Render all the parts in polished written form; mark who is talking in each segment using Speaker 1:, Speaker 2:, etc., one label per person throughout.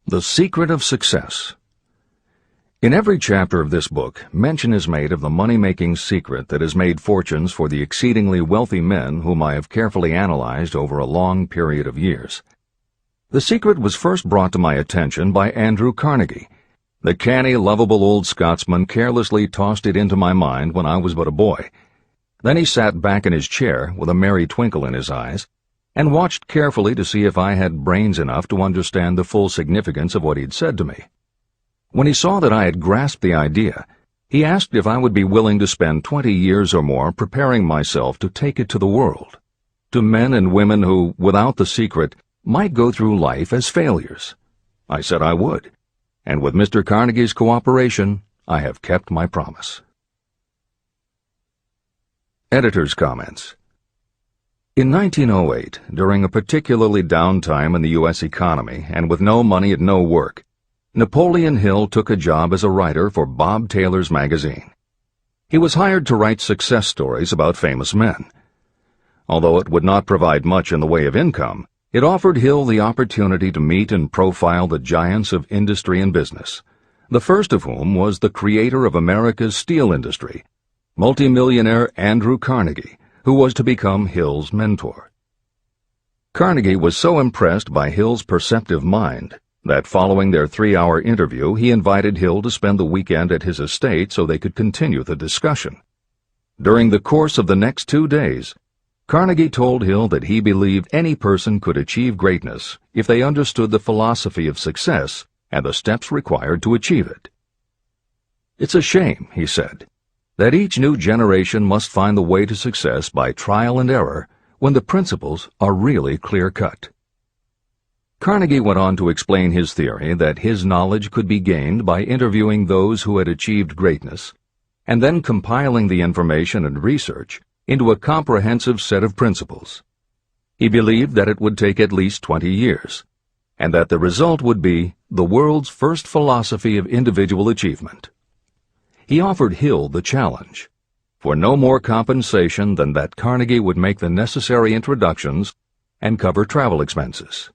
Speaker 1: The Secret of Success. In every chapter of this book, mention is made of the money-making secret that has made fortunes for the exceedingly wealthy men whom I have carefully analyzed over a long period of years. The secret was first brought to my attention by Andrew Carnegie. The canny, lovable old Scotsman carelessly tossed it into my mind when I was but a boy. Then he sat back in his chair with a merry twinkle in his eyes and watched carefully to see if I had brains enough to understand the full significance of what he'd said to me. When he saw that I had grasped the idea, he asked if I would be willing to spend 20 years or more preparing myself to take it to the world, to men and women who, without the secret, might go through life as failures. I said I would, and with Mr. Carnegie's cooperation, I have kept my promise. Editor's Comments. In 1908, during a particularly down time in the U.S. economy and with no money and no work, Napoleon Hill took a job as a writer for Bob Taylor's magazine. He was hired to write success stories about famous men. Although it would not provide much in the way of income, it offered Hill the opportunity to meet and profile the giants of industry and business, the first of whom was the creator of America's steel industry, multimillionaire Andrew Carnegie, who was to become Hill's mentor. Carnegie was so impressed by Hill's perceptive mind that following their 3-hour interview he invited Hill to spend the weekend at his estate so they could continue the discussion. During the course of the next 2 days, Carnegie told Hill that he believed any person could achieve greatness if they understood the philosophy of success and the steps required to achieve it. "It's a shame," he said, "that each new generation must find the way to success by trial and error when the principles are really clear-cut." Carnegie went on to explain his theory that his knowledge could be gained by interviewing those who had achieved greatness and then compiling the information and research into a comprehensive set of principles. He believed that it would take at least 20 years, and that the result would be the world's first philosophy of individual achievement. He offered Hill the challenge, for no more compensation than that Carnegie would make the necessary introductions and cover travel expenses.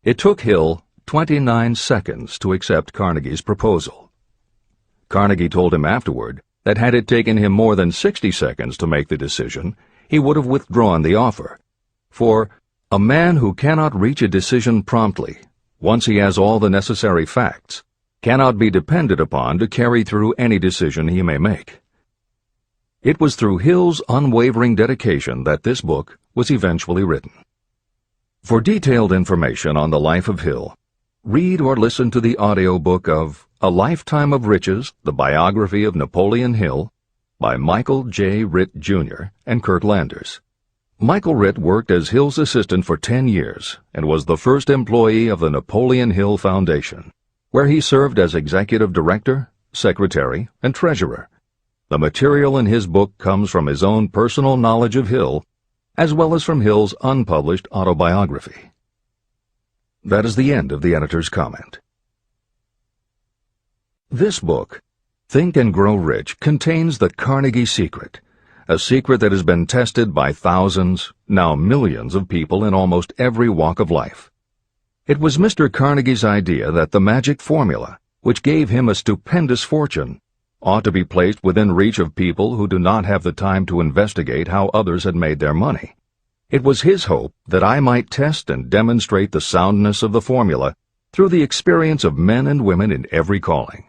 Speaker 1: It took Hill 29 seconds to accept Carnegie's proposal. Carnegie told him afterward that had it taken him more than 60 seconds to make the decision, he would have withdrawn the offer. For a man who cannot reach a decision promptly, once he has all the necessary facts, cannot be depended upon to carry through any decision he may make. It was through Hill's unwavering dedication that this book was eventually written. For detailed information on the life of Hill, read or listen to the audiobook of A Lifetime of Riches, the Biography of Napoleon Hill, by Michael J. Ritt, Jr. and Kurt Landers. Michael Ritt worked as Hill's assistant for 10 years and was the first employee of the Napoleon Hill Foundation, where he served as executive director, secretary, and treasurer. The material in his book comes from his own personal knowledge of Hill, as well as from Hill's unpublished autobiography. That is the end of the editor's comment. This book, Think and Grow Rich, contains the Carnegie secret, a secret that has been tested by thousands, now millions of people in almost every walk of life. It was Mr. Carnegie's idea that the magic formula, which gave him a stupendous fortune, ought to be placed within reach of people who do not have the time to investigate how others had made their money. It was his hope that I might test and demonstrate the soundness of the formula through the experience of men and women in every calling.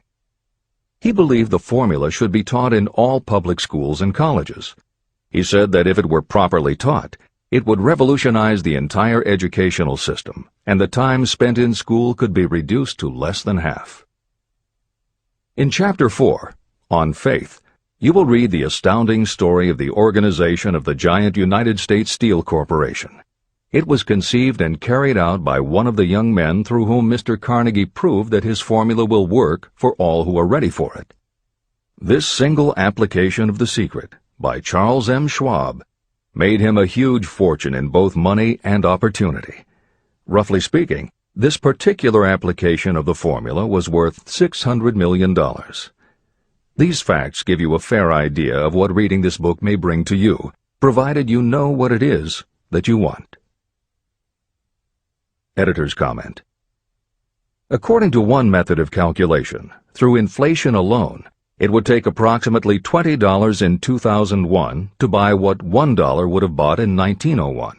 Speaker 1: He believed the formula should be taught in all public schools and colleges. He said that if it were properly taught, it would revolutionize the entire educational system, and the time spent in school could be reduced to less than half. In Chapter 4, On Faith, you will read the astounding story of the organization of the giant United States Steel Corporation. It was conceived and carried out by one of the young men through whom Mr. Carnegie proved that his formula will work for all who are ready for it. This single application of the secret, by Charles M. Schwab, made him a huge fortune in both money and opportunity. Roughly speaking, this particular application of the formula was worth $600 million. These facts give you a fair idea of what reading this book may bring to you, provided you know what it is that you want. Editor's comment. According to one method of calculation, through inflation alone, it would take approximately $20 in 2001 to buy what $1 would have bought in 1901.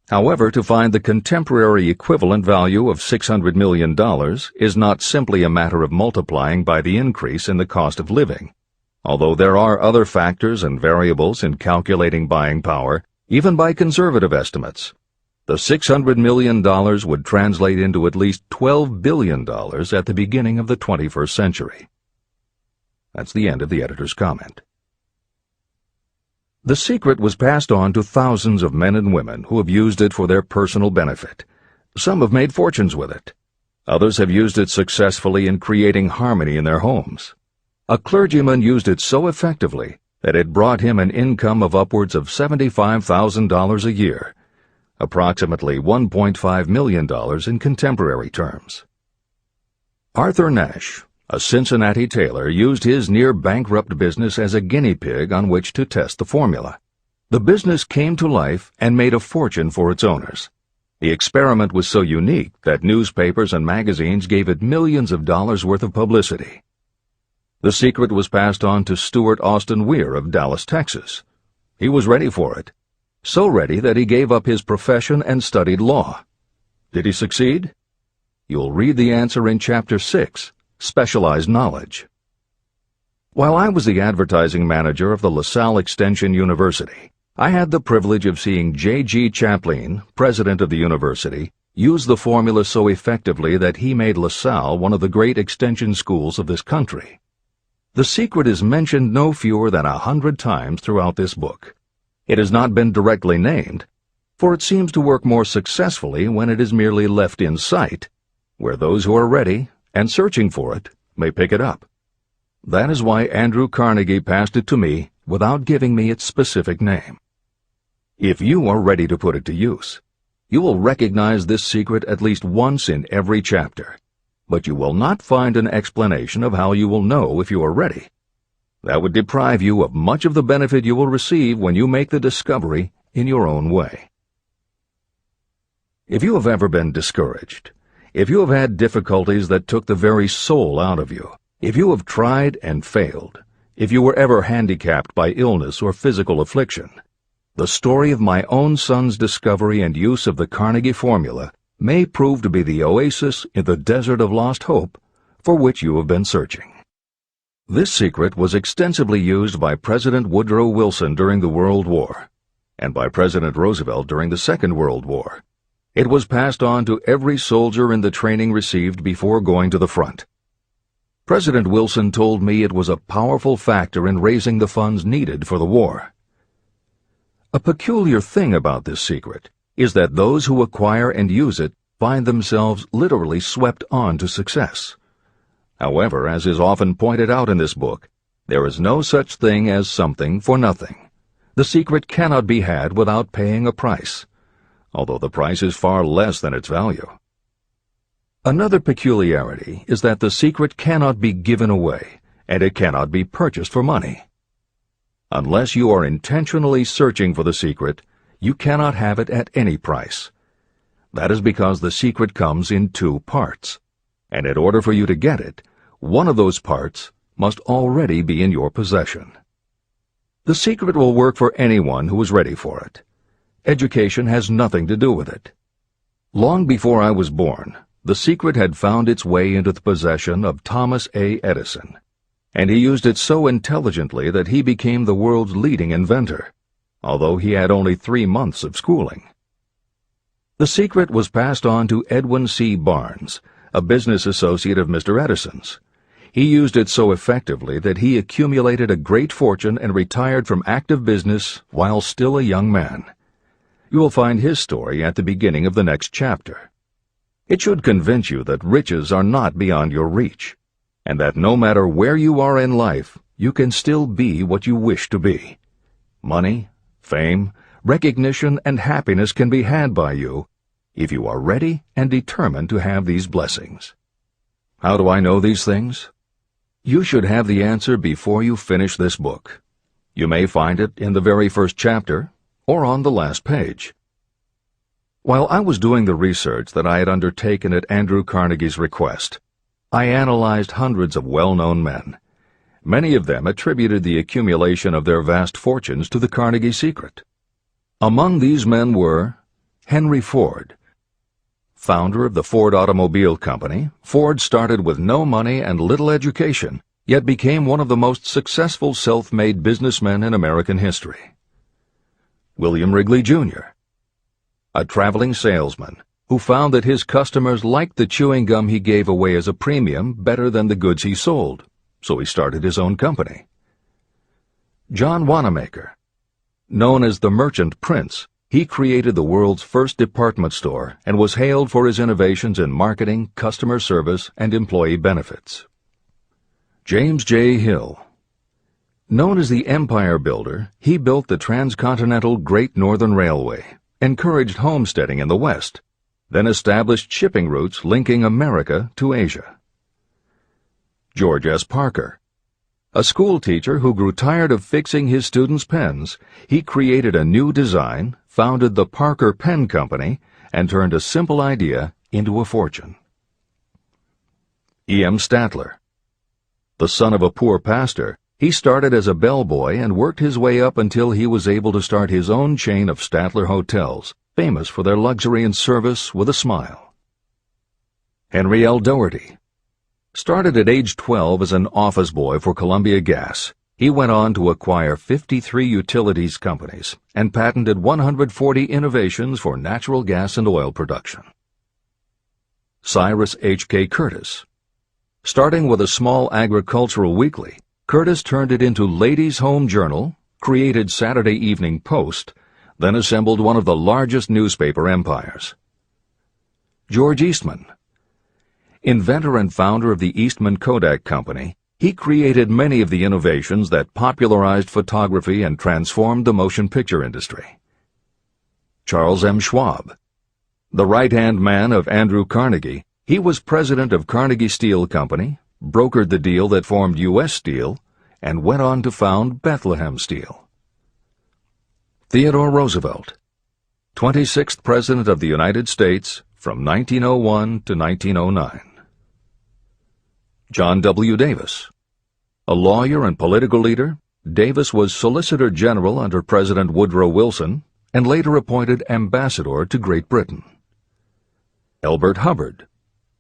Speaker 1: However, to find the contemporary equivalent value of $600 million is not simply a matter of multiplying by the increase in the cost of living. Although there are other factors and variables in calculating buying power, even by conservative estimates, the $600 million would translate into at least $12 billion at the beginning of the 21st century. That's the end of the editor's comment. The secret was passed on to thousands of men and women who have used it for their personal benefit. Some have made fortunes with it. Others have used it successfully in creating harmony in their homes. A clergyman used it so effectively that it brought him an income of upwards of $75,000 a year, approximately $1.5 million in contemporary terms. Arthur Nash, a Cincinnati tailor, used his near-bankrupt business as a guinea pig on which to test the formula. The business came to life and made a fortune for its owners. The experiment was so unique that newspapers and magazines gave it millions of dollars worth of publicity. The secret was passed on to Stuart Austin Weir of Dallas, Texas. He was ready for it, so ready that he gave up his profession and studied law. Did he succeed? You'll read the answer in Chapter 6. Specialized knowledge. While I was the advertising manager of the LaSalle Extension University, I had the privilege of seeing J.G. Chaplin, president of the university, use the formula so effectively that he made LaSalle one of the great extension schools of this country. The secret is mentioned no fewer than 100 times throughout this book. It has not been directly named, for it seems to work more successfully when it is merely left in sight, where those who are ready and searching for it may pick it up. That is why Andrew Carnegie passed it to me without giving me its specific name. If you are ready to put it to use, you will recognize this secret at least once in every chapter, but you will not find an explanation of how you will know if you are ready. That would deprive you of much of the benefit you will receive when you make the discovery in your own way. If you have ever been discouraged, if you have had difficulties that took the very soul out of you, if you have tried and failed, if you were ever handicapped by illness or physical affliction, the story of my own son's discovery and use of the Carnegie formula may prove to be the oasis in the desert of lost hope for which you have been searching. This secret was extensively used by President Woodrow Wilson during the World War, and by President Roosevelt during the Second World War. It was passed on to every soldier in the training received before going to the front. President Wilson told me it was a powerful factor in raising the funds needed for the war. A peculiar thing about this secret is that those who acquire and use it find themselves literally swept on to success. However, as is often pointed out in this book, there is no such thing as something for nothing. The secret cannot be had without paying a price, although the price is far less than its value. Another peculiarity is that the secret cannot be given away, and it cannot be purchased for money. Unless you are intentionally searching for the secret, you cannot have it at any price. That is because the secret comes in two parts, and in order for you to get it, one of those parts must already be in your possession. The secret will work for anyone who is ready for it. Education has nothing to do with it. Long before I was born, the secret had found its way into the possession of Thomas A. Edison, and he used it so intelligently that he became the world's leading inventor, although he had only 3 months of schooling. The secret was passed on to Edwin C. Barnes, a business associate of Mr. Edison's. He used it so effectively that he accumulated a great fortune and retired from active business while still a young man. You will find his story at the beginning of the next chapter. It should convince you that riches are not beyond your reach, and that no matter where you are in life, you can still be what you wish to be. Money, fame, recognition, and happiness can be had by you if you are ready and determined to have these blessings. How do I know these things? You should have the answer before you finish this book. You may find it in the very first chapter or on the last page. While I was doing the research that I had undertaken at Andrew Carnegie's request, I analyzed hundreds of well-known men. Many of them attributed the accumulation of their vast fortunes to the Carnegie secret. Among these men were Henry Ford. Founder of the Ford Automobile Company, Ford started with no money and little education, yet became one of the most successful self-made businessmen in American history. William Wrigley, Jr., a traveling salesman who found that his customers liked the chewing gum he gave away as a premium better than the goods he sold, so he started his own company. John Wanamaker. Known as the Merchant Prince, he created the world's first department store and was hailed for his innovations in marketing, customer service, and employee benefits. James J. Hill. Known as the Empire Builder, he built the transcontinental Great Northern Railway, encouraged homesteading in the West, then established shipping routes linking America to Asia. George S. Parker. A school teacher who grew tired of fixing his students' pens, he created a new design, founded the Parker Pen Company, and turned a simple idea into a fortune. E. M. Statler. The son of a poor pastor, he started as a bellboy and worked his way up until he was able to start his own chain of Statler hotels, famous for their luxury and service with a smile. Henry L. Doherty. Started at age 12 as an office boy for Columbia Gas, he went on to acquire 53 utilities companies and patented 140 innovations for natural gas and oil production. Cyrus H.K. Curtis. Starting with a small agricultural weekly, Curtis turned it into Ladies' Home Journal, created Saturday Evening Post, then assembled one of the largest newspaper empires. George Eastman. Inventor and founder of the Eastman Kodak Company, he created many of the innovations that popularized photography and transformed the motion picture industry. Charles M. Schwab. The right-hand man of Andrew Carnegie, he was president of Carnegie Steel Company, brokered the deal that formed U.S. Steel, and went on to found Bethlehem Steel. Theodore Roosevelt. 26th President of the United States from 1901 to 1909. John W. Davis. A lawyer and political leader, Davis was Solicitor General under President Woodrow Wilson and later appointed ambassador to Great Britain. Elbert Hubbard.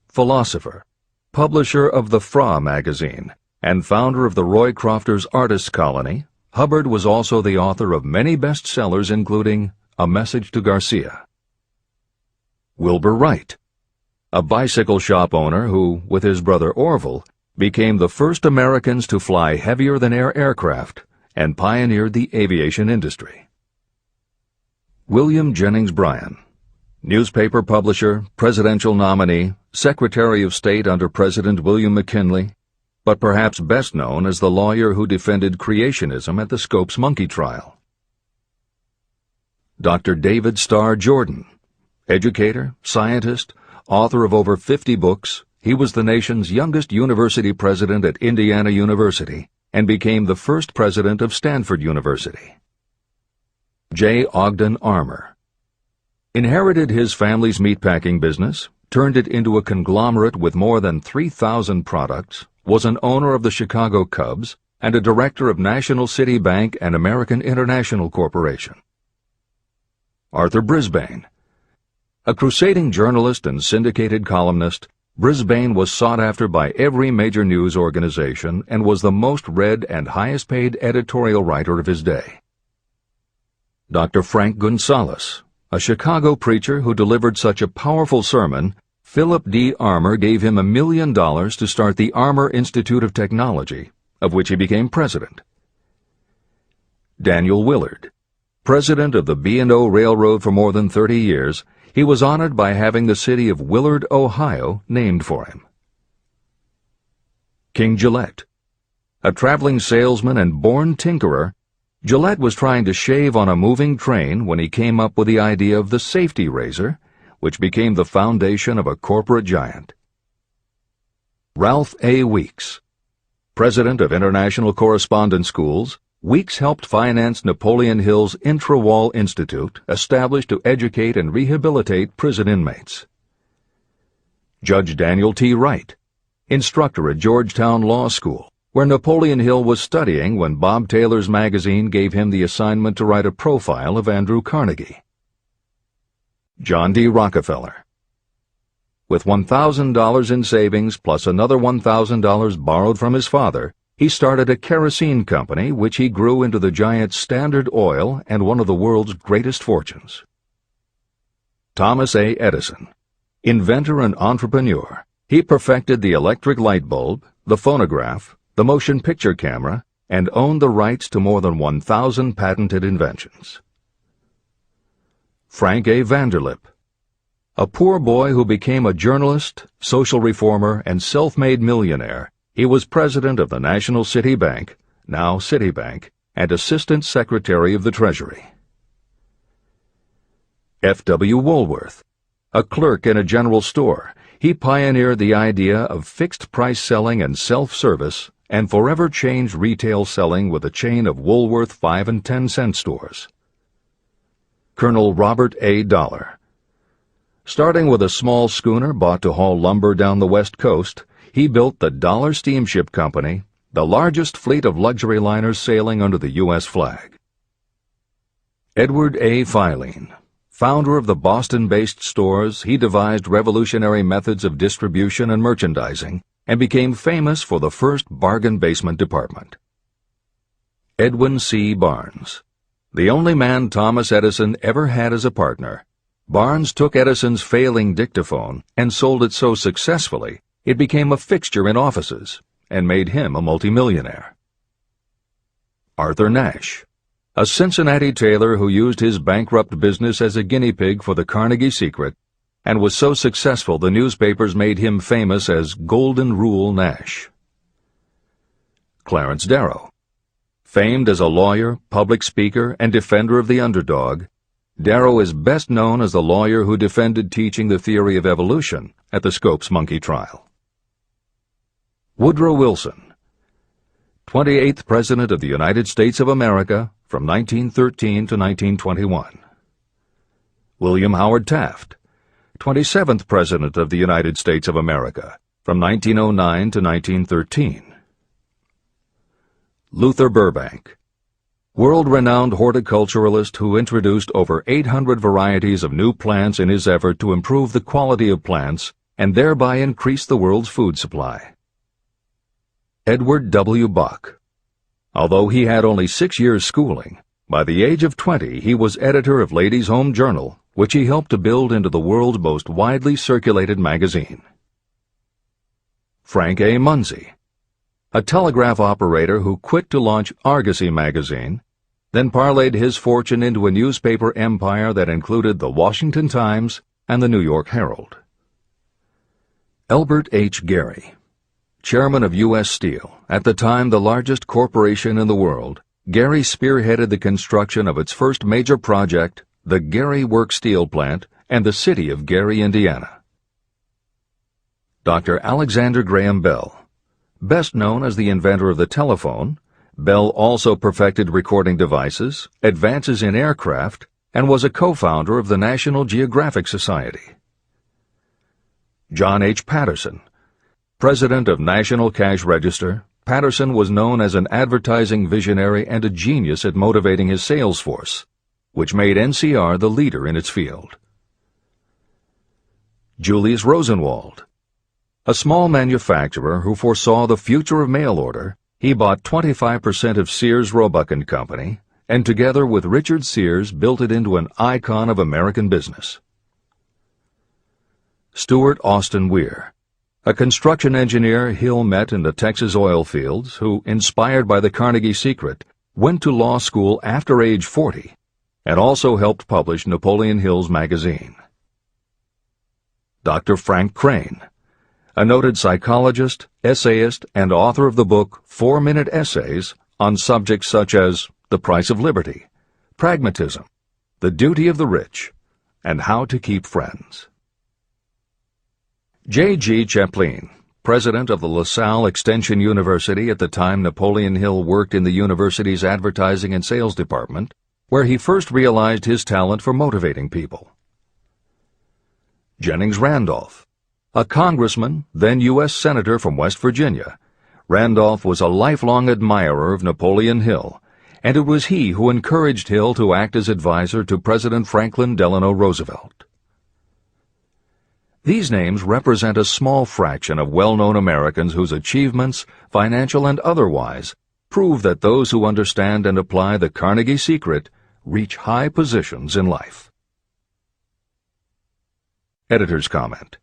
Speaker 1: Philosopher, publisher of the Fra magazine, and founder of the Roycrofters Artists Colony, Hubbard was also the author of many bestsellers including A Message to Garcia. Wilbur Wright. A bicycle shop owner who, with his brother Orville, became the first Americans to fly heavier-than-air aircraft and pioneered the aviation industry. William Jennings Bryan. Newspaper publisher, presidential nominee, Secretary of State under President William McKinley, but perhaps best known as the lawyer who defended creationism at the Scopes monkey trial. Dr. David Starr Jordan. Educator, scientist, author of over 50 books, he was the nation's youngest university president at Indiana University and became the first president of Stanford University. J. Ogden Armour. Inherited his family's meatpacking business, turned it into a conglomerate with more than 3,000 products, was an owner of the Chicago Cubs, and a director of National City Bank and American International Corporation. Arthur Brisbane. A crusading journalist and syndicated columnist, Brisbane was sought after by every major news organization and was the most read and highest-paid editorial writer of his day. Dr. Frank Gunsaulus. A Chicago preacher who delivered such a powerful sermon, Philip D. Armour gave him $1 million to start the Armour Institute of Technology, of which he became president. Daniel Willard. President of the B&O Railroad for more than 30 years, he was honored by having the city of Willard, Ohio, named for him. King Gillette. A traveling salesman and born tinkerer, Gillette was trying to shave on a moving train when he came up with the idea of the safety razor, which became the foundation of a corporate giant. Ralph A. Weeks. President of International Correspondence Schools, Weeks helped finance Napoleon Hill's Intra-Wall Institute, established to educate and rehabilitate prison inmates. Judge Daniel T. Wright, instructor at Georgetown Law School, where Napoleon Hill was studying when Bob Taylor's magazine gave him the assignment to write a profile of Andrew Carnegie. John D. Rockefeller. With $1,000 in savings plus another $1,000 borrowed from his father, he started a kerosene company which he grew into the giant Standard Oil and one of the world's greatest fortunes. Thomas A. Edison. Inventor and entrepreneur, he perfected the electric light bulb, the phonograph, the motion picture camera, and owned the rights to more than 1,000 patented inventions. Frank A. Vanderlip. A poor boy who became a journalist, social reformer, and self-made millionaire, he was president of the National City Bank, now Citibank, and Assistant Secretary of the Treasury. F. W. Woolworth. A clerk in a general store, he pioneered the idea of fixed-price selling and self-service and forever changed retail selling with a chain of Woolworth 5 and 10 cent stores. Colonel Robert A. Dollar. Starting with a small schooner bought to haul lumber down the West Coast, he built the Dollar Steamship Company, the largest fleet of luxury liners sailing under the U.S. flag. Edward A. Filene. Founder of the Boston-based stores, he devised revolutionary methods of distribution and merchandising and became famous for the first bargain basement department. Edwin C. Barnes. The only man Thomas Edison ever had as a partner, Barnes took Edison's failing dictaphone and sold it so successfully it became a fixture in offices and made him a multimillionaire. Arthur Nash. A Cincinnati tailor who used his bankrupt business as a guinea pig for the Carnegie Secret and was so successful the newspapers made him famous as Golden Rule Nash. Clarence Darrow. Famed as a lawyer, public speaker, and defender of the underdog, Darrow is best known as the lawyer who defended teaching the theory of evolution at the Scopes monkey trial. Woodrow Wilson. 28th President of the United States of America from 1913 to 1921. William Howard Taft. 27th President of the United States of America from 1909 to 1913. Luther Burbank. World-renowned horticulturalist who introduced over 800 varieties of new plants in his effort to improve the quality of plants and thereby increase the world's food supply. Edward W. Buck. Although he had only 6 years' schooling, by the age of 20 he was editor of Ladies' Home Journal, which he helped to build into the world's most widely circulated magazine. Frank A. Munsey. A telegraph operator who quit to launch Argosy magazine, then parlayed his fortune into a newspaper empire that included the Washington Times and the New York Herald. Elbert H. Gary. Chairman of U.S. Steel, at the time the largest corporation in the world, Gary spearheaded the construction of its first major project, the Gary Works Steel Plant, and the city of Gary, Indiana. Dr. Alexander Graham Bell. Best known as the inventor of the telephone, Bell also perfected recording devices, advances in aircraft, and was a co-founder of the National Geographic Society. John H. Patterson. President of National Cash Register, Patterson was known as an advertising visionary and a genius at motivating his sales force, which made NCR the leader in its field. Julius Rosenwald. A small manufacturer who foresaw the future of mail order, he bought 25% of Sears Roebuck & Company, and together with Richard Sears built it into an icon of American business. Stuart Austin Weir. A construction engineer Hill met in the Texas oil fields who, inspired by the Carnegie Secret, went to law school after age 40 and also helped publish Napoleon Hill's magazine. Dr. Frank Crane. A noted psychologist, essayist, and author of the book 4-Minute Essays on subjects such as the price of liberty, pragmatism, the duty of the rich, and how to keep friends. J.G. Chaplin, president of the LaSalle Extension University at the time Napoleon Hill worked in the university's advertising and sales department, where he first realized his talent for motivating people. Jennings Randolph, a congressman, then U.S. Senator from West Virginia. Randolph was a lifelong admirer of Napoleon Hill, and it was he who encouraged Hill to act as advisor to President Franklin Delano Roosevelt. These names represent a small fraction of well-known Americans whose achievements, financial and otherwise, prove that those who understand and apply the Carnegie secret reach high positions in life. Editor's comment.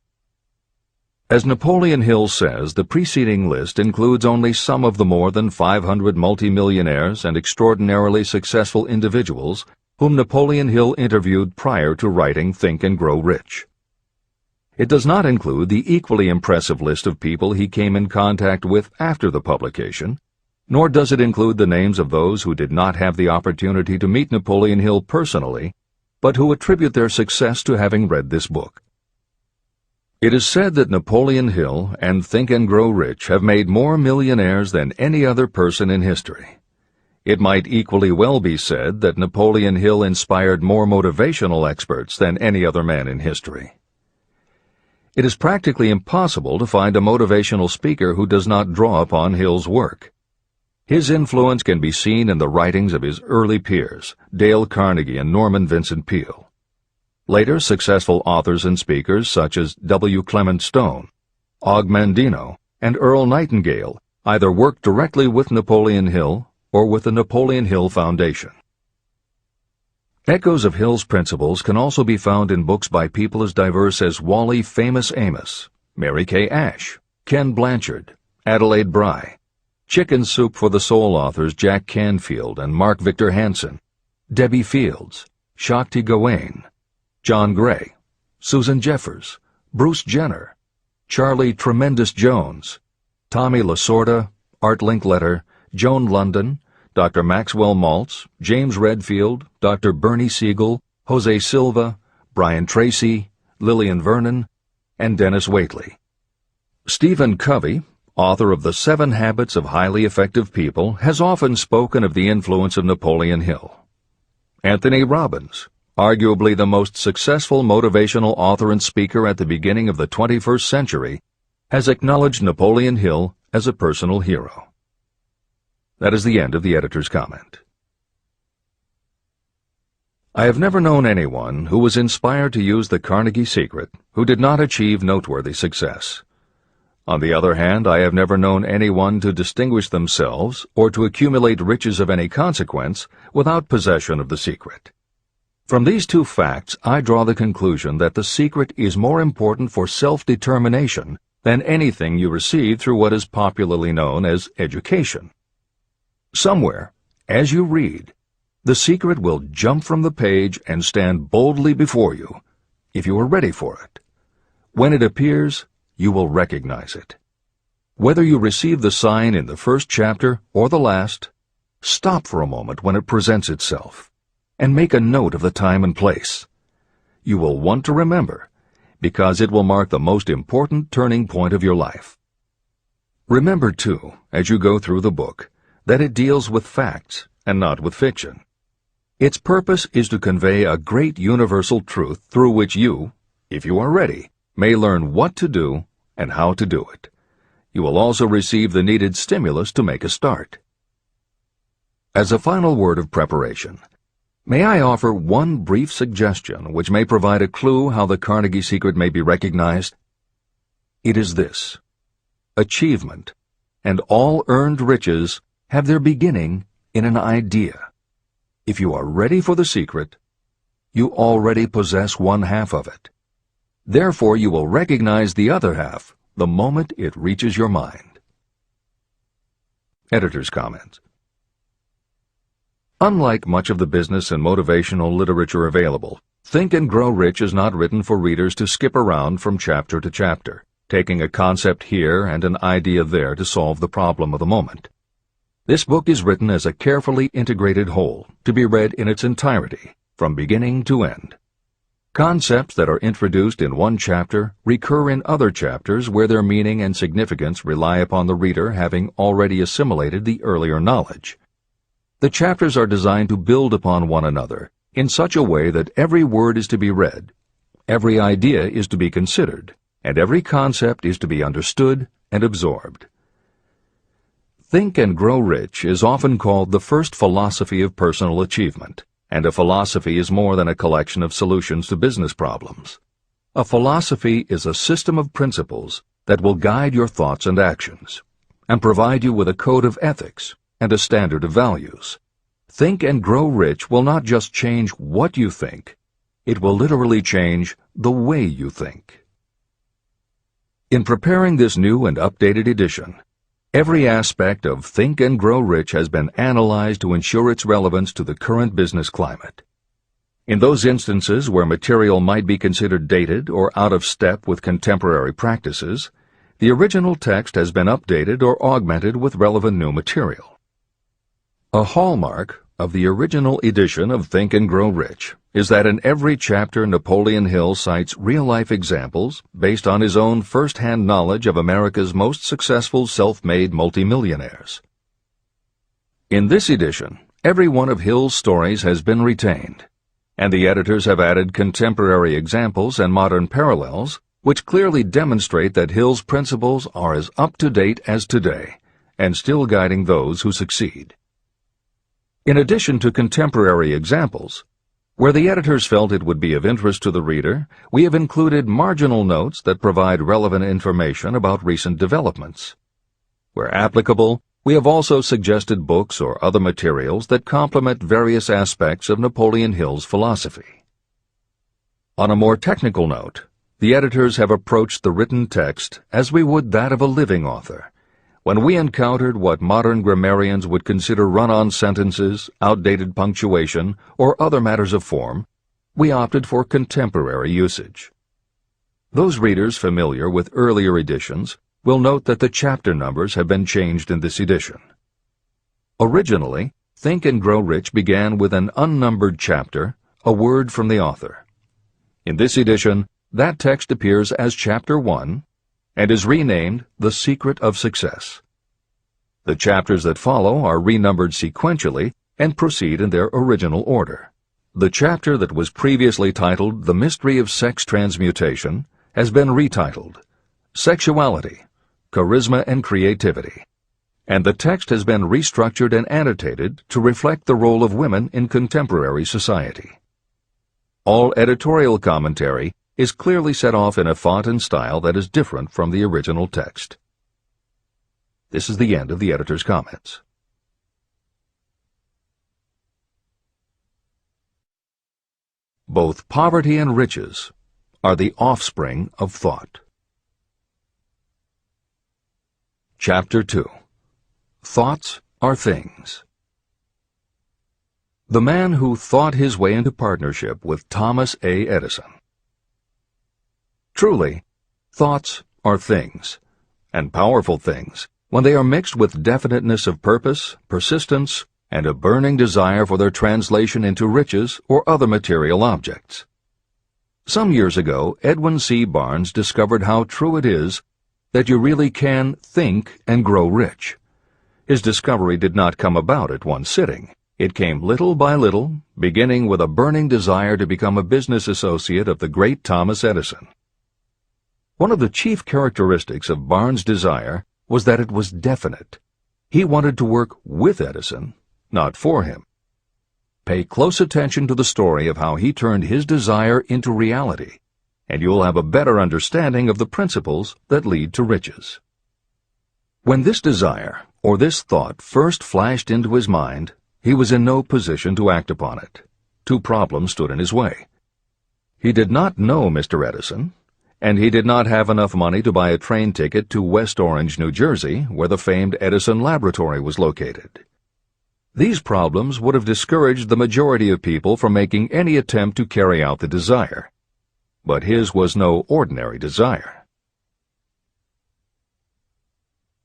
Speaker 1: As Napoleon Hill says, the preceding list includes only some of the more than 500 multimillionaires and extraordinarily successful individuals whom Napoleon Hill interviewed prior to writing Think and Grow Rich. It does not include the equally impressive list of people he came in contact with after the publication, nor does it include the names of those who did not have the opportunity to meet Napoleon Hill personally, but who attribute their success to having read this book. It is said that Napoleon Hill and Think and Grow Rich have made more millionaires than any other person in history. It might equally well be said that Napoleon Hill inspired more motivational experts than any other man in history. It is practically impossible to find a motivational speaker who does not draw upon Hill's work. His influence can be seen in the writings of his early peers, Dale Carnegie and Norman Vincent Peale. Later, successful authors and speakers such as W. Clement Stone, Og Mandino, and Earl Nightingale either worked directly with Napoleon Hill or with the Napoleon Hill Foundation. Echoes of Hill's principles can also be found in books by people as diverse as Wally Famous Amos, Mary Kay Ash, Ken Blanchard, Adelaide Bry, Chicken Soup for the Soul authors Jack Canfield and Mark Victor Hansen, Debbie Fields, Shakti Gawain, John Gray, Susan Jeffers, Bruce Jenner, Charlie Tremendous Jones, Tommy Lasorda, Art Linkletter, Joan London, Dr. Maxwell Maltz, James Redfield, Dr. Bernie Siegel, Jose Silva, Brian Tracy, Lillian Vernon, and Dennis Waitley. Stephen Covey, author of The 7 Habits of Highly Effective People, has often spoken of the influence of Napoleon Hill. Anthony Robbins, arguably the most successful motivational author and speaker at the beginning of the 21st century, has acknowledged Napoleon Hill as a personal hero. That is the end of the editor's comment. I have never known anyone who was inspired to use the Carnegie secret who did not achieve noteworthy success. On the other hand, I have never known anyone to distinguish themselves or to accumulate riches of any consequence without possession of the secret. From these two facts, I draw the conclusion that the secret is more important for self-determination than anything you receive through what is popularly known as education. Somewhere, as you read, the secret will jump from the page and stand boldly before you, if you are ready for it. When it appears, you will recognize it. Whether you receive the sign in the first chapter or the last, stop for a moment when it presents itself, and make a note of the time and place. You will want to remember, because it will mark the most important turning point of your life. Remember, too, as you go through the book, that it deals with facts and not with fiction. Its purpose is to convey a great universal truth through which you, if you are ready, may learn what to do and how to do it. You will also receive the needed stimulus to make a start. As a final word of preparation, may I offer one brief suggestion which may provide a clue how the Carnegie secret may be recognized? It is this: achievement and all earned riches have their beginning in an idea. If you are ready for the secret, you already possess one half of it. Therefore, you will recognize the other half the moment it reaches your mind. Editor's comment. Unlike much of the business and motivational literature available, Think and Grow Rich is not written for readers to skip around from chapter to chapter, taking a concept here and an idea there to solve the problem of the moment. This book is written as a carefully integrated whole, to be read in its entirety, from beginning to end. Concepts that are introduced in one chapter recur in other chapters where their meaning and significance rely upon the reader having already assimilated the earlier knowledge. The chapters are designed to build upon one another in such a way that every word is to be read, every idea is to be considered, and every concept is to be understood and absorbed. Think and Grow Rich is often called the first philosophy of personal achievement, and a philosophy is more than a collection of solutions to business problems. A philosophy is a system of principles that will guide your thoughts and actions, and provide you with a code of ethics and a standard of values. Think and Grow Rich will not just change what you think, it will literally change the way you think. In preparing this new and updated edition, every aspect of Think and Grow Rich has been analyzed to ensure its relevance to the current business climate. In those instances where material might be considered dated or out of step with contemporary practices, the original text has been updated or augmented with relevant new material. A hallmark of the original edition of Think and Grow Rich is that in every chapter Napoleon Hill cites real-life examples based on his own first-hand knowledge of America's most successful self-made multimillionaires. In this edition, every one of Hill's stories has been retained, and the editors have added contemporary examples and modern parallels which clearly demonstrate that Hill's principles are as up-to-date as today and still guiding those who succeed. In addition to contemporary examples, where the editors felt it would be of interest to the reader, we have included marginal notes that provide relevant information about recent developments. Where applicable, we have also suggested books or other materials that complement various aspects of Napoleon Hill's philosophy. On a more technical note, the editors have approached the written text as we would that of a living author. When we encountered what modern grammarians would consider run-on sentences, outdated punctuation, or other matters of form, we opted for contemporary usage. Those readers familiar with earlier editions will note that the chapter numbers have been changed in this edition. Originally, Think and Grow Rich began with an unnumbered chapter, a word from the author. In this edition, that text appears as Chapter 1, and is renamed The Secret of Success. The chapters that follow are renumbered sequentially and proceed in their original order. The chapter that was previously titled The Mystery of Sex Transmutation has been retitled Sexuality, Charisma and Creativity, and the text has been restructured and annotated to reflect the role of women in contemporary society. All editorial commentary is clearly set off in a font and style that is different from the original text. This is the end of the editor's comments. Both poverty and riches are the offspring of thought. Chapter 2. Thoughts are things. The man who thought his way into partnership with Thomas A. Edison. Truly, thoughts are things, and powerful things, when they are mixed with definiteness of purpose, persistence, and a burning desire for their translation into riches or other material objects. Some years ago, Edwin C. Barnes discovered how true it is that you really can think and grow rich. His discovery did not come about at one sitting. It came little by little, beginning with a burning desire to become a business associate of the great Thomas Edison. One of the chief characteristics of Barnes' desire was that it was definite. He wanted to work with Edison, not for him. Pay close attention to the story of how he turned his desire into reality, and you'll have a better understanding of the principles that lead to riches. When this desire, or this thought, first flashed into his mind, he was in no position to act upon it. Two problems stood in his way. He did not know Mr. Edison, and he did not have enough money to buy a train ticket to West Orange, New Jersey, where the famed Edison Laboratory was located. These problems would have discouraged the majority of people from making any attempt to carry out the desire. But his was no ordinary desire.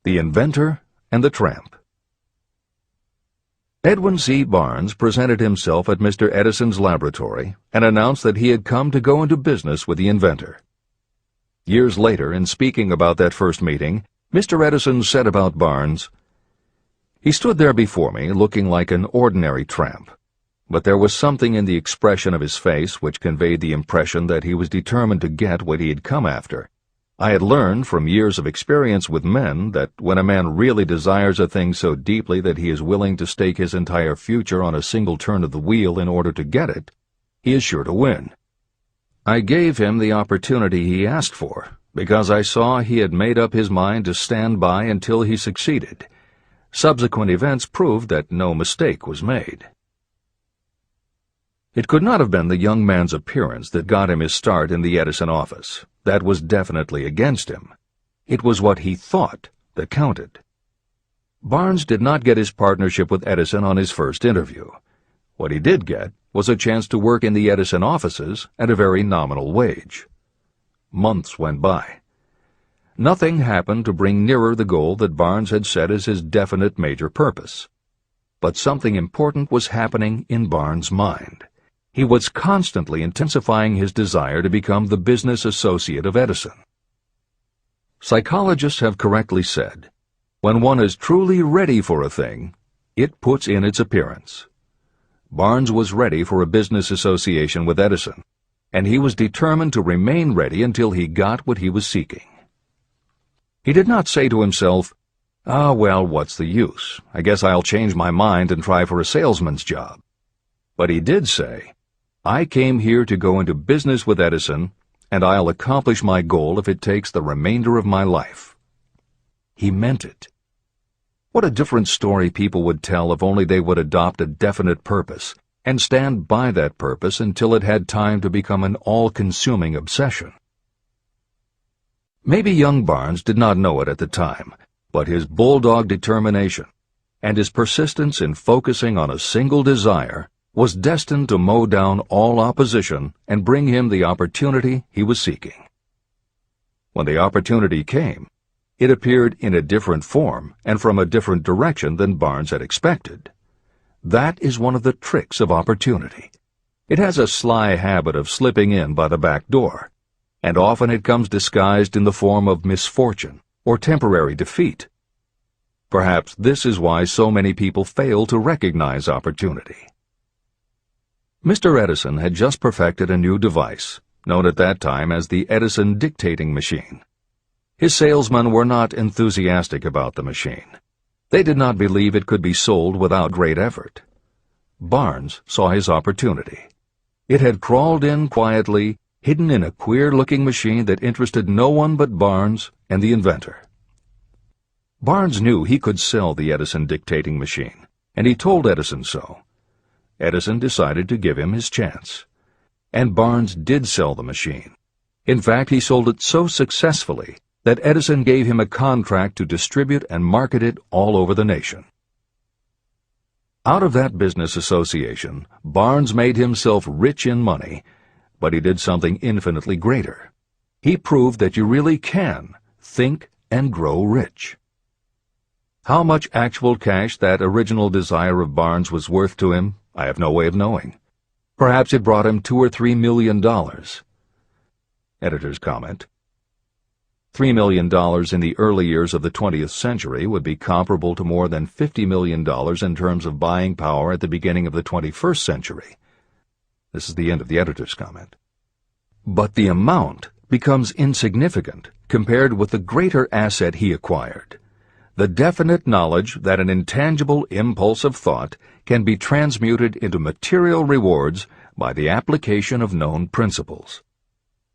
Speaker 1: The Inventor and the Tramp. Edwin C. Barnes presented himself at Mr. Edison's laboratory and announced that he had come to go into business with the inventor. Years later, in speaking about that first meeting, Mr. Edison said about Barnes, "He stood there before me looking like an ordinary tramp, but there was something in the expression of his face which conveyed the impression that he was determined to get what he had come after. I had learned from years of experience with men that when a man really desires a thing so deeply that he is willing to stake his entire future on a single turn of the wheel in order to get it, he is sure to win. I gave him the opportunity he asked for, because I saw he had made up his mind to stand by until he succeeded. Subsequent events proved that no mistake was made." It could not have been the young man's appearance that got him his start in the Edison office. That was definitely against him. It was what he thought that counted. Barnes did not get his partnership with Edison on his first interview. What he did get was a chance to work in the Edison offices at a very nominal wage. Months went by. Nothing happened to bring nearer the goal that Barnes had set as his definite major purpose. But something important was happening in Barnes' mind. He was constantly intensifying his desire to become the business associate of Edison. Psychologists have correctly said, when one is truly ready for a thing, it puts in its appearance. Barnes was ready for a business association with Edison, and he was determined to remain ready until he got what he was seeking. He did not say to himself, "Ah, well, what's the use? I guess I'll change my mind and try for a salesman's job." But he did say, "I came here to go into business with Edison, and I'll accomplish my goal if it takes the remainder of my life." He meant it. What a different story people would tell if only they would adopt a definite purpose and stand by that purpose until it had time to become an all-consuming obsession. Maybe young Barnes did not know it at the time, but his bulldog determination and his persistence in focusing on a single desire was destined to mow down all opposition and bring him the opportunity he was seeking. When the opportunity came, it appeared in a different form and from a different direction than Barnes had expected. That is one of the tricks of opportunity. It has a sly habit of slipping in by the back door, and often it comes disguised in the form of misfortune or temporary defeat. Perhaps this is why so many people fail to recognize opportunity. Mr. Edison had just perfected a new device, known at that time as the Edison dictating machine. His salesmen were not enthusiastic about the machine. They did not believe it could be sold without great effort. Barnes saw his opportunity. It had crawled in quietly, hidden in a queer-looking machine that interested no one but Barnes and the inventor. Barnes knew he could sell the Edison dictating machine, and he told Edison so. Edison decided to give him his chance. And Barnes did sell the machine. In fact, he sold it so successfully that Edison gave him a contract to distribute and market it all over the nation. Out of that business association, Barnes made himself rich in money, but he did something infinitely greater. He proved that you really can think and grow rich. How much actual cash that original desire of Barnes was worth to him, I have no way of knowing. Perhaps it brought him $2 or $3 million. Editor's comment. $3 million in the early years of the 20th century would be comparable to more than $50 million in terms of buying power at the beginning of the 21st century. This is the end of the editor's comment. But the amount becomes insignificant compared with the greater asset he acquired. The definite knowledge that an intangible impulse of thought can be transmuted into material rewards by the application of known principles.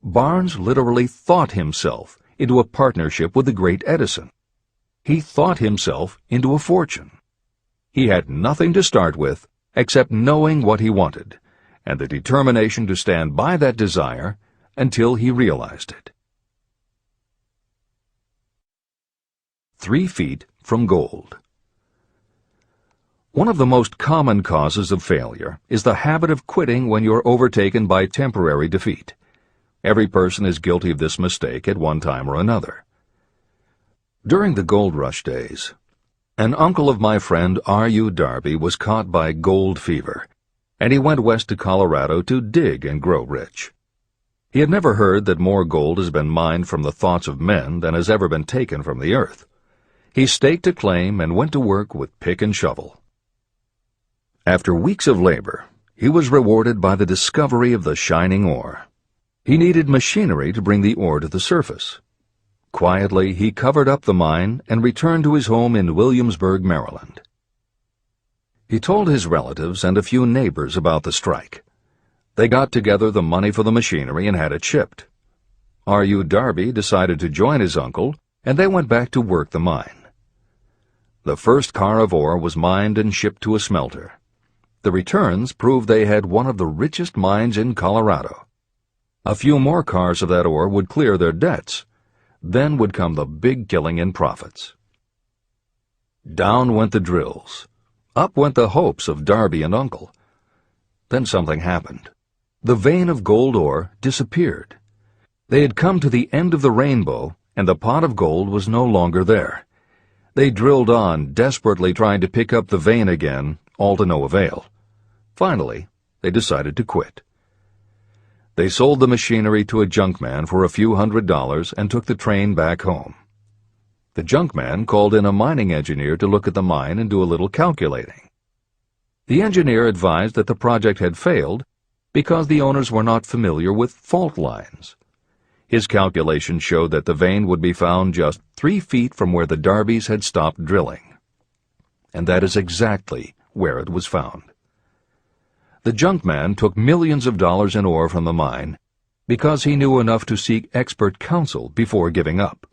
Speaker 1: Barnes literally thought himself into a partnership with the great Edison. He thought himself into a fortune. He had nothing to start with except knowing what he wanted, and the determination to stand by that desire until he realized it. 3 feet from gold. One of the most common causes of failure is the habit of quitting when you're overtaken by temporary defeat. Every person is guilty of this mistake at one time or another. During the gold rush days, An uncle of my friend R.U. Darby was caught by gold fever, and he went west to Colorado to dig and grow rich. He had never heard that more gold has been mined from the thoughts of men than has ever been taken from the earth. He staked a claim and went to work with pick and shovel. After weeks of labor, he was rewarded by the discovery of the shining ore. He needed machinery to bring the ore to the surface. Quietly, he covered up the mine and returned to his home in Williamsburg, Maryland. He told his relatives and a few neighbors about the strike. They got together the money for the machinery and had it shipped. R.U. Darby decided to join his uncle, and they went back to work the mine. The first car of ore was mined and shipped to a smelter. The returns proved they had one of the richest mines in Colorado. A few more cars of that ore would clear their debts. Then would come the big killing in profits. Down went the drills. Up went the hopes of Darby and Uncle. Then something happened. The vein of gold ore disappeared. They had come to the end of the rainbow, and the pot of gold was no longer there. They drilled on, desperately trying to pick up the vein again, all to no avail. Finally, they decided to quit. They sold the machinery to a junkman for a few $100s and took the train back home. The junkman called in a mining engineer to look at the mine and do a little calculating. The engineer advised that the project had failed because the owners were not familiar with fault lines. His calculations showed that the vein would be found just 3 feet from where the Darbys had stopped drilling. And that is exactly where it was found. The junkman took millions of dollars in ore from the mine because he knew enough to seek expert counsel before giving up.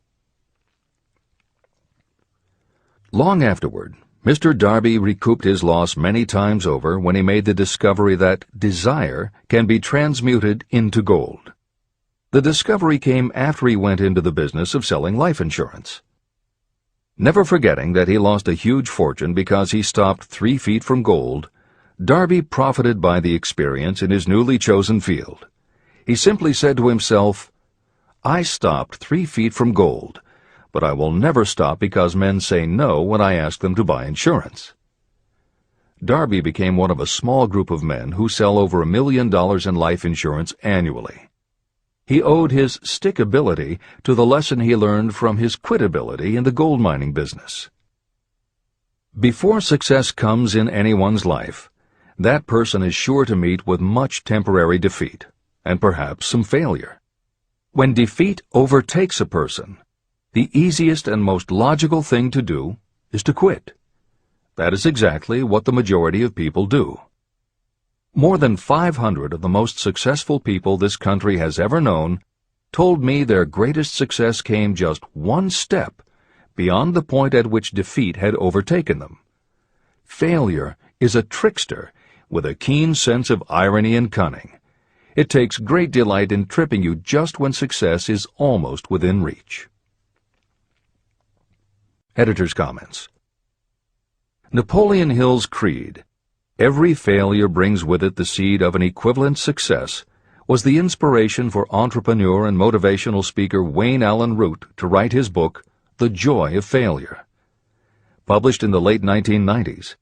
Speaker 1: Long afterward, Mr. Darby recouped his loss many times over when he made the discovery that desire can be transmuted into gold. The discovery came after he went into the business of selling life insurance. Never forgetting that he lost a huge fortune because he stopped 3 feet from gold, Darby profited by the experience in his newly chosen field. He simply said to himself, "I stopped 3 feet from gold, but I will never stop because men say no when I ask them to buy insurance." Darby became one of a small group of men who sell over $1 million in life insurance annually. He owed his stickability to the lesson he learned from his quitability in the gold mining business. Before success comes in anyone's life, that person is sure to meet with much temporary defeat, and perhaps some failure. When defeat overtakes a person, the easiest and most logical thing to do is to quit. That is exactly what the majority of people do. More than 500 of the most successful people this country has ever known told me their greatest success came just one step beyond the point at which defeat had overtaken them. Failure is a trickster with a keen sense of irony and cunning. It takes great delight in tripping you just when success is almost within reach. Editor's comments. Napoleon Hill's creed, "Every failure brings with it the seed of an equivalent success," was the inspiration for entrepreneur and motivational speaker Wayne Allen Root to write his book, The Joy of Failure. Published in the late 1990s,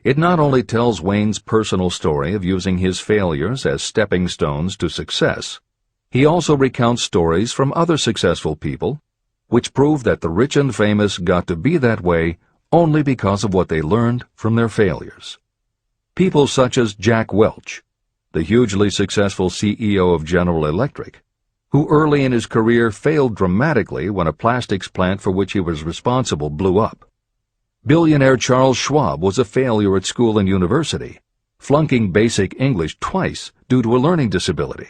Speaker 1: it not only tells Wayne's personal story of using his failures as stepping stones to success, he also recounts stories from other successful people, which prove that the rich and famous got to be that way only because of what they learned from their failures. People such as Jack Welch, the hugely successful CEO of General Electric, who early in his career failed dramatically when a plastics plant for which he was responsible blew up. Billionaire Charles Schwab was a failure at school and university, flunking basic English twice due to a learning disability,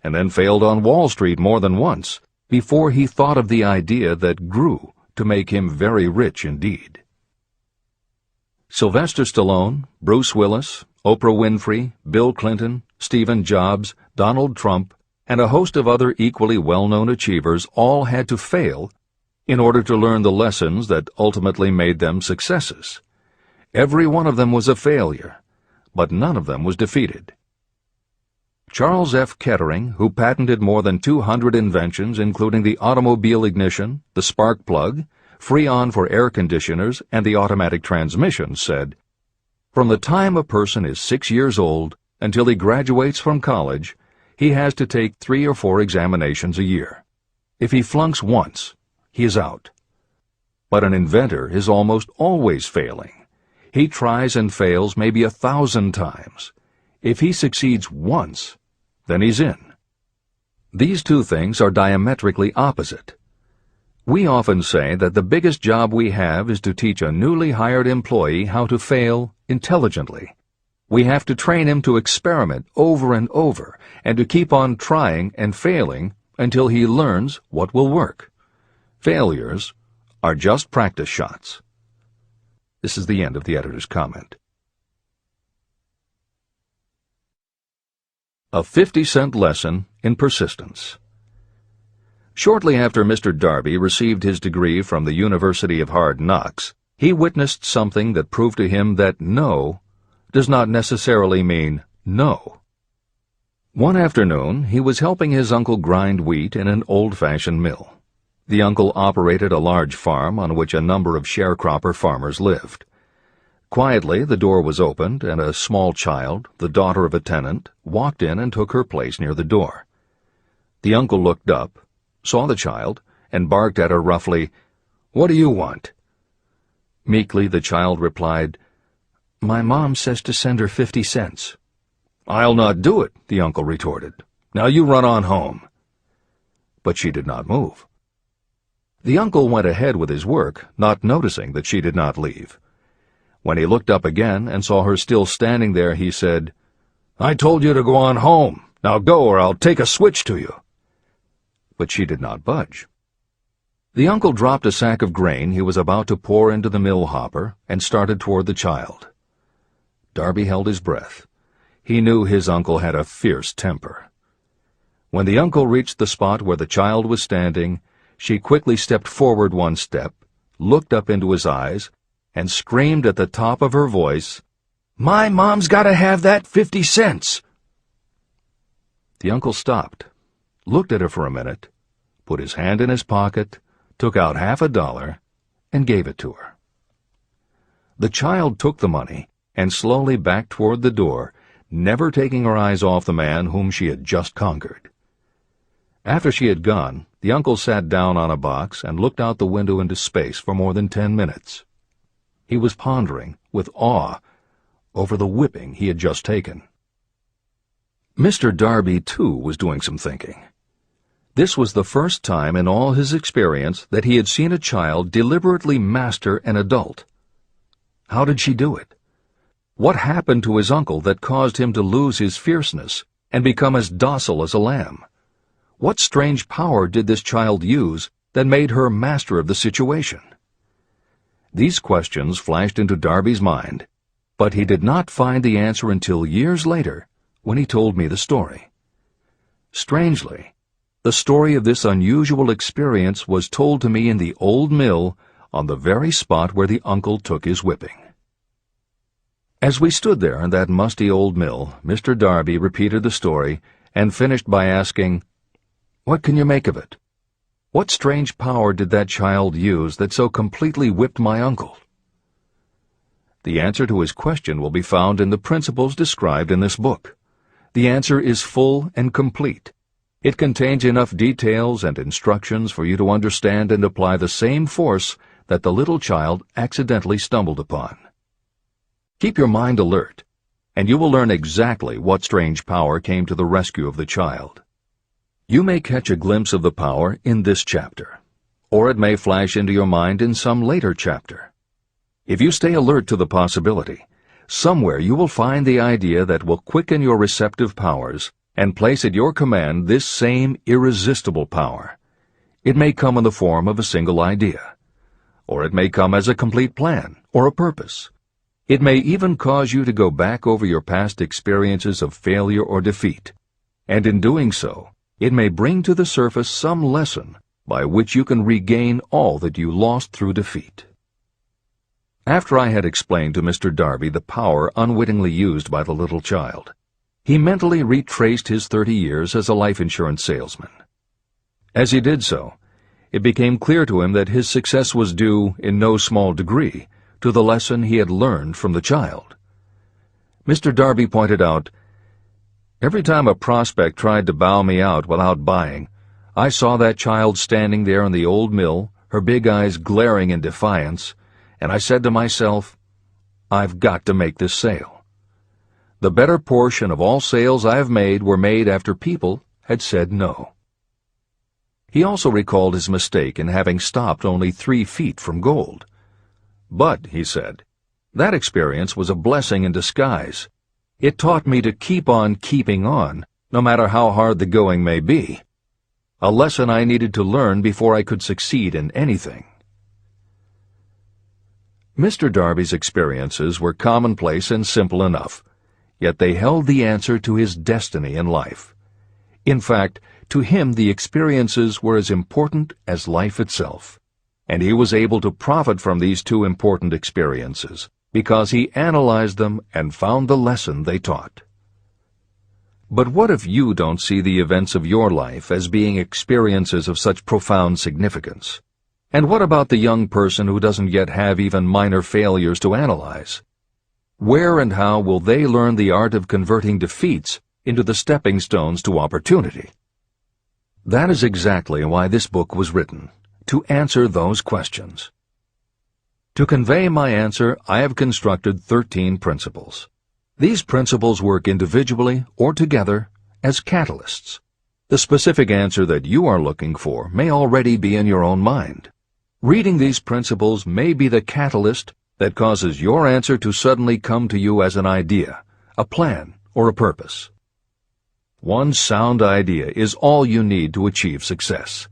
Speaker 1: and then failed on Wall Street more than once before he thought of the idea that grew to make him very rich indeed. Sylvester Stallone, Bruce Willis, Oprah Winfrey, Bill Clinton, Stephen Jobs, Donald Trump, and a host of other equally well-known achievers all had to fail in order to learn the lessons that ultimately made them successes. Every one of them was a failure, but none of them was defeated. Charles F. Kettering, who patented more than 200 inventions including the automobile ignition, the spark plug, Freon for air conditioners and the automatic transmission, said, "From the time a person is 6 years old until he graduates from college, he has to take 3 or 4 examinations a year. If he flunks once, he is out." But an inventor is almost always failing. He tries and fails maybe 1,000 times. If he succeeds once, then he's in. These two things are diametrically opposite. We often say that the biggest job we have is to teach a newly hired employee how to fail intelligently. We have to train him to experiment over and over and to keep on trying and failing until he learns what will work. Failures are just practice shots. This is the end of the editor's comment. A 50-cent lesson in persistence. Shortly after Mr. Darby received his degree from the University of Hard Knocks, he witnessed something that proved to him that no does not necessarily mean no. One afternoon, he was helping his uncle grind wheat in an old-fashioned mill. The uncle operated a large farm on which a number of sharecropper farmers lived. Quietly, the door was opened, and a small child, the daughter of a tenant, walked in and took her place near the door. The uncle looked up, saw the child, and barked at her roughly, "What do you want?" Meekly, the child replied, "My mom says to send her 50 cents. "I'll not do it," the uncle retorted. "Now you run on home." But she did not move. The uncle went ahead with his work, not noticing that she did not leave. When he looked up again and saw her still standing there, he said, "I told you to go on home. Now go, or I'll take a switch to you." But she did not budge. The uncle dropped a sack of grain he was about to pour into the mill hopper and started toward the child. Darby held his breath. He knew his uncle had a fierce temper. When the uncle reached the spot where the child was standing, she quickly stepped forward 1 step, looked up into his eyes, and screamed at the top of her voice, "My mom's got to have that 50 cents!" The uncle stopped, looked at her for a minute, put his hand in his pocket, took out $50, and gave it to her. The child took the money and slowly backed toward the door, never taking her eyes off the man whom she had just conquered. After she had gone, the uncle sat down on a box and looked out the window into space for more than 10 minutes. He was pondering, with awe, over the whipping he had just taken. Mr. Darby, too, was doing some thinking. This was the first time in all his experience that he had seen a child deliberately master an adult. How did she do it? What happened to his uncle that caused him to lose his fierceness and become as docile as a lamb? What strange power did this child use that made her master of the situation? These questions flashed into Darby's mind, but he did not find the answer until years later, when he told me the story. Strangely, the story of this unusual experience was told to me in the old mill on the very spot where the uncle took his whipping. As we stood there in that musty old mill, Mr. Darby repeated the story and finished by asking, "What can you make of it? What strange power did that child use that so completely whipped my uncle?" The answer to his question will be found in the principles described in this book. The answer is full and complete. It contains enough details and instructions for you to understand and apply the same force that the little child accidentally stumbled upon. Keep your mind alert, and you will learn exactly what strange power came to the rescue of the child. You may catch a glimpse of the power in this chapter, or it may flash into your mind in some later chapter. If you stay alert to the possibility, somewhere you will find the idea that will quicken your receptive powers and place at your command this same irresistible power. It may come in the form of a single idea, or it may come as a complete plan or a purpose. It may even cause you to go back over your past experiences of failure or defeat, and in doing so, it may bring to the surface some lesson by which you can regain all that you lost through defeat. After I had explained to Mr. Darby the power unwittingly used by the little child, he mentally retraced his 30 years as a life insurance salesman. As he did so, it became clear to him that his success was due, in no small degree, to the lesson he had learned from the child. Mr. Darby pointed out, "Every time a prospect tried to bow me out without buying, I saw that child standing there in the old mill, her big eyes glaring in defiance, and I said to myself, I've got to make this sale. The better portion of all sales I have made were made after people had said no." He also recalled his mistake in having stopped only 3 feet from gold. "But," he said, "that experience was a blessing in disguise. It taught me to keep on keeping on, no matter how hard the going may be. A lesson I needed to learn before I could succeed in anything." Mr. Darby's experiences were commonplace and simple enough, yet they held the answer to his destiny in life. In fact, to him the experiences were as important as life itself, and he was able to profit from these 2 important experiences because he analyzed them and found the lesson they taught. But what if you don't see the events of your life as being experiences of such profound significance? And what about the young person who doesn't yet have even minor failures to analyze? Where and how will they learn the art of converting defeats into the stepping stones to opportunity? That is exactly why this book was written, to answer those questions. To convey my answer, I have constructed 13 principles. These principles work individually or together as catalysts. The specific answer that you are looking for may already be in your own mind. Reading these principles may be the catalyst that causes your answer to suddenly come to you as an idea, a plan, or a purpose. One sound idea is all you need to achieve success.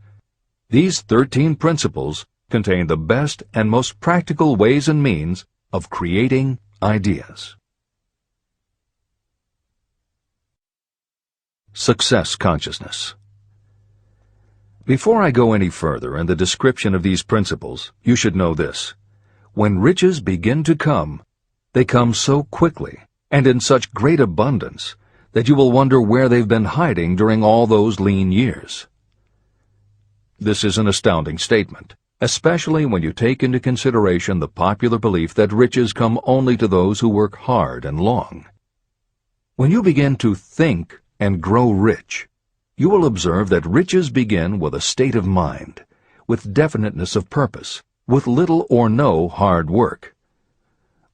Speaker 1: These 13 principles contain the best and most practical ways and means of creating ideas. Success consciousness. Before I go any further in the description of these principles, you should know this. When riches begin to come, they come so quickly and in such great abundance that you will wonder where they've been hiding during all those lean years. This is an astounding statement, especially when you take into consideration the popular belief that riches come only to those who work hard and long. When you begin to think and grow rich, you will observe that riches begin with a state of mind, with definiteness of purpose, with little or no hard work.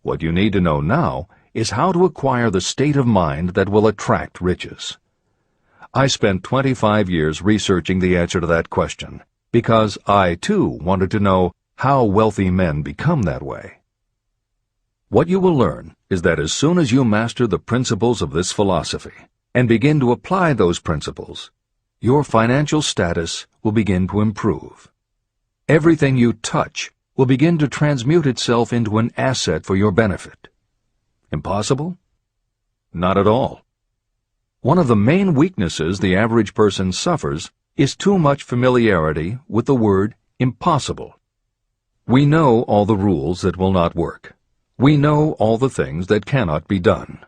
Speaker 1: What you need to know now is how to acquire the state of mind that will attract riches. I spent 25 years researching the answer to that question, because I, too, wanted to know how wealthy men become that way. What you will learn is that as soon as you master the principles of this philosophy, and begin to apply those principles, your financial status will begin to improve. Everything you touch will begin to transmute itself into an asset for your benefit. Impossible? Not at all. One of the main weaknesses the average person suffers is too much familiarity with the word impossible. We know all the rules that will not work. We know all the things that cannot be done.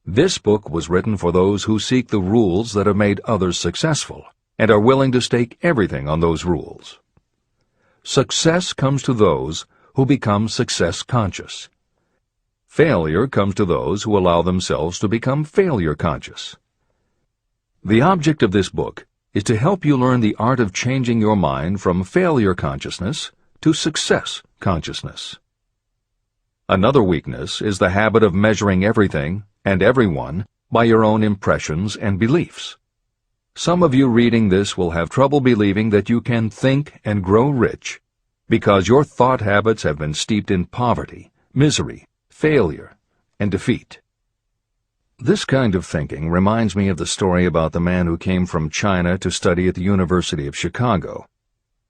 Speaker 1: This book was written for those who seek the rules that have made others successful and are willing to stake everything on those rules. Success comes to those who become success conscious. Failure comes to those who allow themselves to become failure conscious. The object of this book is to help you learn the art of changing your mind from failure consciousness to success consciousness. Another weakness is the habit of measuring everything and everyone by your own impressions and beliefs. Some of you reading this will have trouble believing that you can think and grow rich because your thought habits have been steeped in poverty, misery, failure, and defeat. This kind of thinking reminds me of the story about the man who came from China to study at the University of Chicago.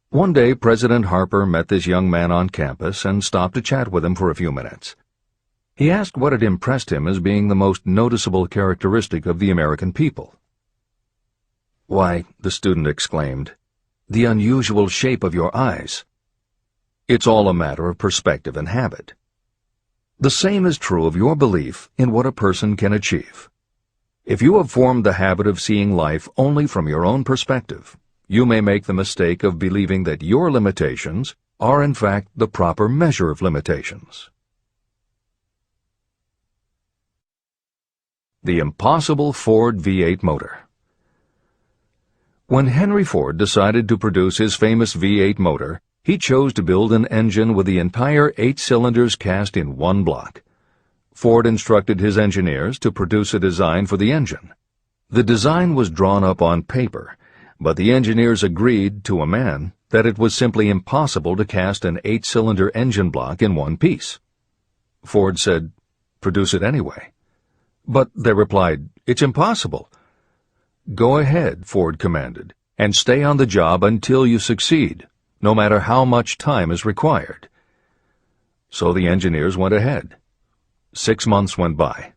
Speaker 1: One day, President Harper met this young man on campus and stopped to chat with him for a few minutes. He asked what had impressed him as being the most noticeable characteristic of the American people. "Why," the student exclaimed, "the unusual shape of your eyes." It's all a matter of perspective and habit. The same is true of your belief in what a person can achieve. If you have formed the habit of seeing life only from your own perspective, you may make the mistake of believing that your limitations are in fact the proper measure of limitations. The impossible Ford V8 motor. When Henry Ford decided to produce his famous V8 motor, he chose to build an engine with the entire 8 cylinders cast in one block. Ford instructed his engineers to produce a design for the engine. The design was drawn up on paper, but the engineers agreed to a man that it was simply impossible to cast an 8-cylinder engine block in one piece. Ford said, "Produce it anyway." But they replied, "It's impossible." "Go ahead," Ford commanded, "and stay on the job until you succeed, no matter how much time is required." So the engineers went ahead. 6 months went by.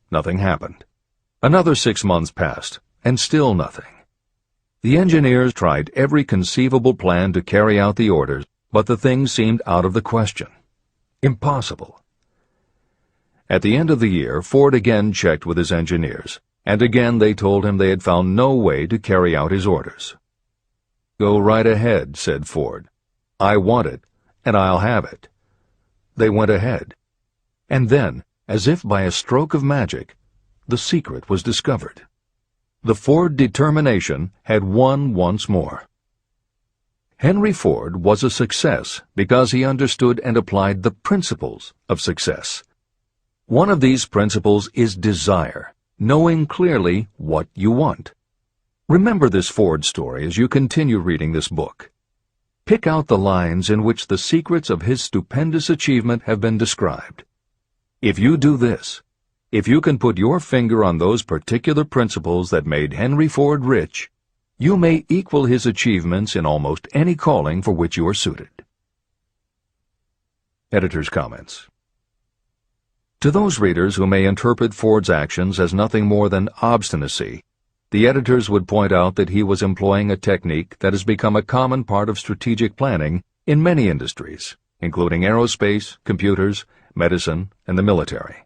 Speaker 1: Nothing happened. Another 6 months passed, and still nothing. The engineers tried every conceivable plan to carry out the orders, but the thing seemed out of the question. Impossible. At the end of the year, Ford again checked with his engineers, and again they told him they had found no way to carry out his orders. "Go right ahead," said Ford. "I want it, and I'll have it." They went ahead. And then, as if by a stroke of magic, the secret was discovered. The Ford determination had won once more. Henry Ford was a success because he understood and applied the principles of success. One of these principles is desire, knowing clearly what you want. Remember this Ford story as you continue reading this book. Pick out the lines in which the secrets of his stupendous achievement have been described. If you do this, if you can put your finger on those particular principles that made Henry Ford rich, you may equal his achievements in almost any calling for which you are suited. Editor's comments. To those readers who may interpret Ford's actions as nothing more than obstinacy, the editors would point out that he was employing a technique that has become a common part of strategic planning in many industries, including aerospace, computers, medicine, and the military.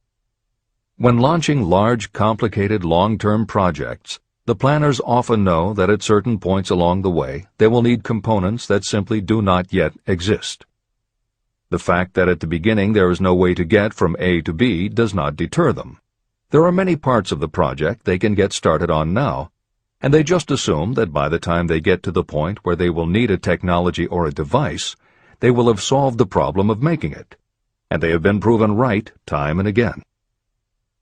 Speaker 1: When launching large, complicated, long-term projects, the planners often know that at certain points along the way they will need components that simply do not yet exist. The fact that at the beginning there is no way to get from A to B does not deter them. There are many parts of the project they can get started on now, and they just assume that by the time they get to the point where they will need a technology or a device, they will have solved the problem of making it, and they have been proven right time and again.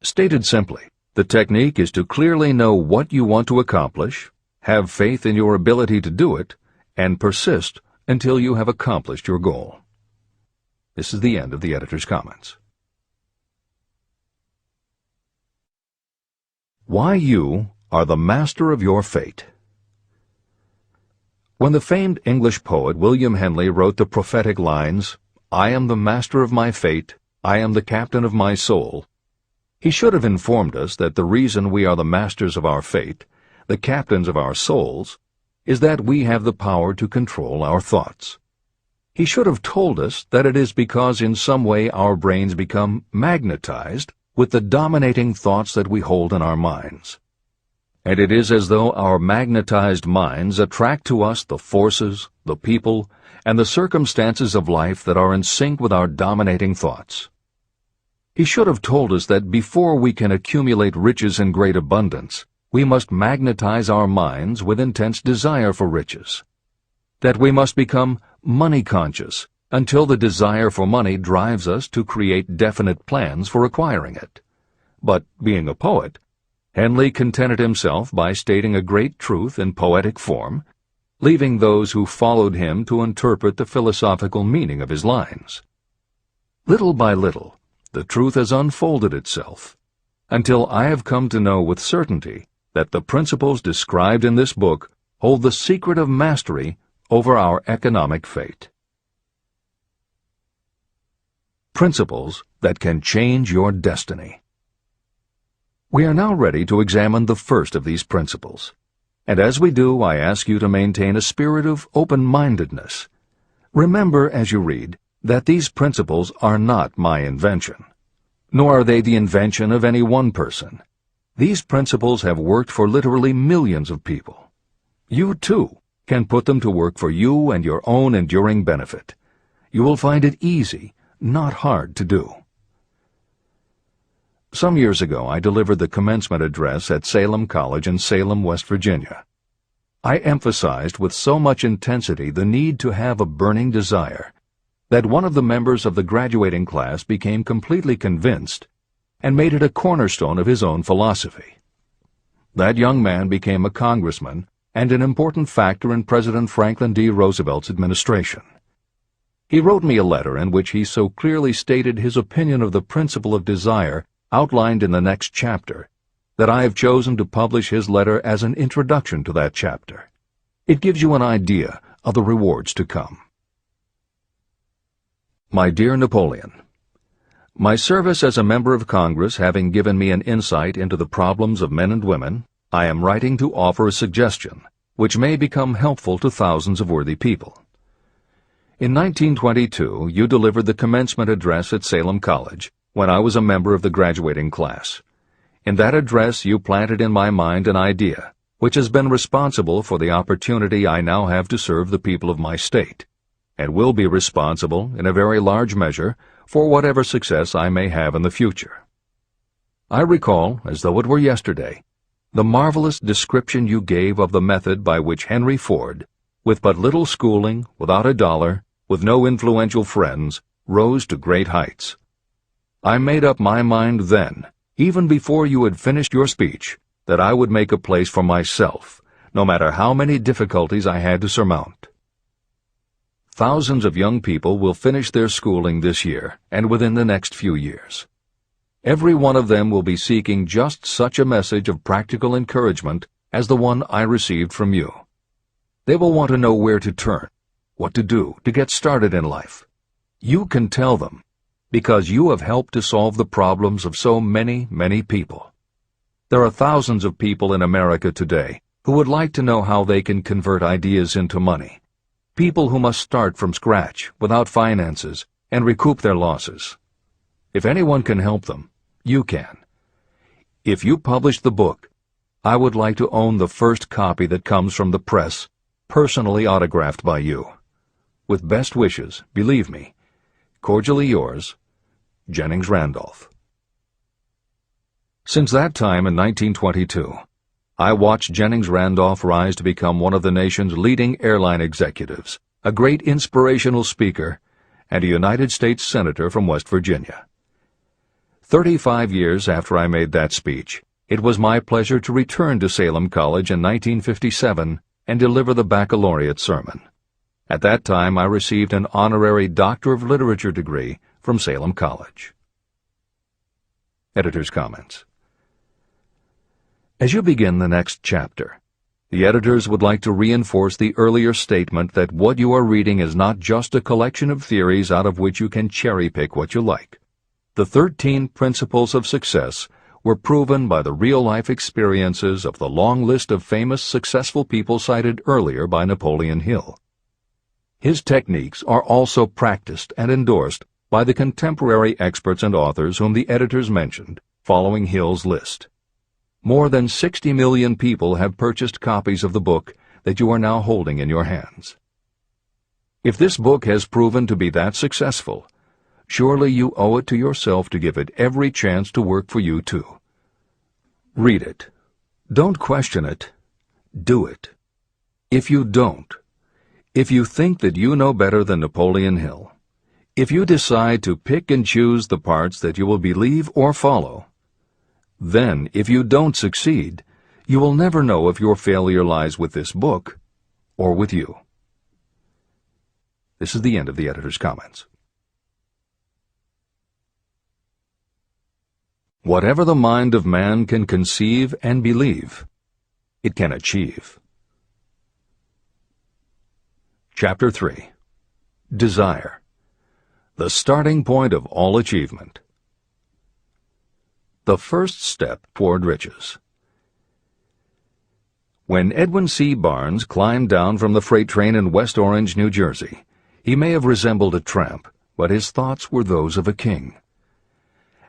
Speaker 1: Stated simply, the technique is to clearly know what you want to accomplish, have faith in your ability to do it, and persist until you have accomplished your goal. This is the end of the editor's comments. Why you are the master of your fate. When the famed English poet William Henley wrote the prophetic lines, "I am the master of my fate, I am the captain of my soul," he should have informed us that the reason we are the masters of our fate, the captains of our souls, is that we have the power to control our thoughts. He should have told us that it is because in some way our brains become magnetized with the dominating thoughts that we hold in our minds. And it is as though our magnetized minds attract to us the forces, the people, and the circumstances of life that are in sync with our dominating thoughts. He should have told us that before we can accumulate riches in great abundance, we must magnetize our minds with intense desire for riches. That we must become money-conscious until the desire for money drives us to create definite plans for acquiring it. But, being a poet, Henley contented himself by stating a great truth in poetic form, leaving those who followed him to interpret the philosophical meaning of his lines. Little by little, the truth has unfolded itself, until I have come to know with certainty that the principles described in this book hold the secret of mastery over our economic fate. Principles that can change your destiny. We are now ready to examine the first of these principles, and as we do, I ask you to maintain a spirit of open-mindedness. Remember as you read that these principles are not my invention, nor are they the invention of any one person. These principles have worked for literally millions of people. You, too, can put them to work for you and your own enduring benefit. You will find it easy, not hard to do. Some years ago, I delivered the commencement address at Salem College in Salem, West Virginia. I emphasized with so much intensity the need to have a burning desire that one of the members of the graduating class became completely convinced and made it a cornerstone of his own philosophy. That young man became a congressman and an important factor in President Franklin D. Roosevelt's administration. He wrote me a letter in which he so clearly stated his opinion of the principle of desire outlined in the next chapter that I have chosen to publish his letter as an introduction to that chapter. It gives you an idea of the rewards to come. My dear Napoleon, my service as a member of Congress having given me an insight into the problems of men and women, I am writing to offer a suggestion which may become helpful to thousands of worthy people. In 1922, you delivered the commencement address at Salem College when I was a member of the graduating class. In that address, you planted in my mind an idea which has been responsible for the opportunity I now have to serve the people of my state, and will be responsible, in a very large measure, for whatever success I may have in the future. I recall, as though it were yesterday, the marvelous description you gave of the method by which Henry Ford, with but little schooling, without a dollar, with no influential friends, rose to great heights. I made up my mind then, even before you had finished your speech, that I would make a place for myself, no matter how many difficulties I had to surmount. Thousands of young people will finish their schooling this year and within the next few years. Every one of them will be seeking just such a message of practical encouragement as the one I received from you. They will want to know where to turn, what to do to get started in life. You can tell them, because you have helped to solve the problems of so many, many people. There are thousands of people in America today who would like to know how they can convert ideas into money. People who must start from scratch, without finances, and recoup their losses. If anyone can help them, you can. If you publish the book, I would like to own the first copy that comes from the press, personally autographed by you. With best wishes, believe me, cordially yours, Jennings Randolph. Since that time in 1922, I watched Jennings Randolph rise to become one of the nation's leading airline executives, a great inspirational speaker, and a United States Senator from West Virginia. 35 years after I made that speech, it was my pleasure to return to Salem College in 1957 and deliver the baccalaureate sermon. At that time, I received an honorary Doctor of Literature degree from Salem College. Editor's comments. As you begin the next chapter, the editors would like to reinforce the earlier statement that what you are reading is not just a collection of theories out of which you can cherry-pick what you like. The 13 principles of success were proven by the real-life experiences of the long list of famous successful people cited earlier by Napoleon Hill. His techniques are also practiced and endorsed by the contemporary experts and authors whom the editors mentioned, following Hill's list. More than 60 million people have purchased copies of the book that you are now holding in your hands. If this book has proven to be that successful, surely you owe it to yourself to give it every chance to work for you too. Read it. Don't question it. Do it. If you don't, if you think that you know better than Napoleon Hill, if you decide to pick and choose the parts that you will believe or follow, then, if you don't succeed, you will never know if your failure lies with this book or with you. This is the end of the editor's comments. Whatever the mind of man can conceive and believe, it can achieve. Chapter 3. Desire. The starting point of all achievement. The first step toward riches. When Edwin C. Barnes climbed down from the freight train in West Orange, New Jersey, he may have resembled a tramp, but his thoughts were those of a king.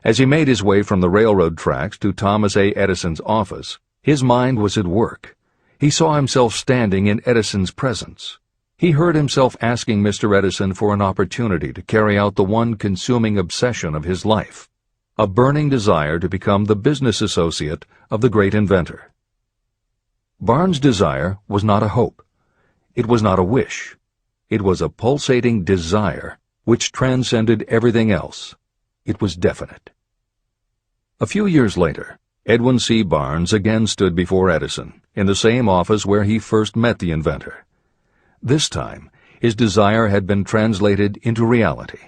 Speaker 1: As he made his way from the railroad tracks to Thomas A. Edison's office, his mind was at work. He saw himself standing in Edison's presence. He heard himself asking Mr. Edison for an opportunity to carry out the one consuming obsession of his life, a burning desire to become the business associate of the great inventor. Barnes' desire was not a hope. It was not a wish. It was a pulsating desire which transcended everything else. It was definite. A few years later, Edwin C. Barnes again stood before Edison, in the same office where he first met the inventor. This time, his desire had been translated into reality.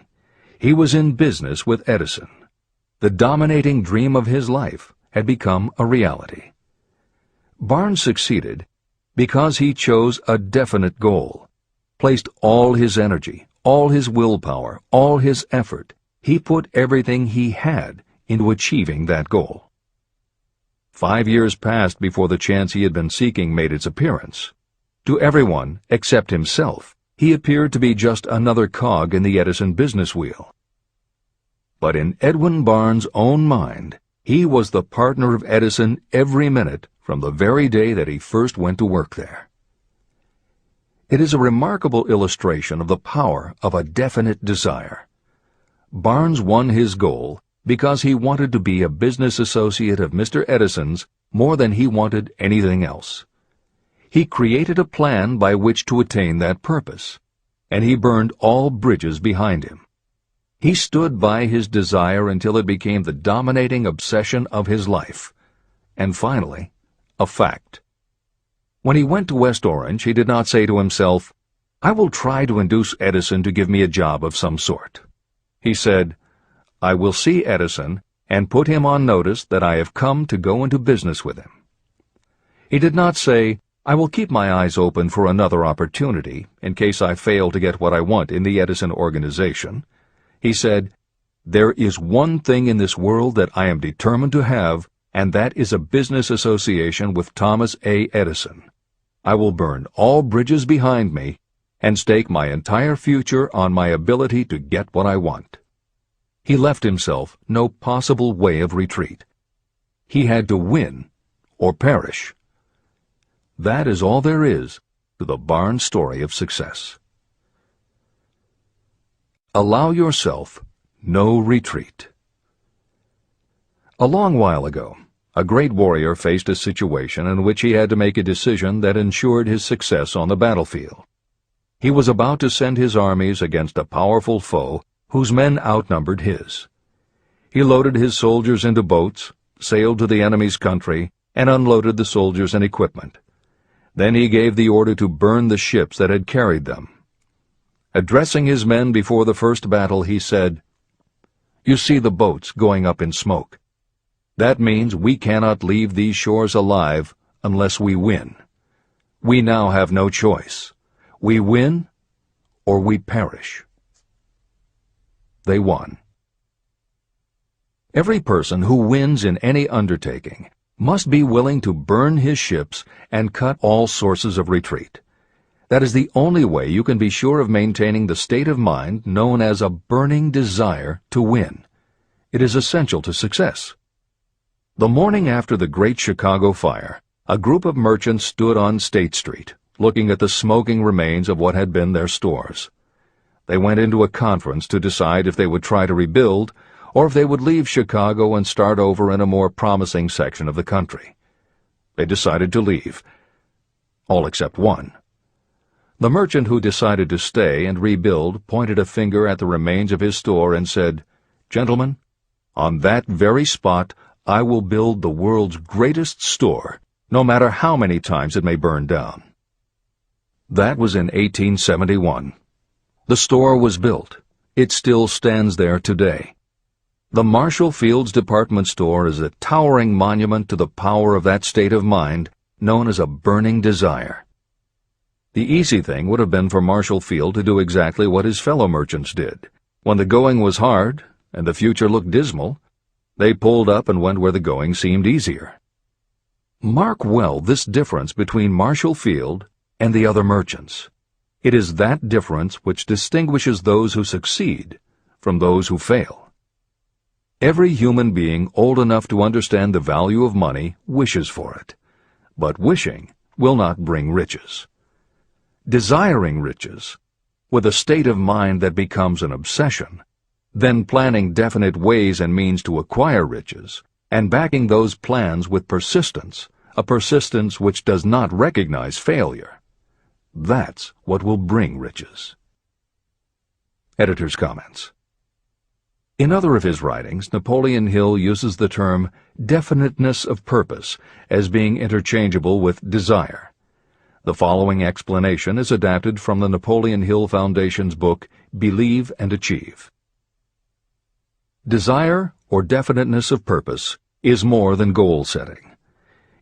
Speaker 1: He was in business with Edison. The dominating dream of his life had become a reality. Barnes succeeded because he chose a definite goal, placed all his energy, all his willpower, all his effort. He put everything he had into achieving that goal. 5 years passed before the chance he had been seeking made its appearance. To everyone except himself, he appeared to be just another cog in the Edison business wheel. But in Edwin Barnes' own mind, he was the partner of Edison every minute from the very day that he first went to work there. It is a remarkable illustration of the power of a definite desire. Barnes won his goal because he wanted to be a business associate of Mr. Edison's more than he wanted anything else. He created a plan by which to attain that purpose, and he burned all bridges behind him. He stood by his desire until it became the dominating obsession of his life, and finally, a fact. When he went to West Orange, he did not say to himself, "I will try to induce Edison to give me a job of some sort." He said, "I will see Edison and put him on notice that I have come to go into business with him." He did not say, "I will keep my eyes open for another opportunity in case I fail to get what I want in the Edison organization." He said, "There is one thing in this world that I am determined to have, and that is a business association with Thomas A. Edison. I will burn all bridges behind me and stake my entire future on my ability to get what I want." He left himself no possible way of retreat. He had to win or perish. That is all there is to the Barnes story of success. Allow yourself no retreat. A long while ago, a great warrior faced a situation in which he had to make a decision that ensured his success on the battlefield. He was about to send his armies against a powerful foe whose men outnumbered his. He loaded his soldiers into boats, sailed to the enemy's country, and unloaded the soldiers and equipment. Then he gave the order to burn the ships that had carried them. Addressing his men before the first battle, he said, "You see the boats going up in smoke. That means we cannot leave these shores alive unless we win. We now have no choice. We win or we perish." They won. Every person who wins in any undertaking must be willing to burn his ships and cut all sources of retreat. That is the only way you can be sure of maintaining the state of mind known as a burning desire to win. It is essential to success. The morning after the Great Chicago Fire, a group of merchants stood on State Street, looking at the smoking remains of what had been their stores. They went into a conference to decide if they would try to rebuild or if they would leave Chicago and start over in a more promising section of the country. They decided to leave. All except one. The merchant who decided to stay and rebuild pointed a finger at the remains of his store and said, "Gentlemen, on that very spot I will build the world's greatest store, no matter how many times it may burn down." That was in 1871. The store was built. It still stands there today. The Marshall Field's department store is a towering monument to the power of that state of mind known as a burning desire. The easy thing would have been for Marshall Field to do exactly what his fellow merchants did. When the going was hard and the future looked dismal, they pulled up and went where the going seemed easier. Mark well this difference between Marshall Field and the other merchants. It is that difference which distinguishes those who succeed from those who fail. Every human being old enough to understand the value of money wishes for it, but wishing will not bring riches. Desiring riches, with a state of mind that becomes an obsession, then planning definite ways and means to acquire riches, and backing those plans with persistence, a persistence which does not recognize failure, that's what will bring riches. Editor's comments. In other of his writings, Napoleon Hill uses the term definiteness of purpose as being interchangeable with desire. The following explanation is adapted from the Napoleon Hill Foundation's book, Believe and Achieve. Desire, or definiteness of purpose, is more than goal setting.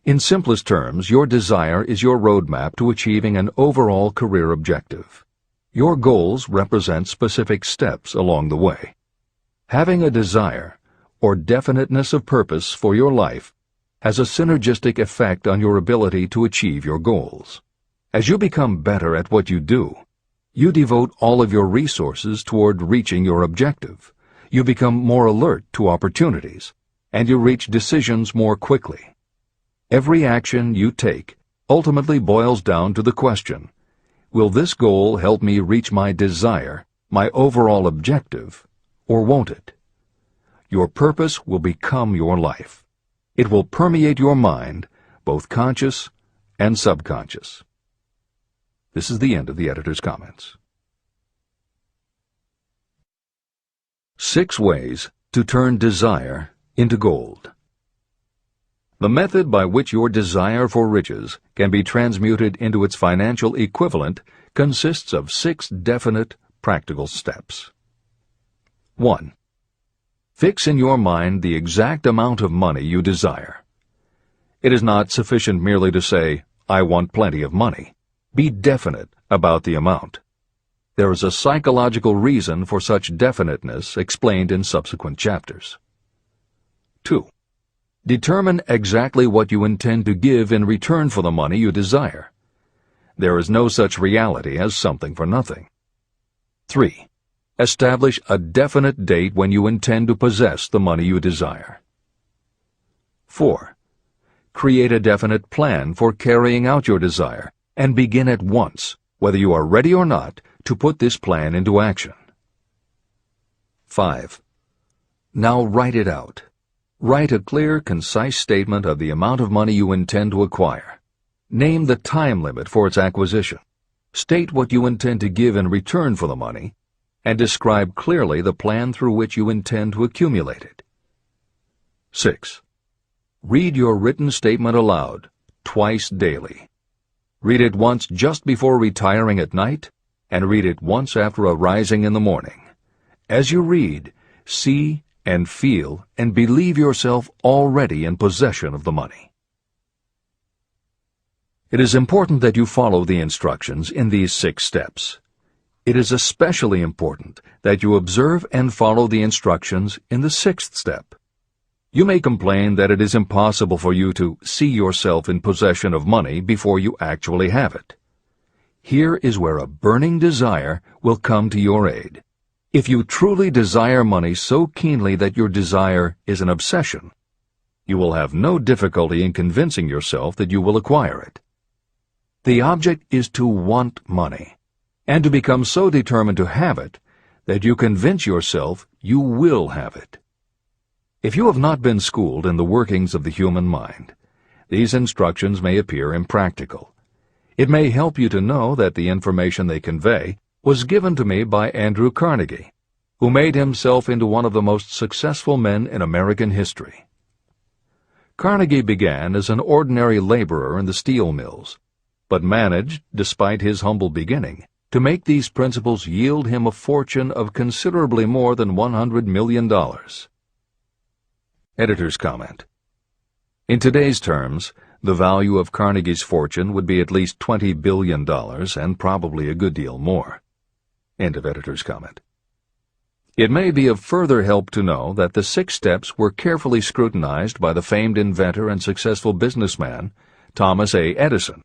Speaker 1: In simplest terms, your desire is your roadmap to achieving an overall career objective. Your goals represent specific steps along the way. Having a desire, or definiteness of purpose for your life, has a synergistic effect on your ability to achieve your goals. As you become better at what you do, you devote all of your resources toward reaching your objective. You become more alert to opportunities, and you reach decisions more quickly. Every action you take ultimately boils down to the question, will this goal help me reach my desire, my overall objective, or won't it? Your purpose will become your life. It will permeate your mind, both conscious and subconscious. This is the end of the editor's comments. 6 ways to turn desire into gold. The method by which your desire for riches can be transmuted into its financial equivalent consists of 6 definite, practical steps. 1. Fix in your mind the exact amount of money you desire. It is not sufficient merely to say, "I want plenty of money." Be definite about the amount. There is a psychological reason for such definiteness explained in subsequent chapters. 2. Determine exactly what you intend to give in return for the money you desire. There is no such reality as something for nothing. 3. Establish a definite date when you intend to possess the money you desire. 4. Create a definite plan for carrying out your desire and begin at once, whether you are ready or not, to put this plan into action. 5. Now write it out. Write a clear, concise statement of the amount of money you intend to acquire. Name the time limit for its acquisition. State what you intend to give in return for the money, and describe clearly the plan through which you intend to accumulate it. 6. Read your written statement aloud, twice daily. Read it once just before retiring at night, and read it once after arising in the morning. As you read, see and feel and believe yourself already in possession of the money. It is important that you follow the instructions in these 6 steps. It is especially important that you observe and follow the instructions in the 6th step. You may complain that it is impossible for you to see yourself in possession of money before you actually have it. Here is where a burning desire will come to your aid. If you truly desire money so keenly that your desire is an obsession, you will have no difficulty in convincing yourself that you will acquire it. The object is to want money, and to become so determined to have it that you convince yourself you will have it. If you have not been schooled in the workings of the human mind, these instructions may appear impractical. It may help you to know that the information they convey was given to me by Andrew Carnegie, who made himself into one of the most successful men in American history. Carnegie began as an ordinary laborer in the steel mills, but managed, despite his humble beginning, to make these principles yield him a fortune of considerably more than $100 million. Editor's comment. In today's terms, the value of Carnegie's fortune would be at least $20 billion and probably a good deal more. End of editor's comment. It may be of further help to know that the 6 steps were carefully scrutinized by the famed inventor and successful businessman, Thomas A. Edison.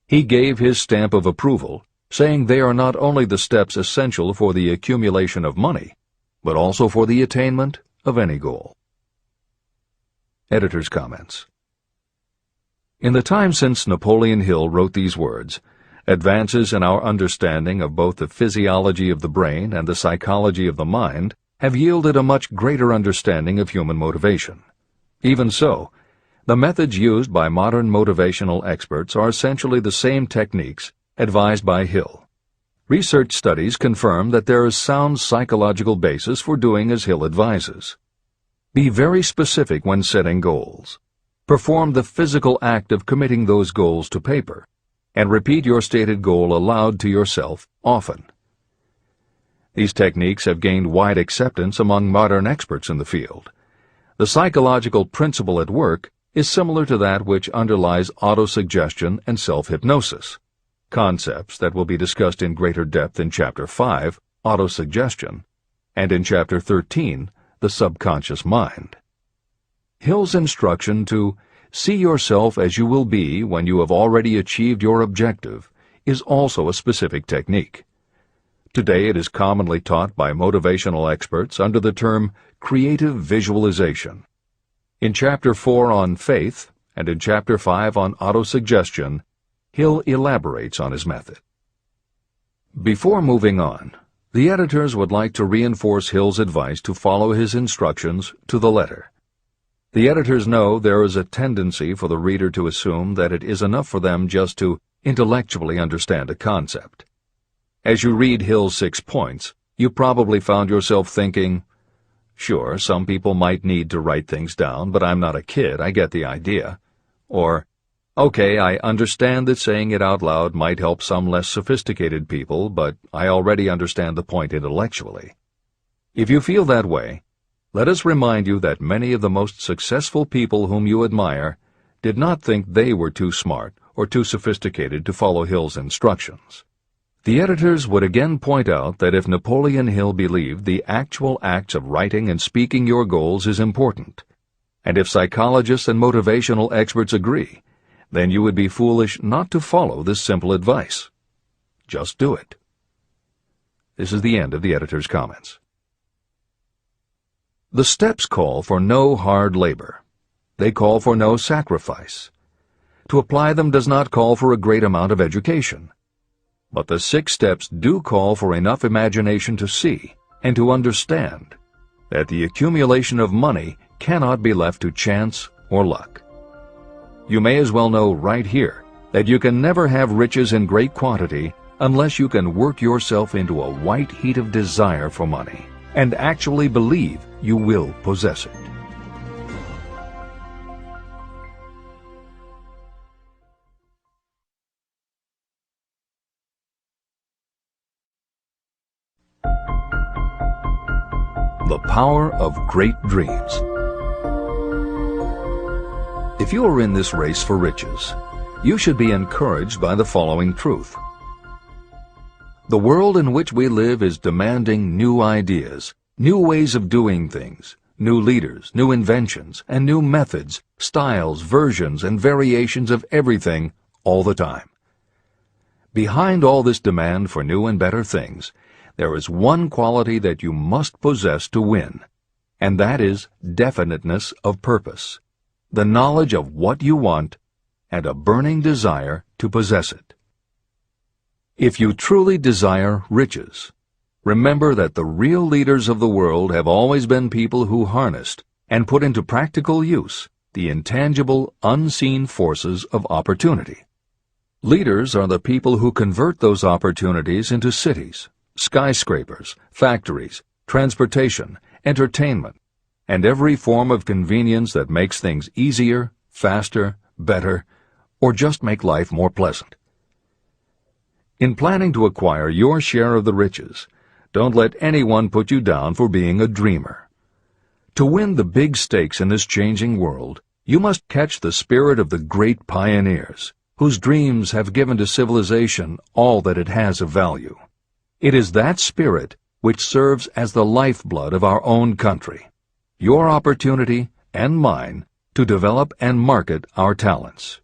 Speaker 1: He gave his stamp of approval, saying they are not only the steps essential for the accumulation of money, but also for the attainment of any goal. Editor's comments. In the time since Napoleon Hill wrote these words, advances in our understanding of both the physiology of the brain and the psychology of the mind have yielded a much greater understanding of human motivation. Even so, the methods used by modern motivational experts are essentially the same techniques advised by Hill. Research studies confirm that there is sound psychological basis for doing as Hill advises. Be very specific when setting goals. Perform the physical act of committing those goals to paper, and repeat your stated goal aloud to yourself often. These techniques have gained wide acceptance among modern experts in the field. The psychological principle at work is similar to that which underlies autosuggestion and self-hypnosis, concepts that will be discussed in greater depth in Chapter 5, Autosuggestion, and in Chapter 13, The Subconscious Mind. Hill's instruction to see yourself as you will be when you have already achieved your objective is also a specific technique. Today it is commonly taught by motivational experts under the term creative visualization. In Chapter 4 on faith and in Chapter 5 on autosuggestion, Hill elaborates on his method. Before moving on, the editors would like to reinforce Hill's advice to follow his instructions to the letter. The editors know there is a tendency for the reader to assume that it is enough for them just to intellectually understand a concept. As you read Hill's 6 points, you probably found yourself thinking, sure, some people might need to write things down, but I'm not a kid, I get the idea. Or, okay, I understand that saying it out loud might help some less sophisticated people, but I already understand the point intellectually. If you feel that way, let us remind you that many of the most successful people whom you admire did not think they were too smart or too sophisticated to follow Hill's instructions. The editors would again point out that if Napoleon Hill believed the actual acts of writing and speaking your goals is important, and if psychologists and motivational experts agree, then you would be foolish not to follow this simple advice. Just do it. This is the end of the editor's comments. The steps call for no hard labor. They call for no sacrifice. To apply them does not call for a great amount of education. But the 6 steps do call for enough imagination to see and to understand that the accumulation of money cannot be left to chance or luck. You may as well know right here that you can never have riches in great quantity unless you can work yourself into a white heat of desire for money and actually believe you will possess it. The power of great dreams. If you are in this race for riches, you should be encouraged by the following truth. The world in which we live is demanding new ideas, new ways of doing things, new leaders, new inventions, and new methods, styles, versions, and variations of everything all the time. Behind all this demand for new and better things, there is one quality that you must possess to win, and that is definiteness of purpose, the knowledge of what you want, and a burning desire to possess it. If you truly desire riches, remember that the real leaders of the world have always been people who harnessed and put into practical use the intangible, unseen forces of opportunity. Leaders are the people who convert those opportunities into cities, skyscrapers, factories, transportation, entertainment, and every form of convenience that makes things easier, faster, better, or just make life more pleasant. In planning to acquire your share of the riches, don't let anyone put you down for being a dreamer. To win the big stakes in this changing world, you must catch the spirit of the great pioneers, whose dreams have given to civilization all that it has of value. It is that spirit which serves as the lifeblood of our own country, your opportunity and mine to develop and market our talents.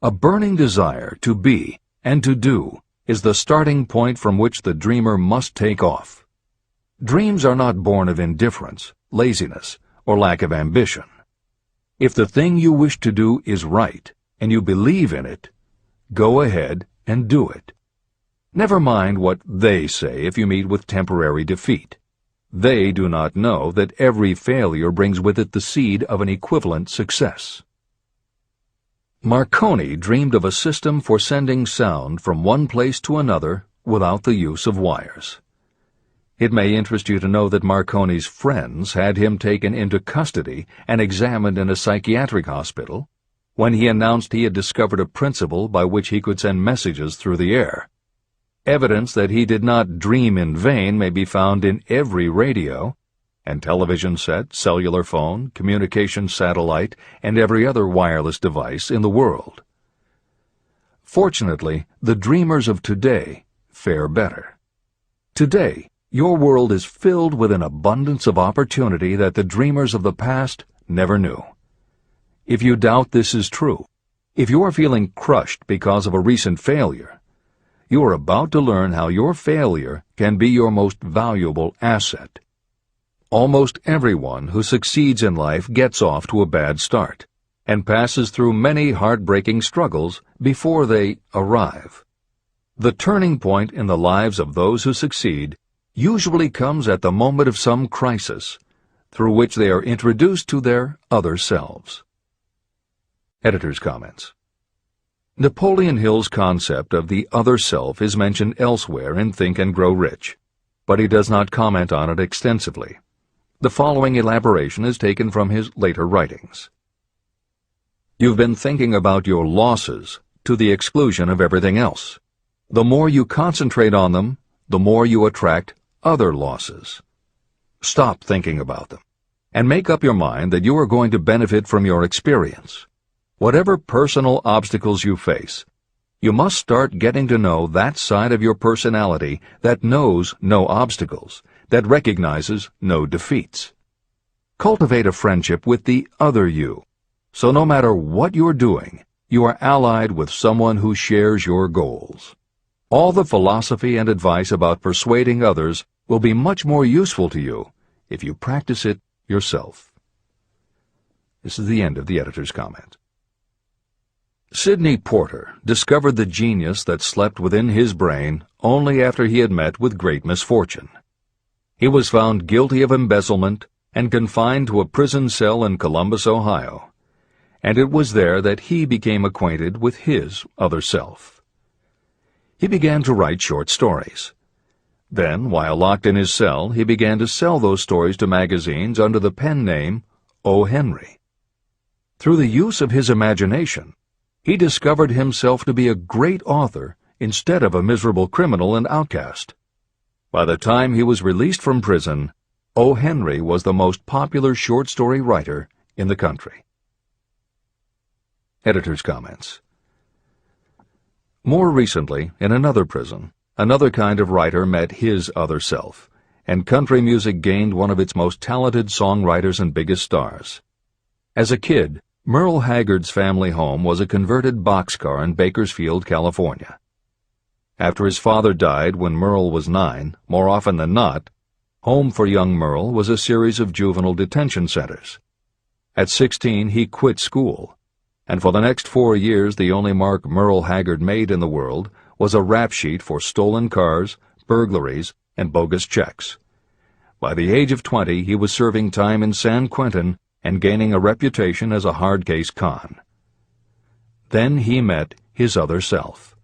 Speaker 1: A burning desire to be and to do is the starting point from which the dreamer must take off. Dreams are not born of indifference, laziness, or lack of ambition. If the thing you wish to do is right, and you believe in it, go ahead and do it. Never mind what they say if you meet with temporary defeat. They do not know that every failure brings with it the seed of an equivalent success. Marconi dreamed of a system for sending sound from one place to another without the use of wires. It may interest you to know that Marconi's friends had him taken into custody and examined in a psychiatric hospital when he announced he had discovered a principle by which he could send messages through the air. Evidence that he did not dream in vain may be found in every radio and television set, cellular phone, communication satellite, and every other wireless device in the world. Fortunately, the dreamers of today fare better. Today, your world is filled with an abundance of opportunity that the dreamers of the past never knew. If you doubt this is true, if you are feeling crushed because of a recent failure, you are about to learn how your failure can be your most valuable asset. Almost everyone who succeeds in life gets off to a bad start and passes through many heartbreaking struggles before they arrive. The turning point in the lives of those who succeed usually comes at the moment of some crisis, through which they are introduced to their other selves. Editor's comments. Napoleon Hill's concept of the other self is mentioned elsewhere in Think and Grow Rich, but he does not comment on it extensively. The following elaboration is taken from his later writings. You've been thinking about your losses to the exclusion of everything else. The more you concentrate on them, the more you attract other losses. Stop thinking about them, and make up your mind that you are going to benefit from your experience. Whatever personal obstacles you face, you must start getting to know that side of your personality that knows no obstacles, that recognizes no defeats. Cultivate a friendship with the other you, so no matter what you're doing, you are allied with someone who shares your goals. All the philosophy and advice about persuading others will be much more useful to you if you practice it yourself. This is the end of the editor's comment. Sidney Porter discovered the genius that slept within his brain only after he had met with great misfortune. He was found guilty of embezzlement and confined to a prison cell in Columbus, Ohio, and it was there that he became acquainted with his other self. He began to write short stories. Then, while locked in his cell, he began to sell those stories to magazines under the pen name O. Henry. Through the use of his imagination, he discovered himself to be a great author instead of a miserable criminal and outcast. By the time he was released from prison, O. Henry was the most popular short story writer in the country. Editor's comments. More recently, in another prison, another kind of writer met his other self, and country music gained one of its most talented songwriters and biggest stars. As a kid, Merle Haggard's family home was a converted boxcar in Bakersfield, California. After his father died when Merle was 9, more often than not, home for young Merle was a series of juvenile detention centers. At 16, he quit school, and for the next 4 years the only mark Merle Haggard made in the world was a rap sheet for stolen cars, burglaries, and bogus checks. By the age of 20, he was serving time in San Quentin and gaining a reputation as a hard-case con. Then he met his other self.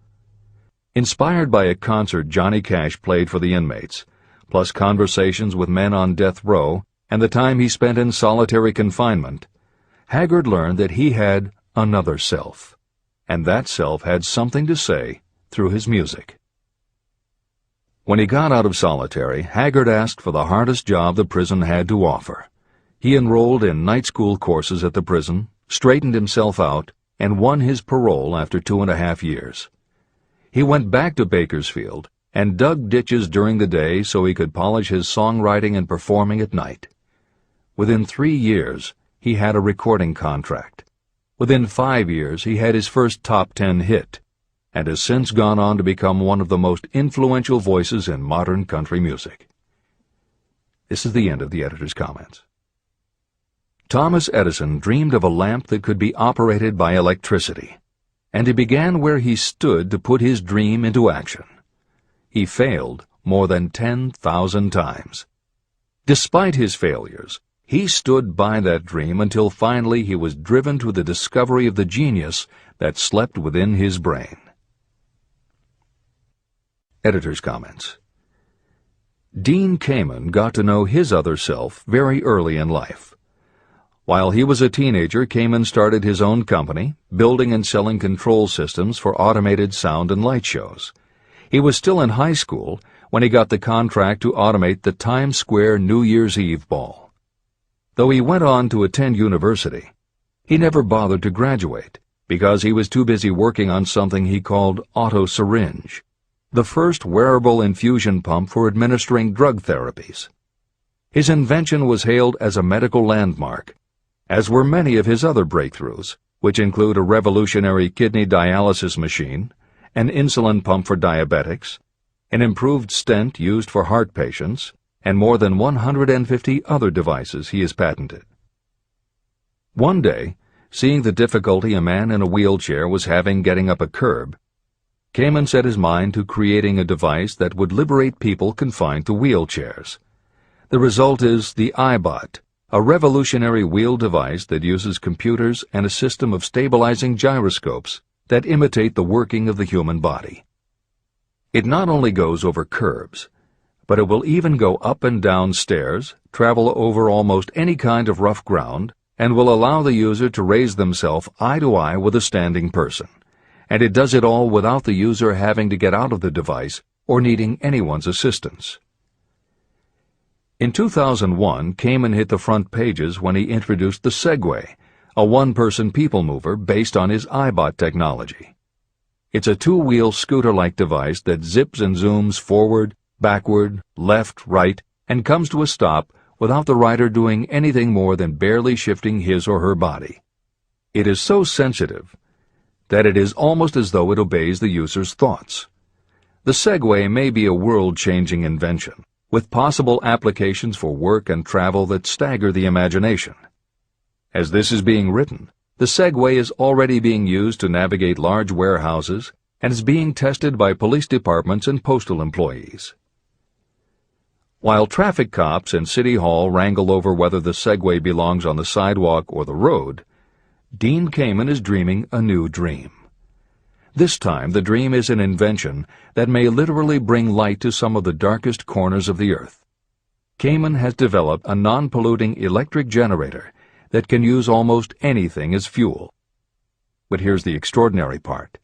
Speaker 1: Inspired by a concert Johnny Cash played for the inmates, plus conversations with men on death row and the time he spent in solitary confinement, Haggard learned that he had another self, and that self had something to say through his music. When he got out of solitary, Haggard asked for the hardest job the prison had to offer. He enrolled in night school courses at the prison, straightened himself out, and won his parole after 2.5 years. He went back to Bakersfield and dug ditches during the day so he could polish his songwriting and performing at night. Within 3 years, he had a recording contract. Within 5 years, he had his first top 10 hit, and has since gone on to become one of the most influential voices in modern country music. This is the end of the editor's comments. Thomas Edison dreamed of a lamp that could be operated by electricity. and he began where he stood to put his dream into action. He failed more than 10,000 times. Despite his failures, he stood by that dream until finally he was driven to the discovery of the genius that slept within his brain. Editor's comments. Dean Kamen got to know his other self very early in life. While he was a teenager, Kamen started his own company, building and selling control systems for automated sound and light shows. He was still in high school when he got the contract to automate the Times Square New Year's Eve ball. Though he went on to attend university, he never bothered to graduate because he was too busy working on something he called auto-syringe, the first wearable infusion pump for administering drug therapies. His invention was hailed as a medical landmark, as were many of his other breakthroughs, which include a revolutionary kidney dialysis machine, an insulin pump for diabetics, an improved stent used for heart patients, and more than 150 other devices he has patented. One day, seeing the difficulty a man in a wheelchair was having getting up a curb, Kamen set his mind to creating a device that would liberate people confined to wheelchairs. The result is the iBot, a revolutionary wheel device that uses computers and a system of stabilizing gyroscopes that imitate the working of the human body. It not only goes over curbs, but it will even go up and down stairs, travel over almost any kind of rough ground, and will allow the user to raise themselves eye to eye with a standing person. And it does it all without the user having to get out of the device or needing anyone's assistance. In 2001, Kamen hit the front pages when he introduced the Segway, a one-person people mover based on his iBot technology. It's a two-wheel scooter-like device that zips and zooms forward, backward, left, right, and comes to a stop without the rider doing anything more than barely shifting his or her body. It is so sensitive that it is almost as though it obeys the user's thoughts. The Segway may be a world-changing invention, with possible applications for work and travel that stagger the imagination. As this is being written, the Segway is already being used to navigate large warehouses and is being tested by police departments and postal employees. While traffic cops and City Hall wrangle over whether the Segway belongs on the sidewalk or the road, Dean Kamen is dreaming a new dream. This time, the dream is an invention that may literally bring light to some of the darkest corners of the earth. Kamen has developed a non-polluting electric generator that can use almost anything as fuel. But here's the extraordinary part.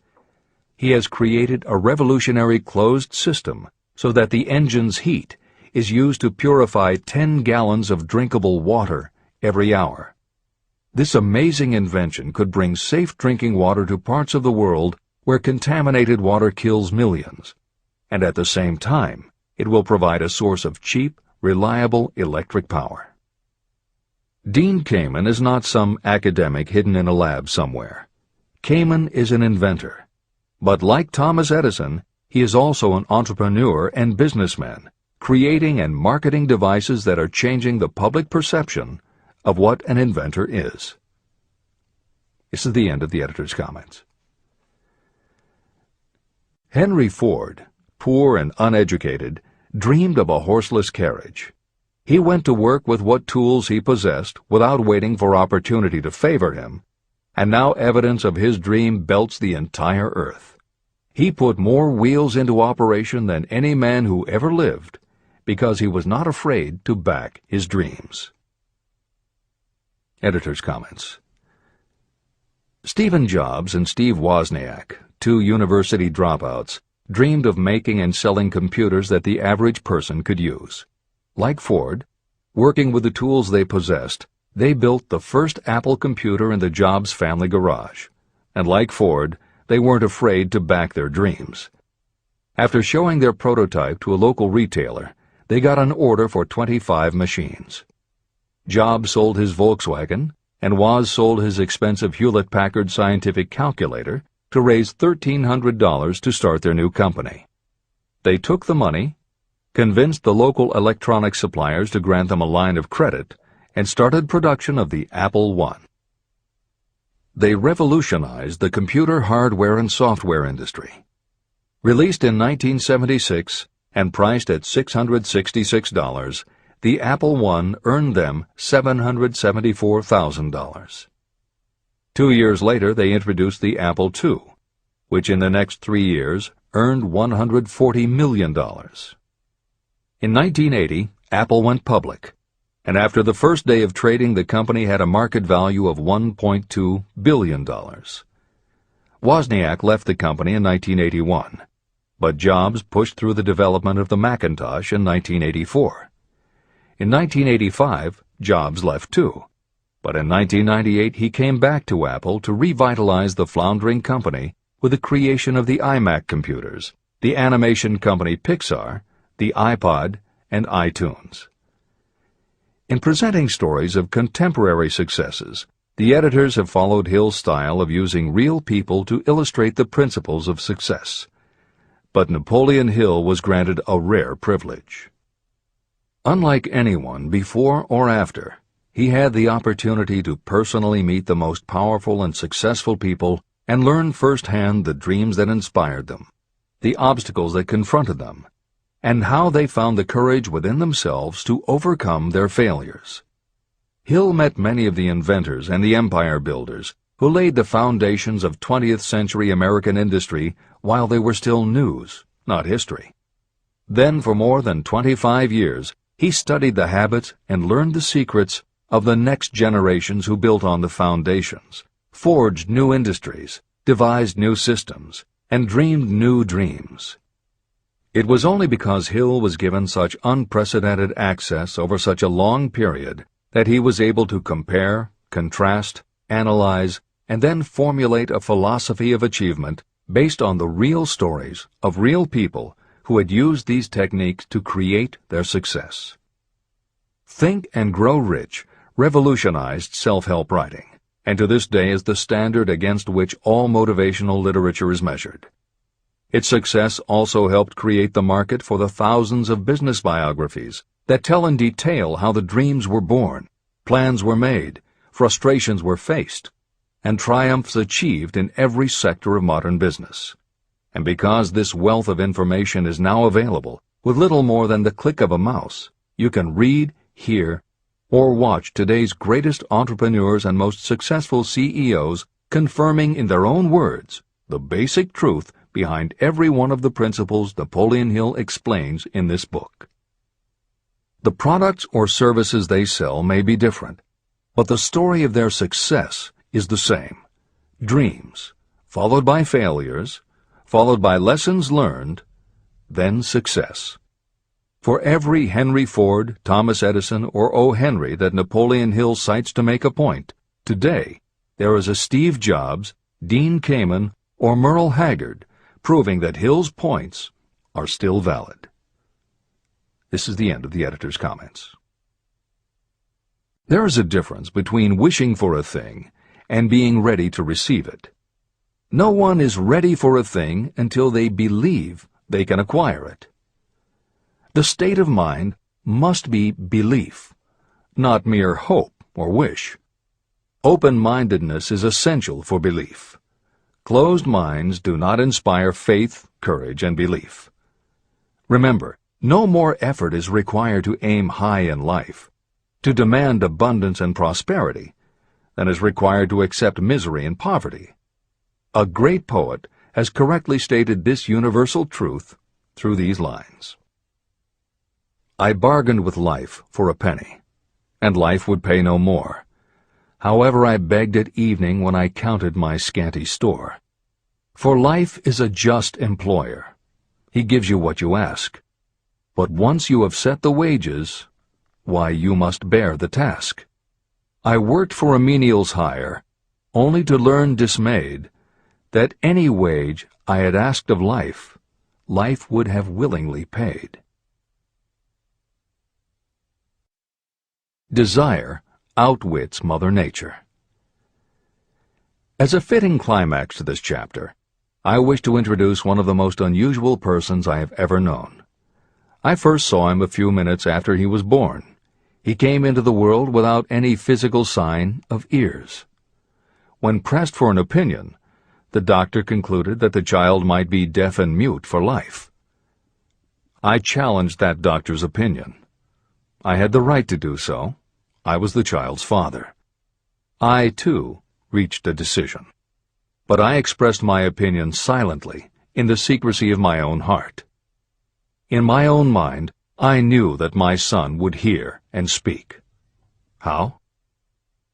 Speaker 1: He has created a revolutionary closed system so that the engine's heat is used to purify 10 gallons of drinkable water every hour. This amazing invention could bring safe drinking water to parts of the world where contaminated water kills millions, and at the same time, it will provide a source of cheap, reliable electric power. Dean Kamen is not some academic hidden in a lab somewhere. Kamen is an inventor. But like Thomas Edison, he is also an entrepreneur and businessman, creating and marketing devices that are changing the public perception of what an inventor is. This is the end of the editor's comments. Henry Ford, poor and uneducated, dreamed of a horseless carriage. He went to work with what tools he possessed without waiting for opportunity to favor him, and now evidence of his dream belts the entire earth. He put more wheels into operation than any man who ever lived, because he was not afraid to back his dreams. Editor's comments. Stephen Jobs and Steve Wozniak, two university dropouts, dreamed of making and selling computers that the average person could use. Like Ford, working with the tools they possessed, they built the first Apple computer in the Jobs family garage. And like Ford, they weren't afraid to back their dreams. After showing their prototype to a local retailer, they got an order for 25 machines. Jobs sold his Volkswagen, and Woz sold his expensive Hewlett-Packard scientific calculator to raise $1,300 to start their new company. They took the money, convinced the local electronics suppliers to grant them a line of credit, and started production of the Apple I. they revolutionized the computer hardware and software industry. Released in 1976 and priced at $666, the Apple I earned them $774,000. 2 years later, they introduced the Apple II, which in the next 3 years earned $140 million. In 1980, Apple went public, and after the first day of trading, the company had a market value of $1.2 billion. Wozniak left the company in 1981, but Jobs pushed through the development of the Macintosh in 1984. In 1985, Jobs left too, but in 1998 he came back to Apple to revitalize the floundering company with the creation of the iMac computers, the animation company Pixar, the iPod, and iTunes. In presenting stories of contemporary successes, the editors have followed Hill's style of using real people to illustrate the principles of success. But Napoleon Hill was granted a rare privilege. Unlike anyone before or after, he had the opportunity to personally meet the most powerful and successful people and learn firsthand the dreams that inspired them, the obstacles that confronted them, and how they found the courage within themselves to overcome their failures. Hill met many of the inventors and the empire builders who laid the foundations of 20th century American industry while they were still news, not history. Then for more than 25 years, he studied the habits and learned the secrets of the next generations who built on the foundations, forged new industries, devised new systems, and dreamed new dreams. It was only because Hill was given such unprecedented access over such a long period that he was able to compare, contrast, analyze, and then formulate a philosophy of achievement based on the real stories of real people who had used these techniques to create their success. Think and Grow Rich revolutionized self-help writing, and to this day is the standard against which all motivational literature is measured. Its success also helped create the market for the thousands of business biographies that tell in detail how the dreams were born, plans were made, frustrations were faced, and triumphs achieved in every sector of modern business. And because this wealth of information is now available, with little more than the click of a mouse, you can read, hear, or watch today's greatest entrepreneurs and most successful CEOs confirming in their own words the basic truth behind every one of the principles Napoleon Hill explains in this book. The products or services they sell may be different, but the story of their success is the same. Dreams, followed by failures, followed by lessons learned, then success. For every Henry Ford, Thomas Edison, or O. Henry that Napoleon Hill cites to make a point, today there is a Steve Jobs, Dean Kamen, or Merle Haggard, proving that Hill's points are still valid. This is the end of the editor's comments. There is a difference between wishing for a thing and being ready to receive it. No one is ready for a thing until they believe they can acquire it. The state of mind must be belief, not mere hope or wish. Open-mindedness is essential for belief. Closed minds do not inspire faith, courage, and belief. Remember, no more effort is required to aim high in life, to demand abundance and prosperity, than is required to accept misery and poverty. A great poet has correctly stated this universal truth through these lines. I bargained with life for a penny, and life would pay no more. However, I begged at evening when I counted my scanty store. For life is a just employer. He gives you what you ask. But once you have set the wages, why, you must bear the task. I worked for a menial's hire, only to learn dismayed that any wage I had asked of life, life would have willingly paid. Desire outwits Mother Nature. As a fitting climax to this chapter, I wish to introduce one of the most unusual persons I have ever known. I first saw him a few minutes after he was born. He came into the world without any physical sign of ears. When pressed for an opinion, the doctor concluded that the child might be deaf and mute for life. I challenged that doctor's opinion. I had the right to do so. I was the child's father. I, too, reached a decision. But I expressed my opinion silently, in the secrecy of my own heart. In my own mind, I knew that my son would hear and speak. How?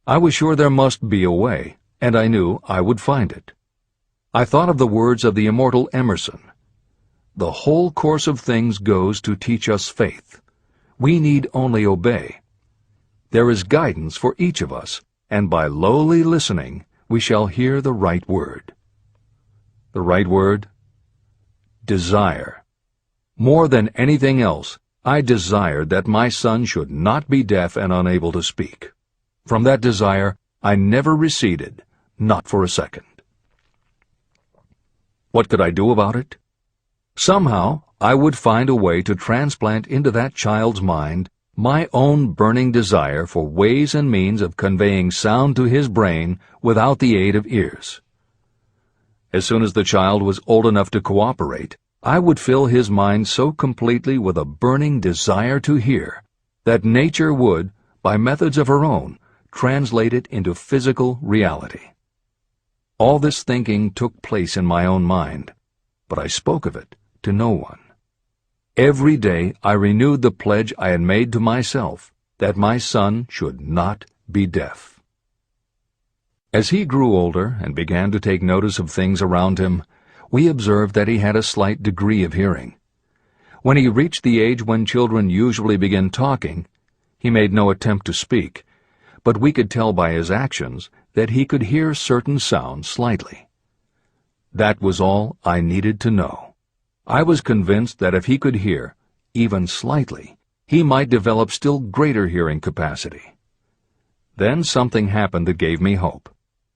Speaker 1: I was sure there must be a way, and I knew I would find it. I thought of the words of the immortal Emerson. The whole course of things goes to teach us faith. We need only obey. There is guidance for each of us, and by lowly listening, we shall hear the right word. The right word? Desire. More than anything else, I desired that my son should not be deaf and unable to speak. From that desire, I never receded, not for a second. What could I do about it? Somehow, I would find a way to transplant into that child's mind my own burning desire for ways and means of conveying sound to his brain without the aid of ears. As soon as the child was old enough to cooperate, I would fill his mind so completely with a burning desire to hear that nature would, by methods of her own, translate it into physical reality. All this thinking took place in my own mind, but I spoke of it to no one. Every day I renewed the pledge I had made to myself that my son should not be deaf. As he grew older and began to take notice of things around him, we observed that he had a slight degree of hearing. When he reached the age when children usually begin talking, he made no attempt to speak, but we could tell by his actions that he could hear certain sounds slightly. That was all I needed to know. I was convinced that if he could hear, even slightly, he might develop still greater hearing capacity. Then something happened that gave me hope.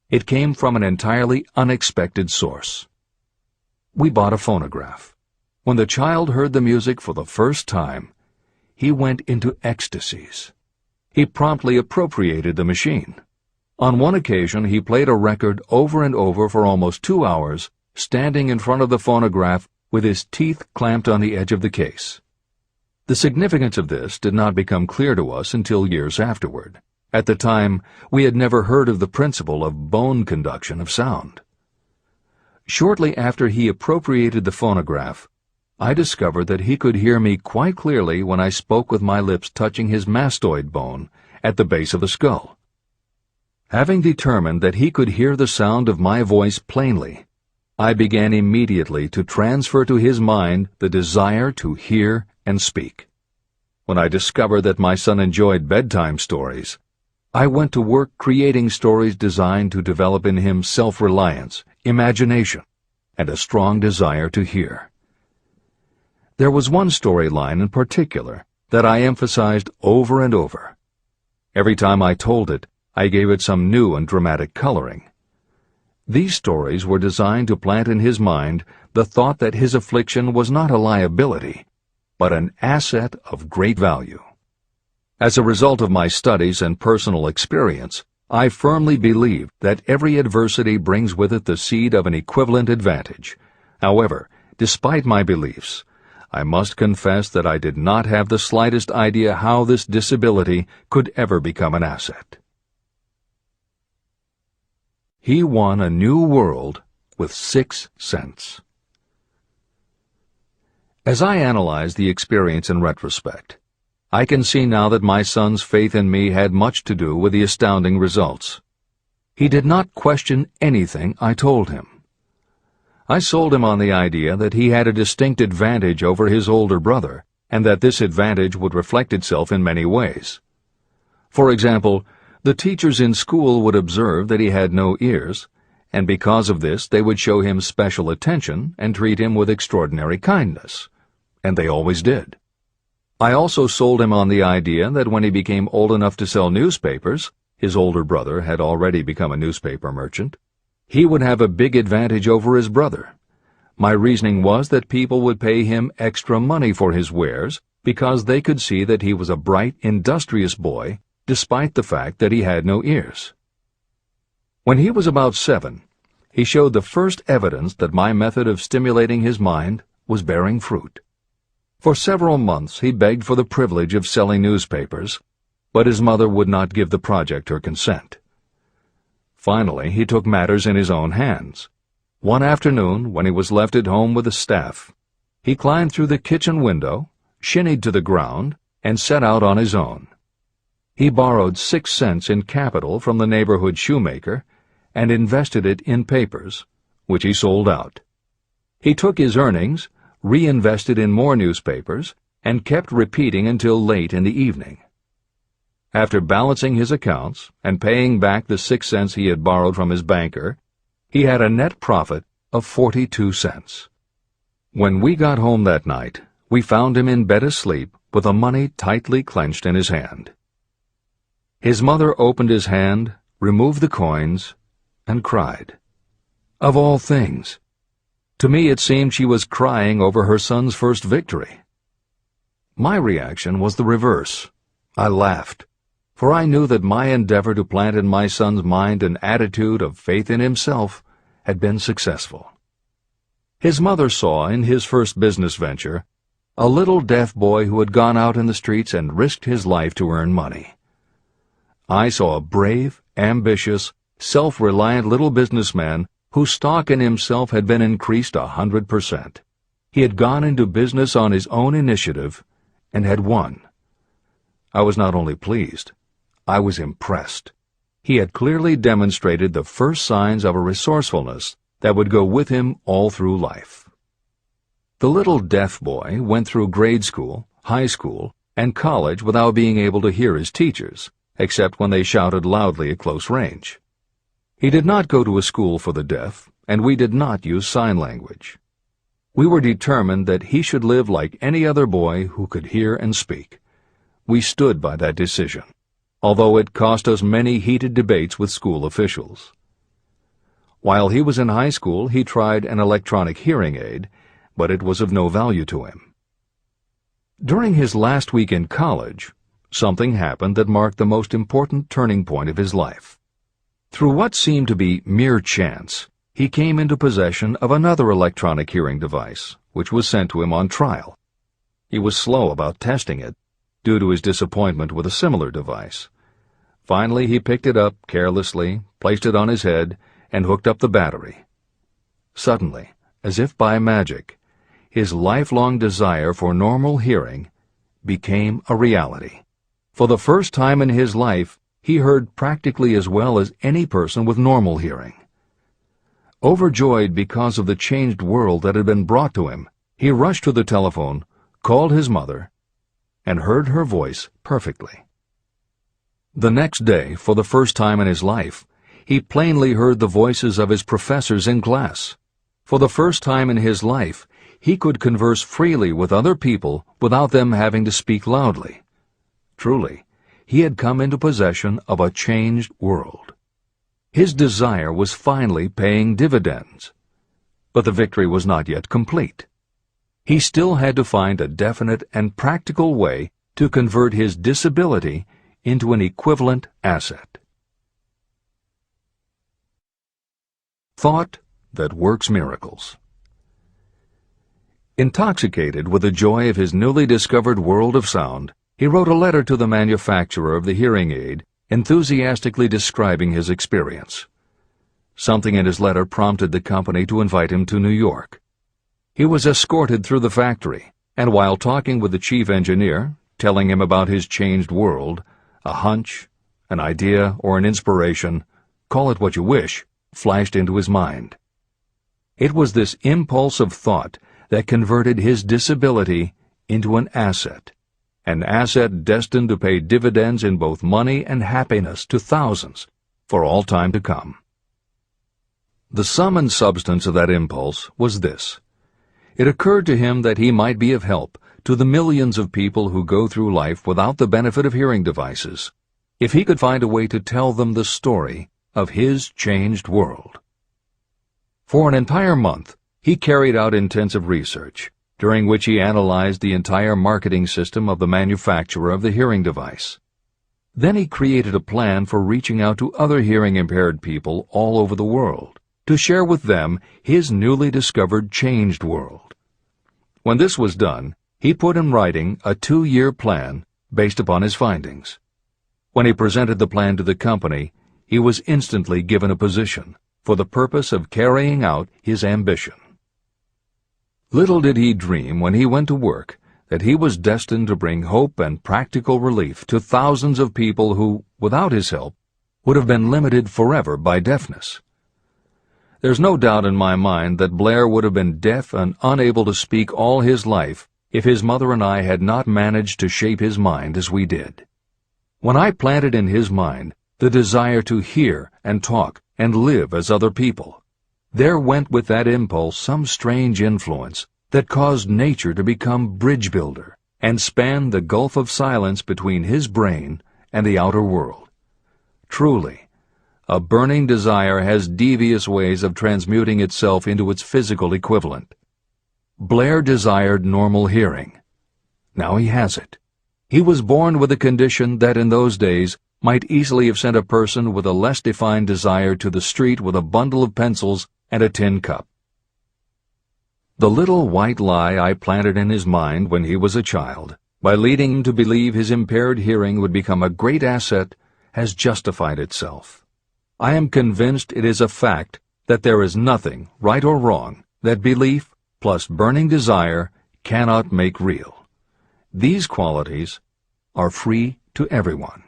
Speaker 1: It came from an entirely unexpected source. We bought a phonograph. When the child heard the music for the first time, he went into ecstasies. He promptly appropriated the machine. On one occasion, he played a record over and over for almost 2 hours, standing in front of the phonograph with his teeth clamped on the edge of the case. The significance of this did not become clear to us until years afterward. At the time, we had never heard of the principle of bone conduction of sound. Shortly after he appropriated the phonograph, I discovered that he could hear me quite clearly when I spoke with my lips touching his mastoid bone at the base of the skull. Having determined that he could hear the sound of my voice plainly, I began immediately to transfer to his mind the desire to hear and speak. When I discovered that my son enjoyed bedtime stories, I went to work creating stories designed to develop in him self-reliance, imagination, and a strong desire to hear. There was one storyline in particular that I emphasized over and over. Every time I told it, I gave it some new and dramatic coloring. These stories were designed to plant in his mind the thought that his affliction was not a liability, but an asset of great value. As a result of my studies and personal experience, I firmly believe that every adversity brings with it the seed of an equivalent advantage. However, despite my beliefs, I must confess that I did not have the slightest idea how this disability could ever become an asset. He won a new world with 6 cents. As I analyze the experience in retrospect, I can see now that my son's faith in me had much to do with the astounding results. He did not question anything I told him. I sold him on the idea that he had a distinct advantage over his older brother, and that this advantage would reflect itself in many ways. For example, the teachers in school would observe that he had no ears, and because of this they would show him special attention and treat him with extraordinary kindness. And they always did. I also sold him on the idea that when he became old enough to sell newspapers, his older brother had already become a newspaper merchant, he would have a big advantage over his brother. My reasoning was that people would pay him extra money for his wares because they could see that he was a bright, industrious boy, despite the fact that he had no ears. When he was about 7, he showed the first evidence that my method of stimulating his mind was bearing fruit. For several months he begged for the privilege of selling newspapers, but his mother would not give the project her consent. Finally, he took matters in his own hands. One afternoon, when he was left at home with the staff, he climbed through the kitchen window, shinnied to the ground, and set out on his own. He borrowed 6 cents in capital from the neighborhood shoemaker and invested it in papers, which he sold out. He took his earnings, reinvested in more newspapers, and kept repeating until late in the evening. After balancing his accounts and paying back the 6 cents he had borrowed from his banker, he had a net profit of 42 cents. When we got home that night, we found him in bed asleep with the money tightly clenched in his hand. His mother opened his hand, removed the coins, and cried. Of all things! To me it seemed she was crying over her son's first victory. My reaction was the reverse. I laughed, for I knew that my endeavor to plant in my son's mind an attitude of faith in himself had been successful. His mother saw in his first business venture a little deaf boy who had gone out in the streets and risked his life to earn money. I saw a brave, ambitious, self-reliant little businessman whose stock in himself had been increased 100%. He had gone into business on his own initiative and had won. I was not only pleased, I was impressed. He had clearly demonstrated the first signs of a resourcefulness that would go with him all through life. The little deaf boy went through grade school, high school, and college without being able to hear his teachers, except when they shouted loudly at close range. He did not go to a school for the deaf, and we did not use sign language. We were determined that he should live like any other boy who could hear and speak. We stood by that decision, although it cost us many heated debates with school officials. While he was in high school, he tried an electronic hearing aid, but it was of no value to him. During his last week in college, something happened that marked the most important turning point of his life. Through what seemed to be mere chance, he came into possession of another electronic hearing device, which was sent to him on trial. He was slow about testing it, due to his disappointment with a similar device. Finally, he picked it up carelessly, placed it on his head, and hooked up the battery. Suddenly, as if by magic, his lifelong desire for normal hearing became a reality. For the first time in his life, he heard practically as well as any person with normal hearing. Overjoyed because of the changed world that had been brought to him, he rushed to the telephone, called his mother, and heard her voice perfectly. The next day, for the first time in his life, he plainly heard the voices of his professors in class. For the first time in his life, he could converse freely with other people without them having to speak loudly. Truly, he had come into possession of a changed world. His desire was finally paying dividends. But the victory was not yet complete. He still had to find a definite and practical way to convert his disability into an equivalent asset. Thought that works miracles. Intoxicated with the joy of his newly discovered world of sound, he wrote a letter to the manufacturer of the hearing aid, enthusiastically describing his experience. Something in his letter prompted the company to invite him to New York. He was escorted through the factory, and while talking with the chief engineer, telling him about his changed world, a hunch, an idea, or an inspiration, call it what you wish, flashed into his mind. It was this impulse of thought that converted his disability into an asset destined to pay dividends in both money and happiness to thousands for all time to come. The sum and substance of that impulse was this. It occurred to him that he might be of help to the millions of people who go through life without the benefit of hearing devices, if he could find a way to tell them the story of his changed world. For an entire month, he carried out intensive research, during which he analyzed the entire marketing system of the manufacturer of the hearing device. Then he created a plan for reaching out to other hearing-impaired people all over the world, to share with them his newly discovered changed world. When this was done, he put in writing a 2-year plan based upon his findings. When he presented the plan to the company, he was instantly given a position for the purpose of carrying out his ambition. Little did he dream when he went to work that he was destined to bring hope and practical relief to thousands of people who, without his help, would have been limited forever by deafness. There's no doubt in my mind that Blair would have been deaf and unable to speak all his life if his mother and I had not managed to shape his mind as we did. When I planted in his mind the desire to hear and talk and live as other people, there went with that impulse some strange influence that caused nature to become bridge builder and span the gulf of silence between his brain and the outer world. Truly, a burning desire has devious ways of transmuting itself into its physical equivalent. Blair desired normal hearing. Now he has it. He was born with a condition that in those days might easily have sent a person with a less defined desire to the street with a bundle of pencils and a tin cup. The little white lie I planted in his mind when he was a child, by leading him to believe his impaired hearing would become a great asset, has justified itself. I am convinced it is a fact that there is nothing, right or wrong, that belief plus burning desire cannot make real. These qualities are free to everyone.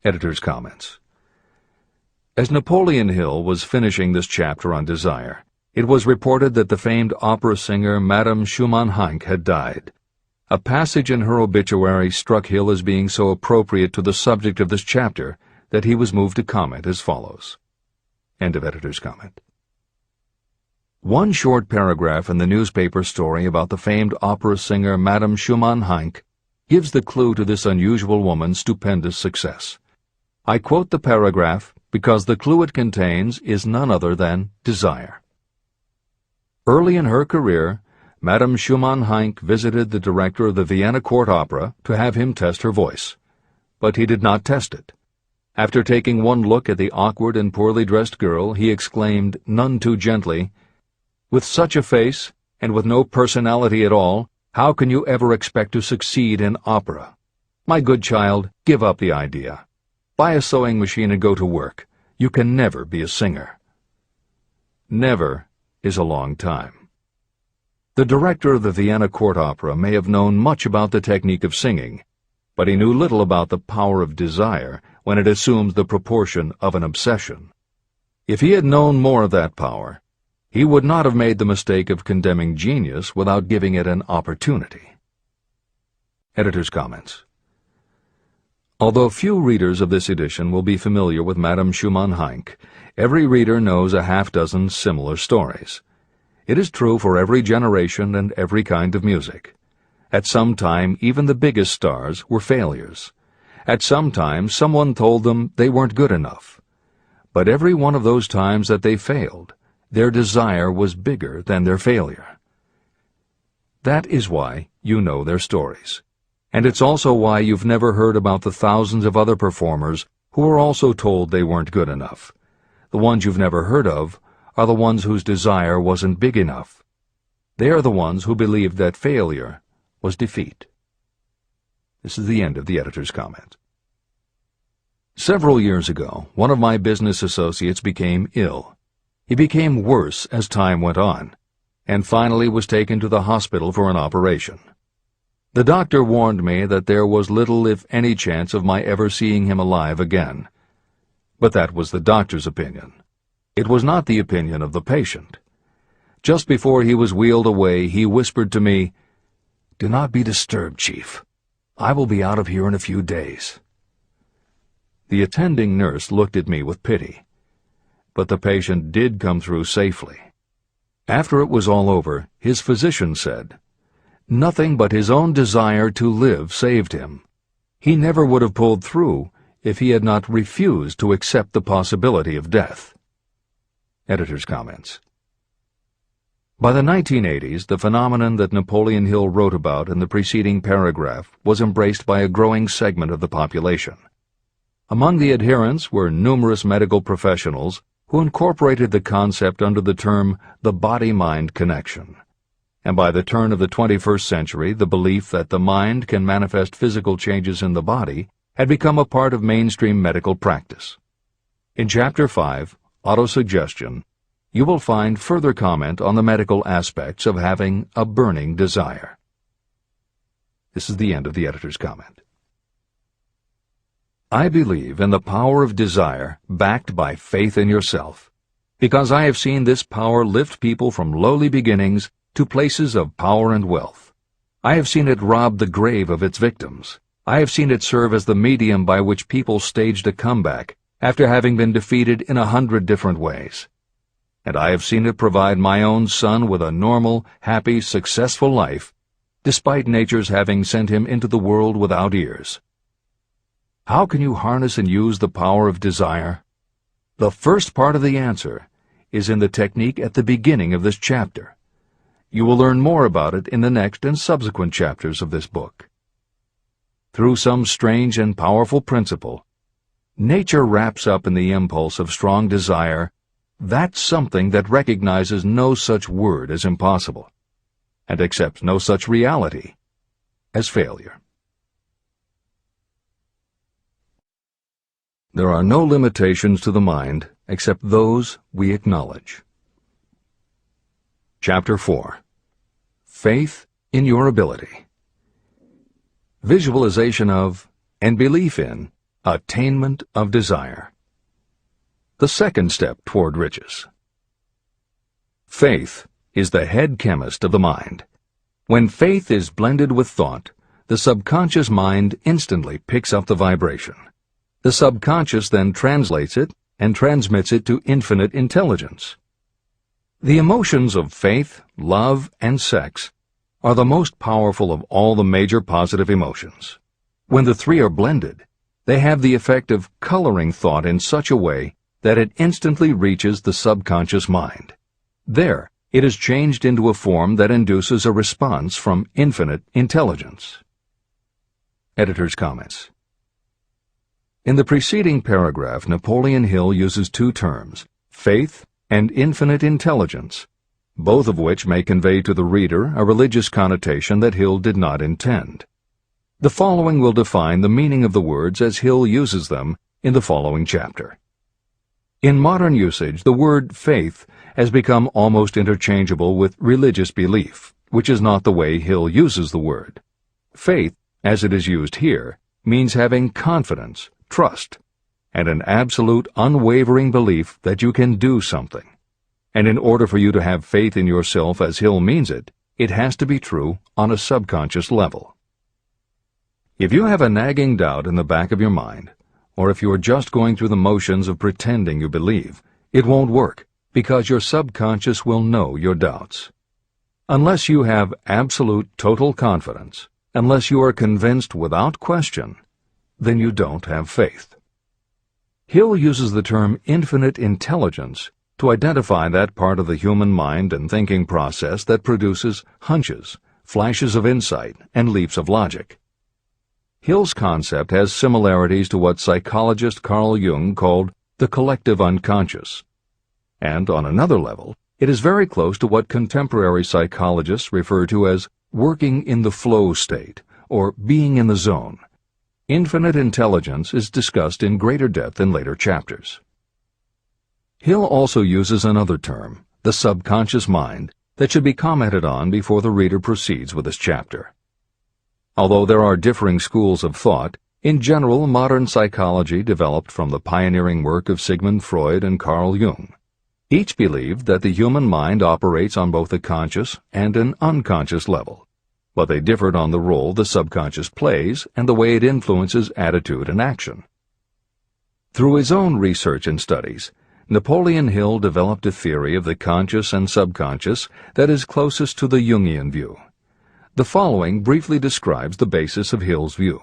Speaker 1: Editor's comments. As Napoleon Hill was finishing this chapter on desire, it was reported that the famed opera singer Madame Schumann-Heink had died. A passage in her obituary struck Hill as being so appropriate to the subject of this chapter that he was moved to comment as follows. End of editor's comment. One short paragraph in the newspaper story about the famed opera singer Madame Schumann-Heink gives the clue to this unusual woman's stupendous success. I quote the paragraph because the clue it contains is none other than desire. Early in her career, Madame Schumann-Heink visited the director of the Vienna Court Opera to have him test her voice. But he did not test it. After taking one look at the awkward and poorly dressed girl, he exclaimed, none too gently, "With such a face, and with no personality at all, how can you ever expect to succeed in opera? My good child, give up the idea. Buy a sewing machine and go to work. You can never be a singer." Never is a long time. The director of the Vienna Court Opera may have known much about the technique of singing, but he knew little about the power of desire when it assumes the proportion of an obsession. If he had known more of that power, he would not have made the mistake of condemning genius without giving it an opportunity. Editor's comments. Although few readers of this edition will be familiar with Madame Schumann-Heink, every reader knows a half-dozen similar stories. It is true for every generation and every kind of music. At some time, even the biggest stars were failures. At some time, someone told them they weren't good enough. But every one of those times that they failed, their desire was bigger than their failure. That is why you know their stories. And it's also why you've never heard about the thousands of other performers who were also told they weren't good enough. The ones you've never heard of are the ones whose desire wasn't big enough. They are the ones who believed that failure was defeat. This is the end of the editor's comment. Several years ago, one of my business associates became ill. He became worse as time went on, and finally was taken to the hospital for an operation. The doctor warned me that there was little if any chance of my ever seeing him alive again. But that was the doctor's opinion. It was not the opinion of the patient. Just before he was wheeled away, he whispered to me, "Do not be disturbed, Chief. I will be out of here in a few days." The attending nurse looked at me with pity. But the patient did come through safely. After it was all over, his physician said, "Nothing but his own desire to live saved him. He never would have pulled through if he had not refused to accept the possibility of death." Editor's comments. By the 1980s, the phenomenon that Napoleon Hill wrote about in the preceding paragraph was embraced by a growing segment of the population. Among the adherents were numerous medical professionals who incorporated the concept under the term the body-mind connection. And by the turn of the 21st century, the belief that the mind can manifest physical changes in the body had become a part of mainstream medical practice. In Chapter 5, Autosuggestion, you will find further comment on the medical aspects of having a burning desire. This is the end of the editor's comment. I believe in the power of desire backed by faith in yourself, because I have seen this power lift people from lowly beginnings to places of power and wealth. I have seen it rob the grave of its victims. I have seen it serve as the medium by which people staged a comeback after having been defeated in 100 different ways. And I have seen it provide my own son with a normal, happy, successful life, despite nature's having sent him into the world without ears. How can you harness and use the power of desire? The first part of the answer is in the technique at the beginning of this chapter. You will learn more about it in the next and subsequent chapters of this book. Through some strange and powerful principle, nature wraps up in the impulse of strong desire that something that recognizes no such word as impossible, and accepts no such reality as failure. There are no limitations to the mind except those we acknowledge. Chapter 4. Faith in your ability. Visualization of and belief in attainment of desire. The second step toward riches. Faith is the head chemist of the mind. When faith is blended with thought, the subconscious mind instantly picks up the vibration. The subconscious then translates it and transmits it to infinite intelligence. The emotions of faith, love, and sex are the most powerful of all the major positive emotions. When the three are blended, they have the effect of coloring thought in such a way that it instantly reaches the subconscious mind. There, it is changed into a form that induces a response from infinite intelligence. Editor's comments. In the preceding paragraph, Napoleon Hill uses two terms, faith and infinite intelligence, both of which may convey to the reader a religious connotation that Hill did not intend. The following will define the meaning of the words as Hill uses them in the following chapter. In modern usage, the word faith has become almost interchangeable with religious belief, which is not the way Hill uses the word. Faith, as it is used here, means having confidence, trust, and an absolute unwavering belief that you can do something. And in order for you to have faith in yourself as Hill means it, it has to be true on a subconscious level. If you have a nagging doubt in the back of your mind, or if you are just going through the motions of pretending you believe, it won't work, because your subconscious will know your doubts. Unless you have absolute total confidence, unless you are convinced without question, then you don't have faith. Hill uses the term infinite intelligence to identify that part of the human mind and thinking process that produces hunches, flashes of insight, and leaps of logic. Hill's concept has similarities to what psychologist Carl Jung called the collective unconscious. And on another level, it is very close to what contemporary psychologists refer to as working in the flow state, or being in the zone. Infinite intelligence is discussed in greater depth in later chapters. Hill also uses another term, the subconscious mind, that should be commented on before the reader proceeds with this chapter. Although there are differing schools of thought, in general, modern psychology developed from the pioneering work of Sigmund Freud and Carl Jung. Each believed that the human mind operates on both a conscious and an unconscious level, but they differed on the role the subconscious plays and the way it influences attitude and action. Through his own research and studies, Napoleon Hill developed a theory of the conscious and subconscious that is closest to the Jungian view. The following briefly describes the basis of Hill's view.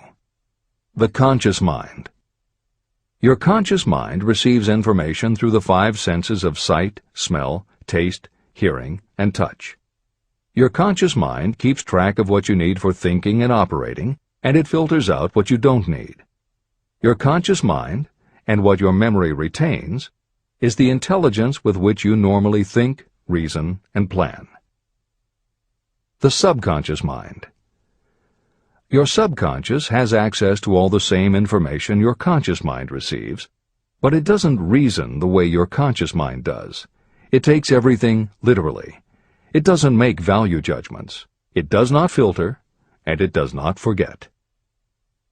Speaker 1: The conscious mind. Your conscious mind receives information through the five senses of sight, smell, taste, hearing, and touch. Your conscious mind keeps track of what you need for thinking and operating, and it filters out what you don't need. Your conscious mind, and what your memory retains, is the intelligence with which you normally think, reason, and plan. The subconscious mind. Your subconscious has access to all the same information your conscious mind receives, but it doesn't reason the way your conscious mind does. It takes everything literally. It doesn't make value judgments. It does not filter, and it does not forget.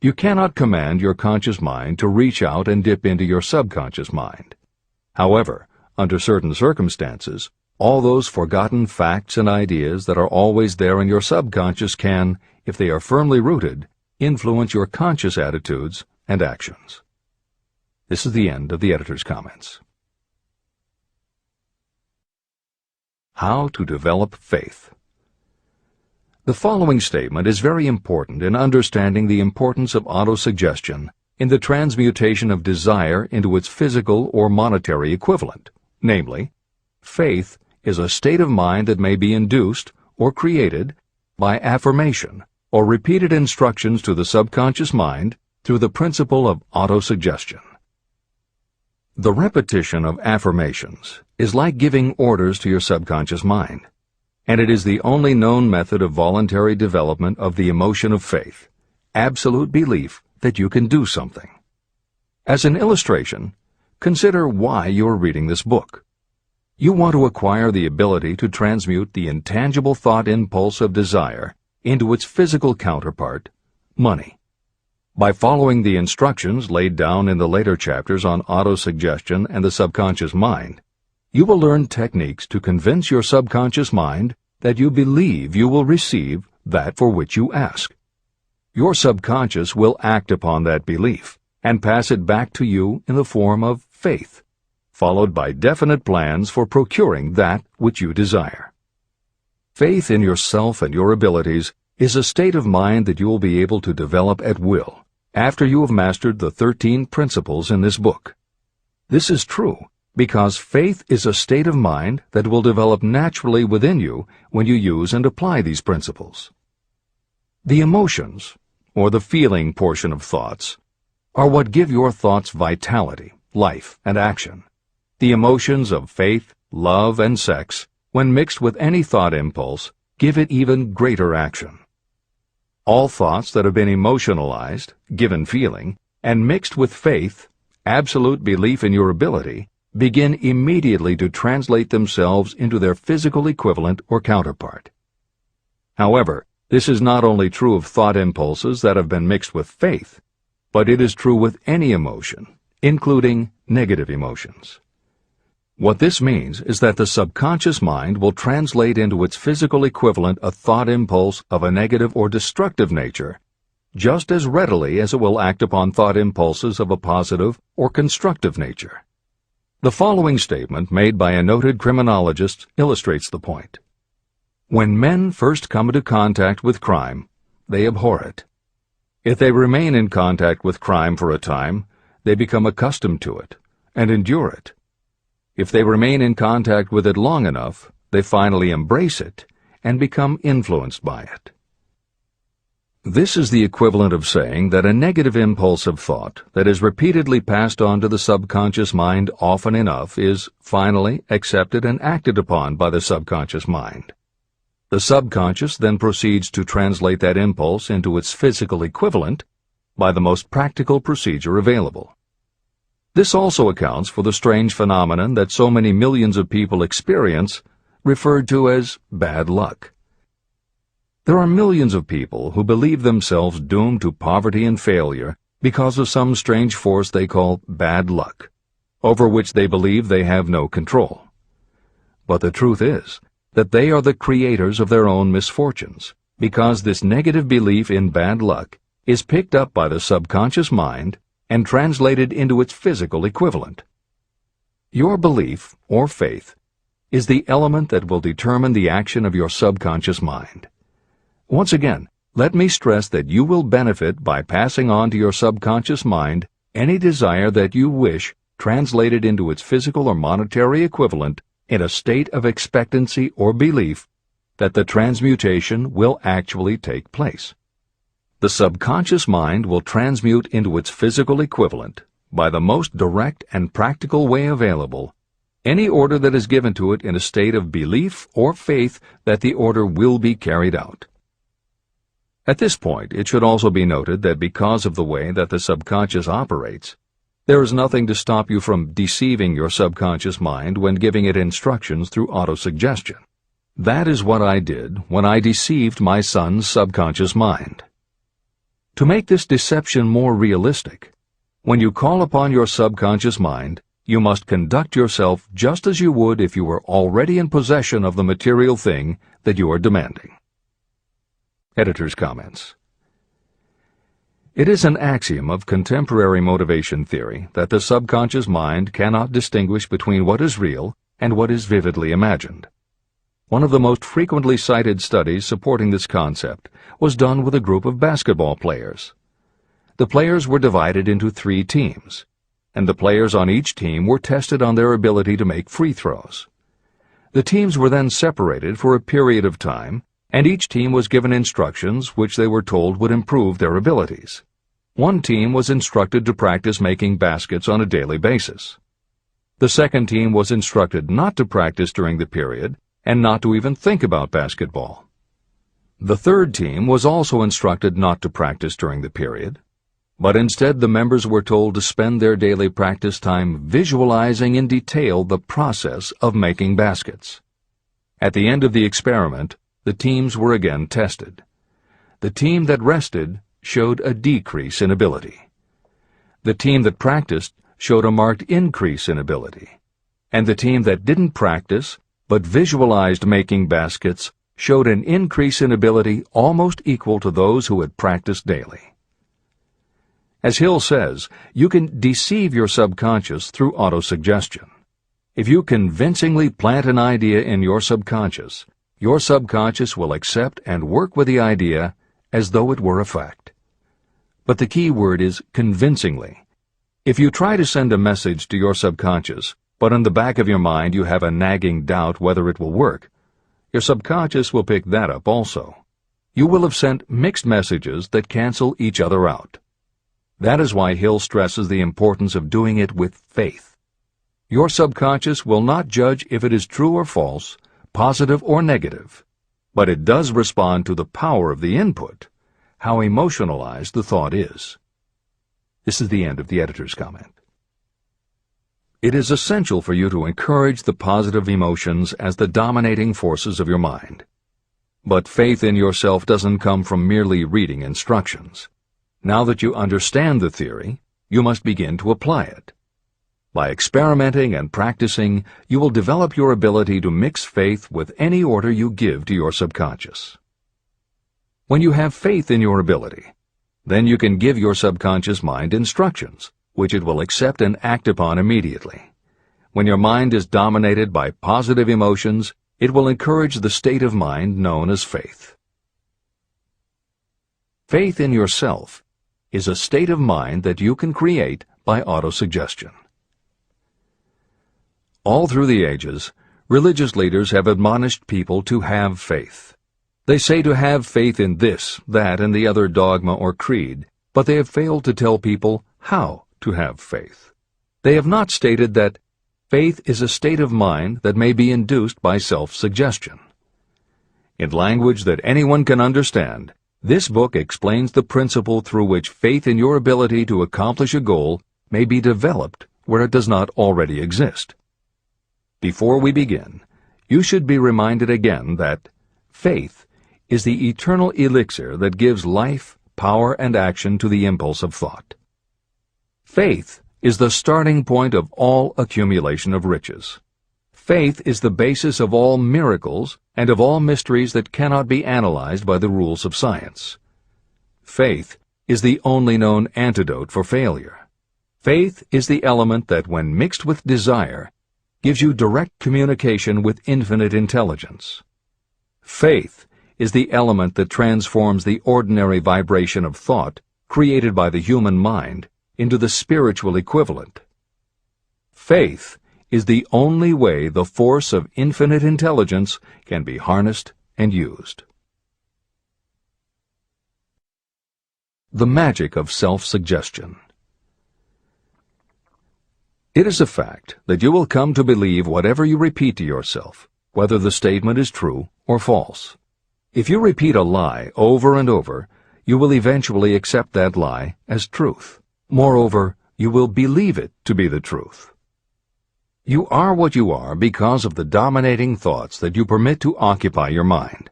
Speaker 1: You cannot command your conscious mind to reach out and dip into your subconscious mind. However, under certain circumstances, all those forgotten facts and ideas that are always there in your subconscious can, if they are firmly rooted, influence your conscious attitudes and actions. This is the end of the editor's comments. How to develop faith. The following statement is very important in understanding the importance of autosuggestion in the transmutation of desire into its physical or monetary equivalent, namely, faith is a state of mind that may be induced or created by affirmation or repeated instructions to the subconscious mind through the principle of autosuggestion. The repetition of affirmations is like giving orders to your subconscious mind, and it is the only known method of voluntary development of the emotion of faith, absolute belief that you can do something. As an illustration, consider why you are reading this book. You want to acquire the ability to transmute the intangible thought impulse of desire into its physical counterpart, money. By following the instructions laid down in the later chapters on autosuggestion and the subconscious mind, you will learn techniques to convince your subconscious mind that you believe you will receive that for which you ask. Your subconscious will act upon that belief and pass it back to you in the form of faith, followed by definite plans for procuring that which you desire. Faith in yourself and your abilities is a state of mind that you will be able to develop at will after you have mastered the 13 principles in this book. This is true because faith is a state of mind that will develop naturally within you when you use and apply these principles. The emotions, or the feeling portion of thoughts, are what give your thoughts vitality, life, and action. The emotions of faith, love, and sex, when mixed with any thought impulse, give it even greater action. All thoughts that have been emotionalized, given feeling, and mixed with faith, absolute belief in your ability, begin immediately to translate themselves into their physical equivalent or counterpart. However, this is not only true of thought impulses that have been mixed with faith, but it is true with any emotion, including negative emotions. What this means is that the subconscious mind will translate into its physical equivalent a thought impulse of a negative or destructive nature just as readily as it will act upon thought impulses of a positive or constructive nature. The following statement made by a noted criminologist illustrates the point. When men first come into contact with crime, they abhor it. If they remain in contact with crime for a time, they become accustomed to it and endure it. If they remain in contact with it long enough, they finally embrace it and become influenced by it. This is the equivalent of saying that a negative impulse of thought that is repeatedly passed on to the subconscious mind often enough is finally accepted and acted upon by the subconscious mind. The subconscious then proceeds to translate that impulse into its physical equivalent by the most practical procedure available. This also accounts for the strange phenomenon that so many millions of people experience, referred to as bad luck. There are millions of people who believe themselves doomed to poverty and failure because of some strange force they call bad luck, over which they believe they have no control. But the truth is that they are the creators of their own misfortunes, because this negative belief in bad luck is picked up by the subconscious mind and translated into its physical equivalent. Your belief, or faith, is the element that will determine the action of your subconscious mind. Once again, let me stress that you will benefit by passing on to your subconscious mind any desire that you wish translated into its physical or monetary equivalent in a state of expectancy or belief that the transmutation will actually take place. The subconscious mind will transmute into its physical equivalent, by the most direct and practical way available, any order that is given to it in a state of belief or faith that the order will be carried out. At this point, it should also be noted that because of the way that the subconscious operates, there is nothing to stop you from deceiving your subconscious mind when giving it instructions through autosuggestion. That is what I did when I deceived my son's subconscious mind. To make this deception more realistic, when you call upon your subconscious mind, you must conduct yourself just as you would if you were already in possession of the material thing that you are demanding. Editor's comments. It is an axiom of contemporary motivation theory that the subconscious mind cannot distinguish between what is real and what is vividly imagined. One of the most frequently cited studies supporting this concept was done with a group of basketball players. The players were divided into 3 teams, and the players on each team were tested on their ability to make free throws. The teams were then separated for a period of time, and each team was given instructions which they were told would improve their abilities. One team was instructed to practice making baskets on a daily basis. The second team was instructed not to practice during the period and not to even think about basketball. The third team was also instructed not to practice during the period, but instead the members were told to spend their daily practice time visualizing in detail the process of making baskets. At the end of the experiment, the teams were again tested. The team that rested showed a decrease in ability. The team that practiced showed a marked increase in ability. And the team that didn't practice but visualized making baskets showed an increase in ability almost equal to those who had practiced daily. As Hill says, you can deceive your subconscious through autosuggestion. If you convincingly plant an idea in your subconscious will accept and work with the idea as though it were a fact. But the key word is convincingly. If you try to send a message to your subconscious, but in the back of your mind you have a nagging doubt whether it will work, your subconscious will pick that up also. You will have sent mixed messages that cancel each other out. That is why Hill stresses the importance of doing it with faith. Your subconscious will not judge if it is true or false, positive or negative, but it does respond to the power of the input, how emotionalized the thought is. This is the end of the editor's comment. It is essential for you to encourage the positive emotions as the dominating forces of your mind. But faith in yourself doesn't come from merely reading instructions. Now that you understand the theory, you must begin to apply it. By experimenting and practicing, you will develop your ability to mix faith with any order you give to your subconscious. When you have faith in your ability, then you can give your subconscious mind instructions, which it will accept and act upon immediately. When your mind is dominated by positive emotions, it will encourage the state of mind known as faith. Faith in yourself is a state of mind that you can create by autosuggestion. All through the ages, religious leaders have admonished people to have faith. They say to have faith in this, that, and the other dogma or creed, but they have failed to tell people how to have faith. They have not stated that faith is a state of mind that may be induced by self-suggestion. In language that anyone can understand, this book explains the principle through which faith in your ability to accomplish a goal may be developed where it does not already exist. Before we begin, you should be reminded again that faith is the eternal elixir that gives life, power, and action to the impulse of thought. Faith is the starting point of all accumulation of riches. Faith is the basis of all miracles and of all mysteries that cannot be analyzed by the rules of science. Faith is the only known antidote for failure. Faith is the element that, when mixed with desire, gives you direct communication with infinite intelligence. Faith is the element that transforms the ordinary vibration of thought created by the human mind into the spiritual equivalent. Faith is the only way the force of infinite intelligence can be harnessed and used. The magic of self-suggestion. It is a fact that you will come to believe whatever you repeat to yourself, whether the statement is true or false. If you repeat a lie over and over, you will eventually accept that lie as truth. Moreover, you will believe it to be the truth. You are what you are because of the dominating thoughts that you permit to occupy your mind.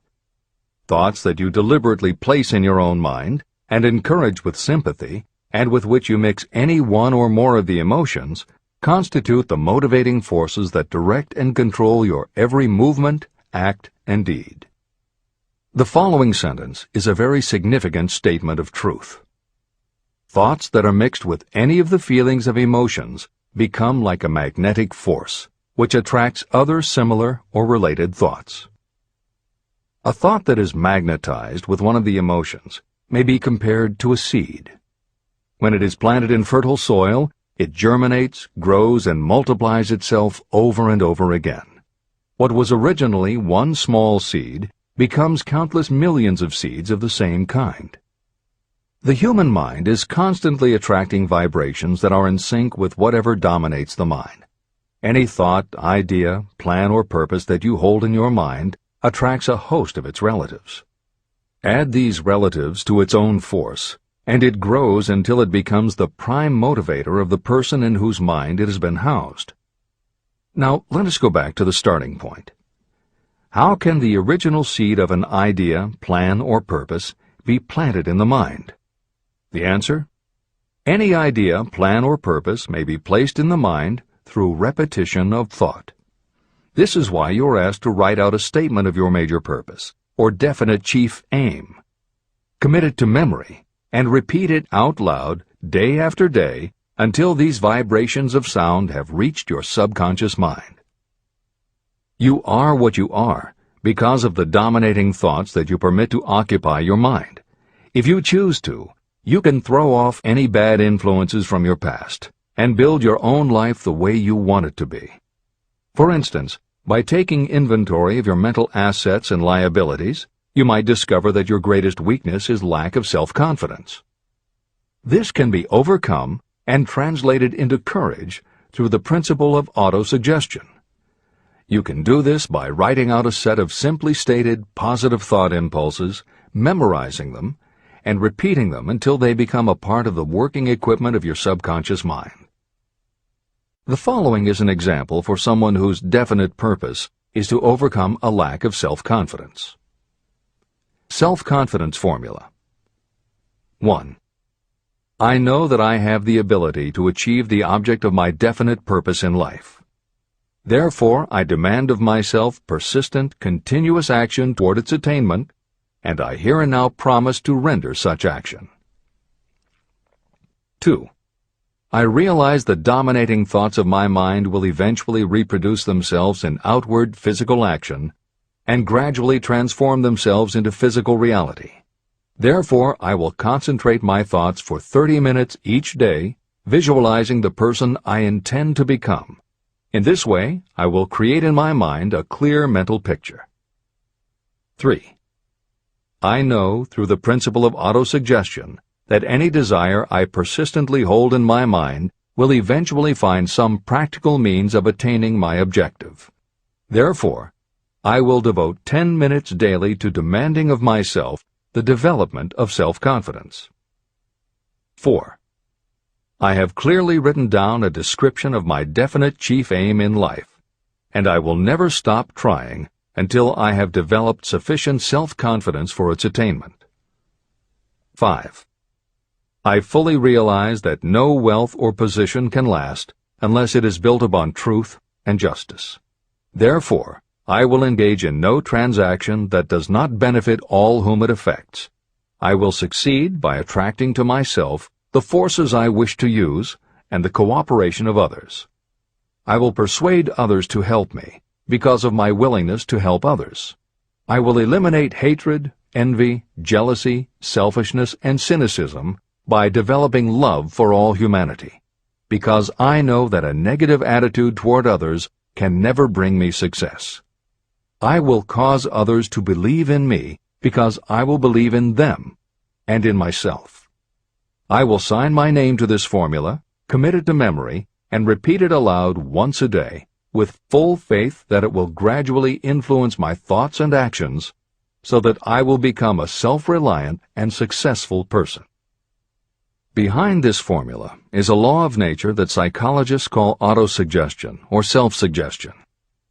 Speaker 1: Thoughts that you deliberately place in your own mind and encourage with sympathy, and with which you mix any one or more of the emotions, constitute the motivating forces that direct and control your every movement, act, and deed. The following sentence is a very significant statement of truth. Thoughts that are mixed with any of the feelings of emotions become like a magnetic force, which attracts other similar or related thoughts. A thought that is magnetized with one of the emotions may be compared to a seed. When it is planted in fertile soil, it germinates, grows, and multiplies itself over and over again. What was originally one small seed becomes countless millions of seeds of the same kind. The human mind is constantly attracting vibrations that are in sync with whatever dominates the mind. Any thought, idea, plan, or purpose that you hold in your mind attracts a host of its relatives. Add these relatives to its own force, and it grows until it becomes the prime motivator of the person in whose mind it has been housed. Now, let us go back to the starting point. How can the original seed of an idea, plan, or purpose be planted in the mind? The answer? Any idea, plan, or purpose may be placed in the mind through repetition of thought. This is why you are asked to write out a statement of your major purpose, or definite chief aim. Commit it to memory, and repeat it out loud day after day until these vibrations of sound have reached your subconscious mind. You are what you are because of the dominating thoughts that you permit to occupy your mind. If you choose to, you can throw off any bad influences from your past and build your own life the way you want it to be. For instance, by taking inventory of your mental assets and liabilities, you might discover that your greatest weakness is lack of self-confidence. This can be overcome and translated into courage through the principle of autosuggestion. You can do this by writing out a set of simply stated positive thought impulses, memorizing them, and repeating them until they become a part of the working equipment of your subconscious mind. The following is an example for someone whose definite purpose is to overcome a lack of self-confidence. Self-confidence formula. 1. I know that I have the ability to achieve the object of my definite purpose in life. Therefore, I demand of myself persistent, continuous action toward its attainment, and I here and now promise to render such action. 2. I realize the dominating thoughts of my mind will eventually reproduce themselves in outward physical action and gradually transform themselves into physical reality. Therefore, I will concentrate my thoughts for 30 minutes each day, visualizing the person I intend to become. In this way, I will create in my mind a clear mental picture. 3. I know, through the principle of autosuggestion, that any desire I persistently hold in my mind will eventually find some practical means of attaining my objective. Therefore, I will devote 10 minutes daily to demanding of myself the development of self-confidence. 4. I have clearly written down a description of my definite chief aim in life, and I will never stop trying until I have developed sufficient self-confidence for its attainment. 5. I fully realize that no wealth or position can last unless it is built upon truth and justice. Therefore, I will engage in no transaction that does not benefit all whom it affects. I will succeed by attracting to myself the forces I wish to use and the cooperation of others. I will persuade others to help me because of my willingness to help others. I will eliminate hatred, envy, jealousy, selfishness, and cynicism by developing love for all humanity. because I know that a negative attitude toward others can never bring me success. I will cause others to believe in me because I will believe in them and in myself. I will sign my name to this formula, commit it to memory, and repeat it aloud once a day, with full faith that it will gradually influence my thoughts and actions so that I will become a self-reliant and successful person. Behind this formula is a law of nature that psychologists call autosuggestion or self-suggestion.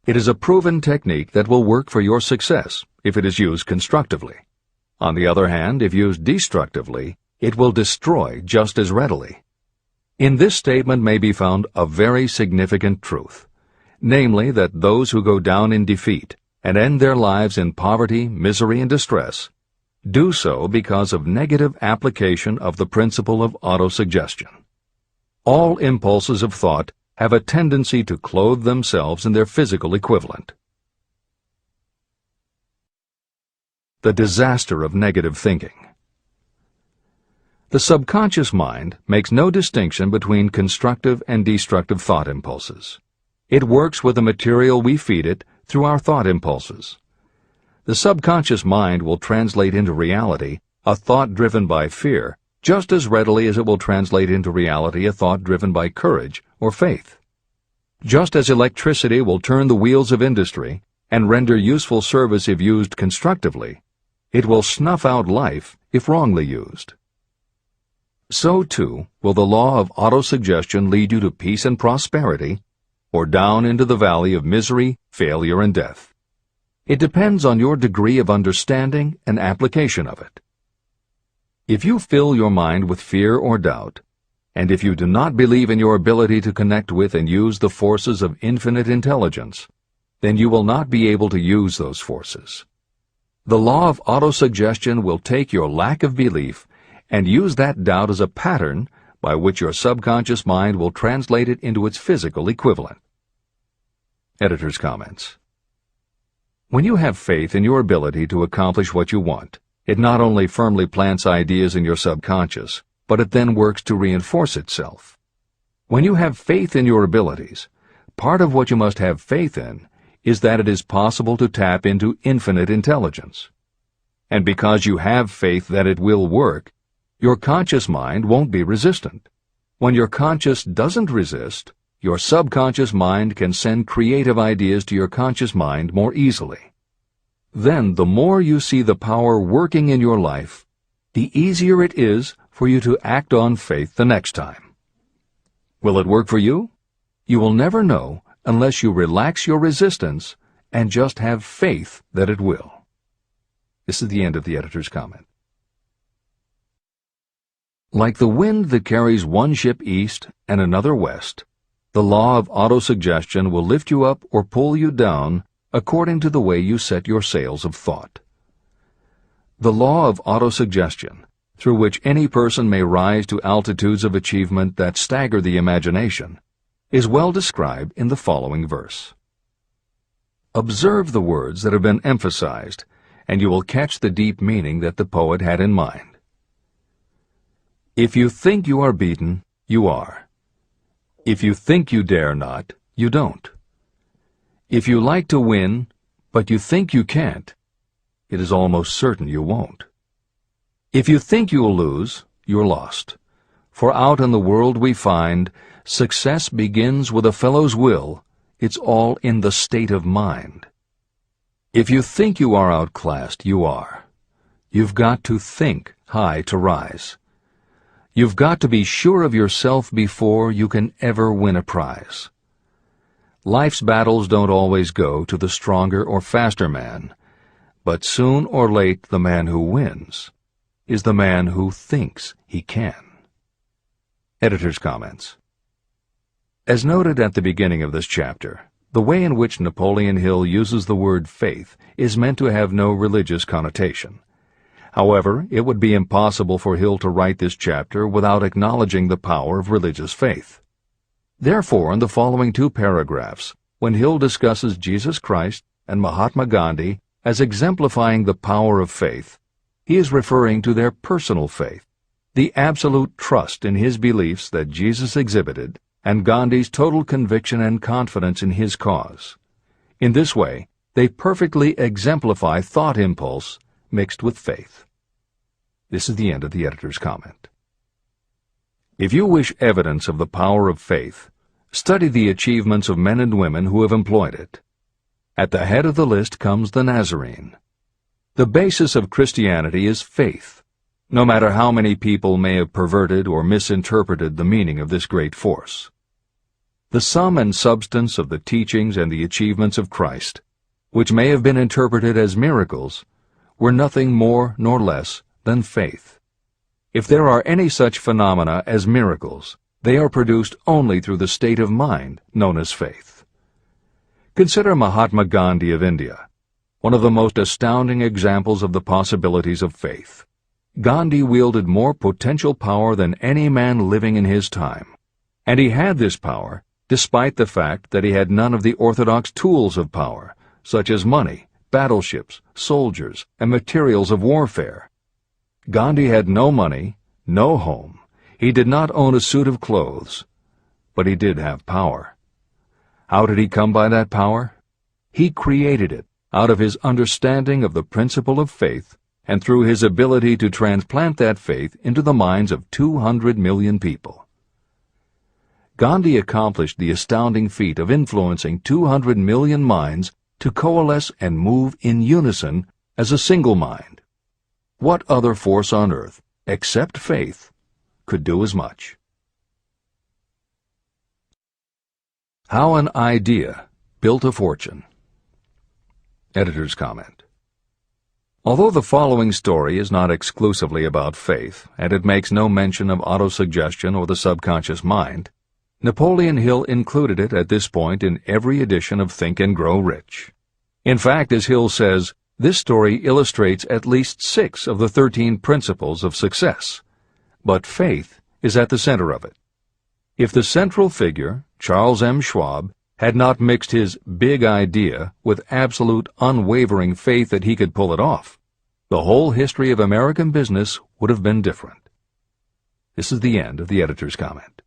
Speaker 1: It is a proven technique that will work for your success if it is used constructively. On the other hand, if used destructively, it will destroy just as readily. In this statement may be found a very significant truth, namely that those who go down in defeat and end their lives in poverty, misery, and distress do so because of negative application of the principle of autosuggestion. All impulses of thought have a tendency to clothe themselves in their physical equivalent. The disaster of negative thinking. The subconscious mind makes no distinction between constructive and destructive thought impulses. It works with the material we feed it through our thought impulses. The subconscious mind will translate into reality a thought driven by fear just as readily as it will translate into reality a thought driven by courage or faith. Just as electricity will turn the wheels of industry and render useful service if used constructively, it will snuff out life if wrongly used. So, too, will the law of autosuggestion lead you to peace and prosperity, or down into the valley of misery, failure, and death. It depends on your degree of understanding and application of it. If you fill your mind with fear or doubt, and if you do not believe in your ability to connect with and use the forces of infinite intelligence, then you will not be able to use those forces. The law of autosuggestion will take your lack of belief and use that doubt as a pattern by which your subconscious mind will translate it into its physical equivalent. Editor's comments. When you have faith in your ability to accomplish what you want, it not only firmly plants ideas in your subconscious, but it then works to reinforce itself. When you have faith in your abilities, part of what you must have faith in is that it is possible to tap into infinite intelligence. And because you have faith that it will work, your conscious mind won't be resistant. When your conscious doesn't resist, your subconscious mind can send creative ideas to your conscious mind more easily. Then, the more you see the power working in your life, the easier it is for you to act on faith the next time. Will it work for you? You will never know unless you relax your resistance and just have faith that it will. This is the end of the editor's comment. Like the wind that carries one ship east and another west, the law of autosuggestion will lift you up or pull you down according to the way you set your sails of thought. The law of autosuggestion, through which any person may rise to altitudes of achievement that stagger the imagination, is well described in the following verse. Observe the words that have been emphasized, and you will catch the deep meaning that the poet had in mind. If you think you are beaten, you are. If you think you dare not, you don't. If you like to win, but you think you can't, it is almost certain you won't. If you think you'll lose, you're lost. For out in the world we find, success begins with a fellow's will. It's all in the state of mind. If you think you are outclassed, you are. You've got to think high to rise. You've got to be sure of yourself before you can ever win a prize. Life's battles don't always go to the stronger or faster man, but soon or late the man who wins is the man who thinks he can. Editor's comments. As noted at the beginning of this chapter, the way in which Napoleon Hill uses the word faith is meant to have no religious connotation. However, it would be impossible for Hill to write this chapter without acknowledging the power of religious faith. Therefore, in the following two paragraphs, when Hill discusses Jesus Christ and Mahatma Gandhi as exemplifying the power of faith, he is referring to their personal faith, the absolute trust in his beliefs that Jesus exhibited, and Gandhi's total conviction and confidence in his cause. In this way, they perfectly exemplify thought impulse mixed with faith. This is the end of the editor's comment. If you wish evidence of the power of faith, study the achievements of men and women who have employed it. At the head of the list comes the Nazarene. The basis of Christianity is faith, no matter how many people may have perverted or misinterpreted the meaning of this great force. The sum and substance of the teachings and the achievements of Christ, which may have been interpreted as miracles, were nothing more nor less than faith. If there are any such phenomena as miracles, they are produced only through the state of mind known as faith. Consider Mahatma Gandhi of India, one of the most astounding examples of the possibilities of faith. Gandhi wielded more potential power than any man living in his time, and he had this power despite the fact that he had none of the orthodox tools of power, such as money, battleships, soldiers, and materials of warfare. Gandhi had no money, no home. He did not own a suit of clothes, but he did have power. How did he come by that power? He created it out of his understanding of the principle of faith and through his ability to transplant that faith into the minds of 200 million people. Gandhi accomplished the astounding feat of influencing 200 million minds to coalesce and move in unison as a single mind. What other force on earth, except faith, could do as much? How an idea built a fortune. Editor's comment. Although the following story is not exclusively about faith, and it makes no mention of autosuggestion or the subconscious mind, Napoleon Hill included it at this point in every edition of Think and Grow Rich. In fact, as Hill says, this story illustrates at least 6 of the 13 principles of success, but faith is at the center of it. If the central figure, Charles M. Schwab, had not mixed his big idea with absolute unwavering faith that he could pull it off, the whole history of American business would have been different. This is the end of the editor's comment.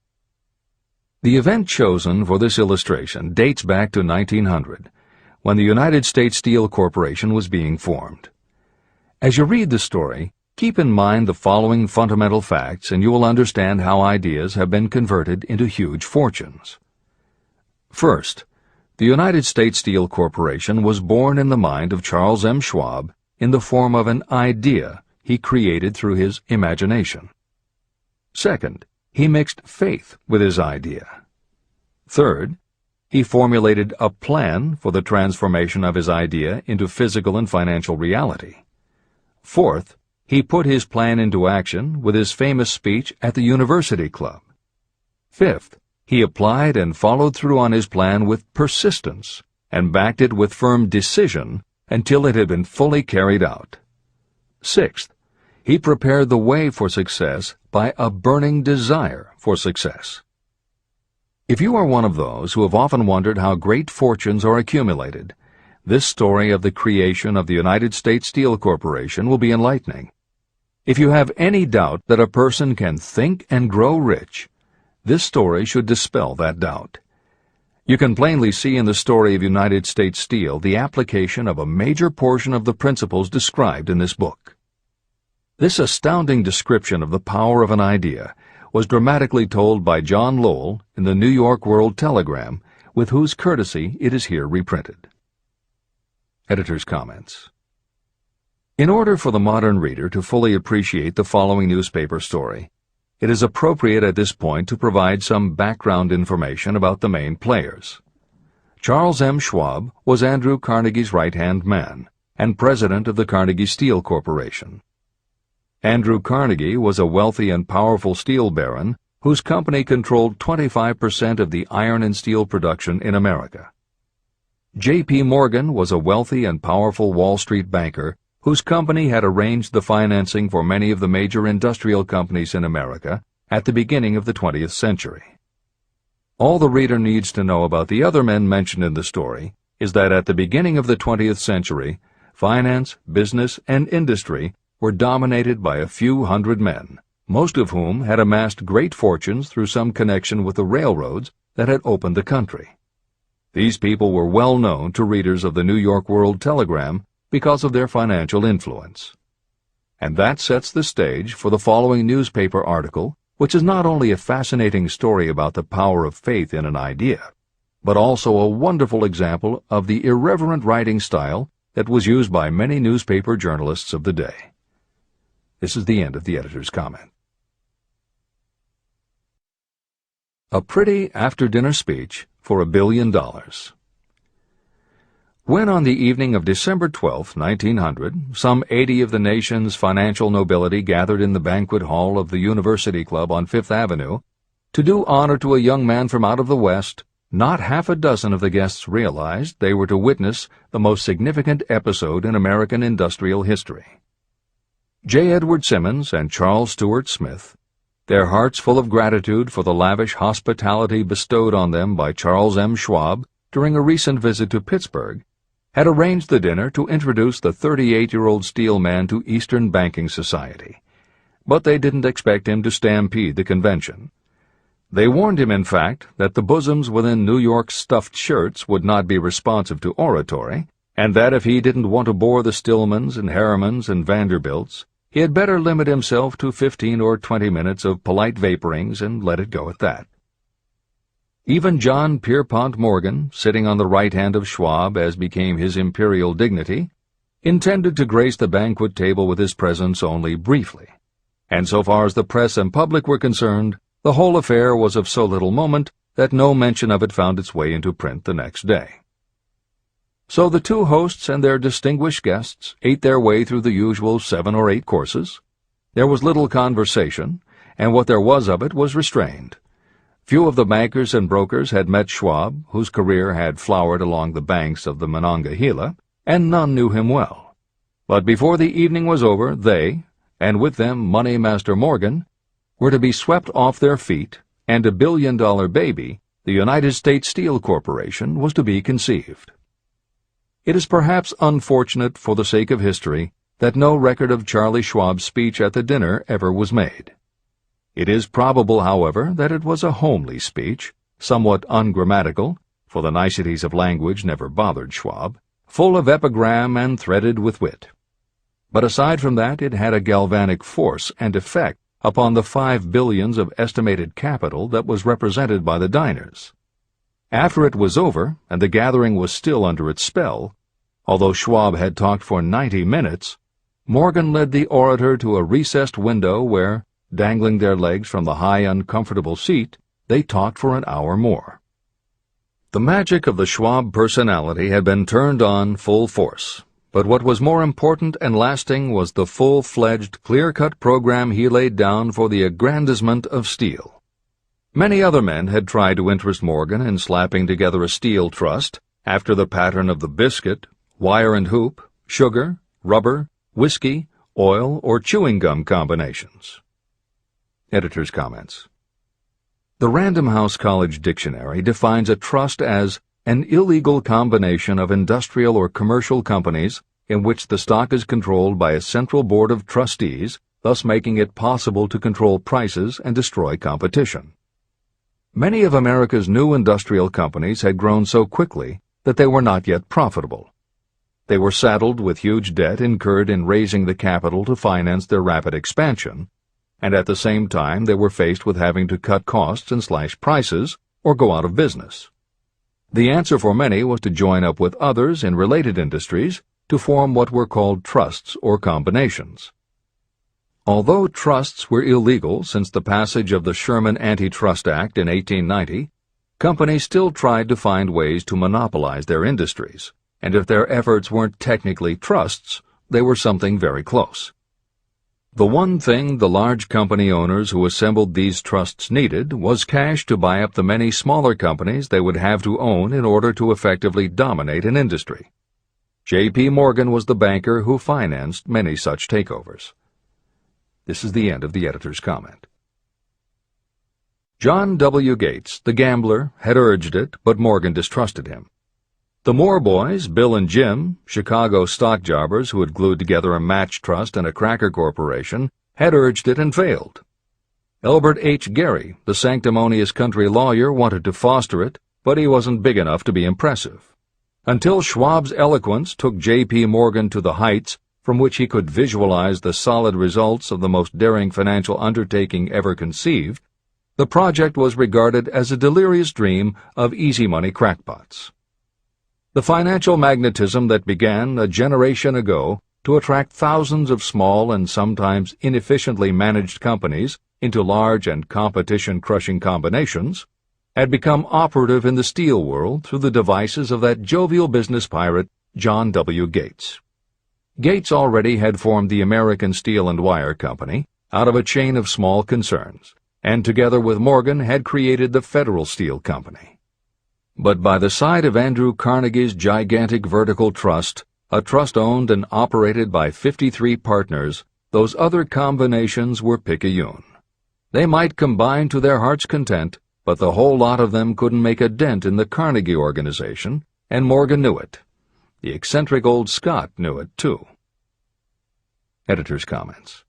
Speaker 1: The event chosen for this illustration dates back to 1900, when the United States Steel Corporation was being formed. As you read the story, keep in mind the following fundamental facts and you will understand how ideas have been converted into huge fortunes. First, the United States Steel Corporation was born in the mind of Charles M. Schwab in the form of an idea he created through his imagination. Second, he mixed faith with his idea. Third, he formulated a plan for the transformation of his idea into physical and financial reality. Fourth, he put his plan into action with his famous speech at the University Club. Fifth, he applied and followed through on his plan with persistence and backed it with firm decision until it had been fully carried out. Sixth, he prepared the way for success by a burning desire for success. If you are one of those who have often wondered how great fortunes are accumulated, this story of the creation of the United States Steel Corporation will be enlightening. If you have any doubt that a person can think and grow rich, this story should dispel that doubt. You can plainly see in the story of United States Steel the application of a major portion of the principles described in this book. This astounding description of the power of an idea was dramatically told by John Lowell in the New York World Telegram, with whose courtesy it is here reprinted. Editor's comments. In order for the modern reader to fully appreciate the following newspaper story, it is appropriate at this point to provide some background information about the main players. Charles M. Schwab was Andrew Carnegie's right-hand man and president of the Carnegie Steel Corporation. Andrew Carnegie was a wealthy and powerful steel baron whose company controlled 25% of the iron and steel production in America. J.P. Morgan was a wealthy and powerful Wall Street banker whose company had arranged the financing for many of the major industrial companies in America at the beginning of the 20th century. All the reader needs to know about the other men mentioned in the story is that at the beginning of the 20th century, finance, business, and industry were dominated by a few hundred men, most of whom had amassed great fortunes through some connection with the railroads that had opened the country. These people were well known to readers of the New York World Telegram because of their financial influence. And that sets the stage for the following newspaper article, which is not only a fascinating story about the power of faith in an idea, but also a wonderful example of the irreverent writing style that was used by many newspaper journalists of the day. This is the end of the editor's comment. A pretty after-dinner speech for $1 billion. When on the evening of December 12, 1900, some 80 of the nation's financial nobility gathered in the banquet hall of the University Club on Fifth Avenue to do honor to a young man from out of the West, not half a dozen of the guests realized they were to witness the most significant episode in American industrial history. J. Edward Simmons and Charles Stewart Smith, their hearts full of gratitude for the lavish hospitality bestowed on them by Charles M. Schwab during a recent visit to Pittsburgh, had arranged the dinner to introduce the 38-year-old steel man to Eastern banking society. But they didn't expect him to stampede the convention. They warned him, in fact, that the bosoms within New York's stuffed shirts would not be responsive to oratory, and that if he didn't want to bore the Stillmans and Harrimans and Vanderbilts, he had better limit himself to 15 or 20 minutes of polite vaporings and let it go at that. Even John Pierpont Morgan, sitting on the right hand of Schwab as became his imperial dignity, intended to grace the banquet table with his presence only briefly, and so far as the press and public were concerned, the whole affair was of so little moment that no mention of it found its way into print the next day. So the two hosts and their distinguished guests ate their way through the usual 7 or 8 courses. There was little conversation, and what there was of it was restrained. Few of the bankers and brokers had met Schwab, whose career had flowered along the banks of the Monongahela, and none knew him well. But before the evening was over, they, and with them Money Master Morgan, were to be swept off their feet, and $1 billion baby, the United States Steel Corporation, was to be conceived. It is perhaps unfortunate for the sake of history that no record of Charlie Schwab's speech at the dinner ever was made. It is probable, however, that it was a homely speech, somewhat ungrammatical, for the niceties of language never bothered Schwab, full of epigram and threaded with wit. But aside from that, it had a galvanic force and effect upon the $5 billion of estimated capital that was represented by the diners. After it was over, and the gathering was still under its spell, although Schwab had talked for 90 minutes, Morgan led the orator to a recessed window where, dangling their legs from the high, uncomfortable seat, they talked for an hour more. The magic of the Schwab personality had been turned on full force, but what was more important and lasting was the full-fledged, clear-cut program he laid down for the aggrandizement of steel. Many other men had tried to interest Morgan in slapping together a steel trust after the pattern of the biscuit, wire and hoop, sugar, rubber, whiskey, oil, or chewing gum combinations. Editor's comments. The Random House College Dictionary defines a trust as an illegal combination of industrial or commercial companies in which the stock is controlled by a central board of trustees, thus making it possible to control prices and destroy competition. Many of America's new industrial companies had grown so quickly that they were not yet profitable. They were saddled with huge debt incurred in raising the capital to finance their rapid expansion, and at the same time they were faced with having to cut costs and slash prices or go out of business. The answer for many was to join up with others in related industries to form what were called trusts or combinations. Although trusts were illegal since the passage of the Sherman Antitrust Act in 1890, companies still tried to find ways to monopolize their industries, and if their efforts weren't technically trusts, they were something very close. The one thing the large company owners who assembled these trusts needed was cash to buy up the many smaller companies they would have to own in order to effectively dominate an industry. J.P. Morgan was the banker who financed many such takeovers. This is the end of the editor's comment. John W. Gates, the gambler, had urged it, but Morgan distrusted him. The Moore boys, Bill and Jim, Chicago stock jobbers who had glued together a match trust and a cracker corporation, had urged it and failed. Elbert H. Gerry, the sanctimonious country lawyer, wanted to foster it, but he wasn't big enough to be impressive. Until Schwab's eloquence took J.P. Morgan to the heights from which he could visualize the solid results of the most daring financial undertaking ever conceived, the project was regarded as a delirious dream of easy-money crackpots. The financial magnetism that began a generation ago to attract thousands of small and sometimes inefficiently managed companies into large and competition-crushing combinations had become operative in the steel world through the devices of that jovial business pirate, John W. Gates. Gates already had formed the American Steel and Wire Company out of a chain of small concerns, and together with Morgan had created the Federal Steel Company. But by the side of Andrew Carnegie's gigantic vertical trust, a trust owned and operated by 53 partners, those other combinations were picayune. They might combine to their heart's content, but the whole lot of them couldn't make a dent in the Carnegie organization, and Morgan knew it. The eccentric old Scot knew it, too. Editor's comments.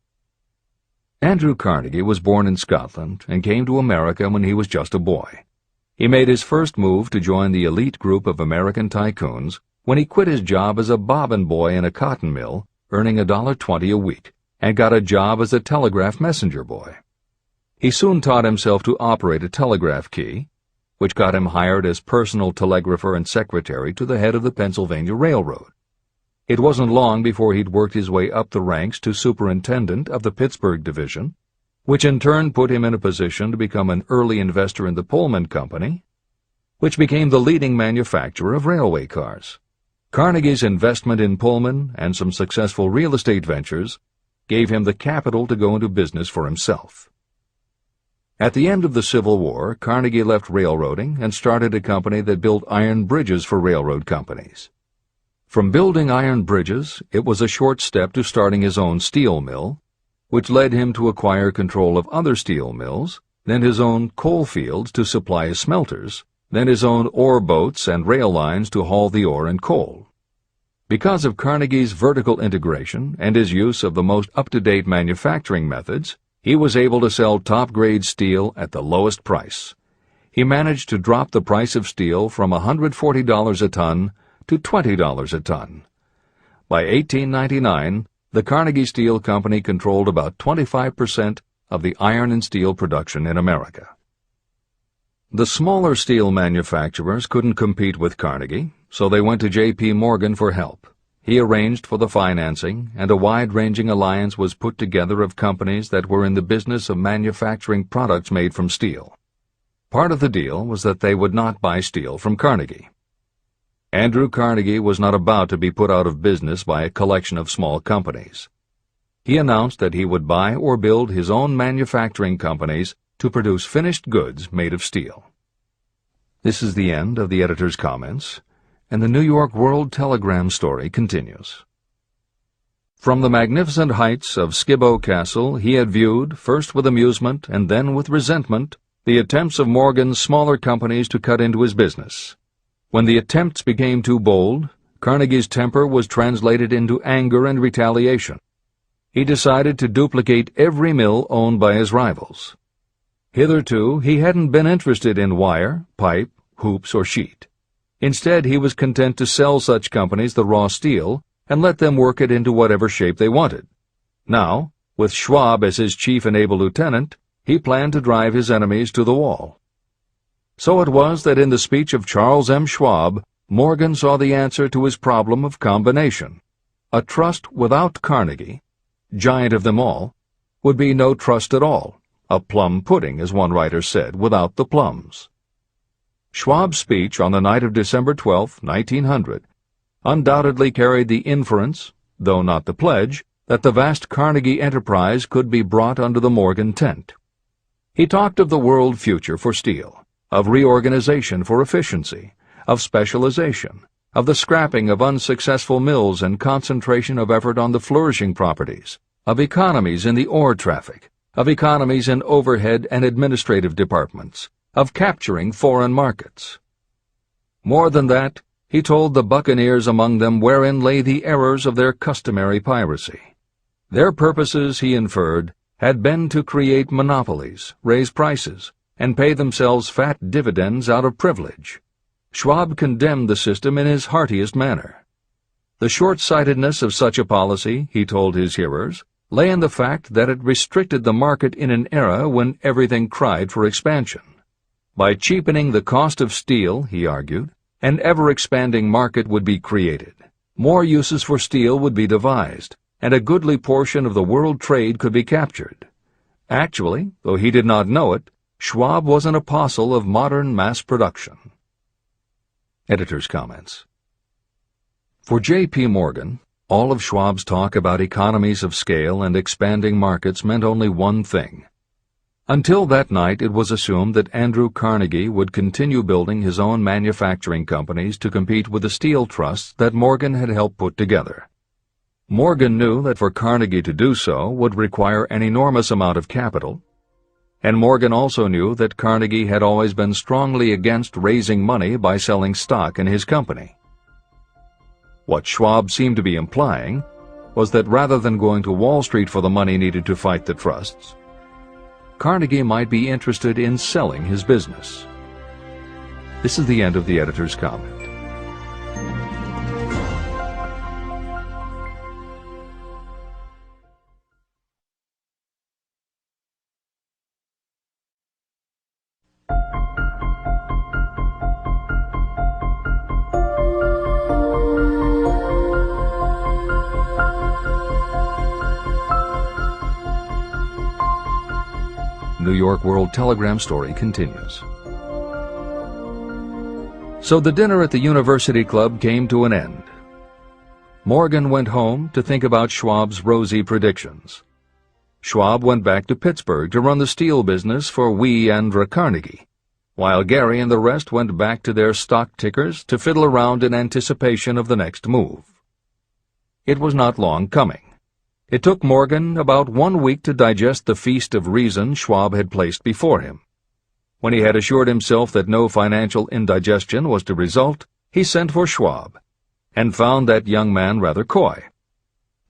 Speaker 1: Andrew Carnegie was born in Scotland and came to America when he was just a boy. He made his first move to join the elite group of American tycoons when he quit his job as a bobbin boy in a cotton mill, earning $1.20 a week, and got a job as a telegraph messenger boy. He soon taught himself to operate a telegraph key, which got him hired as personal telegrapher and secretary to the head of the Pennsylvania Railroad. It wasn't long before he'd worked his way up the ranks to superintendent of the Pittsburgh division, which in turn put him in a position to become an early investor in the Pullman Company, which became the leading manufacturer of railway cars. Carnegie's investment in Pullman and some successful real estate ventures gave him the capital to go into business for himself. At the end of the Civil War, Carnegie left railroading and started a company that built iron bridges for railroad companies. From building iron bridges, it was a short step to starting his own steel mill, which led him to acquire control of other steel mills, then his own coal fields to supply his smelters, then his own ore boats and rail lines to haul the ore and coal. Because of Carnegie's vertical integration and his use of the most up-to-date manufacturing methods, he was able to sell top-grade steel at the lowest price. He managed to drop the price of steel from $140 a ton to $20 a ton. By 1899, the Carnegie Steel Company controlled about 25% of the iron and steel production in America. The smaller steel manufacturers couldn't compete with Carnegie, so they went to J.P. Morgan for help. He arranged for the financing, and a wide-ranging alliance was put together of companies that were in the business of manufacturing products made from steel. Part of the deal was that they would not buy steel from Carnegie. Andrew Carnegie was not about to be put out of business by a collection of small companies. He announced that he would buy or build his own manufacturing companies to produce finished goods made of steel. This is the end of the editor's comments, and the New York World Telegram story continues. From the magnificent heights of Skibo Castle he had viewed, first with amusement and then with resentment, the attempts of Morgan's smaller companies to cut into his business. When the attempts became too bold, Carnegie's temper was translated into anger and retaliation. He decided to duplicate every mill owned by his rivals. Hitherto, he hadn't been interested in wire, pipe, hoops, or sheet. Instead, he was content to sell such companies the raw steel and let them work it into whatever shape they wanted. Now, with Schwab as his chief and able lieutenant, he planned to drive his enemies to the wall. So it was that in the speech of Charles M. Schwab, Morgan saw the answer to his problem of combination. A trust without Carnegie, giant of them all, would be no trust at all, a plum pudding, as one writer said, without the plums. Schwab's speech on the night of December 12, 1900, undoubtedly carried the inference, though not the pledge, that the vast Carnegie enterprise could be brought under the Morgan tent. He talked of the world future for steel, of reorganization for efficiency, of specialization, of the scrapping of unsuccessful mills and concentration of effort on the flourishing properties, of economies in the ore traffic, of economies in overhead and administrative departments, of capturing foreign markets. More than that, he told the buccaneers among them wherein lay the errors of their customary piracy. Their purposes, he inferred, had been to create monopolies, raise prices, and pay themselves fat dividends out of privilege. Schwab condemned the system in his heartiest manner. The short-sightedness of such a policy, he told his hearers, lay in the fact that it restricted the market in an era when everything cried for expansion. By cheapening the cost of steel, he argued, an ever-expanding market would be created. More uses for steel would be devised, and a goodly portion of the world trade could be captured. Actually, though he did not know it, Schwab was an apostle of modern mass production. Editor's comments. For J.P. Morgan, all of Schwab's talk about economies of scale and expanding markets meant only one thing. Until that night, it was assumed that Andrew Carnegie would continue building his own manufacturing companies to compete with the steel trusts that Morgan had helped put together. Morgan knew that for Carnegie to do so would require an enormous amount of capital, and Morgan also knew that Carnegie had always been strongly against raising money by selling stock in his company. What Schwab seemed to be implying was that rather than going to Wall Street for the money needed to fight the trusts, Carnegie might be interested in selling his business. This is the end of the editor's comment. New York World Telegram story continues. So the dinner at the University Club came to an end. Morgan went home to think about Schwab's rosy predictions. Schwab went back to Pittsburgh to run the steel business for Andrew Carnegie, while Gary and the rest went back to their stock tickers to fiddle around in anticipation of the next move. It was not long coming. It took Morgan about 1 week to digest the feast of reason Schwab had placed before him. When he had assured himself that no financial indigestion was to result, he sent for Schwab, and found that young man rather coy.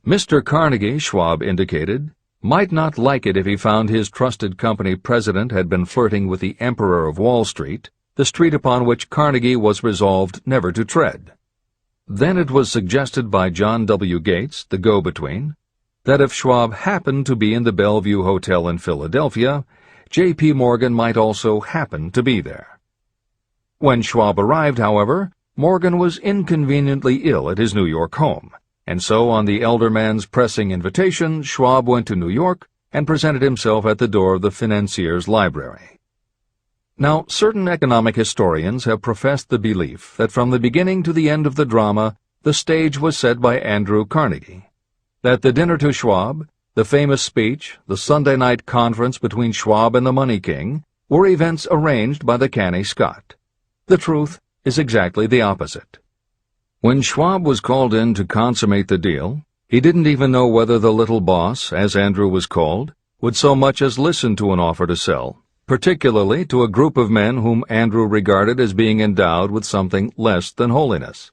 Speaker 1: Mr. Carnegie, Schwab indicated, might not like it if he found his trusted company president had been flirting with the Emperor of Wall Street, the street upon which Carnegie was resolved never to tread. Then it was suggested by John W. Gates, the go-between, that if Schwab happened to be in the Bellevue Hotel in Philadelphia, J.P. Morgan might also happen to be there. When Schwab arrived, however, Morgan was inconveniently ill at his New York home, and so on the elder man's pressing invitation, Schwab went to New York and presented himself at the door of the financier's library. Now, certain economic historians have professed the belief that from the beginning to the end of the drama, the stage was set by Andrew Carnegie, that the dinner to Schwab, the famous speech, the Sunday night conference between Schwab and the Money King, were events arranged by the canny Scot. The truth is exactly the opposite. When Schwab was called in to consummate the deal, he didn't even know whether the little boss, as Andrew was called, would so much as listen to an offer to sell, particularly to a group of men whom Andrew regarded as being endowed with something less than holiness.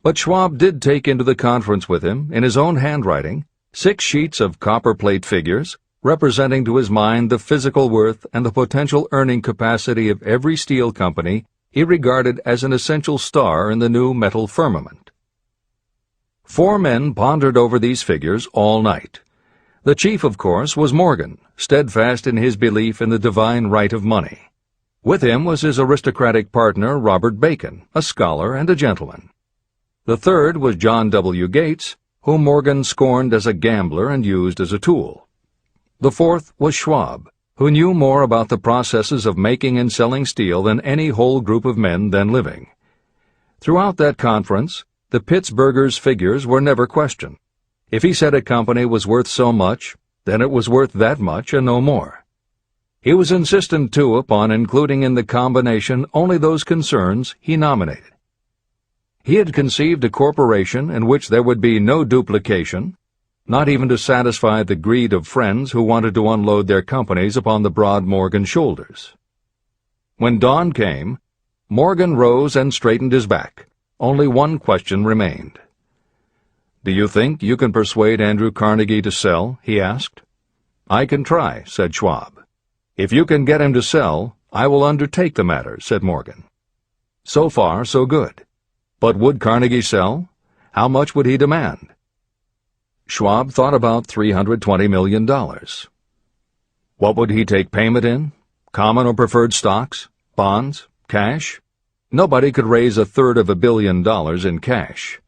Speaker 1: But Schwab did take into the conference with him, in his own handwriting, 6 sheets of copperplate figures, representing to his mind the physical worth and the potential earning capacity of every steel company he regarded as an essential star in the new metal firmament. 4 men pondered over these figures all night. The chief, of course, was Morgan, steadfast in his belief in the divine right of money. With him was his aristocratic partner, Robert Bacon, a scholar and a gentleman. The third was John W. Gates, whom Morgan scorned as a gambler and used as a tool. The fourth was Schwab, who knew more about the processes of making and selling steel than any whole group of men then living. Throughout that conference, the Pittsburgher's figures were never questioned. If he said a company was worth so much, then it was worth that much and no more. He was insistent, too, upon including in the combination only those concerns he nominated. He had conceived a corporation in which there would be no duplication, not even to satisfy the greed of friends who wanted to unload their companies upon the broad Morgan shoulders. When dawn came, Morgan rose and straightened his back. Only one question remained. "Do you think you can persuade Andrew Carnegie to sell?" he asked. "I can try," said Schwab. "If you can get him to sell, I will undertake the matter," said Morgan. So far, so good. But would Carnegie sell? How much would he demand? Schwab thought about $320 million. What would he take payment in? Common or preferred stocks? Bonds? Cash? Nobody could raise $1/3 billion in cash.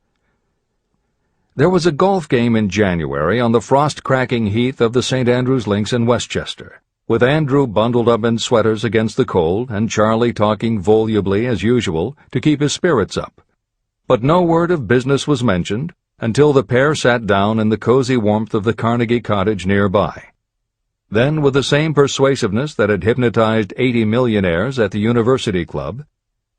Speaker 1: There was a golf game in January on the frost-cracking heath of the St. Andrews Links in Westchester, with Andrew bundled up in sweaters against the cold and Charlie talking volubly as usual to keep his spirits up. But no word of business was mentioned until the pair sat down in the cozy warmth of the Carnegie cottage nearby. Then, with the same persuasiveness that had hypnotized 80 millionaires at the University Club,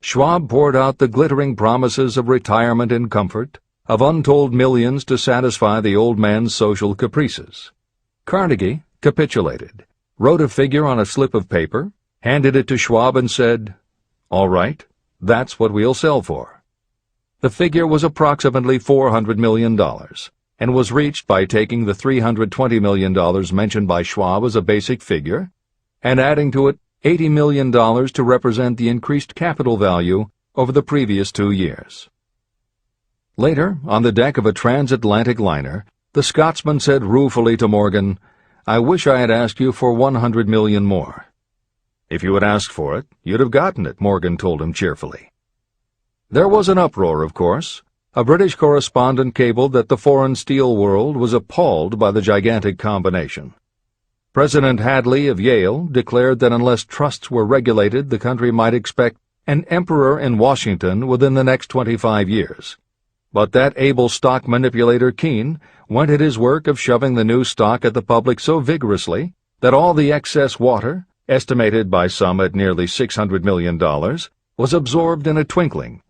Speaker 1: Schwab poured out the glittering promises of retirement and comfort, of untold millions to satisfy the old man's social caprices. Carnegie capitulated, wrote a figure on a slip of paper, handed it to Schwab and said, "All right, that's what we'll sell for." The figure was approximately $400 million, and was reached by taking the $320 million mentioned by Schwab as a basic figure, and adding to it $80 million to represent the increased capital value over the previous 2 years. Later, on the deck of a transatlantic liner, the Scotsman said ruefully to Morgan, "I wish I had asked you for $100 million more." "If you had asked for it, you'd have gotten it," Morgan told him cheerfully. There was an uproar, of course. A British correspondent cabled that the foreign steel world was appalled by the gigantic combination. President Hadley of Yale declared that unless trusts were regulated, the country might expect an emperor in Washington within the next 25 years. But that able stock manipulator Keene went at his work of shoving the new stock at the public so vigorously that all the excess water, estimated by some at nearly $600 million, was absorbed in a twinkling.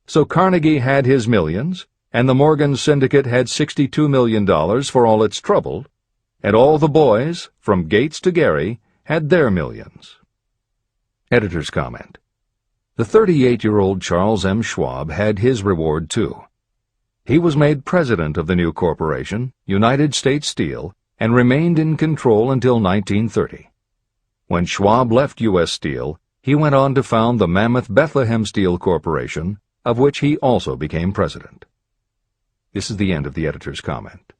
Speaker 1: So Carnegie had his millions, and the Morgan Syndicate had $62 million for all its trouble, and all the boys, from Gates to Gary, had their millions. Editor's comment. The 38-year-old Charles M. Schwab had his reward, too. He was made president of the new corporation, United States Steel, and remained in control until 1930. When Schwab left U.S. Steel, he went on to found the mammoth Bethlehem Steel Corporation, of which he also became president. This is the end of the editor's comment.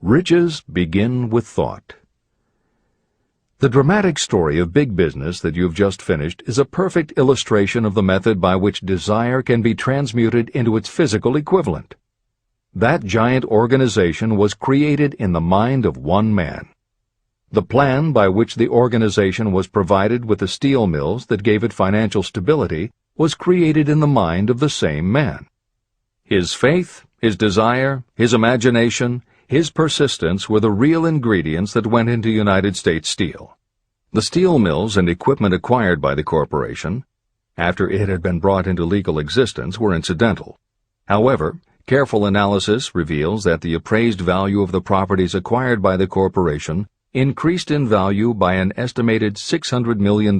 Speaker 1: Riches begin with thought. The dramatic story of big business that you've just finished is a perfect illustration of the method by which desire can be transmuted into its physical equivalent. That giant organization was created in the mind of one man. The plan by which the organization was provided with the steel mills that gave it financial stability was created in the mind of the same man. His faith, his desire, his imagination, his persistence were the real ingredients that went into United States Steel. The steel mills and equipment acquired by the corporation, after it had been brought into legal existence, were incidental. However, careful analysis reveals that the appraised value of the properties acquired by the corporation increased in value by an estimated $600 million,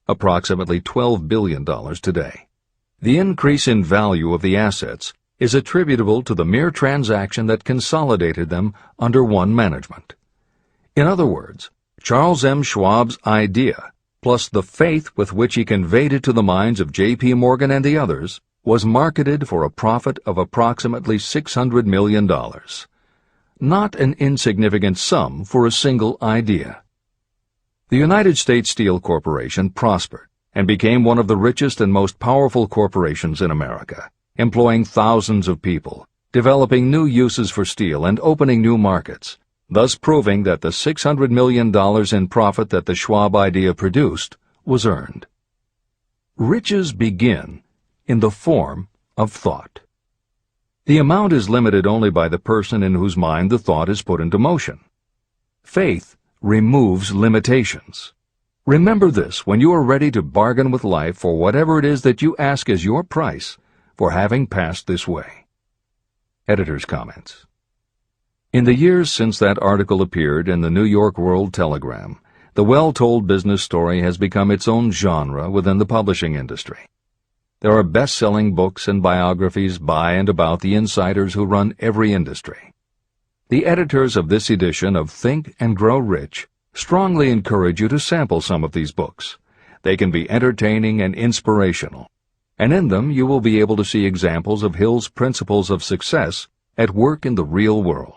Speaker 1: approximately $12 billion today. The increase in value of the assets is attributable to the mere transaction that consolidated them under one management. In other words, Charles M. Schwab's idea, plus the faith with which he conveyed it to the minds of J.P. Morgan and the others, was marketed for a profit of approximately $600 million. Not an insignificant sum for a single idea. The United States Steel Corporation prospered and became one of the richest and most powerful corporations in America, employing thousands of people, developing new uses for steel and opening new markets, thus proving that the $600 million in profit that the Schwab idea produced was earned. Riches begin in the form of thought. The amount is limited only by the person in whose mind the thought is put into motion. Faith removes limitations. Remember this when you are ready to bargain with life for whatever it is that you ask as your price for having passed this way. Editor's comments. In the years since that article appeared in the New York World Telegram, the well-told business story has become its own genre within the publishing industry. There are best-selling books and biographies by and about the insiders who run every industry. The editors of this edition of Think and Grow Rich strongly encourage you to sample some of these books. They can be entertaining and inspirational, and in them you will be able to see examples of Hill's principles of success at work in the real world.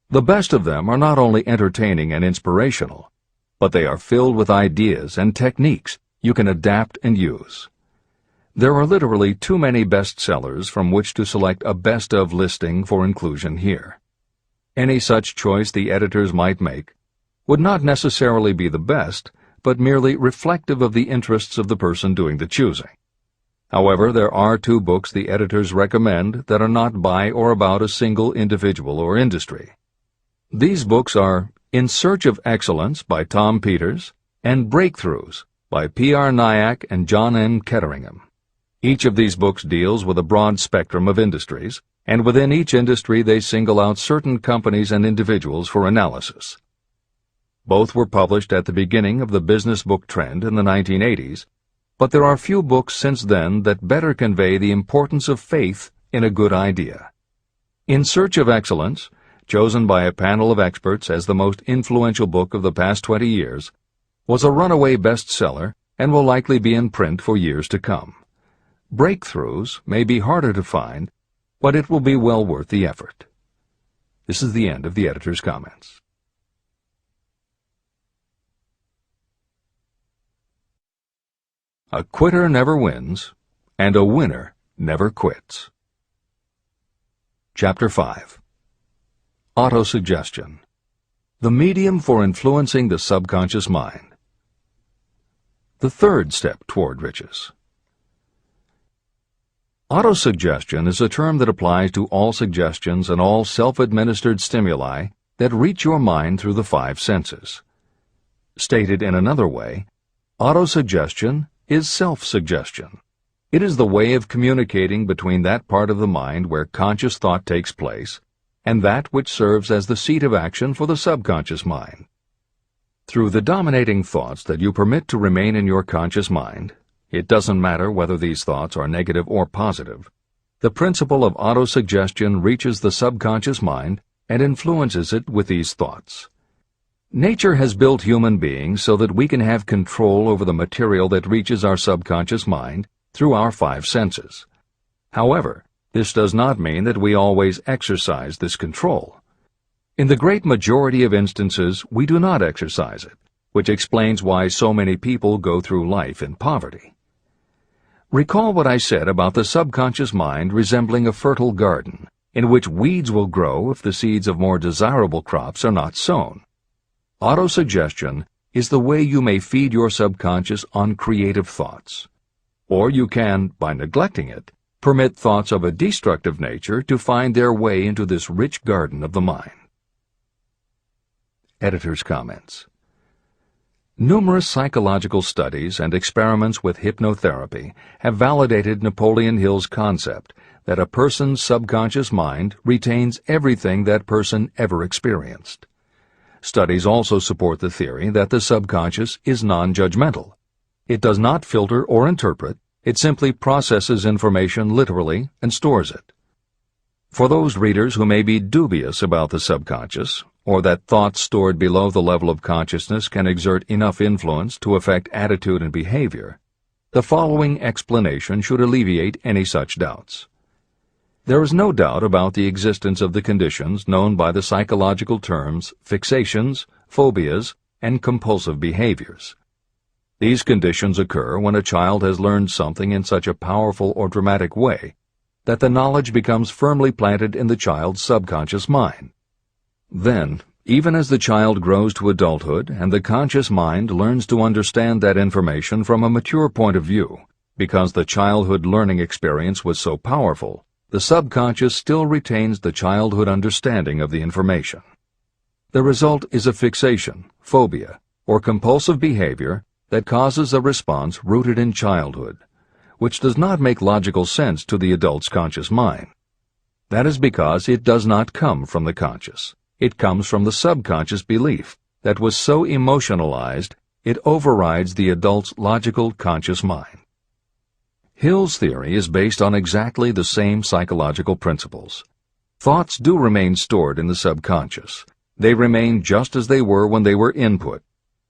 Speaker 1: The best of them are not only entertaining and inspirational, but they are filled with ideas and techniques you can adapt and use. There are literally too many bestsellers from which to select a best of listing for inclusion here. Any such choice the editors might make would not necessarily be the best, but merely reflective of the interests of the person doing the choosing. However, there are 2 books the editors recommend that are not by or about a single individual or industry. These books are In Search of Excellence by Tom Peters and Breakthroughs by P.R. Nyack and John N. Ketteringham. Each of these books deals with a broad spectrum of industries, and within each industry they single out certain companies and individuals for analysis. Both were published at the beginning of the business book trend in the 1980s, but there are few books since then that better convey the importance of faith in a good idea. In Search of Excellence, chosen by a panel of experts as the most influential book of the past 20 years, was a runaway bestseller and will likely be in print for years to come. Breakthroughs may be harder to find, but it will be well worth the effort. This is the end of the editor's comments. A quitter never wins, and a winner never quits. Chapter 5. Autosuggestion. The medium for influencing the subconscious mind. The third step toward riches. Autosuggestion is a term that applies to all suggestions and all self-administered stimuli that reach your mind through the 5 senses. Stated in another way, autosuggestion is self-suggestion. It is the way of communicating between that part of the mind where conscious thought takes place and that which serves as the seat of action for the subconscious mind. Through the dominating thoughts that you permit to remain in your conscious mind, it doesn't matter whether these thoughts are negative or positive, the principle of autosuggestion reaches the subconscious mind and influences it with these thoughts. Nature has built human beings so that we can have control over the material that reaches our subconscious mind through our 5 senses. However, this does not mean that we always exercise this control. In the great majority of instances, we do not exercise it, which explains why so many people go through life in poverty. Recall what I said about the subconscious mind resembling a fertile garden, in which weeds will grow if the seeds of more desirable crops are not sown. Autosuggestion is the way you may feed your subconscious on creative thoughts. Or you can, by neglecting it, permit thoughts of a destructive nature to find their way into this rich garden of the mind. Editor's comments. Numerous psychological studies and experiments with hypnotherapy have validated Napoleon Hill's concept that a person's subconscious mind retains everything that person ever experienced. Studies also support the theory that the subconscious is non-judgmental. It does not filter or interpret, it simply processes information literally and stores it. For those readers who may be dubious about the subconscious, or that thoughts stored below the level of consciousness can exert enough influence to affect attitude and behavior, the following explanation should alleviate any such doubts. There is no doubt about the existence of the conditions known by the psychological terms fixations, phobias, and compulsive behaviors. These conditions occur when a child has learned something in such a powerful or dramatic way that the knowledge becomes firmly planted in the child's subconscious mind. Then, even as the child grows to adulthood and the conscious mind learns to understand that information from a mature point of view, because the childhood learning experience was so powerful, the subconscious still retains the childhood understanding of the information. The result is a fixation, phobia, or compulsive behavior that causes a response rooted in childhood, which does not make logical sense to the adult's conscious mind. That is because it does not come from the conscious. It comes from the subconscious belief that was so emotionalized it overrides the adult's logical conscious mind. Hill's theory is based on exactly the same psychological principles. Thoughts do remain stored in the subconscious. They remain just as they were when they were input,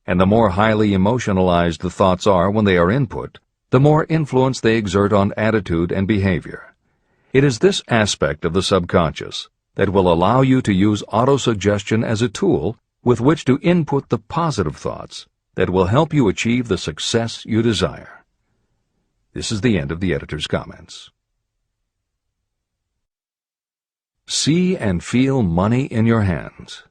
Speaker 1: and the more highly emotionalized the thoughts are when they are input, the more influence they exert on attitude and behavior. It is this aspect of the subconscious that will allow you to use autosuggestion as a tool with which to input the positive thoughts that will help you achieve the success you desire. This is the end of the editor's comments. See and feel money in your hands.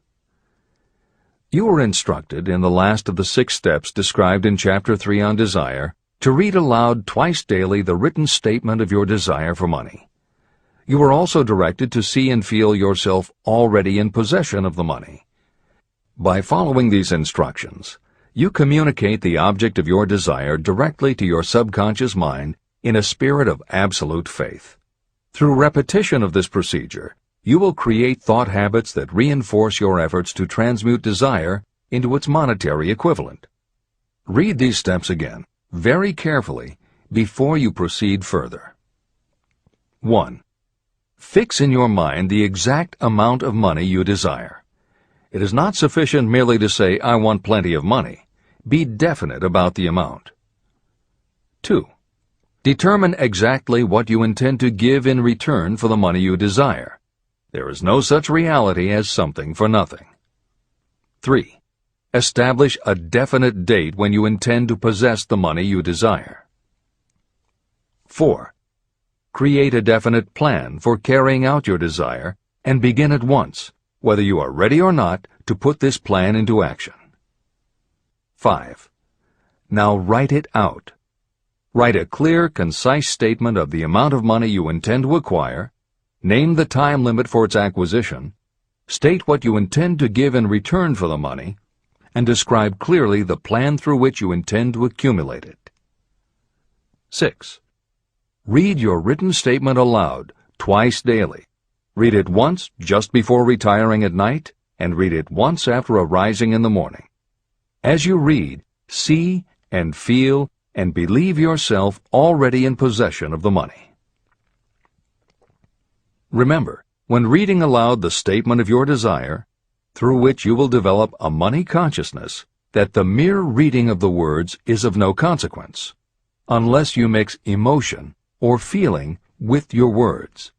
Speaker 1: You were instructed in the last of the 6 steps described in Chapter 3 on Desire to read aloud twice daily the written statement of your desire for money. You were also directed to see and feel yourself already in possession of the money. By following these instructions, you communicate the object of your desire directly to your subconscious mind in a spirit of absolute faith. Through repetition of this procedure, you will create thought habits that reinforce your efforts to transmute desire into its monetary equivalent. Read these steps again, very carefully, before you proceed further. 1. Fix in your mind the exact amount of money you desire. It is not sufficient merely to say, "I want plenty of money." Be definite about the amount. 2. Determine exactly what you intend to give in return for the money you desire. There is no such reality as something for nothing. 3. Establish a definite date when you intend to possess the money you desire. 4. Create a definite plan for carrying out your desire and begin at once, whether you are ready or not, to put this plan into action. 5. Now write it out. Write a clear, concise statement of the amount of money you intend to acquire, name the time limit for its acquisition, state what you intend to give in return for the money, and describe clearly the plan through which you intend to accumulate it. 6. Read your written statement aloud twice daily. Read it once just before retiring at night, and read it once after arising in the morning. As you read, see and feel and believe yourself already in possession of the money. Remember, when reading aloud the statement of your desire, through which you will develop a money consciousness, that the mere reading of the words is of no consequence, unless you mix emotion or feeling with your words.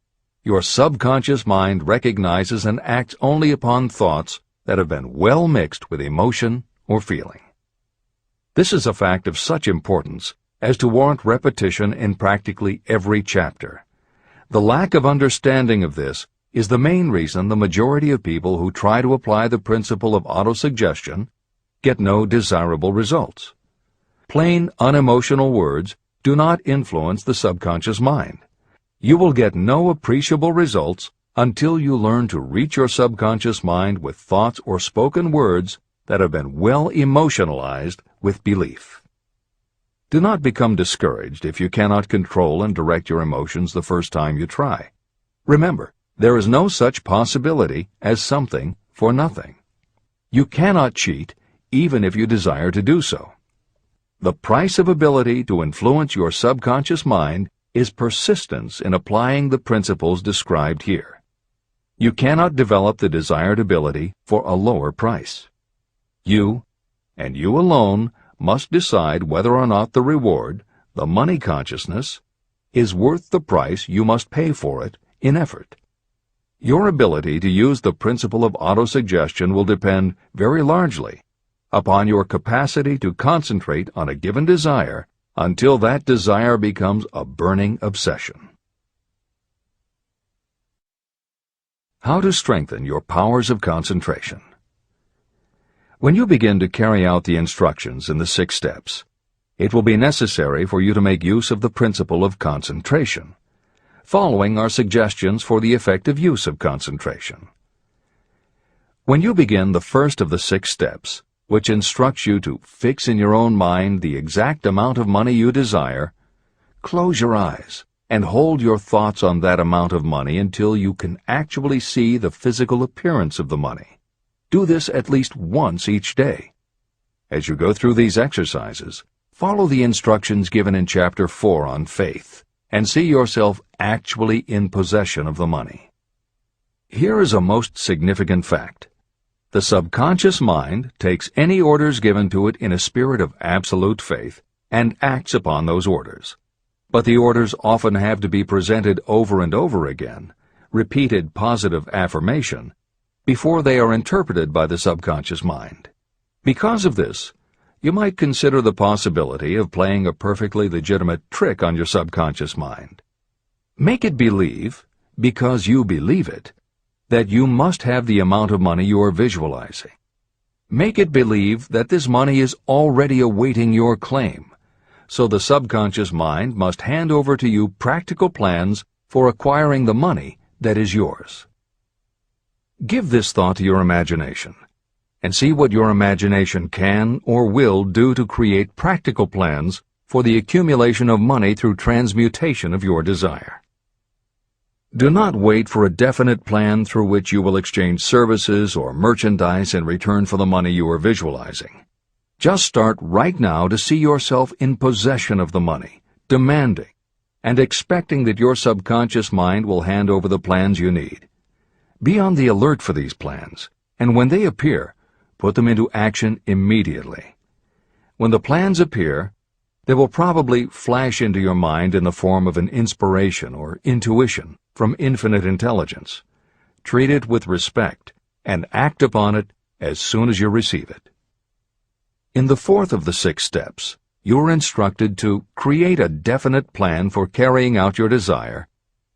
Speaker 1: Your subconscious mind recognizes and acts only upon thoughts that have been well mixed with emotion or feeling. This is a fact of such importance as to warrant repetition in practically every chapter. The lack of understanding of this is the main reason the majority of people who try to apply the principle of autosuggestion get no desirable results. Plain, unemotional words do not influence the subconscious mind. You will get no appreciable results until you learn to reach your subconscious mind with thoughts or spoken words that have been well emotionalized with belief. Do not become discouraged if you cannot control and direct your emotions the first time you try. Remember, there is no such possibility as something for nothing. You cannot cheat even if you desire to do so. The price of ability to influence your subconscious mind is persistence in applying the principles described here. You cannot develop the desired ability for a lower price. You, and you alone, must decide whether or not the reward, the money consciousness, is worth the price you must pay for it in effort. Your ability to use the principle of autosuggestion will depend very largely upon your capacity to concentrate on a given desire until that desire becomes a burning obsession. How to strengthen your powers of concentration. When you begin to carry out the instructions in the 6 steps, it will be necessary for you to make use of the principle of concentration. Following are suggestions for the effective use of concentration. When you begin the first of the 6 steps, which instructs you to fix in your own mind the exact amount of money you desire, close your eyes and hold your thoughts on that amount of money until you can actually see the physical appearance of the money. Do this at least once each day. As you go through these exercises, follow the instructions given in Chapter 4 on faith and see yourself actually in possession of the money. Here is a most significant fact. The subconscious mind takes any orders given to it in a spirit of absolute faith and acts upon those orders. But the orders often have to be presented over and over again, repeated positive affirmation, before they are interpreted by the subconscious mind. Because of this, you might consider the possibility of playing a perfectly legitimate trick on your subconscious mind. Make it believe, because you believe it, that you must have the amount of money you are visualizing. Make it believe that this money is already awaiting your claim, so the subconscious mind must hand over to you practical plans for acquiring the money that is yours. Give this thought to your imagination, and see what your imagination can or will do to create practical plans for the accumulation of money through transmutation of your desire. Do not wait for a definite plan through which you will exchange services or merchandise in return for the money you are visualizing. Just start right now to see yourself in possession of the money, demanding, and expecting that your subconscious mind will hand over the plans you need. Be on the alert for these plans, and when they appear, put them into action immediately. When the plans appear, they will probably flash into your mind in the form of an inspiration or intuition from infinite intelligence. Treat it with respect and act upon it as soon as you receive it. In the fourth of the 6 steps, you are instructed to create a definite plan for carrying out your desire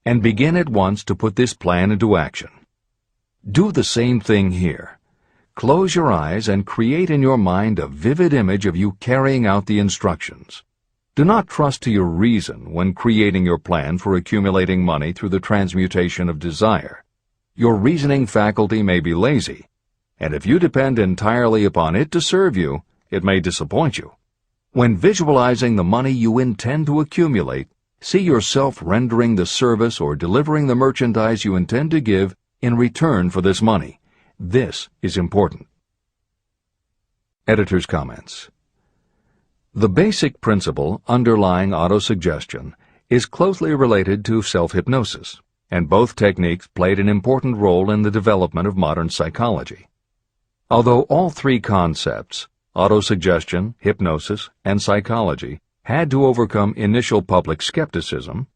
Speaker 1: and begin at once to put this plan into action. Do the same thing here. Close your eyes and create in your mind a vivid image of you carrying out the instructions. Do not trust to your reason when creating your plan for accumulating money through the transmutation of desire. Your reasoning faculty may be lazy, and if you depend entirely upon it to serve you, it may disappoint you. When visualizing the money you intend to accumulate, see yourself rendering the service or delivering the merchandise you intend to give in return for this money. This is important. Editor's comments. The basic principle underlying autosuggestion is closely related to self-hypnosis, and both techniques played an important role in the development of modern psychology. Although all 3 concepts, autosuggestion, hypnosis, and psychology, had to overcome initial public skepticism,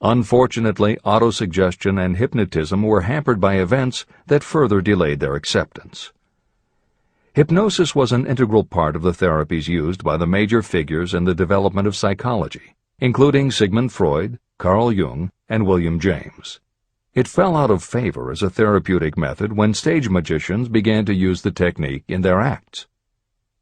Speaker 1: unfortunately, autosuggestion and hypnotism were hampered by events that further delayed their acceptance. Hypnosis was an integral part of the therapies used by the major figures in the development of psychology, including Sigmund Freud, Carl Jung, and William James. It fell out of favor as a therapeutic method when stage magicians began to use the technique in their acts.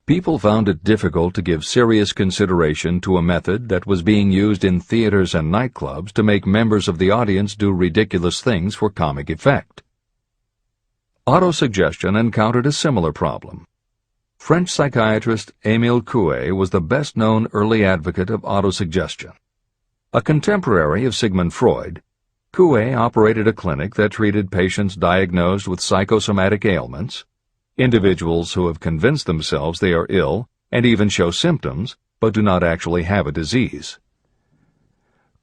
Speaker 1: People found it difficult to give serious consideration to a method that was being used in theaters and nightclubs to make members of the audience do ridiculous things for comic effect. Autosuggestion encountered a similar problem. French psychiatrist Émile Coué was the best-known early advocate of autosuggestion. A contemporary of Sigmund Freud, Coué operated a clinic that treated patients diagnosed with psychosomatic ailments, individuals who have convinced themselves they are ill and even show symptoms but do not actually have a disease.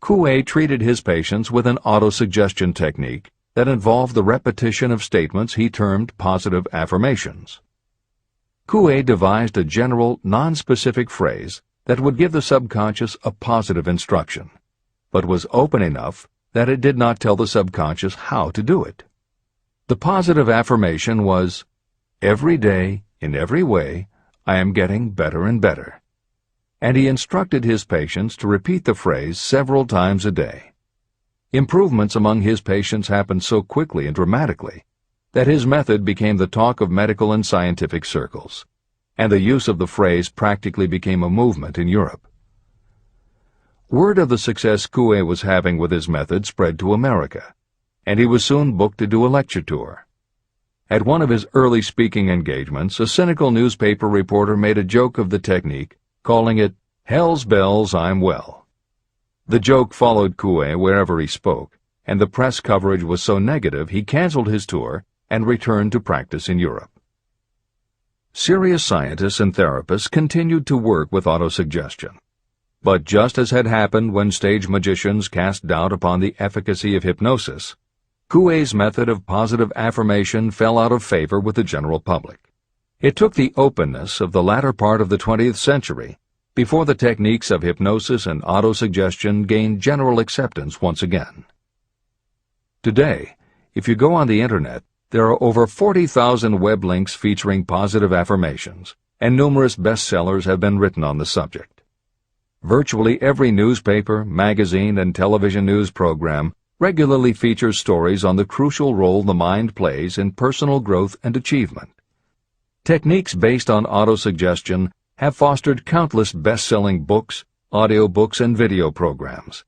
Speaker 1: Coué treated his patients with an autosuggestion technique that involved the repetition of statements he termed positive affirmations. Coué devised a general, non-specific phrase that would give the subconscious a positive instruction, but was open enough that it did not tell the subconscious how to do it. The positive affirmation was, "Every day, in every way, I am getting better and better." And he instructed his patients to repeat the phrase several times a day. Improvements among his patients happened so quickly and dramatically that his method became the talk of medical and scientific circles, and the use of the phrase practically became a movement in Europe. Word of the success Coué was having with his method spread to America, and he was soon booked to do a lecture tour. At one of his early speaking engagements, a cynical newspaper reporter made a joke of the technique, calling it, "Hell's bells, I'm well." The joke followed Coué wherever he spoke, and the press coverage was so negative he canceled his tour and returned to practice in Europe. Serious scientists and therapists continued to work with autosuggestion. But just as had happened when stage magicians cast doubt upon the efficacy of hypnosis, Coué's method of positive affirmation fell out of favor with the general public. It took the openness of the latter part of the 20th century before the techniques of hypnosis and autosuggestion gained general acceptance once again. Today, if you go on the Internet, there are over 40,000 web links featuring positive affirmations, and numerous bestsellers have been written on the subject. Virtually every newspaper, magazine, and television news program regularly features stories on the crucial role the mind plays in personal growth and achievement. Techniques based on autosuggestion have fostered countless best-selling books, audiobooks, and video programs.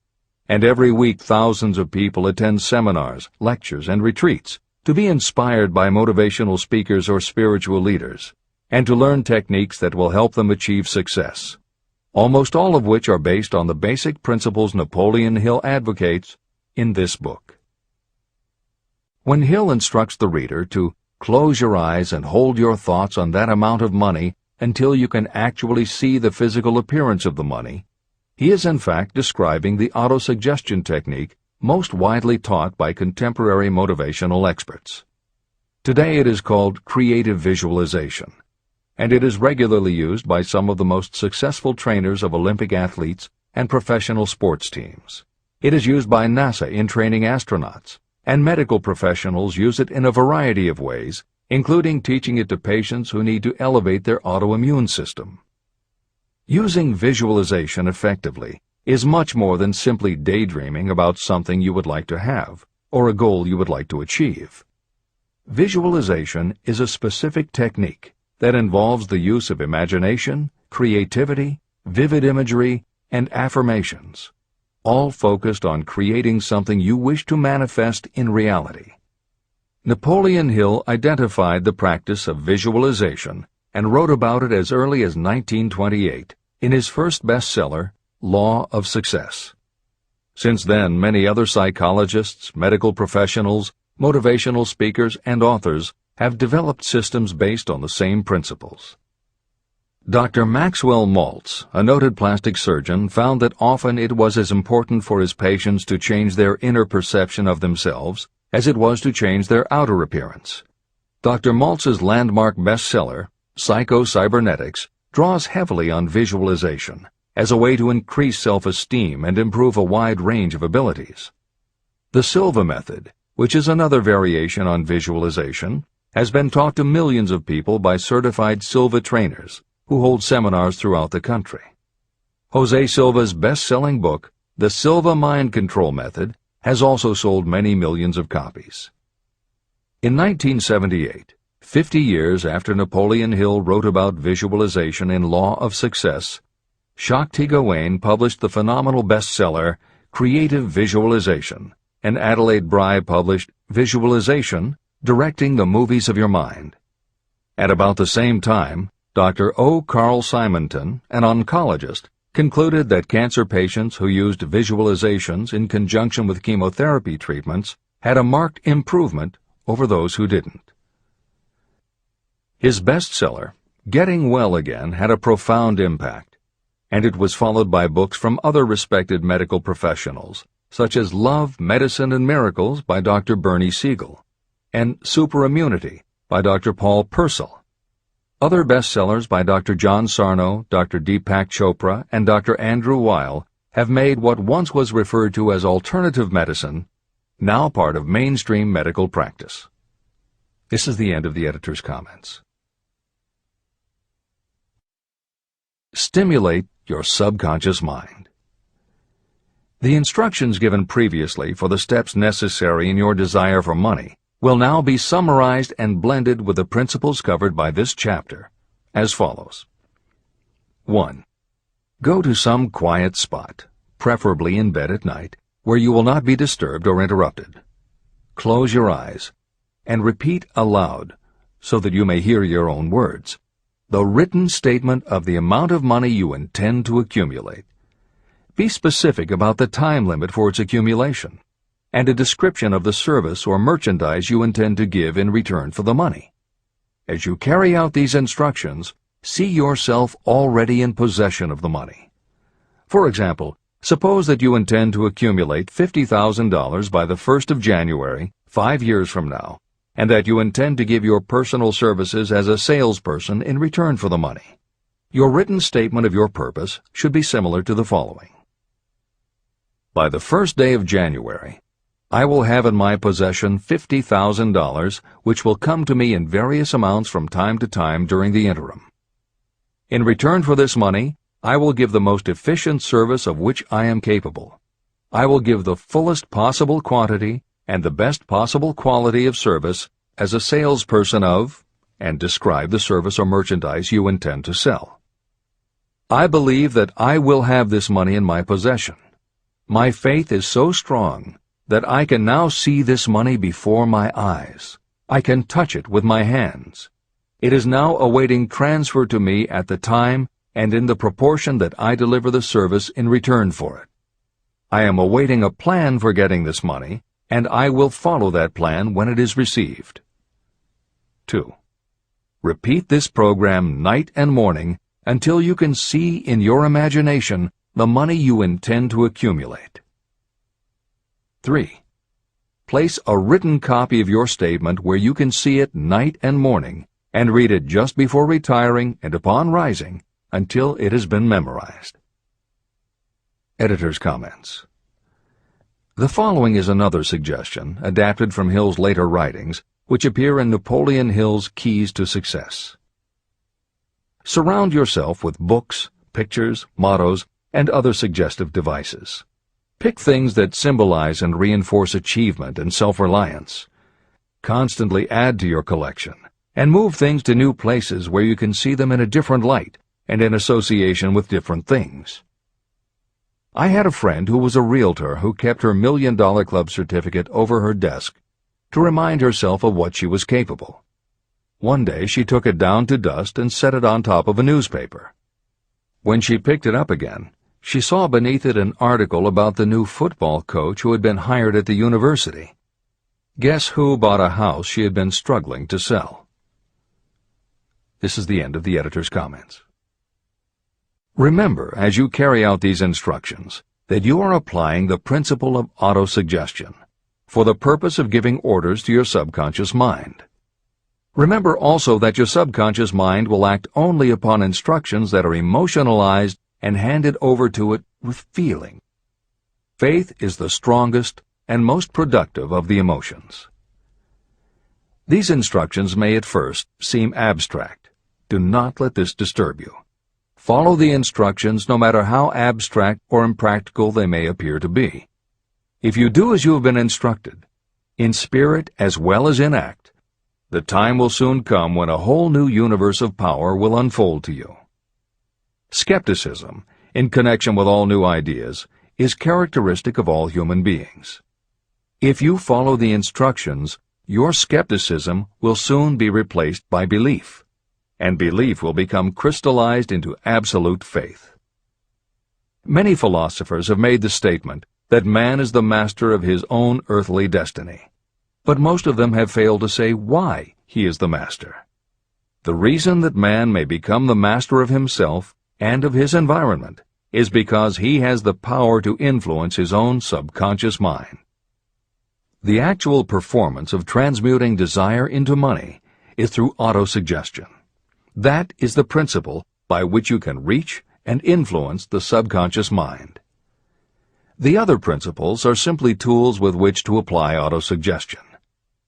Speaker 1: And every week thousands of people attend seminars, lectures, and retreats to be inspired by motivational speakers or spiritual leaders, and to learn techniques that will help them achieve success, almost all of which are based on the basic principles Napoleon Hill advocates in this book. When Hill instructs the reader to close your eyes and hold your thoughts on that amount of money until you can actually see the physical appearance of the money, he is in fact describing the autosuggestion technique most widely taught by contemporary motivational experts. Today it is called creative visualization, and it is regularly used by some of the most successful trainers of Olympic athletes and professional sports teams. It is used by NASA in training astronauts, and medical professionals use it in a variety of ways, including teaching it to patients who need to elevate their autoimmune system. Using visualization effectively is much more than simply daydreaming about something you would like to have or a goal you would like to achieve. Visualization is a specific technique that involves the use of imagination, creativity, vivid imagery, and affirmations, all focused on creating something you wish to manifest in reality. Napoleon Hill identified the practice of visualization and wrote about it as early as 1928 in his first bestseller, Law of Success. Since then, many other psychologists, medical professionals, motivational speakers, and authors have developed systems based on the same principles. Dr. Maxwell Maltz, a noted plastic surgeon, found that often it was as important for his patients to change their inner perception of themselves as it was to change their outer appearance. Dr. Maltz's landmark bestseller, Psycho-Cybernetics, draws heavily on visualization as a way to increase self-esteem and improve a wide range of abilities. The Silva method, which is another variation on visualization, has been taught to millions of people by certified Silva trainers who hold seminars throughout the country. Jose Silva's best-selling book, The Silva Mind Control Method, has also sold many millions of copies. In 1978, 50 years after Napoleon Hill wrote about visualization in Law of Success, Shakti Gawain published the phenomenal bestseller Creative Visualization, and Adelaide Bry published Visualization, Directing the Movies of Your Mind. At about the same time, Dr. O. Carl Simonton, an oncologist, concluded that cancer patients who used visualizations in conjunction with chemotherapy treatments had a marked improvement over those who didn't. His bestseller, Getting Well Again, had a profound impact, and it was followed by books from other respected medical professionals, such as Love, Medicine, and Miracles by Dr. Bernie Siegel, and Superimmunity by Dr. Paul Purcell. Other bestsellers by Dr. John Sarno, Dr. Deepak Chopra, and Dr. Andrew Weil have made what once was referred to as alternative medicine now part of mainstream medical practice. This is the end of the editor's comments. Stimulate your subconscious mind. The instructions given previously for the steps necessary in your desire for money will now be summarized and blended with the principles covered by this chapter, as follows. 1. Go to some quiet spot, preferably in bed at night, where you will not be disturbed or interrupted. Close your eyes and repeat aloud, so that you may hear your own words, the written statement of the amount of money you intend to accumulate. Be specific about the time limit for its accumulation, and a description of the service or merchandise you intend to give in return for the money. As you carry out these instructions, see yourself already in possession of the money. For example, suppose that you intend to accumulate $50,000 by the 1st of January 5 years from now, and that you intend to give your personal services as a salesperson in return for the money. Your written statement of your purpose should be similar to the following. By the first day of January, I will have in my possession $50,000, which will come to me in various amounts from time to time during the interim. In return for this money, I will give the most efficient service of which I am capable. I will give the fullest possible quantity and the best possible quality of service as a salesperson of, and describe the service or merchandise you intend to sell. I believe that I will have this money in my possession. My faith is so strong that I can now see this money before my eyes. I can touch it with my hands. It is now awaiting transfer to me at the time and in the proportion that I deliver the service in return for it. I am awaiting a plan for getting this money, and I will follow that plan when it is received. 2. Repeat this program night and morning until you can see in your imagination the money you intend to accumulate. 3. Place a written copy of your statement where you can see it night and morning, and read it just before retiring and upon rising until it has been memorized. Editor's comments. The following is another suggestion, adapted from Hill's later writings, which appear in Napoleon Hill's Keys to Success. Surround yourself with books, pictures, mottos, and other suggestive devices. Pick things that symbolize and reinforce achievement and self-reliance. Constantly add to your collection, and move things to new places where you can see them in a different light and in association with different things. I had a friend who was a realtor who kept her $1 Million Club certificate over her desk to remind herself of what she was capable. One day she took it down to dust and set it on top of a newspaper. When she picked it up again, she saw beneath it an article about the new football coach who had been hired at the university. Guess who bought a house she had been struggling to sell? This is the end of the editor's comments. Remember, as you carry out these instructions, that you are applying the principle of autosuggestion for the purpose of giving orders to your subconscious mind. Remember also that your subconscious mind will act only upon instructions that are emotionalized and handed over to it with feeling. Faith is the strongest and most productive of the emotions. These instructions may at first seem abstract. Do not let this disturb you. Follow the instructions no matter how abstract or impractical they may appear to be. If you do as you have been instructed, in spirit as well as in act, the time will soon come when a whole new universe of power will unfold to you. Skepticism, in connection with all new ideas, is characteristic of all human beings. If you follow the instructions, your skepticism will soon be replaced by belief, and belief will become crystallized into absolute faith. Many philosophers have made the statement that man is the master of his own earthly destiny, but most of them have failed to say why he is the master. The reason that man may become the master of himself and of his environment is because he has the power to influence his own subconscious mind. The actual performance of transmuting desire into money is through autosuggestion. That is the principle by which you can reach and influence the subconscious mind. The other principles are simply tools with which to apply autosuggestion.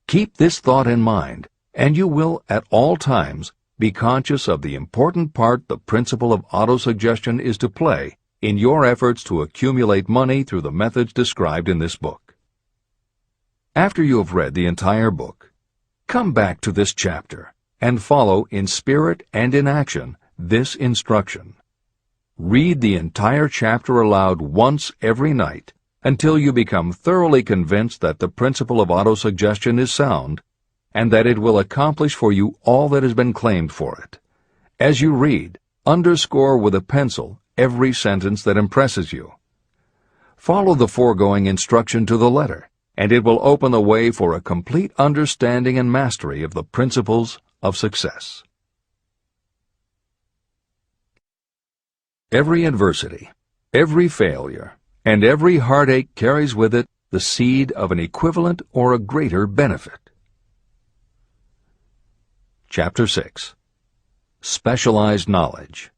Speaker 1: Keep this thought in mind, and you will at all times be conscious of the important part the principle of autosuggestion is to play in your efforts to accumulate money through the methods described in this book. After you have read the entire book, come back to this chapter and follow in spirit and in action this instruction. Read the entire chapter aloud once every night until you become thoroughly convinced that the principle of autosuggestion is sound and that it will accomplish for you all that has been claimed for it. As you read, underscore with a pencil every sentence that impresses you. Follow the foregoing instruction to the letter, and it will open the way for a complete understanding and mastery of the principles of success. Every adversity, every failure, and every heartache carries with it the seed of an equivalent or a greater benefit. Chapter 6. Specialized Knowledge.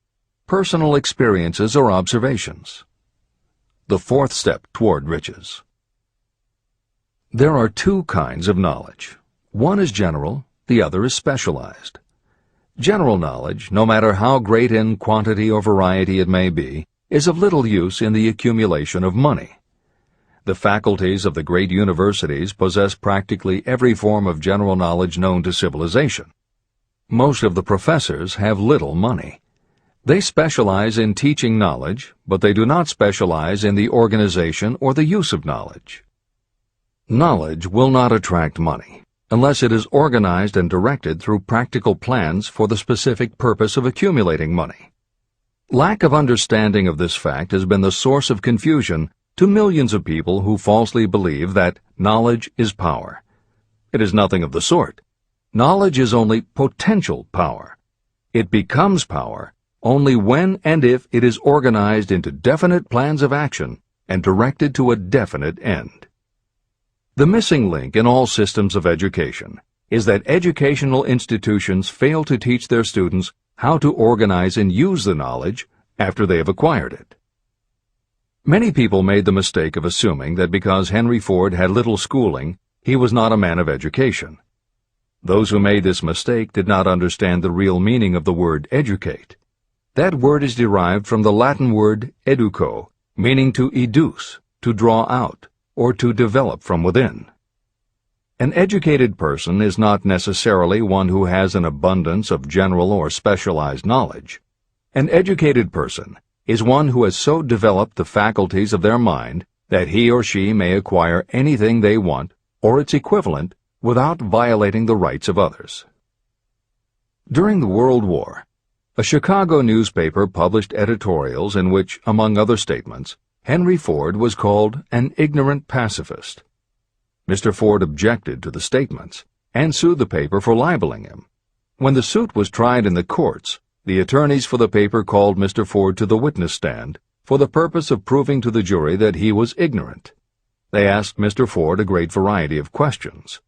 Speaker 1: Personal experiences or observations. The fourth step toward riches. There are two kinds of knowledge. One is general, the other is specialized. General knowledge, no matter how great in quantity or variety it may be, is of little use in the accumulation of money. The faculties of the great universities possess practically every form of general knowledge known to civilization. Most of the professors have little money. They specialize in teaching knowledge, but they do not specialize in the organization or the use of knowledge. Knowledge will not attract money unless it is organized and directed through practical plans for the specific purpose of accumulating money. Lack of understanding of this fact has been the source of confusion to millions of people who falsely believe that knowledge is power. It is nothing of the sort. Knowledge is only potential power. It becomes power only when and if it is organized into definite plans of action and directed to a definite end. The missing link in all systems of education is that educational institutions fail to teach their students how to organize and use the knowledge after they have acquired it. Many people made the mistake of assuming that because Henry Ford had little schooling, he was not a man of education. Those who made this mistake did not understand the real meaning of the word educate. That word is derived from the Latin word educo, meaning to educe, to draw out, or to develop from within. An educated person is not necessarily one who has an abundance of general or specialized knowledge. An educated person is one who has so developed the faculties of their mind that he or she may acquire anything they want, or its equivalent, without violating the rights of others. During the World War, a Chicago newspaper published editorials in which, among other statements, Henry Ford was called an ignorant pacifist. Mr. Ford objected to the statements and sued the paper for libeling him. When the suit was tried in the courts, the attorneys for the paper called Mr. Ford to the witness stand for the purpose of proving to the jury that he was ignorant. They asked Mr. Ford a great variety of questions.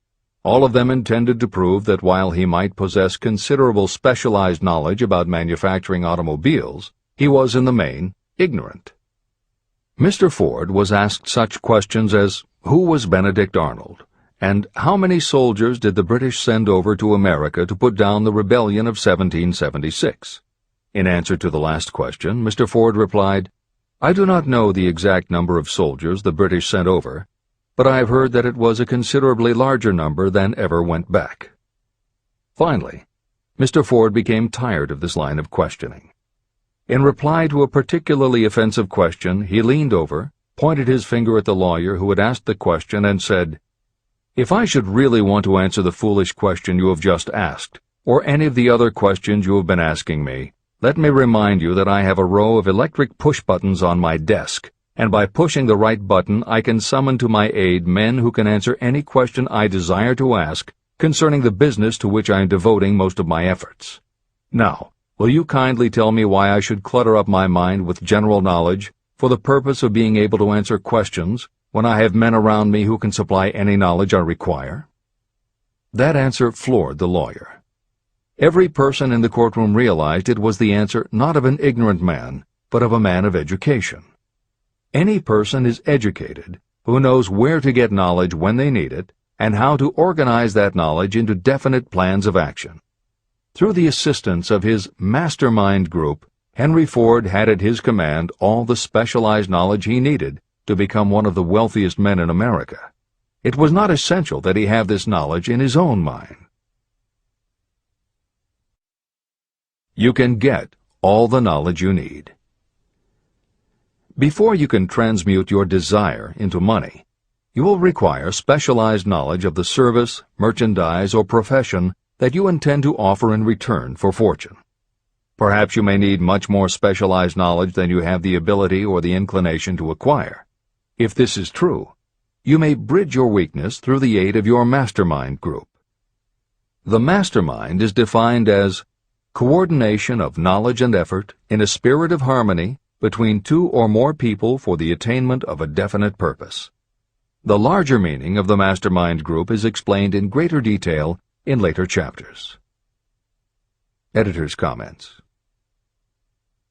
Speaker 1: All of them intended to prove that while he might possess considerable specialized knowledge about manufacturing automobiles, he was in the main ignorant. Mr. Ford was asked such questions as, who was Benedict Arnold, and how many soldiers did the British send over to America to put down the rebellion of 1776? In answer to the last question, Mr. Ford replied, I do not know the exact number of soldiers the British sent over, but I have heard that it was a considerably larger number than ever went back. Finally, Mr. Ford became tired of this line of questioning. In reply to a particularly offensive question, he leaned over, pointed his finger at the lawyer who had asked the question, and said, If I should really want to answer the foolish question you have just asked, or any of the other questions you have been asking me, let me remind you that I have a row of electric push buttons on my desk, and by pushing the right button I can summon to my aid men who can answer any question I desire to ask concerning the business to which I am devoting most of my efforts. Now, will you kindly tell me why I should clutter up my mind with general knowledge for the purpose of being able to answer questions when I have men around me who can supply any knowledge I require? That answer floored the lawyer. Every person in the courtroom realized it was the answer not of an ignorant man, but of a man of education. Any person is educated who knows where to get knowledge when they need it and how to organize that knowledge into definite plans of action. Through the assistance of his mastermind group, Henry Ford had at his command all the specialized knowledge he needed to become one of the wealthiest men in America. It was not essential that he have this knowledge in his own mind. You can get all the knowledge you need. Before you can transmute your desire into money, you will require specialized knowledge of the service, merchandise, or profession that you intend to offer in return for fortune. Perhaps you may need much more specialized knowledge than you have the ability or the inclination to acquire. If this is true, you may bridge your weakness through the aid of your mastermind group. The mastermind is defined as coordination of knowledge and effort in a spirit of harmony between two or more people for the attainment of a definite purpose. The larger meaning of the mastermind group is explained in greater detail in later chapters. Editor's comments.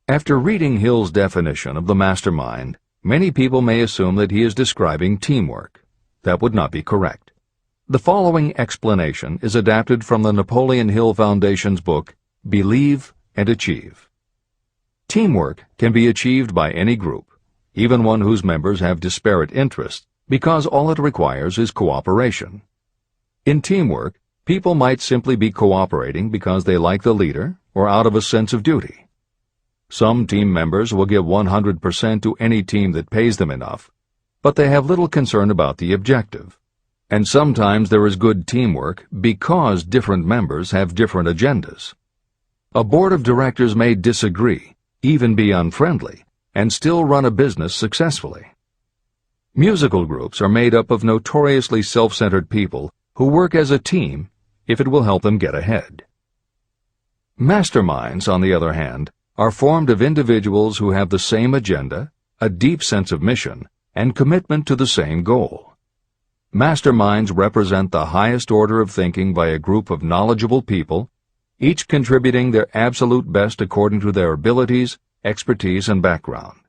Speaker 1: After reading Hill's definition of the mastermind, many people may assume that he is describing teamwork. That would not be correct. The following explanation is adapted from the Napoleon Hill Foundation's book, Believe and Achieve. Teamwork can be achieved by any group, even one whose members have disparate interests, because all it requires is cooperation. In teamwork, people might simply be cooperating because they like the leader or out of a sense of duty. Some team members will give 100% to any team that pays them enough, but they have little concern about the objective. And sometimes there is good teamwork because different members have different agendas. A board of directors may disagree, even be unfriendly, and still run a business successfully. Musical groups are made up of notoriously self-centered people who work as a team if it will help them get ahead. Masterminds, on the other hand, are formed of individuals who have the same agenda, a deep sense of mission, and commitment to the same goal. Masterminds represent the highest order of thinking by a group of knowledgeable people, each contributing their absolute best according to their abilities, expertise, and background.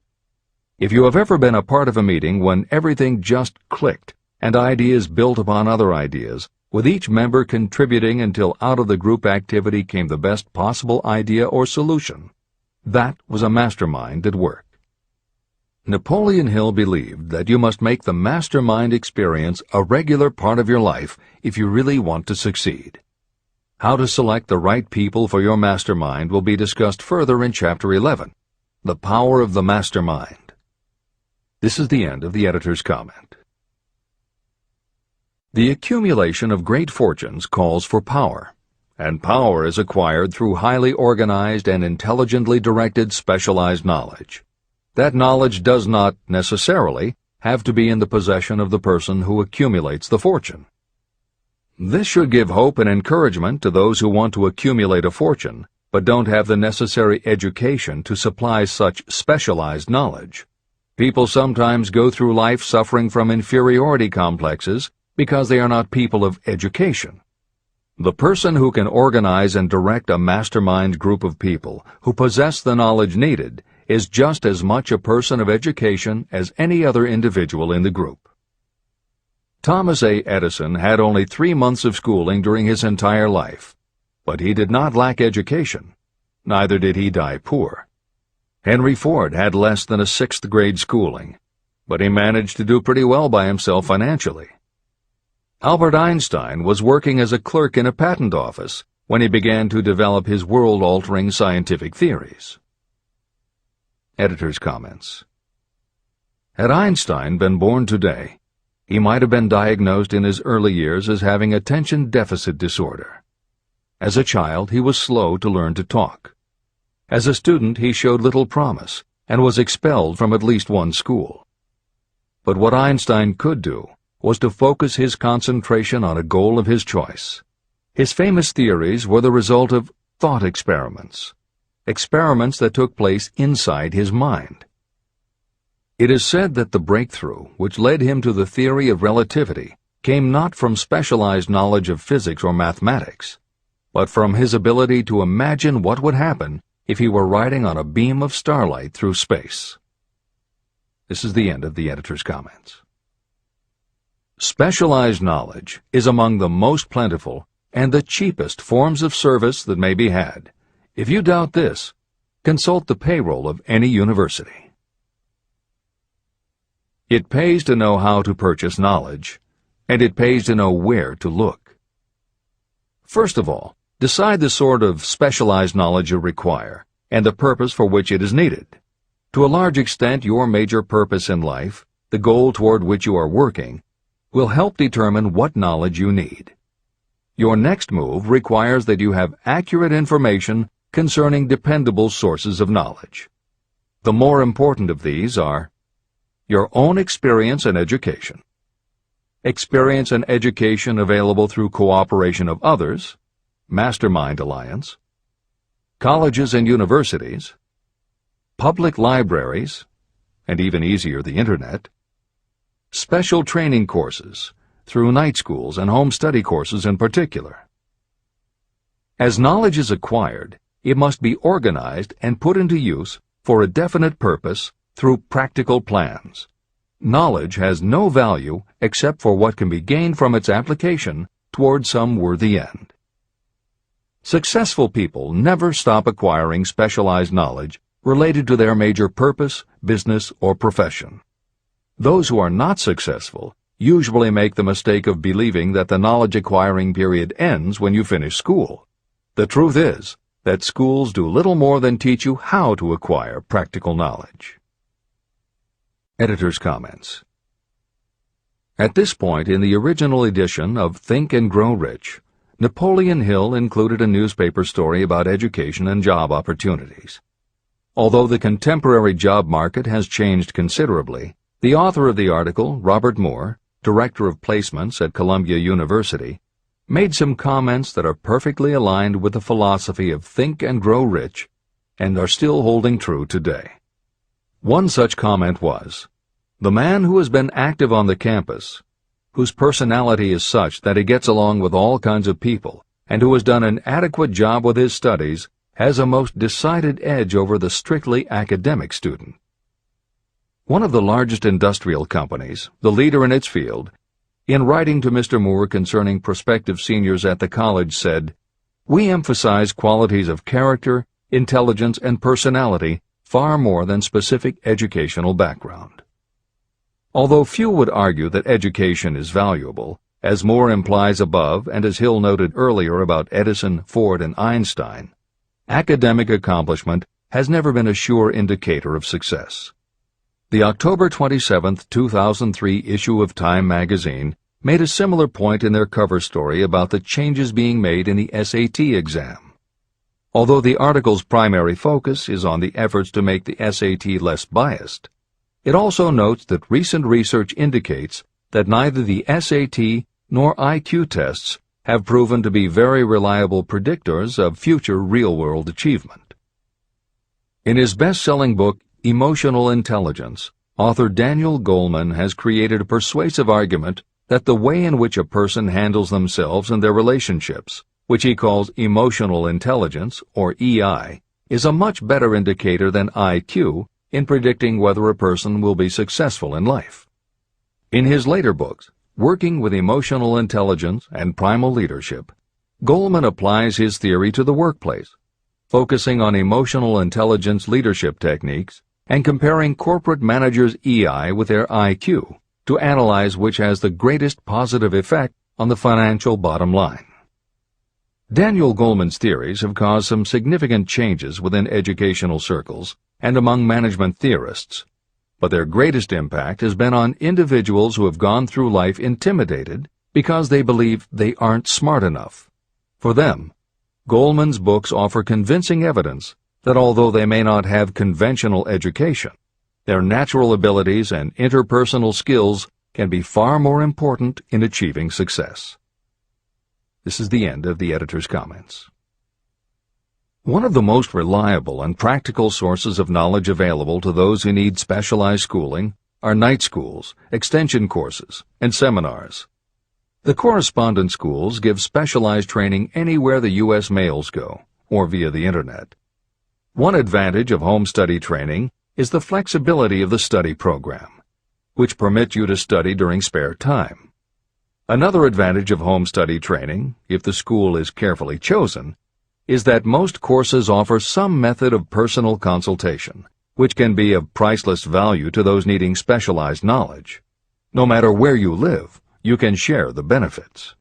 Speaker 1: If you have ever been a part of a meeting when everything just clicked and ideas built upon other ideas, with each member contributing until out of the group activity came the best possible idea or solution, that was a mastermind at work. Napoleon Hill believed that you must make the mastermind experience a regular part of your life if you really want to succeed. How to select the right people for your mastermind will be discussed further in Chapter 11, The Power of the Mastermind. This is the end of the editor's comment. The accumulation of great fortunes calls for power, and power is acquired through highly organized and intelligently directed specialized knowledge. That knowledge does not, necessarily, have to be in the possession of the person who accumulates the fortune. This should give hope and encouragement to those who want to accumulate a fortune, but don't have the necessary education to supply such specialized knowledge. People sometimes go through life suffering from inferiority complexes because they are not people of education. The person who can organize and direct a mastermind group of people who possess the knowledge needed is just as much a person of education as any other individual in the group. Thomas A. Edison had only 3 months of schooling during his entire life, but he did not lack education. Neither did he die poor. Henry Ford had less than a 6th grade schooling, but he managed to do pretty well by himself financially. Albert Einstein was working as a clerk in a patent office when he began to develop his world-altering scientific theories. Editor's comments. Had Einstein been born today, he might have been diagnosed in his early years as having attention deficit disorder. As a child, he was slow to learn to talk. As a student, he showed little promise and was expelled from at least one school. But what Einstein could do was to focus his concentration on a goal of his choice. His famous theories were the result of thought experiments that took place inside his mind. It is said that the breakthrough which led him to the theory of relativity came not from specialized knowledge of physics or mathematics, but from his ability to imagine what would happen if he were riding on a beam of starlight through space. This is the end of the editor's comments. Specialized knowledge is among the most plentiful and the cheapest forms of service that may be had. If you doubt this, consult the payroll of any university. It pays to know how to purchase knowledge, and it pays to know where to look. First of all, decide the sort of specialized knowledge you require and the purpose for which it is needed. To a large extent, your major purpose in life, the goal toward which you are working, will help determine what knowledge you need. Your next move requires that you have accurate information concerning dependable sources of knowledge. The more important of these are your own experience and education, experience and education available through cooperation of others, mastermind alliance, colleges and universities, public libraries, and even easier, the Internet, special training courses, through night schools and home study courses in particular. As knowledge is acquired, it must be organized and put into use for a definite purpose through practical plans. Knowledge has no value except for what can be gained from its application toward some worthy end. Successful people never stop acquiring specialized knowledge related to their major purpose, business, or profession. Those who are not successful usually make the mistake of believing that the knowledge-acquiring period ends when you finish school. The truth is that schools do little more than teach you how to acquire practical knowledge. Editor's comments. At this point in the original edition of Think and Grow Rich, Napoleon Hill included a newspaper story about education and job opportunities. Although the contemporary job market has changed considerably, the author of the article, Robert Moore, Director of Placements at Columbia University, made some comments that are perfectly aligned with the philosophy of Think and Grow Rich and are still holding true today. One such comment was, "The man who has been active on the campus, whose personality is such that he gets along with all kinds of people, and who has done an adequate job with his studies, has a most decided edge over the strictly academic student." One of the largest industrial companies, the leader in its field, in writing to Mr. Moore concerning prospective seniors at the college said, "We emphasize qualities of character, intelligence, and personality far more than specific educational background." Although few would argue that education is valuable, as Moore implies above and as Hill noted earlier about Edison, Ford, and Einstein, academic accomplishment has never been a sure indicator of success. The October 27, 2003 issue of Time magazine made a similar point in their cover story about the changes being made in the SAT exam. Although the article's primary focus is on the efforts to make the SAT less biased, it also notes that recent research indicates that neither the SAT nor IQ tests have proven to be very reliable predictors of future real-world achievement. In his best-selling book, Emotional Intelligence, author Daniel Goleman has created a persuasive argument that the way in which a person handles themselves and their relationships, which he calls emotional intelligence, or EI, is a much better indicator than IQ in predicting whether a person will be successful in life. In his later books, Working with Emotional Intelligence and Primal Leadership, Goleman applies his theory to the workplace, focusing on emotional intelligence leadership techniques and comparing corporate managers' EI with their IQ to analyze which has the greatest positive effect on the financial bottom line. Daniel Goleman's theories have caused some significant changes within educational circles and among management theorists, but their greatest impact has been on individuals who have gone through life intimidated because they believe they aren't smart enough. For them, Goleman's books offer convincing evidence that although they may not have conventional education, their natural abilities and interpersonal skills can be far more important in achieving success. This is the end of the editor's comments. One of the most reliable and practical sources of knowledge available to those who need specialized schooling are night schools, extension courses, and seminars. The correspondence schools give specialized training anywhere the U.S. mails go, or via the Internet. One advantage of home study training is the flexibility of the study program, which permits you to study during spare time. Another advantage of home study training, if the school is carefully chosen, is that most courses offer some method of personal consultation, which can be of priceless value to those needing specialized knowledge. No matter where you live, you can share the benefits.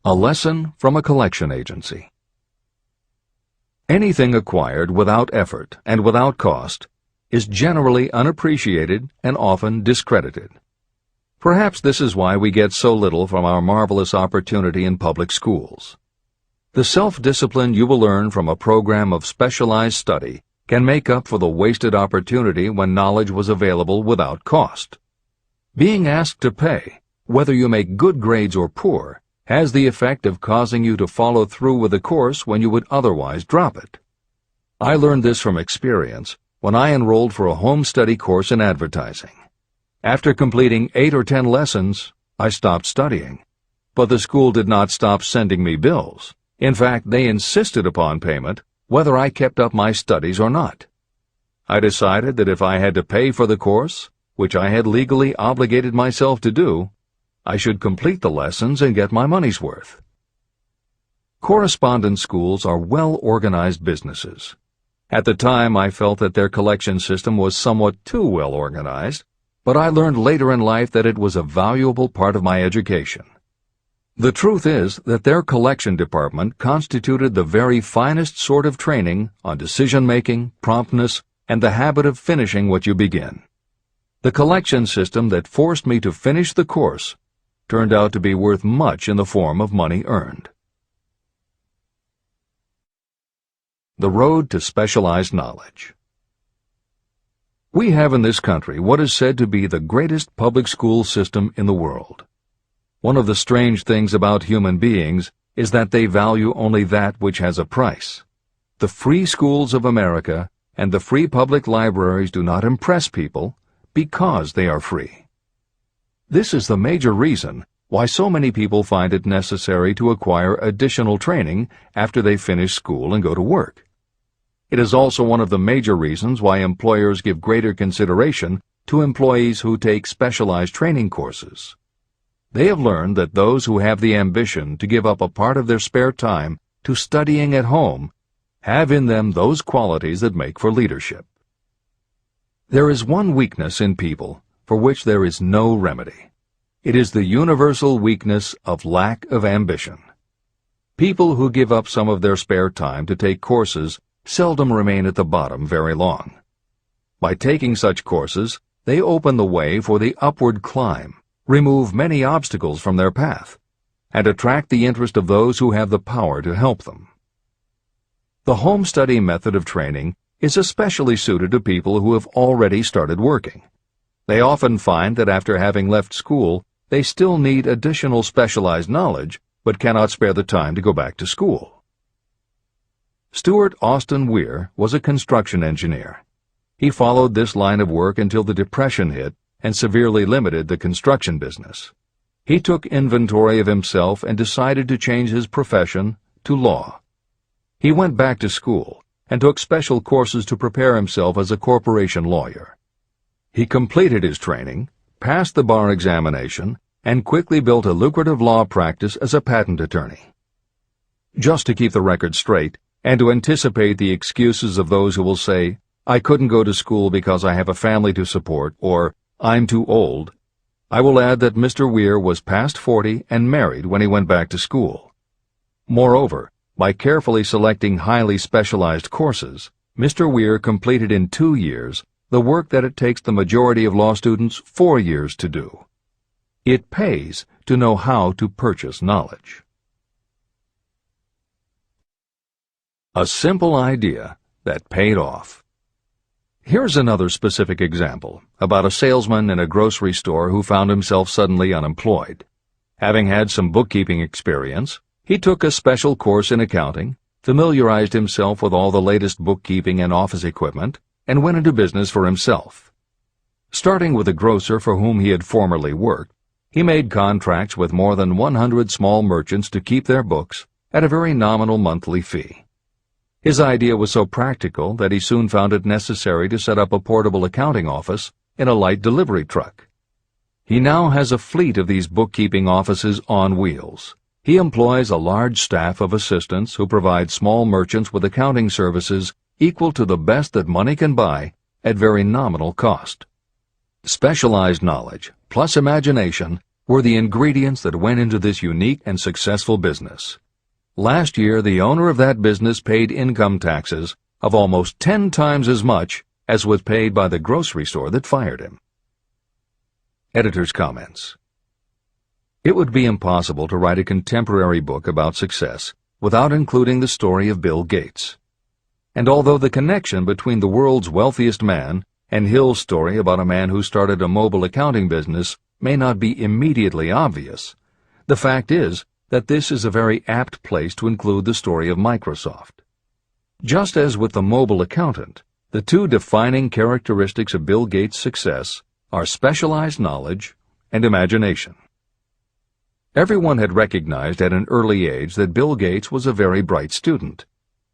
Speaker 1: A lesson from a collection agency. Anything acquired without effort and without cost is generally unappreciated and often discredited. Perhaps this is why we get so little from our marvelous opportunity in public schools. The self-discipline you will learn from a program of specialized study can make up for the wasted opportunity when knowledge was available without cost. Being asked to pay, whether you make good grades or poor, has the effect of causing you to follow through with the course when you would otherwise drop it. I learned this from experience when I enrolled for a home study course in advertising. After completing 8 or 10 lessons, I stopped studying. But the school did not stop sending me bills. In fact, they insisted upon payment, whether I kept up my studies or not. I decided that if I had to pay for the course, which I had legally obligated myself to do, I should complete the lessons and get my money's worth. Correspondence schools are well-organized businesses. At the time, I felt that their collection system was somewhat too well-organized, but I learned later in life that it was a valuable part of my education. The truth is that their collection department constituted the very finest sort of training on decision-making, promptness, and the habit of finishing what you begin. The collection system that forced me to finish the course turned out to be worth much in the form of money earned. The road to specialized knowledge. We have in this country what is said to be the greatest public school system in the world. One of the strange things about human beings is that they value only that which has a price. The free schools of America and the free public libraries do not impress people because they are free. This is the major reason why so many people find it necessary to acquire additional training after they finish school and go to work. It is also one of the major reasons why employers give greater consideration to employees who take specialized training courses. They have learned that those who have the ambition to give up a part of their spare time to studying at home have in them those qualities that make for leadership. There is one weakness in people for which there is no remedy. It is the universal weakness of lack of ambition. People who give up some of their spare time to take courses seldom remain at the bottom very long. By taking such courses, they open the way for the upward climb, remove many obstacles from their path, and attract the interest of those who have the power to help them. The home study method of training is especially suited to people who have already started working. They often find that after having left school, they still need additional specialized knowledge, but cannot spare the time to go back to school. Stuart Austin Weir was a construction engineer. He followed this line of work until the Depression hit and severely limited the construction business. He took inventory of himself and decided to change his profession to law. He went back to school and took special courses to prepare himself as a corporation lawyer. He completed his training, passed the bar examination, and quickly built a lucrative law practice as a patent attorney. Just to keep the record straight, and to anticipate the excuses of those who will say, "I couldn't go to school because I have a family to support," or "I'm too old," I will add that Mr. Weir was past 40 and married when he went back to school. Moreover, by carefully selecting highly specialized courses, Mr. Weir completed in 2 years the work that it takes the majority of law students 4 years to do. It pays to know how to purchase knowledge. A simple idea that paid off. Here's another specific example about a salesman in a grocery store who found himself suddenly unemployed. Having had some bookkeeping experience, he took a special course in accounting, familiarized himself with all the latest bookkeeping and office equipment, and went into business for himself. Starting with a grocer for whom he had formerly worked, he made contracts with more than 100 small merchants to keep their books at a very nominal monthly fee. His idea was so practical that he soon found it necessary to set up a portable accounting office in a light delivery truck. He now has a fleet of these bookkeeping offices on wheels. He employs a large staff of assistants who provide small merchants with accounting services equal to the best that money can buy at very nominal cost. Specialized knowledge plus imagination were the ingredients that went into this unique and successful business. Last year, the owner of that business paid income taxes of almost 10 times as much as was paid by the grocery store that fired him. Editor's comments. It would be impossible to write a contemporary book about success without including the story of Bill Gates. And although the connection between the world's wealthiest man and Hill's story about a man who started a mobile accounting business may not be immediately obvious, the fact is that this is a very apt place to include the story of Microsoft. Just as with the mobile accountant, The two defining characteristics of Bill Gates' success are specialized knowledge and imagination. Everyone had recognized at an early age that Bill Gates was a very bright student,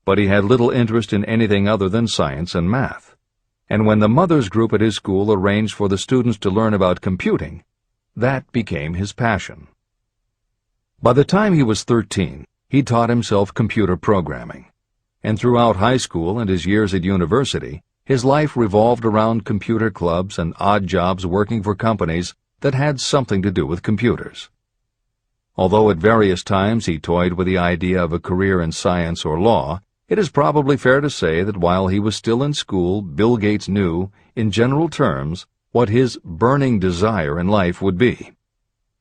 Speaker 1: but he had little interest in anything other than science and math. And when the mothers group at his school arranged for the students to learn about computing, that became his passion. By the time he was 13, he taught himself computer programming. And throughout high school and his years at university, his life revolved around computer clubs and odd jobs working for companies that had something to do with computers. Although at various times he toyed with the idea of a career in science or law, it is probably fair to say that while he was still in school, Bill Gates knew, in general terms, what his burning desire in life would be.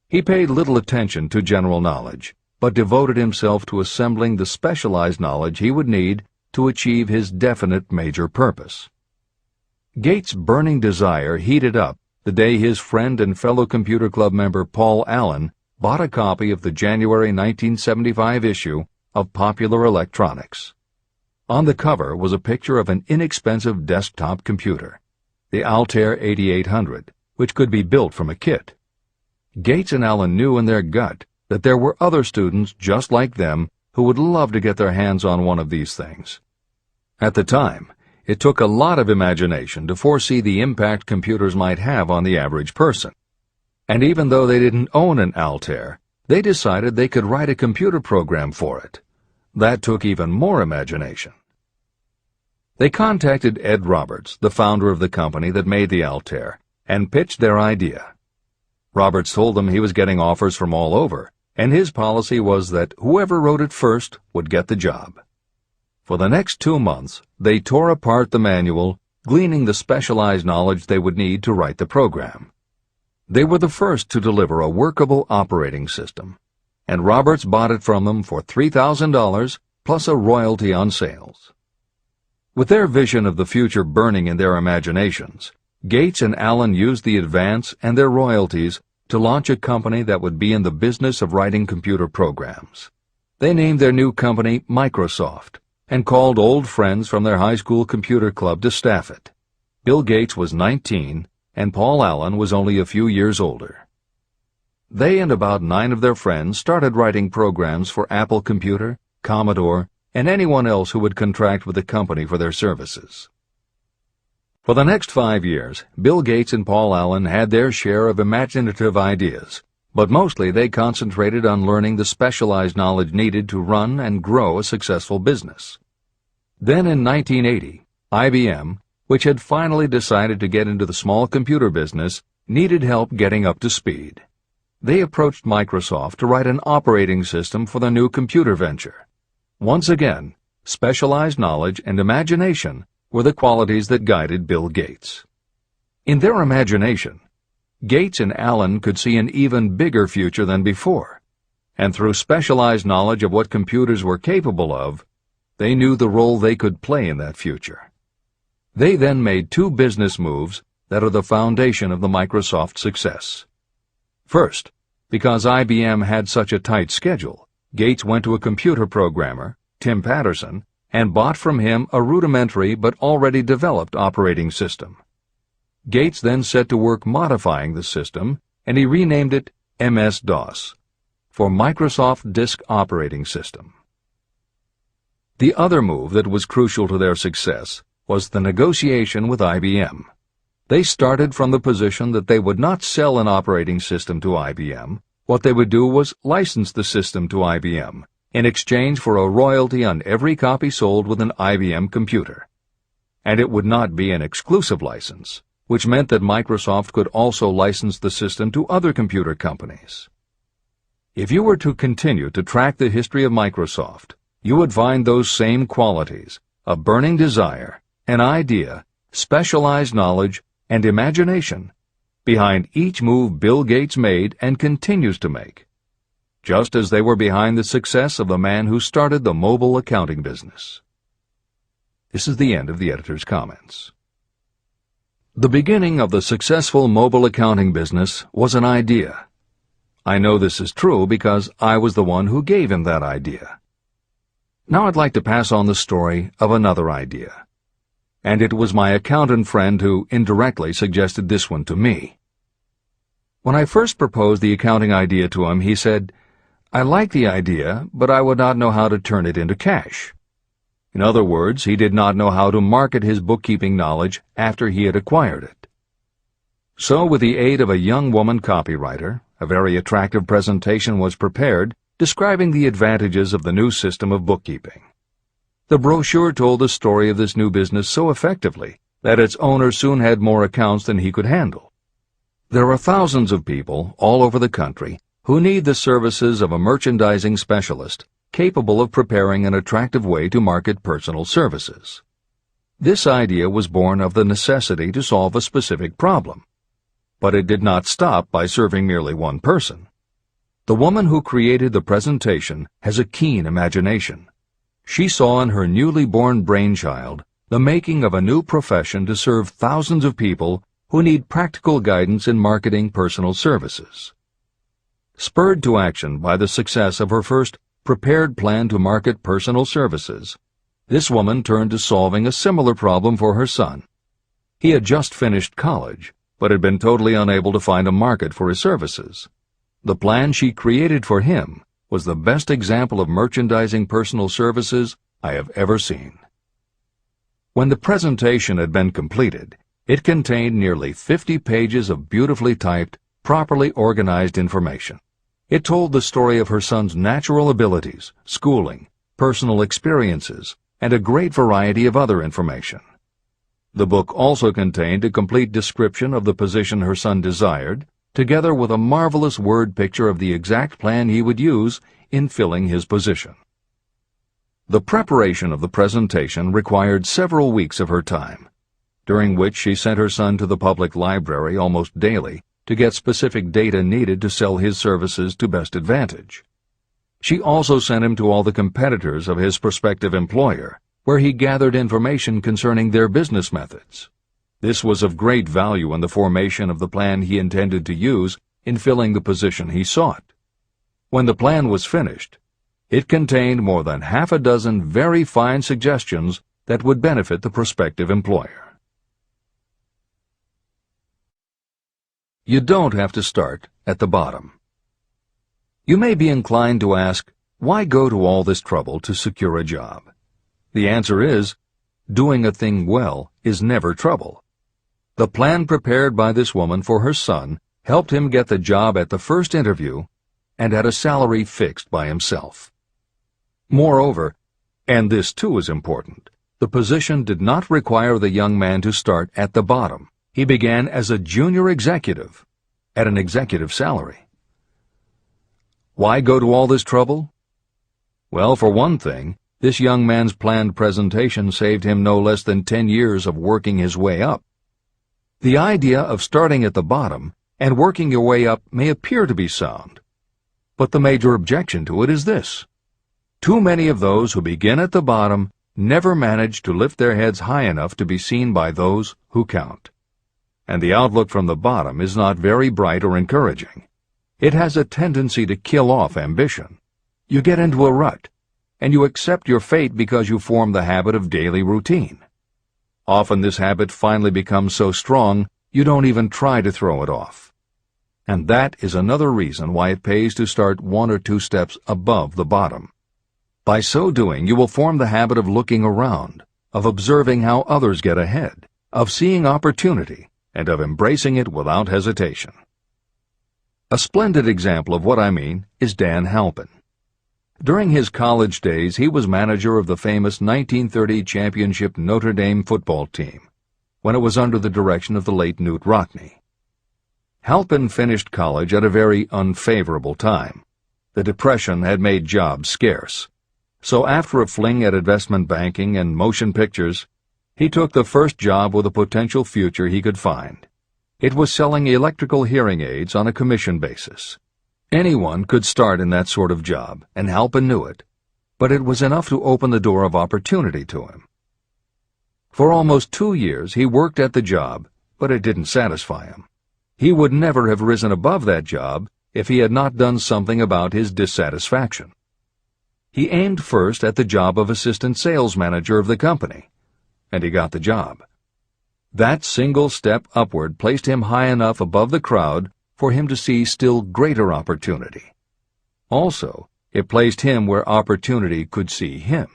Speaker 1: He paid little attention to general knowledge, but devoted himself to assembling the specialized knowledge he would need to achieve his definite major purpose. Gates' burning desire heated up the day his friend and fellow computer club member Paul Allen bought a copy of the January 1975 issue of Popular Electronics. On the cover was a picture of an inexpensive desktop computer, the Altair 8800, which could be built from a kit. Gates and Allen knew in their gut that there were other students just like them who would love to get their hands on one of these things. At the time, it took a lot of imagination to foresee the impact computers might have on the average person. And even though they didn't own an Altair, they decided they could write a computer program for it. That took even more imagination. They contacted Ed Roberts, the founder of the company that made the Altair, and pitched their idea. Roberts told them he was getting offers from all over, and his policy was that whoever wrote it first would get the job. For the next 2 months, they tore apart the manual, gleaning the specialized knowledge they would need to write the program. They were the first to deliver a workable operating system, and Roberts bought it from them for $3,000 plus a royalty on sales. With their vision of the future burning in their imaginations, Gates and Allen used the advance and their royalties to launch a company that would be in the business of writing computer programs. They named their new company Microsoft and called old friends from their high school computer club to staff it. Bill Gates was 19 and Paul Allen was only a few years older. They and about 9 of their friends started writing programs for Apple Computer, Commodore, and anyone else who would contract with the company for their services. For the next 5 years, Bill Gates and Paul Allen had their share of imaginative ideas, but mostly they concentrated on learning the specialized knowledge needed to run and grow a successful business. Then in 1980, IBM, which had finally decided to get into the small computer business, needed help getting up to speed. They approached Microsoft to write an operating system for the new computer venture. Once again, specialized knowledge and imagination were the qualities that guided Bill Gates. In their imagination, Gates and Allen could see an even bigger future than before, and through specialized knowledge of what computers were capable of, they knew the role they could play in that future. They then made 2 business moves that are the foundation of the Microsoft success. First, because IBM had such a tight schedule, Gates went to a computer programmer, Tim Patterson, and bought from him a rudimentary but already developed operating system. Gates then set to work modifying the system, and he renamed it MS-DOS, for Microsoft Disk Operating System. The other move that was crucial to their success was the negotiation with IBM. They started from the position that they would not sell an operating system to IBM. What they would do was license the system to IBM in exchange for a royalty on every copy sold with an IBM computer. And it would not be an exclusive license, which meant that Microsoft could also license the system to other computer companies. If you were to continue to track the history of Microsoft, you would find those same qualities: a burning desire, an idea, specialized knowledge, and imagination behind each move Bill Gates made and continues to make, just as they were behind the success of the man who started the mobile accounting business. This is the end of the editor's comments. The beginning of the successful mobile accounting business was an idea. I know this is true because I was the one who gave him that idea. Now I'd like to pass on the story of another idea. and it was my accountant friend who indirectly suggested this one to me. When I first proposed the accounting idea to him, he said, "I like the idea, but I would not know how to turn it into cash." In other words, he did not know how to market his bookkeeping knowledge after he had acquired it. So, with the aid of a young woman copywriter, a very attractive presentation was prepared describing the advantages of the new system of bookkeeping. The brochure told the story of this new business so effectively that its owner soon had more accounts than he could handle. There are thousands of people all over the country who need the services of a merchandising specialist capable of preparing an attractive way to market personal services. This idea was born of the necessity to solve a specific problem. But it did not stop by serving merely one person. The woman who created the presentation has a keen imagination. She saw in her newly born brainchild the making of a new profession to serve thousands of people who need practical guidance in marketing personal services. Spurred to action by the success of her first prepared plan to market personal services, this woman turned to solving a similar problem for her son. He had just finished college, but had been totally unable to find a market for his services. The plan she created for him was the best example of merchandising personal services I have ever seen. When the presentation had been completed, it contained nearly 50 pages of beautifully typed, properly organized information. It told the story of her son's natural abilities, schooling, personal experiences, and a great variety of other information. The book also contained a complete description of the position her son desired, together with a marvelous word picture of the exact plan he would use in filling his position. The preparation of the presentation required several weeks of her time, during which she sent her son to the public library almost daily to get specific data needed to sell his services to best advantage. She also sent him to all the competitors of his prospective employer, where he gathered information concerning their business methods. This was of great value in the formation of the plan he intended to use in filling the position he sought. When the plan was finished, it contained more than half a dozen very fine suggestions that would benefit the prospective employer. You don't have to start at the bottom. You may be inclined to ask, why go to all this trouble to secure a job? The answer is, doing a thing well is never trouble. The plan prepared by this woman for her son helped him get the job at the first interview and at a salary fixed by himself. Moreover, and this too is important, the position did not require the young man to start at the bottom. He began as a junior executive at an executive salary. Why go to all this trouble? Well, for one thing, this young man's planned presentation saved him no less than 10 years of working his way up. The idea of starting at the bottom and working your way up may appear to be sound, but the major objection to it is this. Too many of those who begin at the bottom never manage to lift their heads high enough to be seen by those who count. And the outlook from the bottom is not very bright or encouraging. It has a tendency to kill off ambition. You get into a rut, and you accept your fate because you form the habit of daily routine. Often this habit finally becomes so strong you don't even try to throw it off. And that is another reason why it pays to start 1 or 2 steps above the bottom. By so doing, you will form the habit of looking around, of observing how others get ahead, of seeing opportunity, and of embracing it without hesitation. A splendid example of what I mean is Dan Halpin. During his college days, he was manager of the famous 1930 championship Notre Dame football team, when it was under the direction of the late Knute Rockne. Halpin finished college at a very unfavorable time. The Depression had made jobs scarce. So after a fling at investment banking and motion pictures, he took the first job with a potential future he could find. It was selling electrical hearing aids on a commission basis. Anyone could start in that sort of job, and Halpin knew it, but it was enough to open the door of opportunity to him. For almost 2 years he worked at the job, but it didn't satisfy him. He would never have risen above that job if he had not done something about his dissatisfaction. He aimed first at the job of assistant sales manager of the company. and he got the job. That single step upward placed him high enough above the crowd for him to see still greater opportunity. Also, it placed him where opportunity could see him.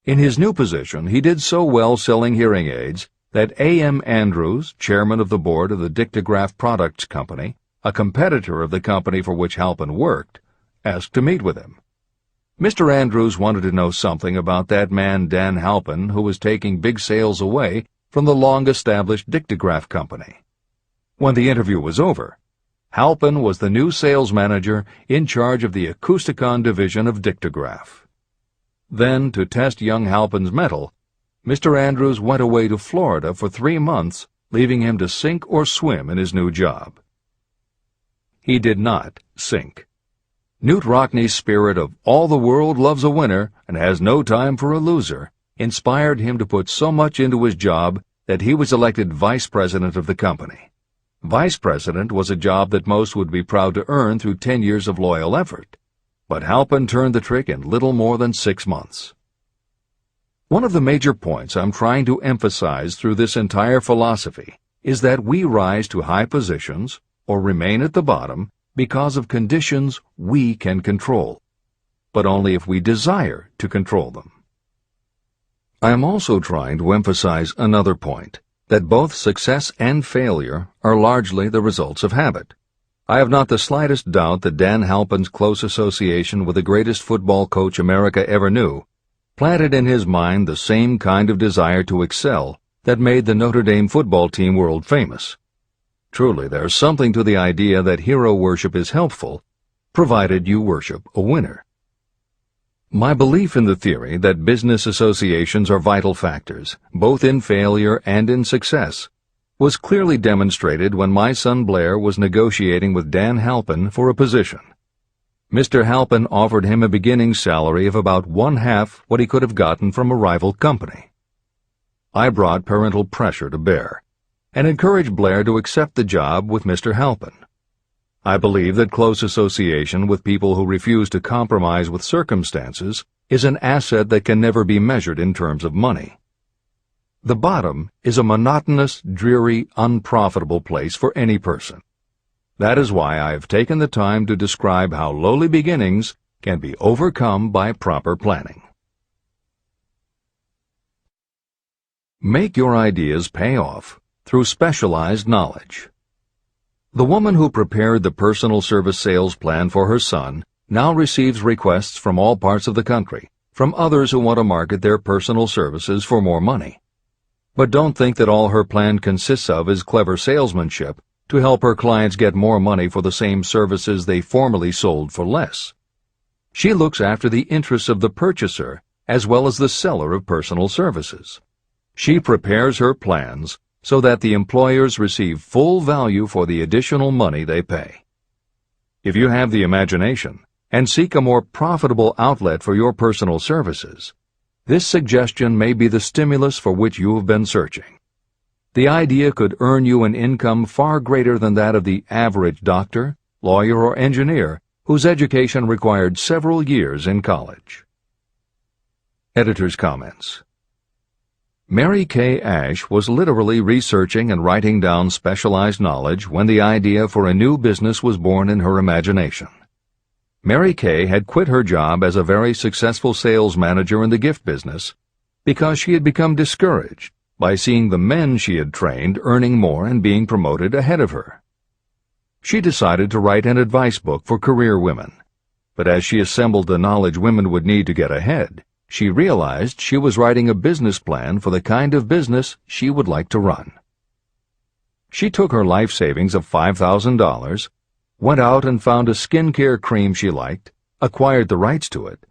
Speaker 1: In his new position, he did so well selling hearing aids that A.M. Andrews, chairman of the board of the Dictograph Products Company, a competitor of the company for which Halpin worked, asked to meet with him. Mr. Andrews wanted to know something about that man Dan Halpin, who was taking big sales away from the long-established Dictograph Company. When the interview was over, Halpin was the new sales manager in charge of the Acousticon division of Dictograph. Then, to test young Halpin's mettle, Mr. Andrews went away to Florida for 3 months, leaving him to sink or swim in his new job. He did not sink. Newt Rockney's spirit of "all the world loves a winner and has no time for a loser" inspired him to put so much into his job that he was elected vice president of the company. Vice president was a job that most would be proud to earn through 10 years of loyal effort, but Halpin turned the trick in little more than 6 months. One of the major points I'm trying to emphasize through this entire philosophy is that we rise to high positions or remain at the bottom because of conditions we can control, but only if we desire to control them. I am also trying to emphasize another point, that both success and failure are largely the results of habit. I have not the slightest doubt that Dan Halpin's close association with the greatest football coach America ever knew planted in his mind the same kind of desire to excel that made the Notre Dame football team world famous. Truly, there's something to the idea that hero worship is helpful, provided you worship a winner. My belief in the theory that business associations are vital factors, both in failure and in success, was clearly demonstrated when my son Blair was negotiating with Dan Halpin for a position. Mr. Halpin offered him a beginning salary of about 1/2 what he could have gotten from a rival company. I brought parental pressure to bear, and encouraged Blair to accept the job with Mr. Halpin. I believe that close association with people who refuse to compromise with circumstances is an asset that can never be measured in terms of money. The bottom is a monotonous, dreary, unprofitable place for any person. That is why I have taken the time to describe how lowly beginnings can be overcome by proper planning. Make your ideas pay off through specialized knowledge. The woman who prepared the personal service sales plan for her son now receives requests from all parts of the country, from others who want to market their personal services for more money. But don't think that all her plan consists of is clever salesmanship to help her clients get more money for the same services they formerly sold for less. She looks after the interests of the purchaser as well as the seller of personal services. She prepares her plans so that the employers receive full value for the additional money they pay. If you have the imagination and seek a more profitable outlet for your personal services, this suggestion may be the stimulus for which you have been searching. The idea could earn you an income far greater than that of the average doctor, lawyer, or engineer whose education required several years in college. Editor's comments. Mary Kay Ash was literally researching and writing down specialized knowledge when the idea for a new business was born in her imagination. Mary Kay had quit her job as a very successful sales manager in the gift business because she had become discouraged by seeing the men she had trained earning more and being promoted ahead of her. She decided to write an advice book for career women, but as she assembled the knowledge women would need to get ahead, she realized she was writing a business plan for the kind of business she would like to run. She took her life savings of $5,000, went out and found a skincare cream she liked, acquired the rights to it,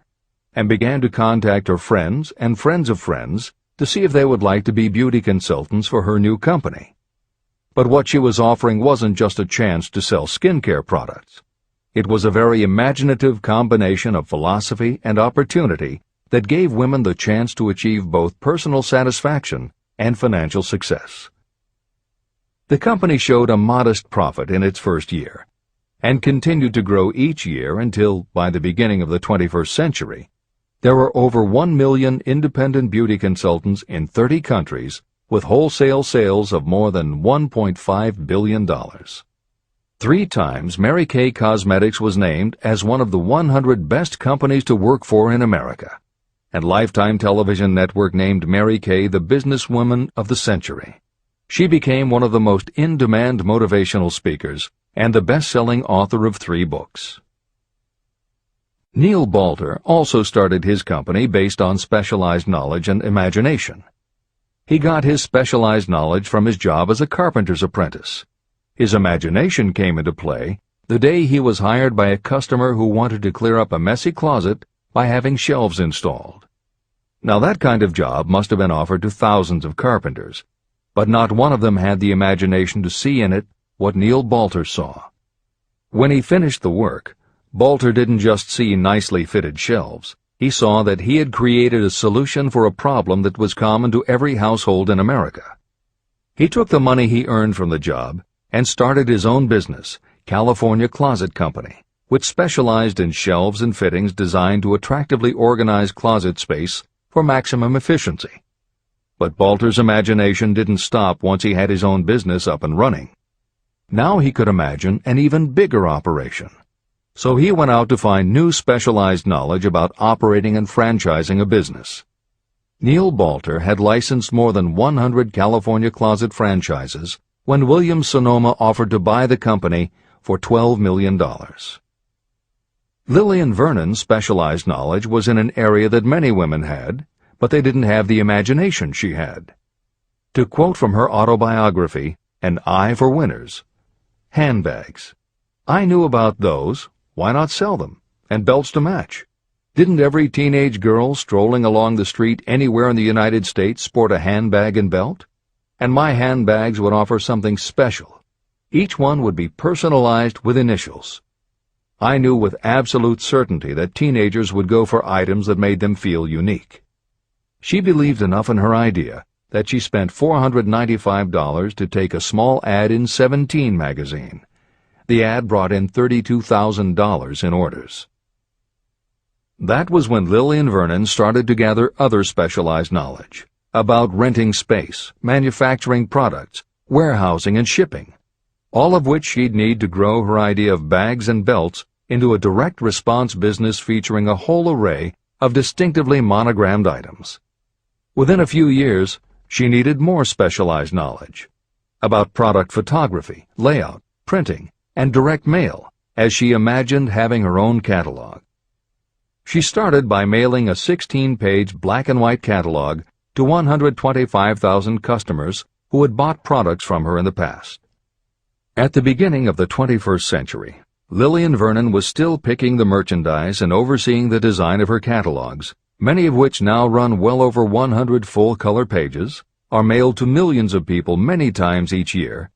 Speaker 1: and began to contact her friends and friends of friends to see if they would like to be beauty consultants for her new company. But what she was offering wasn't just a chance to sell skincare products. It was a very imaginative combination of philosophy and opportunity that gave women the chance to achieve both personal satisfaction and financial success. The company showed a modest profit in its first year, and continued to grow each year until, by the beginning of the 21st century, There are over 1 million independent beauty consultants in 30 countries with wholesale sales of more than $1.5 billion. 3 times Mary Kay Cosmetics was named as one of the 100 best companies to work for in America, and Lifetime Television Network named Mary Kay the businesswoman of the century. She became one of the most in-demand motivational speakers and the best-selling author of 3 books. Neil Balter also started his company based on specialized knowledge and imagination. He got his specialized knowledge from his job as a carpenter's apprentice. His imagination came into play the day he was hired by a customer who wanted to clear up a messy closet by having shelves installed. Now that kind of job must have been offered to thousands of carpenters, but not one of them had the imagination to see in it what Neil Balter saw. When he finished the work, Balter didn't just see nicely fitted shelves. He saw that he had created a solution for a problem that was common to every household in America. He took the money he earned from the job and started his own business, California Closet Company, which specialized in shelves and fittings designed to attractively organize closet space for maximum efficiency. But Balter's imagination didn't stop once he had his own business up and running. Now he could imagine an even bigger operation. So he went out to find new specialized knowledge about operating and franchising a business. Neil Balter had licensed more than 100 California Closet franchises when Williams-Sonoma offered to buy the company for $12 million. Lillian Vernon's specialized knowledge was in an area that many women had, but they didn't have the imagination she had. To quote from her autobiography, An Eye for Winners, handbags. I knew about those. Why not sell them? And belts to match. Didn't every teenage girl strolling along the street anywhere in the United States sport a handbag and belt? And my handbags would offer something special. Each one would be personalized with initials. I knew with absolute certainty that teenagers would go for items that made them feel unique. She believed enough in her idea that she spent $495 to take a small ad in 17 magazine. The ad brought in $32,000 in orders. That was when Lillian Vernon started to gather other specialized knowledge about renting space, manufacturing products, warehousing, and shipping, all of which she'd need to grow her idea of bags and belts into a direct response business featuring a whole array of distinctively monogrammed items. Within a few years, she needed more specialized knowledge about product photography, layout, printing, and direct mail, as she imagined having her own catalog. She started by mailing a 16-page black-and-white catalog to 125,000 customers who had bought products from her in the past. At the beginning of the 21st century, Lillian Vernon was still picking the merchandise and overseeing the design of her catalogs, many of which now run well over 100 full-color pages, are mailed to millions of people many times each year,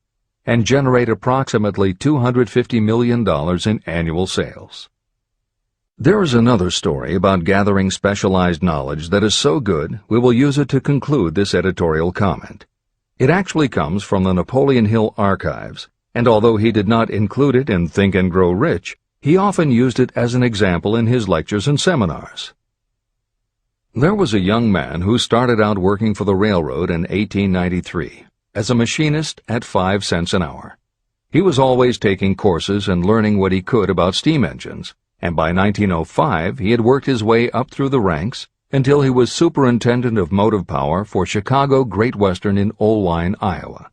Speaker 1: and generate approximately $250 million in annual sales. There is another story about gathering specialized knowledge that is so good we will use it to conclude this editorial comment. It actually comes from the Napoleon Hill archives, and although he did not include it in Think and Grow Rich, he often used it as an example in his lectures and seminars. There was a young man who started out working for the railroad in 1893. As a machinist at 5 cents an hour. He was always taking courses and learning what he could about steam engines, and by 1905 he had worked his way up through the ranks until he was superintendent of motive power for Chicago Great Western in Olwine, Iowa.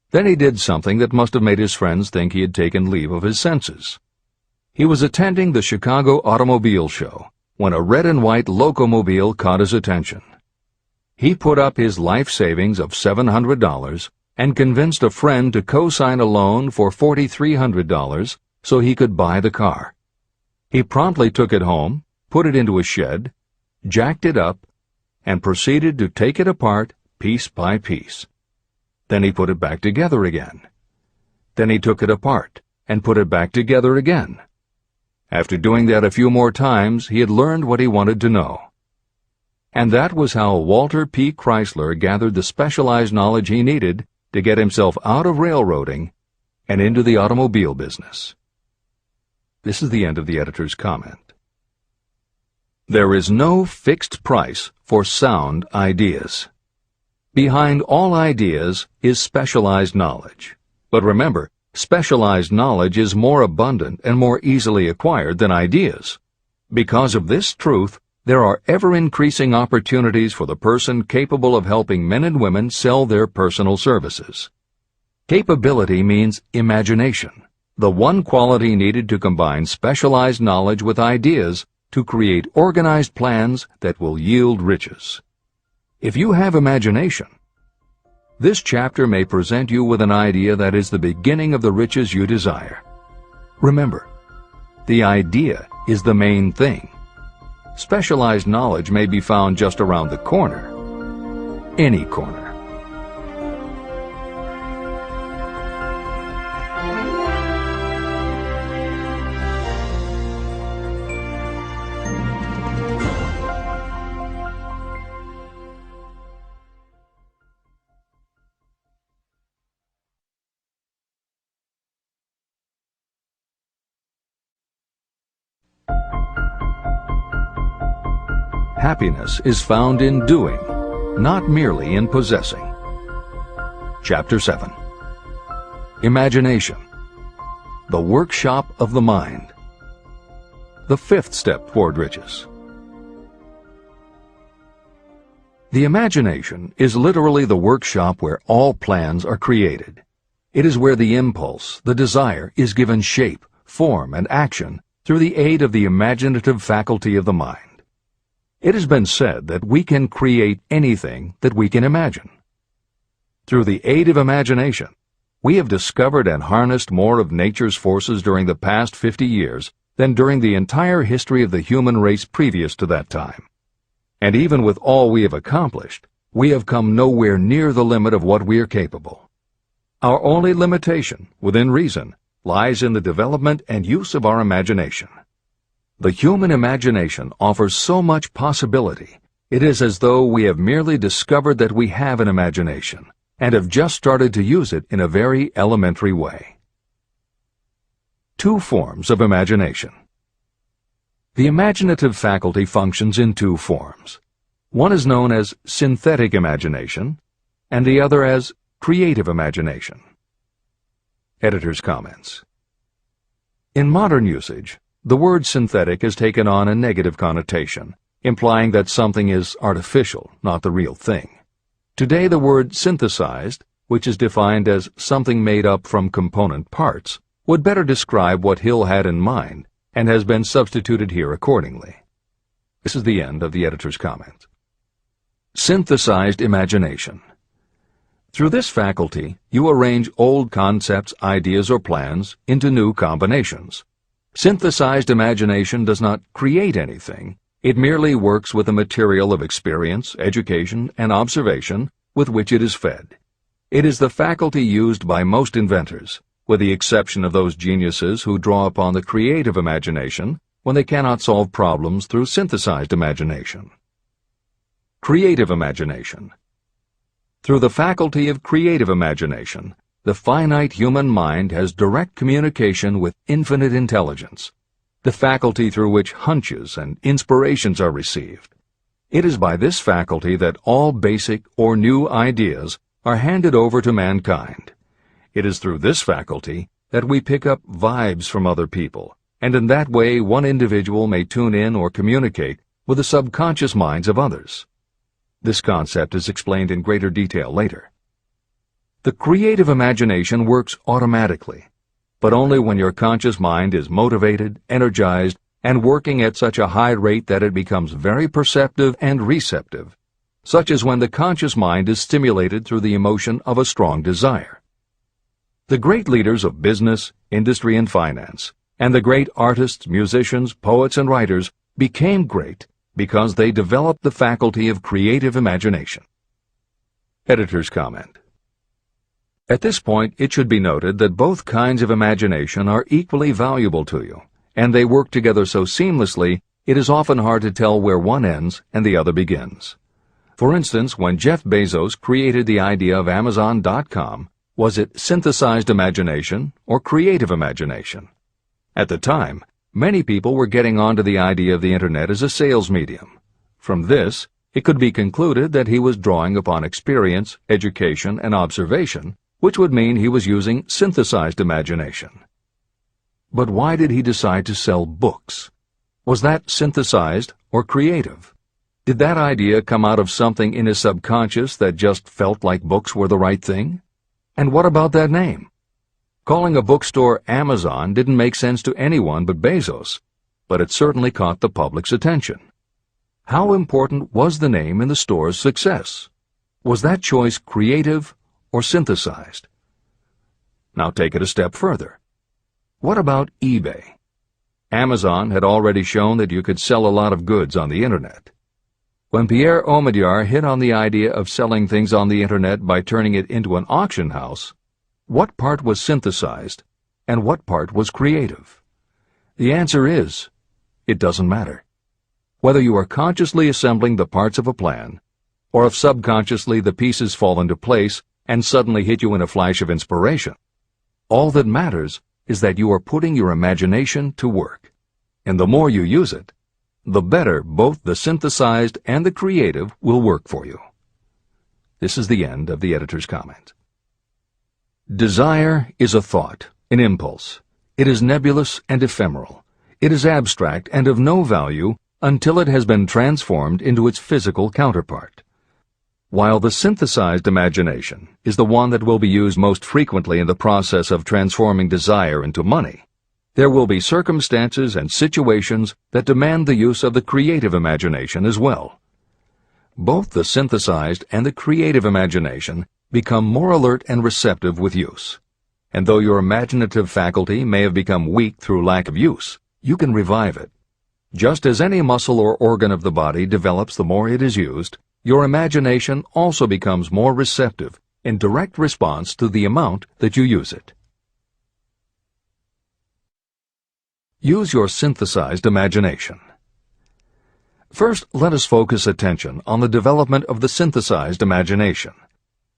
Speaker 1: Then he did something that must have made his friends think he had taken leave of his senses. He was attending the Chicago Automobile Show when a red and white locomobile caught his attention. He put up his life savings of $700 and convinced a friend to co-sign a loan for $4,300 so he could buy the car. He promptly took it home, put it into a shed, jacked it up, and proceeded to take it apart piece by piece. Then he put it back together again. Then he took it apart and put it back together again. After doing that a few more times, he had learned what he wanted to know. And that was how Walter P. Chrysler gathered the specialized knowledge he needed to get himself out of railroading and into the automobile business. This is the end of the editor's comment. There is no fixed price for sound ideas. Behind all ideas is specialized knowledge. But remember, specialized knowledge is more abundant and more easily acquired than ideas. Because of this truth, there are ever-increasing opportunities for the person capable of helping men and women sell their personal services. Capability means imagination, the one quality needed to combine specialized knowledge with ideas to create organized plans that will yield riches. If you have imagination, this chapter may present you with an idea that is the beginning of the riches you desire. Remember, the idea is the main thing. Specialized knowledge may be found just around the corner. Any corner. Happiness is found in doing, not merely in possessing. Chapter 7. Imagination, the workshop of the mind. The fifth step toward riches. The imagination is literally the workshop where all plans are created. It is where the impulse, the desire, is given shape, form, and action through the aid of the imaginative faculty of the mind. It has been said that we can create anything that we can imagine. Through the aid of imagination, we have discovered and harnessed more of nature's forces during the past 50 years than during the entire history of the human race previous to that time. And even with all we have accomplished, we have come nowhere near the limit of what we are capable. Our only limitation, within reason, lies in the development and use of our imagination. The human imagination offers so much possibility, it is as though we have merely discovered that we have an imagination, and have just started to use it in a very elementary way. Two forms of imagination. The imaginative faculty functions in two forms. One is known as synthetic imagination, and the other as creative imagination. Editor's comments. In modern usage, the word synthetic has taken on a negative connotation, implying that something is artificial, not the real thing. Today the word synthesized, which is defined as something made up from component parts, would better describe what Hill had in mind, and has been substituted here accordingly. This is the end of the editor's comment. Synthesized imagination. Through this faculty, you arrange old concepts, ideas, or plans into new combinations. Synthesized imagination does not create anything. It merely works with the material of experience, education, and observation with which it is fed. It is the faculty used by most inventors, with the exception of those geniuses who draw upon the creative imagination when they cannot solve problems through synthesized imagination. Creative imagination. Through the faculty of creative imagination, the finite human mind has direct communication with infinite intelligence, the faculty through which hunches and inspirations are received. It is by this faculty that all basic or new ideas are handed over to mankind. It is through this faculty that we pick up vibes from other people, and in that way one individual may tune in or communicate with the subconscious minds of others. This concept is explained in greater detail later. The creative imagination works automatically, but only when your conscious mind is motivated, energized, and working at such a high rate that it becomes very perceptive and receptive, such as when the conscious mind is stimulated through the emotion of a strong desire. The great leaders of business, industry, and finance, and the great artists, musicians, poets, and writers became great because they developed the faculty of creative imagination. Editor's comment. At this point, it should be noted that both kinds of imagination are equally valuable to you, and they work together so seamlessly it is often hard to tell where one ends and the other begins. For instance, when Jeff Bezos created the idea of Amazon.com, was it synthesized imagination or creative imagination? At the time, Many people were getting onto the idea of the Internet as a sales medium. From this, it could be concluded that he was drawing upon experience, education, and observation, which would mean he was using synthesized imagination. But why did he decide to sell books? Was that synthesized or creative? Did that idea come out of something in his subconscious that just felt like books were the right thing? And what about that name? Calling a bookstore Amazon didn't make sense to anyone but Bezos, but it certainly caught the public's attention. How important was the name in the store's success? Was that choice creative or synthesized? Now take it a step further. What about eBay? Amazon had already shown that you could sell a lot of goods on the Internet. When Pierre Omidyar hit on the idea of selling things on the Internet by turning it into an auction house, what part was synthesized and what part was creative? The answer is, it doesn't matter. Whether you are consciously assembling the parts of a plan, or if subconsciously the pieces fall into place and suddenly hit you in a flash of inspiration, all that matters is that you are putting your imagination to work. And the more you use it, the better both the synthesized and the creative will work for you. This is the end of the editor's comment. Desire is a thought, an impulse. It is nebulous and ephemeral. It is abstract and of no value until it has been transformed into its physical counterpart. While the synthesized imagination is the one that will be used most frequently in the process of transforming desire into money, there will be circumstances and situations that demand the use of the creative imagination as well. Both the synthesized and the creative imagination become more alert and receptive with use. And though your imaginative faculty may have become weak through lack of use, you can revive it. Just as any muscle or organ of the body develops the more it is used, your imagination also becomes more receptive in direct response to the amount that you use it. Use your synthesized imagination. First, let us focus attention on the development of the synthesized imagination.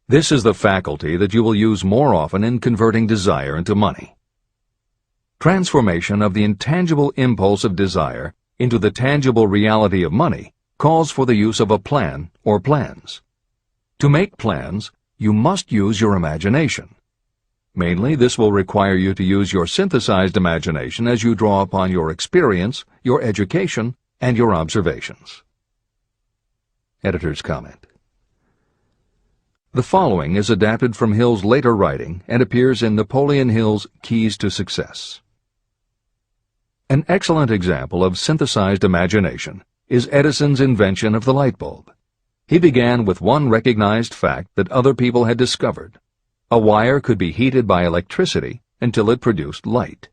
Speaker 1: This is the faculty that you will use more often in converting desire into money. Transformation of the intangible impulse of desire into the tangible reality of money calls for the use of a plan or plans. To make plans, you must use your imagination. Mainly, this will require you to use your synthesized imagination as you draw upon your experience, your education, and your observations. Editor's comment. The following is adapted from Hill's later writing and appears in Napoleon Hill's Keys to Success. An excellent example of synthesized imagination is Edison's invention of the light bulb. He began with one recognized fact that other people had discovered. A wire could be heated by electricity until it produced light.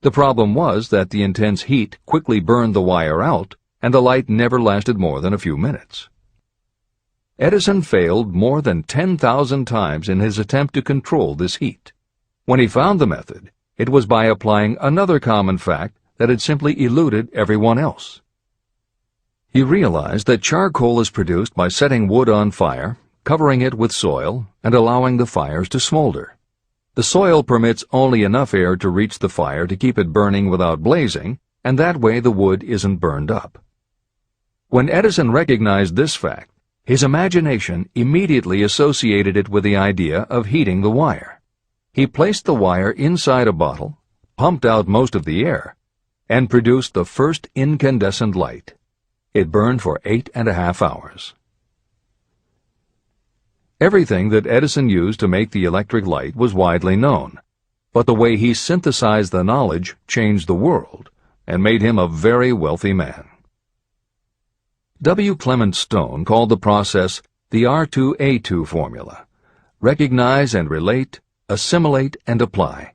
Speaker 1: The problem was that the intense heat quickly burned the wire out, and the light never lasted more than a few minutes. Edison failed more than 10,000 times in his attempt to control this heat. When he found the method, it was by applying another common fact that had simply eluded everyone else. He realized that charcoal is produced by setting wood on fire, covering it with soil, and allowing the fires to smolder. The soil permits only enough air to reach the fire to keep it burning without blazing, and that way the wood isn't burned up. When Edison recognized this fact, his imagination immediately associated it with the idea of heating the wire. He placed the wire inside a bottle, pumped out most of the air, and produced the first incandescent light. It burned for 8.5 hours. Everything that Edison used to make the electric light was widely known, but the way he synthesized the knowledge changed the world and made him a very wealthy man. W. Clement Stone called the process the R2A2 formula: recognize and relate, assimilate and apply.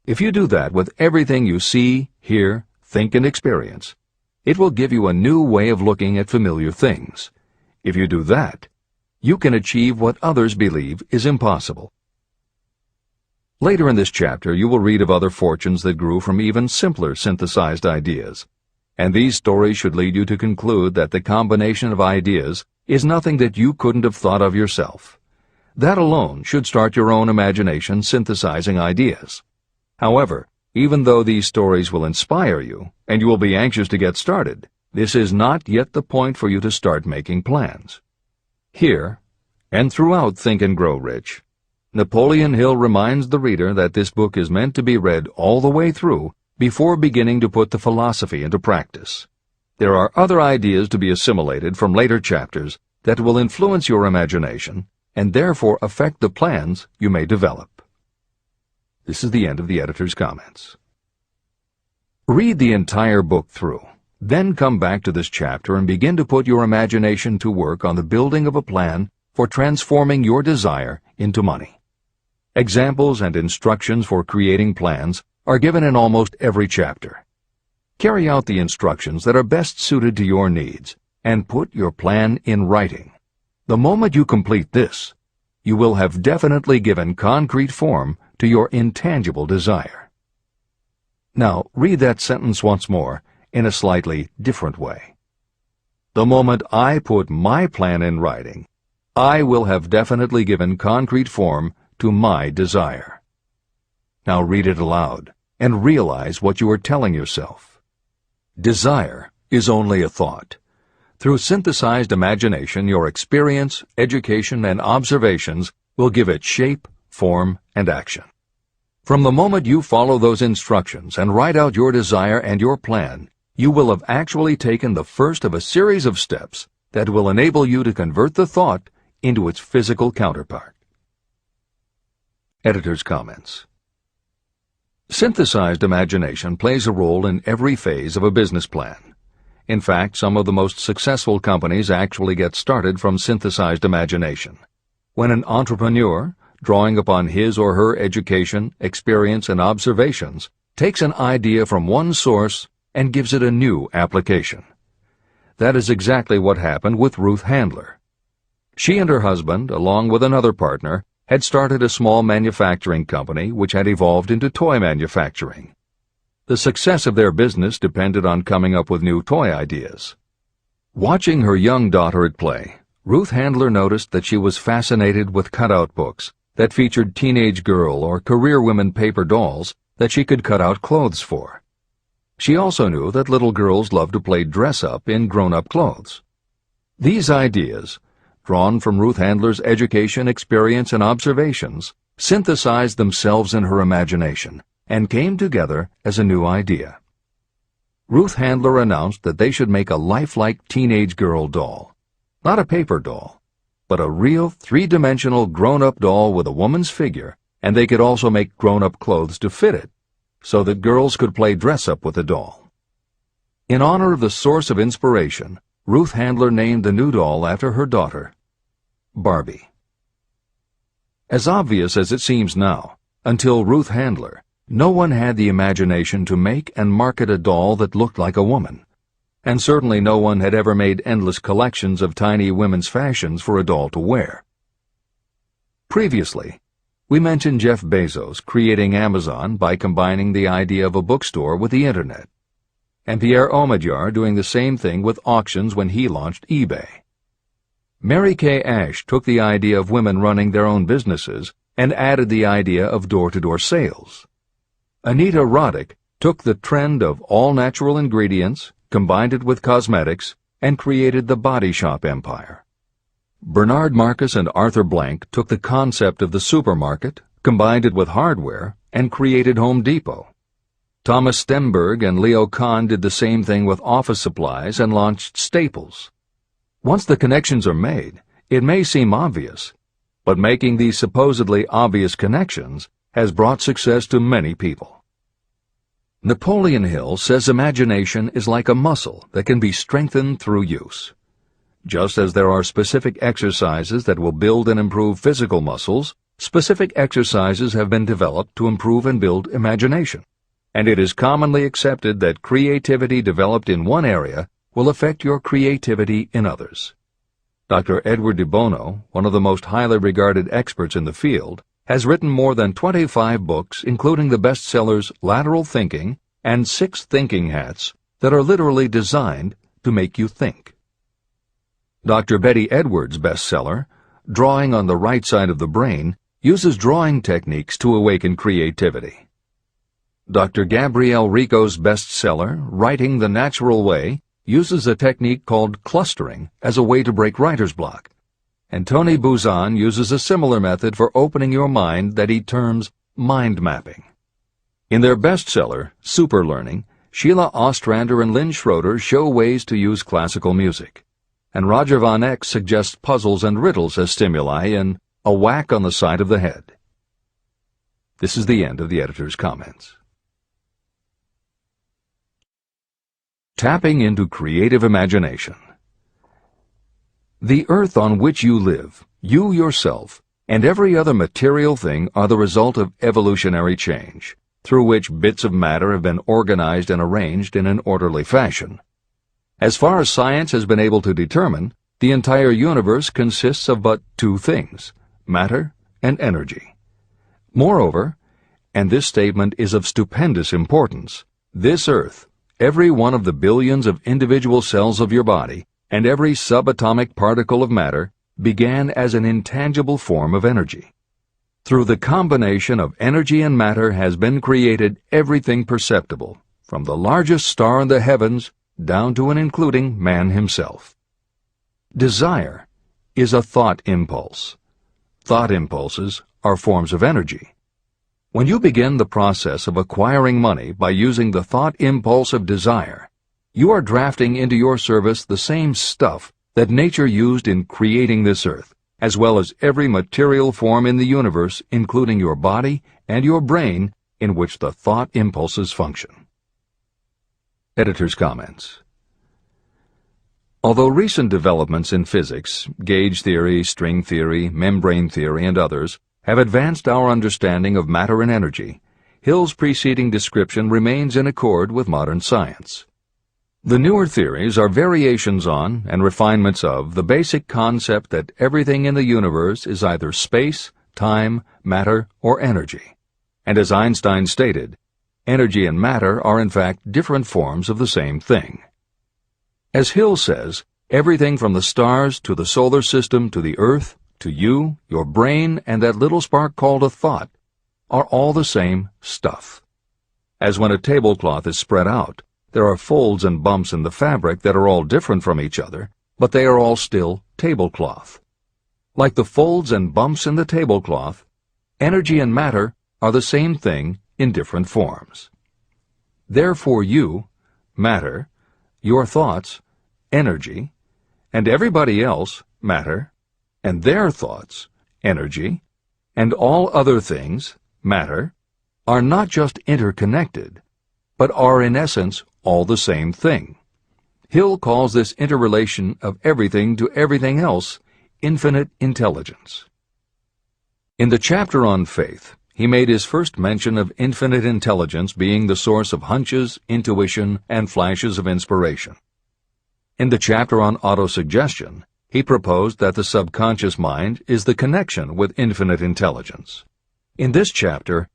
Speaker 1: If you do that with everything you see, hear, think, and experience, it will give you a new way of looking at familiar things. If you do that, you can achieve what others believe is impossible. Later in this chapter, you will read of other fortunes that grew from even simpler synthesized ideas. And these stories should lead you to conclude that the combination of ideas is nothing that you couldn't have thought of yourself. That alone should start your own imagination synthesizing ideas. However, Even though these stories will inspire you, and you will be anxious to get started, this is not yet the point for you to start making plans. Here, and throughout Think and Grow Rich, Napoleon Hill reminds the reader that this book is meant to be read all the way through before beginning to put the philosophy into practice. There are other ideas to be assimilated from later chapters that will influence your imagination and therefore affect the plans you may develop. This is the end of the editor's comments. Read the entire book through, then come back to this chapter and begin to put your imagination to work on the building of a plan for transforming your desire into money. Examples and instructions for creating plans are given in almost every chapter. Carry out the instructions that are best suited to your needs and put your plan in writing. The moment you complete this, you will have definitely given concrete form to your intangible desire. Now, read that sentence once more in a slightly different way. The moment I put my plan in writing, I will have definitely given concrete form to my desire. Now read it aloud and realize what you are telling yourself. Desire is only a thought. Through synthesized imagination, your experience, education, and observations will give it shape, form, and action. From the moment you follow those instructions and write out your desire and your plan, you will have actually taken the first of a series of steps that will enable you to convert the thought into its physical counterpart. Editor's comments. Synthesized imagination plays a role in every phase of a business plan. In fact, some of the most successful companies actually get started from synthesized imagination. When an entrepreneur, drawing upon his or her education, experience, and observations, takes an idea from one source and gives it a new application. That is exactly what happened with Ruth Handler. She and her husband, along with another partner, had started a small manufacturing company which had evolved into toy manufacturing. The success of their business depended on coming up with new toy ideas. Watching her young daughter at play, Ruth Handler noticed that she was fascinated with cutout books that featured teenage girl or career women paper dolls that she could cut out clothes for. She also knew that little girls loved to play dress-up in grown-up clothes. These ideas, drawn from Ruth Handler's education, experience, and observations, synthesized themselves in her imagination and came together as a new idea. Ruth Handler announced that they should make a lifelike teenage girl doll. Not a paper doll, but a real three-dimensional grown-up doll with a woman's figure, and they could also make grown-up clothes to fit it, so that girls could play dress-up with the doll. In honor of the source of inspiration, Ruth Handler named the new doll after her daughter, Barbie. As obvious as it seems now, until Ruth Handler, no one had the imagination to make and market a doll that looked like a woman, and certainly no one had ever made endless collections of tiny women's fashions for a doll to wear. Previously, we mentioned Jeff Bezos creating Amazon by combining the idea of a bookstore with the Internet, and Pierre Omidyar doing the same thing with auctions when he launched eBay. Mary Kay Ash took the idea of women running their own businesses and added the idea of door-to-door sales. Anita Roddick took the trend of all-natural ingredients, combined it with cosmetics, and created the body shop empire. Bernard Marcus and Arthur Blank took the concept of the supermarket, combined it with hardware, and created Home Depot. Thomas Stemberg and Leo Kahn did the same thing with office supplies and launched Staples. Once the connections are made, it may seem obvious, but making these supposedly obvious connections has brought success to many people. Napoleon Hill says imagination is like a muscle that can be strengthened through use. Just as there are specific exercises that will build and improve physical muscles, specific exercises have been developed to improve and build imagination, and it is commonly accepted that creativity developed in one area will affect your creativity in others. Dr. Edward de Bono, one of the most highly regarded experts in the field, has written more than 25 books, including the bestsellers Lateral Thinking and 6 Thinking Hats, that are literally designed to make you think. Dr. Betty Edwards' bestseller, Drawing on the Right Side of the Brain, uses drawing techniques to awaken creativity. Dr. Gabrielle Rico's bestseller, Writing the Natural Way, uses a technique called clustering as a way to break writer's block. And Tony Buzan uses a similar method for opening your mind that he terms mind mapping. In their bestseller, Super Learning, Sheila Ostrander and Lynn Schroeder show ways to use classical music. And Roger Von Eck suggests puzzles and riddles as stimuli in A Whack on the Side of the Head. This is the end of the editor's comments. Tapping into creative imagination. The earth on which you live, you yourself, and every other material thing are the result of evolutionary change, through which bits of matter have been organized and arranged in an orderly fashion. As far as science has been able to determine, the entire universe consists of but two things, matter and energy. Moreover, and this statement is of stupendous importance, this earth, every one of the billions of individual cells of your body, and every subatomic particle of matter began as an intangible form of energy. Through the combination of energy and matter has been created everything perceptible, from the largest star in the heavens down to and including man himself. Desire is a thought impulse. Thought impulses are forms of energy. When you begin the process of acquiring money by using the thought impulse of desire, you are drafting into your service the same stuff that nature used in creating this earth, as well as every material form in the universe, including your body and your brain, in which the thought impulses function. Editor's comments. Although recent developments in physics, gauge theory, string theory, membrane theory, and others, have advanced our understanding of matter and energy, Hill's preceding description remains in accord with modern science. The newer theories are variations on and refinements of the basic concept that everything in the universe is either space, time, matter, or energy. And as Einstein stated, energy and matter are in fact different forms of the same thing. As Hill says, everything from the stars to the solar system to the earth, to you, your brain, and that little spark called a thought, are all the same stuff. As when a tablecloth is spread out, there are folds and bumps in the fabric that are all different from each other, but they are all still tablecloth. Like the folds and bumps in the tablecloth, energy and matter are the same thing in different forms. Therefore you, matter, your thoughts, energy, and everybody else, matter, and their thoughts, energy, and all other things, matter, are not just interconnected, but are in essence all the same thing. Hill calls this interrelation of everything to everything else infinite intelligence. In the chapter on faith, he made his first mention of infinite intelligence being the source of hunches, intuition, and flashes of inspiration. In the chapter on autosuggestion, he proposed that the subconscious mind is the connection with infinite intelligence. In this chapter,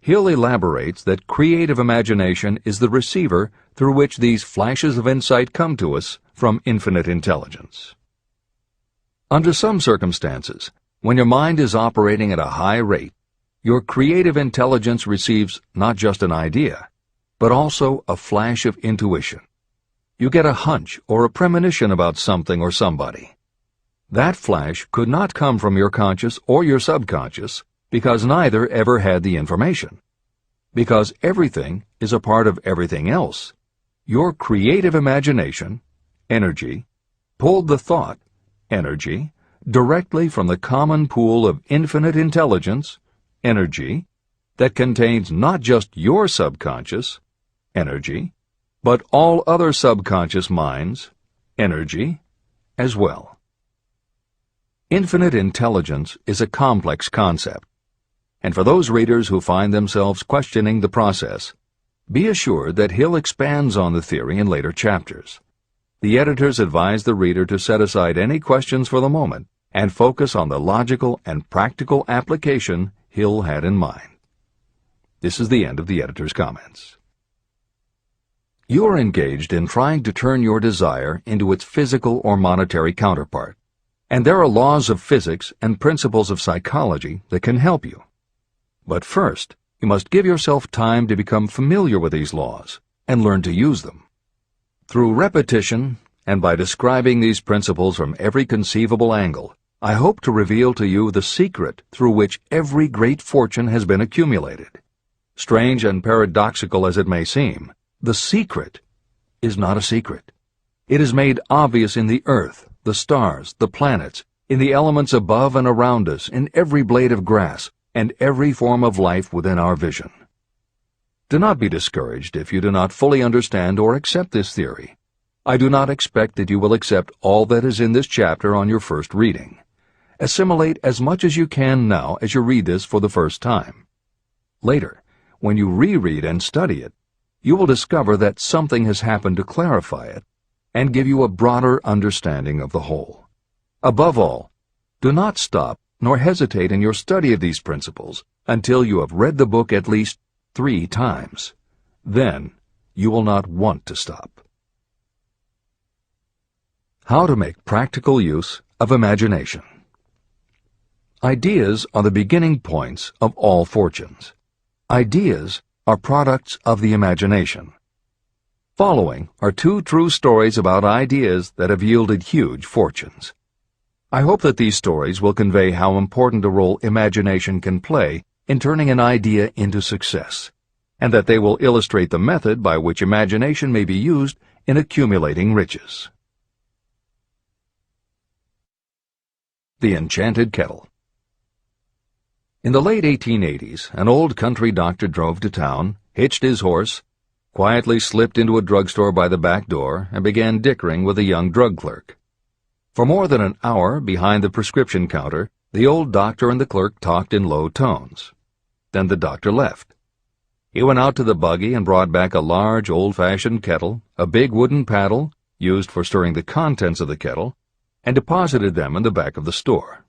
Speaker 1: Hill elaborates that creative imagination is the receiver through which these flashes of insight come to us from infinite intelligence. Under some circumstances, when your mind is operating at a high rate, your creative intelligence receives not just an idea, but also a flash of intuition. You get a hunch or a premonition about something or somebody. That flash could not come from your conscious or your subconscious, because neither ever had the information. Because everything is a part of everything else, your creative imagination, energy, pulled the thought, energy, directly from the common pool of infinite intelligence, energy, that contains not just your subconscious, energy, but all other subconscious minds, energy, as well. Infinite intelligence is a complex concept, and for those readers who find themselves questioning the process, be assured that Hill expands on the theory in later chapters. The editors advise the reader to set aside any questions for the moment and focus on the logical and practical application Hill had in mind. This is the end of the editor's comments. You are engaged in trying to turn your desire into its physical or monetary counterpart, and there are laws of physics and principles of psychology that can help you. But first, you must give yourself time to become familiar with these laws and learn to use them. Through repetition, and by describing these principles from every conceivable angle, I hope to reveal to you the secret through which every great fortune has been accumulated. Strange and paradoxical as it may seem, the secret is not a secret. It is made obvious in the earth, the stars, the planets, in the elements above and around us, in every blade of grass, and every form of life within our vision. Do not be discouraged if you do not fully understand or accept this theory. I do not expect that you will accept all that is in this chapter on your first reading. Assimilate as much as you can now as you read this for the first time. Later, when you reread and study it, you will discover that something has happened to clarify it and give you a broader understanding of the whole. Above all, do not stop nor hesitate in your study of these principles until you have read the book at least 3 times. Then you will not want to stop. How to make practical use of imagination. Ideas are the beginning points of all fortunes. Ideas are products of the imagination. Following are 2 true stories about ideas that have yielded huge fortunes. I hope that these stories will convey how important a role imagination can play in turning an idea into success, and that they will illustrate the method by which imagination may be used in accumulating riches. The Enchanted Kettle. In the late 1880s, an old country doctor drove to town, hitched his horse, quietly slipped into a drugstore by the back door, and began dickering with a young drug clerk. For more than an hour, behind the prescription counter, the old doctor and the clerk talked in low tones. Then the doctor left. He went out to the buggy and brought back a large, old-fashioned kettle, a big wooden paddle, used for stirring the contents of the kettle, and deposited them in the back of the store.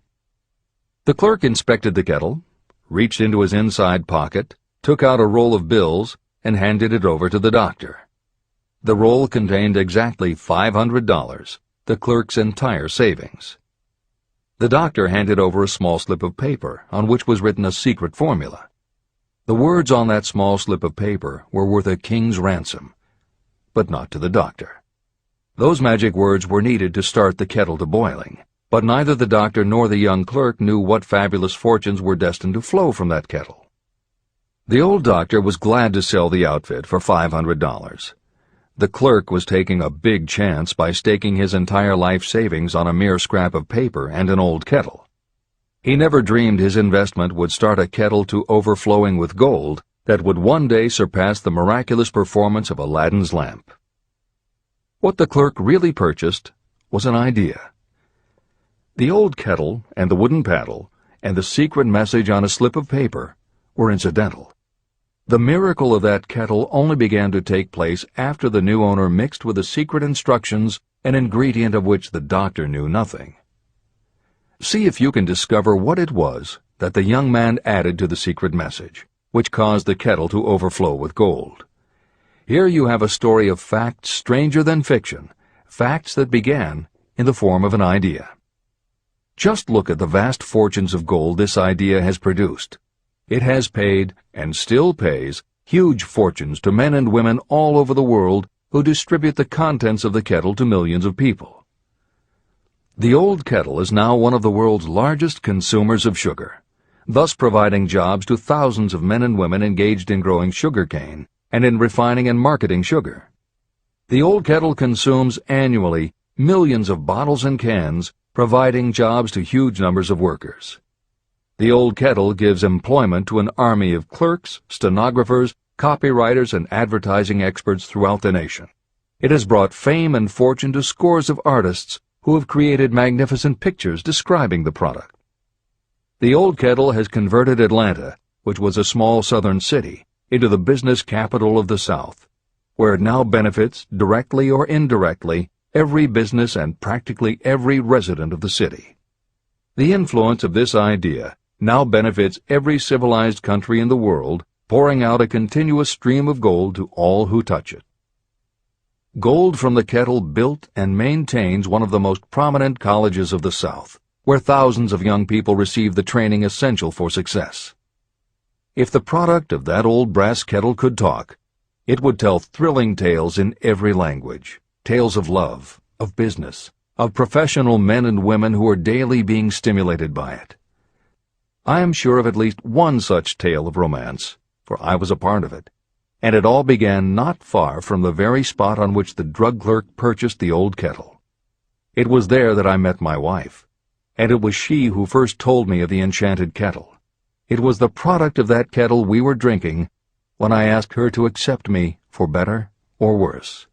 Speaker 1: The clerk inspected the kettle, reached into his inside pocket, took out a roll of bills, and handed it over to the doctor. The roll contained exactly $500, the clerk's entire savings. The doctor handed over a small slip of paper on which was written a secret formula. The words on that small slip of paper were worth a king's ransom, but not to the doctor. Those magic words were needed to start the kettle to boiling, but neither the doctor nor the young clerk knew what fabulous fortunes were destined to flow from that kettle. The old doctor was glad to sell the outfit for $500. The clerk was taking a big chance by staking his entire life savings on a mere scrap of paper and an old kettle. He never dreamed his investment would start a kettle to overflowing with gold that would one day surpass the miraculous performance of Aladdin's lamp. What the clerk really purchased was an idea. The old kettle and the wooden paddle and the secret message on a slip of paper were incidental. The miracle of that kettle only began to take place after the new owner mixed with the secret instructions an ingredient of which the doctor knew nothing. See if you can discover what it was that the young man added to the secret message, which caused the kettle to overflow with gold. Here you have a story of facts stranger than fiction, facts that began in the form of an idea. Just look at the vast fortunes of gold this idea has produced. It has paid, and still pays, huge fortunes to men and women all over the world who distribute the contents of the kettle to millions of people. The old kettle is now one of the world's largest consumers of sugar, thus providing jobs to thousands of men and women engaged in growing sugar cane and in refining and marketing sugar. The old kettle consumes annually millions of bottles and cans, providing jobs to huge numbers of workers. The old kettle gives employment to an army of clerks, stenographers, copywriters, and advertising experts throughout the nation. It has brought fame and fortune to scores of artists who have created magnificent pictures describing the product. The old kettle has converted Atlanta, which was a small southern city, into the business capital of the South, where it now benefits, directly or indirectly, every business and practically every resident of the city. The influence of this idea now benefits every civilized country in the world, pouring out a continuous stream of gold to all who touch it. Gold from the kettle built and maintains one of the most prominent colleges of the South, where thousands of young people receive the training essential for success. If the product of that old brass kettle could talk, it would tell thrilling tales in every language, tales of love, of business, of professional men and women who are daily being stimulated by it. I am sure of at least one such tale of romance, for I was a part of it, and it all began not far from the very spot on which the drug clerk purchased the old kettle. It was there that I met my wife, and it was she who first told me of the enchanted kettle. It was the product of that kettle we were drinking when I asked her to accept me for better or worse.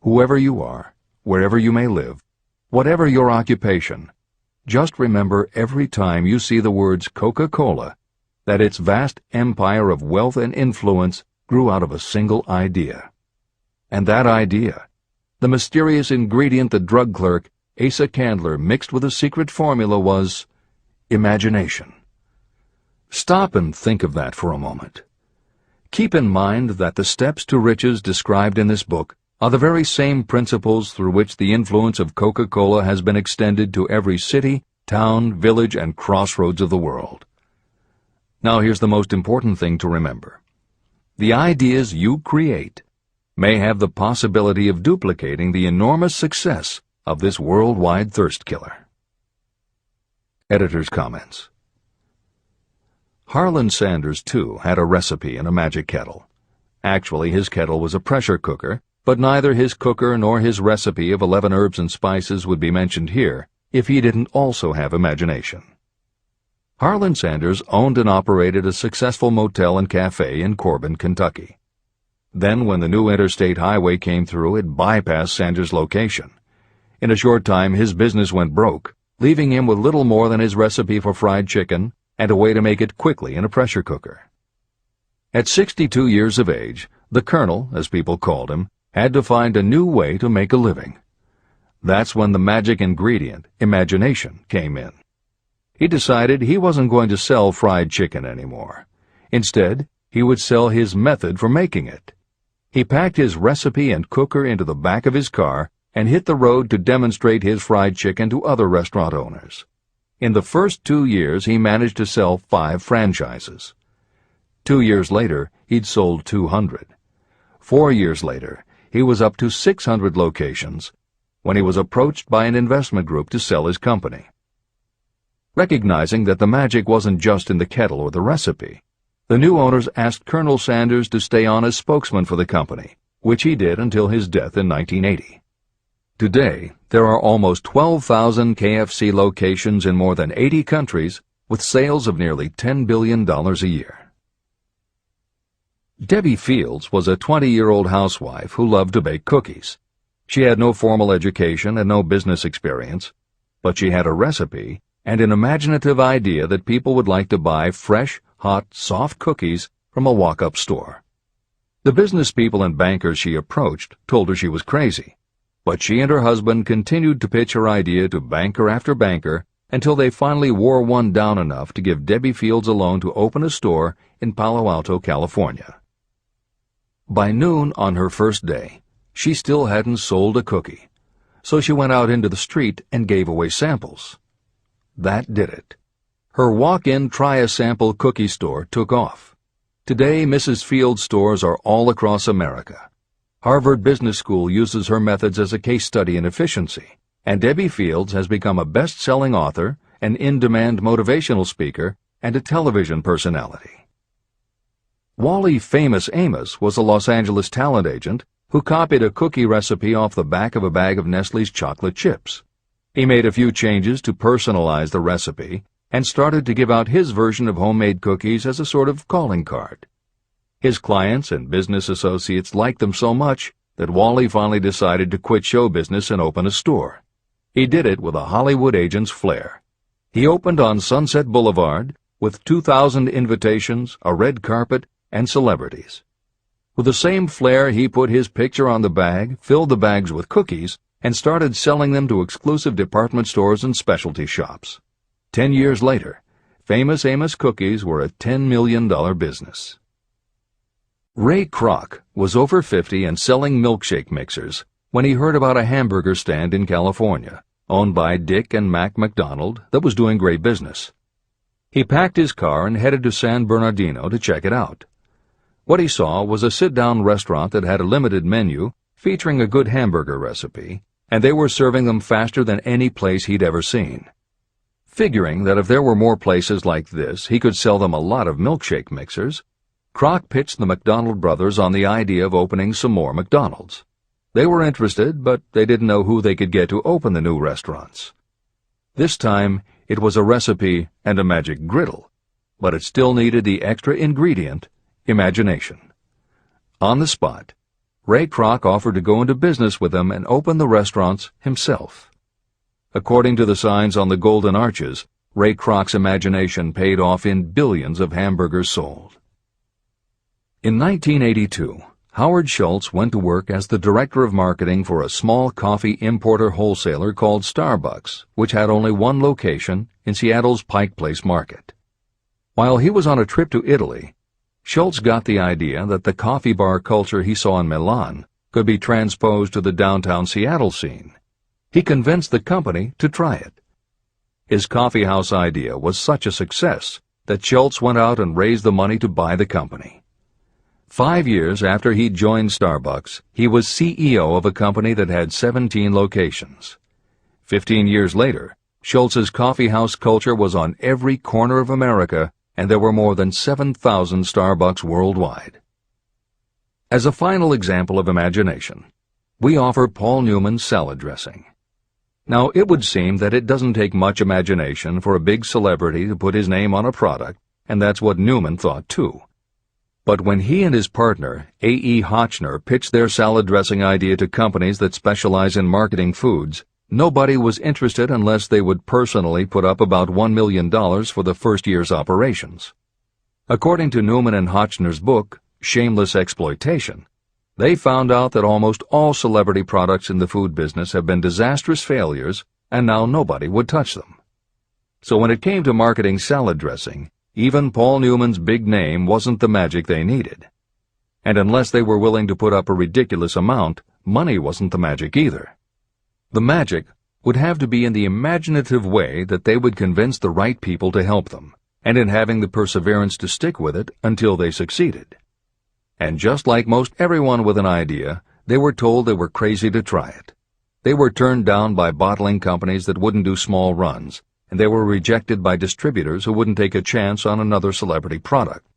Speaker 1: Whoever you are, wherever you may live, whatever your occupation, just remember every time you see the words Coca-Cola that its vast empire of wealth and influence grew out of a single idea. And that idea, the mysterious ingredient the drug clerk, Asa Candler, mixed with a secret formula, was imagination. Stop and think of that for a moment. Keep in mind that the steps to riches described in this book are the very same principles through which the influence of Coca-Cola has been extended to every city, town, village, and crossroads of the world. Now here's the most important thing to remember. The ideas you create may have the possibility of duplicating the enormous success of this worldwide thirst killer. Editor's comments. Harlan Sanders, too, had a recipe in a magic kettle. Actually, his kettle was a pressure cooker, but neither his cooker nor his recipe of 11 herbs and spices would be mentioned here if he didn't also have imagination. Harlan Sanders owned and operated a successful motel and cafe in Corbin, Kentucky. Then, when the new interstate highway came through, it bypassed Sanders' location. In a short time, his business went broke, leaving him with little more than his recipe for fried chicken and a way to make it quickly in a pressure cooker. At 62 years of age, the Colonel, as people called him, had to find a new way to make a living. That's when the magic ingredient, imagination, came in. He decided he wasn't going to sell fried chicken anymore. Instead, he would sell his method for making it. He packed his recipe and cooker into the back of his car and hit the road to demonstrate his fried chicken to other restaurant owners. In the first 2 years, he managed to sell 5 franchises. 2 years later, he'd sold 200. 4 years later, he was up to 600 locations when he was approached by an investment group to sell his company. Recognizing that the magic wasn't just in the kettle or the recipe, the new owners asked Colonel Sanders to stay on as spokesman for the company, which he did until his death in 1980. Today, there are almost 12,000 KFC locations in more than 80 countries with sales of nearly $10 billion a year. Debbie Fields was a 20-year-old housewife who loved to bake cookies. She had no formal education and no business experience, but she had a recipe and an imaginative idea that people would like to buy fresh, hot, soft cookies from a walk-up store. The business people and bankers she approached told her she was crazy, but she and her husband continued to pitch her idea to banker after banker until they finally wore one down enough to give Debbie Fields a loan to open a store in Palo Alto, California. By noon on her first day, she still hadn't sold a cookie, so she went out into the street and gave away samples. That did it. Her walk-in try-a-sample cookie store took off. Today, Mrs. Fields' stores are all across America. Harvard Business School uses her methods as a case study in efficiency, and Debbie Fields has become a best-selling author, an in-demand motivational speaker, and a television personality. Wally Famous Amos was a Los Angeles talent agent who copied a cookie recipe off the back of a bag of Nestle's chocolate chips. He made a few changes to personalize the recipe and started to give out his version of homemade cookies as a sort of calling card. His clients and business associates liked them so much that Wally finally decided to quit show business and open a store. He did it with a Hollywood agent's flair. He opened on Sunset Boulevard with 2,000 invitations, a red carpet, and celebrities. With the same flair, he put his picture on the bag, filled the bags with cookies, and started selling them to exclusive department stores and specialty shops. 10 years later, Famous Amos cookies were a $10 million business. Ray Kroc was over 50 and selling milkshake mixers when he heard about a hamburger stand in California, owned by Dick and Mac McDonald, that was doing great business. He packed his car and headed to San Bernardino to check it out. What he saw was a sit-down restaurant that had a limited menu featuring a good hamburger recipe, and they were serving them faster than any place he'd ever seen. Figuring that if there were more places like this, he could sell them a lot of milkshake mixers, Kroc pitched the McDonald brothers on the idea of opening some more McDonald's. They were interested, but they didn't know who they could get to open the new restaurants. This time, it was a recipe and a magic griddle, but it still needed the extra ingredient, imagination. On the spot, Ray Kroc offered to go into business with them and open the restaurants himself. According to the signs on the golden arches, Ray Kroc's imagination paid off in billions of hamburgers sold. In 1982, Howard Schultz went to work as the director of marketing for a small coffee importer wholesaler called Starbucks, which had only one location in Seattle's Pike Place market. While he was on a trip to Italy, Schultz got the idea that the coffee bar culture he saw in Milan could be transposed to the downtown Seattle scene. He convinced the company to try it. His coffeehouse idea was such a success that Schultz went out and raised the money to buy the company. 5 years after he'd joined Starbucks, he was CEO of a company that had 17 locations. 15 years later, Schultz's coffeehouse culture was on every corner of America, and there were more than 7,000 Starbucks worldwide. As a final example of imagination, we offer Paul Newman's salad dressing. Now, it would seem that it doesn't take much imagination for a big celebrity to put his name on a product, and that's what Newman thought too. But when he and his partner, A.E. Hotchner, pitched their salad dressing idea to companies that specialize in marketing foods, nobody was interested unless they would personally put up about $1 million for the first year's operations. According to Newman and Hotchner's book, Shameless Exploitation, they found out that almost all celebrity products in the food business have been disastrous failures, and now nobody would touch them. So when it came to marketing salad dressing, even Paul Newman's big name wasn't the magic they needed. And unless they were willing to put up a ridiculous amount, money wasn't the magic either. The magic would have to be in the imaginative way that they would convince the right people to help them, and in having the perseverance to stick with it until they succeeded. And just like most everyone with an idea, they were told they were crazy to try it. They were turned down by bottling companies that wouldn't do small runs, and they were rejected by distributors who wouldn't take a chance on another celebrity product.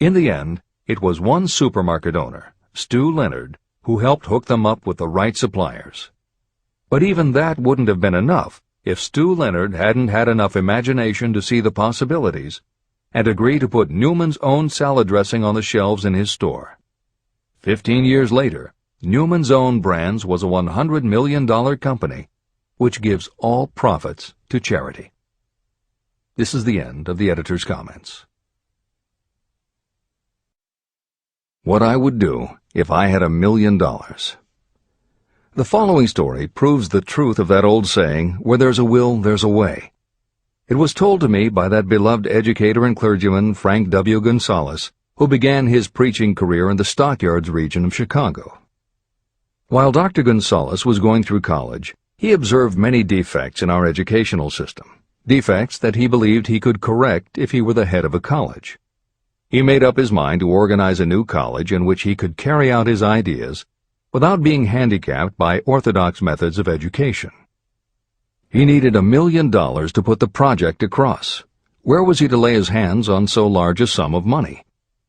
Speaker 1: In the end, it was one supermarket owner, Stu Leonard, who helped hook them up with the right suppliers. But even that wouldn't have been enough if Stu Leonard hadn't had enough imagination to see the possibilities and agree to put Newman's own salad dressing on the shelves in his store. 15 years later, Newman's Own Brands was a $100 million company, which gives all profits to charity. This is the end of the editor's comments. What I would do if I had $1 million. The following story proves the truth of that old saying, where there's a will, there's a way. It was told to me by that beloved educator and clergyman Frank W. Gonzalez, who began his preaching career in the Stockyards region of Chicago. While Dr. Gonzalez was going through college, he observed many defects in our educational system, defects that he believed he could correct if he were the head of a college. He made up his mind to organize a new college in which he could carry out his ideas without being handicapped by orthodox methods of education. He needed $1 million to put the project across. Where was he to lay his hands on so large a sum of money?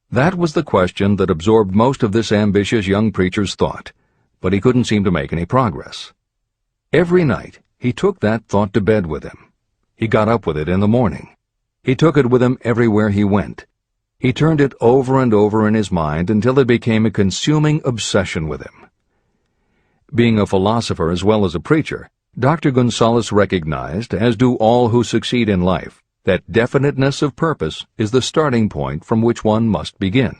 Speaker 1: That was the question that absorbed most of this ambitious young preacher's thought, but he couldn't seem to make any progress. Every night, he took that thought to bed with him. He got up with it in the morning. He took it with him everywhere he went. He turned it over and over in his mind until it became a consuming obsession with him. Being a philosopher as well as a preacher, Dr. Gonzalez recognized, as do all who succeed in life, that definiteness of purpose is the starting point from which one must begin.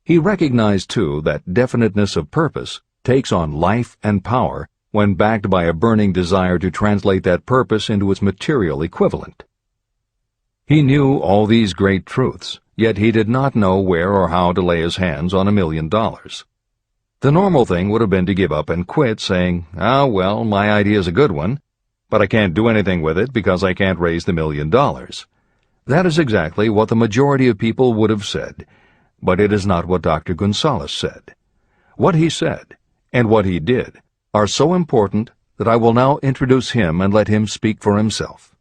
Speaker 1: He recognized, too, that definiteness of purpose takes on life and power when backed by a burning desire to translate that purpose into its material equivalent. He knew all these great truths, yet he did not know where or how to lay his hands on $1 million. The normal thing would have been to give up and quit, saying, "Ah, well, my idea's a good one, but I can't do anything with it because I can't raise the $1 million." That is exactly what the majority of people would have said, but it is not what Dr. Gonzalez said. What he said, and what he did, are so important that I will now introduce him and let him speak for himself.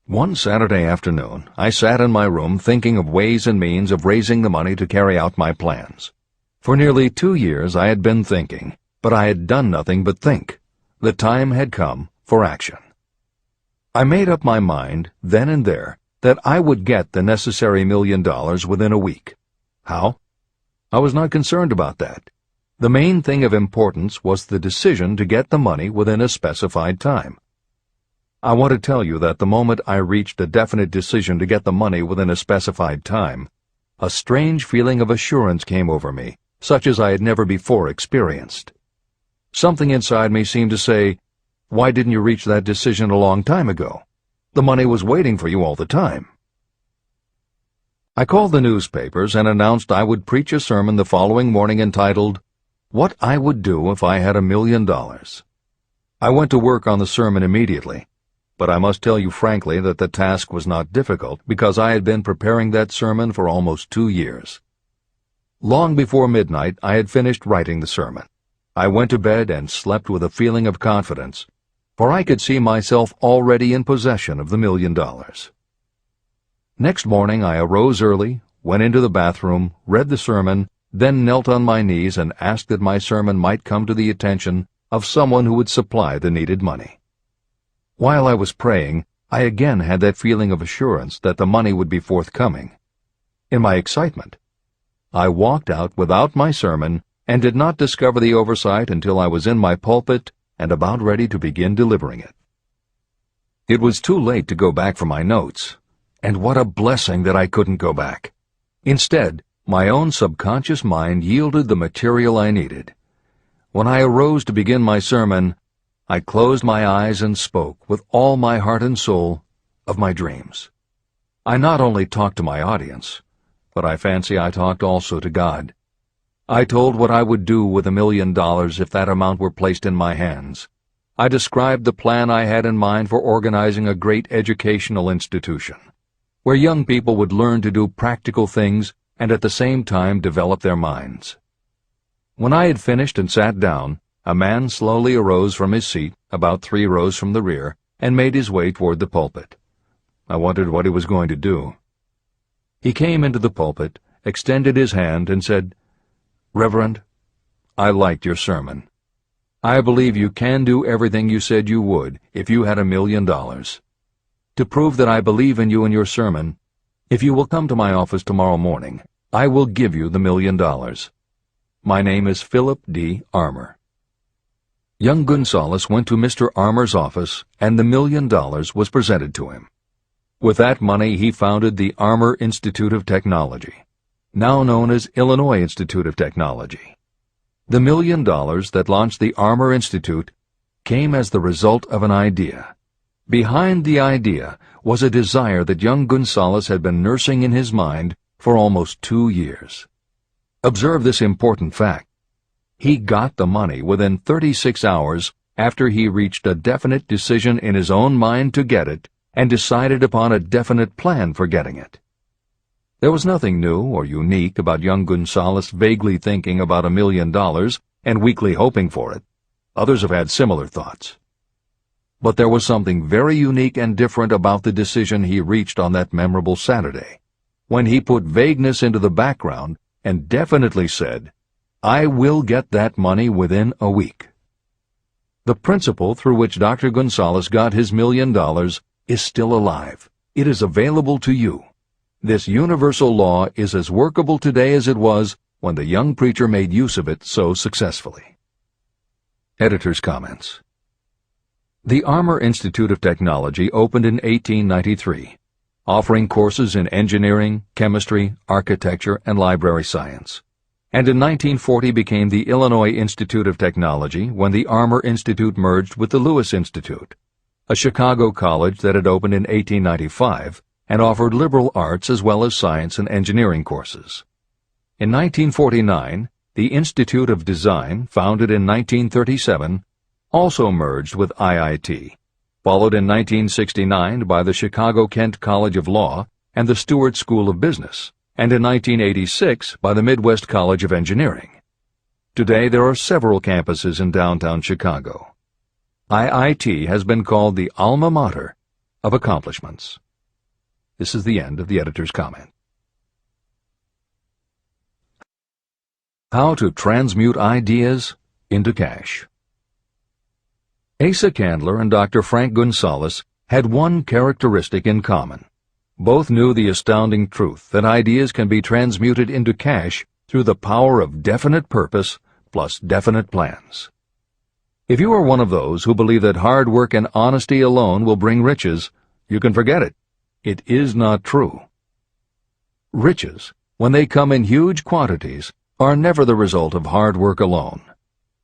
Speaker 1: One Saturday afternoon, I sat in my room thinking of ways and means of raising the money to carry out my plans. For nearly 2 years I had been thinking, but I had done nothing but think. The time had come for action. I made up my mind, then and there, that I would get the necessary $1 million within a week. How? I was not concerned about that. The main thing of importance was the decision to get the money within a specified time. I want to tell you that the moment I reached a definite decision to get the money within a specified time, a strange feeling of assurance came over me, such as I had never before experienced. Something inside me seemed to say, "Why didn't you reach that decision a long time ago? The money was waiting for you all the time." I called the newspapers and announced I would preach a sermon the following morning entitled, "What I Would Do If I Had $1 Million." I went to work on the sermon immediately, but I must tell you frankly that the task was not difficult because I had been preparing that sermon for almost 2 years. Long before midnight, I had finished writing the sermon. I went to bed and slept with a feeling of confidence, for I could see myself already in possession of the $1 million. Next morning I arose early, went into the bathroom, read the sermon, then knelt on my knees and asked that my sermon might come to the attention of someone who would supply the needed money. While I was praying, I again had that feeling of assurance that the money would be forthcoming. In my excitement, I walked out without my sermon and did not discover the oversight until I was in my pulpit and about ready to begin delivering it. It was too late to go back for my notes, and what a blessing that I couldn't go back. Instead, my own subconscious mind yielded the material I needed. When I arose to begin my sermon, I closed my eyes and spoke with all my heart and soul of my dreams. I not only talked to my audience, but I fancy I talked also to God. I told what I would do with $1 million if that amount were placed in my hands. I described the plan I had in mind for organizing a great educational institution, where young people would learn to do practical things and at the same time develop their minds. When I had finished and sat down, a man slowly arose from his seat, about 3 rows from the rear, and made his way toward the pulpit. I wondered what he was going to do. He came into the pulpit, extended his hand, and said, "Reverend, I liked your sermon. I believe you can do everything you said you would if you had $1 million. To prove that I believe in you and your sermon, if you will come to my office tomorrow morning, I will give you the $1 million. My name is Philip D. Armour." Young Gonzalez went to Mr. Armour's office, and the $1 million was presented to him. With that money he founded the Armour Institute of Technology, now known as Illinois Institute of Technology. The $1 million that launched the Armour Institute came as the result of an idea. Behind the idea was a desire that young Gonzalez had been nursing in his mind for almost 2 years. Observe this important fact. He got the money within 36 hours after he reached a definite decision in his own mind to get it and decided upon a definite plan for getting it. There was nothing new or unique about young Gonzalez vaguely thinking about $1 million and weakly hoping for it. Others have had similar thoughts. But there was something very unique and different about the decision he reached on that memorable Saturday, when he put vagueness into the background and definitely said, "I will get that money within a week." The principle through which Dr. Gonzalez got his $1 million is still alive. It is available to you. This universal law is as workable today as it was when the young preacher made use of it so successfully. Editor's comments. The Armour Institute of Technology opened in 1893, offering courses in engineering, chemistry, architecture, and library science, and in 1940 became the Illinois Institute of Technology when the Armour Institute merged with the Lewis Institute, a Chicago college that had opened in 1895 and offered liberal arts as well as science and engineering courses. In 1949, the Institute of Design, founded in 1937, also merged with IIT, followed in 1969 by the Chicago-Kent College of Law and the Stewart School of Business, and in 1986 by the Midwest College of Engineering. Today there are several campuses in downtown Chicago. IIT has been called the alma mater of accomplishments. This is the end of the editor's comment. How to transmute ideas into cash. Asa Candler and Dr. Frank Gonzalez had one characteristic in common. Both knew the astounding truth that ideas can be transmuted into cash through the power of definite purpose plus definite plans. If you are one of those who believe that hard work and honesty alone will bring riches, you can forget it. It is not true. Riches, when they come in huge quantities, are never the result of hard work alone.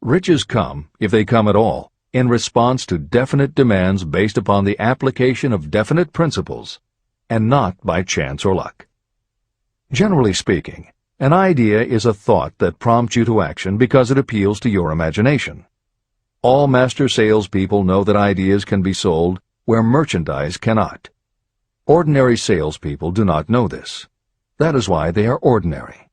Speaker 1: Riches come, if they come at all, in response to definite demands based upon the application of definite principles, and not by chance or luck. Generally speaking, an idea is a thought that prompts you to action because it appeals to your imagination. All master salespeople know that ideas can be sold where merchandise cannot. Ordinary salespeople do not know this. That is why they are ordinary.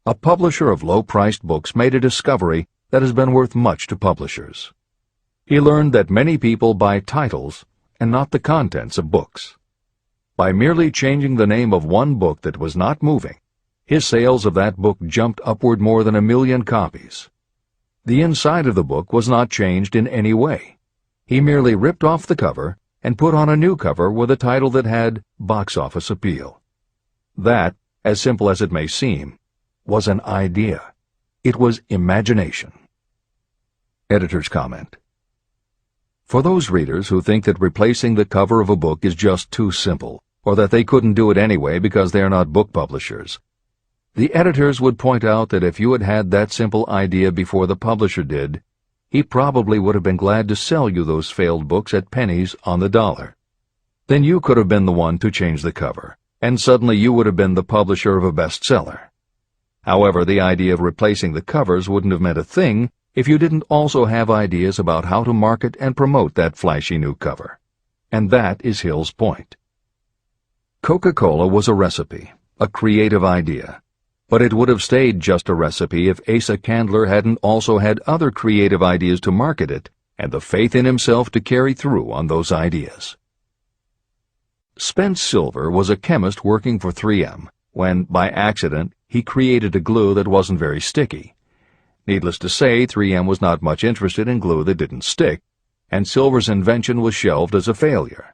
Speaker 1: A publisher of low-priced books made a discovery that has been worth much to publishers. He learned that many people buy titles and not the contents of books. By merely changing the name of one book that was not moving, his sales of that book jumped upward more than 1 million copies. The inside of the book was not changed in any way. He merely ripped off the cover and put on a new cover with a title that had box office appeal. That, as simple as it may seem, was an idea. It was imagination. Editor's comment. For those readers who think that replacing the cover of a book is just too simple, or that they couldn't do it anyway because they are not book publishers, the editors would point out that if you had had that simple idea before the publisher did, he probably would have been glad to sell you those failed books at pennies on the dollar. Then you could have been the one to change the cover, and suddenly you would have been the publisher of a bestseller. However, the idea of replacing the covers wouldn't have meant a thing if you didn't also have ideas about how to market and promote that flashy new cover. And that is Hill's point. Coca-Cola was a recipe, a creative idea. But it would have stayed just a recipe if Asa Candler hadn't also had other creative ideas to market it and the faith in himself to carry through on those ideas. Spence Silver was a chemist working for 3M when, by accident, he created a glue that wasn't very sticky. Needless to say, 3M was not much interested in glue that didn't stick, and Silver's invention was shelved as a failure.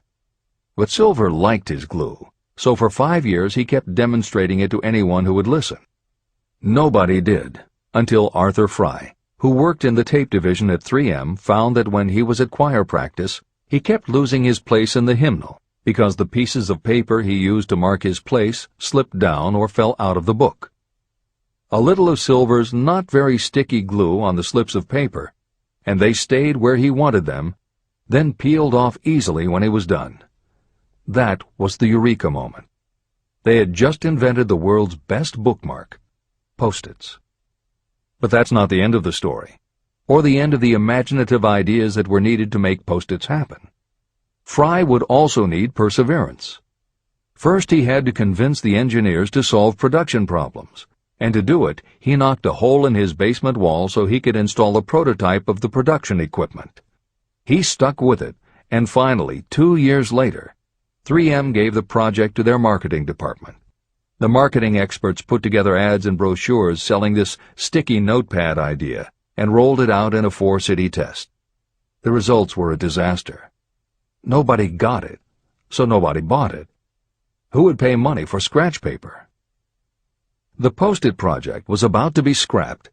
Speaker 1: But Silver liked his glue, so for 5 years he kept demonstrating it to anyone who would listen. Nobody did, until Arthur Fry, who worked in the tape division at 3M, found that when he was at choir practice, he kept losing his place in the hymnal because the pieces of paper he used to mark his place slipped down or fell out of the book. A little of Silver's not very sticky glue on the slips of paper, and they stayed where he wanted them, then peeled off easily when he was done. That was the eureka moment. They had just invented the world's best bookmark, Post-its. But that's not the end of the story, or the end of the imaginative ideas that were needed to make Post-its happen. Fry would also need perseverance. First, he had to convince the engineers to solve production problems, and to do it, he knocked a hole in his basement wall so he could install a prototype of the production equipment. He stuck with it, and finally, 2 years later, 3M gave the project to their marketing department. The marketing experts put together ads and brochures selling this sticky notepad idea and rolled it out in a 4-city test. The results were a disaster. Nobody got it, so nobody bought it. Who would pay money for scratch paper? The Post-it project was about to be scrapped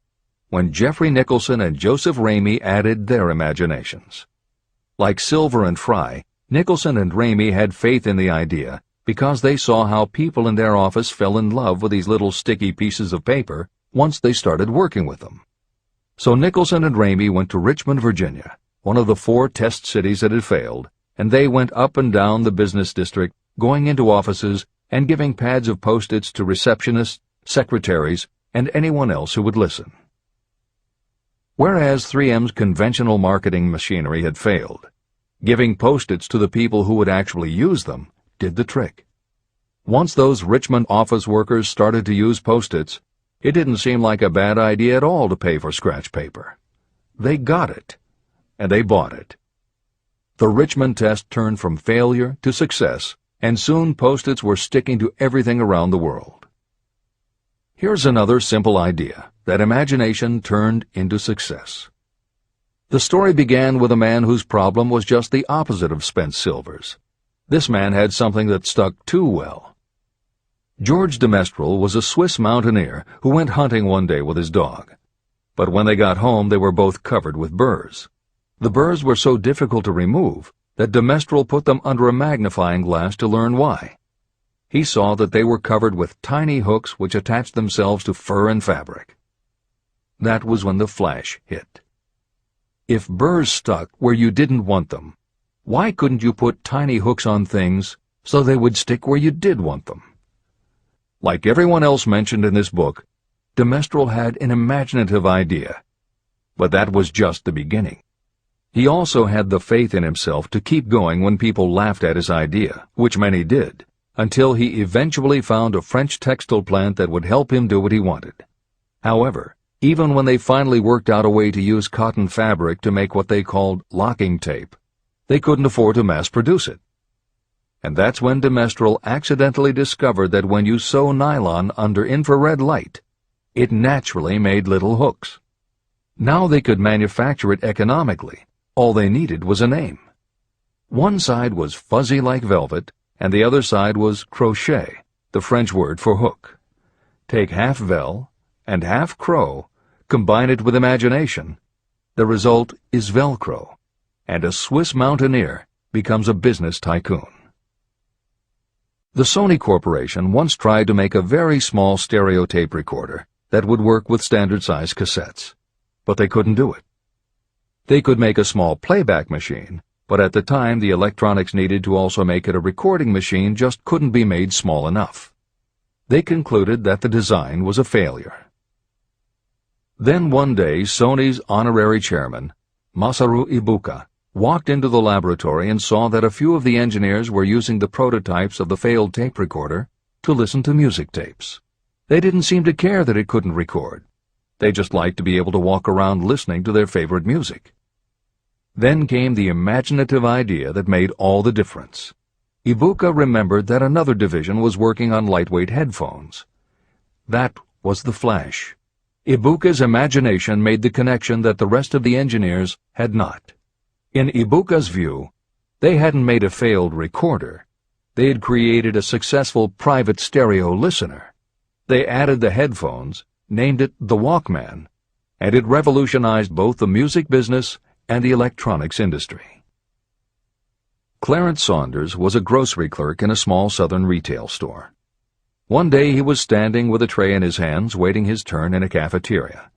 Speaker 1: when Jeffrey Nicholson and Joseph Ramey added their imaginations. Like Silver and Fry, Nicholson and Ramey had faith in the idea because they saw how people in their office fell in love with these little sticky pieces of paper once they started working with them. So Nicholson and Ramey went to Richmond, Virginia, one of the 4 test cities that had failed, and they went up and down the business district, going into offices and giving pads of Post-its to receptionists, secretaries, and anyone else who would listen. Whereas 3M's conventional marketing machinery had failed, Giving Post-its to the people who would actually use them did the trick. Once those Richmond office workers started to use Post-its, it didn't seem like a bad idea at all to pay for scratch paper. They got it, and they bought it. The Richmond test turned from failure to success, and soon Post-its were sticking to everything around the world. Here's another simple idea that imagination turned into success. The story began with a man whose problem was just the opposite of spent silvers. This man had something that stuck too well. George de Mestral was a Swiss mountaineer who went hunting one day with his dog. But when they got home, they were both covered with burrs. The burrs were so difficult to remove that de Mestral put them under a magnifying glass to learn why. He saw that they were covered with tiny hooks which attached themselves to fur and fabric. That was when the flash hit. If burrs stuck where you didn't want them, why couldn't you put tiny hooks on things so they would stick where you did want them? Like everyone else mentioned in this book, de Mestral had an imaginative idea, but that was just the beginning. He also had the faith in himself to keep going when people laughed at his idea, which many did, until he eventually found a French textile plant that would help him do what he wanted. However, even when they finally worked out a way to use cotton fabric to make what they called locking tape, they couldn't afford to mass-produce it. And that's when de Mestral accidentally discovered that when you sew nylon under infrared light, it naturally made little hooks. Now they could manufacture it economically. All they needed was a name. One side was fuzzy like velvet, and the other side was crochet, the French word for hook. Take half vel and half crow, combine it with imagination. The result is Velcro, and a Swiss mountaineer becomes a business tycoon. The Sony Corporation once tried to make a very small stereo tape recorder that would work with standard-size cassettes, but they couldn't do it. They could make a small playback machine, but at the time the electronics needed to also make it a recording machine just couldn't be made small enough. They concluded that the design was a failure. Then one day Sony's honorary chairman, Masaru Ibuka, walked into the laboratory and saw that a few of the engineers were using the prototypes of the failed tape recorder to listen to music tapes. They didn't seem to care that it couldn't record. They just liked to be able to walk around listening to their favorite music. Then came the imaginative idea that made all the difference. Ibuka remembered that another division was working on lightweight headphones. That was the flash. Ibuka's imagination made the connection that the rest of the engineers had not. In Ibuka's view, they hadn't made a failed recorder. They had created a successful private stereo listener. They added the headphones, named it the Walkman, and it revolutionized both the music business and the electronics industry. Clarence Saunders was a grocery clerk in a small southern retail store. One day he was standing with a tray in his hands waiting his turn in a cafeteria.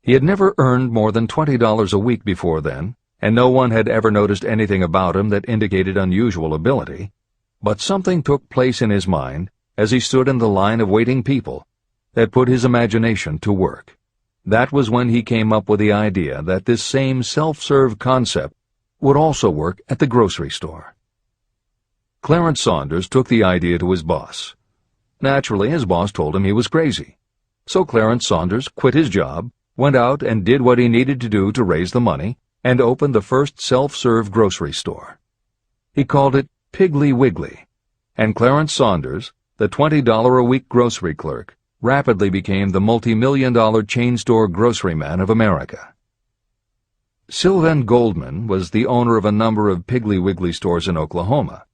Speaker 1: He had never earned more than $20 a week before then, and no one had ever noticed anything about him that indicated unusual ability, but something took place in his mind as he stood in the line of waiting people that put his imagination to work. That was when he came up with the idea that this same self-serve concept would also work at the grocery store. Clarence Saunders took the idea to his boss. Naturally, his boss told him he was crazy. So Clarence Saunders quit his job, went out and did what he needed to do to raise the money, and opened the first self-serve grocery store. He called it Piggly Wiggly, and Clarence Saunders, the $20-a-week grocery clerk, rapidly became the multi-million-dollar chain store groceryman of America. Sylvan Goldman was the owner of a number of Piggly Wiggly stores in Oklahoma,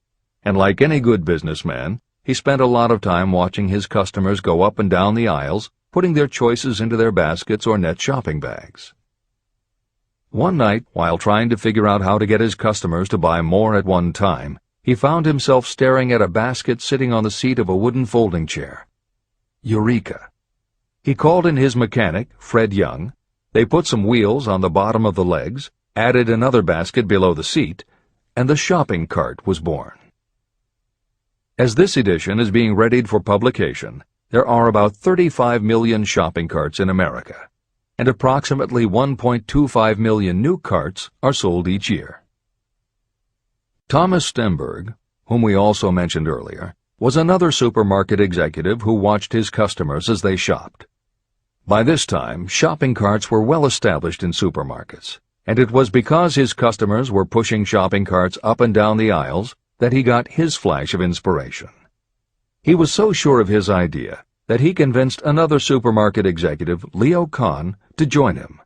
Speaker 1: and like any good businessman, he spent a lot of time watching his customers go up and down the aisles, putting their choices into their baskets or net shopping bags. One night, while trying to figure out how to get his customers to buy more at one time, he found himself staring at a basket sitting on the seat of a wooden folding chair. Eureka! He called in his mechanic, Fred Young. They put some wheels on the bottom of the legs, added another basket below the seat, and the shopping cart was born. As this edition is being readied for publication, there are about 35 million shopping carts in America, and approximately 1.25 million new carts are sold each year. Thomas Stemberg, whom we also mentioned earlier, was another supermarket executive who watched his customers as they shopped. By this time, shopping carts were well established in supermarkets, and it was because his customers were pushing shopping carts up and down the aisles that he got his flash of inspiration. He was so sure of his idea that he convinced another supermarket executive, Leo Kahn, to join him.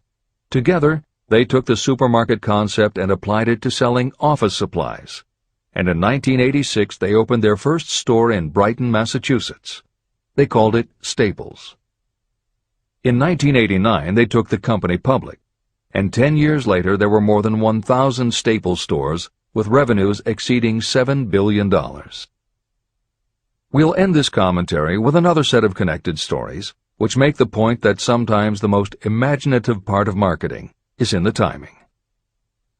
Speaker 1: Together, they took the supermarket concept and applied it to selling office supplies. And in 1986 they opened their first store in Brighton, Massachusetts. They called it Staples. In 1989 they took the company public, and 10 years later there were more than 1,000 Staples stores with revenues exceeding $7 billion. We'll end this commentary with another set of connected stories, which make the point that sometimes the most imaginative part of marketing is in the timing.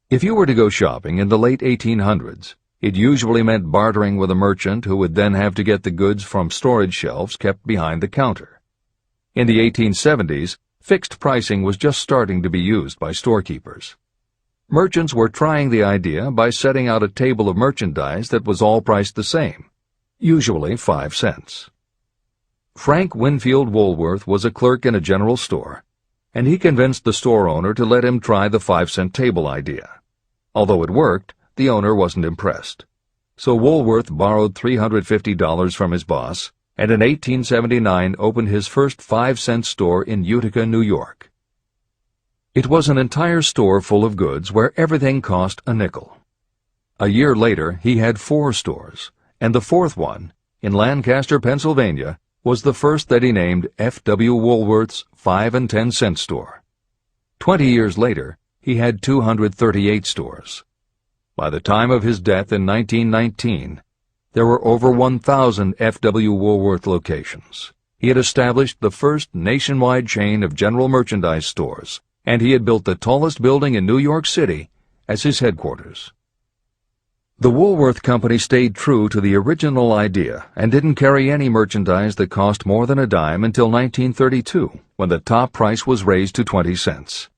Speaker 1: If you were to go shopping in the late 1800s, it usually meant bartering with a merchant who would then have to get the goods from storage shelves kept behind the counter. In the 1870s, fixed pricing was just starting to be used by storekeepers. Merchants were trying the idea by setting out a table of merchandise that was all priced the same, usually 5 cents. Frank Winfield Woolworth was a clerk in a general store, and he convinced the store owner to let him try the 5-cent table idea. Although it worked, the owner wasn't impressed. So Woolworth borrowed $350 from his boss, and in 1879 opened his first 5-cent store in Utica, New York. It was an entire store full of goods where everything cost a nickel. A year later, he had 4 stores, and the 4th one, in Lancaster, Pennsylvania, was the first that he named F.W. Woolworth's 5 and 10 cent store. 20 years later, he had 238 stores. By the time of his death in 1919, there were over 1,000 F.W. Woolworth locations. He had established the first nationwide chain of general merchandise stores, and he had built the tallest building in New York City as his headquarters. The Woolworth Company stayed true to the original idea and didn't carry any merchandise that cost more than a dime until 1932, when the top price was raised to 20 cents.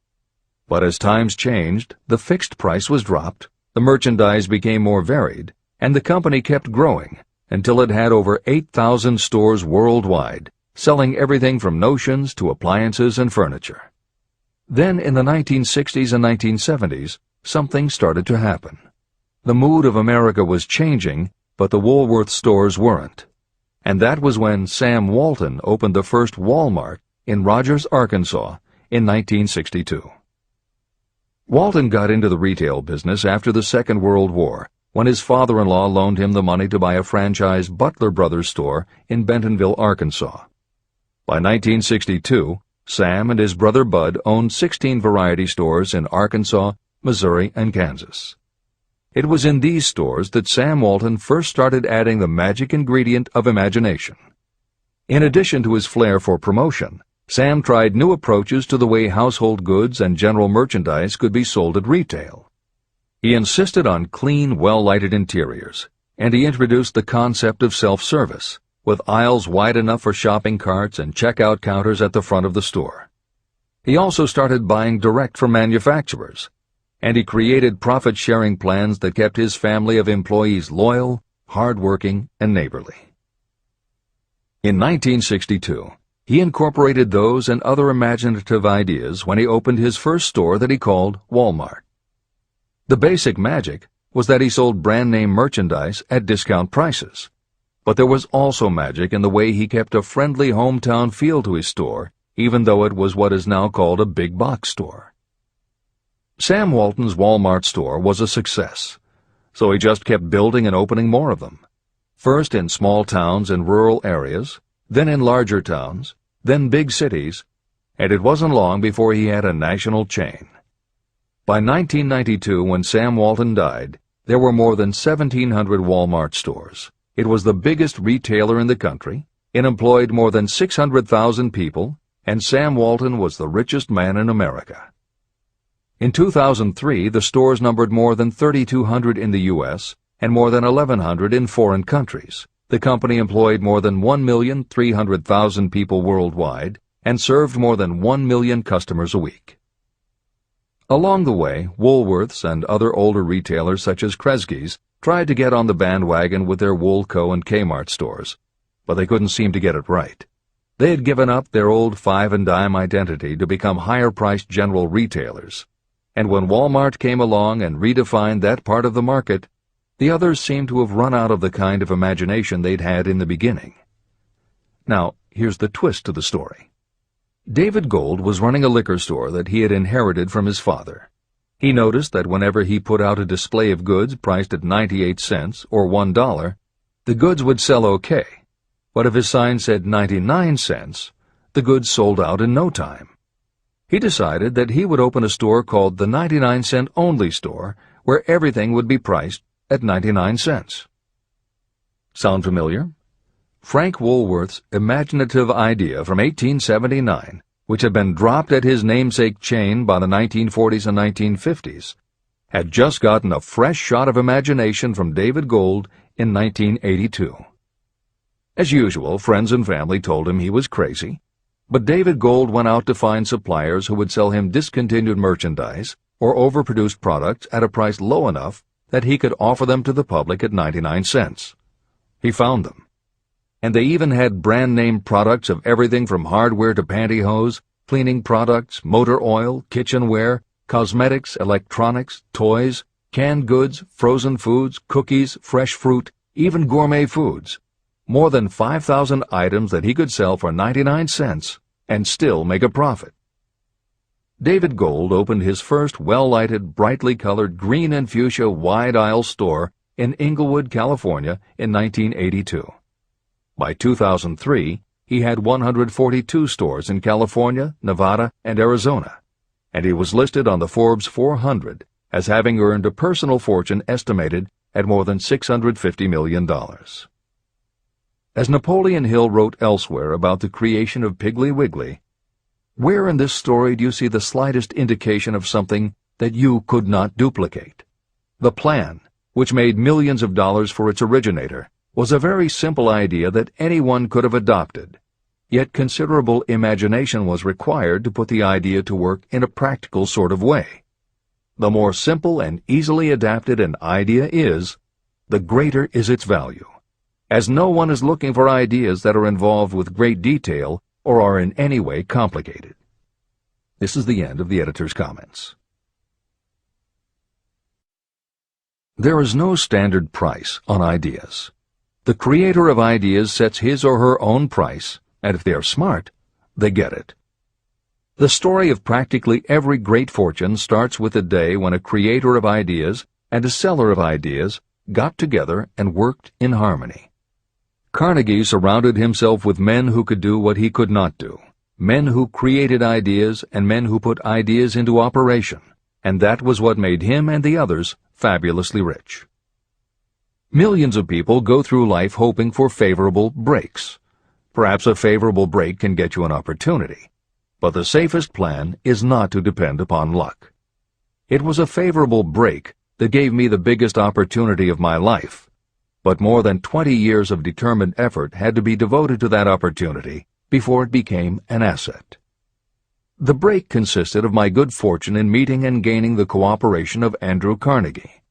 Speaker 1: But as times changed, the fixed price was dropped, the merchandise became more varied, and the company kept growing until it had over 8,000 stores worldwide, selling everything from notions to appliances and furniture. Then in the 1960s and 1970s, something started to happen. The mood of America was changing, but the Woolworth stores weren't. And that was when Sam Walton opened the first Walmart in Rogers, Arkansas, in 1962. Walton got into the retail business after the Second World War, when his father-in-law loaned him the money to buy a franchise Butler Brothers store in Bentonville, Arkansas. By 1962, Sam and his brother Bud owned 16 variety stores in Arkansas, Missouri, and Kansas. It was in these stores that Sam Walton first started adding the magic ingredient of imagination. In addition to his flair for promotion, Sam tried new approaches to the way household goods and general merchandise could be sold at retail. He insisted on clean, well-lighted interiors, and he introduced the concept of self-service, with aisles wide enough for shopping carts and checkout counters at the front of the store. He also started buying direct from manufacturers, and he created profit-sharing plans that kept his family of employees loyal, hard-working, and neighborly. In 1962, he incorporated those and other imaginative ideas when he opened his first store that he called Walmart. The basic magic was that he sold brand-name merchandise at discount prices, but there was also magic in the way he kept a friendly hometown feel to his store, even though it was what is now called a big box store. Sam Walton's Walmart store was a success, so he just kept building and opening more of them, first in small towns and rural areas, then in larger towns, then big cities, and it wasn't long before he had a national chain. By 1992, when Sam Walton died, there were more than 1,700 Walmart stores. It was the biggest retailer in the country, it employed more than 600,000 people, and Sam Walton was the richest man in America. In 2003, the stores numbered more than 3,200 in the U.S. and more than 1,100 in foreign countries. The company employed more than 1,300,000 people worldwide and served more than 1 million customers a week. Along the way, Woolworths and other older retailers such as Kresge's tried to get on the bandwagon with their Woolco and Kmart stores, but they couldn't seem to get it right. They had given up their old five-and-dime identity to become higher-priced general retailers, and when Walmart came along and redefined that part of the market, the others seemed to have run out of the kind of imagination they'd had in the beginning. Now, here's the twist to the story. David Gold was running a liquor store that he had inherited from his father. He noticed that whenever he put out a display of goods priced at 98 cents or $1, the goods would sell okay, but if his sign said 99 cents, the goods sold out in no time. He decided that he would open a store called the 99-cent only store, where everything would be priced at 99 cents. Sound familiar? Frank Woolworth's imaginative idea from 1879, which had been dropped at his namesake chain by the 1940s and 1950s, had just gotten a fresh shot of imagination from David Gold in 1982. As usual, friends and family told him he was crazy, but David Gold went out to find suppliers who would sell him discontinued merchandise or overproduced products at a price low enough that he could offer them to the public at 99 cents. He found them. And they even had brand-name products of everything from hardware to pantyhose, cleaning products, motor oil, kitchenware, cosmetics, electronics, toys, canned goods, frozen foods, cookies, fresh fruit, even gourmet foods. More than 5,000 items that he could sell for 99 cents and still make a profit. David Gold opened his first well-lighted, brightly colored green and fuchsia wide-aisle store in Inglewood, California in 1982. By 2003, he had 142 stores in California, Nevada, and Arizona, and he was listed on the Forbes 400 as having earned a personal fortune estimated at more than $650 million. As Napoleon Hill wrote elsewhere about the creation of Piggly Wiggly, where in this story do you see the slightest indication of something that you could not duplicate? The plan, which made millions of dollars for its originator, was a very simple idea that anyone could have adopted, yet considerable imagination was required to put the idea to work in a practical sort of way. The more simple and easily adapted an idea is, the greater is its value, as no one is looking for ideas that are involved with great detail or are in any way complicated. This is the end of the editor's comments. There is no standard price on ideas. The creator of ideas sets his or her own price, and if they are smart, they get it. The story of practically every great fortune starts with a day when a creator of ideas and a seller of ideas got together and worked in harmony. Carnegie surrounded himself with men who could do what he could not do, men who created ideas and men who put ideas into operation, and that was what made him and the others fabulously rich. Millions of people go through life hoping for favorable breaks. Perhaps a favorable break can get you an opportunity, but the safest plan is not to depend upon luck. It was a favorable break that gave me the biggest opportunity of my life, but more than 20 years of determined effort had to be devoted to that opportunity before it became an asset. The break consisted of my good fortune in meeting and gaining the cooperation of Andrew Carnegie.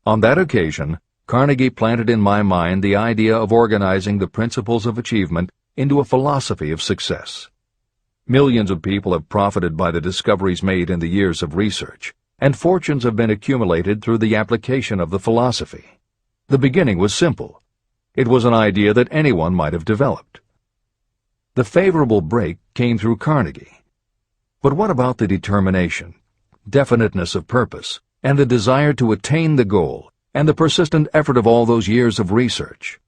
Speaker 1: On that occasion, Carnegie planted in my mind the idea of organizing the principles of achievement into a philosophy of success. Millions of people have profited by the discoveries made in the years of research, and fortunes have been accumulated through the application of the philosophy. The beginning was simple. It was an idea that anyone might have developed. The favorable break came through Carnegie. But what about the determination, definiteness of purpose, and the desire to attain the goal, and the persistent effort of all those years of research?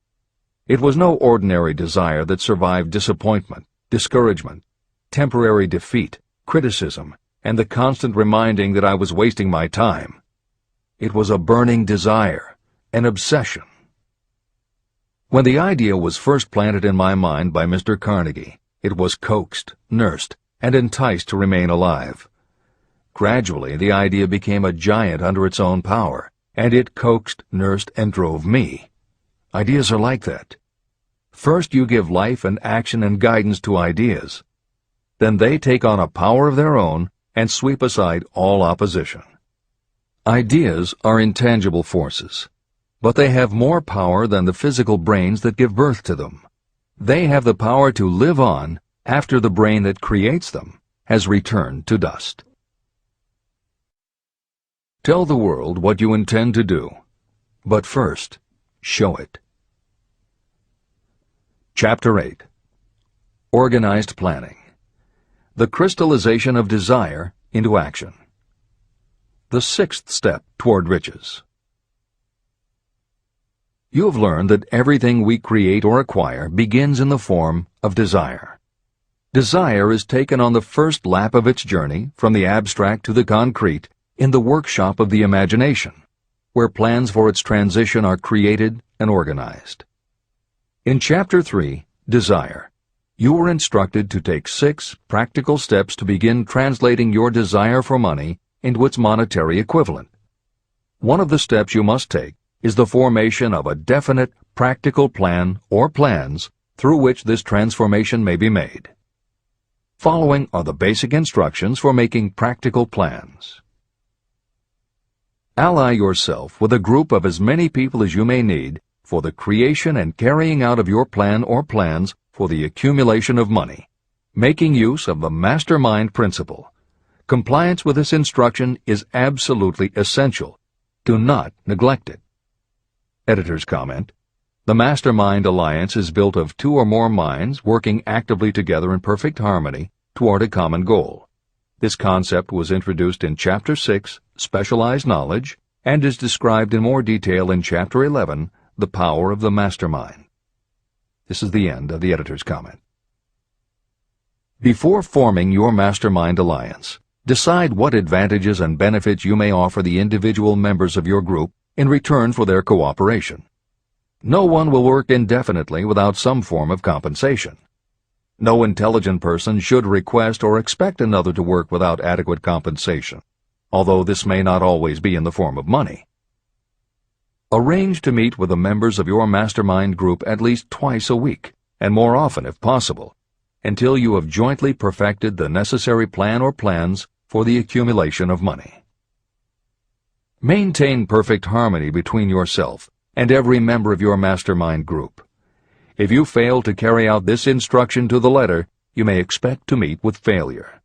Speaker 1: It was no ordinary desire that survived disappointment, discouragement, temporary defeat, criticism, and the constant reminding that I was wasting my time. It was a burning desire, an obsession. When the idea was first planted in my mind by Mr. Carnegie, it was coaxed, nursed, and enticed to remain alive. Gradually, the idea became a giant under its own power, and it coaxed, nursed, and drove me. Ideas are like that. First you give life and action and guidance to ideas. Then they take on a power of their own and sweep aside all opposition. Ideas are intangible forces. but they have more power than the physical brains that give birth to them. They have the power to live on after the brain that creates them has returned to dust. Tell the world what you intend to do, but first, show it. Chapter 8. Organized Planning. The crystallization of desire into action. The sixth step toward riches. You have learned that everything we create or acquire begins in the form of desire. Desire is taken on the first lap of its journey from the abstract to the concrete in the workshop of the imagination, where plans for its transition are created and organized. In Chapter 3, Desire, you were instructed to take 6 practical steps to begin translating your desire for money into its monetary equivalent. One of the steps you must take is the formation of a definite, practical plan or plans through which this transformation may be made. Following are the basic instructions for making practical plans. Ally yourself with a group of as many people as you may need for the creation and carrying out of your plan or plans for the accumulation of money, making use of the mastermind principle. Compliance with this instruction is absolutely essential. Do not neglect it. Editor's comment: the Mastermind Alliance is built of 2 or more minds working actively together in perfect harmony toward a common goal. This concept was introduced in Chapter 6, Specialized Knowledge, and is described in more detail in Chapter 11, The Power of the Mastermind. This is the end of the editor's comment. Before forming your Mastermind Alliance, decide what advantages and benefits you may offer the individual members of your group in return for their cooperation. No one will work indefinitely without some form of compensation. No intelligent person should request or expect another to work without adequate compensation, although this may not always be in the form of money. Arrange to meet with the members of your mastermind group at least twice a week, and more often if possible, until you have jointly perfected the necessary plan or plans for the accumulation of money. Maintain perfect harmony between yourself and every member of your mastermind group. If you fail to carry out this instruction to the letter, you may expect to meet with failure.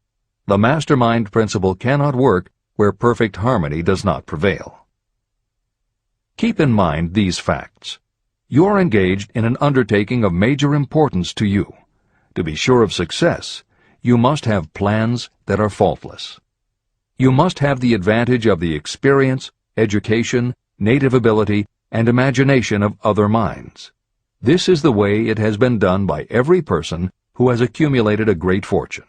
Speaker 1: The mastermind principle cannot work where perfect harmony does not prevail. Keep in mind these facts. You are engaged in an undertaking of major importance to you. To be sure of success, you must have plans that are faultless. You must have the advantage of the experience, education, native ability, and imagination of other minds. This is the way it has been done by every person who has accumulated a great fortune.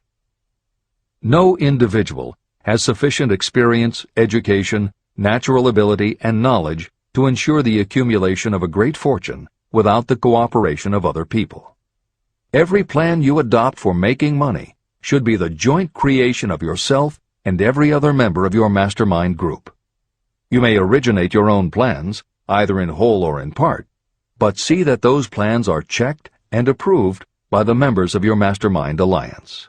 Speaker 1: No individual has sufficient experience, education, natural ability, and knowledge to ensure the accumulation of a great fortune without the cooperation of other people. Every plan you adopt for making money should be the joint creation of yourself and every other member of your mastermind group. You may originate your own plans, either in whole or in part, but see that those plans are checked and approved by the members of your mastermind alliance.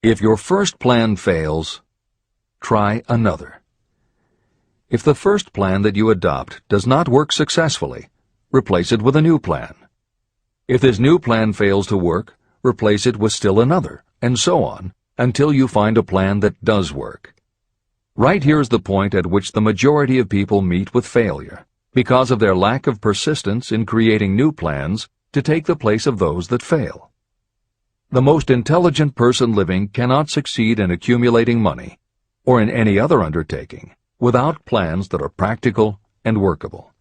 Speaker 1: If your first plan fails, try another. If the first plan that you adopt does not work successfully, replace it with a new plan. If this new plan fails to work, replace it with still another, and so on, until you find a plan that does work. Right here is the point at which the majority of people meet with failure, because of their lack of persistence in creating new plans to take the place of those that fail. The most intelligent person living cannot succeed in accumulating money, or in any other undertaking, without plans that are practical and workable.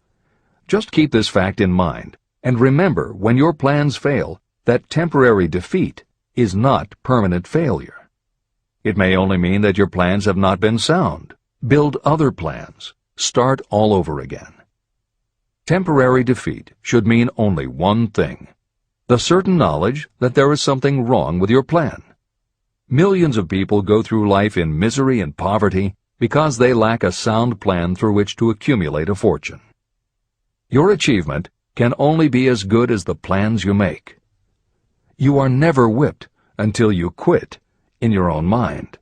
Speaker 1: Just keep this fact in mind, and remember when your plans fail that temporary defeat is not permanent failure. It may only mean that your plans have not been sound. Build other plans. Start all over again. Temporary defeat should mean only one thing: the certain knowledge that there is something wrong with your plan. Millions of people go through life in misery and poverty because they lack a sound plan through which to accumulate a fortune. Your achievement can only be as good as the plans you make. You are never whipped until you quit in your own mind.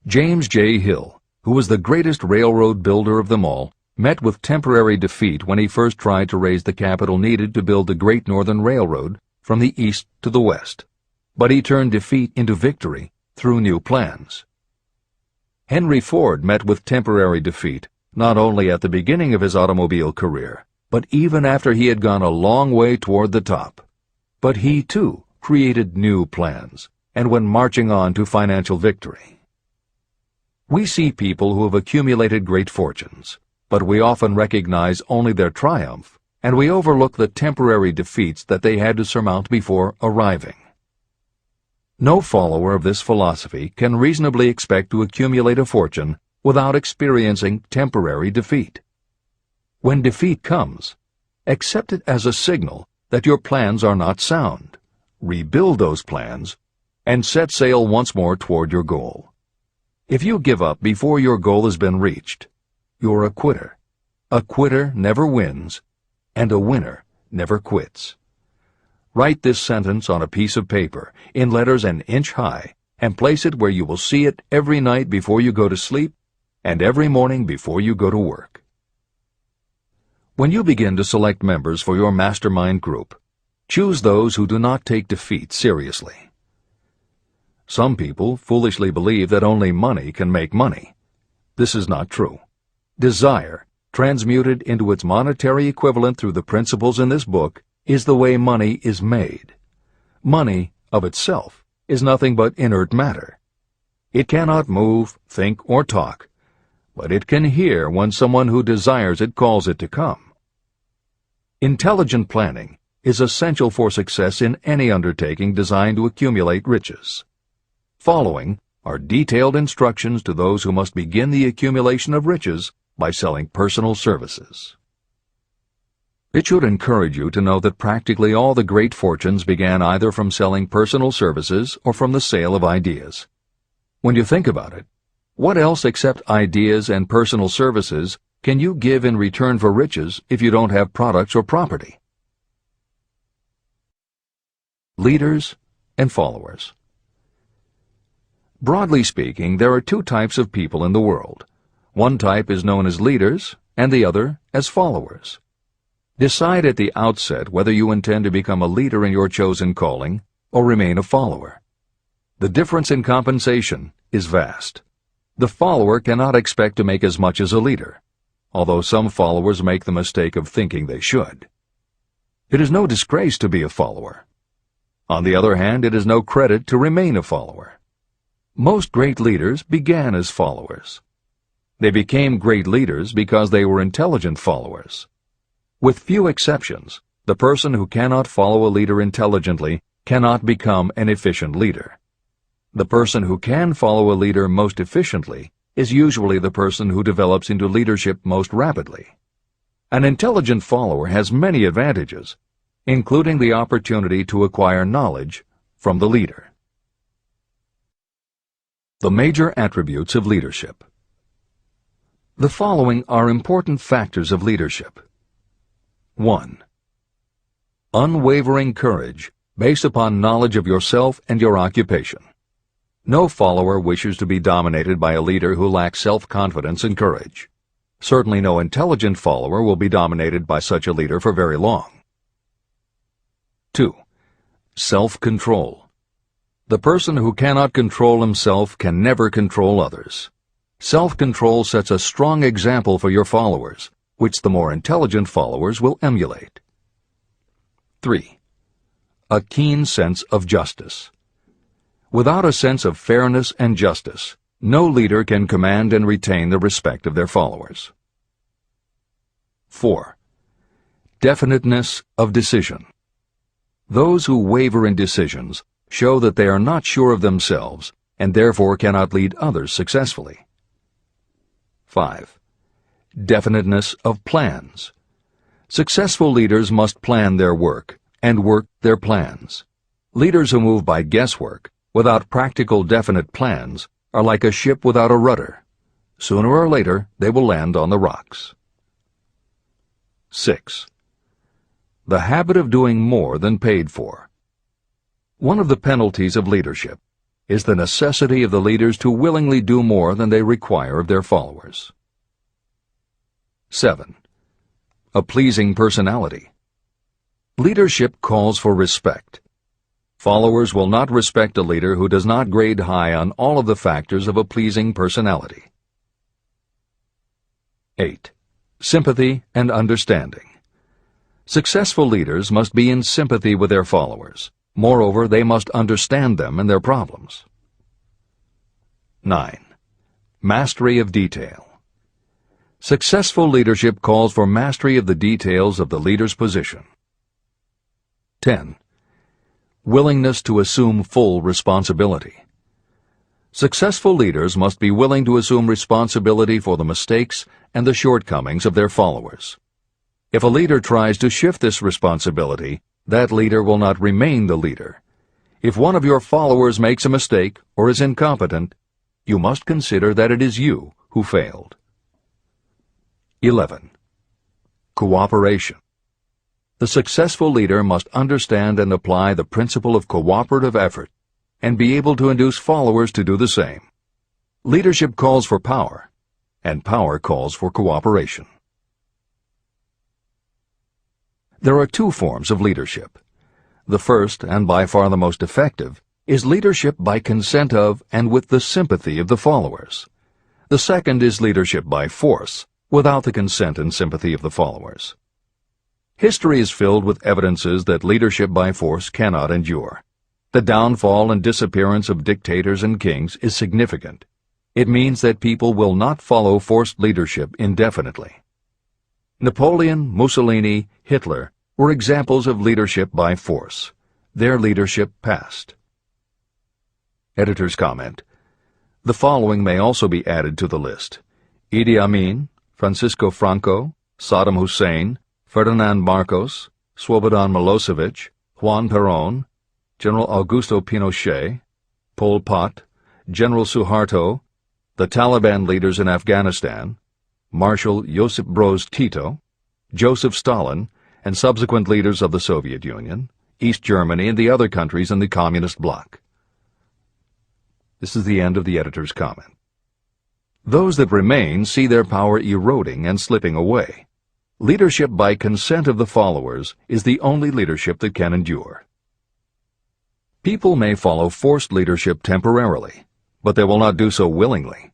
Speaker 1: James J. Hill, who was the greatest railroad builder of them all, met with temporary defeat when he first tried to raise the capital needed to build the Great Northern Railroad from the east to the west. But he turned defeat into victory through new plans. Henry Ford met with temporary defeat not only at the beginning of his automobile career, but even after he had gone a long way toward the top. But he, too, created new plans, and went marching on to financial victory. We see people who have accumulated great fortunes, but we often recognize only their triumph, and we overlook the temporary defeats that they had to surmount before arriving. No follower of this philosophy can reasonably expect to accumulate a fortune without experiencing temporary defeat. When defeat comes, accept it as a signal that your plans are not sound. Rebuild those plans and set sail once more toward your goal. If you give up before your goal has been reached, you're a quitter. A quitter never wins, and a winner never quits. Write this sentence on a piece of paper in letters an inch high and place it where you will see it every night before you go to sleep and every morning before you go to work. When you begin to select members for your mastermind group, choose those who do not take defeat seriously. Some people foolishly believe that only money can make money. This is not true. Desire, transmuted into its monetary equivalent through the principles in this book, is the way money is made. Money, of itself, is nothing but inert matter. It cannot move, think, or talk, but it can hear when someone who desires it calls it to come. Intelligent planning is essential for success in any undertaking designed to accumulate riches. Following are detailed instructions to those who must begin the accumulation of riches by selling personal services. It should encourage you to know that practically all the great fortunes began either from selling personal services or from the sale of ideas. When you think about it, what else except ideas and personal services can you give in return for riches if you don't have products or property? Leaders and followers. Broadly speaking, there are two types of people in the world. One type is known as leaders, and the other as followers. Decide at the outset whether you intend to become a leader in your chosen calling or remain a follower. The difference in compensation is vast. The follower cannot expect to make as much as a leader, although some followers make the mistake of thinking they should. It is no disgrace to be a follower. On the other hand, it is no credit to remain a follower. Most great leaders began as followers. They became great leaders because they were intelligent followers. With few exceptions, the person who cannot follow a leader intelligently cannot become an efficient leader. The person who can follow a leader most efficiently is usually the person who develops into leadership most rapidly. An intelligent follower has many advantages, including the opportunity to acquire knowledge from the leader. The major attributes of leadership. The following are important factors of leadership. 1. Unwavering courage based upon knowledge of yourself and your occupation. No follower wishes to be dominated by a leader who lacks self-confidence and courage. Certainly no intelligent follower will be dominated by such a leader for very long. 2. Self-control. The person who cannot control himself can never control others. Self-control sets a strong example for your followers, which the more intelligent followers will emulate. 3. A keen sense of justice. Without a sense of fairness and justice, no leader can command and retain the respect of their followers. 4. Definiteness of decision. Those who waver in decisions show that they are not sure of themselves and therefore cannot lead others successfully. 5. Definiteness of plans. Successful leaders must plan their work and work their plans. Leaders who move by guesswork, without practical definite plans, are like a ship without a rudder. Sooner or later, they will land on the rocks. 6. The habit of doing more than paid for. One of the penalties of leadership is the necessity of the leaders to willingly do more than they require of their followers. 7. A pleasing personality. Leadership calls for respect. Followers will not respect a leader who does not grade high on all of the factors of a pleasing personality. 8. Sympathy and understanding. Successful leaders must be in sympathy with their followers. Moreover, they must understand them and their problems. 9. Mastery of detail. Successful leadership calls for mastery of the details of the leader's position. 10. Willingness to assume full responsibility. Successful leaders must be willing to assume responsibility for the mistakes and the shortcomings of their followers. If a leader tries to shift this responsibility, that leader will not remain the leader. If one of your followers makes a mistake or is incompetent, you must consider that it is you who failed. 11. Cooperation. The successful leader must understand and apply the principle of cooperative effort and be able to induce followers to do the same. Leadership calls for power, and power calls for cooperation. There are two forms of leadership. The first, and by far the most effective, is leadership by consent of and with the sympathy of the followers. The second is leadership by force, without the consent and sympathy of the followers. History is filled with evidences that leadership by force cannot endure. The downfall and disappearance of dictators and kings is significant. It means that people will not follow forced leadership indefinitely. Napoleon, Mussolini, Hitler were examples of leadership by force. Their leadership passed. Editor's comment. The following may also be added to the list: Idi Amin, Francisco Franco, Saddam Hussein, Ferdinand Marcos, Slobodan Milosevic, Juan Perón, General Augusto Pinochet, Pol Pot, General Suharto, the Taliban leaders in Afghanistan, Marshal Josip Broz Tito, Joseph Stalin, and subsequent leaders of the Soviet Union, East Germany, and the other countries in the Communist bloc. This is the end of the editor's comment. Those that remain see their power eroding and slipping away. Leadership by consent of the followers is the only leadership that can endure. People may follow forced leadership temporarily, but they will not do so willingly.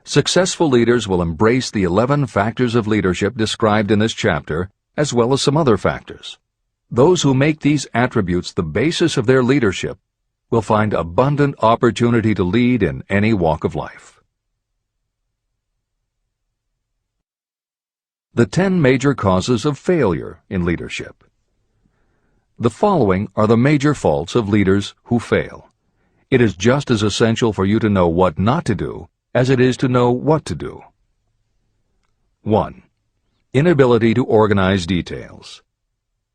Speaker 1: Successful leaders will embrace the 11 factors of leadership described in this chapter, as well as some other factors. Those who make these attributes the basis of their leadership will find abundant opportunity to lead in any walk of life. The 10 major causes of failure in leadership. The following are the major faults of leaders who fail. It is just as essential for you to know what not to do as it is to know what to do. 1. Inability to organize details.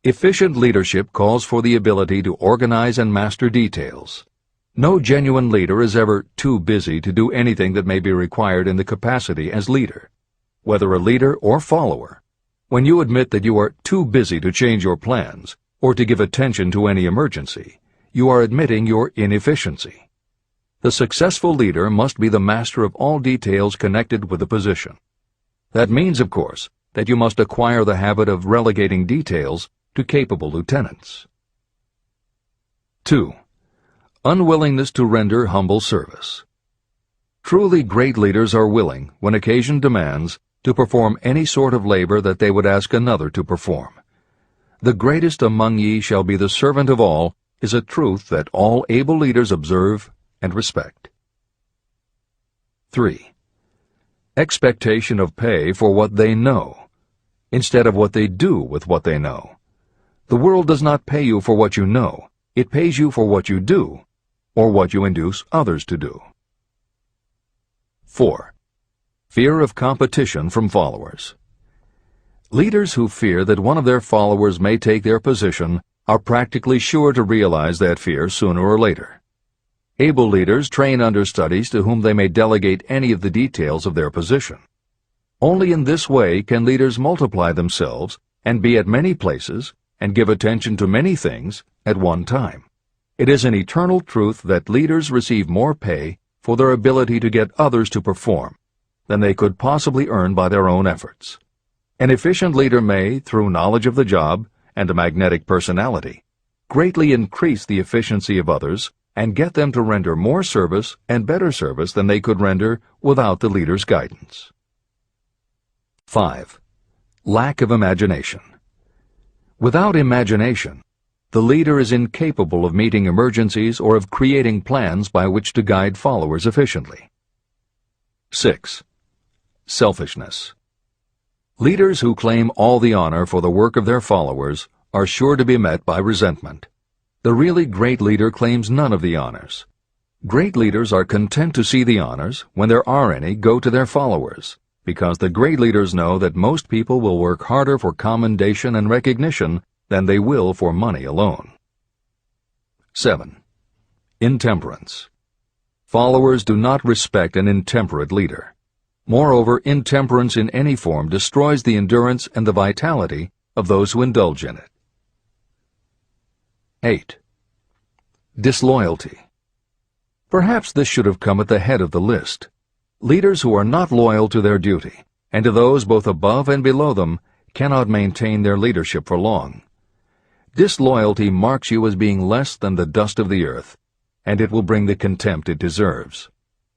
Speaker 1: Efficient leadership calls for the ability to organize and master details. No genuine leader is ever too busy to do anything that may be required in the capacity as leader. Whether a leader or follower, when you admit that you are too busy to change your plans or to give attention to any emergency, you are admitting your inefficiency. The successful leader must be the master of all details connected with the position. That means, of course, that you must acquire the habit of relegating details to capable lieutenants. 2. Unwillingness to render humble service. Truly great leaders are willing, when occasion demands, to perform any sort of labor that they would ask another to perform. The greatest among ye shall be the servant of all is a truth that all able leaders observe and respect. 3. Expectation of pay for what they know, instead of what they do with what they know. The world does not pay you for what you know. It pays you for what you do, or what you induce others to do. 4. Fear of competition from followers. Leaders who fear that one of their followers may take their position are practically sure to realize that fear sooner or later. Able leaders train understudies to whom they may delegate any of the details of their position. Only in this way can leaders multiply themselves and be at many places and give attention to many things at one time. It is an eternal truth that leaders receive more pay for their ability to get others to perform than they could possibly earn by their own efforts. An efficient leader may, through knowledge of the job and a magnetic personality, greatly increase the efficiency of others and get them to render more service and better service than they could render without the leader's guidance. 5. Lack of imagination. Without imagination, the leader is incapable of meeting emergencies or of creating plans by which to guide followers efficiently. 6. Selfishness. Leaders who claim all the honor for the work of their followers are sure to be met by resentment. The really great leader claims none of the honors. Great leaders are content to see the honors, when there are any, go to their followers, because the great leaders know that most people will work harder for commendation and recognition than they will for money alone. 7. Intemperance. Followers do not respect an intemperate leader. Moreover, intemperance in any form destroys the endurance and the vitality of those who indulge in it. 8. Disloyalty. Perhaps this should have come at the head of the list. Leaders who are not loyal to their duty, and to those both above and below them, cannot maintain their leadership for long. Disloyalty marks you as being less than the dust of the earth, and it will bring the contempt it deserves.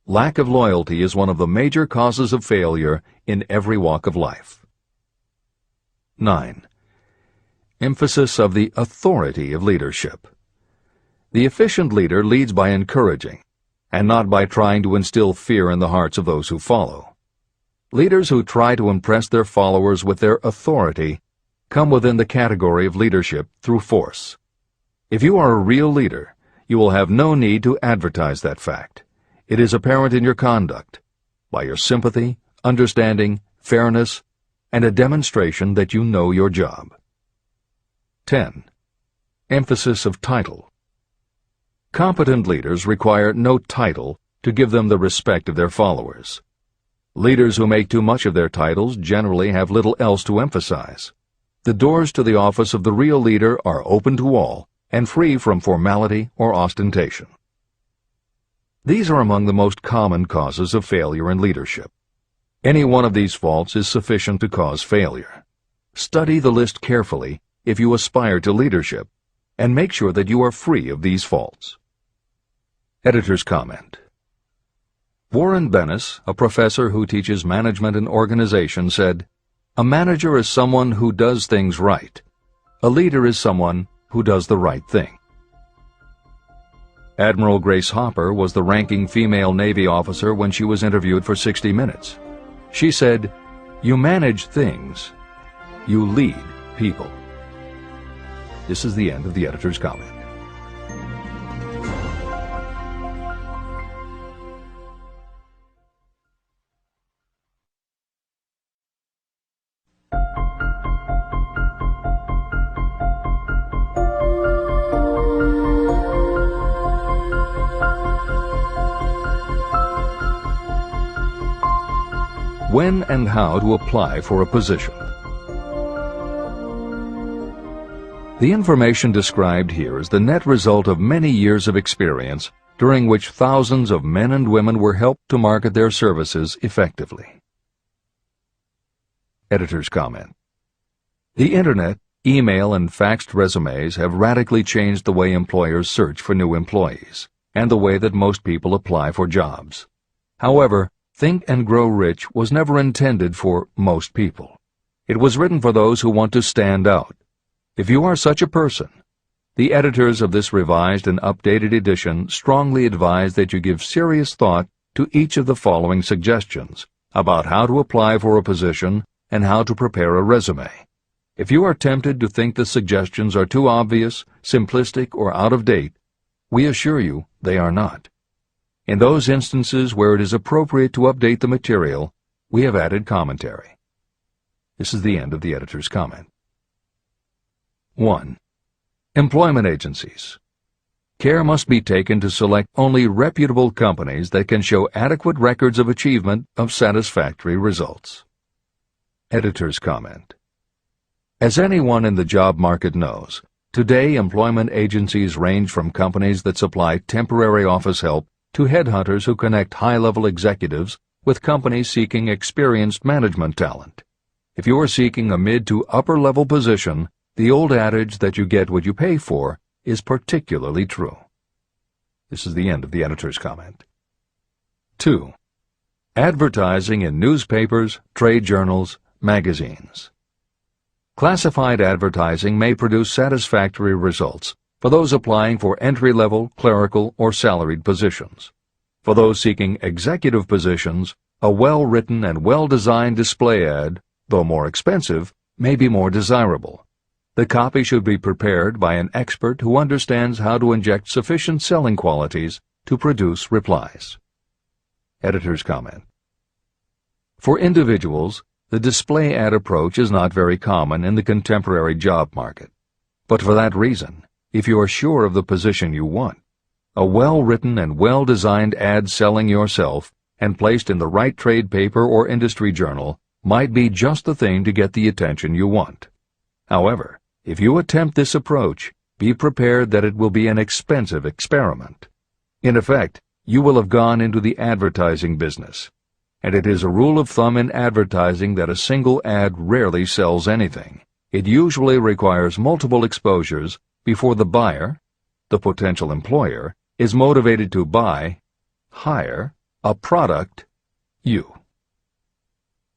Speaker 1: Lack of loyalty is one of the major causes of failure in every walk of life. 9. Emphasis of the authority of leadership. The efficient leader leads by encouraging, and not by trying to instill fear in the hearts of those who follow. Leaders who try to impress their followers with their authority come within the category of leadership through force. If you are a real leader, you will have no need to advertise that fact. It is apparent in your conduct, by your sympathy, understanding, fairness, and a demonstration that you know your job. 10. Emphasis of title. Competent leaders require no title to give them the respect of their followers. Leaders who make too much of their titles generally have little else to emphasize. The doors to the office of the real leader are open to all and free from formality or ostentation. These are among the most common causes of failure in leadership. Any one of these faults is sufficient to cause failure. Study the list carefully if you aspire to leadership, and make sure that you are free of these faults. Editor's comment. Warren Bennis, a professor who teaches management and organization, said, "A manager is someone who does things right. A leader is someone who does the right thing." Admiral Grace Hopper was the ranking female Navy officer when she was interviewed for 60 Minutes. She said, "You manage things. You lead people." This is the end of the editor's comment. When and how to apply for a position. The information described here is the net result of many years of experience, during which thousands of men and women were helped to market their services effectively. Editor's comment. The Internet, email, and faxed resumes have radically changed the way employers search for new employees, and the way that most people apply for jobs. However, Think and Grow Rich was never intended for most people. It was written for those who want to stand out. If you are such a person, the editors of this revised and updated edition strongly advise that you give serious thought to each of the following suggestions about how to apply for a position and how to prepare a resume. If you are tempted to think the suggestions are too obvious, simplistic, or out of date, we assure you they are not. In those instances where it is appropriate to update the material, we have added commentary. This is the end of the editor's comment. 1. Employment agencies. Care must be taken to select only reputable companies that can show adequate records of achievement of satisfactory results. Editor's comment. As anyone in the job market knows, Today, employment agencies range from companies that supply temporary office help to headhunters who connect high-level executives with companies seeking experienced management talent. If you are seeking a mid to upper-level position, the old adage that you get what you pay for is particularly true. This is the end of the editor's comment. 2. Advertising in newspapers, trade journals, magazines. Classified advertising may produce satisfactory results for those applying for entry-level, clerical, or salaried positions. For those seeking executive positions, a well-written and well-designed display ad, though more expensive, may be more desirable. The copy should be prepared by an expert who understands how to inject sufficient selling qualities to produce replies. Editor's comment. For individuals, the display ad approach is not very common in the contemporary job market. But for that reason, if you are sure of the position you want, a well-written and well-designed ad selling yourself and placed in the right trade paper or industry journal might be just the thing to get the attention you want. However, if you attempt this approach, be prepared that it will be an expensive experiment. In effect, you will have gone into the advertising business, and it is a rule of thumb in advertising that a single ad rarely sells anything. It usually requires multiple exposures before the buyer, the potential employer, is motivated to buy, hire, a product, you.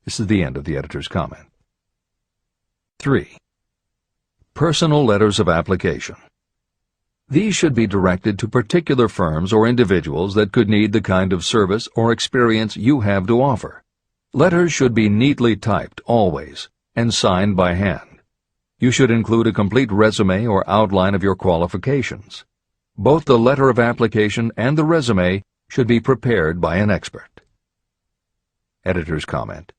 Speaker 1: This is the end of the editor's comment. 3. Personal letters of application. These should be directed to particular firms or individuals that could need the kind of service or experience you have to offer. Letters should be neatly typed always and signed by hand. You should include a complete resume or outline of your qualifications. Both the letter of application and the resume should be prepared by an expert. Editor's comment.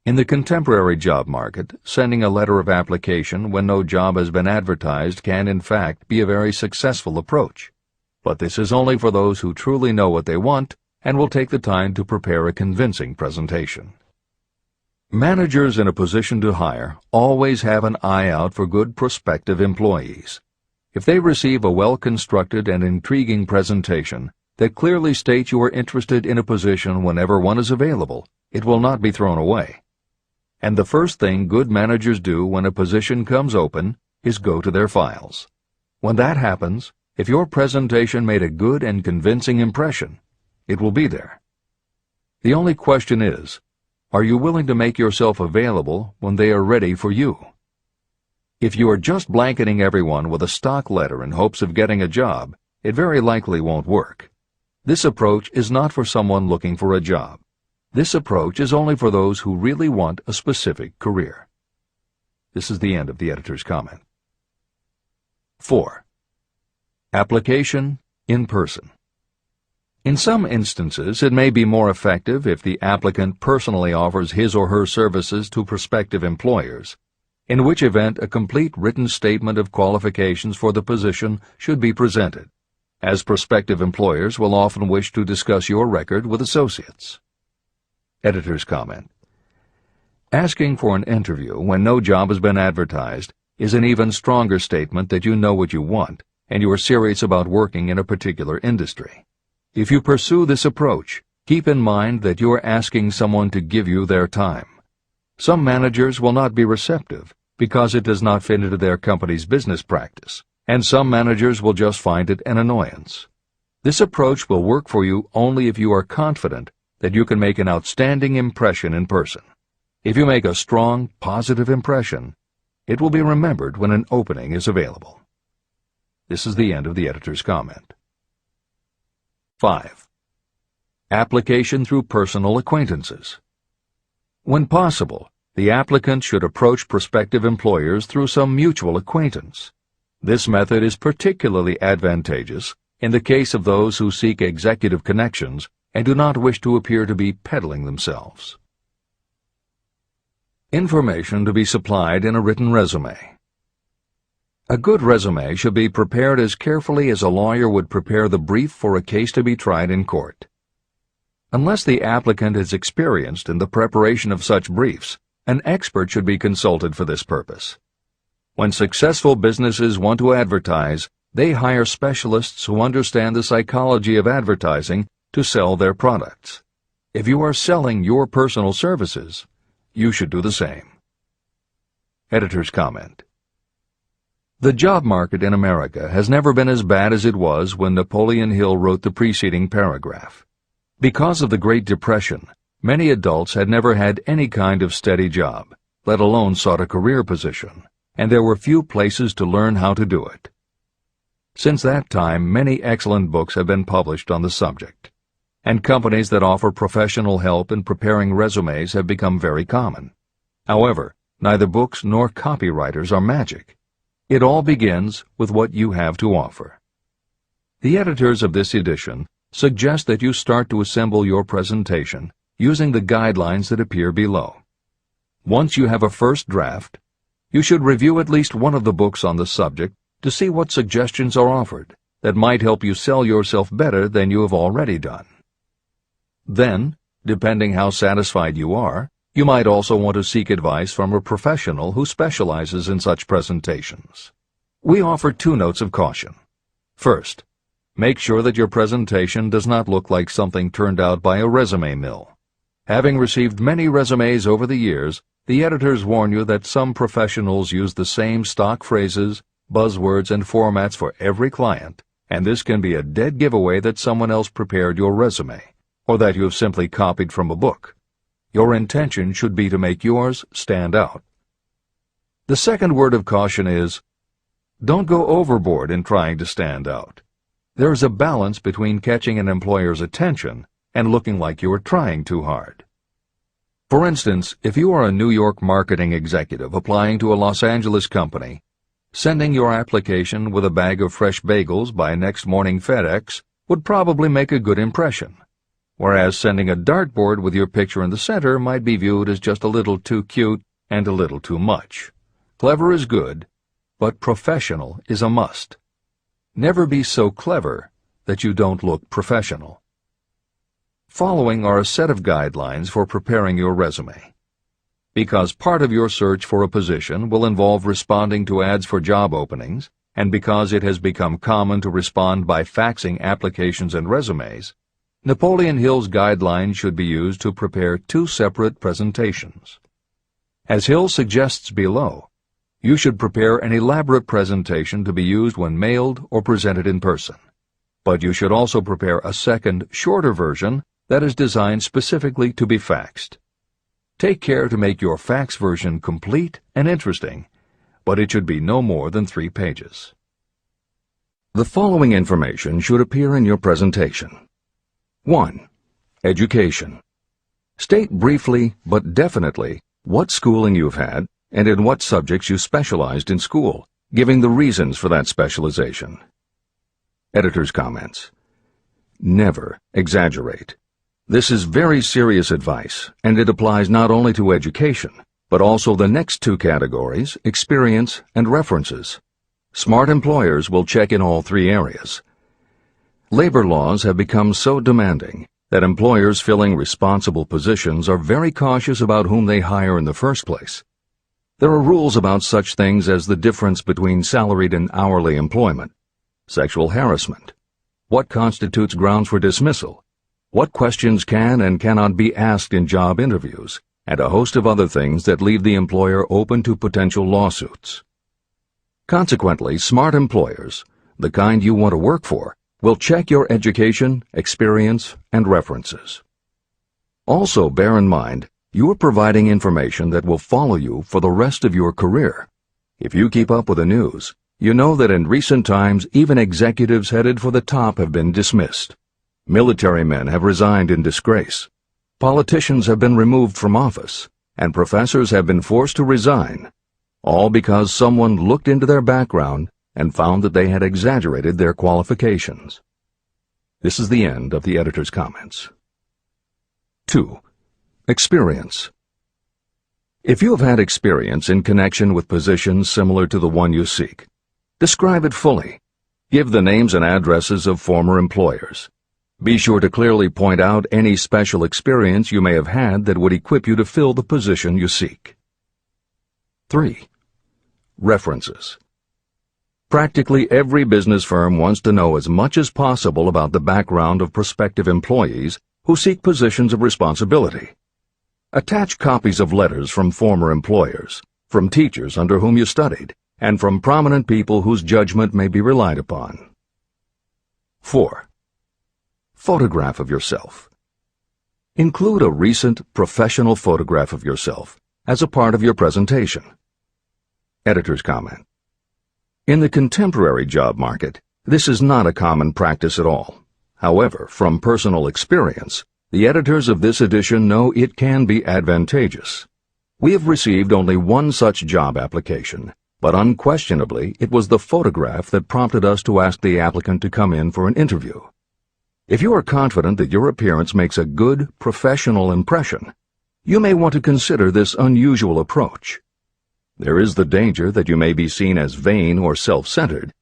Speaker 1: In the contemporary job market, sending a letter of application when no job has been advertised can in fact be a very successful approach. But this is only for those who truly know what they want and will take the time to prepare a convincing presentation. Managers in a position to hire always have an eye out for good prospective employees. If they receive a well-constructed and intriguing presentation that clearly states you are interested in a position whenever one is available, it will not be thrown away. And the first thing good managers do when a position comes open is go to their files. When that happens, if your presentation made a good and convincing impression, it will be there. The only question is, are you willing to make yourself available when they are ready for you? If you are just blanketing everyone with a stock letter in hopes of getting a job, it very likely won't work. This approach is not for someone looking for a job. This approach is only for those who really want a specific career. This is the end of the editor's comment. 4. Application in person. In some instances, it may be more effective if the applicant personally offers his or her services to prospective employers, in which event a complete written statement of qualifications for the position should be presented, as prospective employers will often wish to discuss your record with associates. Editor's comment. Asking for an interview when no job has been advertised is an even stronger statement that you know what you want and you are serious about working in a particular industry. If you pursue this approach, keep in mind that you are asking someone to give you their time. Some managers will not be receptive because it does not fit into their company's business practice, and some managers will just find it an annoyance. This approach will work for you only if you are confident that you can make an outstanding impression in person. If you make a strong, positive impression, it will be remembered when an opening is available. This is the end of the editor's comment. 5. Application through personal acquaintances. When possible, the applicant should approach prospective employers through some mutual acquaintance. This method is particularly advantageous in the case of those who seek executive connections and do not wish to appear to be peddling themselves. Information to be supplied in a written resume. A good resume should be prepared as carefully as a lawyer would prepare the brief for a case to be tried in court. Unless the applicant is experienced in the preparation of such briefs, an expert should be consulted for this purpose. When successful businesses want to advertise, they hire specialists who understand the psychology of advertising to sell their products. If you are selling your personal services, you should do the same. Editor's comment. The job market in America has never been as bad as it was when Napoleon Hill wrote the preceding paragraph. Because of the Great Depression, many adults had never had any kind of steady job, let alone sought a career position, and there were few places to learn how to do it. Since that time, many excellent books have been published on the subject, and companies that offer professional help in preparing resumes have become very common. However, neither books nor copywriters are magic. It all begins with what you have to offer. The editors of this edition suggest that you start to assemble your presentation using the guidelines that appear below. Once you have a first draft, you should review at least one of the books on the subject to see what suggestions are offered that might help you sell yourself better than you have already done. Then, depending how satisfied you are, you might also want to seek advice from a professional who specializes in such presentations. We offer 2 notes of caution. First, make sure that your presentation does not look like something turned out by a resume mill. Having received many resumes over the years, the editors warn you that some professionals use the same stock phrases, buzzwords, and formats for every client, and this can be a dead giveaway that someone else prepared your resume, or that you have simply copied from a book. Your intention should be to make yours stand out. The second word of caution is, don't go overboard in trying to stand out. There is a balance between catching an employer's attention and looking like you are trying too hard. For instance, if you are a New York marketing executive applying to a Los Angeles company, sending your application with a bag of fresh bagels by next morning FedEx would probably make a good impression, whereas sending a dartboard with your picture in the center might be viewed as just a little too cute and a little too much. Clever is good, but professional is a must. Never be so clever that you don't look professional. Following are a set of guidelines for preparing your resume. Because part of your search for a position will involve responding to ads for job openings, and because it has become common to respond by faxing applications and resumes, Napoleon Hill's guidelines should be used to prepare 2 separate presentations. As Hill suggests below, you should prepare an elaborate presentation to be used when mailed or presented in person. But you should also prepare a second, shorter version that is designed specifically to be faxed. Take care to make your fax version complete and interesting, but it should be no more than 3 pages. The following information should appear in your presentation. 1. Education. State briefly but definitely what schooling you've had and in what subjects you specialized in school, giving the reasons for that specialization. Editor's comments. Never exaggerate. This is very serious advice, and it applies not only to education, but also the next 2 categories, experience and references. Smart employers will check in all 3 areas. Labor laws have become so demanding that employers filling responsible positions are very cautious about whom they hire in the first place. There are rules about such things as the difference between salaried and hourly employment, sexual harassment, what constitutes grounds for dismissal, what questions can and cannot be asked in job interviews, and a host of other things that leave the employer open to potential lawsuits. Consequently, smart employers, the kind you want to work for, will check your education, experience, and references. Also, bear in mind, you are providing information that will follow you for the rest of your career. If you keep up with the news, you know that in recent times even executives headed for the top have been dismissed. Military men have resigned in disgrace. Politicians have been removed from office, and professors have been forced to resign, all because someone looked into their background and found that they had exaggerated their qualifications. This is the end of the editor's comments. 2. Experience. If you have had experience in connection with positions similar to the one you seek, describe it fully. Give the names and addresses of former employers. Be sure to clearly point out any special experience you may have had that would equip you to fill the position you seek. 3. References. Practically every business firm wants to know as much as possible about the background of prospective employees who seek positions of responsibility. Attach copies of letters from former employers, from teachers under whom you studied, and from prominent people whose judgment may be relied upon. 4. Photograph of yourself. Include a recent professional photograph of yourself as a part of your presentation. Editor's comment. In the contemporary job market, this is not a common practice at all. However, from personal experience, the editors of this edition know it can be advantageous. We have received only one such job application, but unquestionably it was the photograph that prompted us to ask the applicant to come in for an interview. If you are confident that your appearance makes a good, professional impression, you may want to consider this unusual approach. There is the danger that you may be seen as vain or self-centered,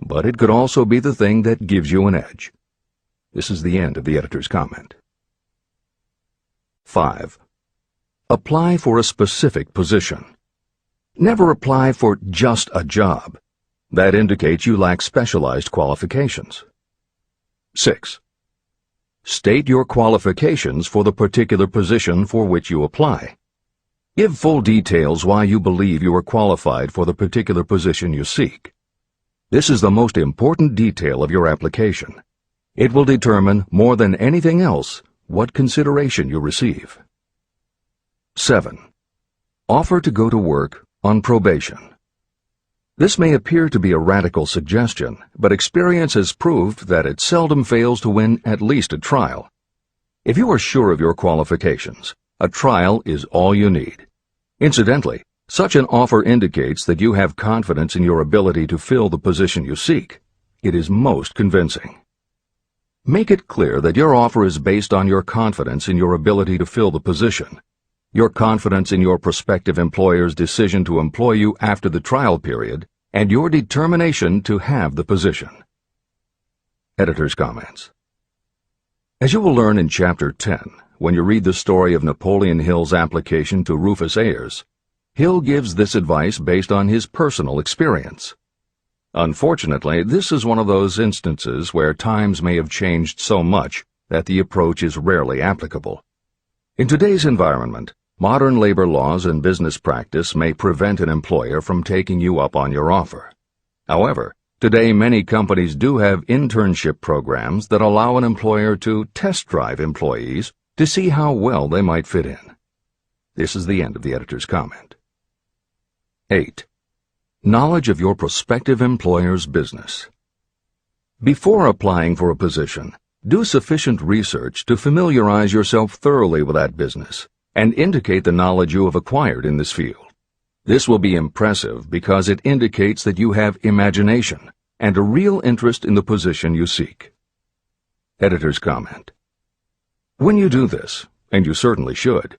Speaker 1: but it could also be the thing that gives you an edge. This is the end of the editor's comment. 5. Apply for a specific position. Never apply for just a job. That indicates you lack specialized qualifications. 6. State your qualifications for the particular position for which you apply. Give full details why you believe you are qualified for the particular position you seek. This is the most important detail of your application. It will determine, more than anything else, what consideration you receive. 7. Offer to go to work on probation. This may appear to be a radical suggestion, but experience has proved that it seldom fails to win at least a trial. If you are sure of your qualifications, a trial is all you need. Incidentally, such an offer indicates that you have confidence in your ability to fill the position you seek. It is most convincing. Make it clear that your offer is based on your confidence in your ability to fill the position, your confidence in your prospective employer's decision to employ you after the trial period, and your determination to have the position. Editor's comments. As you will learn in Chapter 10, when you read the story of Napoleon Hill's application to Rufus Ayers, Hill gives this advice based on his personal experience. Unfortunately, this is one of those instances where times may have changed so much that the approach is rarely applicable. In today's environment, modern labor laws and business practice may prevent an employer from taking you up on your offer. However, today many companies do have internship programs that allow an employer to test drive employees to see how well they might fit in. This is the end of the editor's comment. 8. Knowledge of your prospective employer's business. Before applying for a position, do sufficient research to familiarize yourself thoroughly with that business and indicate the knowledge you have acquired in this field. This will be impressive because it indicates that you have imagination and a real interest in the position you seek. Editor's comment. When you do this, and you certainly should,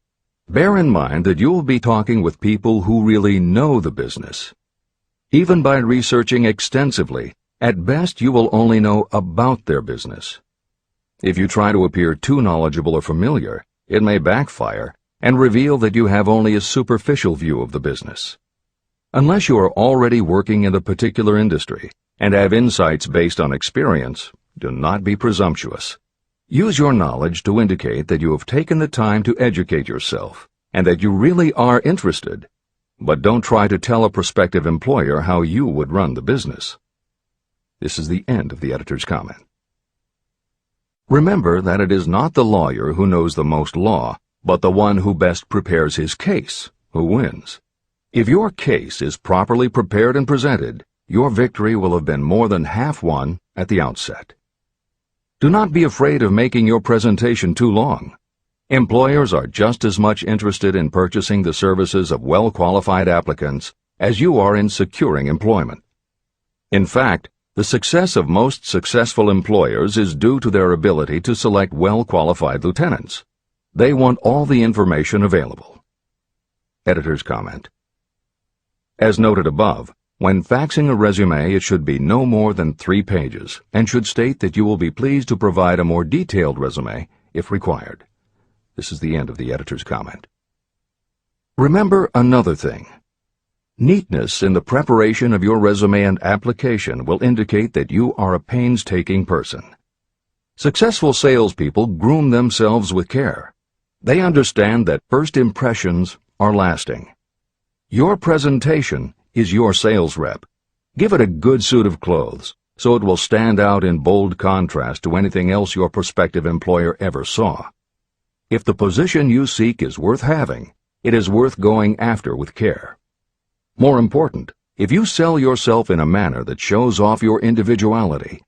Speaker 1: bear in mind that you will be talking with people who really know the business. Even by researching extensively, at best you will only know about their business. If you try to appear too knowledgeable or familiar, it may backfire and reveal that you have only a superficial view of the business. Unless you are already working in a particular industry and have insights based on experience, do not be presumptuous. Use your knowledge to indicate that you have taken the time to educate yourself and that you really are interested, but don't try to tell a prospective employer how you would run the business. This is the end of the editor's comment. Remember that it is not the lawyer who knows the most law, but the one who best prepares his case who wins. If your case is properly prepared and presented, your victory will have been more than half won at the outset. Do not be afraid of making your presentation too long. Employers are just as much interested in purchasing the services of well-qualified applicants as you are in securing employment. In fact, the success of most successful employers is due to their ability to select well-qualified lieutenants. They want all the information available. Editor's comment. As noted above, when faxing a resume, it should be no more than 3 pages and should state that you will be pleased to provide a more detailed resume if required. This is the end of the editor's comment. Remember another thing. Neatness in the preparation of your resume and application will indicate that you are a painstaking person. Successful salespeople groom themselves with care. They understand that first impressions are lasting. Your presentation is your sales rep. Give it a good suit of clothes, so it will stand out in bold contrast to anything else your prospective employer ever saw. If the position you seek is worth having, it is worth going after with care. More important, if you sell yourself in a manner that shows off your individuality,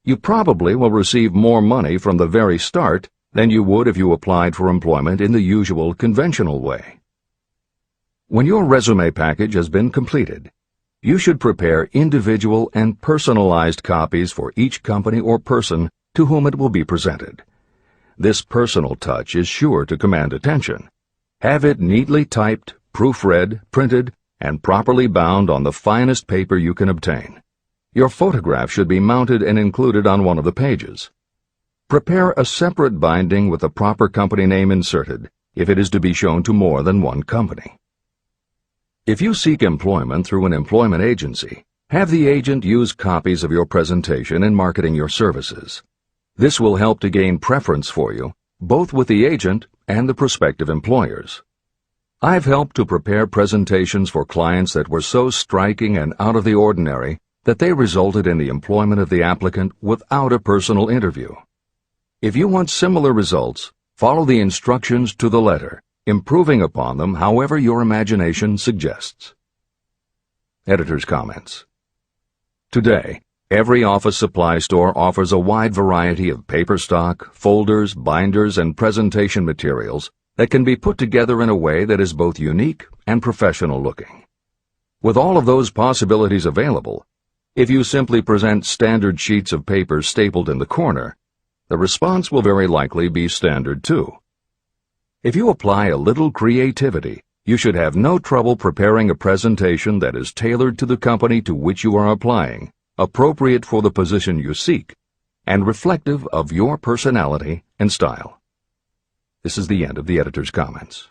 Speaker 1: you probably will receive more money from the very start than you would if you applied for employment in the usual conventional way. When your resume package has been completed, you should prepare individual and personalized copies for each company or person to whom it will be presented. This personal touch is sure to command attention. Have it neatly typed, proofread, printed, and properly bound on the finest paper you can obtain. Your photograph should be mounted and included on one of the pages. Prepare a separate binding with the proper company name inserted if it is to be shown to more than one company. If you seek employment through an employment agency, have the agent use copies of your presentation in marketing your services. This will help to gain preference for you, both with the agent and the prospective employers. I've helped to prepare presentations for clients that were so striking and out of the ordinary that they resulted in the employment of the applicant without a personal interview. If you want similar results, follow the instructions to the letter, improving upon them however your imagination suggests. Editor's comments. Today, every office supply store offers a wide variety of paper stock, folders, binders, and presentation materials that can be put together in a way that is both unique and professional looking. With all of those possibilities available, if you simply present standard sheets of paper stapled in the corner, the response will very likely be standard too. If you apply a little creativity, you should have no trouble preparing a presentation that is tailored to the company to which you are applying, appropriate for the position you seek, and reflective of your personality and style. This is the end of the editor's comments.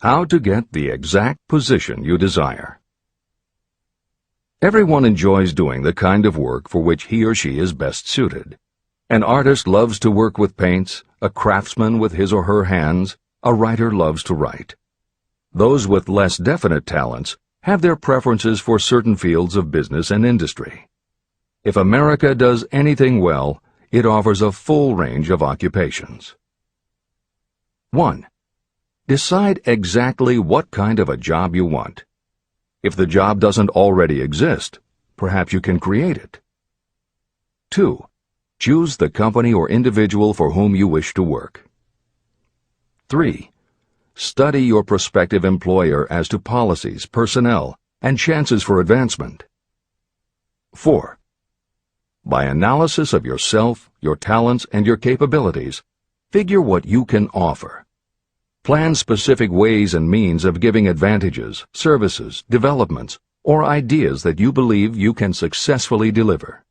Speaker 1: How to get the exact position you desire. Everyone enjoys doing the kind of work for which he or she is best suited. An artist loves to work with paints, a craftsman with his or her hands, a writer loves to write. Those with less definite talents have their preferences for certain fields of business and industry. If America does anything well, it offers a full range of occupations. 1. Decide exactly what kind of a job you want. If the job doesn't already exist, perhaps you can create it. 2. Choose the company or individual for whom you wish to work. 3. Study your prospective employer as to policies, personnel, and chances for advancement. 4. By analysis of yourself, your talents, and your capabilities, figure what you can offer. Plan specific ways and means of giving advantages, services, developments, or ideas that you believe you can successfully deliver.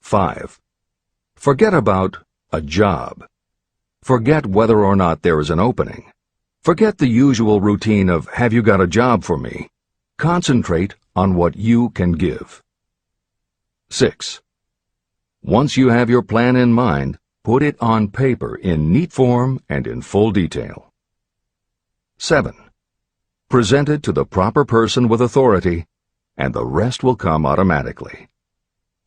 Speaker 1: 5. Forget about a job. Forget whether or not there is an opening. Forget the usual routine of, have you got a job for me? Concentrate on what you can give. 6. Once you have your plan in mind, put it on paper in neat form and in full detail. 7. Present it to the proper person with authority, and the rest will come automatically.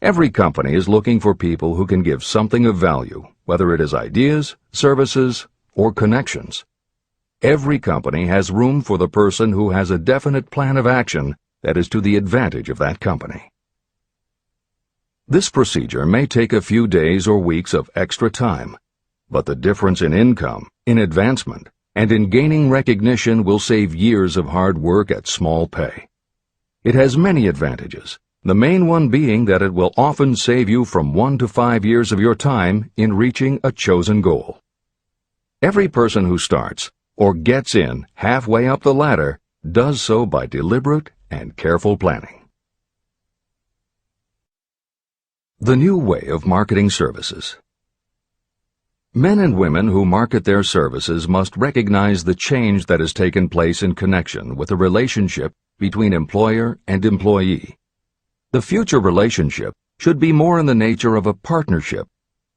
Speaker 1: Every company is looking for people who can give something of value, whether it is ideas, services, or connections. Every company has room for the person who has a definite plan of action that is to the advantage of that company. This procedure may take a few days or weeks of extra time, but the difference in income, in advancement, and in gaining recognition will save years of hard work at small pay. It has many advantages, the main one being that it will often save you from 1 to 5 years of your time in reaching a chosen goal. Every person who starts, or gets in halfway up the ladder, does so by deliberate and careful planning. The new way of marketing services. Men and women who market their services must recognize the change that has taken place in connection with the relationship between employer and employee. The future relationship should be more in the nature of a partnership,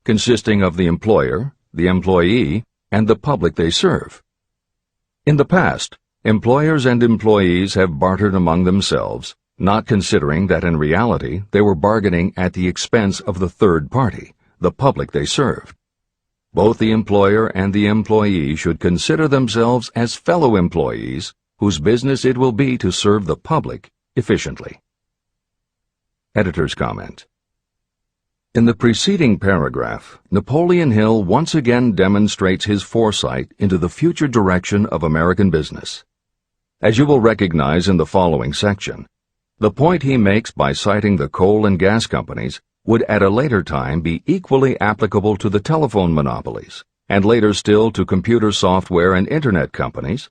Speaker 1: consisting of the employer, the employee, and the public they serve. In the past, employers and employees have bartered among themselves, not considering that in reality they were bargaining at the expense of the third party, the public they served. Both the employer and the employee should consider themselves as fellow employees whose business it will be to serve the public efficiently. Editor's comment. In the preceding paragraph, Napoleon Hill once again demonstrates his foresight into the future direction of American business. As you will recognize in the following section, the point he makes by citing the coal and gas companies would at a later time be equally applicable to the telephone monopolies, and later still to computer software and internet companies,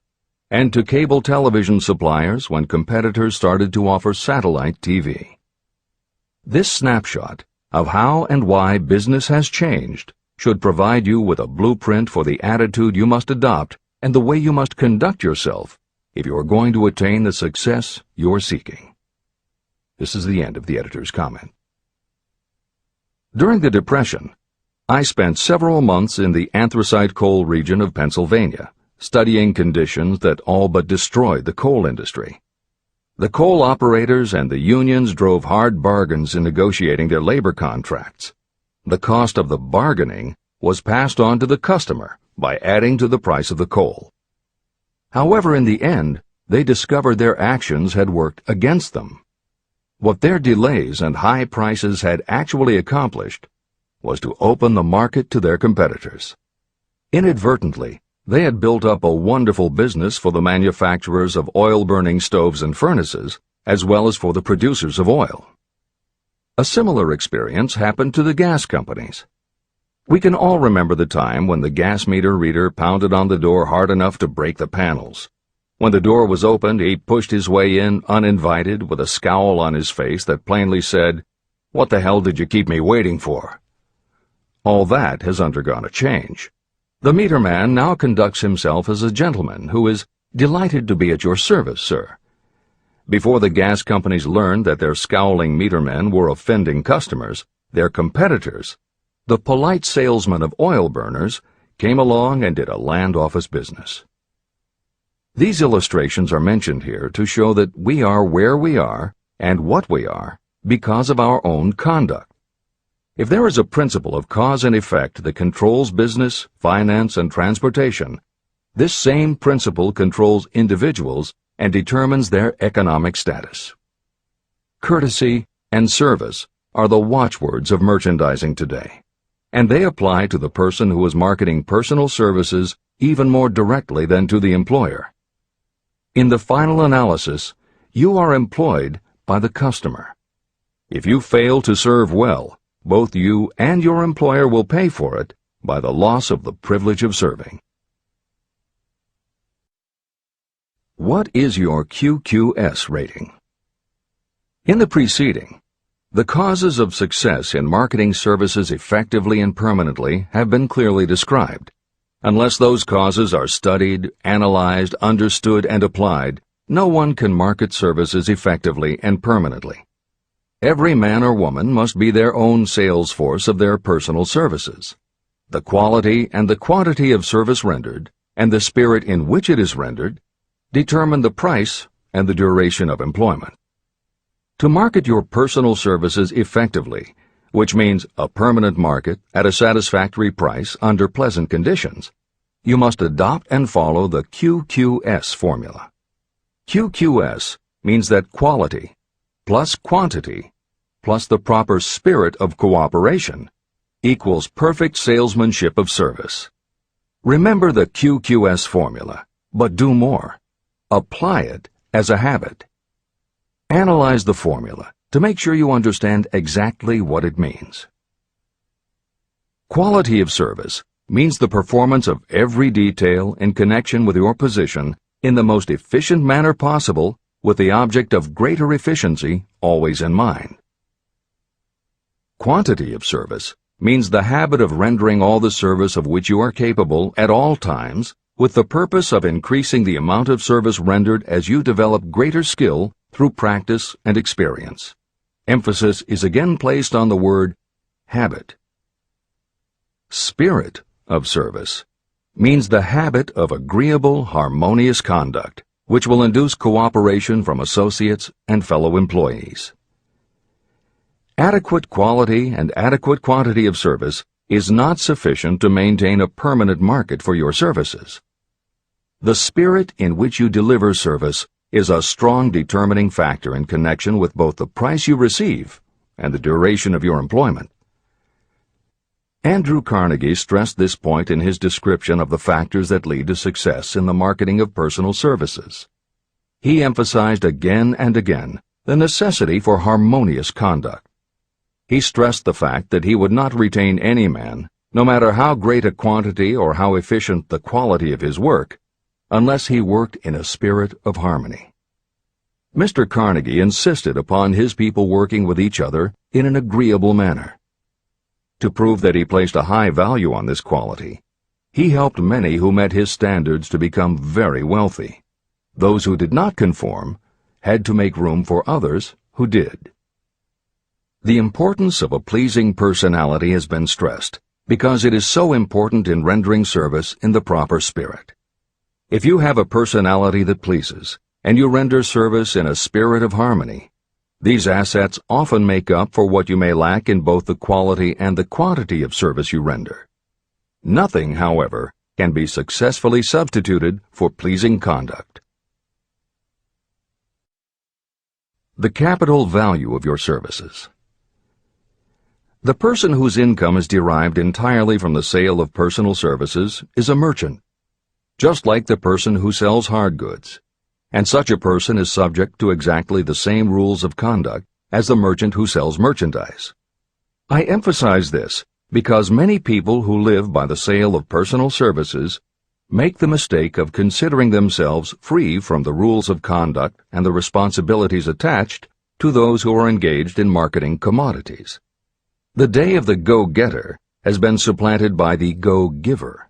Speaker 1: and to cable television suppliers when competitors started to offer satellite TV. This snapshot of how and why business has changed should provide you with a blueprint for the attitude you must adopt and the way you must conduct yourself if you are going to attain the success you're seeking. This is the end of the editor's comment. During the Depression, I spent several months in the anthracite coal region of Pennsylvania, studying conditions that all but destroyed the coal industry. The coal operators and the unions drove hard bargains in negotiating their labor contracts. The cost of the bargaining was passed on to the customer by adding to the price of the coal. However, in the end, they discovered their actions had worked against them. What their delays and high prices had actually accomplished was to open the market to their competitors. Inadvertently, they had built up a wonderful business for the manufacturers of oil-burning stoves and furnaces, as well as for the producers of oil. A similar experience happened to the gas companies. We can all remember the time when the gas meter reader pounded on the door hard enough to break the panels. When the door was opened, he pushed his way in uninvited with a scowl on his face that plainly said, "What the hell did you keep me waiting for?" All that has undergone a change. The meter man now conducts himself as a gentleman who is delighted to be at your service, sir. Before the gas companies learned that their scowling metermen were offending customers, their competitors, the polite salesmen of oil burners, came along and did a land office business. These illustrations are mentioned here to show that we are where we are and what we are because of our own conduct. If there is a principle of cause and effect that controls business, finance, and transportation, this same principle controls individuals and determines their economic status. Courtesy and service are the watchwords of merchandising today, and they apply to the person who is marketing personal services even more directly than to the employer. In the final analysis, you are employed by the customer. If you fail to serve well, both you and your employer will pay for it by the loss of the privilege of serving. What is your QQS rating? In the preceding, the causes of success in marketing services effectively and permanently have been clearly described. Unless those causes are studied, analyzed, understood, and applied, no one can market services effectively and permanently. Every man or woman must be their own sales force of their personal services. The quality and the quantity of service rendered, and the spirit in which it is rendered, determine the price and the duration of employment. To market your personal services effectively, which means a permanent market at a satisfactory price under pleasant conditions, you must adopt and follow the QQS formula. QQS means that quality plus quantity plus the proper spirit of cooperation equals perfect salesmanship of service. Remember the QQS formula, but do more. Apply it as a habit. Analyze the formula to make sure you understand exactly what it means. Quality of service means the performance of every detail in connection with your position in the most efficient manner possible with the object of greater efficiency always in mind. Quantity of service means the habit of rendering all the service of which you are capable at all times, with the purpose of increasing the amount of service rendered as you develop greater skill through practice and experience. Emphasis is again placed on the word habit. Spirit of service means the habit of agreeable, harmonious conduct, which will induce cooperation from associates and fellow employees. Adequate quality and adequate quantity of service is not sufficient to maintain a permanent market for your services. The spirit in which you deliver service is a strong determining factor in connection with both the price you receive and the duration of your employment. Andrew Carnegie stressed this point in his description of the factors that lead to success in the marketing of personal services. He emphasized again and again the necessity for harmonious conduct. He stressed the fact that he would not retain any man, no matter how great a quantity or how efficient the quality of his work, unless he worked in a spirit of harmony. Mr. Carnegie insisted upon his people working with each other in an agreeable manner. To prove that he placed a high value on this quality, he helped many who met his standards to become very wealthy. Those who did not conform had to make room for others who did. The importance of a pleasing personality has been stressed because it is so important in rendering service in the proper spirit. If you have a personality that pleases, and you render service in a spirit of harmony, these assets often make up for what you may lack in both the quality and the quantity of service you render. Nothing, however, can be successfully substituted for pleasing conduct. The capital value of your services. The person whose income is derived entirely from the sale of personal services is a merchant, just like the person who sells hard goods, and such a person is subject to exactly the same rules of conduct as the merchant who sells merchandise. I emphasize this because many people who live by the sale of personal services make the mistake of considering themselves free from the rules of conduct and the responsibilities attached to those who are engaged in marketing commodities. The day of the go-getter has been supplanted by the go-giver.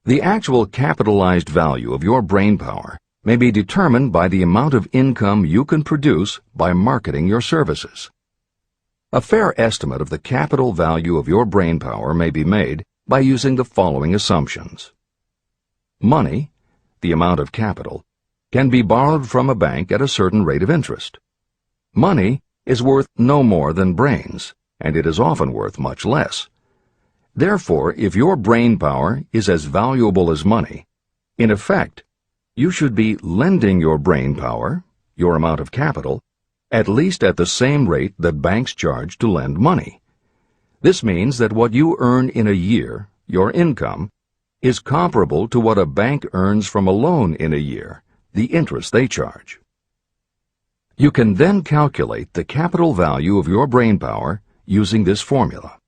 Speaker 1: The actual capitalized value of your brainpower may be determined by the amount of income you can produce by marketing your services. A fair estimate of the capital value of your brainpower may be made by using the following assumptions. Money, the amount of capital, can be borrowed from a bank at a certain rate of interest. Money is worth no more than brains, and it is often worth much less. Therefore, if your brainpower is as valuable as money, in effect, you should be lending your brainpower, your amount of capital, at least at the same rate that banks charge to lend money. This means that what you earn in a year, your income, is comparable to what a bank earns from a loan in a year, the interest they charge. You can then calculate the capital value of your brainpower using this formula.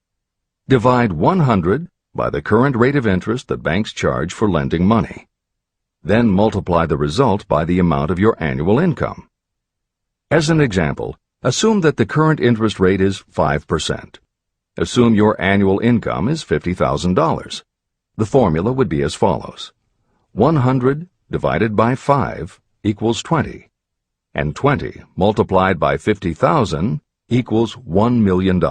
Speaker 1: Divide 100 by the current rate of interest that banks charge for lending money. Then multiply the result by the amount of your annual income. As an example, assume that the current interest rate is 5%. Assume your annual income is $50,000. The formula would be as follows. 100 divided by 5 equals 20, and 20 multiplied by 50,000 equals $1 million.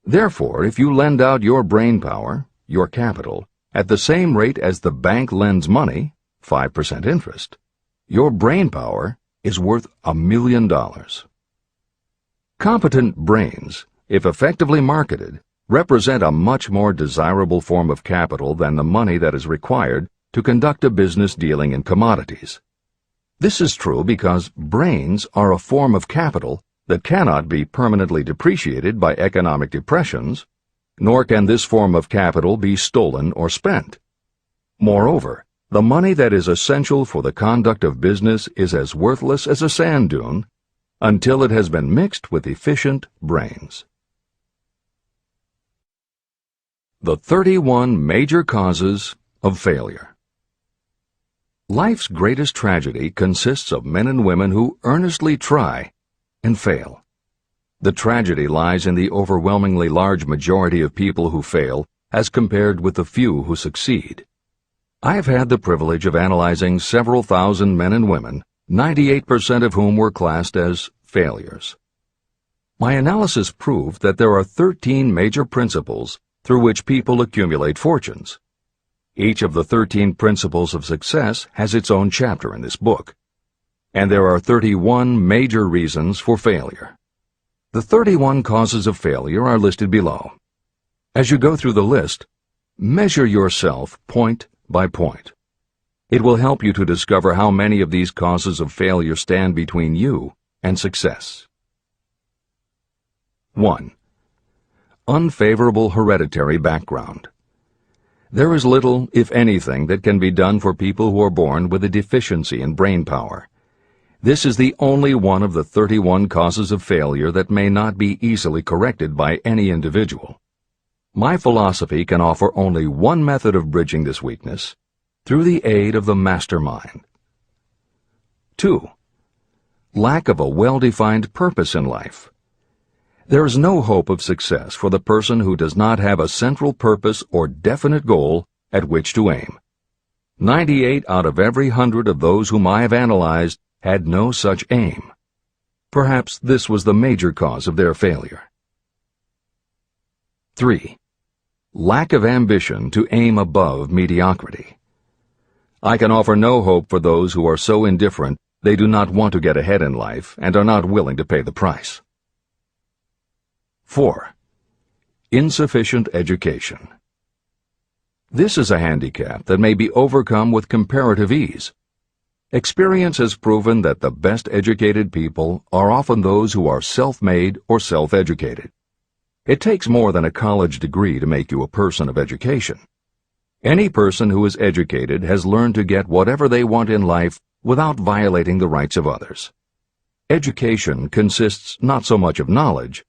Speaker 1: Therefore, if you lend out your brainpower, your capital, at the same rate as the bank lends money, 5% interest, your brainpower is worth $1 million. Competent brains, if effectively marketed, represent a much more desirable form of capital than the money that is required to conduct a business dealing in commodities. This is true because brains are a form of capital that cannot be permanently depreciated by economic depressions, nor can this form of capital be stolen or spent. Moreover, the money that is essential for the conduct of business is as worthless as a sand dune until it has been mixed with efficient brains. The 31 major causes of failure. Life's greatest tragedy consists of men and women who earnestly try and fail. The tragedy lies in the overwhelmingly large majority of people who fail as compared with the few who succeed. I have had the privilege of analyzing several thousand men and women, 98% of whom were classed as failures. My analysis proved that there are 13 major principles through which people accumulate fortunes. Each of the 13 principles of success has its own chapter in this book. And there are 31 major reasons for failure. The 31 causes of failure are listed below. As you go through the list, measure yourself point by point. It will help you to discover how many of these causes of failure stand between you and success. 1. Unfavorable hereditary background. There is little, if anything, that can be done for people who are born with a deficiency in brain power. This is the only one of the 31 causes of failure that may not be easily corrected by any individual. My philosophy can offer only one method of bridging this weakness, through the aid of the mastermind. 2. Lack of a well-defined purpose in life. There is no hope of success for the person who does not have a central purpose or definite goal at which to aim. 98 out of every 100 of those whom I have analyzed had no such aim. Perhaps this was the major cause of their failure. 3. Lack of ambition to aim above mediocrity. I can offer no hope for those who are so indifferent they do not want to get ahead in life and are not willing to pay the price. 4. Insufficient education. This is a handicap that may be overcome with comparative ease. Experience has proven that the best educated people are often those who are self-made or self-educated. It takes more than a college degree to make you a person of education. Any person who is educated has learned to get whatever they want in life without violating the rights of others. Education consists not so much of knowledge,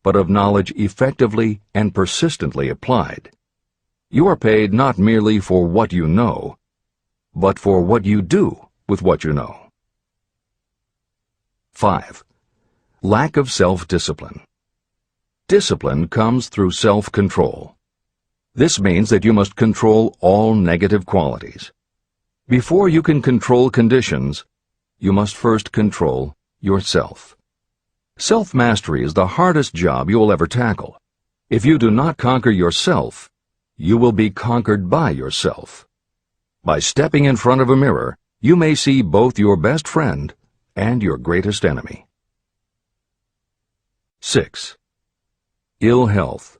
Speaker 1: but of knowledge effectively and persistently applied. You are paid not merely for what you know, but for what you do with what you know. 5. Lack of self-discipline. Discipline comes through self-control. This means that you must control all negative qualities. Before you can control conditions, you must first control yourself. Self-mastery is the hardest job you will ever tackle. If you do not conquer yourself, you will be conquered by yourself. By stepping in front of a mirror, you may see both your best friend and your greatest enemy. 6. Ill health.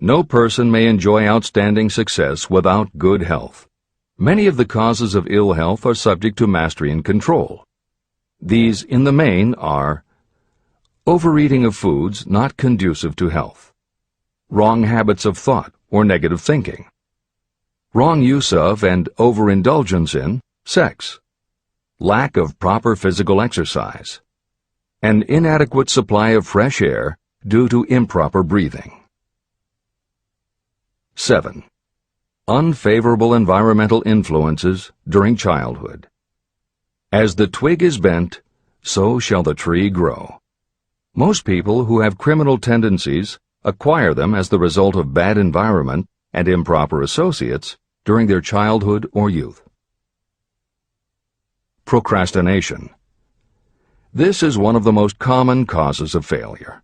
Speaker 1: No person may enjoy outstanding success without good health. Many of the causes of ill health are subject to mastery and control. These, in the main, are overeating of foods not conducive to health, wrong habits of thought or negative thinking, wrong use of and overindulgence in sex, lack of proper physical exercise, an inadequate supply of fresh air due to improper breathing. 7. Unfavorable environmental influences during childhood. As the twig is bent, so shall the tree grow. Most people who have criminal tendencies acquire them as the result of bad environment and improper associates during their childhood or youth. Procrastination. This is one of the most common causes of failure.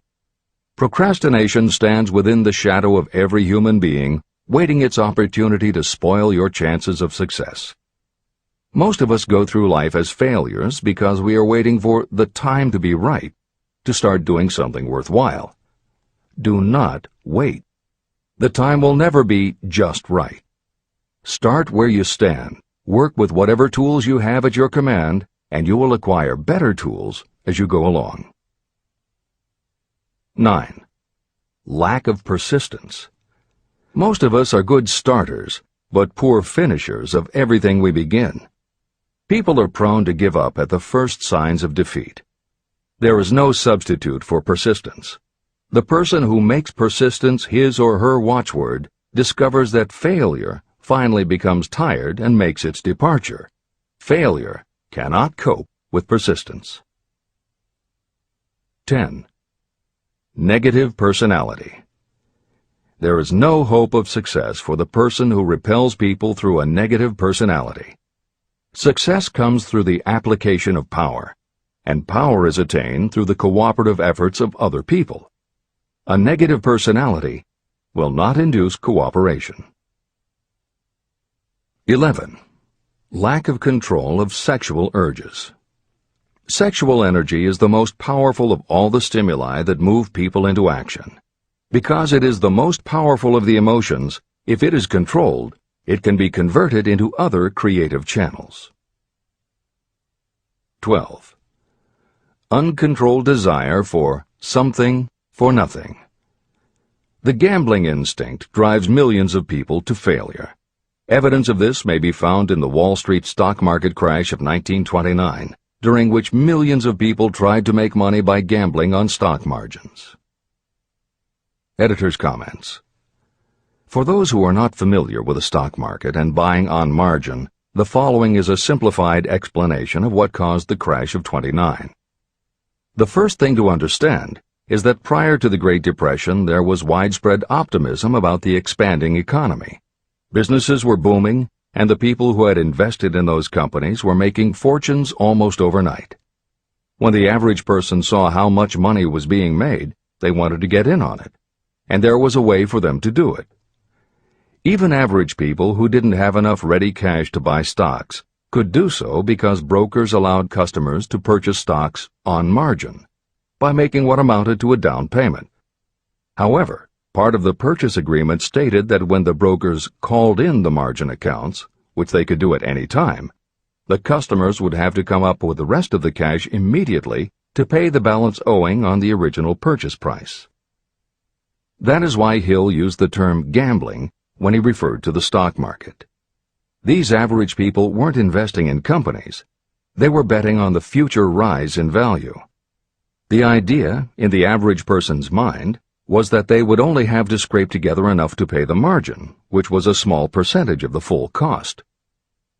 Speaker 1: Procrastination stands within the shadow of every human being, waiting its opportunity to spoil your chances of success. Most of us go through life as failures because we are waiting for the time to be right to start doing something worthwhile. Do not wait. The time will never be just right. Start where you stand, work with whatever tools you have at your command, and you will acquire better tools as you go along. 9. Lack of persistence. Most of us are good starters, but poor finishers of everything we begin. People are prone to give up at the first signs of defeat. There is no substitute for persistence. The person who makes persistence his or her watchword discovers that failure finally becomes tired and makes its departure. Failure cannot cope with persistence. 10. Negative personality. There is no hope of success for the person who repels people through a negative personality. Success comes through the application of power, and power is attained through the cooperative efforts of other people. A negative personality will not induce cooperation. 11. Lack of control of sexual urges. Sexual energy is the most powerful of all the stimuli that move people into action. Because it is the most powerful of the emotions, if it is controlled, it can be converted into other creative channels. 12. Uncontrolled desire for something for nothing. The gambling instinct drives millions of people to failure. Evidence of this may be found in the Wall Street stock market crash of 1929, during which millions of people tried to make money by gambling on stock margins. Editor's comments. For those who are not familiar with the stock market and buying on margin, the following is a simplified explanation of what caused the crash of '29. The first thing to understand is that prior to the Great Depression there was widespread optimism about the expanding economy. Businesses were booming, and the people who had invested in those companies were making fortunes almost overnight. When the average person saw how much money was being made, they wanted to get in on it, and there was a way for them to do it. Even average people who didn't have enough ready cash to buy stocks could do so because brokers allowed customers to purchase stocks on margin by making what amounted to a down payment. However, part of the purchase agreement stated that when the brokers called in the margin accounts, which they could do at any time, the customers would have to come up with the rest of the cash immediately to pay the balance owing on the original purchase price. That is why Hill used the term gambling when he referred to the stock market. These average people weren't investing in companies. They were betting on the future rise in value. The idea, in the average person's mind, was that they would only have to scrape together enough to pay the margin, which was a small percentage of the full cost.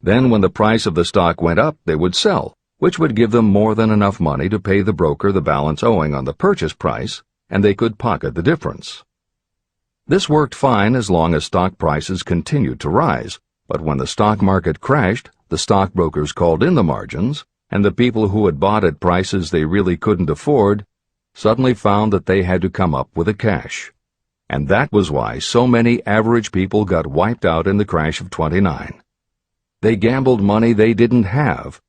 Speaker 1: Then when the price of the stock went up, they would sell, which would give them more than enough money to pay the broker the balance owing on the purchase price, and they could pocket the difference. This worked fine as long as stock prices continued to rise, but when the stock market crashed, the stockbrokers called in the margins, and the people who had bought at prices they really couldn't afford suddenly found that they had to come up with the cash. And that was why so many average people got wiped out in the crash of '29. They gambled money they didn't have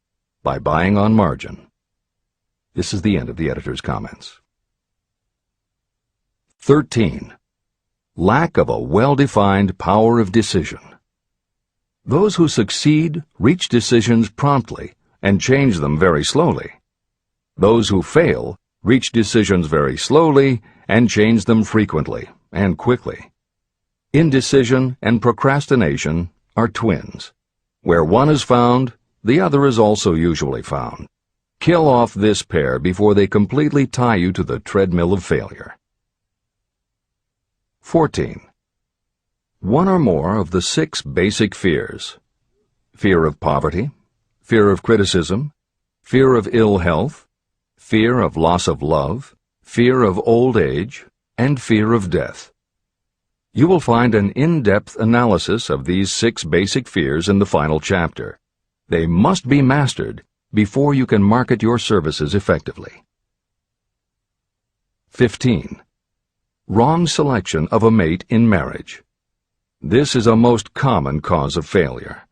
Speaker 1: by buying on margin. This is the end of the editor's comments. 13. Lack of a well-defined power of decision. Those who succeed reach decisions promptly and change them very slowly. Those who fail reach decisions very slowly and change them frequently and quickly. Indecision and procrastination are twins. Where one is found, the other is also usually found. Kill off this pair before they completely tie you to the treadmill of failure. 14. One or more of the 6 basic fears: fear of poverty, fear of criticism, fear of ill health, fear of loss of love, fear of old age, and fear of death. You will find an in-depth analysis of these 6 basic fears in the final chapter. They must be mastered before you can market your services effectively. 15. Wrong selection of a mate in marriage. This is a most common cause of failure.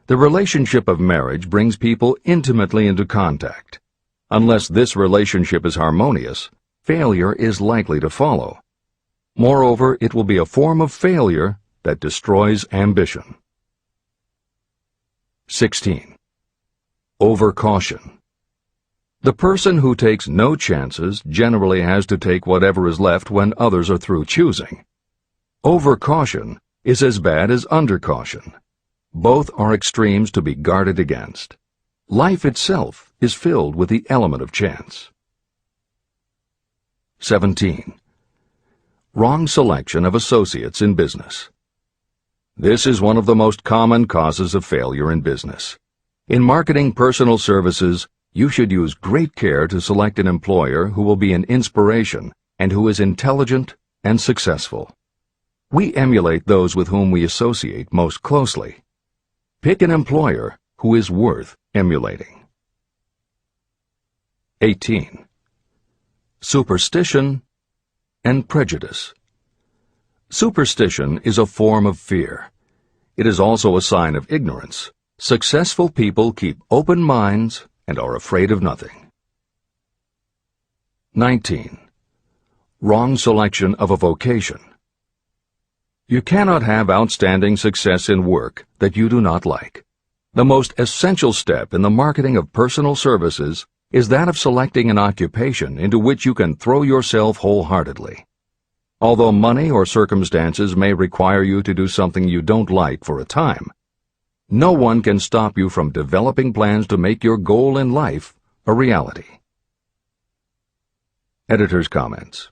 Speaker 1: The relationship of marriage brings people intimately into contact. Unless this relationship is harmonious, failure is likely to follow. Moreover, it will be a form of failure that destroys ambition. 16. Overcaution. The person who takes no chances generally has to take whatever is left when others are through choosing. Overcaution is as bad as undercaution. Both are extremes to be guarded against. Life itself is filled with the element of chance. 17. Wrong selection of associates in business. This is one of the most common causes of failure in business. In marketing personal services, you should use great care to select an employer who will be an inspiration and who is intelligent and successful. We emulate those with whom we associate most closely. Pick an employer who is worth emulating. 18. Superstition and prejudice. Superstition is a form of fear. It is also a sign of ignorance. Successful people keep open minds and are afraid of nothing. 19. Wrong selection of a vocation. You cannot have outstanding success in work that you do not like. The most essential step in the marketing of personal services is that of selecting an occupation into which you can throw yourself wholeheartedly. Although money or circumstances may require you to do something you don't like for a time, no one can stop you from developing plans to make your goal in life a reality. Editor's comments.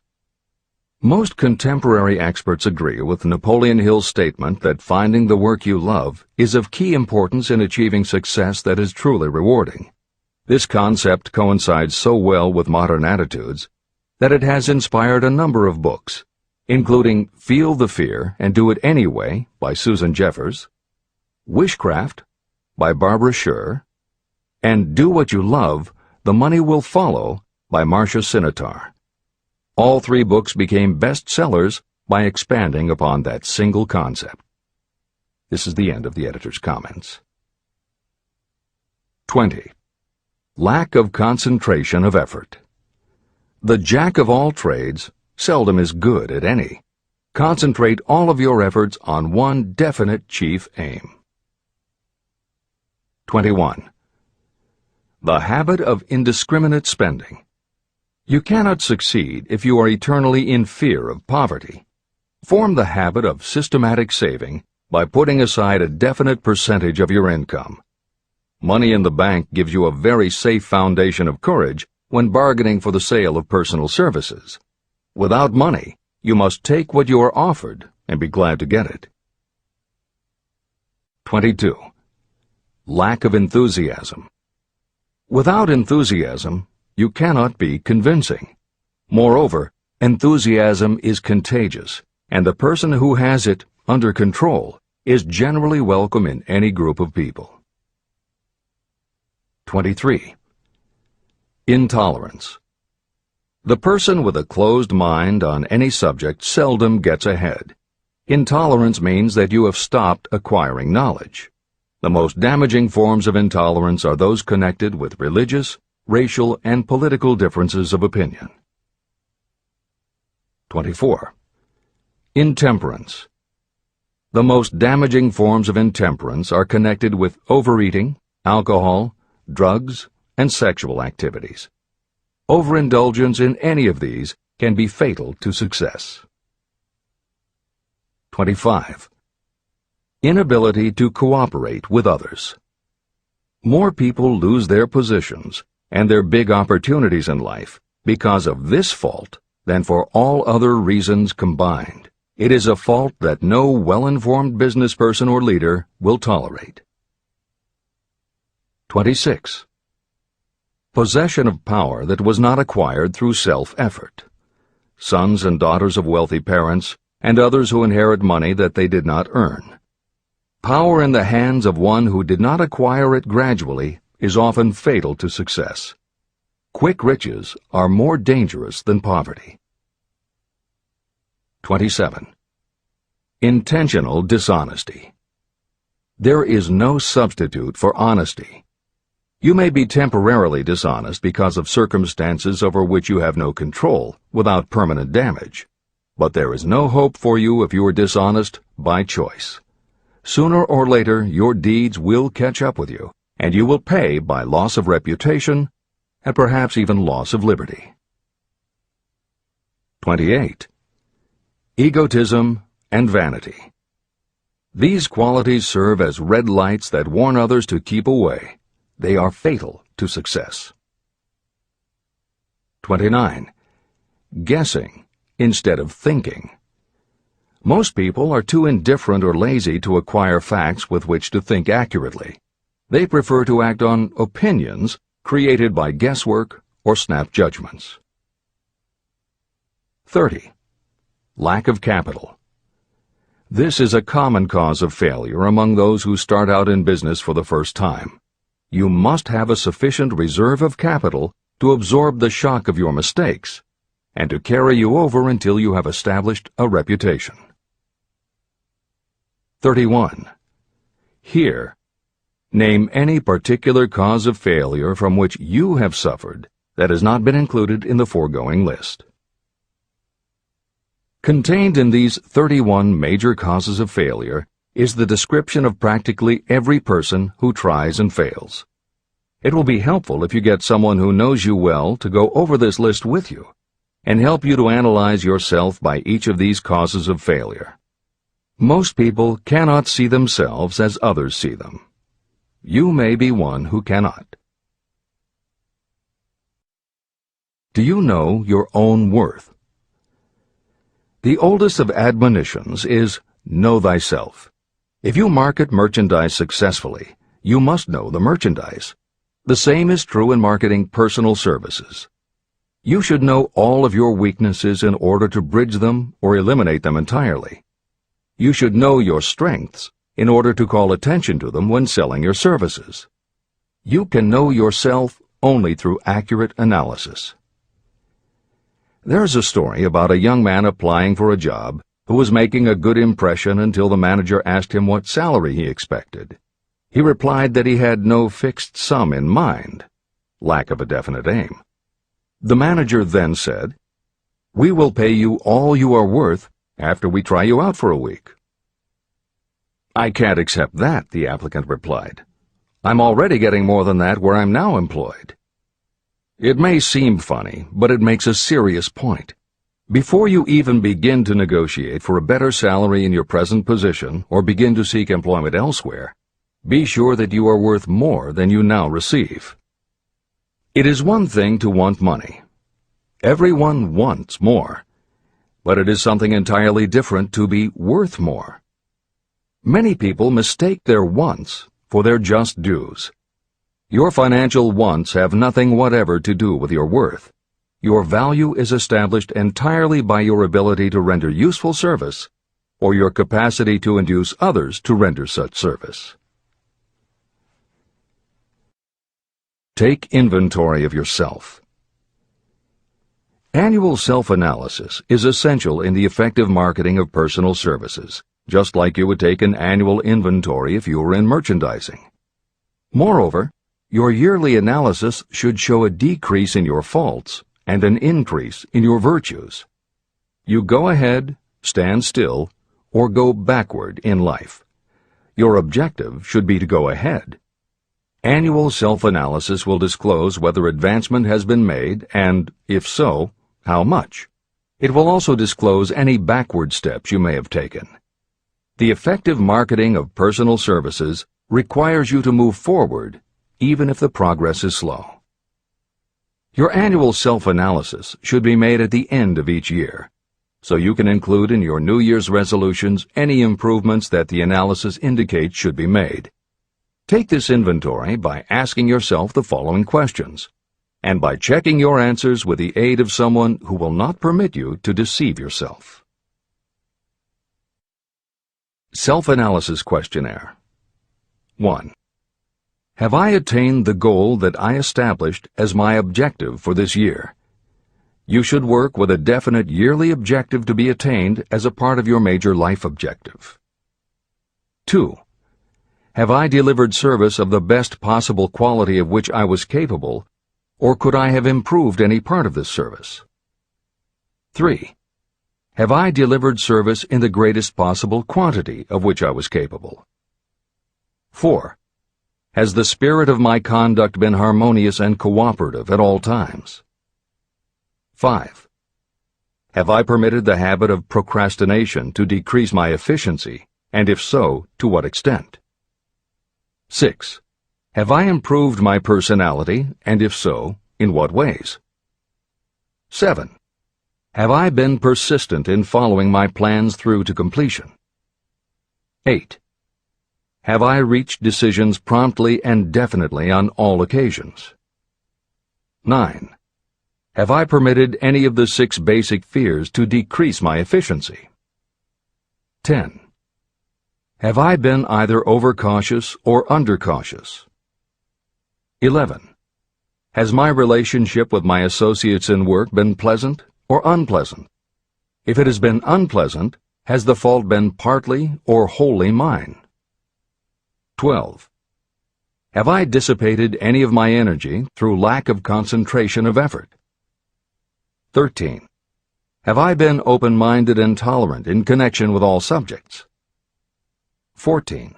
Speaker 1: Most contemporary experts agree with Napoleon Hill's statement that finding the work you love is of key importance in achieving success that is truly rewarding. This concept coincides so well with modern attitudes that it has inspired a number of books, including Feel the Fear and Do It Anyway by Susan Jeffers, Wishcraft by Barbara Sher, and Do What You Love, The Money Will Follow by Marcia Sinitar. All three books became bestsellers by expanding upon that single concept. This is the end of the editor's comments. 20. Lack of concentration of effort. The jack of all trades seldom is good at any. Concentrate all of your efforts on one definite chief aim. 21. The habit of indiscriminate spending. You cannot succeed if you are eternally in fear of poverty. Form the habit of systematic saving by putting aside a definite percentage of your income. Money in the bank gives you a very safe foundation of courage when bargaining for the sale of personal services. Without money, you must take what you are offered and be glad to get it. 22. Lack of enthusiasm. Without enthusiasm, you cannot be convincing. Moreover, enthusiasm is contagious, and the person who has it under control is generally welcome in any group of people. 23. Intolerance. The person with a closed mind on any subject seldom gets ahead. Intolerance means that you have stopped acquiring knowledge. The most damaging forms of intolerance are those connected with religious, racial, and political differences of opinion. 24. Intemperance. The most damaging forms of intemperance are connected with overeating, alcohol, drugs, and sexual activities. Overindulgence in any of these can be fatal to success. 25. Inability to cooperate with others. More people lose their positions and their big opportunities in life because of this fault than for all other reasons combined. It is a fault that no well-informed business person or leader will tolerate. 26. Possession of power that was not acquired through self-effort. Sons and daughters of wealthy parents and others who inherit money that they did not earn. Power in the hands of one who did not acquire it gradually is often fatal to success. Quick riches are more dangerous than poverty. 27. Intentional dishonesty. There is no substitute for honesty. You may be temporarily dishonest because of circumstances over which you have no control without permanent damage, but there is no hope for you if you are dishonest by choice. Sooner or later, your deeds will catch up with you, and you will pay by loss of reputation and perhaps even loss of liberty. 28. Egotism and vanity. These qualities serve as red lights that warn others to keep away. They are fatal to success. 29. Guessing instead of thinking. Most people are too indifferent or lazy to acquire facts with which to think accurately. They prefer to act on opinions created by guesswork or snap judgments. 30. Lack of capital. This is a common cause of failure among those who start out in business for the first time. You must have a sufficient reserve of capital to absorb the shock of your mistakes and to carry you over until you have established a reputation. 31. Here, name any particular cause of failure from which you have suffered that has not been included in the foregoing list. Contained in these 31 major causes of failure is the description of practically every person who tries and fails. It will be helpful if you get someone who knows you well to go over this list with you and help you to analyze yourself by each of these causes of failure. Most people cannot see themselves as others see them. You may be one who cannot. Do you know your own worth? The oldest of admonitions is, know thyself. If you market merchandise successfully, you must know the merchandise. The same is true in marketing personal services. You should know all of your weaknesses in order to bridge them or eliminate them entirely. You should know your strengths in order to call attention to them when selling your services. You can know yourself only through accurate analysis. There's a story about a young man applying for a job who was making a good impression until the manager asked him what salary he expected. He replied that he had no fixed sum in mind, lack of a definite aim. The manager then said, "We will pay you all you are worth after we try you out for a week." "I can't accept that," the applicant replied. "I'm already getting more than that where I'm now employed." It may seem funny, but it makes a serious point. Before you even begin to negotiate for a better salary in your present position or begin to seek employment elsewhere, be sure that you are worth more than you now receive. It is one thing to want money. Everyone wants more. But it is something entirely different to be worth more. Many people mistake their wants for their just dues. Your financial wants have nothing whatever to do with your worth. Your value is established entirely by your ability to render useful service or your capacity to induce others to render such service. Take inventory of yourself. Annual self-analysis is essential in the effective marketing of personal services, just like you would take an annual inventory if you were in merchandising. Moreover, your yearly analysis should show a decrease in your faults and an increase in your virtues. You go ahead, stand still, or go backward in life. Your objective should be to go ahead. Annual self-analysis will disclose whether advancement has been made and, if so, how much. It will also disclose any backward steps you may have taken. The effective marketing of personal services requires you to move forward, even if the progress is slow. Your annual self-analysis should be made at the end of each year, so you can include in your New Year's resolutions any improvements that the analysis indicates should be made. Take this inventory by asking yourself the following questions, and by checking your answers with the aid of someone who will not permit you to deceive yourself. Self-analysis questionnaire. 1. Have I attained the goal that I established as my objective for this year? You should work with a definite yearly objective to be attained as a part of your major life objective. 2. Have I delivered service of the best possible quality of which I was capable, or could I have improved any part of this service? 3. Have I delivered service in the greatest possible quantity of which I was capable? 4. Has the spirit of my conduct been harmonious and cooperative at all times? 5. Have I permitted the habit of procrastination to decrease my efficiency, and if so, to what extent? 6. Have I improved my personality, and if so, in what ways? 7. Have I been persistent in following my plans through to completion? 8. Have I reached decisions promptly and definitely on all occasions? 9. Have I permitted any of the 6 basic fears to decrease my efficiency? 10. Have I been either overcautious or undercautious? 11. Has my relationship with my associates in work been pleasant or unpleasant? If it has been unpleasant, has the fault been partly or wholly mine? 12. Have I dissipated any of my energy through lack of concentration of effort? 13. Have I been open-minded and tolerant in connection with all subjects? 14.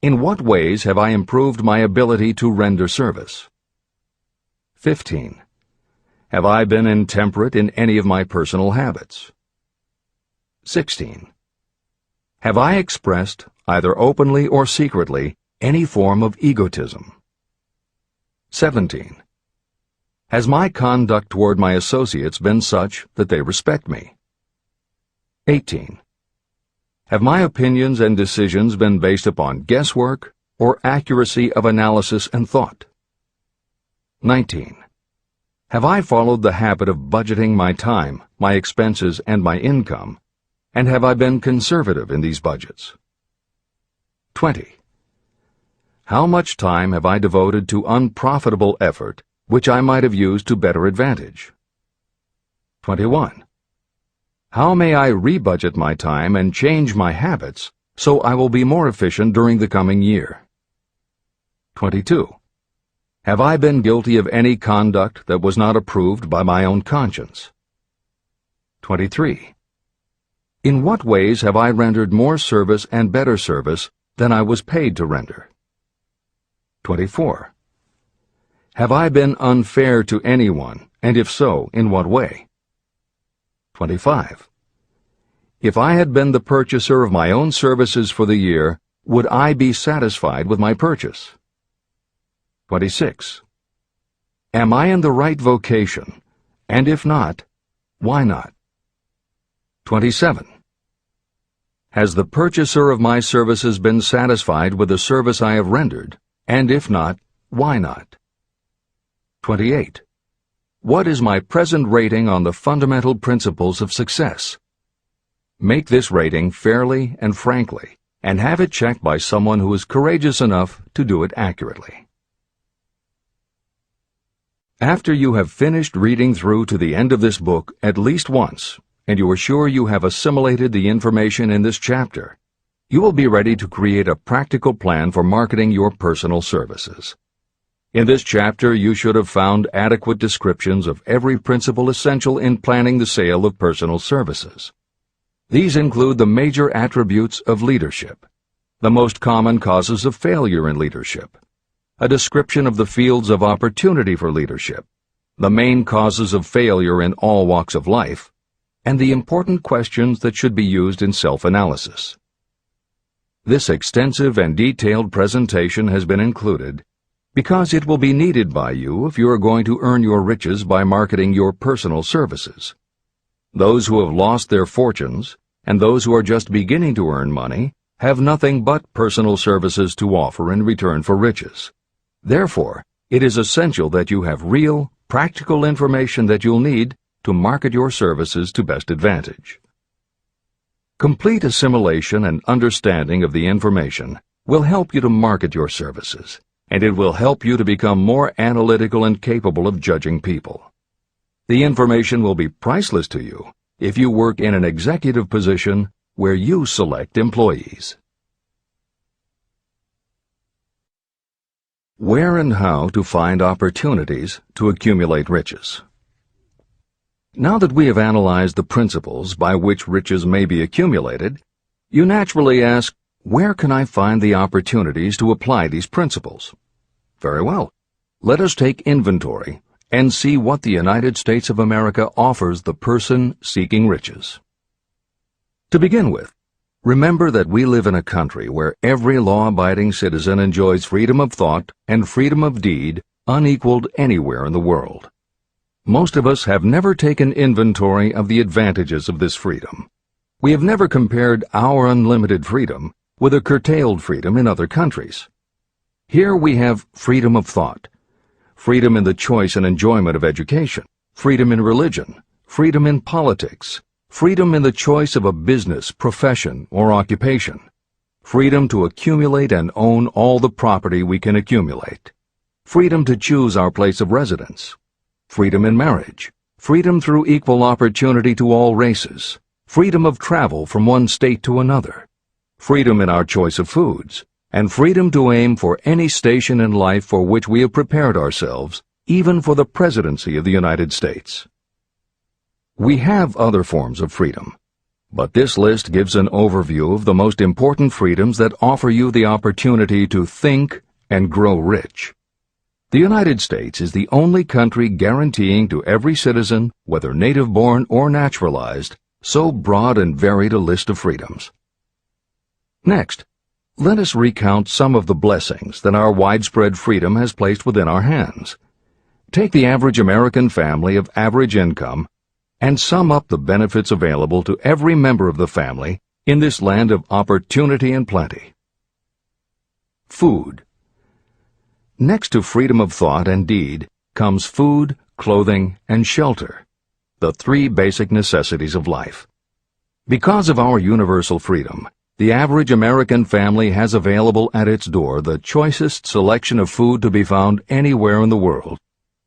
Speaker 1: In what ways have I improved my ability to render service? 15. Have I been intemperate in any of my personal habits? 16. Have I expressed, either openly or secretly, any form of egotism? 17. Has my conduct toward my associates been such that they respect me? 18. Have my opinions and decisions been based upon guesswork or accuracy of analysis and thought? 19. Have I followed the habit of budgeting my time, my expenses, and my income, and have I been conservative in these budgets? 20. How much time have I devoted to unprofitable effort which I might have used to better advantage? 21. How may I rebudget my time and change my habits so I will be more efficient during the coming year? 22. Have I been guilty of any conduct that was not approved by my own conscience? 23. In what ways have I rendered more service and better service than I was paid to render? 24. Have I been unfair to anyone, and if so, in what way? 25. If I had been the purchaser of my own services for the year, would I be satisfied with my purchase? 26. Am I in the right vocation, and if not, why not? 27. Has the purchaser of my services been satisfied with the service I have rendered, and if not, why not? 28. What is my present rating on the fundamental principles of success? Make this rating fairly and frankly, and have it checked by someone who is courageous enough to do it accurately. After you have finished reading through to the end of this book at least once, and you are sure you have assimilated the information in this chapter, you will be ready to create a practical plan for marketing your personal services. In this chapter, you should have found adequate descriptions of every principle essential in planning the sale of personal services. These include the major attributes of leadership, the most common causes of failure in leadership, a description of the fields of opportunity for leadership, the main causes of failure in all walks of life, and the important questions that should be used in self-analysis. This extensive and detailed presentation has been included because it will be needed by you if you are going to earn your riches by marketing your personal services. Those who have lost their fortunes and those who are just beginning to earn money have nothing but personal services to offer in return for riches. Therefore, it is essential that you have real, practical information that you'll need to market your services to best advantage. Complete assimilation and understanding of the information will help you to market your services, and it will help you to become more analytical and capable of judging people. The information will be priceless to you if you work in an executive position where you select employees. Where and how to find opportunities to accumulate riches. Now that we have analyzed the principles by which riches may be accumulated, you naturally ask, where can I find the opportunities to apply these principles? Very well. Let us take inventory and see what the United States of America offers the person seeking riches. To begin with, remember that we live in a country where every law-abiding citizen enjoys freedom of thought and freedom of deed unequaled anywhere in the world. Most of us have never taken inventory of the advantages of this freedom. We have never compared our unlimited freedom with a curtailed freedom in other countries. Here we have freedom of thought, freedom in the choice and enjoyment of education, freedom in religion, freedom in politics, freedom in the choice of a business, profession, or occupation, freedom to accumulate and own all the property we can accumulate, freedom to choose our place of residence, freedom in marriage, freedom through equal opportunity to all races, freedom of travel from one state to another, freedom in our choice of foods, and freedom to aim for any station in life for which we have prepared ourselves, even for the presidency of the United States. We have other forms of freedom, but this list gives an overview of the most important freedoms that offer you the opportunity to think and grow rich. The United States is the only country guaranteeing to every citizen, whether native-born or naturalized, so broad and varied a list of freedoms. Next, let us recount some of the blessings that our widespread freedom has placed within our hands. Take the average American family of average income and sum up the benefits available to every member of the family in this land of opportunity and plenty. Food. Next to freedom of thought and deed comes food, clothing, and shelter, the three basic necessities of life. Because of our universal freedom, the average American family has available at its door the choicest selection of food to be found anywhere in the world,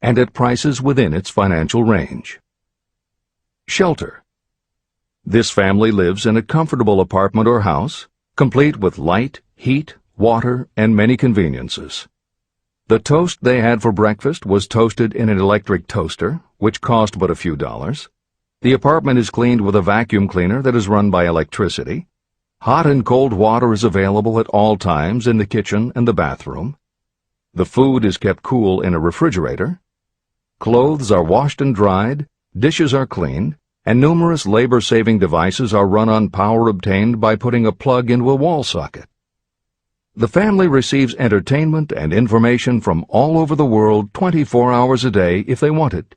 Speaker 1: and at prices within its financial range. Shelter. This family lives in a comfortable apartment or house, complete with light, heat, water, and many conveniences. The toast they had for breakfast was toasted in an electric toaster, which cost but a few dollars. The apartment is cleaned with a vacuum cleaner that is run by electricity. Hot and cold water is available at all times in the kitchen and the bathroom. The food is kept cool in a refrigerator. Clothes are washed and dried, dishes are cleaned, and numerous labor-saving devices are run on power obtained by putting a plug into a wall socket. The family receives entertainment and information from all over the world 24 hours a day if they want it,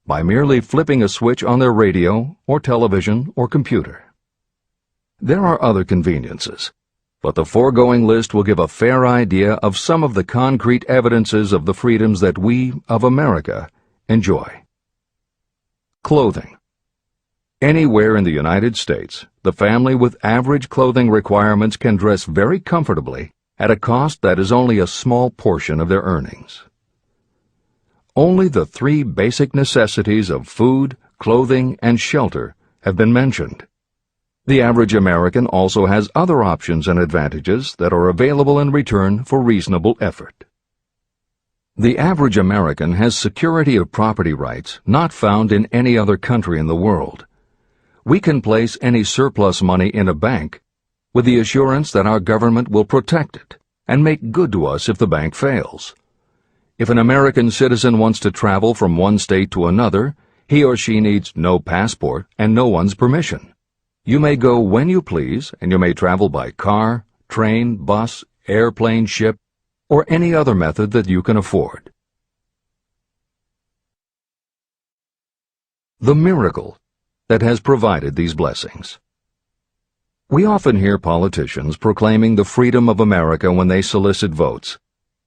Speaker 1: by merely flipping a switch on their radio or television or computer. There are other conveniences, but the foregoing list will give a fair idea of some of the concrete evidences of the freedoms that we, of America, enjoy. Clothing. Anywhere in the United States, the family with average clothing requirements can dress very comfortably at a cost that is only a small portion of their earnings. Only the three basic necessities of food, clothing, and shelter have been mentioned. The average American also has other options and advantages that are available in return for reasonable effort. The average American has security of property rights not found in any other country in the world. We can place any surplus money in a bank with the assurance that our government will protect it and make good to us if the bank fails. If an American citizen wants to travel from one state to another, he or she needs no passport and no one's permission. You may go when you please, and you may travel by car, train, bus, airplane, ship, or any other method that you can afford. The miracle that has provided these blessings. We often hear politicians proclaiming the freedom of America when they solicit votes,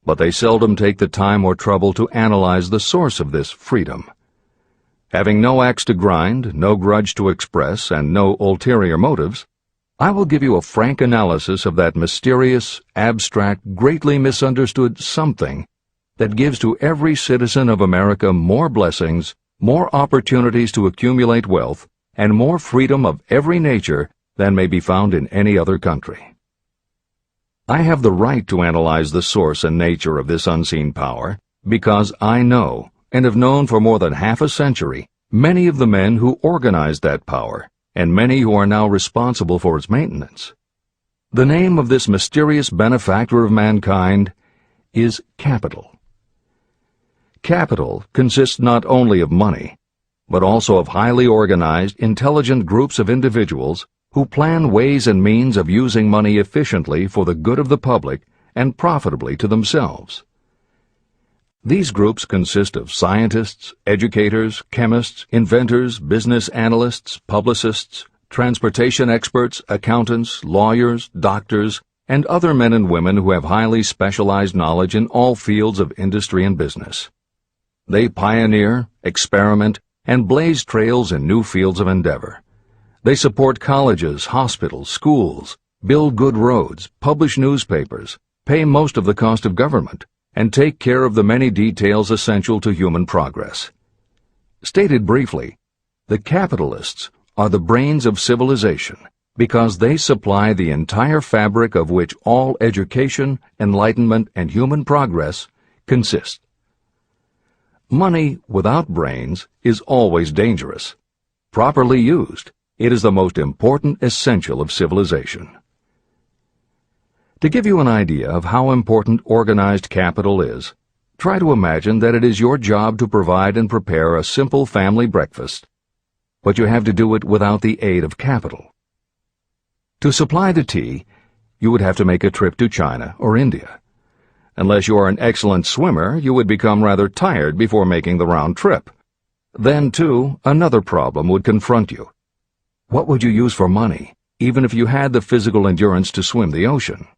Speaker 1: but they seldom take the time or trouble to analyze the source of this freedom. Having no axe to grind, no grudge to express, and no ulterior motives, I will give you a frank analysis of that mysterious, abstract, greatly misunderstood something that gives to every citizen of America more blessings, more opportunities to accumulate wealth, and more freedom of every nature than may be found in any other country. I have the right to analyze the source and nature of this unseen power because I know, and have known for more than half a century, many of the men who organized that power, and many who are now responsible for its maintenance. The name of this mysterious benefactor of mankind is capital. Capital consists not only of money, but also of highly organized, intelligent groups of individuals who plan ways and means of using money efficiently for the good of the public and profitably to themselves. These groups consist of scientists, educators, chemists, inventors, business analysts, publicists, transportation experts, accountants, lawyers, doctors, and other men and women who have highly specialized knowledge in all fields of industry and business. They pioneer, experiment, and blaze trails in new fields of endeavor. They support colleges, hospitals, schools, build good roads, publish newspapers, pay most of the cost of government, and take care of the many details essential to human progress. Stated briefly, the capitalists are the brains of civilization because they supply the entire fabric of which all education, enlightenment, and human progress consist. Money without brains is always dangerous. Properly used, it is the most important essential of civilization. To give you an idea of how important organized capital is, try to imagine that it is your job to provide and prepare a simple family breakfast, but you have to do it without the aid of capital. To supply the tea, you would have to make a trip to China or India. Unless you are an excellent swimmer, you would become rather tired before making the round trip. Then, too, another problem would confront you. What would you use for money, even if you had the physical endurance to swim the ocean?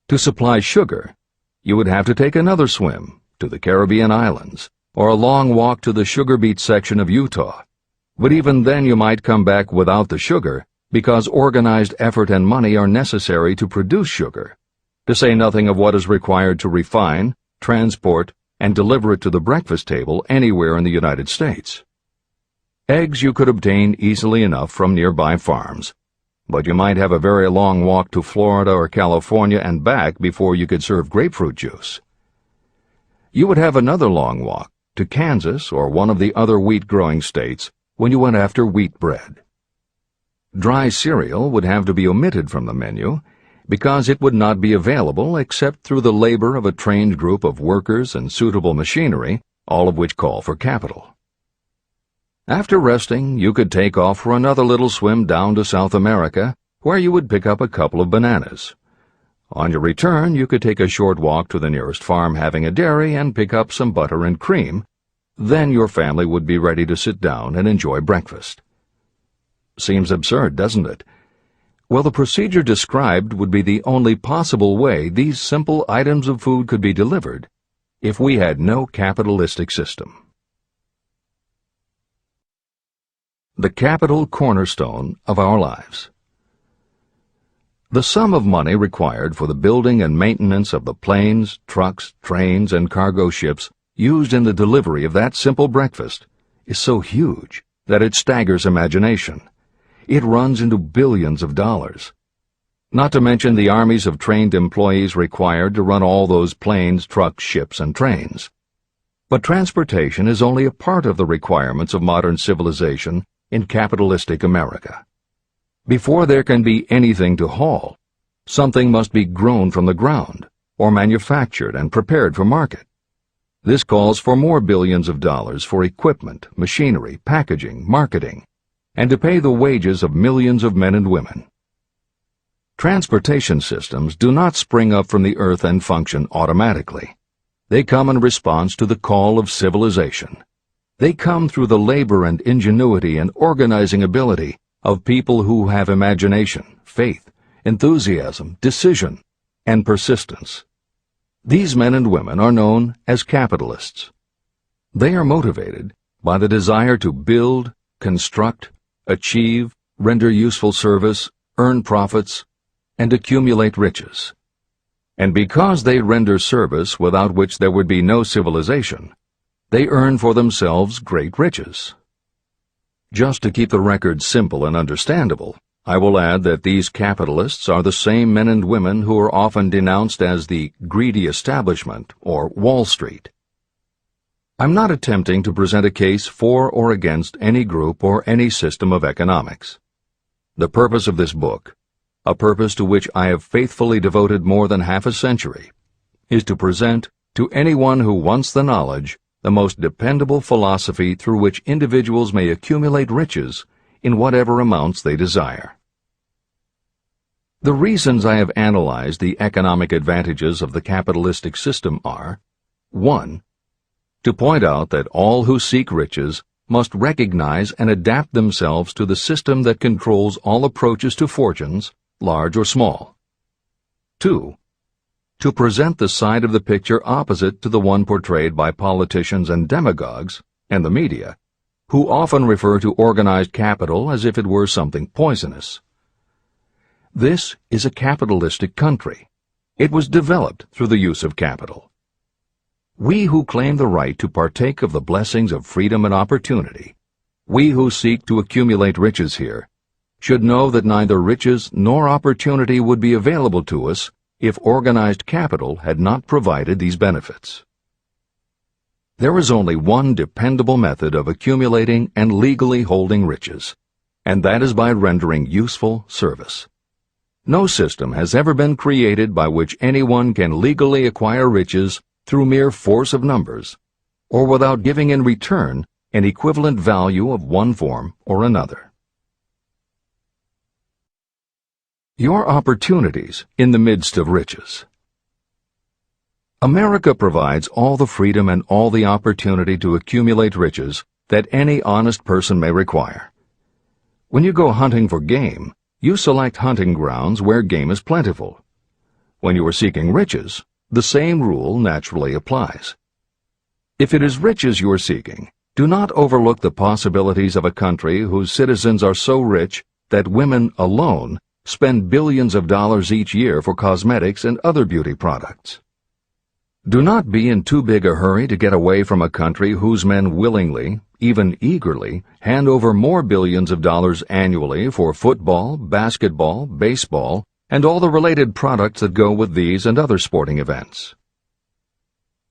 Speaker 1: To supply sugar, you would have to take another swim to the Caribbean islands, or a long walk to the sugar beet section of Utah. But even then you might come back without the sugar, because organized effort and money are necessary to produce sugar, to say nothing of what is required to refine, transport, and deliver it to the breakfast table anywhere in the United States. Eggs you could obtain easily enough from nearby farms, but you might have a very long walk to Florida or California and back before you could serve grapefruit juice. You would have another long walk to Kansas or one of the other wheat-growing states when you went after wheat bread. Dry cereal would have to be omitted from the menu because it would not be available except through the labor of a trained group of workers and suitable machinery, all of which call for capital. After resting, you could take off for another little swim down to South America, where you would pick up a couple of bananas. On your return, you could take a short walk to the nearest farm having a dairy and pick up some butter and cream. Then your family would be ready to sit down and enjoy breakfast. Seems absurd, doesn't it? Well, the procedure described would be the only possible way these simple items of food could be delivered if we had no capitalistic system. The capital cornerstone of our lives. The sum of money required for the building and maintenance of the planes, trucks, trains, and cargo ships used in the delivery of that simple breakfast is so huge that it staggers imagination. It runs into billions of dollars. Not to mention the armies of trained employees required to run all those planes, trucks, ships, and trains. But transportation is only a part of the requirements of modern civilization in capitalistic America. Before there can be anything to haul, something must be grown from the ground, or manufactured and prepared for market. This calls for more billions of dollars for equipment, machinery, packaging, marketing, and to pay the wages of millions of men and women. Transportation systems do not spring up from the earth and function automatically. They come in response to the call of civilization. They come through the labor and ingenuity and organizing ability of people who have imagination, faith, enthusiasm, decision, and persistence. These men and women are known as capitalists. They are motivated by the desire to build, construct, achieve, render useful service, earn profits, and accumulate riches. And because they render service without which there would be no civilization, they earn for themselves great riches. Just to keep the record simple and understandable, I will add that these capitalists are the same men and women who are often denounced as the greedy establishment or Wall Street. I'm not attempting to present a case for or against any group or any system of economics. The purpose of this book, a purpose to which I have faithfully devoted more than half a century, is to present to anyone who wants the knowledge the most dependable philosophy through which individuals may accumulate riches in whatever amounts they desire. The reasons I have analyzed the economic advantages of the capitalistic system are: 1. To point out that all who seek riches must recognize and adapt themselves to the system that controls all approaches to fortunes, large or small. 2. To present the side of the picture opposite to the one portrayed by politicians and demagogues and the media, who often refer to organized capital as if it were something poisonous. This is a capitalistic country. It was developed through the use of capital. We who claim the right to partake of the blessings of freedom and opportunity, we who seek to accumulate riches here, should know that neither riches nor opportunity would be available to us if organized capital had not provided these benefits. There is only one dependable method of accumulating and legally holding riches, and that is by rendering useful service. No system has ever been created by which anyone can legally acquire riches through mere force of numbers, or without giving in return an equivalent value of one form or another. Your opportunities in the midst of riches. America provides all the freedom and all the opportunity to accumulate riches that any honest person may require. When you go hunting for game, you select hunting grounds where game is plentiful. When you are seeking riches, the same rule naturally applies. If it is riches you are seeking, do not overlook the possibilities of a country whose citizens are so rich that women alone spend billions of dollars each year for cosmetics and other beauty products. Do not be in too big a hurry to get away from a country whose men willingly, even eagerly, hand over more billions of dollars annually for football, basketball, baseball, and all the related products that go with these and other sporting events.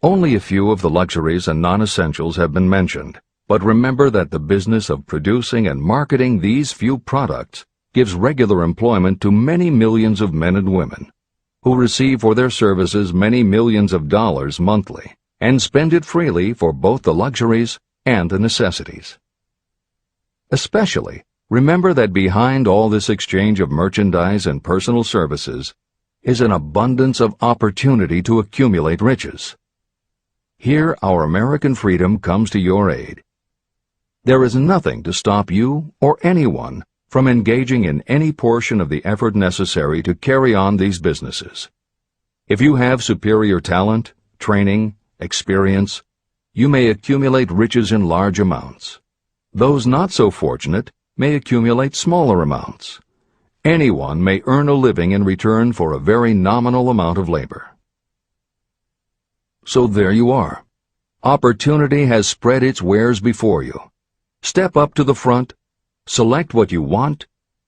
Speaker 1: Only a few of the luxuries and non-essentials have been mentioned, but remember that the business of producing and marketing these few products gives regular employment to many millions of men and women, who receive for their services many millions of dollars monthly, and spend it freely for both the luxuries and the necessities. Especially, remember that behind all this exchange of merchandise and personal services is an abundance of opportunity to accumulate riches. Here our American freedom comes to your aid. There is nothing to stop you or anyone from engaging in any portion of the effort necessary to carry on these businesses. If you have superior talent, training, experience, you may accumulate riches in large amounts. Those not so fortunate may accumulate smaller amounts. Anyone may earn a living in return for a very nominal amount of labor. So there you are. Opportunity has spread its wares before you. Step up to the front, select what you want,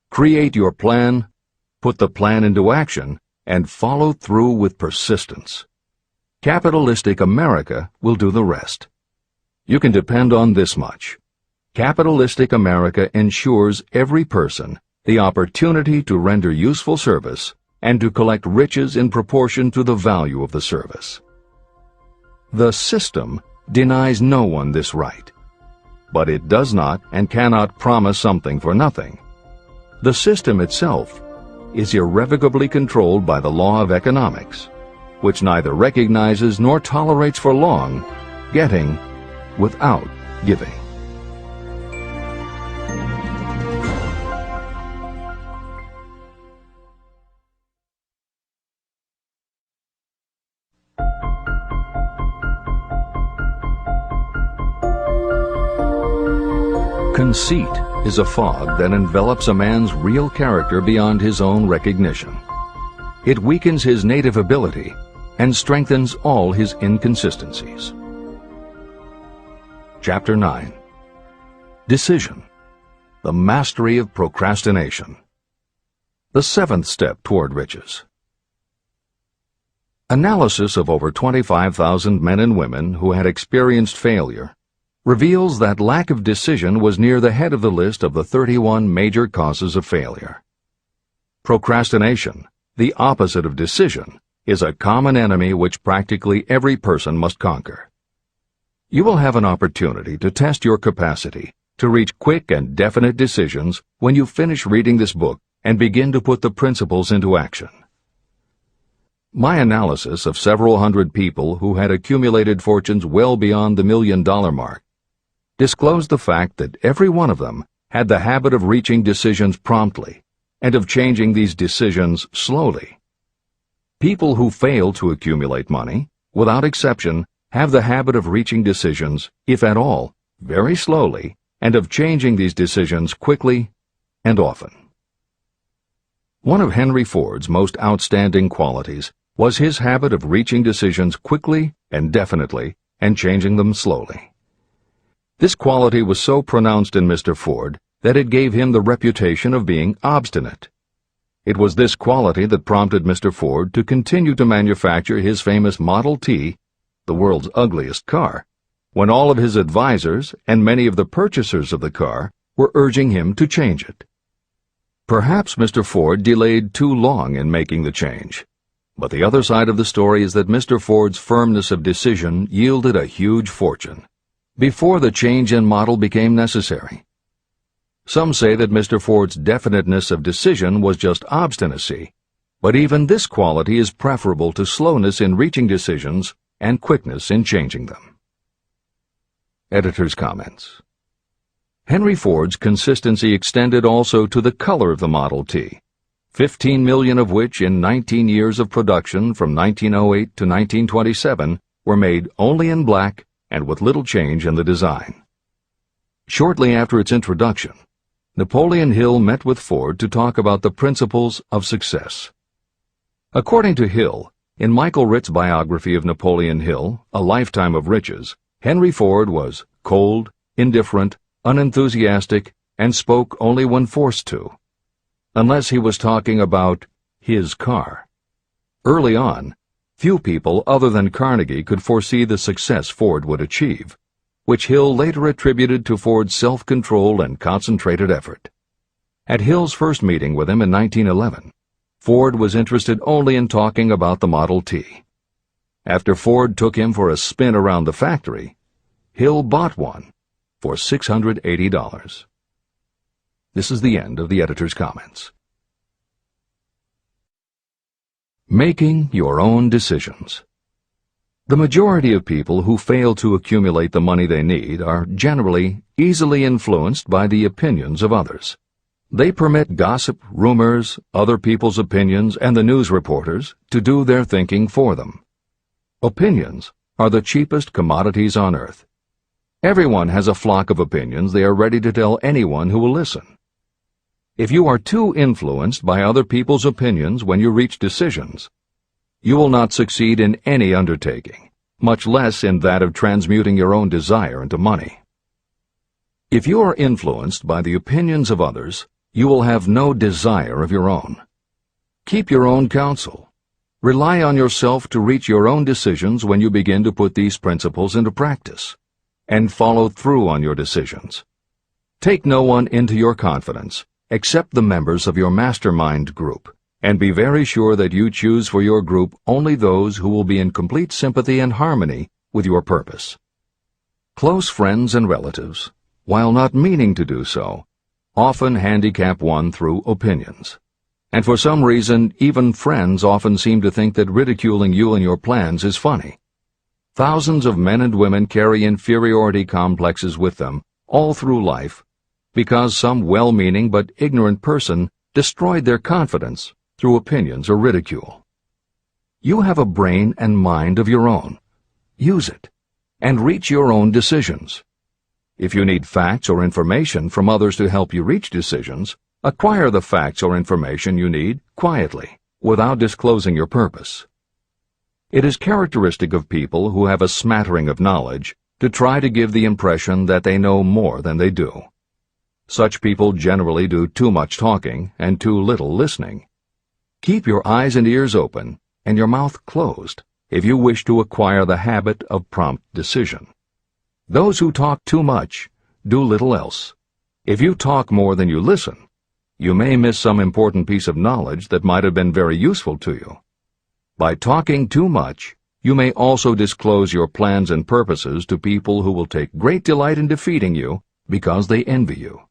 Speaker 1: create your plan, put the plan into action, and follow through with persistence. Capitalistic America will do the rest. You can depend on this much. Capitalistic America ensures every person the opportunity to render useful service and to collect riches in proportion to the value of the service. The system denies no one this right, but it does not and cannot promise something for nothing. The system itself is irrevocably controlled by the law of economics, which neither recognizes nor tolerates for long getting without giving. Conceit is a fog that envelops a man's real character beyond his own recognition. It weakens his native ability and strengthens all his inconsistencies. Chapter 9. Decision. The mastery of procrastination. The seventh step toward riches. Analysis of over 25,000 men and women who had experienced failure reveals that lack of decision was near the head of the list of the 31 major causes of failure. Procrastination, the opposite of decision, is a common enemy which practically every person must conquer. You will have an opportunity to test your capacity to reach quick and definite decisions when you finish reading this book and begin to put the principles into action. My analysis of several hundred people who had accumulated fortunes well beyond the $1 million mark disclosed the fact that every one of them had the habit of reaching decisions promptly and of changing these decisions slowly. People who fail to accumulate money, without exception, have the habit of reaching decisions, if at all, very slowly and of changing these decisions quickly and often. One of Henry Ford's most outstanding qualities was his habit of reaching decisions quickly and definitely and changing them slowly. This quality was so pronounced in Mr. Ford that it gave him the reputation of being obstinate. It was this quality that prompted Mr. Ford to continue to manufacture his famous Model T, the world's ugliest car, when all of his advisors and many of the purchasers of the car were urging him to change it. Perhaps Mr. Ford delayed too long in making the change, but the other side of the story is that Mr. Ford's firmness of decision yielded a huge fortune before the change in model became necessary. Some say that Mr. Ford's definiteness of decision was just obstinacy, but even this quality is preferable to slowness in reaching decisions and quickness in changing them. Editor's comments. Henry Ford's consistency extended also to the color of the Model T, 15 million of which in 19 years of production from 1908 to 1927 were made only in black and with little change in the design. Shortly after its introduction, Napoleon Hill met with Ford to talk about the principles of success. According to Hill, in Michael Ritt's biography of Napoleon Hill, A Lifetime of Riches, Henry Ford was cold, indifferent, unenthusiastic, and spoke only when forced to, unless he was talking about his car. Early on, few people other than Carnegie could foresee the success Ford would achieve, which Hill later attributed to Ford's self-control and concentrated effort. At Hill's first meeting with him in 1911, Ford was interested only in talking about the Model T. After Ford took him for a spin around the factory, Hill bought one for $680. This is the end of the editor's comments. Making your own decisions. The majority of people who fail to accumulate the money they need are generally easily influenced by the opinions of others. They permit gossip, rumors, other people's opinions, and the news reporters to do their thinking for them. Opinions are the cheapest commodities on earth. Everyone has a flock of opinions they are ready to tell anyone who will listen. If you are too influenced by other people's opinions when you reach decisions, you will not succeed in any undertaking, much less in that of transmuting your own desire into money. If you are influenced by the opinions of others, you will have no desire of your own. Keep your own counsel. Rely on yourself to reach your own decisions when you begin to put these principles into practice, and follow through on your decisions. Take no one into your confidence except the members of your mastermind group, and be very sure that you choose for your group only those who will be in complete sympathy and harmony with your purpose. Close friends and relatives, while not meaning to do so, often handicap one through opinions. And for some reason, even friends often seem to think that ridiculing you and your plans is funny. Thousands of men and women carry inferiority complexes with them all through life because some well-meaning but ignorant person destroyed their confidence through opinions or ridicule. You have a brain and mind of your own. Use it, and reach your own decisions. If you need facts or information from others to help you reach decisions, acquire the facts or information you need quietly, without disclosing your purpose. It is characteristic of people who have a smattering of knowledge to try to give the impression that they know more than they do. Such people generally do too much talking and too little listening. Keep your eyes and ears open and your mouth closed if you wish to acquire the habit of prompt decision. Those who talk too much do little else. If you talk more than you listen, you may miss some important piece of knowledge that might have been very useful to you. By talking too much, you may also disclose your plans and purposes to people who will take great delight in defeating you because they envy you.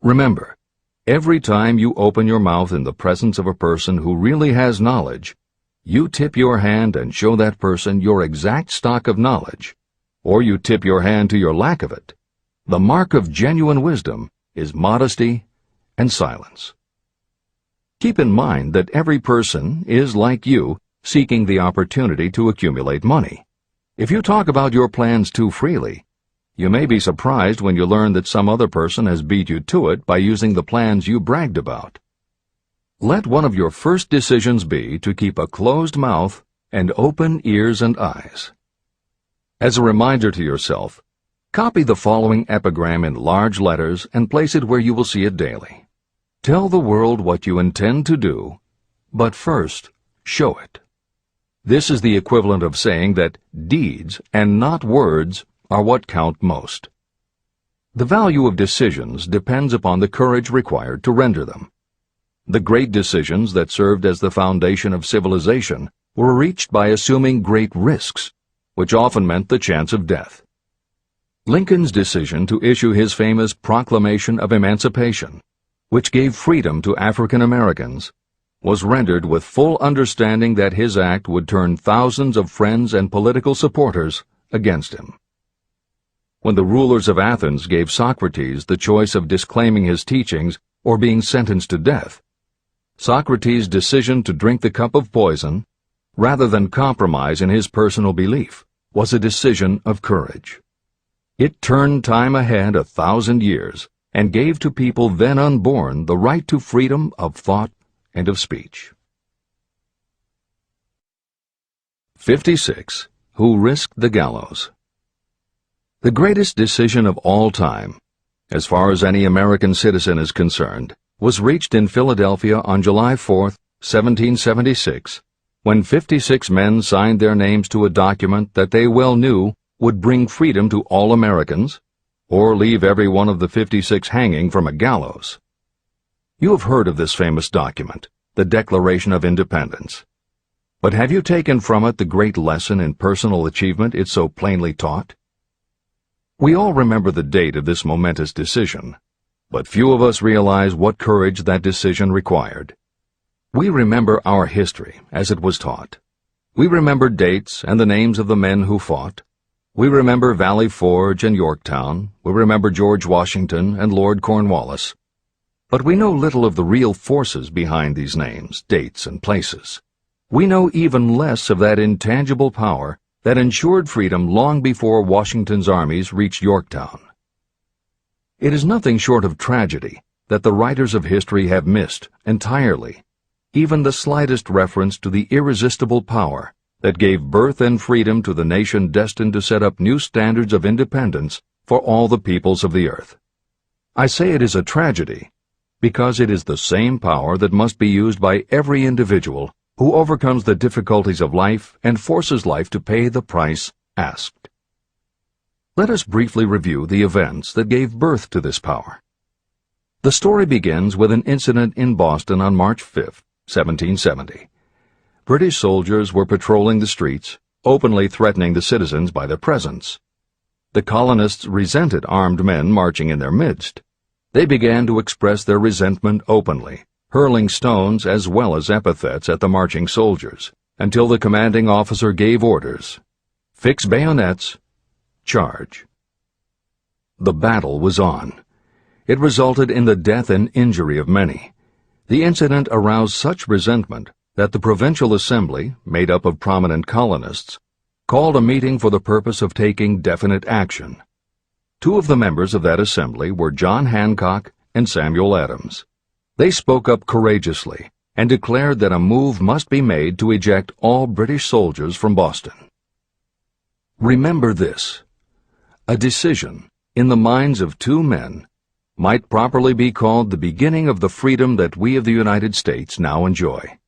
Speaker 1: Remember, every time you open your mouth in the presence of a person who really has knowledge, you tip your hand and show that person your exact stock of knowledge, or you tip your hand to your lack of it. The mark of genuine wisdom is modesty and silence. Keep in mind that every person is, like you, seeking the opportunity to accumulate money. If you talk about your plans too freely, You may be surprised when you learn that some other person has beat you to it by using the plans you bragged about. Let one of your first decisions be to keep a closed mouth and open ears and eyes. As a reminder to yourself, copy the following epigram in large letters and place it where you will see it daily. Tell the world what you intend to do, but first, show it. This is the equivalent of saying that deeds and not words are what count most. The value of decisions depends upon the courage required to render them. The great decisions that served as the foundation of civilization were reached by assuming great risks, which often meant the chance of death. Lincoln's decision to issue his famous Proclamation of Emancipation, which gave freedom to African Americans, was rendered with full understanding that his act would turn thousands of friends and political supporters against him. When the rulers of Athens gave Socrates the choice of disclaiming his teachings or being sentenced to death, Socrates' decision to drink the cup of poison, rather than compromise in his personal belief, was a decision of courage. It turned time ahead 1,000 years and gave to people then unborn the right to freedom of thought and of speech. 56. Who risked the gallows? The greatest decision of all time, as far as any American citizen is concerned, was reached in Philadelphia on July 4, 1776, when 56 men signed their names to a document that they well knew would bring freedom to all Americans, or leave every one of the 56 hanging from a gallows. You have heard of this famous document, the Declaration of Independence. But have you taken from it the great lesson in personal achievement it so plainly taught? We all remember the date of this momentous decision, but few of us realize what courage that decision required. We remember our history as it was taught. We remember dates and the names of the men who fought. We remember Valley Forge and Yorktown. We remember George Washington and Lord Cornwallis. But we know little of the real forces behind these names, dates, and places. We know even less of that intangible power that ensured freedom long before Washington's armies reached Yorktown. It is nothing short of tragedy that the writers of history have missed entirely even the slightest reference to the irresistible power that gave birth and freedom to the nation destined to set up new standards of independence for all the peoples of the earth. I say it is a tragedy because it is the same power that must be used by every individual who overcomes the difficulties of life and forces life to pay the price asked. Let us briefly review the events that gave birth to this power. The story begins with an incident in Boston on March 5, 1770. British soldiers were patrolling the streets, openly threatening the citizens by their presence. The colonists resented armed men marching in their midst. They began to express their resentment openly, hurling stones as well as epithets at the marching soldiers, until the commanding officer gave orders. Fix bayonets. Charge. The battle was on. It resulted in the death and injury of many. The incident aroused such resentment that the Provincial Assembly, made up of prominent colonists, called a meeting for the purpose of taking definite action. Two of the members of that assembly were John Hancock and Samuel Adams. They spoke up courageously and declared that a move must be made to eject all British soldiers from Boston. Remember this: a decision, in the minds of two men, might properly be called the beginning of the freedom that we of the United States now enjoy.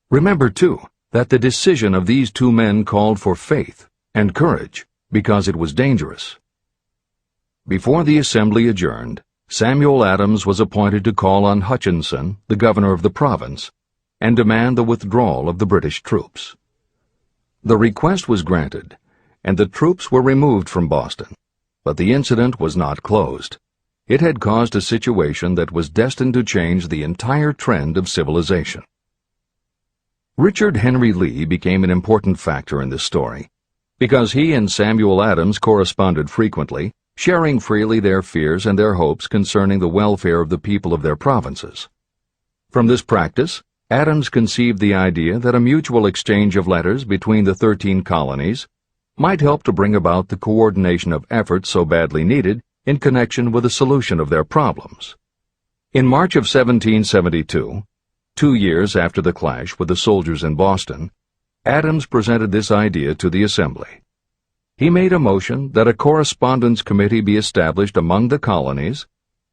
Speaker 1: Remember, too, that the decision of these two men called for faith and courage because it was dangerous. Before the assembly adjourned, Samuel Adams was appointed to call on Hutchinson, the governor of the province, and demand the withdrawal of the British troops. The request was granted, and the troops were removed from Boston, but the incident was not closed. It had caused a situation that was destined to change the entire trend of civilization. Richard Henry Lee became an important factor in this story, because he and Samuel Adams corresponded frequently, sharing freely their fears and their hopes concerning the welfare of the people of their provinces. From this practice, Adams conceived the idea that a mutual exchange of letters between the 13 colonies might help to bring about the coordination of efforts so badly needed in connection with the solution of their problems. In March of 1772, 2 years after the clash with the soldiers in Boston, Adams presented this idea to the Assembly. He made a motion that a correspondence committee be established among the colonies,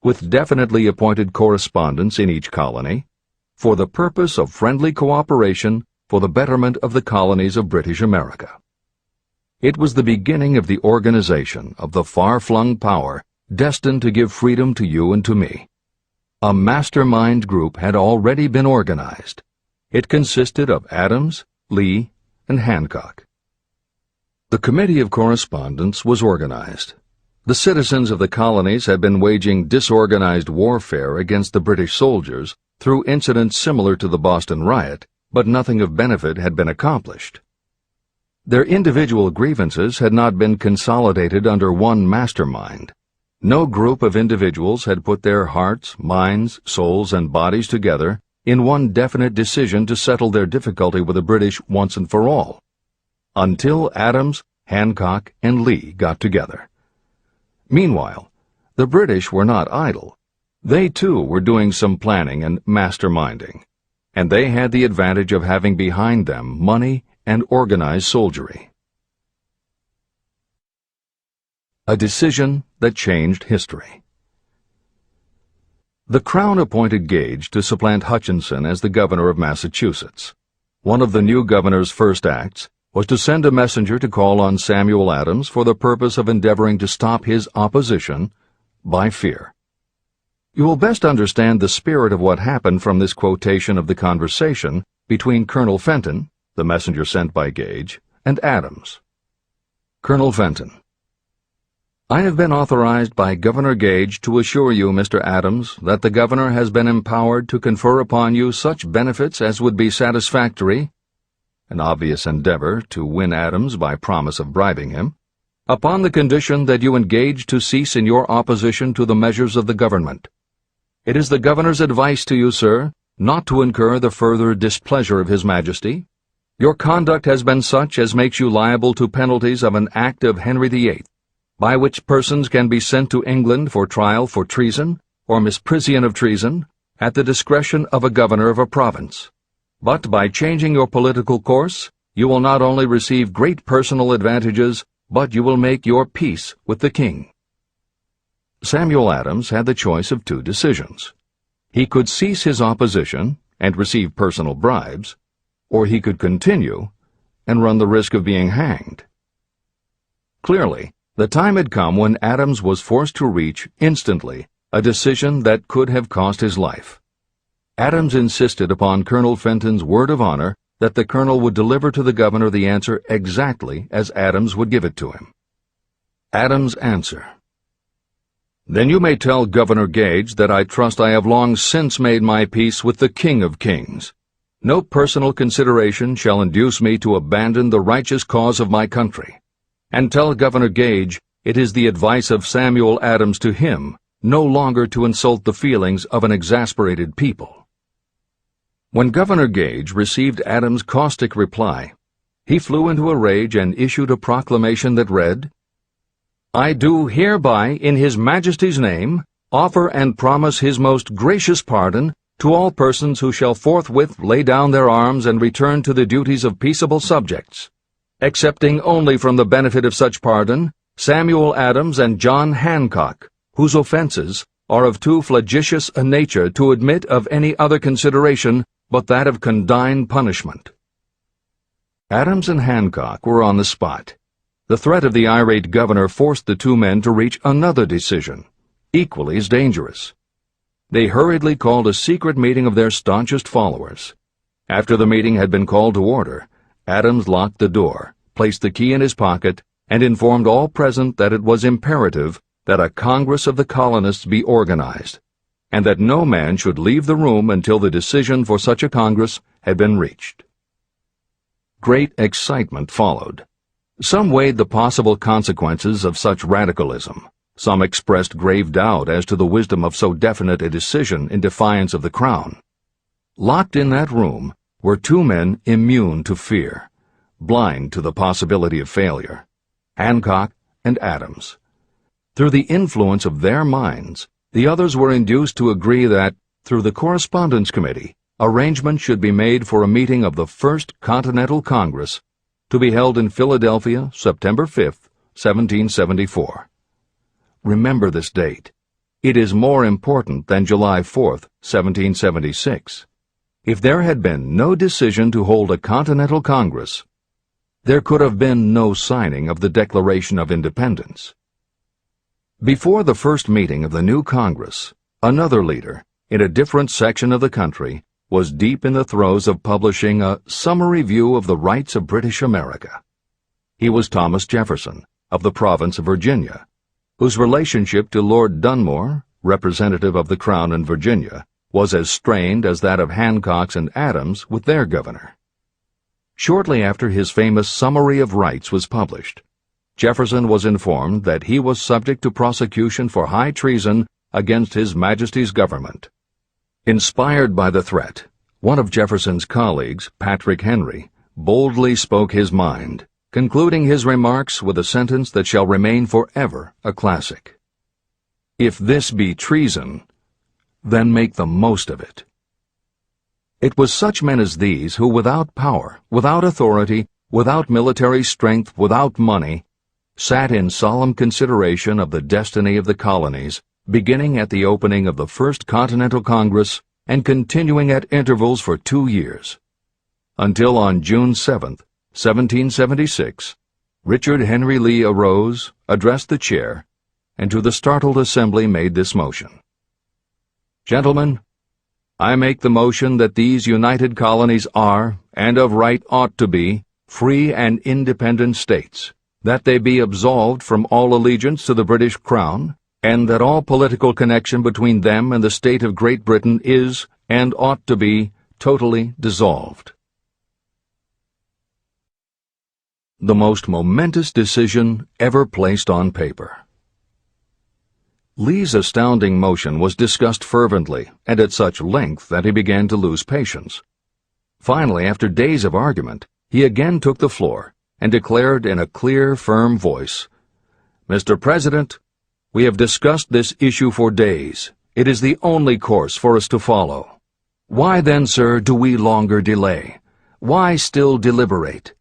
Speaker 1: with definitely appointed correspondents in each colony, for the purpose of friendly cooperation for the betterment of the colonies of British America. It was the beginning of the organization of the far-flung power destined to give freedom to you and to me. A mastermind group had already been organized. It consisted of Adams, Lee, and Hancock. The Committee of Correspondence was organized. The citizens of the colonies had been waging disorganized warfare against the British soldiers through incidents similar to the Boston riot, but nothing of benefit had been accomplished. Their individual grievances had not been consolidated under one mastermind. No group of individuals had put their hearts, minds, souls, and bodies together in one definite decision to settle their difficulty with the British once and for all, until Adams, Hancock, and Lee got together. Meanwhile, the British were not idle. They, too, were doing some planning and masterminding, and they had the advantage of having behind them money and organized soldiery. A decision that changed history. The Crown appointed Gage to supplant Hutchinson as the governor of Massachusetts. One of the new governor's first acts was to send a messenger to call on Samuel Adams for the purpose of endeavoring to stop his opposition by fear. You will best understand the spirit of what happened from this quotation of the conversation between Colonel Fenton, the messenger sent by Gage, and Adams. Colonel Fenton: I have been authorized by Governor Gage to assure you, Mr. Adams, that the governor has been empowered to confer upon you such benefits as would be satisfactory, an obvious endeavor to win Adams by promise of bribing him, upon the condition that you engage to cease in your opposition to the measures of the government. It is the governor's advice to you, sir, not to incur the further displeasure of His Majesty. Your conduct has been such as makes you liable to penalties of an act of Henry VIII, by which persons can be sent to England for trial for treason or misprision of treason at the discretion of a governor of a province. But by changing your political course, you will not only receive great personal advantages, but you will make your peace with the king. Samuel Adams had the choice of two decisions. He could cease his opposition and receive personal bribes, or he could continue and run the risk of being hanged. Clearly, the time had come when Adams was forced to reach, instantly, a decision that could have cost his life. Adams insisted upon Colonel Fenton's word of honor that the colonel would deliver to the governor the answer exactly as Adams would give it to him. Adams' answer: Then you may tell Governor Gage that I trust I have long since made my peace with the King of Kings. No personal consideration shall induce me to abandon the righteous cause of my country. And tell Governor Gage it is the advice of Samuel Adams to him no longer to insult the feelings of an exasperated people. When Governor Gage received Adams' caustic reply, he flew into a rage and issued a proclamation that read, I do hereby, in His Majesty's name, offer and promise His most gracious pardon to all persons who shall forthwith lay down their arms and return to the duties of peaceable subjects, excepting only from the benefit of such pardon Samuel Adams and John Hancock, whose offenses are of too flagitious a nature to admit of any other consideration but that of condign punishment. Adams and Hancock were on the spot. The threat of the irate governor forced the two men to reach another decision, equally as dangerous. They hurriedly called a secret meeting of their staunchest followers. After the meeting had been called to order, Adams locked the door, placed the key in his pocket, and informed all present that it was imperative that a Congress of the colonists be organized, and that no man should leave the room until the decision for such a Congress had been reached. Great excitement followed. Some weighed the possible consequences of such radicalism. Some expressed grave doubt as to the wisdom of so definite a decision in defiance of the Crown. Locked in that room were two men immune to fear, blind to the possibility of failure. Hancock, and Adams. Through the influence of their minds, the others were induced to agree that, through the Correspondence Committee, arrangements should be made for a meeting of the First Continental Congress to be held in Philadelphia, September 5, 1774. Remember this date. It is more important than July 4, 1776. If there had been no decision to hold a Continental Congress, there could have been no signing of the Declaration of Independence. Before the first meeting of the new Congress, another leader, in a different section of the country, was deep in the throes of publishing a summary view of the rights of British America. He was Thomas Jefferson, of the province of Virginia, whose relationship to Lord Dunmore, representative of the Crown in Virginia, was as strained as that of Hancock's and Adams with their governor. Shortly after his famous Summary of Rights was published, Jefferson was informed that he was subject to prosecution for high treason against His Majesty's government. Inspired by the threat, one of Jefferson's colleagues, Patrick Henry, boldly spoke his mind, concluding his remarks with a sentence that shall remain forever a classic. "If this be treason, then make the most of it." It was such men as these who, without power, without authority, without military strength, without money, sat in solemn consideration of the destiny of the colonies, beginning at the opening of the First Continental Congress and continuing at intervals for 2 years, until on June 7, 1776, Richard Henry Lee arose, addressed the chair, and to the startled assembly made this motion: "Gentlemen, I make the motion that these united colonies are, and of right ought to be, free and independent states, that they be absolved from all allegiance to the British Crown, and that all political connection between them and the state of Great Britain is, and ought to be, totally dissolved." The most momentous decision ever placed on paper. Lee's astounding motion was discussed fervently and at such length that he began to lose patience. Finally, after days of argument, he again took the floor and declared in a clear, firm voice, "Mr. President, we have discussed this issue for days. It is the only course for us to follow. Why then, sir, do we longer delay? Why still deliberate?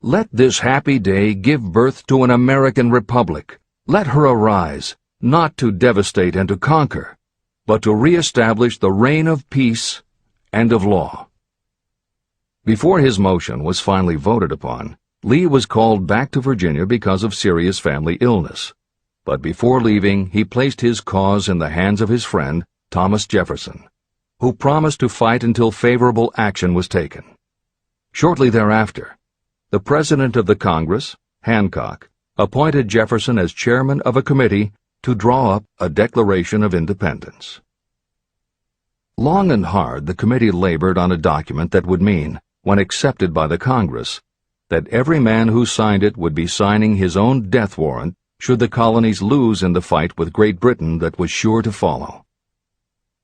Speaker 1: Let this happy day give birth to an American Republic. Let her arise, not to devastate and to conquer, but to re-establish the reign of peace and of law." Before his motion was finally voted upon, Lee was called back to Virginia because of serious family illness. But before leaving, he placed his cause in the hands of his friend, Thomas Jefferson, who promised to fight until favorable action was taken. Shortly thereafter, the President of the Congress, Hancock, appointed Jefferson as chairman of a committee to draw up a Declaration of Independence. Long and hard the committee labored on a document that would mean, when accepted by the Congress, that every man who signed it would be signing his own death warrant should the colonies lose in the fight with Great Britain that was sure to follow.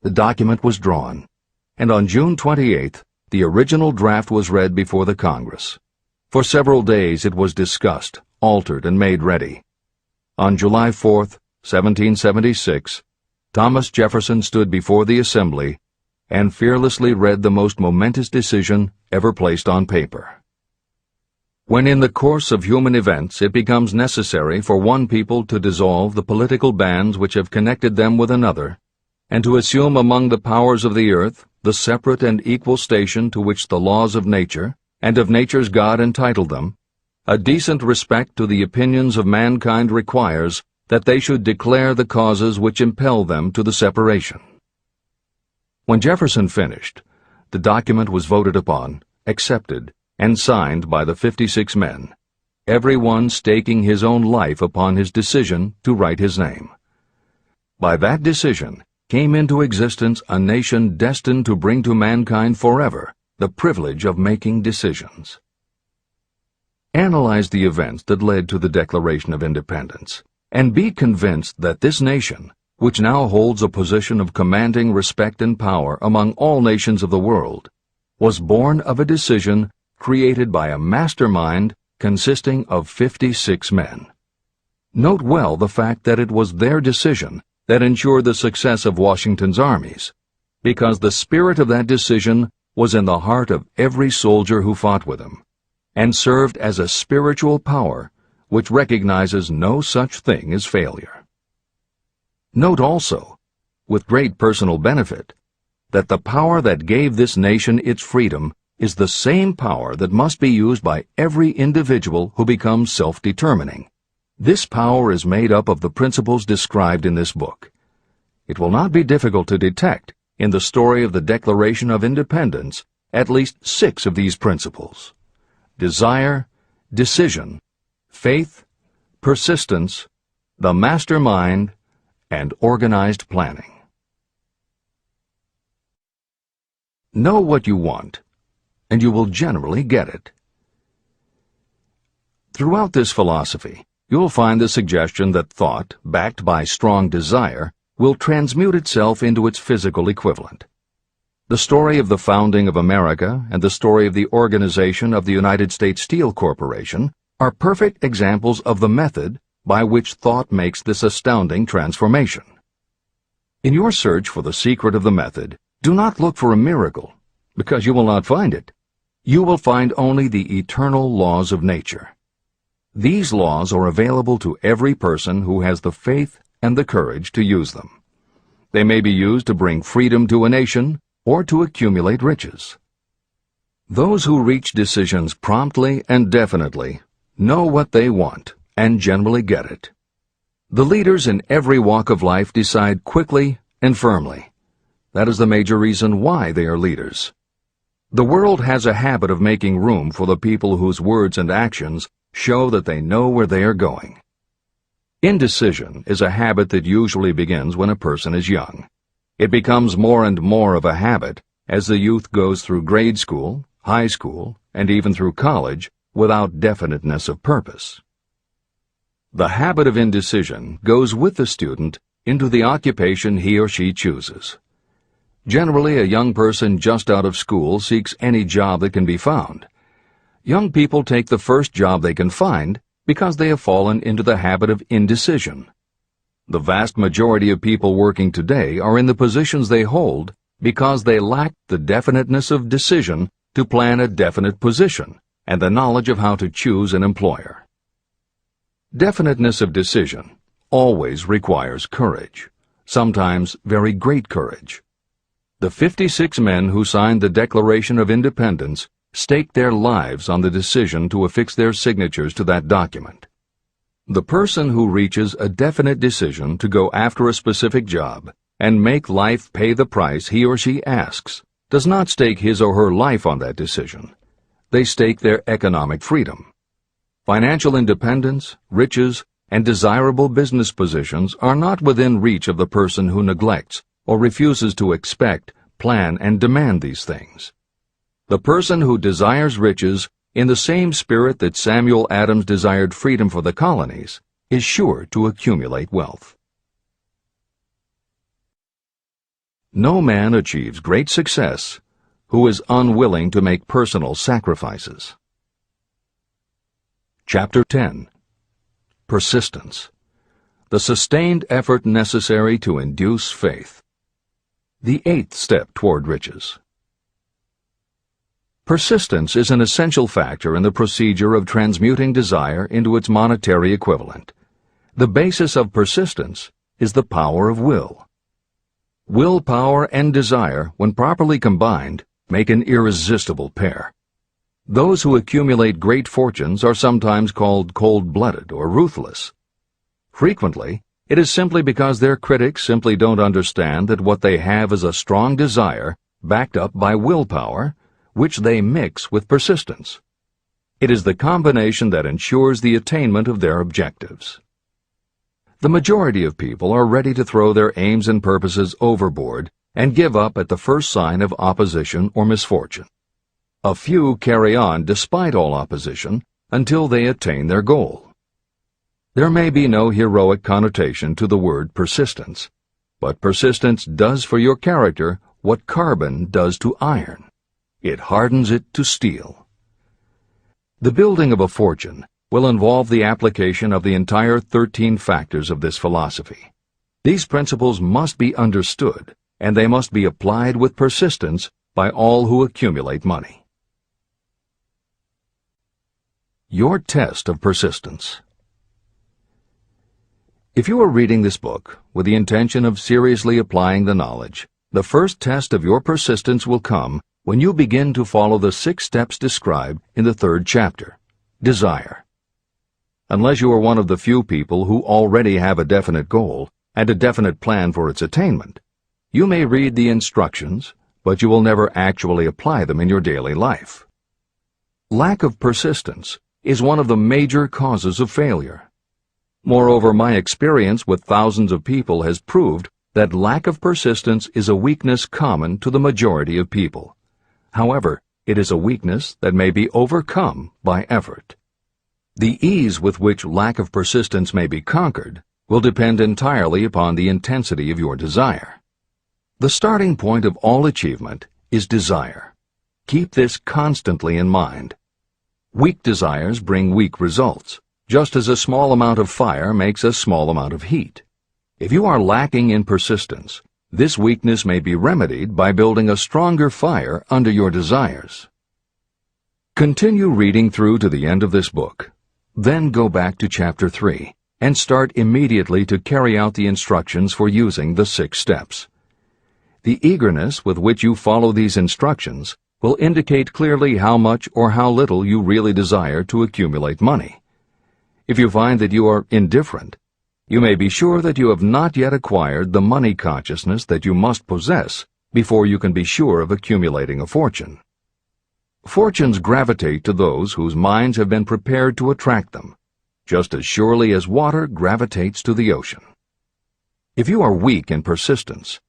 Speaker 1: The document was drawn, and on June 28th, the original draft was read before the Congress. For several days it was discussed, altered, and made ready. On July 4th, 1776, Thomas Jefferson stood before the Assembly and fearlessly read the most momentous decision ever placed on paper. When in the course of human events it becomes necessary for one people to dissolve the political bands which have connected them with another, and to assume among the powers of the earth the separate and equal station to which the laws of nature and of nature's God entitled them, a decent respect to the opinions of mankind requires that they should declare the causes which impel them to the separation. When Jefferson finished, the document was voted upon, accepted, and signed by the 56 men, every one staking his own life upon his decision to write his name. By that decision came into existence a nation destined to bring to mankind forever the privilege of making decisions. Analyze the events that led to the Declaration of Independence, and be convinced that this nation, which now holds a position of commanding respect and power among all nations of the world, was born of a decision created by a mastermind consisting of 56 men. Note well the fact that it was their decision that ensured the success of Washington's armies, because the spirit of that decision was in the heart of every soldier who fought with him, and served as a spiritual power which recognizes no such thing as failure. Note also, with great personal benefit, that the power that gave this nation its freedom is the same power that must be used by every individual who becomes self-determining. This power is made up of the principles described in this book. It will not be difficult to detect in the story of the Declaration of Independence at least 6 of these principles: desire, decision, faith, persistence, the mastermind, and organized planning. Know what you want, and you will generally get it. Throughout this philosophy, you'll find the suggestion that thought, backed by strong desire, will transmute itself into its physical equivalent. The story of the founding of America and the story of the organization of the United States Steel Corporation are perfect examples of the method by which thought makes this astounding transformation. In your search for the secret of the method, do not look for a miracle, because you will not find it. You will find only the eternal laws of nature. These laws are available to every person who has the faith and the courage to use them. They may be used to bring freedom to a nation or to accumulate riches. Those who reach decisions promptly and definitely know what they want and generally get it. The leaders in every walk of life decide quickly and firmly. That is the major reason why they are leaders. The world has a habit of making room for the people whose words and actions show that they know where they are going. Indecision is a habit that usually begins when a person is young. It becomes more and more of a habit as the youth goes through grade school, high school, and even through college without definiteness of purpose. The habit of indecision goes with the student into the occupation he or she chooses. Generally, a young person just out of school seeks any job that can be found. Young people take the first job they can find because they have fallen into the habit of indecision. The vast majority of people working today are in the positions they hold because they lack the definiteness of decision to plan a definite position and the knowledge of how to choose an employer. Definiteness of decision always requires courage, sometimes very great courage. The 56 men who signed the Declaration of Independence staked their lives on the decision to affix their signatures to that document. The person who reaches a definite decision to go after a specific job and make life pay the price he or she asks does not stake his or her life on that decision. They stake their economic freedom. Financial independence, riches, and desirable business positions are not within reach of the person who neglects or refuses to expect, plan, and demand these things. The person who desires riches in the same spirit that Samuel Adams desired freedom for the colonies is sure to accumulate wealth. No man achieves great success who is unwilling to make personal sacrifices. Chapter 10. Persistence. The sustained effort necessary to induce faith. The 8th step toward riches. Persistence is an essential factor in the procedure of transmuting desire into its monetary equivalent. The basis of persistence is the power of will. Willpower and desire, when properly combined, make an irresistible pair. Those who accumulate great fortunes are sometimes called cold-blooded or ruthless. Frequently, it is simply because their critics simply don't understand that what they have is a strong desire backed up by willpower, which they mix with persistence. It is the combination that ensures the attainment of their objectives. The majority of people are ready to throw their aims and purposes overboard and give up at the first sign of opposition or misfortune. A few carry on despite all opposition until they attain their goal. There may be no heroic connotation to the word persistence, but persistence does for your character what carbon does to iron. It hardens it to steel. The building of a fortune will involve the application of the entire 13 factors of this philosophy. These principles must be understood, and they must be applied with persistence by all who accumulate money. Your test of persistence. If you are reading this book with the intention of seriously applying the knowledge, the first test of your persistence will come when you begin to follow the 6 steps described in the 3rd chapter. Desire. Unless you are one of the few people who already have a definite goal and a definite plan for its attainment, you may read the instructions, but you will never actually apply them in your daily life. Lack of persistence is one of the major causes of failure. Moreover, my experience with thousands of people has proved that lack of persistence is a weakness common to the majority of people. However, it is a weakness that may be overcome by effort. The ease with which lack of persistence may be conquered will depend entirely upon the intensity of your desire. The starting point of all achievement is desire. Keep this constantly in mind. Weak desires bring weak results, just as a small amount of fire makes a small amount of heat. If you are lacking in persistence, this weakness may be remedied by building a stronger fire under your desires. Continue reading through to the end of this book. Then go back to Chapter 3 and start immediately to carry out the instructions for using the 6 steps. The eagerness with which you follow these instructions will indicate clearly how much or how little you really desire to accumulate money. If you find that you are indifferent, you may be sure that you have not yet acquired the money consciousness that you must possess before you can be sure of accumulating a fortune. Fortunes gravitate to those whose minds have been prepared to attract them, just as surely as water gravitates to the ocean. If you are weak in persistence,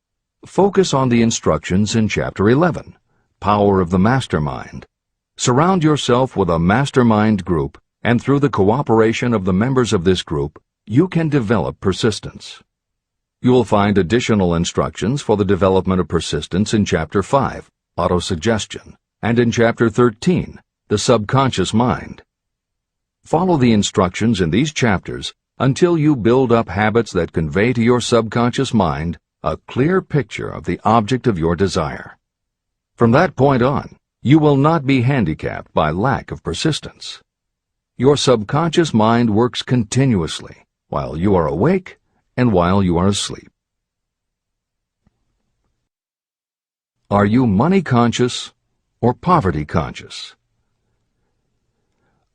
Speaker 1: focus on the instructions in Chapter 11, Power of the Mastermind. Surround yourself with a mastermind group, and through the cooperation of the members of this group, you can develop persistence. You will find additional instructions for the development of persistence in Chapter 5, Autosuggestion, and in Chapter 13, The Subconscious Mind. Follow the instructions in these chapters until you build up habits that convey to your subconscious mind a clear picture of the object of your desire. From that point on, you will not be handicapped by lack of persistence. Your subconscious mind works continuously while you are awake and while you are asleep. Are you money conscious or poverty conscious?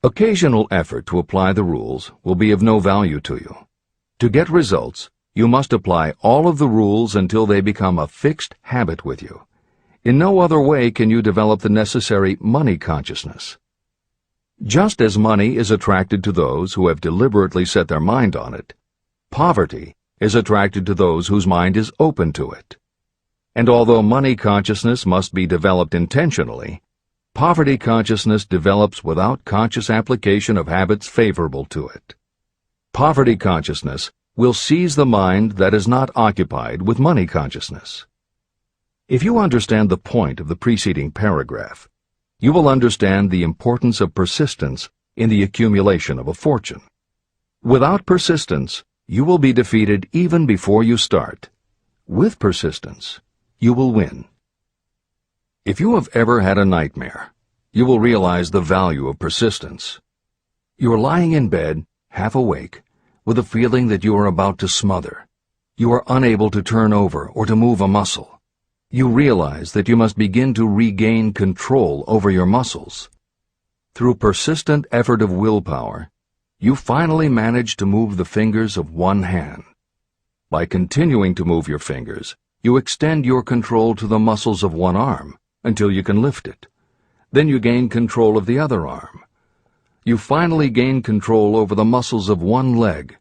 Speaker 1: Occasional effort to apply the rules will be of no value to you. To get results, you must apply all of the rules until they become a fixed habit with you. In no other way can you develop the necessary money consciousness. Just as money is attracted to those who have deliberately set their mind on it, poverty is attracted to those whose mind is open to it. And although money consciousness must be developed intentionally, poverty consciousness develops without conscious application of habits favorable to it. Poverty consciousness will seize the mind that is not occupied with money consciousness. If you understand the point of the preceding paragraph, you will understand the importance of persistence in the accumulation of a fortune. Without persistence, you will be defeated even before you start. With persistence, you will win. If you have ever had a nightmare, you will realize the value of persistence. You are lying in bed, half awake, with a feeling that you are about to smother. You are unable to turn over or to move a muscle. You realize that you must begin to regain control over your muscles. Through persistent effort of willpower, you finally manage to move the fingers of one hand. By continuing to move your fingers, you extend your control to the muscles of one arm until you can lift it. Then you gain control of the other arm. You finally gain control over the muscles of one leg,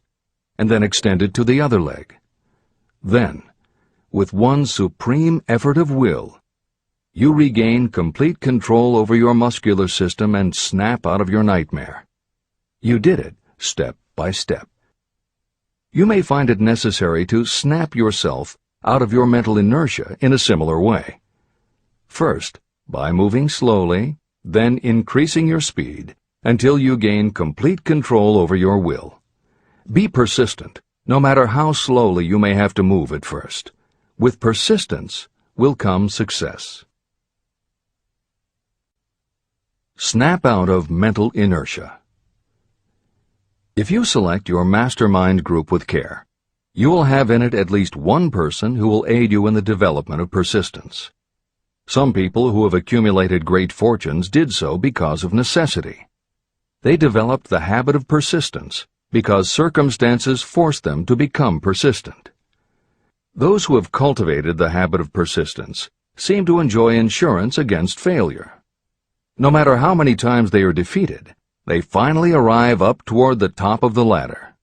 Speaker 1: and then extend it to the other leg. Then, with one supreme effort of will, you regain complete control over your muscular system and snap out of your nightmare. You did it step by step. You may find it necessary to snap yourself out of your mental inertia in a similar way. First, by moving slowly, then increasing your speed, until you gain complete control over your will. Be persistent, no matter how slowly you may have to move at first. With persistence will come success. Snap out of mental inertia. If you select your mastermind group with care, you will have in it at least one person who will aid you in the development of persistence. Some people who have accumulated great fortunes did so because of necessity. They developed the habit of persistence because circumstances forced them to become persistent. Those who have cultivated the habit of persistence seem to enjoy insurance against failure. No matter how many times they are defeated, they finally arrive up toward the top of the ladder.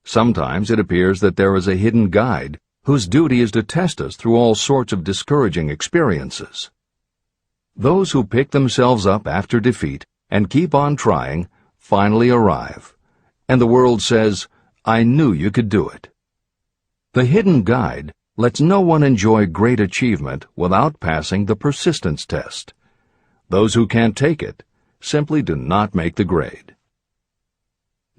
Speaker 1: Sometimes it appears that there is a hidden guide whose duty is to test us through all sorts of discouraging experiences. Those who pick themselves up after defeat and keep on trying finally arrive, and the world says, "I knew you could do it." The hidden guide lets no one enjoy great achievement without passing the persistence test. Those who can't take it simply do not make the grade.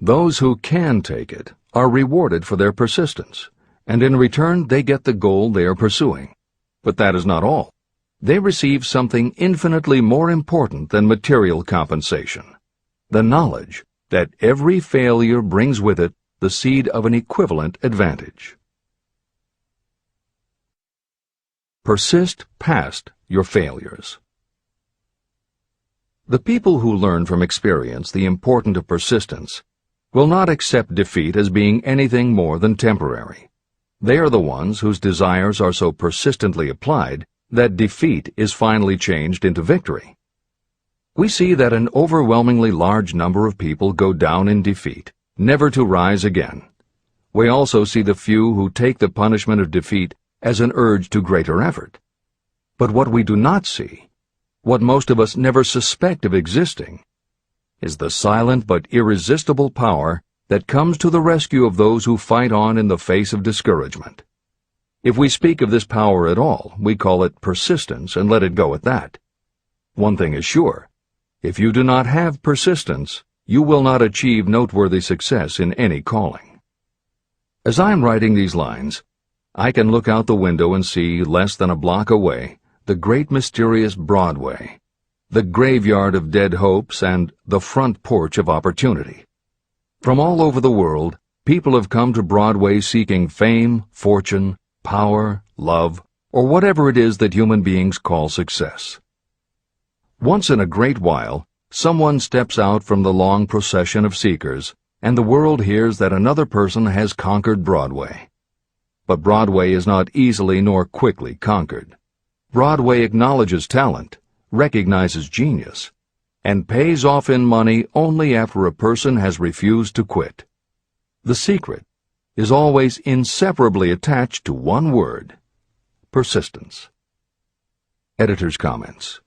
Speaker 1: Those who can take it are rewarded for their persistence, and in return they get the goal they are pursuing. But that is not all. They receive something infinitely more important than material compensation: the knowledge that every failure brings with it the seed of an equivalent advantage. Persist past your failures. The people who learn from experience the importance of persistence will not accept defeat as being anything more than temporary. They are the ones whose desires are so persistently applied that defeat is finally changed into victory. We see that an overwhelmingly large number of people go down in defeat, never to rise again. We also see the few who take the punishment of defeat as an urge to greater effort. But what we do not see, what most of us never suspect of existing, is the silent but irresistible power that comes to the rescue of those who fight on in the face of discouragement. If we speak of this power at all, we call it persistence and let it go at that. One thing is sure: if you do not have persistence, you will not achieve noteworthy success in any calling. As I am writing these lines, I can look out the window and see, less than a block away, the great mysterious Broadway, the graveyard of dead hopes and the front porch of opportunity. From all over the world, people have come to Broadway seeking fame, fortune, power, love, or whatever it is that human beings call success. Once in a great while, someone steps out from the long procession of seekers, and the world hears that another person has conquered Broadway. But Broadway is not easily nor quickly conquered. Broadway acknowledges talent, recognizes genius, and pays off in money only after a person has refused to quit. The secret is always inseparably attached to one word: persistence. Editor's comments.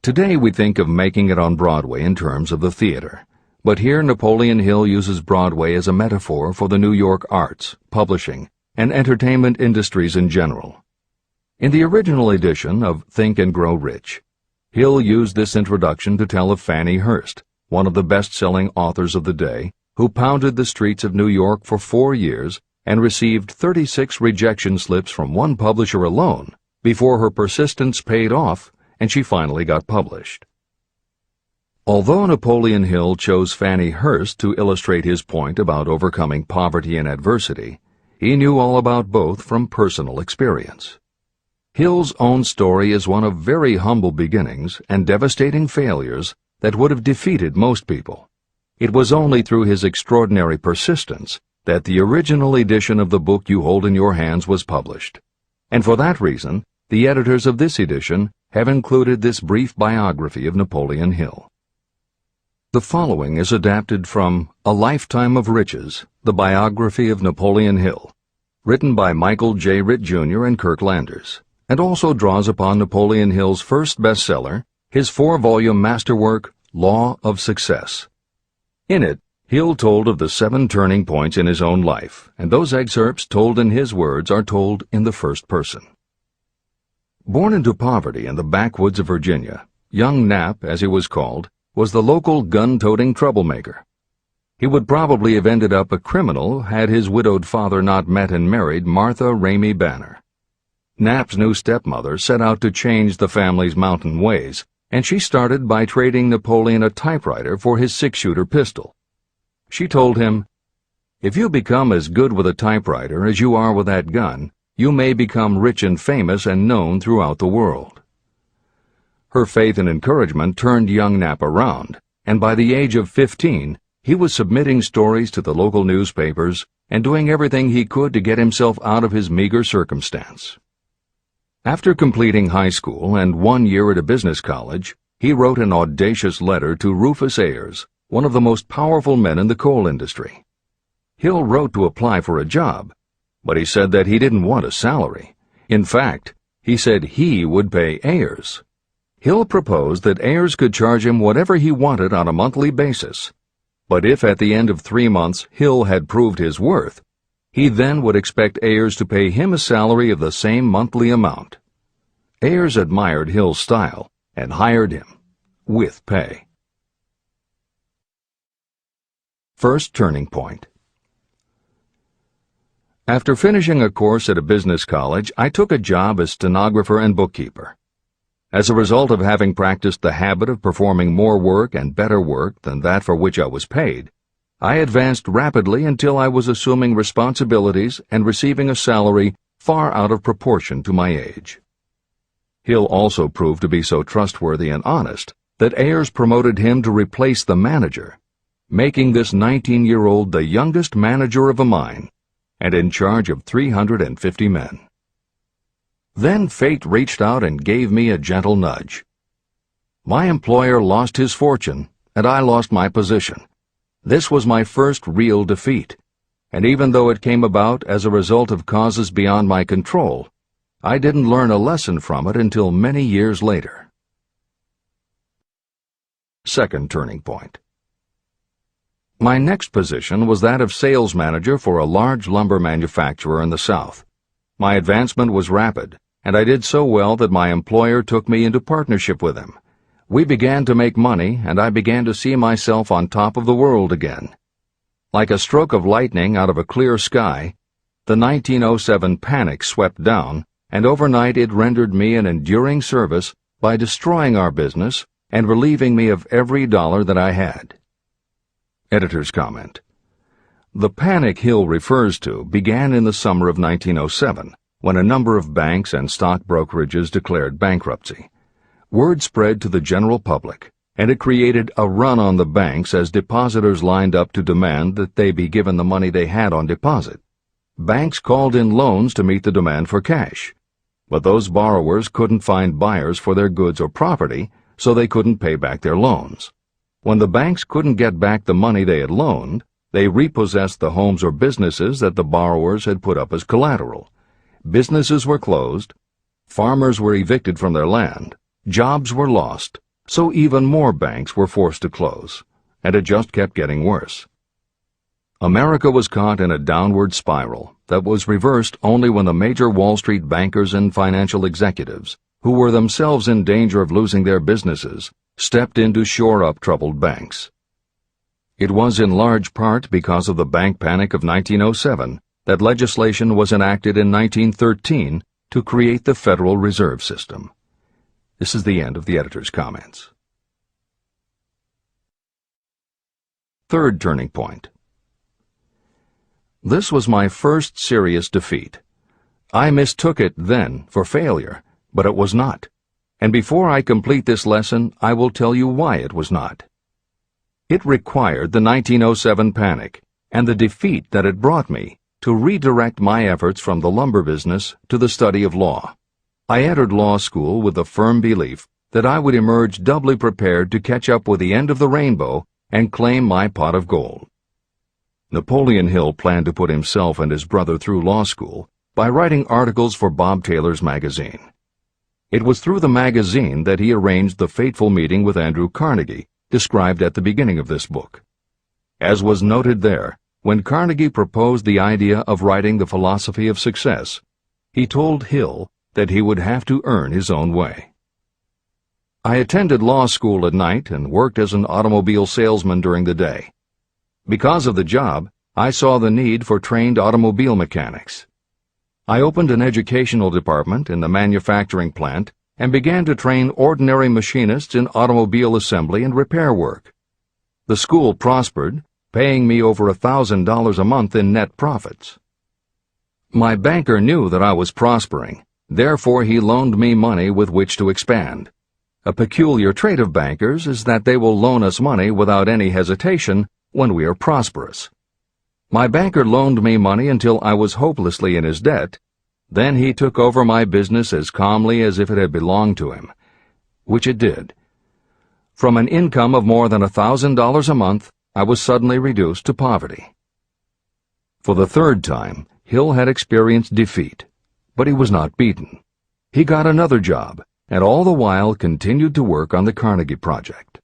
Speaker 1: Today we think of making it on Broadway in terms of the theater, but here Napoleon Hill uses Broadway as a metaphor for the New York arts, publishing, and entertainment industries in general. In the original edition of Think and Grow Rich, Hill used this introduction to tell of Fannie Hurst, one of the best-selling authors of the day, who pounded the streets of New York for 4 years and received 36 rejection slips from one publisher alone before her persistence paid off and she finally got published. Although Napoleon Hill chose Fannie Hurst to illustrate his point about overcoming poverty and adversity, he knew all about both from personal experience. Hill's own story is one of very humble beginnings and devastating failures that would have defeated most people. It was only through his extraordinary persistence that the original edition of the book you hold in your hands was published. And for that reason, the editors of this edition have included this brief biography of Napoleon Hill. The following is adapted from A Lifetime of Riches, the biography of Napoleon Hill, written by Michael J. Ritt, Jr. and Kirk Landers, and also draws upon Napoleon Hill's first bestseller, his 4-volume masterwork, Law of Success. In it, Hill told of the 7 turning points in his own life, and those excerpts told in his words are told in the first person. Born into poverty in the backwoods of Virginia, young Nap, as he was called, was the local gun-toting troublemaker. He would probably have ended up a criminal had his widowed father not met and married Martha Ramey Banner. Nap's new stepmother set out to change the family's mountain ways, and she started by trading Napoleon a typewriter for his 6-shooter pistol. She told him, "If you become as good with a typewriter as you are with that gun, you may become rich and famous and known throughout the world." Her faith and encouragement turned young Nap around, and by the age of 15, he was submitting stories to the local newspapers and doing everything he could to get himself out of his meager circumstance. After completing high school and 1 year at a business college, he wrote an audacious letter to Rufus Ayers, one of the most powerful men in the coal industry. Hill wrote to apply for a job, but he said that he didn't want a salary. In fact, he said he would pay Ayers. Hill proposed that Ayers could charge him whatever he wanted on a monthly basis, but if at the end of 3 months Hill had proved his worth, he then would expect Ayers to pay him a salary of the same monthly amount. Ayers admired Hill's style and hired him, with pay. First turning point. After finishing a course at a business college, I took a job as stenographer and bookkeeper. As a result of having practiced the habit of performing more work and better work than that for which I was paid, I advanced rapidly until I was assuming responsibilities and receiving a salary far out of proportion to my age. Hill also proved to be so trustworthy and honest that Ayers promoted him to replace the manager, making this 19-year-old the youngest manager of a mine and in charge of 350 men. Then fate reached out and gave me a gentle nudge. My employer lost his fortune, and I lost my position. This was my first real defeat, and even though it came about as a result of causes beyond my control, I didn't learn a lesson from it until many years later. Second turning point. My next position was that of sales manager for a large lumber manufacturer in the South. My advancement was rapid, and I did so well that my employer took me into partnership with him. We began to make money, and I began to see myself on top of the world again. Like a stroke of lightning out of a clear sky, the 1907 panic swept down, and overnight it rendered me an enduring service by destroying our business and relieving me of every dollar that I had. Editor's comment. The panic Hill refers to began in the summer of 1907, when a number of banks and stock brokerages declared bankruptcy. Word spread to the general public, and it created a run on the banks as depositors lined up to demand that they be given the money they had on deposit. Banks called in loans to meet the demand for cash, but those borrowers couldn't find buyers for their goods or property, so they couldn't pay back their loans. When the banks couldn't get back the money they had loaned, they repossessed the homes or businesses that the borrowers had put up as collateral. Businesses were closed, farmers were evicted from their land, jobs were lost, so even more banks were forced to close, and it just kept getting worse. America was caught in a downward spiral that was reversed only when the major Wall Street bankers and financial executives, who were themselves in danger of losing their businesses, stepped in to shore up troubled banks. It was in large part because of the bank panic of 1907 that legislation was enacted in 1913 to create the Federal Reserve System. This is the end of the editor's comments. Third turning point. This was my first serious defeat. I mistook it then for failure, but it was not. And before I complete this lesson, I will tell you why it was not. It required the 1907 panic and the defeat that it brought me to redirect my efforts from the lumber business to the study of law. I entered law school with the firm belief that I would emerge doubly prepared to catch up with the end of the rainbow and claim my pot of gold. Napoleon Hill planned to put himself and his brother through law school by writing articles for Bob Taylor's magazine. It was through the magazine that he arranged the fateful meeting with Andrew Carnegie, described at the beginning of this book. As was noted there, when Carnegie proposed the idea of writing The Philosophy of Success, he told Hill that he would have to earn his own way. I attended law school at night and worked as an automobile salesman during the day. Because of the job, I saw the need for trained automobile mechanics. I opened an educational department in the manufacturing plant and began to train ordinary machinists in automobile assembly and repair work. The school prospered, paying me over $1,000 a month in net profits. My banker knew that I was prospering, therefore he loaned me money with which to expand. A peculiar trait of bankers is that they will loan us money without any hesitation when we are prosperous. My banker loaned me money until I was hopelessly in his debt. Then he took over my business as calmly as if it had belonged to him, which it did. From an income of more than $1,000 a month, I was suddenly reduced to poverty. For the third time, Hill had experienced defeat, but he was not beaten. He got another job, and all the while continued to work on the Carnegie Project.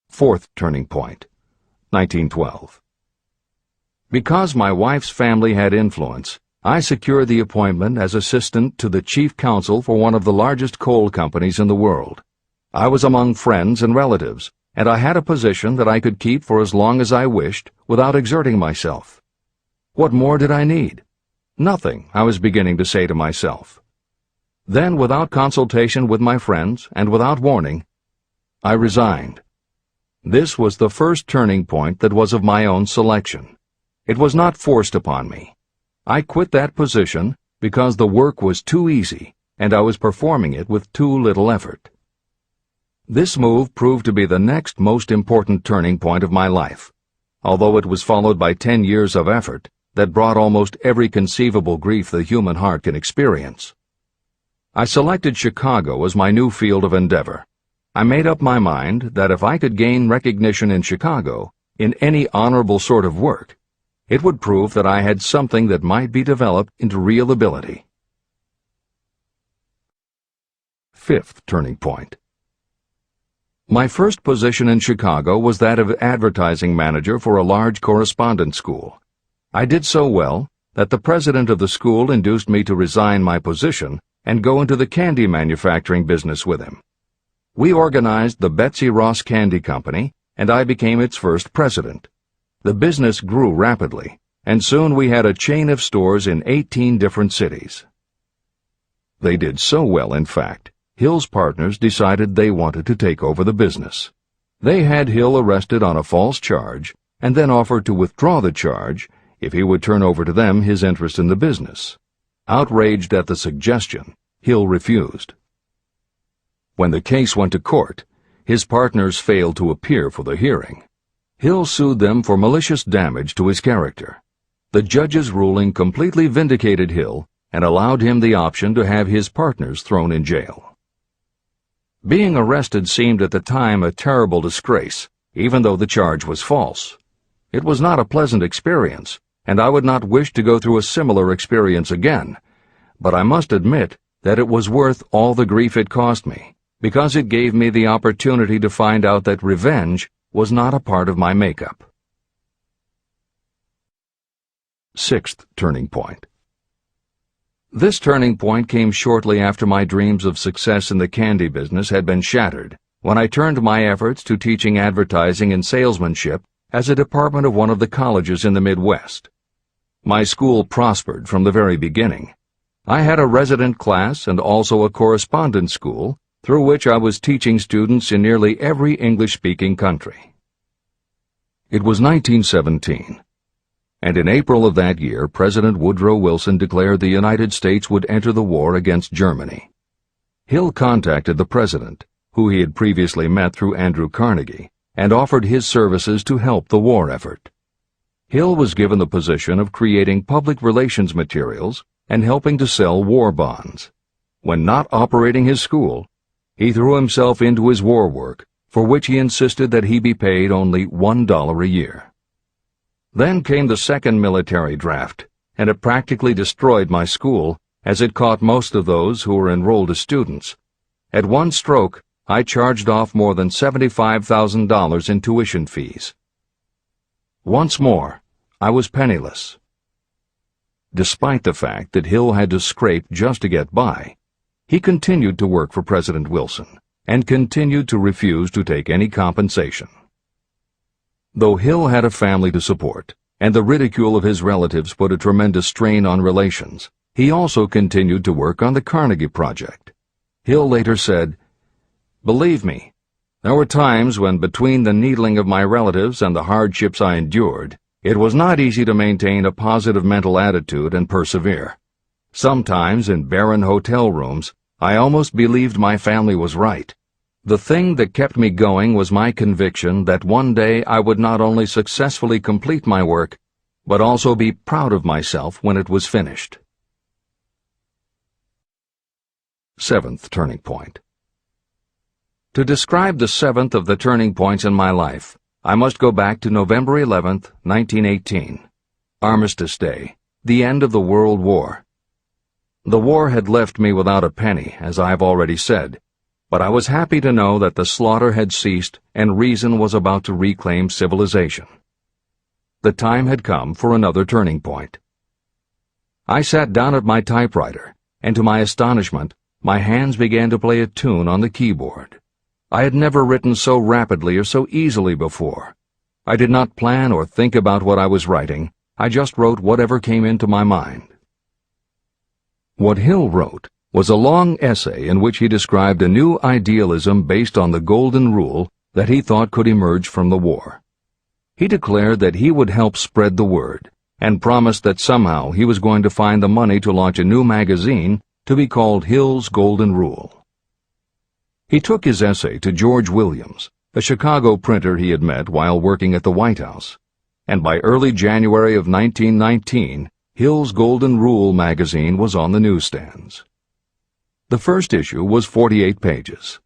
Speaker 1: Fourth turning point, 1912. Because my wife's family had influence, I secured the appointment as assistant to the chief counsel for one of the largest coal companies in the world. I was among friends and relatives, and I had a position that I could keep for as long as I wished without exerting myself. What more did I need? Nothing, I was beginning to say to myself. Then, without consultation with my friends and without warning, I resigned. This was the first turning point that was of my own selection. It was not forced upon me. I quit that position because the work was too easy and I was performing it with too little effort. This move proved to be the next most important turning point of my life, although it was followed by 10 years of effort that brought almost every conceivable grief the human heart can experience. I selected Chicago as my new field of endeavor. I made up my mind that if I could gain recognition in Chicago, in any honorable sort of work, it would prove that I had something that might be developed into real ability. Fifth turning point. My first position in Chicago was that of advertising manager for a large correspondence school. I did so well that the president of the school induced me to resign my position and go into the candy manufacturing business with him. We organized the Betsy Ross Candy Company, and I became its first president. The business grew rapidly, and soon we had a chain of stores in 18 different cities. They did so well, in fact, Hill's partners decided they wanted to take over the business. They had Hill arrested on a false charge and then offered to withdraw the charge if he would turn over to them his interest in the business. Outraged at the suggestion, Hill refused. When the case went to court, his partners failed to appear for the hearing. Hill sued them for malicious damage to his character. The judge's ruling completely vindicated Hill and allowed him the option to have his partners thrown in jail. Being arrested seemed at the time a terrible disgrace, even though the charge was false. It was not a pleasant experience, and I would not wish to go through a similar experience again, but I must admit that it was worth all the grief it cost me, because it gave me the opportunity to find out that revenge was not a part of my makeup. Sixth turning point. This turning point came shortly after my dreams of success in the candy business had been shattered, when I turned my efforts to teaching advertising and salesmanship as a department of one of the colleges in the Midwest. My school prospered from the very beginning. I had a resident class and also a correspondence school, through which I was teaching students in nearly every English-speaking country. It was 1917. And in April of that year, President Woodrow Wilson declared the United States would enter the war against Germany. Hill contacted the president, who he had previously met through Andrew Carnegie, and offered his services to help the war effort. Hill was given the position of creating public relations materials and helping to sell war bonds. When not operating his school, he threw himself into his war work, for which he insisted that he be paid only $1 a year. Then came the second military draft, and it practically destroyed my school, as it caught most of those who were enrolled as students. At one stroke, I charged off more than $75,000 in tuition fees. Once more, I was penniless. Despite the fact that Hill had to scrape just to get by, he continued to work for President Wilson and continued to refuse to take any compensation. Though Hill had a family to support, and the ridicule of his relatives put a tremendous strain on relations, he also continued to work on the Carnegie Project. Hill later said, "Believe me, there were times when between the needling of my relatives and the hardships I endured, it was not easy to maintain a positive mental attitude and persevere. Sometimes in barren hotel rooms, I almost believed my family was right. The thing that kept me going was my conviction that one day I would not only successfully complete my work, but also be proud of myself when it was finished." Seventh turning point. To describe the seventh of the turning points in my life, I must go back to November 11th, 1918. Armistice Day, the end of the World War. The war had left me without a penny, as I have already said, but I was happy to know that the slaughter had ceased and reason was about to reclaim civilization. The time had come for another turning point. I sat down at my typewriter, and to my astonishment, my hands began to play a tune on the keyboard. I had never written so rapidly or so easily before. I did not plan or think about what I was writing. I just wrote whatever came into my mind. What Hill wrote was a long essay in which he described a new idealism based on the golden rule that he thought could emerge from the war. He declared that he would help spread the word, and promised that somehow he was going to find the money to launch a new magazine to be called Hill's Golden Rule. He took his essay to George Williams, a Chicago printer he had met while working at the White House, and by early January of 1919, Hill's Golden Rule magazine was on the newsstands. The first issue was 48 pages.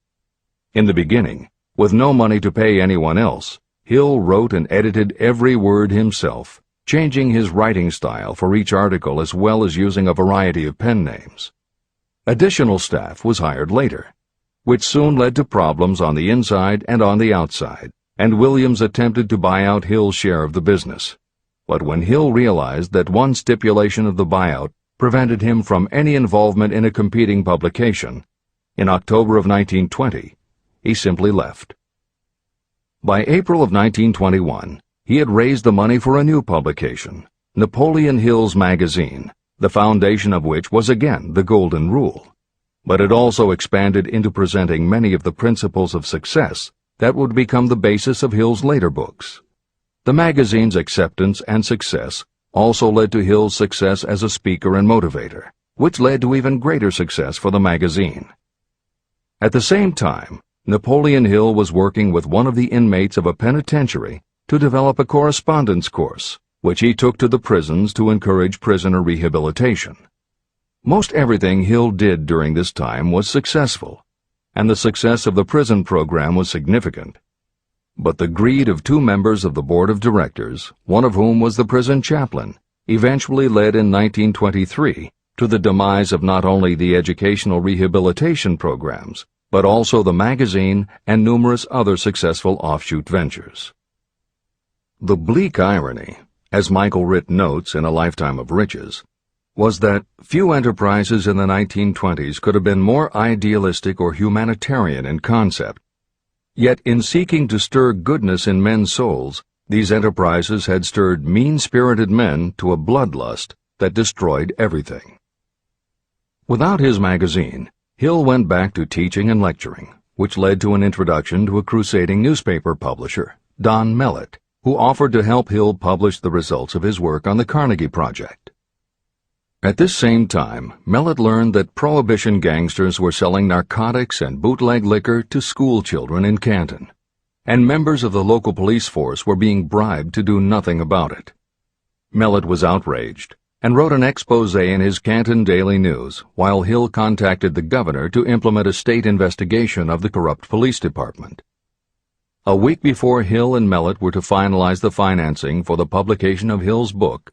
Speaker 1: In the beginning, with no money to pay anyone else, Hill wrote and edited every word himself, changing his writing style for each article as well as using a variety of pen names. Additional staff was hired later, which soon led to problems on the inside and on the outside, and Williams attempted to buy out Hill's share of the business. But when Hill realized that one stipulation of the buyout prevented him from any involvement in a competing publication, in October of 1920, he simply left. By April of 1921, he had raised the money for a new publication, Napoleon Hill's magazine, the foundation of which was again the Golden Rule. But it also expanded into presenting many of the principles of success that would become the basis of Hill's later books. The magazine's acceptance and success also led to Hill's success as a speaker and motivator, which led to even greater success for the magazine. At the same time, Napoleon Hill was working with one of the inmates of a penitentiary to develop a correspondence course, which he took to the prisons to encourage prisoner rehabilitation. Most everything Hill did during this time was successful, and the success of the prison program was significant. But the greed of two members of the board of directors, one of whom was the prison chaplain, eventually led in 1923 to the demise of not only the educational rehabilitation programs, but also the magazine and numerous other successful offshoot ventures. The bleak irony, as Michael Ritt notes in A Lifetime of Riches, was that few enterprises in the 1920s could have been more idealistic or humanitarian in concept. Yet in seeking to stir goodness in men's souls, these enterprises had stirred mean-spirited men to a bloodlust that destroyed everything. Without his magazine, Hill went back to teaching and lecturing, which led to an introduction to a crusading newspaper publisher, Don Mellett, who offered to help Hill publish the results of his work on the Carnegie Project. At this same time, Mellett learned that Prohibition gangsters were selling narcotics and bootleg liquor to school children in Canton, and members of the local police force were being bribed to do nothing about it. Mellett was outraged and wrote an expose in his Canton Daily News, while Hill contacted the governor to implement a state investigation of the corrupt police department. A week before Hill and Mellett were to finalize the financing for the publication of Hill's book,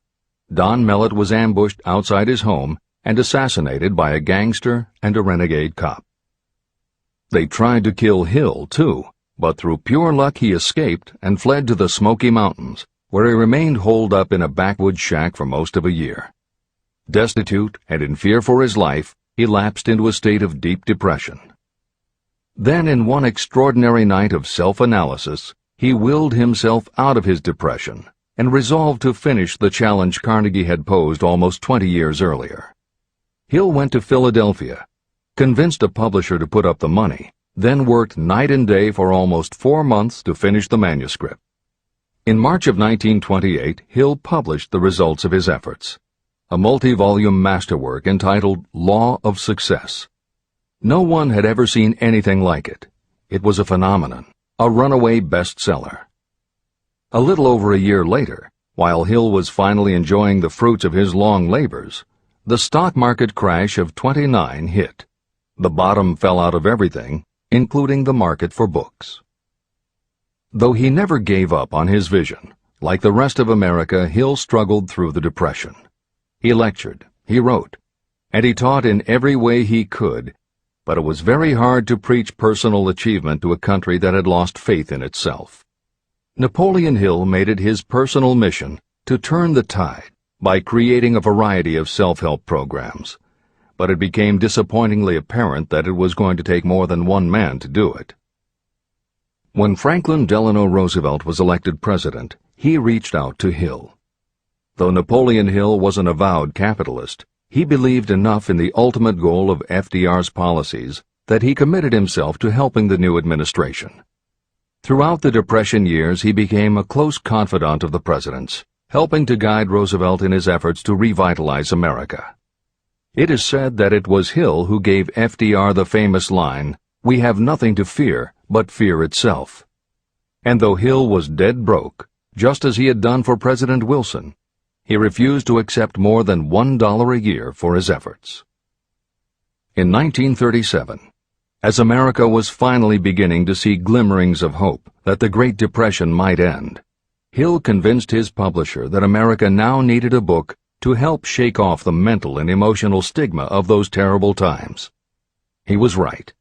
Speaker 1: Don Mellett was ambushed outside his home and assassinated by a gangster and a renegade cop. They tried to kill Hill, too, but through pure luck he escaped and fled to the Smoky Mountains, where he remained holed up in a backwoods shack for most of a year. Destitute and in fear for his life, he lapsed into a state of deep depression. Then, in one extraordinary night of self-analysis, he willed himself out of his depression and resolved to finish the challenge Carnegie had posed almost 20 years earlier. Hill went to Philadelphia, convinced a publisher to put up the money, then worked night and day for almost 4 months to finish the manuscript. In March of 1928, Hill published the results of his efforts, a multi-volume masterwork entitled Law of Success. No one had ever seen anything like it. It was a phenomenon, a runaway bestseller. A little over a year later, while Hill was finally enjoying the fruits of his long labors, the stock market crash of '29 hit. The bottom fell out of everything, including the market for books. Though he never gave up on his vision, like the rest of America, Hill struggled through the Depression. He lectured, he wrote, and he taught in every way he could, but it was very hard to preach personal achievement to a country that had lost faith in itself. Napoleon Hill made it his personal mission to turn the tide by creating a variety of self-help programs, but it became disappointingly apparent that it was going to take more than one man to do it. When Franklin Delano Roosevelt was elected president, he reached out to Hill. Though Napoleon Hill was an avowed capitalist, he believed enough in the ultimate goal of FDR's policies that he committed himself to helping the new administration. Throughout the Depression years, he became a close confidant of the president's, helping to guide Roosevelt in his efforts to revitalize America. It is said that it was Hill who gave FDR the famous line, "We have nothing to fear but fear itself." And though Hill was dead broke, just as he had done for President Wilson, he refused to accept more than $1 a year for his efforts. In 1937, as America was finally beginning to see glimmerings of hope that the Great Depression might end, Hill convinced his publisher that America now needed a book to help shake off the mental and emotional stigma of those terrible times. He was right.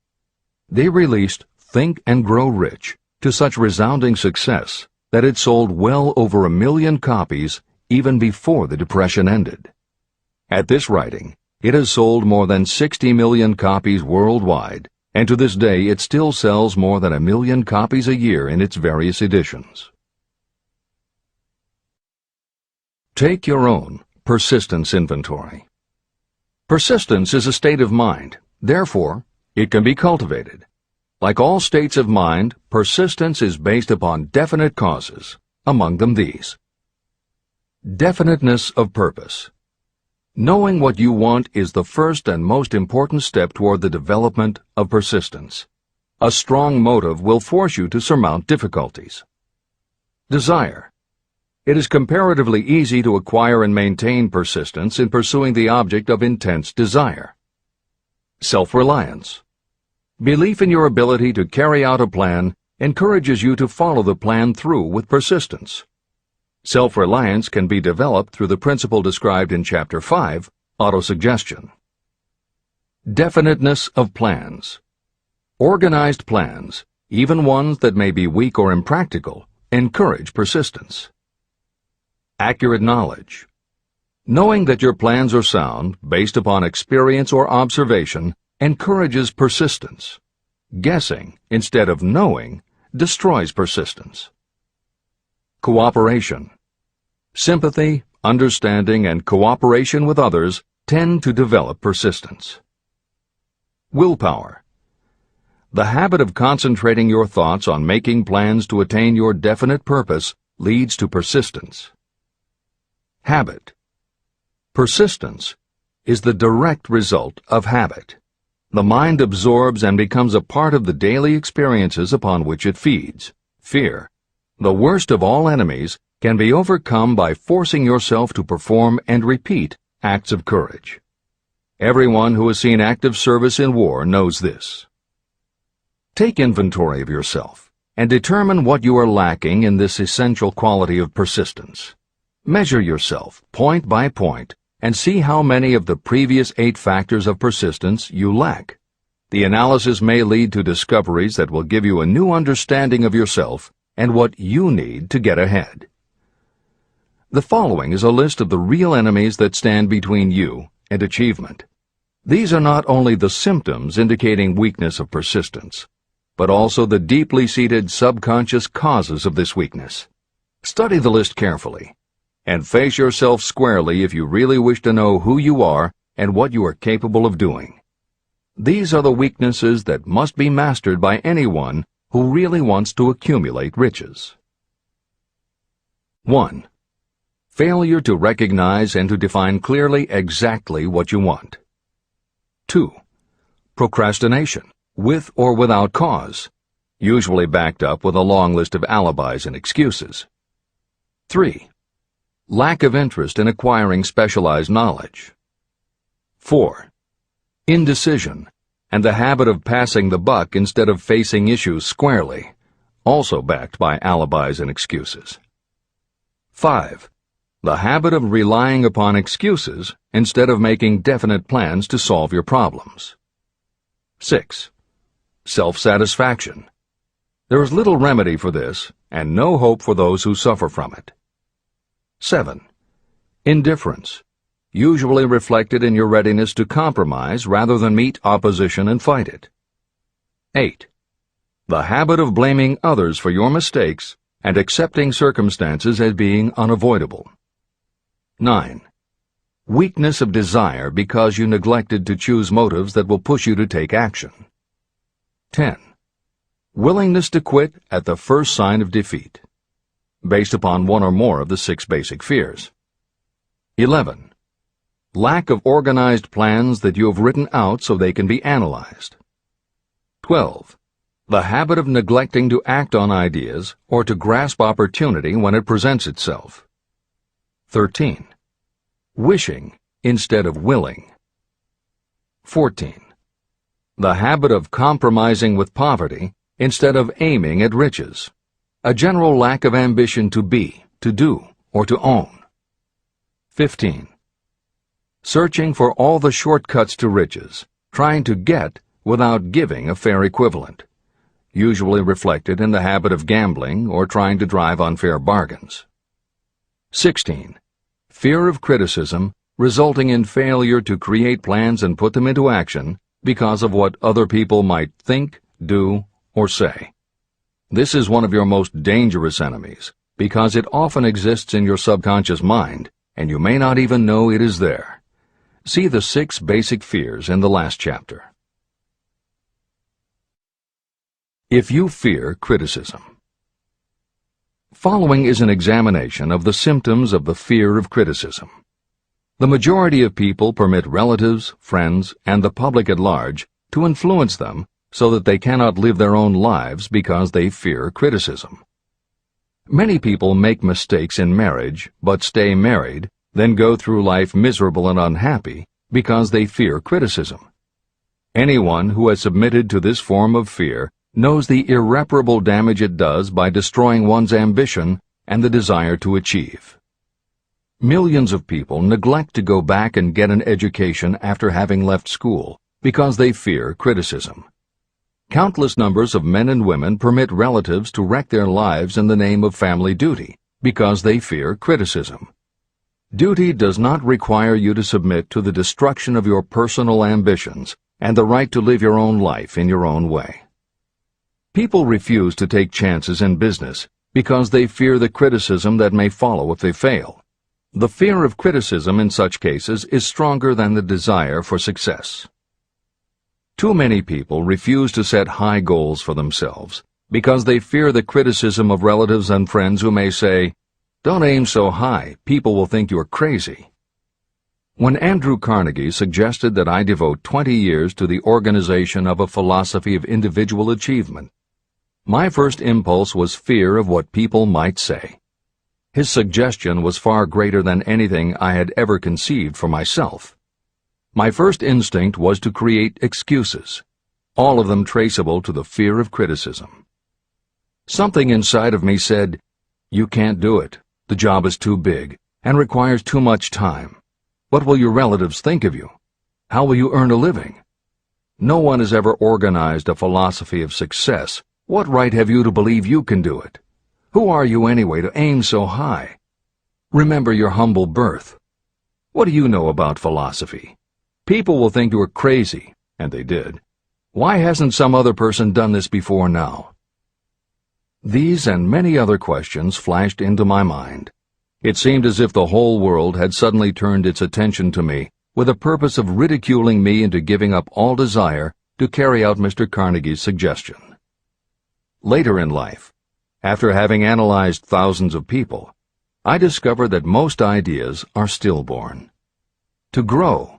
Speaker 1: They released Think and Grow Rich to such resounding success that it sold well over 1 million copies even before the Depression ended. At this writing, it has sold more than 60 million copies worldwide, and to this day it still sells more than 1 million copies a year in its various editions. Take your own persistence inventory. Persistence is a state of mind. Therefore, it can be cultivated. Like all states of mind, persistence is based upon definite causes, among them these. Definiteness of purpose. Knowing what you want is the first and most important step toward the development of persistence. A strong motive will force you to surmount difficulties. Desire. It is comparatively easy to acquire and maintain persistence in pursuing the object of intense desire. Self-reliance. Belief in your ability to carry out a plan encourages you to follow the plan through with persistence. Self-reliance can be developed through the principle described in Chapter 5, Autosuggestion. Definiteness of plans. Organized plans, even ones that may be weak or impractical, encourage persistence. Accurate knowledge. Knowing that your plans are sound, based upon experience or observation, encourages persistence. Guessing, instead of knowing, destroys persistence. Cooperation. Sympathy, understanding, and cooperation with others tend to develop persistence. Willpower. The habit of concentrating your thoughts on making plans to attain your definite purpose leads to persistence. Habit. Persistence is the direct result of habit. The mind absorbs and becomes a part of the daily experiences upon which it feeds. Fear, the worst of all enemies, can be overcome by forcing yourself to perform and repeat acts of courage. Everyone who has seen active service in war knows this. Take inventory of yourself and determine what you are lacking in this essential quality of persistence. Measure yourself point by point and see how many of the previous 8 factors of persistence you lack. The analysis may lead to discoveries that will give you a new understanding of yourself and what you need to get ahead. The following is a list of the real enemies that stand between you and achievement. These are not only the symptoms indicating weakness of persistence, but also the deeply seated subconscious causes of this weakness. Study the list carefully, and face yourself squarely if you really wish to know who you are and what you are capable of doing. These are the weaknesses that must be mastered by anyone who really wants to accumulate riches. 1. Failure to recognize and to define clearly exactly what you want. 2. Procrastination, with or without cause, usually backed up with a long list of alibis and excuses. 3. Lack of interest in acquiring specialized knowledge. 4. Indecision, and the habit of passing the buck instead of facing issues squarely, also backed by alibis and excuses. 5. The habit of relying upon excuses instead of making definite plans to solve your problems. 6. Self-satisfaction. There is little remedy for this, and no hope for those who suffer from it. 7. Indifference, usually reflected in your readiness to compromise rather than meet opposition and fight it. 8. The habit of blaming others for your mistakes and accepting circumstances as being unavoidable. 9. Weakness of desire because you neglected to choose motives that will push you to take action. 10. Willingness to quit at the first sign of defeat, based upon one or more of the 6 basic fears. 11. Lack of organized plans that you have written out so they can be analyzed. 12. The habit of neglecting to act on ideas or to grasp opportunity when it presents itself. 13. Wishing instead of willing. 14. The habit of compromising with poverty instead of aiming at riches. A general lack of ambition to be, to do, or to own. 15. Searching for all the shortcuts to riches, trying to get without giving a fair equivalent, usually reflected in the habit of gambling or trying to drive unfair bargains. 16. Fear of criticism, resulting in failure to create plans and put them into action because of what other people might think, do, or say. This is one of your most dangerous enemies because it often exists in your subconscious mind and you may not even know it is there. See the 6 basic fears in the last chapter. If you fear criticism. Following is an examination of the symptoms of the fear of criticism. The majority of people permit relatives, friends, and the public at large to influence them so that they cannot live their own lives because they fear criticism. Many people make mistakes in marriage but stay married, then go through life miserable and unhappy because they fear criticism. Anyone who has submitted to this form of fear knows the irreparable damage it does by destroying one's ambition and the desire to achieve. Millions of people neglect to go back and get an education after having left school because they fear criticism. Countless numbers of men and women permit relatives to wreck their lives in the name of family duty because they fear criticism. Duty does not require you to submit to the destruction of your personal ambitions and the right to live your own life in your own way. People refuse to take chances in business because they fear the criticism that may follow if they fail. The fear of criticism in such cases is stronger than the desire for success. Too many people refuse to set high goals for themselves because they fear the criticism of relatives and friends who may say, "Don't aim so high, people will think you're crazy." When Andrew Carnegie suggested that I devote 20 years to the organization of a philosophy of individual achievement, my first impulse was fear of what people might say. His suggestion was far greater than anything I had ever conceived for myself. My first instinct was to create excuses, all of them traceable to the fear of criticism. Something inside of me said, "You can't do it. The job is too big and requires too much time. What will your relatives think of you? How will you earn a living? No one has ever organized a philosophy of success. What right have you to believe you can do it? Who are you anyway to aim so high? Remember your humble birth. What do you know about philosophy? People will think you are crazy, and they did. Why hasn't some other person done this before now? These and many other questions flashed into my mind. It seemed as if the whole world had suddenly turned its attention to me with the purpose of ridiculing me into giving up all desire to carry out Mr. Carnegie's suggestion. Later in life, after having analyzed thousands of people, I discovered that most ideas are stillborn. To grow,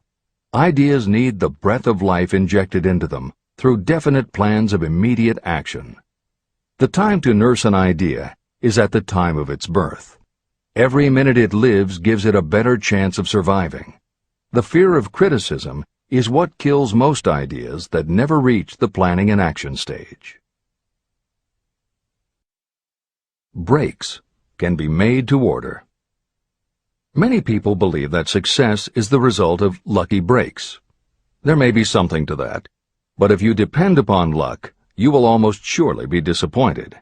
Speaker 1: ideas need the breath of life injected into them through definite plans of immediate action. The time to nurse an idea is at the time of its birth. Every minute it lives gives it a better chance of surviving. The fear of criticism is what kills most ideas that never reach the planning and action stage. Breaks can be made to order. Many people believe that success is the result of lucky breaks. There may be something to that, but if you depend upon luck, you will almost surely be disappointed.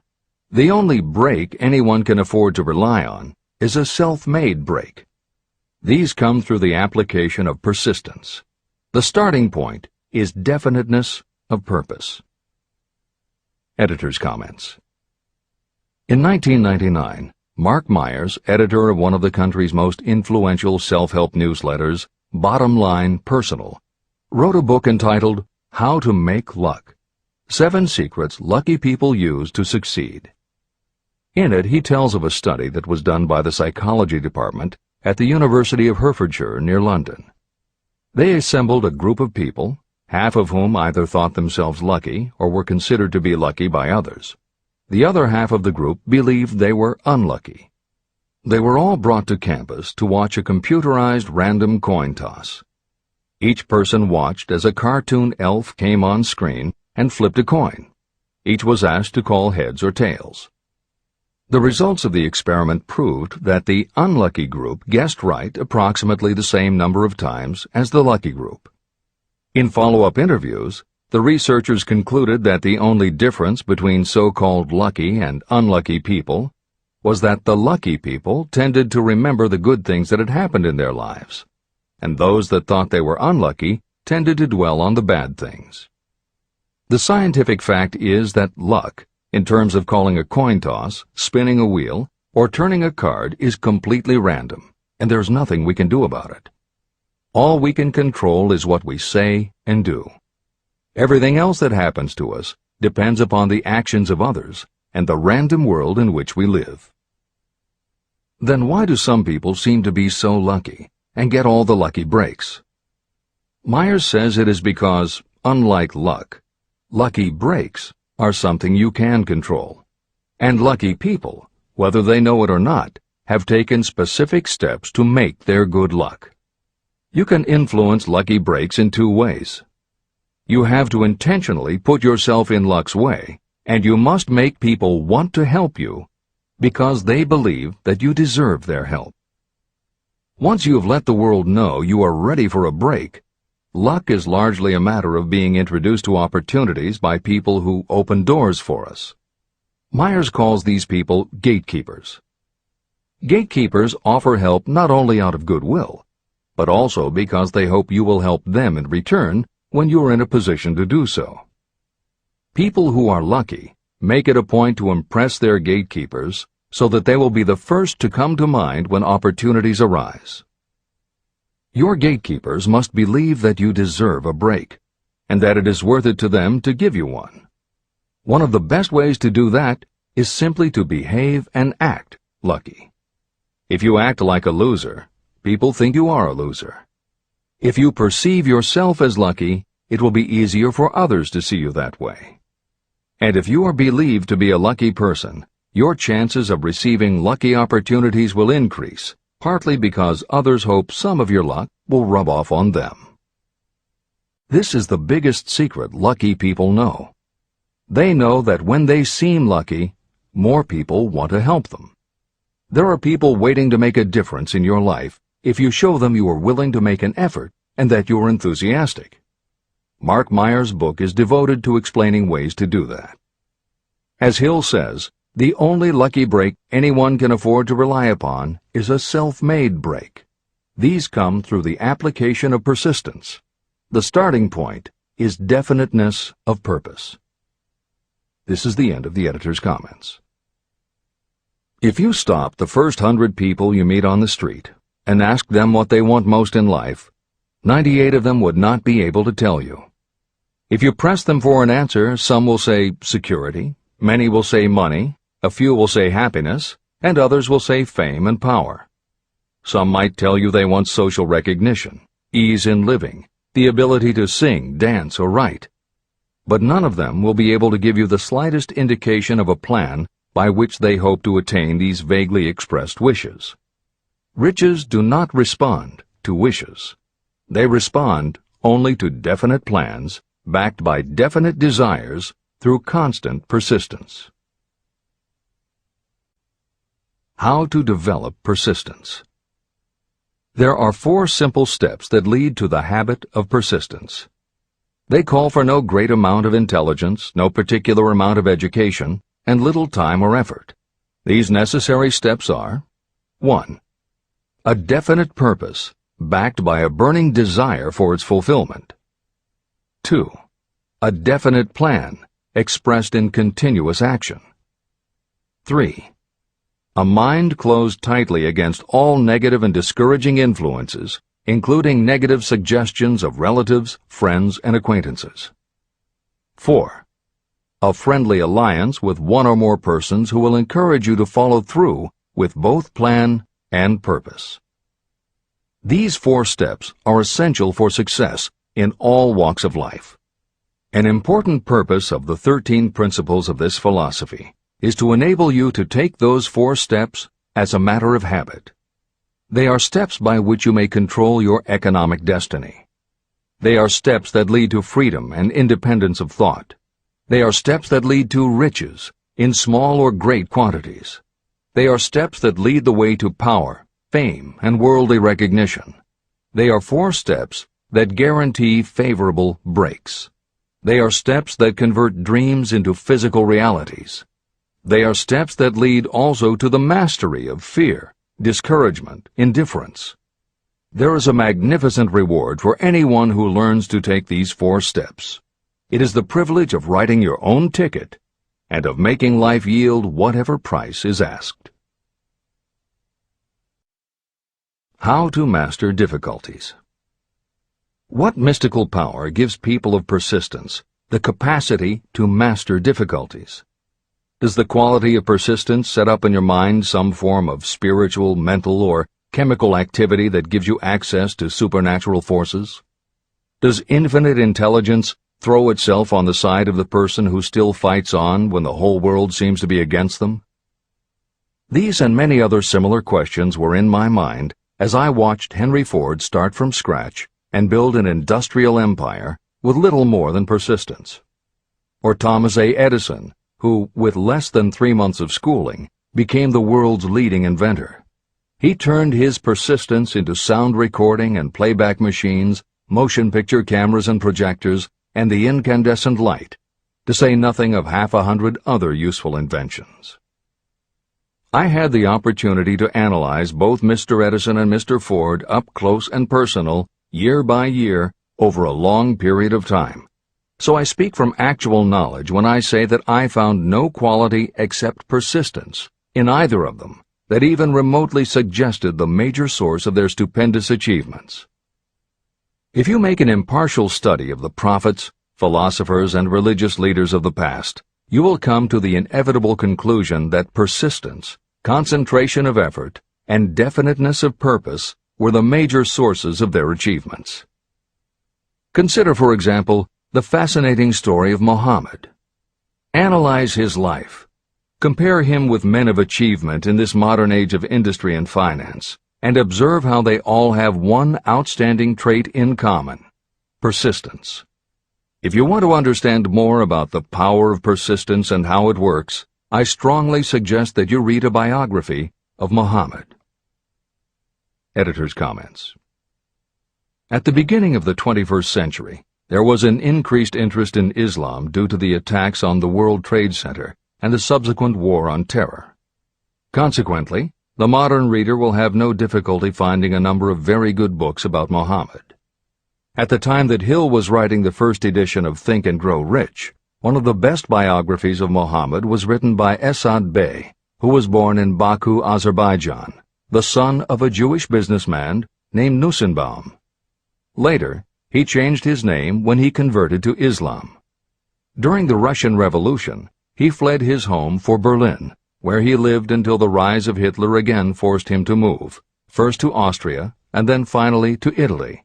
Speaker 1: The only break anyone can afford to rely on is a self-made break. These come through the application of persistence. The starting point is definiteness of purpose. Editor's comments. In 1999, Mark Myers, editor of one of the country's most influential self-help newsletters, Bottom Line Personal, wrote a book entitled How to Make Luck: 7 Secrets Lucky People Use to Succeed. In it, he tells of a study that was done by the psychology department at the University of Hertfordshire near London. They assembled a group of people, half of whom either thought themselves lucky or were considered to be lucky by others. The other half of the group believed they were unlucky. They were all brought to campus to watch a computerized random coin toss. Each person watched as a cartoon elf came on screen and flipped a coin. Each was asked to call heads or tails. The results of the experiment proved that the unlucky group guessed right approximately the same number of times as the lucky group. In follow-up interviews, the researchers concluded that the only difference between so-called lucky and unlucky people was that the lucky people tended to remember the good things that had happened in their lives, and those that thought they were unlucky tended to dwell on the bad things. The scientific fact is that luck, in terms of calling a coin toss, spinning a wheel, or turning a card, is completely random, and there's nothing we can do about it. All we can control is what we say and do. Everything else that happens to us depends upon the actions of others and the random world in which we live. Then why do some people seem to be so lucky and get all the lucky breaks? Myers says it is because, unlike luck, lucky breaks are something you can control. And lucky people, whether they know it or not, have taken specific steps to make their good luck. You can influence lucky breaks in 2 ways. You have to intentionally put yourself in luck's way, and you must make people want to help you because they believe that you deserve their help. Once you have let the world know you are ready for a break, luck is largely a matter of being introduced to opportunities by people who open doors for us. Myers calls these people gatekeepers. Gatekeepers offer help not only out of goodwill, but also because they hope you will help them in return when you are in a position to do so. People who are lucky make it a point to impress their gatekeepers so that they will be the first to come to mind when opportunities arise. Your gatekeepers must believe that you deserve a break, and that it is worth it to them to give you one. One of the best ways to do that is simply to behave and act lucky. If you act like a loser, people think you are a loser. If you perceive yourself as lucky, it will be easier for others to see you that way. And if you are believed to be a lucky person, your chances of receiving lucky opportunities will increase, partly because others hope some of your luck will rub off on them. This is the biggest secret lucky people know. They know that when they seem lucky, more people want to help them. There are people waiting to make a difference in your life if you show them you are willing to make an effort and that you are enthusiastic. Mark Myers' book is devoted to explaining ways to do that. As Hill says, the only lucky break anyone can afford to rely upon is a self-made break. These come through the application of persistence. The starting point is definiteness of purpose. This is the end of the editor's comments. If you stop the first 100 people you meet on the street and ask them what they want most in life, 98 of them would not be able to tell you. If you press them for an answer, some will say security, many will say money, a few will say happiness, and others will say fame and power. Some might tell you they want social recognition, ease in living, the ability to sing, dance, or write. But none of them will be able to give you the slightest indication of a plan by which they hope to attain these vaguely expressed wishes. Riches do not respond to wishes. They respond only to definite plans backed by definite desires through constant persistence. How to develop persistence. There are 4 simple steps that lead to the habit of persistence. They call for no great amount of intelligence, no particular amount of education, and little time or effort. These necessary steps are: 1. A definite purpose, backed by a burning desire for its fulfillment. 2. A definite plan, expressed in continuous action. 3. A mind closed tightly against all negative and discouraging influences, including negative suggestions of relatives, friends, and acquaintances. 4. A friendly alliance with one or more persons who will encourage you to follow through with both plan and purpose. These 4 steps are essential for success in all walks of life. An important purpose of the 13 principles of this philosophy is to enable you to take those 4 steps as a matter of habit. They are steps by which you may control your economic destiny. They are steps that lead to freedom and independence of thought. They are steps that lead to riches, in small or great quantities. They are steps that lead the way to power, fame, and worldly recognition. They are 4 steps that guarantee favorable breaks. They are steps that convert dreams into physical realities. They are steps that lead also to the mastery of fear, discouragement, indifference. There is a magnificent reward for anyone who learns to take these 4 steps. It is the privilege of writing your own ticket and of making life yield whatever price is asked. How to master difficulties. What mystical power gives people of persistence the capacity to master difficulties? Does the quality of persistence set up in your mind some form of spiritual, mental, or chemical activity that gives you access to supernatural forces? Does infinite intelligence throw itself on the side of the person who still fights on when the whole world seems to be against them? These and many other similar questions were in my mind as I watched Henry Ford start from scratch and build an industrial empire with little more than persistence. Or Thomas A. Edison, who, with less than 3 months of schooling, became the world's leading inventor. He turned his persistence into sound recording and playback machines, motion picture cameras and projectors, and the incandescent light, to say nothing of 100 other useful inventions. I had the opportunity to analyze both Mr. Edison and Mr. Ford up close and personal, year by year, over a long period of time. So I speak from actual knowledge when I say that I found no quality except persistence in either of them that even remotely suggested the major source of their stupendous achievements. If you make an impartial study of the prophets, philosophers, and religious leaders of the past, you will come to the inevitable conclusion that persistence, concentration of effort, and definiteness of purpose were the major sources of their achievements. Consider, for example, the fascinating story of Muhammad. Analyze his life. Compare him with men of achievement in this modern age of industry and finance, and observe how they all have one outstanding trait in common: persistence. If you want to understand more about the power of persistence and how it works, I strongly suggest that you read a biography of Muhammad. Editor's comments. At the beginning of the 21st century, there was an increased interest in Islam due to the attacks on the World Trade Center and the subsequent War on Terror. Consequently, the modern reader will have no difficulty finding a number of very good books about Muhammad. At the time that Hill was writing the first edition of Think and Grow Rich, one of the best biographies of Muhammad was written by Esad Bey, who was born in Baku, Azerbaijan, the son of a Jewish businessman named Nusenbaum. Later, he changed his name when he converted to Islam. During the Russian Revolution, he fled his home for Berlin, where he lived until the rise of Hitler again forced him to move, first to Austria and then finally to Italy.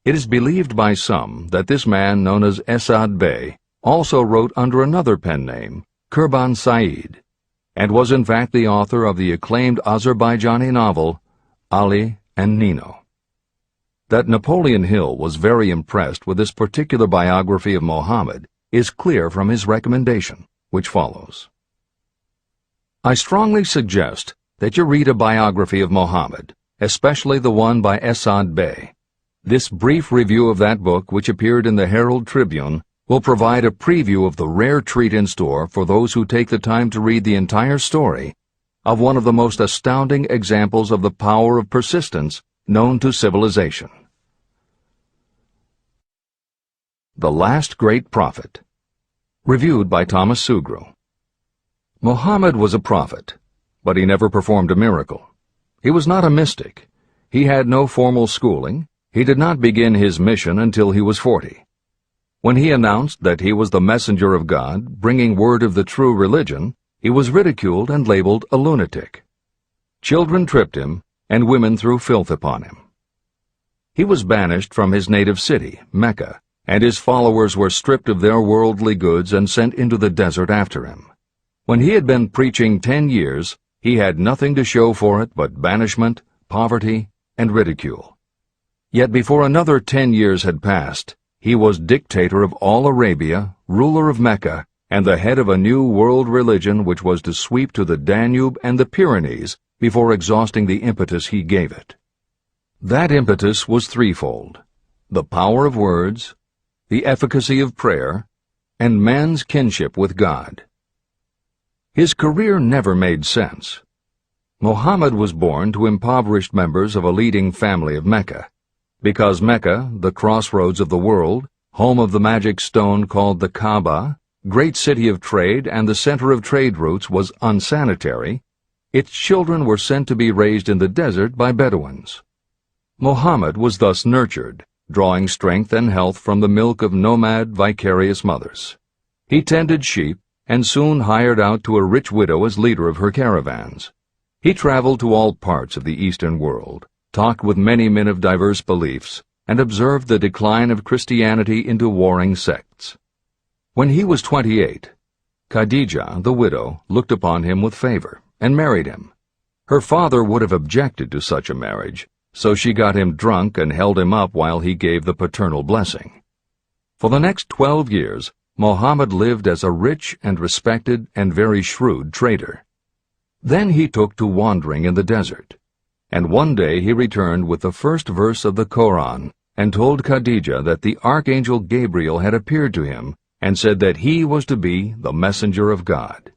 Speaker 1: It is believed by some that this man known as Esad Bey also wrote under another pen name, Kurban Said, and was in fact the author of the acclaimed Azerbaijani novel, Ali and Nino. That Napoleon Hill was very impressed with this particular biography of Muhammad is clear from his recommendation, which follows. I strongly suggest that you read a biography of Muhammad, especially the one by Esad Bey. This brief review of that book, which appeared in the Herald Tribune, will provide a preview of the rare treat in store for those who take the time to read the entire story of one of the most astounding examples of the power of persistence known to civilization. The Last Great Prophet. Reviewed by Thomas Sugru. Muhammad was a prophet, but he never performed a miracle. He was not a mystic. He had no formal schooling. He did not begin his mission until he was 40. When he announced that he was the messenger of God, bringing word of the true religion, he was ridiculed and labeled a lunatic. Children tripped him, and women threw filth upon him. He was banished from his native city, Mecca, and his followers were stripped of their worldly goods and sent into the desert after him. When he had been preaching 10 years, he had nothing to show for it but banishment, poverty, and ridicule. Yet before another 10 years had passed, he was dictator of all Arabia, ruler of Mecca, and the head of a new world religion which was to sweep to the Danube and the Pyrenees before exhausting the impetus he gave it. That impetus was threefold: the power of words, the efficacy of prayer, and man's kinship with God. His career never made sense. Muhammad was born to impoverished members of a leading family of Mecca. Because Mecca, the crossroads of the world, home of the magic stone called the Kaaba, great city of trade and the center of trade routes, was unsanitary, its children were sent to be raised in the desert by Bedouins. Muhammad was thus nurtured, drawing strength and health from the milk of nomad, vicarious mothers. He tended sheep and soon hired out to a rich widow as leader of her caravans. He traveled to all parts of the Eastern world, talked with many men of diverse beliefs, and observed the decline of Christianity into warring sects. When he was 28, Khadijah, the widow, looked upon him with favor and married him. Her father would have objected to such a marriage, so she got him drunk and held him up while he gave the paternal blessing. For the next 12 years, Muhammad lived as a rich and respected and very shrewd trader. Then he took to wandering in the desert, and one day he returned with the first verse of the Koran and told Khadijah that the archangel Gabriel had appeared to him and said that he was to be the messenger of God.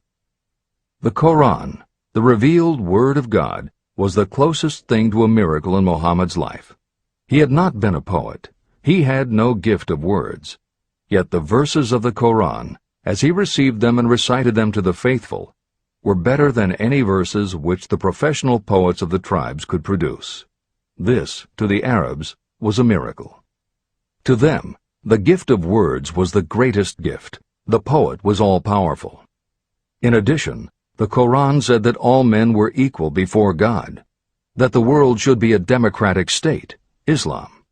Speaker 1: The Koran, the revealed word of God, was the closest thing to a miracle in Muhammad's life. He had not been a poet. He had no gift of words. Yet the verses of the Koran, as he received them and recited them to the faithful, were better than any verses which the professional poets of the tribes could produce. This, to the Arabs, was a miracle. To them, the gift of words was the greatest gift. The poet was all-powerful. In addition, the Koran said that all men were equal before God, that the world should be a democratic state, Islam.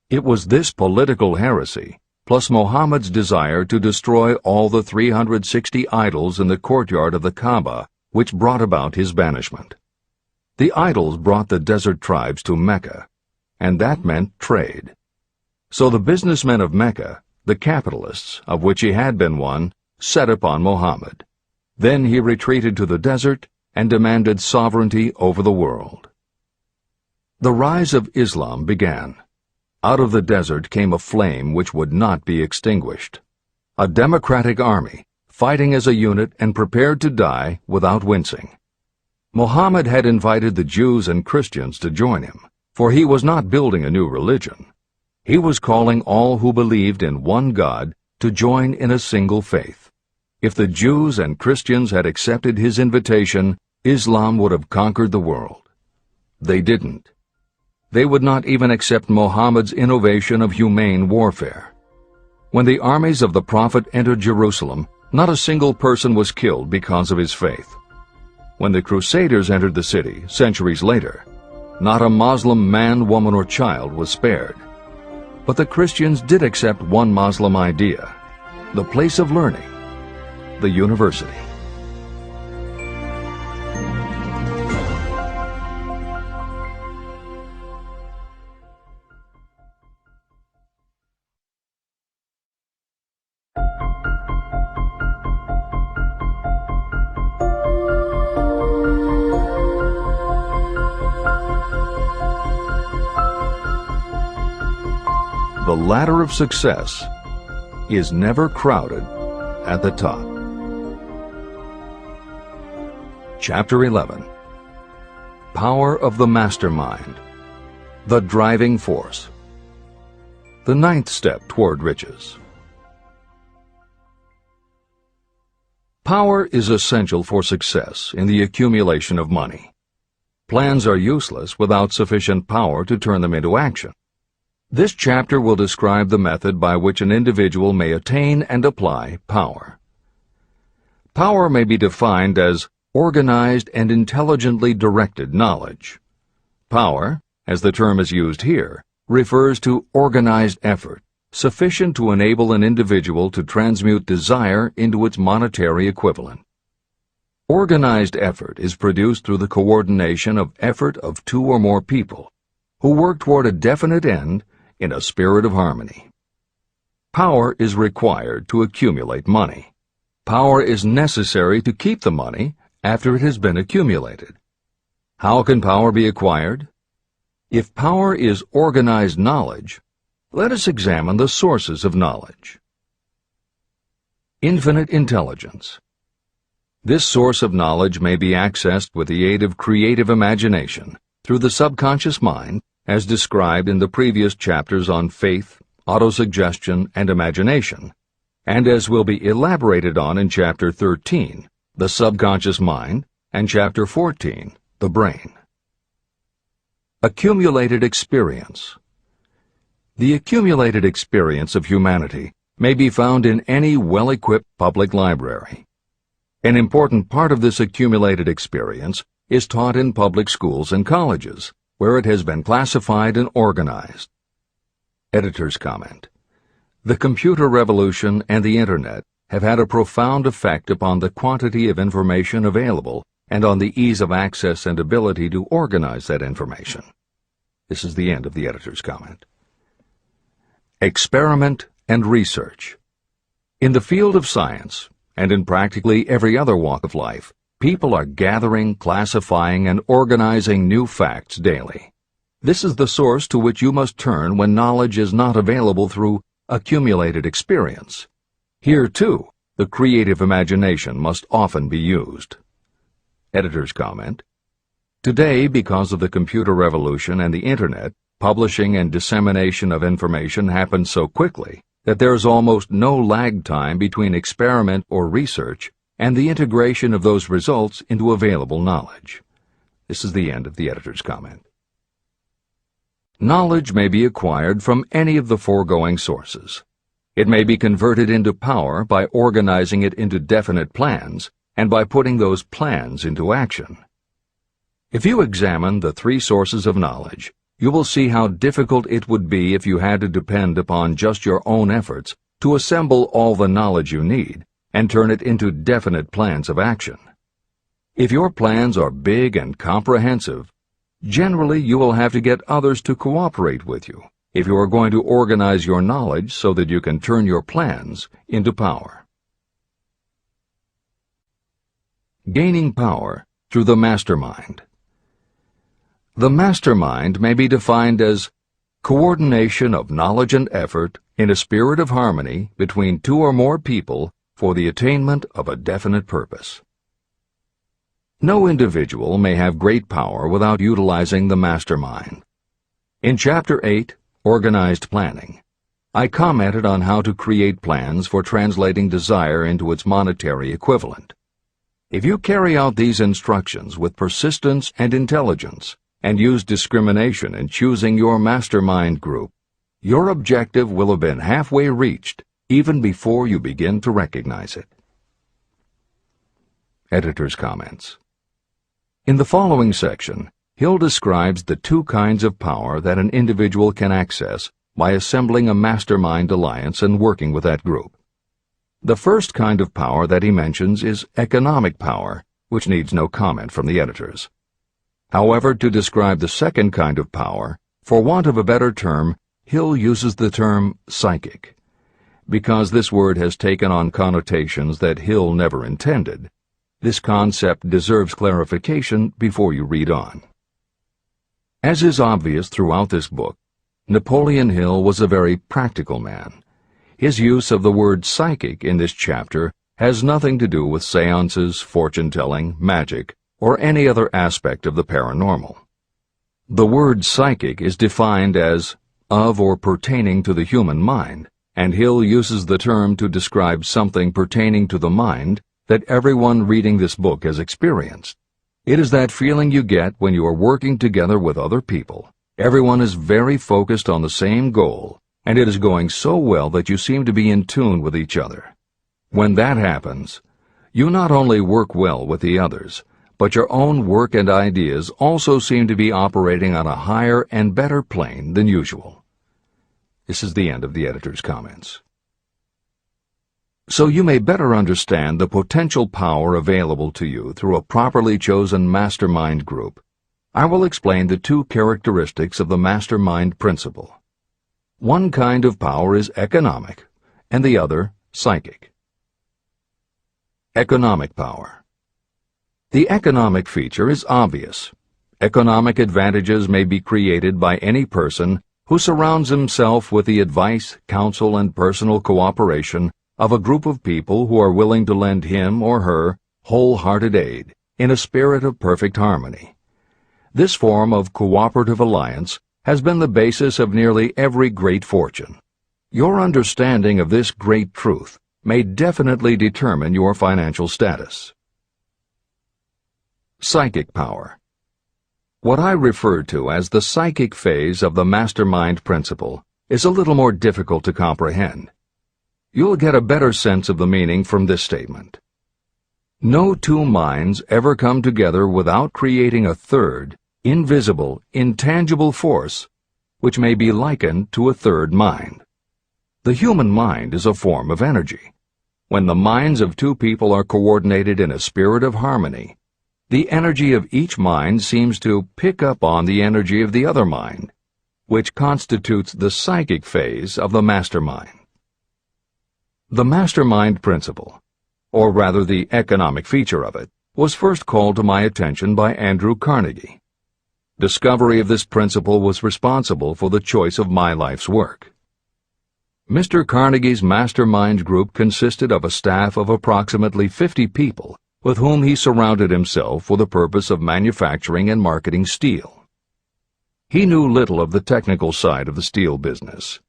Speaker 1: It was this political heresy, plus Muhammad's desire to destroy all the 360 idols in the courtyard of the Kaaba, which brought about his banishment. The idols brought the desert tribes to Mecca, and that meant trade. So the businessmen of Mecca, the capitalists, of which he had been one, set upon Muhammad. Then he retreated to the desert and demanded sovereignty over the world. The rise of Islam began. Out of the desert came a flame which would not be extinguished. A democratic army, fighting as a unit and prepared to die without wincing. Muhammad had invited the Jews and Christians to join him, for he was not building a new religion. He was calling all who believed in one God to join in a single faith. If the Jews and Christians had accepted his invitation, Islam would have conquered the world. They didn't. They would not even accept Muhammad's innovation of humane warfare. When the armies of the Prophet entered Jerusalem, not a single person was killed because of his faith. When the Crusaders entered the city, centuries later, not a Muslim man, woman, or child was spared. But the Christians did accept one Muslim idea, the place of learning, the university. The ladder of success is never crowded at the top. Chapter 11. Power of the Mastermind, the Driving Force. The ninth step toward riches. Power is essential for success in the accumulation of money. Plans are useless without sufficient power to turn them into action. This chapter will describe the method by which an individual may attain and apply power. Power may be defined as organized and intelligently directed knowledge. Power, as the term is used here, refers to organized effort, sufficient to enable an individual to transmute desire into its monetary equivalent. Organized effort is produced through the coordination of effort of two or more people who work toward a definite end in a spirit of harmony. Power is required to accumulate money. Power is necessary to keep the money after it has been accumulated. How can power be acquired? If power is organized knowledge, let us examine the sources of knowledge. Infinite intelligence. This source of knowledge may be accessed with the aid of creative imagination through the subconscious mind, as described in the previous chapters on faith, autosuggestion, and imagination, and as will be elaborated on in Chapter 13, the subconscious mind, and Chapter 14, the brain. Accumulated experience. The accumulated experience of humanity may be found in any well-equipped public library. An important part of this accumulated experience is taught in public schools and colleges, where it has been classified and organized. Editor's comment. The computer revolution and the Internet have had a profound effect upon the quantity of information available and on the ease of access and ability to organize that information. This is the end of the editor's comment. Experiment and research. In the field of science, and in practically every other walk of life, people are gathering, classifying, and organizing new facts daily. This is the source to which you must turn when knowledge is not available through accumulated experience. Here, too, the creative imagination must often be used. Editor's comment. Today, because of the computer revolution and the Internet, publishing and dissemination of information happens so quickly that there is almost no lag time between experiment or research and the integration of those results into available knowledge. This is the end of the editor's comment. Knowledge may be acquired from any of the foregoing sources. It may be converted into power by organizing it into definite plans and by putting those plans into action. If you examine the three sources of knowledge, you will see how difficult it would be if you had to depend upon just your own efforts to assemble all the knowledge you need and turn it into definite plans of action. If your plans are big and comprehensive, generally you will have to get others to cooperate with you if you are going to organize your knowledge so that you can turn your plans into power. Gaining power through the mastermind. The mastermind may be defined as coordination of knowledge and effort in a spirit of harmony between two or more people for the attainment of a definite purpose. No individual may have great power without utilizing the mastermind. In Chapter 8, organized planning. I commented on how to create plans for translating desire into its monetary equivalent. If you carry out these instructions with persistence and intelligence, and use discrimination in choosing your mastermind group, your objective will have been halfway reached even before you begin to recognize it. Editor's comments. In the following section, Hill describes the two kinds of power that an individual can access by assembling a mastermind alliance and working with that group. The first kind of power that he mentions is economic power, which needs no comment from the editors. However, to describe the second kind of power, for want of a better term, Hill uses the term psychic. Because this word has taken on connotations that Hill never intended, this concept deserves clarification before you read on. As is obvious throughout this book, Napoleon Hill was a very practical man. His use of the word psychic in this chapter has nothing to do with seances, fortune-telling, magic, or any other aspect of the paranormal. The word psychic is defined as of or pertaining to the human mind, and Hill uses the term to describe something pertaining to the mind that everyone reading this book has experienced. It is that feeling you get when you are working together with other people. Everyone is very focused on the same goal, and it is going so well that you seem to be in tune with each other. When that happens, you not only work well with the others, but your own work and ideas also seem to be operating on a higher and better plane than usual. This is the end of the editor's comments. So you may better understand the potential power available to you through a properly chosen mastermind group, I will explain the two characteristics of the mastermind principle. One kind of power is economic, and the other psychic. Economic power. The economic feature is obvious. Economic advantages may be created by any person who surrounds himself with the advice, counsel, and personal cooperation of a group of people who are willing to lend him or her wholehearted aid in a spirit of perfect harmony. This form of cooperative alliance has been the basis of nearly every great fortune. Your understanding of this great truth may definitely determine your financial status. Psychic power. What I refer to as the psychic phase of the mastermind principle is a little more difficult to comprehend. You'll get a better sense of the meaning from this statement. No two minds ever come together without creating a third, invisible, intangible force, which may be likened to a third mind. The human mind is a form of energy. When the minds of two people are coordinated in a spirit of harmony, the energy of each mind seems to pick up on the energy of the other mind, which constitutes the psychic phase of the mastermind. The mastermind principle, or rather the economic feature of it, was first called to my attention by Andrew Carnegie. Discovery of this principle was responsible for the choice of my life's work. Mr. Carnegie's mastermind group consisted of a staff of approximately 50 people with whom he surrounded himself for the purpose of manufacturing and marketing steel. He knew little of the technical side of the steel business.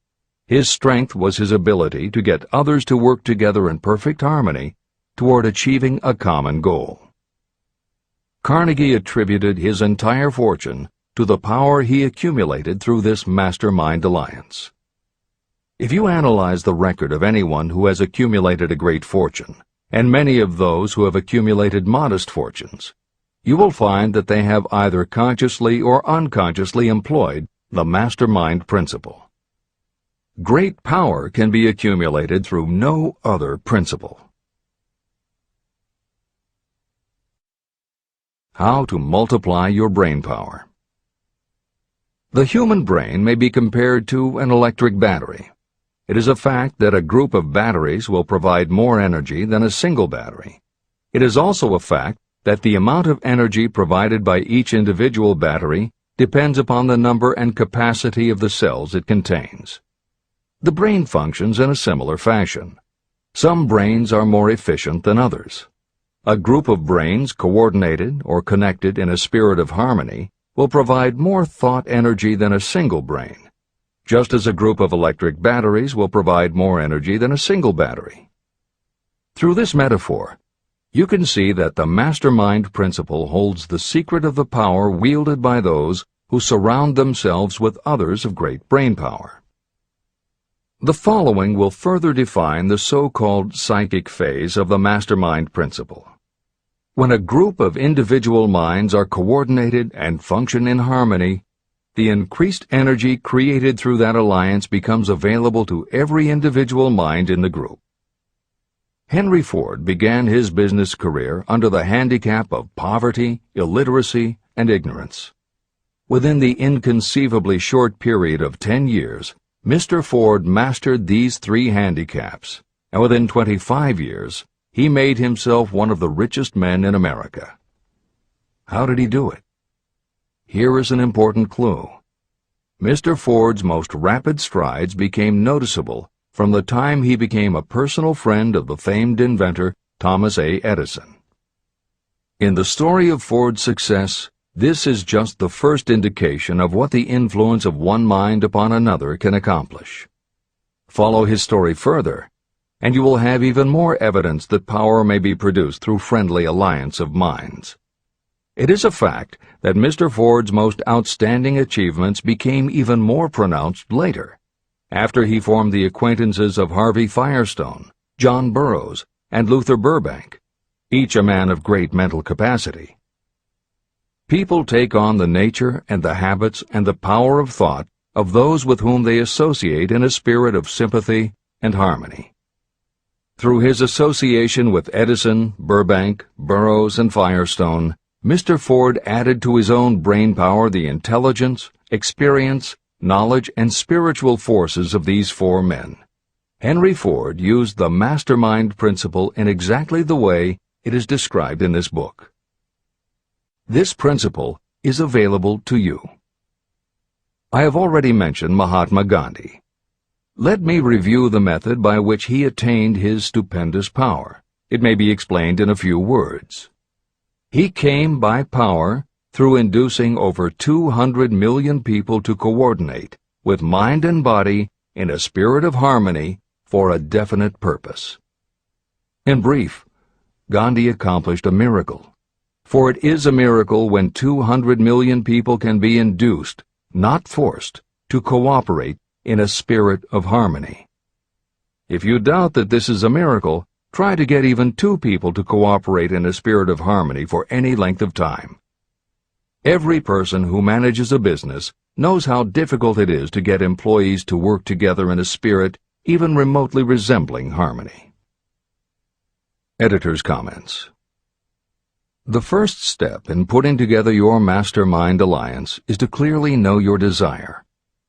Speaker 1: His strength was his ability to get others to work together in perfect harmony toward achieving a common goal. Carnegie attributed his entire fortune to the power he accumulated through this mastermind alliance. If you analyze the record of anyone who has accumulated a great fortune, and many of those who have accumulated modest fortunes, you will find that they have either consciously or unconsciously employed the mastermind principle. Great power can be accumulated through no other principle. How to multiply your brain power. The human brain may be compared to an electric battery. It is a fact that a group of batteries will provide more energy than a single battery. It is also a fact that the amount of energy provided by each individual battery depends upon the number and capacity of the cells it contains. The brain functions in a similar fashion. Some brains are more efficient than others. A group of brains coordinated or connected in a spirit of harmony will provide more thought energy than a single brain. just as a group of electric batteries will provide more energy than a single battery. Through this metaphor, you can see that the mastermind principle holds the secret of the power wielded by those who surround themselves with others of great brain power. The following will further define the so-called psychic phase of the mastermind principle. When a group of individual minds are coordinated and function in harmony, the increased energy created through that alliance becomes available to every individual mind in the group. Henry Ford began his business career under the handicap of poverty, illiteracy, and ignorance. Within the inconceivably short period of 10 years, Mr. Ford mastered these 3 handicaps, and within 25 years, he made himself one of the richest men in America. How did he do it? Here is an important clue. Mr. Ford's most rapid strides became noticeable from the time he became a personal friend of the famed inventor Thomas A. Edison. In the story of Ford's success, this is just the first indication of what the influence of one mind upon another can accomplish. Follow his story further, and you will have even more evidence that power may be produced through friendly alliance of minds. It is a fact that Mr. Ford's most outstanding achievements became even more pronounced later, after he formed the acquaintances of Harvey Firestone, John Burroughs, and Luther Burbank, each a man of great mental capacity. People take on the nature and the habits and the power of thought of those with whom they associate in a spirit of sympathy and harmony. Through his association with Edison, Burbank, Burroughs, and Firestone, Mr. Ford added to his own brain power the intelligence, experience, knowledge, and spiritual forces of these 4 men. Henry Ford used the mastermind principle in exactly the way it is described in this book. This principle is available to you. I have already mentioned Mahatma Gandhi. Let me review the method by which he attained his stupendous power. It may be explained in a few words. He came by power through inducing over 200 million people to coordinate with mind and body in a spirit of harmony for a definite purpose. In brief, Gandhi accomplished a miracle, for it is a miracle when 200 million people can be induced, not forced, to cooperate in a spirit of harmony. If you doubt that this is a miracle, try to get even 2 people to cooperate in a spirit of harmony for any length of time. Every person who manages a business knows how difficult it is to get employees to work together in a spirit even remotely resembling harmony. Editor's comments. The first step in putting together your mastermind alliance is to clearly know your desire.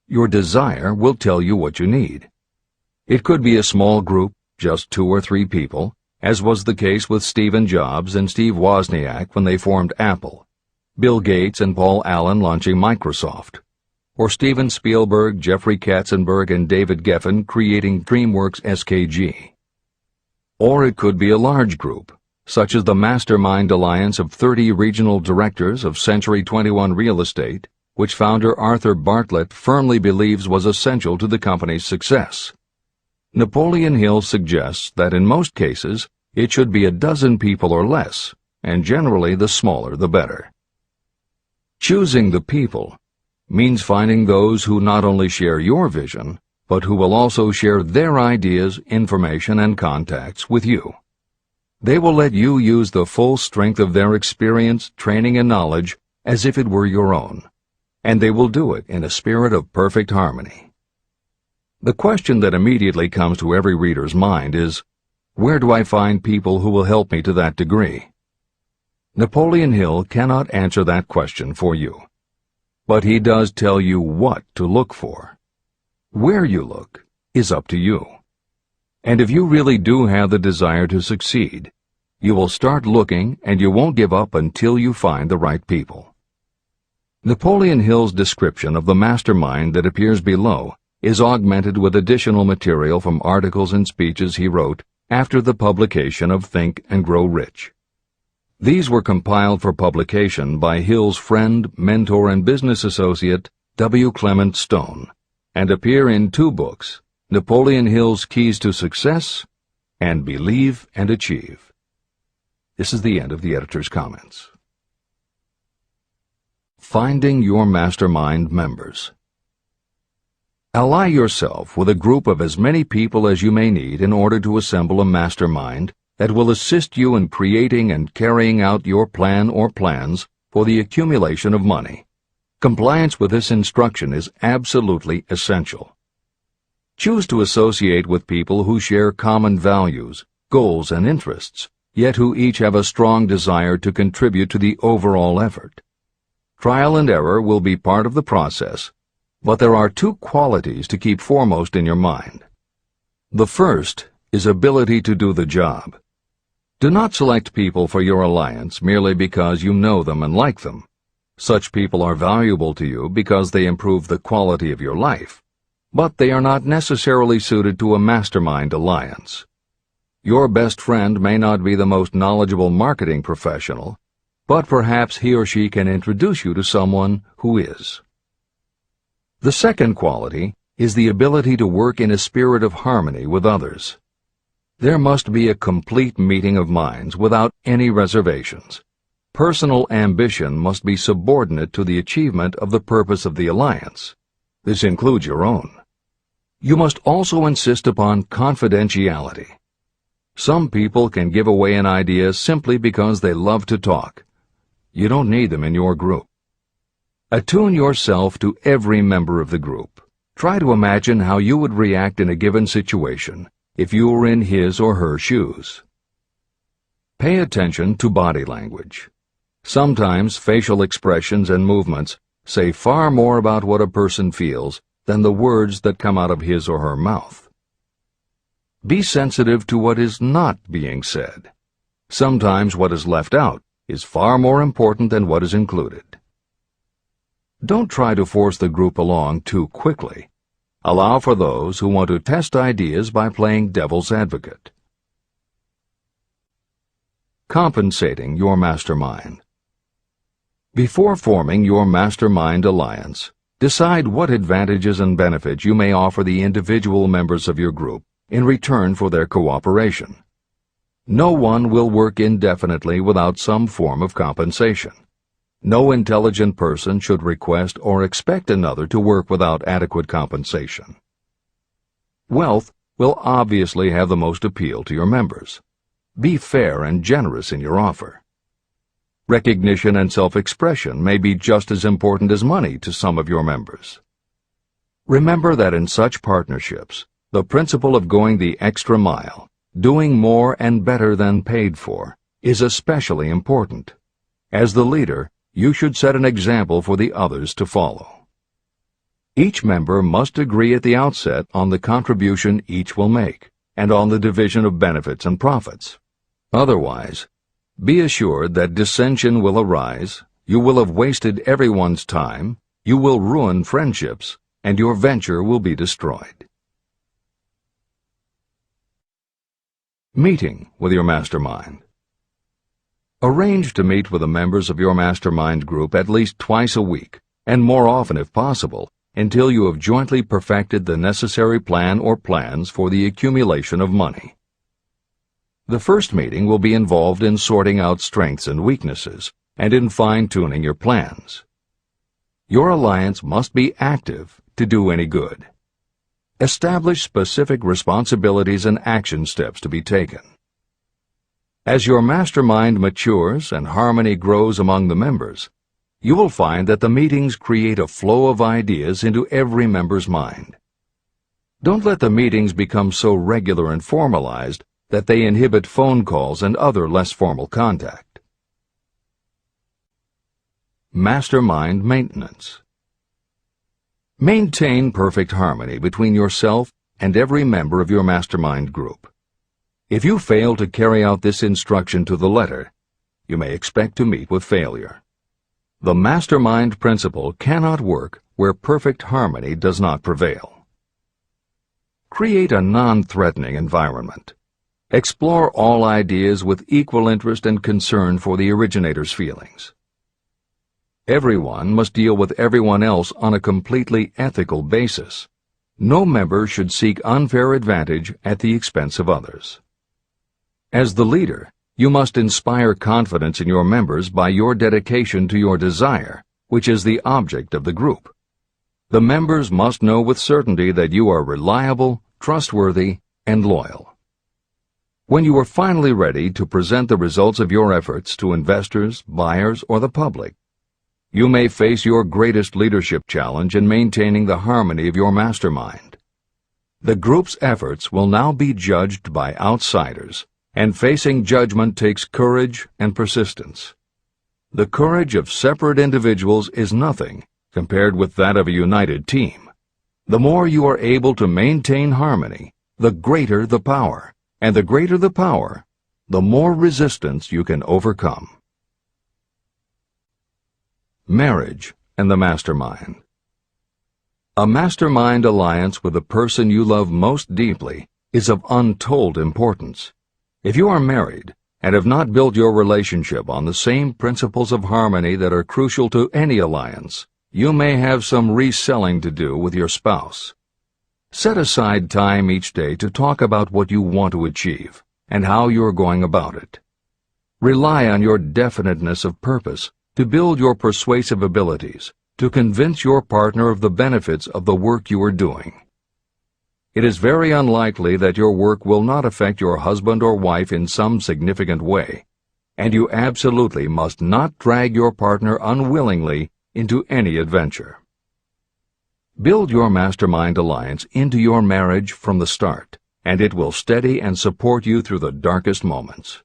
Speaker 1: Your desire will tell you what you need. It could be a small group, just 2 or 3 people, as was the case with Stephen Jobs and Steve Wozniak when they formed Apple, Bill Gates and Paul Allen launching Microsoft, or Steven Spielberg, Jeffrey Katzenberg, and David Geffen creating DreamWorks SKG. Or it could be a large group, such as the Mastermind Alliance of 30 regional directors of Century 21 Real Estate, which founder Arthur Bartlett firmly believes was essential to the company's success. Napoleon Hill suggests that in most cases it should be a dozen people or less, and generally the smaller the better. Choosing the people means finding those who not only share your vision, but who will also share their ideas, information, and contacts with you. They will let you use the full strength of their experience, training, and knowledge as if it were your own, and they will do it in a spirit of perfect harmony. The question that immediately comes to every reader's mind is, where do I find people who will help me to that degree? Napoleon Hill cannot answer that question for you, but he does tell you what to look for. Where you look is up to you. And if you really do have the desire to succeed, you will start looking and you won't give up until you find the right people. Napoleon Hill's description of the mastermind that appears below is augmented with additional material from articles and speeches he wrote after the publication of Think and Grow Rich. These were compiled for publication by Hill's friend, mentor, and business associate, W. Clement Stone, and appear in 2 books, Napoleon Hill's Keys to Success and Believe and Achieve. This is the end of the editor's comments. Finding your mastermind members. Ally yourself with a group of as many people as you may need in order to assemble a mastermind that will assist you in creating and carrying out your plan or plans for the accumulation of money. Compliance with this instruction is absolutely essential. Choose to associate with people who share common values, goals, and interests, yet who each have a strong desire to contribute to the overall effort. Trial and error will be part of the process, but there are 2 qualities to keep foremost in your mind. The first is ability to do the job. Do not select people for your alliance merely because you know them and like them. Such people are valuable to you because they improve the quality of your life, but they are not necessarily suited to a mastermind alliance. Your best friend may not be the most knowledgeable marketing professional, but perhaps he or she can introduce you to someone who is. The second quality is the ability to work in a spirit of harmony with others. There must be a complete meeting of minds without any reservations. Personal ambition must be subordinate to the achievement of the purpose of the alliance. This includes your own. You must also insist upon confidentiality. Some people can give away an idea simply because they love to talk. You don't need them in your group. Attune yourself to every member of the group. Try to imagine how you would react in a given situation if you were in his or her shoes. Pay attention to body language. Sometimes facial expressions and movements say far more about what a person feels than the words that come out of his or her mouth. Be sensitive to what is not being said. Sometimes what is left out is far more important than what is included. Don't try to force the group along too quickly. Allow for those who want to test ideas by playing devil's advocate. Compensating your mastermind. Before forming your mastermind alliance, decide what advantages and benefits you may offer the individual members of your group in return for their cooperation. No one will work indefinitely without some form of compensation. No intelligent person should request or expect another to work without adequate compensation. Wealth will obviously have the most appeal to your members. Be fair and generous in your offer. Recognition and self-expression may be just as important as money to some of your members. Remember that in such partnerships, the principle of going the extra mile, doing more and better than paid for, is especially important. As the leader, you should set an example for the others to follow. Each member must agree at the outset on the contribution each will make, and on the division of benefits and profits. Otherwise, be assured that dissension will arise, you will have wasted everyone's time, you will ruin friendships, and your venture will be destroyed. Meeting with your mastermind. Arrange to meet with the members of your mastermind group at least twice a week, and more often if possible, until you have jointly perfected the necessary plan or plans for the accumulation of money. The first meeting will be involved in sorting out strengths and weaknesses, and in fine-tuning your plans. Your alliance must be active to do any good. Establish specific responsibilities and action steps to be taken. As your mastermind matures and harmony grows among the members, you will find that the meetings create a flow of ideas into every member's mind. Don't let the meetings become so regular and formalized that they inhibit phone calls and other less formal contact. Mastermind maintenance. Maintain perfect harmony between yourself and every member of your mastermind group. If you fail to carry out this instruction to the letter, you may expect to meet with failure. The mastermind principle cannot work where perfect harmony does not prevail. Create a non-threatening environment. Explore all ideas with equal interest and concern for the originator's feelings. Everyone must deal with everyone else on a completely ethical basis, No member should seek unfair advantage at the expense of others. As the leader, you must inspire confidence in your members by your dedication to your desire, which is the object of the group. The members must know with certainty that you are reliable, trustworthy, and loyal. When you are finally ready to present the results of your efforts to investors, buyers, or the public, you may face your greatest leadership challenge in maintaining the harmony of your mastermind. The group's efforts will now be judged by outsiders, and facing judgment takes courage and persistence. The courage of separate individuals is nothing compared with that of a united team. The more you are able to maintain harmony, the greater the power, and the greater the power, the more resistance you can overcome. Marriage and the mastermind. A mastermind alliance with the person you love most deeply is of untold importance. If you are married and have not built your relationship on the same principles of harmony that are crucial to any alliance, you may have some reselling to do with your spouse. Set aside time each day to talk about what you want to achieve and how you are going about it. Rely on your definiteness of purpose to build your persuasive abilities, to convince your partner of the benefits of the work you are doing. It is very unlikely that your work will not affect your husband or wife in some significant way, and you absolutely must not drag your partner unwillingly into any adventure. Build your mastermind alliance into your marriage from the start, and it will steady and support you through the darkest moments.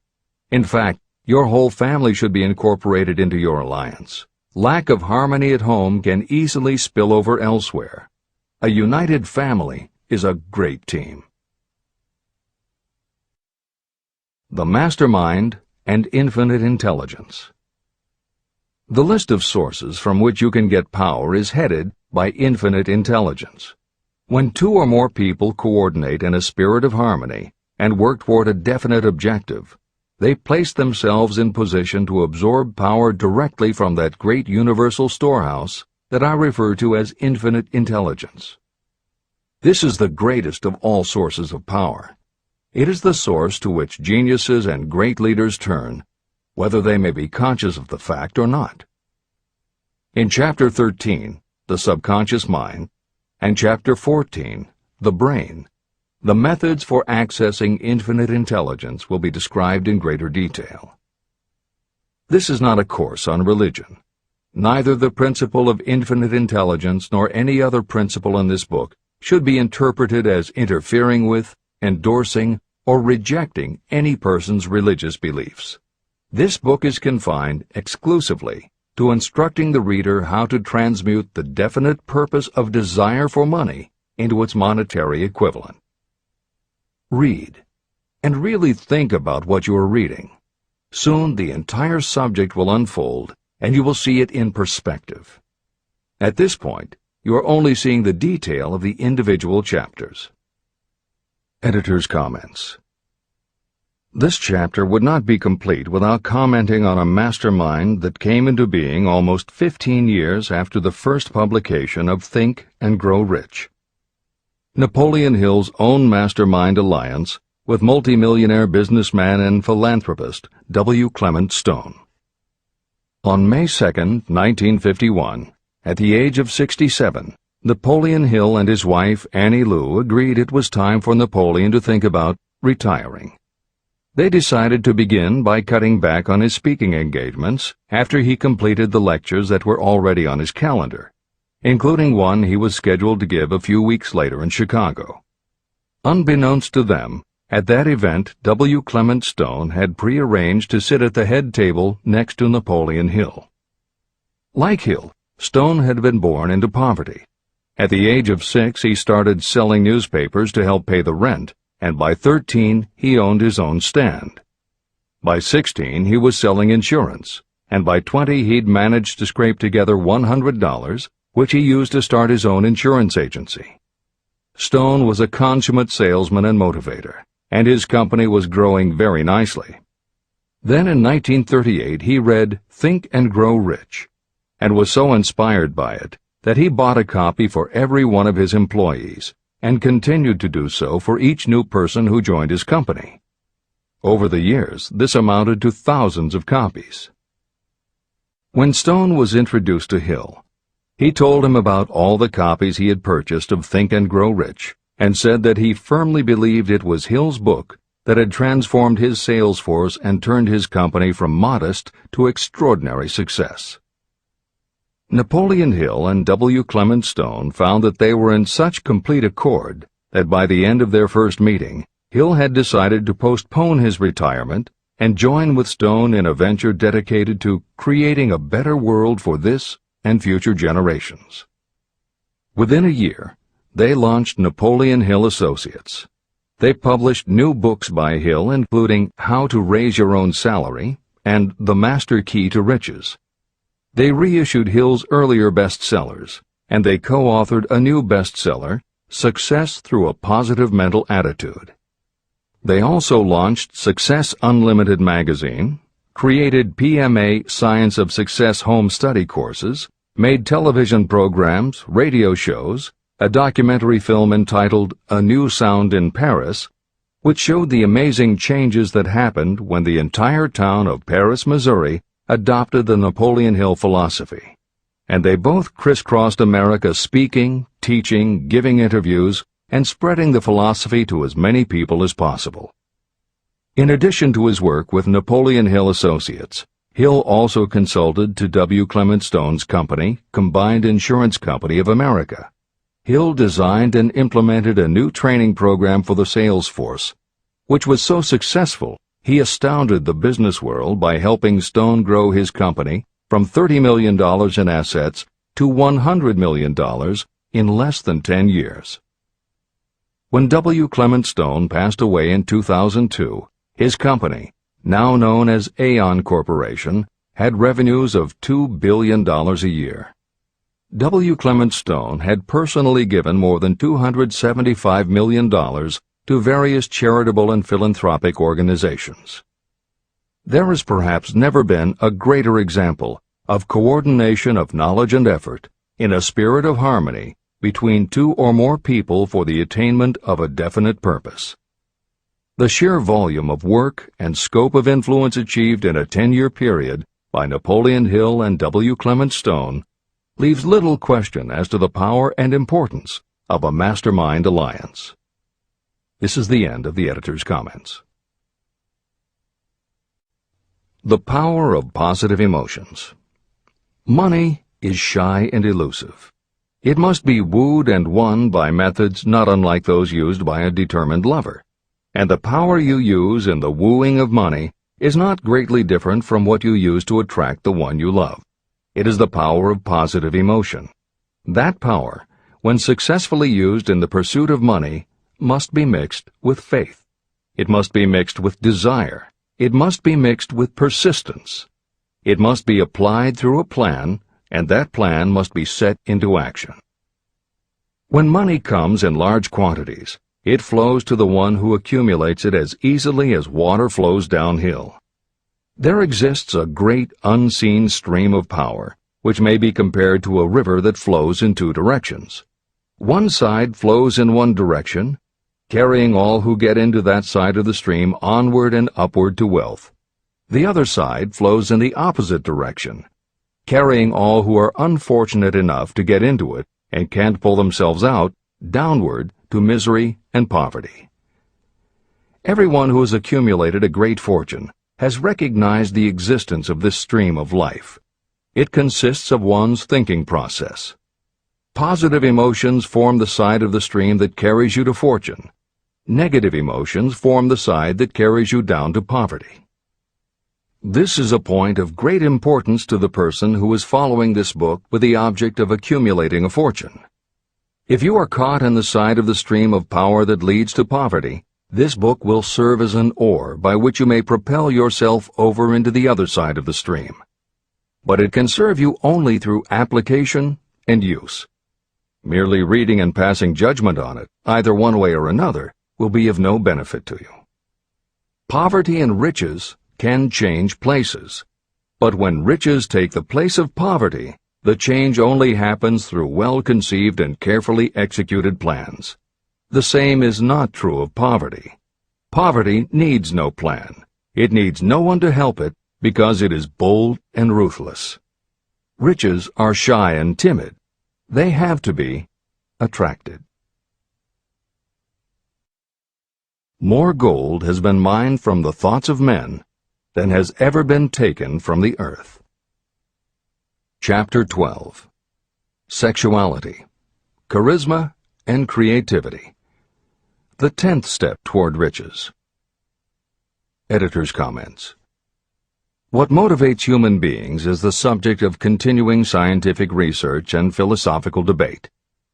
Speaker 1: In fact, your whole family should be incorporated into your alliance. Lack of harmony at home can easily spill over elsewhere. A united family is a great team. The mastermind and infinite intelligence. The list of sources from which you can get power is headed by infinite intelligence. When two or more people coordinate in a spirit of harmony and work toward a definite objective, they place themselves in position to absorb power directly from that great universal storehouse that I refer to as infinite intelligence. This is the greatest of all sources of power. It is the source to which geniuses and great leaders turn, whether they may be conscious of the fact or not. In Chapter 13, The Subconscious Mind, and Chapter 14, The Brain, the methods for accessing infinite intelligence will be described in greater detail. This is not a course on religion. Neither the principle of infinite intelligence nor any other principle in this book should be interpreted as interfering with, endorsing, or rejecting any person's religious beliefs. This book is confined exclusively to instructing the reader how to transmute the definite purpose of desire for money into its monetary equivalent. Read, and really think about what you are reading. Soon the entire subject will unfold, and you will see it in perspective. At this point, you are only seeing the detail of the individual chapters. Editor's comments. This chapter would not be complete without commenting on a mastermind that came into being almost 15 years after the first publication of Think and Grow Rich. Napoleon Hill's own mastermind alliance with multimillionaire businessman and philanthropist W. Clement Stone. On May 2, 1951, at the age of 67, Napoleon Hill and his wife Annie Lou agreed it was time for Napoleon to think about retiring. They decided to begin by cutting back on his speaking engagements after he completed the lectures that were already on his calendar, including one he was scheduled to give a few weeks later in Chicago. Unbeknownst to them, at that event W. Clement Stone had prearranged to sit at the head table next to Napoleon Hill. Like Hill, Stone had been born into poverty. At the age of 6, he started selling newspapers to help pay the rent, and by 13, he owned his own stand. By 16, he was selling insurance, and by 20, he'd managed to scrape together $100, which he used to start his own insurance agency. Stone was a consummate salesman and motivator, and his company was growing very nicely. Then in 1938 he read Think and Grow Rich, and was so inspired by it that he bought a copy for every one of his employees and continued to do so for each new person who joined his company. Over the years, this amounted to thousands of copies. When Stone was introduced to Hill, he told him about all the copies he had purchased of Think and Grow Rich and said that he firmly believed it was Hill's book that had transformed his sales force and turned his company from modest to extraordinary success. Napoleon Hill and W. Clement Stone found that they were in such complete accord that by the end of their first meeting, Hill had decided to postpone his retirement and join with Stone in a venture dedicated to creating a better world for this and future generations. Within a year, they launched Napoleon Hill Associates. They published new books by Hill, including How to Raise Your Own Salary and The Master Key to Riches. They reissued Hill's earlier bestsellers, and they co-authored a new bestseller, Success Through a Positive Mental Attitude. They also launched Success Unlimited magazine, created PMA Science of Success home study courses, made television programs, radio shows, a documentary film entitled A New Sound in Paris, which showed the amazing changes that happened when the entire town of Paris, Missouri, adopted the Napoleon Hill philosophy. And they both crisscrossed America speaking, teaching, giving interviews, and spreading the philosophy to as many people as possible. In addition to his work with Napoleon Hill Associates, Hill also consulted to W. Clement Stone's company, Combined Insurance Company of America. Hill designed and implemented a new training program for the sales force, which was so successful he astounded the business world by helping Stone grow his company from $30 million in assets to $100 million in less than 10 years. When W. Clement Stone passed away in 2002, his company, now known as Aon Corporation, had revenues of $2 billion a year. W. Clement Stone had personally given more than $275 million to various charitable and philanthropic organizations. There has perhaps never been a greater example of coordination of knowledge and effort in a spirit of harmony between two or more people for the attainment of a definite purpose. The sheer volume of work and scope of influence achieved in a 10-year period by Napoleon Hill and W. Clement Stone leaves little question as to the power and importance of a mastermind alliance. This is the end of the editor's comments. The power of positive emotions. Money is shy and elusive. It must be wooed and won by methods not unlike those used by a determined lover. And the power you use in the wooing of money is not greatly different from what you use to attract the one you love. It is the power of positive emotion. That power, when successfully used in the pursuit of money, must be mixed with faith. It must be mixed with desire. It must be mixed with persistence. It must be applied through a plan, and that plan must be set into action. When money comes in large quantities, it flows to the one who accumulates it as easily as water flows downhill. There exists a great unseen stream of power, which may be compared to a river that flows in two directions. One side flows in one direction, carrying all who get into that side of the stream onward and upward to wealth. The other side flows in the opposite direction, carrying all who are unfortunate enough to get into it and can't pull themselves out downward to misery and poverty. Everyone who has accumulated a great fortune has recognized the existence of this stream of life. It consists of one's thinking process. Positive emotions form the side of the stream that carries you to fortune. Negative emotions form the side that carries you down to poverty. This is a point of great importance to the person who is following this book with the object of accumulating a fortune. If you are caught in the side of the stream of power that leads to poverty, this book will serve as an oar by which you may propel yourself over into the other side of the stream. But it can serve you only through application and use. Merely reading and passing judgment on it, either one way or another, will be of no benefit to you. Poverty and riches can change places. But when riches take the place of poverty, The change only happens through well-conceived and carefully executed plans. The same is not true of poverty. Poverty needs no plan. It needs no one to help it because it is bold and ruthless. Riches are shy and timid. They have to be attracted. More gold has been mined from the thoughts of men than has ever been taken from the earth. Chapter 12. Sexuality, Charisma, and Creativity. The 10th step toward riches. Editor's comments. What motivates human beings is the subject of continuing scientific research and philosophical debate.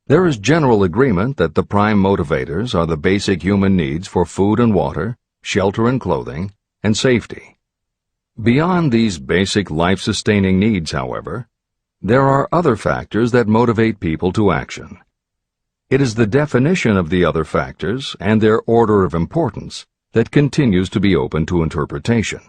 Speaker 1: There is general agreement that the prime motivators are the basic human needs for food and water, shelter and clothing, and safety. Beyond these basic life-sustaining needs, however, there are other factors that motivate people to action. It is the definition of the other factors and their order of importance that continues to be open to interpretation.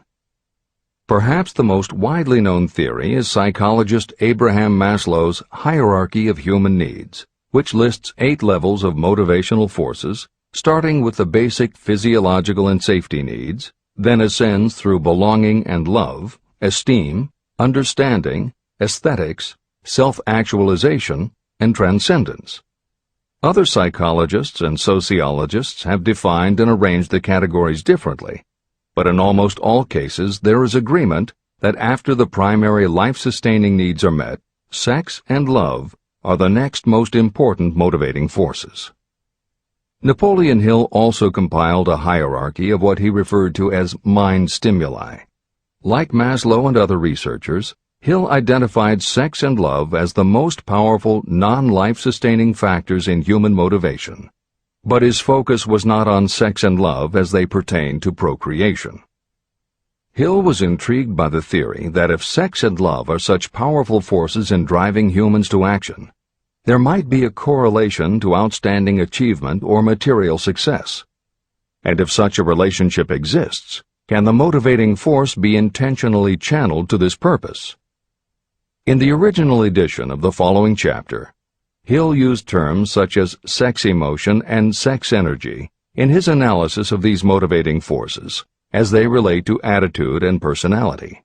Speaker 1: Perhaps the most widely known theory is psychologist Abraham Maslow's hierarchy of human needs, which lists 8 levels of motivational forces, starting with the basic physiological and safety needs, then ascends through belonging and love, esteem, understanding, aesthetics, self-actualization, and transcendence. Other psychologists and sociologists have defined and arranged the categories differently, but in almost all cases there is agreement that after the primary life-sustaining needs are met, sex and love are the next most important motivating forces. Napoleon Hill also compiled a hierarchy of what he referred to as mind stimuli. Like Maslow and other researchers, Hill identified sex and love as the most powerful non-life-sustaining factors in human motivation, but his focus was not on sex and love as they pertain to procreation. Hill was intrigued by the theory that if sex and love are such powerful forces in driving humans to action, there might be a correlation to outstanding achievement or material success. And if such a relationship exists, can the motivating force be intentionally channeled to this purpose? In the original edition of the following chapter, Hill used terms such as sex emotion and sex energy in his analysis of these motivating forces as they relate to attitude and personality.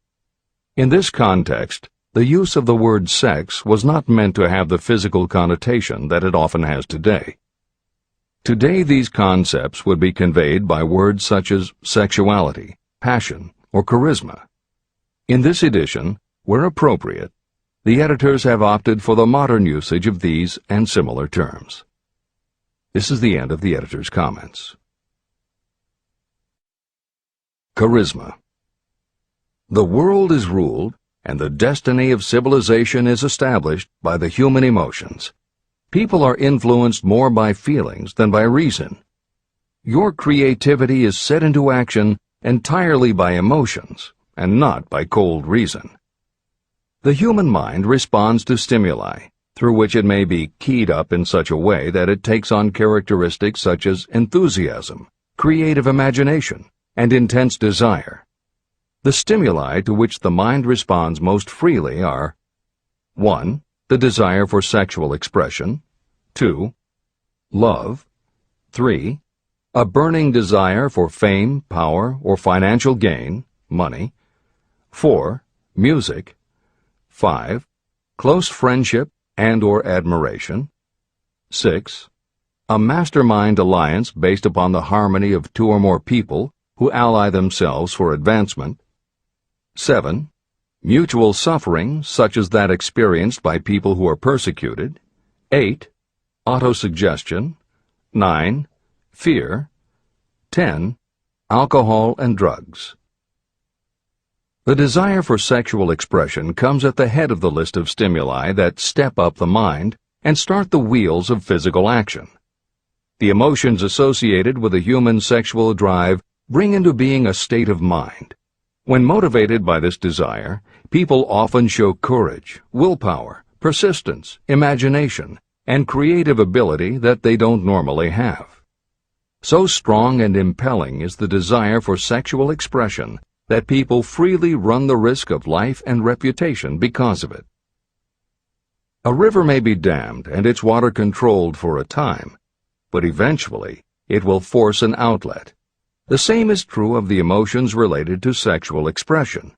Speaker 1: In this context, the use of the word sex was not meant to have the physical connotation that it often has today. Today these concepts would be conveyed by words such as sexuality, passion, or charisma. In this edition, where appropriate, the editors have opted for the modern usage of these and similar terms. This is the end of the editor's comments. Charisma. The world is ruled, and the destiny of civilization is established by the human emotions. People are influenced more by feelings than by reason. Your creativity is set into action entirely by emotions, and not by cold reason. The human mind responds to stimuli, through which it may be keyed up in such a way that it takes on characteristics such as enthusiasm, creative imagination, and intense desire. The stimuli to which the mind responds most freely are 1. The desire for sexual expression, 2. Love, 3. A burning desire for fame, power, or financial gain, money, 4. Music, 5. Close friendship and or admiration, 6. A mastermind alliance based upon the harmony of 2 or more people who ally themselves for advancement, 7. Mutual suffering, such as that experienced by people who are persecuted, 8. Autosuggestion, 9. Fear, 10. Alcohol and drugs. The desire for sexual expression comes at the head of the list of stimuli that step up the mind and start the wheels of physical action. The emotions associated with a human sexual drive bring into being a state of mind. When motivated by this desire, people often show courage, willpower, persistence, imagination, and creative ability that they don't normally have. So strong and impelling is the desire for sexual expression that people freely run the risk of life and reputation because of it. A river may be dammed and its water controlled for a time, but eventually it will force an outlet. The same is true of the emotions related to sexual expression.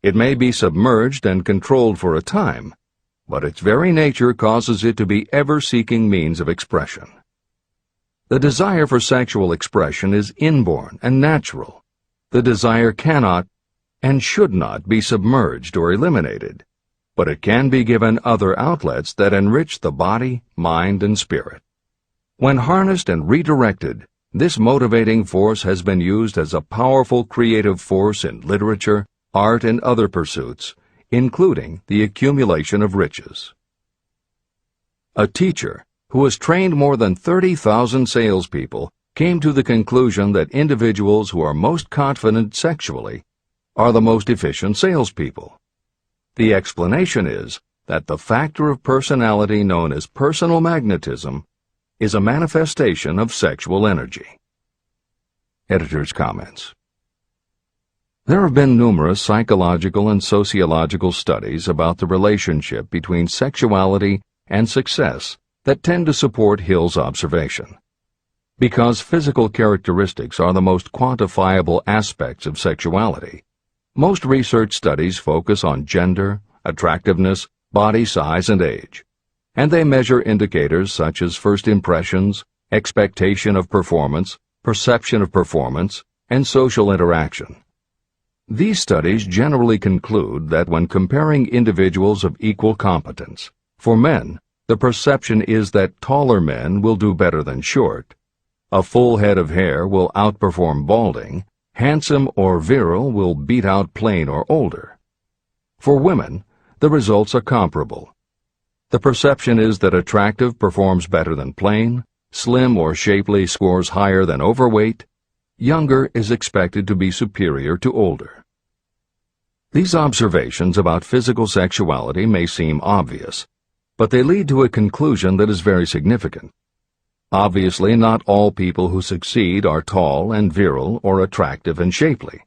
Speaker 1: It may be submerged and controlled for a time, but its very nature causes it to be ever-seeking means of expression. The desire for sexual expression is inborn and natural. The desire cannot and should not be submerged or eliminated, but it can be given other outlets that enrich the body, mind, and spirit. When harnessed and redirected, this motivating force has been used as a powerful creative force in literature, art, and other pursuits, including the accumulation of riches. A teacher who has trained more than 30,000 salespeople came to the conclusion that individuals who are most confident sexually are the most efficient salespeople. The explanation is that the factor of personality known as personal magnetism is a manifestation of sexual energy. Editor's comments. There have been numerous psychological and sociological studies about the relationship between sexuality and success that tend to support Hill's observation. Because physical characteristics are the most quantifiable aspects of sexuality, most research studies focus on gender, attractiveness, body size, and age, and they measure indicators such as first impressions, expectation of performance, perception of performance, and social interaction. These studies generally conclude that when comparing individuals of equal competence, for men, the perception is that taller men will do better than short, a full head of hair will outperform balding, handsome or virile will beat out plain or older. For women, the results are comparable. The perception is that attractive performs better than plain, slim or shapely scores higher than overweight, younger is expected to be superior to older. These observations about physical sexuality may seem obvious, but they lead to a conclusion that is very significant. Obviously, not all people who succeed are tall and virile or attractive and shapely.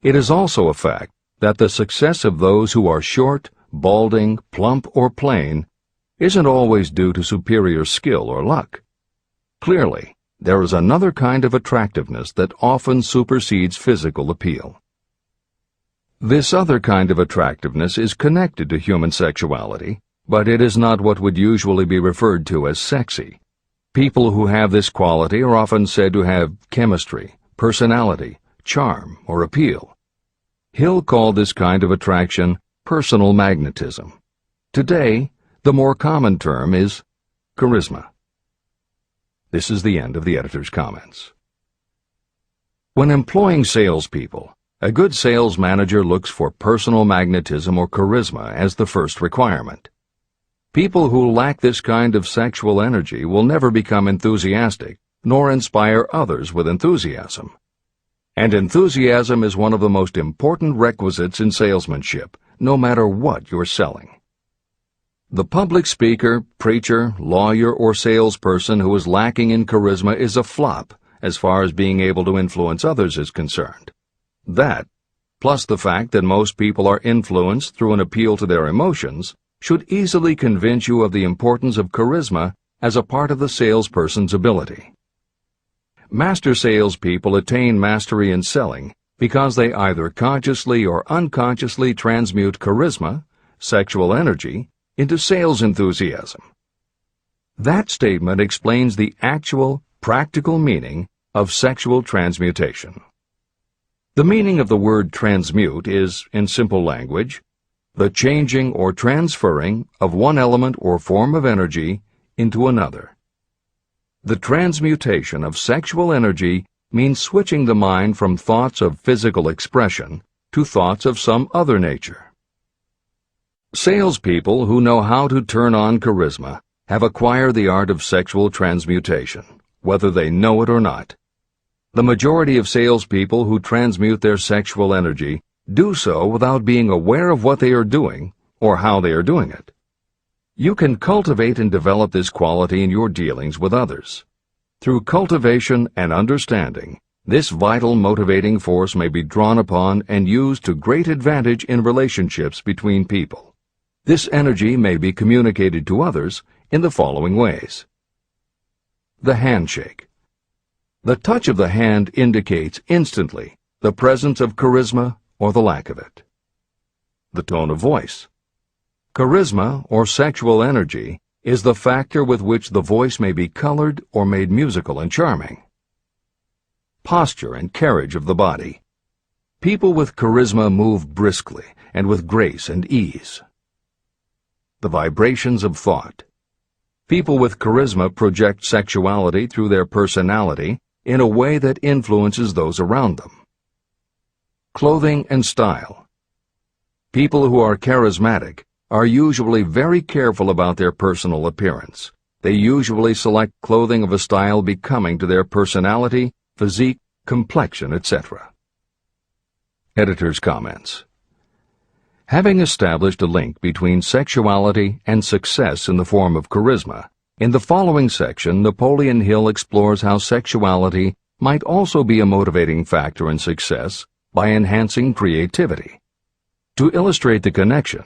Speaker 1: It is also a fact that the success of those who are short, balding, plump, or plain isn't always due to superior skill or luck. Clearly, there is another kind of attractiveness that often supersedes physical appeal. This other kind of attractiveness is connected to human sexuality, but it is not what would usually be referred to as sexy. People who have this quality are often said to have chemistry, personality, charm, or appeal. Hill called this kind of attraction personal magnetism. Today, the more common term is charisma. This is the end of the editor's comments. When employing salespeople, a good sales manager looks for personal magnetism or charisma as the first requirement. People who lack this kind of sexual energy will never become enthusiastic, nor inspire others with enthusiasm. And enthusiasm is one of the most important requisites in salesmanship, no matter what you're selling. The public speaker, preacher, lawyer, or salesperson who is lacking in charisma is a flop as far as being able to influence others is concerned. That, plus the fact that most people are influenced through an appeal to their emotions, should easily convince you of the importance of charisma as a part of the salesperson's ability. Master salespeople attain mastery in selling because they either consciously or unconsciously transmute charisma, sexual energy, into sales enthusiasm. That statement explains the actual, practical meaning of sexual transmutation. The meaning of the word transmute is, in simple language, the changing or transferring of one element or form of energy into another. The transmutation of sexual energy means switching the mind from thoughts of physical expression to thoughts of some other nature. Salespeople who know how to turn on charisma have acquired the art of sexual transmutation, whether they know it or not. The majority of salespeople who transmute their sexual energy do so without being aware of what they are doing or how they are doing it. You can cultivate and develop this quality in your dealings with others. Through cultivation and understanding, this vital motivating force may be drawn upon and used to great advantage in relationships between people. This energy may be communicated to others in the following ways. The handshake. The touch of the hand indicates instantly the presence of charisma or the lack of it. The tone of voice. Charisma, or sexual energy, is the factor with which the voice may be colored or made musical and charming. Posture and carriage of the body. People with charisma move briskly and with grace and ease. The vibrations of thought. People with charisma project sexuality through their personality in a way that influences those around them. Clothing and style. People who are charismatic are usually very careful about their personal appearance. They usually select clothing of a style becoming to their personality, physique, complexion, etc. Editor's comments. Having established a link between sexuality and success in the form of charisma, in the following section, Napoleon Hill explores how sexuality might also be a motivating factor in success by enhancing creativity. To illustrate the connection,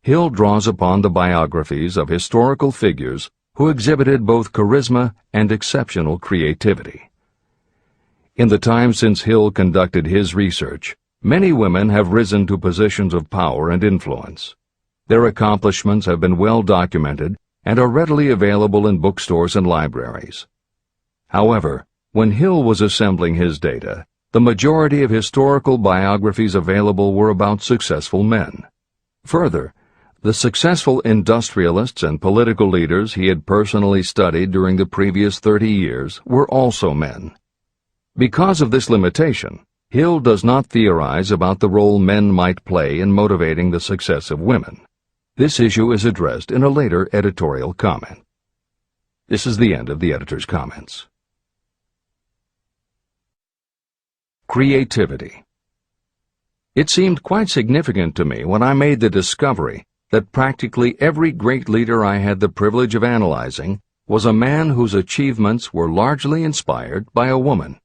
Speaker 1: Hill draws upon the biographies of historical figures who exhibited both charisma and exceptional creativity. In the time since Hill conducted his research, many women have risen to positions of power and influence. Their accomplishments have been well documented and are readily available in bookstores and libraries. However, when Hill was assembling his data, the majority of historical biographies available were about successful men. Further, the successful industrialists and political leaders he had personally studied during the previous 30 years were also men. Because of this limitation, Hill does not theorize about the role men might play in motivating the success of women. This issue is addressed in a later editorial comment. This is the end of the editor's comments. Creativity. It seemed quite significant to me when I made the discovery that practically every great leader I had the privilege of analyzing was a man whose achievements were largely inspired by a woman.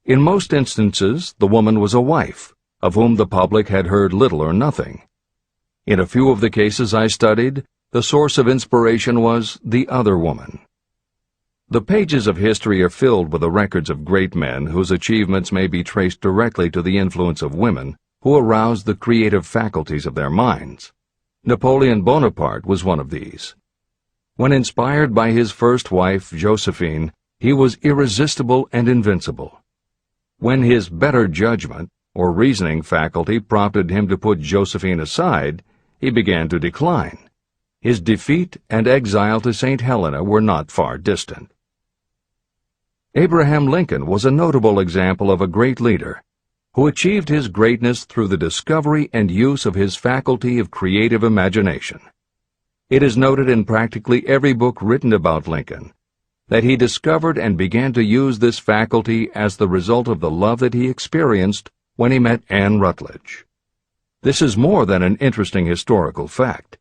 Speaker 1: In most instances, the woman was a wife, of whom the public had heard little or nothing. In a few of the cases I studied, the source of inspiration was the other woman. The pages of history are filled with the records of great men whose achievements may be traced directly to the influence of women who aroused the creative faculties of their minds. Napoleon Bonaparte was one of these. When inspired by his first wife, Josephine, he was irresistible and invincible. When his better judgment or reasoning faculty prompted him to put Josephine aside, he began to decline. His defeat and exile to St. Helena were not far distant. Abraham Lincoln was a notable example of a great leader who achieved his greatness through the discovery and use of his faculty of creative imagination. It is noted in practically every book written about Lincoln that he discovered and began to use this faculty as the result of the love that he experienced when he met Anne Rutledge. This is more than an interesting historical fact.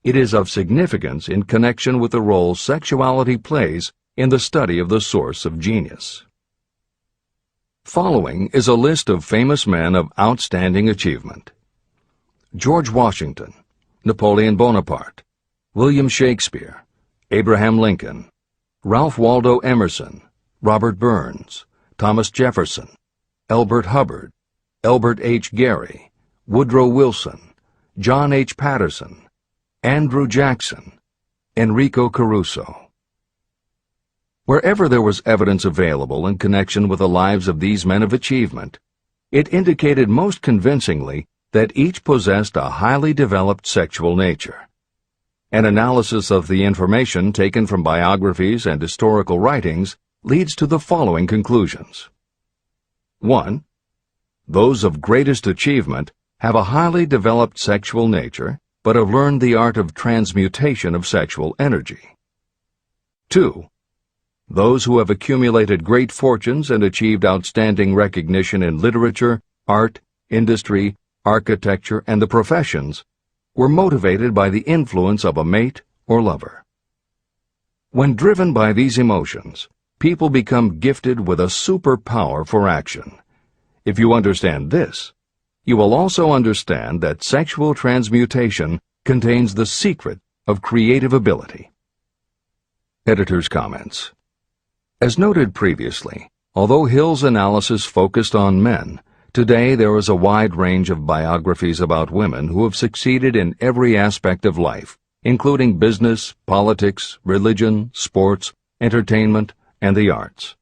Speaker 1: It is of significance in connection with the role sexuality plays in the study of the source of genius. Following is a list of famous men of outstanding achievement: George Washington, Napoleon Bonaparte, William Shakespeare, Abraham Lincoln, Ralph Waldo Emerson, Robert Burns, Thomas Jefferson, Elbert Hubbard, Elbert H. Gary, Woodrow Wilson, John H. Patterson, Andrew Jackson, Enrico Caruso. Wherever there was evidence available in connection with the lives of these men of achievement, it indicated most convincingly that each possessed a highly developed sexual nature. An analysis of the information taken from biographies and historical writings leads to the following conclusions. 1. Those of greatest achievement have a highly developed sexual nature, but have learned the art of transmutation of sexual energy. 2. Those who have accumulated great fortunes and achieved outstanding recognition in literature, art, industry, architecture, and the professions were motivated by the influence of a mate or lover. When driven by these emotions, people become gifted with a superpower for action. If you understand this, you will also understand that sexual transmutation contains the secret of creative ability. Editor's comments. As noted previously, although Hill's analysis focused on men, today there is a wide range of biographies about women who have succeeded in every aspect of life, including business, politics, religion, sports, entertainment, and the arts.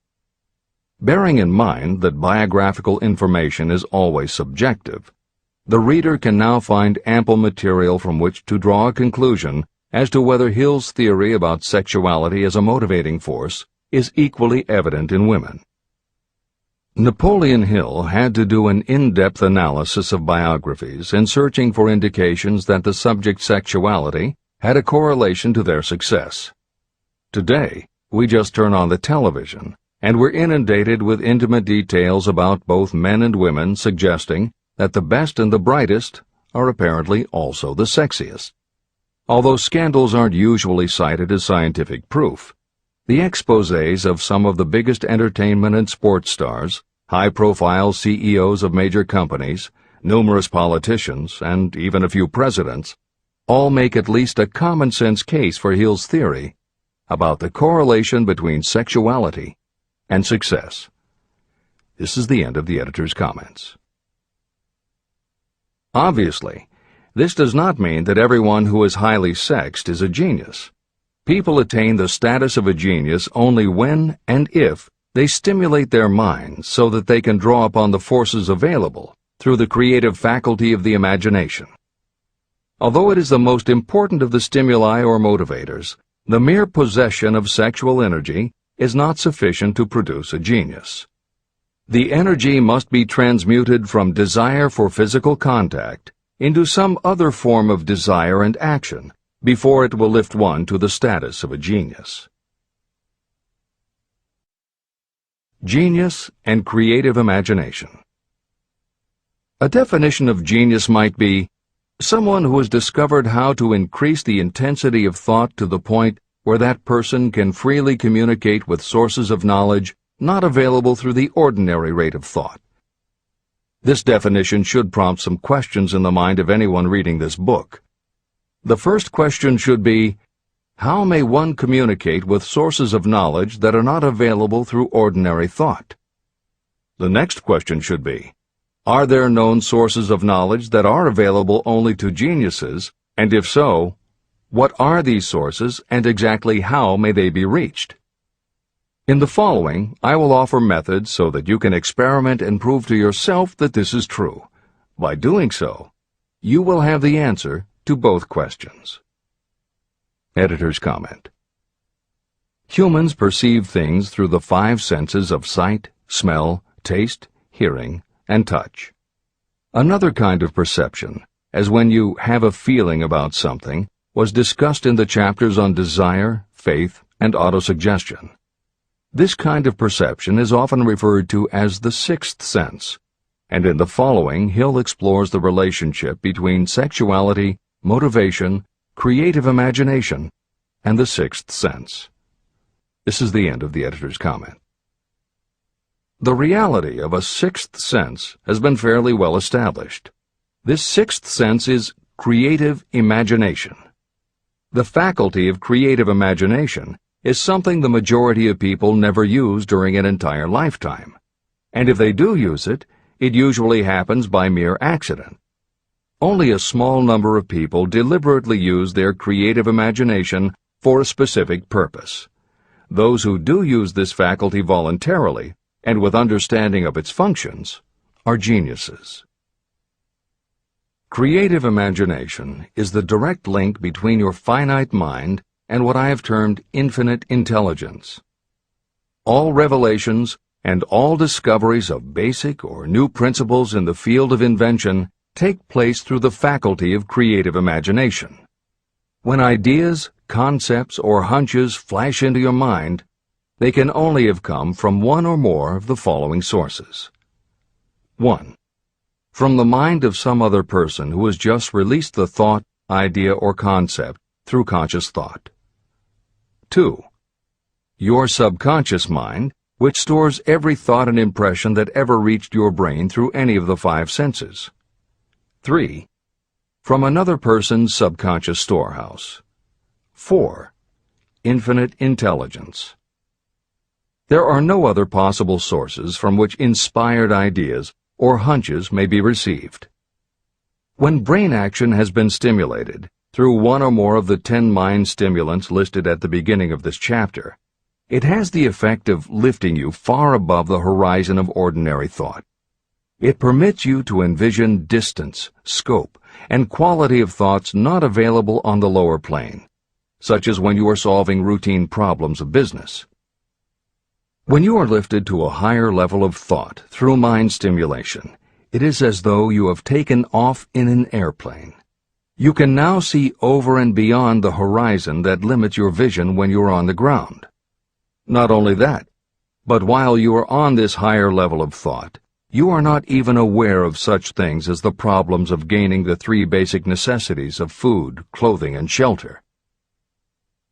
Speaker 1: Bearing in mind that biographical information is always subjective, the reader can now find ample material from which to draw a conclusion as to whether Hill's theory about sexuality as a motivating force is equally evident in women. Napoleon Hill had to do an in-depth analysis of biographies in searching for indications that the subject sexuality had a correlation to their success. Today, we just turn on the television, and we're inundated with intimate details about both men and women suggesting that the best and the brightest are apparently also the sexiest. Although scandals aren't usually cited as scientific proof, the exposés of some of the biggest entertainment and sports stars, high-profile CEOs of major companies, numerous politicians, and even a few presidents, all make at least a common-sense case for Hill's theory about the correlation between sexuality and success. This is the end of the editor's comments. Obviously, this does not mean that everyone who is highly sexed is a genius. People attain the status of a genius only when and if they stimulate their minds so that they can draw upon the forces available through the creative faculty of the imagination. Although it is the most important of the stimuli or motivators, the mere possession of sexual energy is not sufficient to produce a genius. The energy must be transmuted from desire for physical contact into some other form of desire and action before it will lift one to the status of a genius. Genius and creative imagination. A definition of genius might be someone who has discovered how to increase the intensity of thought to the point where that person can freely communicate with sources of knowledge not available through the ordinary rate of thought. This definition should prompt some questions in the mind of anyone reading this book. The first question should be, how may one communicate with sources of knowledge that are not available through ordinary thought? The next question should be, are there known sources of knowledge that are available only to geniuses, and if so, what are these sources and exactly how may they be reached? In the following, I will offer methods so that you can experiment and prove to yourself that this is true. By doing so, you will have the answer to both questions. Editor's comment. Humans perceive things through the 5 senses of sight, smell, taste, hearing, and touch. Another kind of perception, as when you have a feeling about something, was discussed in the chapters on desire, faith, and autosuggestion. This kind of perception is often referred to as the 6th sense, and in the following Hill explores the relationship between sexuality, motivation, creative imagination, and the 6th sense. This is the end of the editor's comment. The reality of a 6th sense has been fairly well established. This 6th sense is creative imagination. The faculty of creative imagination is something the majority of people never use during an entire lifetime, and if they do use it, it usually happens by mere accident. Only a small number of people deliberately use their creative imagination for a specific purpose. Those who do use this faculty voluntarily and with understanding of its functions are geniuses. Creative imagination is the direct link between your finite mind and what I have termed infinite intelligence. All revelations and all discoveries of basic or new principles in the field of invention take place through the faculty of creative imagination. When ideas, concepts, or hunches flash into your mind, they can only have come from one or more of the following sources. 1. From the mind of some other person who has just released the thought, idea, or concept through conscious thought. 2. Your subconscious mind, which stores every thought and impression that ever reached your brain through any of the 5 senses. 3. from another person's subconscious storehouse. 4. Infinite intelligence. There are no other possible sources from which inspired ideas or hunches may be received. When brain action has been stimulated through one or more of the 10 mind stimulants listed at the beginning of this chapter, it has the effect of lifting you far above the horizon of ordinary thought. It permits you to envision distance, scope, and quality of thoughts not available on the lower plane, such as when you are solving routine problems of business. When you are lifted to a higher level of thought through mind stimulation, it is as though you have taken off in an airplane. You can now see over and beyond the horizon that limits your vision when you are on the ground. Not only that, but while you are on this higher level of thought, you are not even aware of such things as the problems of gaining the 3 basic necessities of food, clothing, and shelter.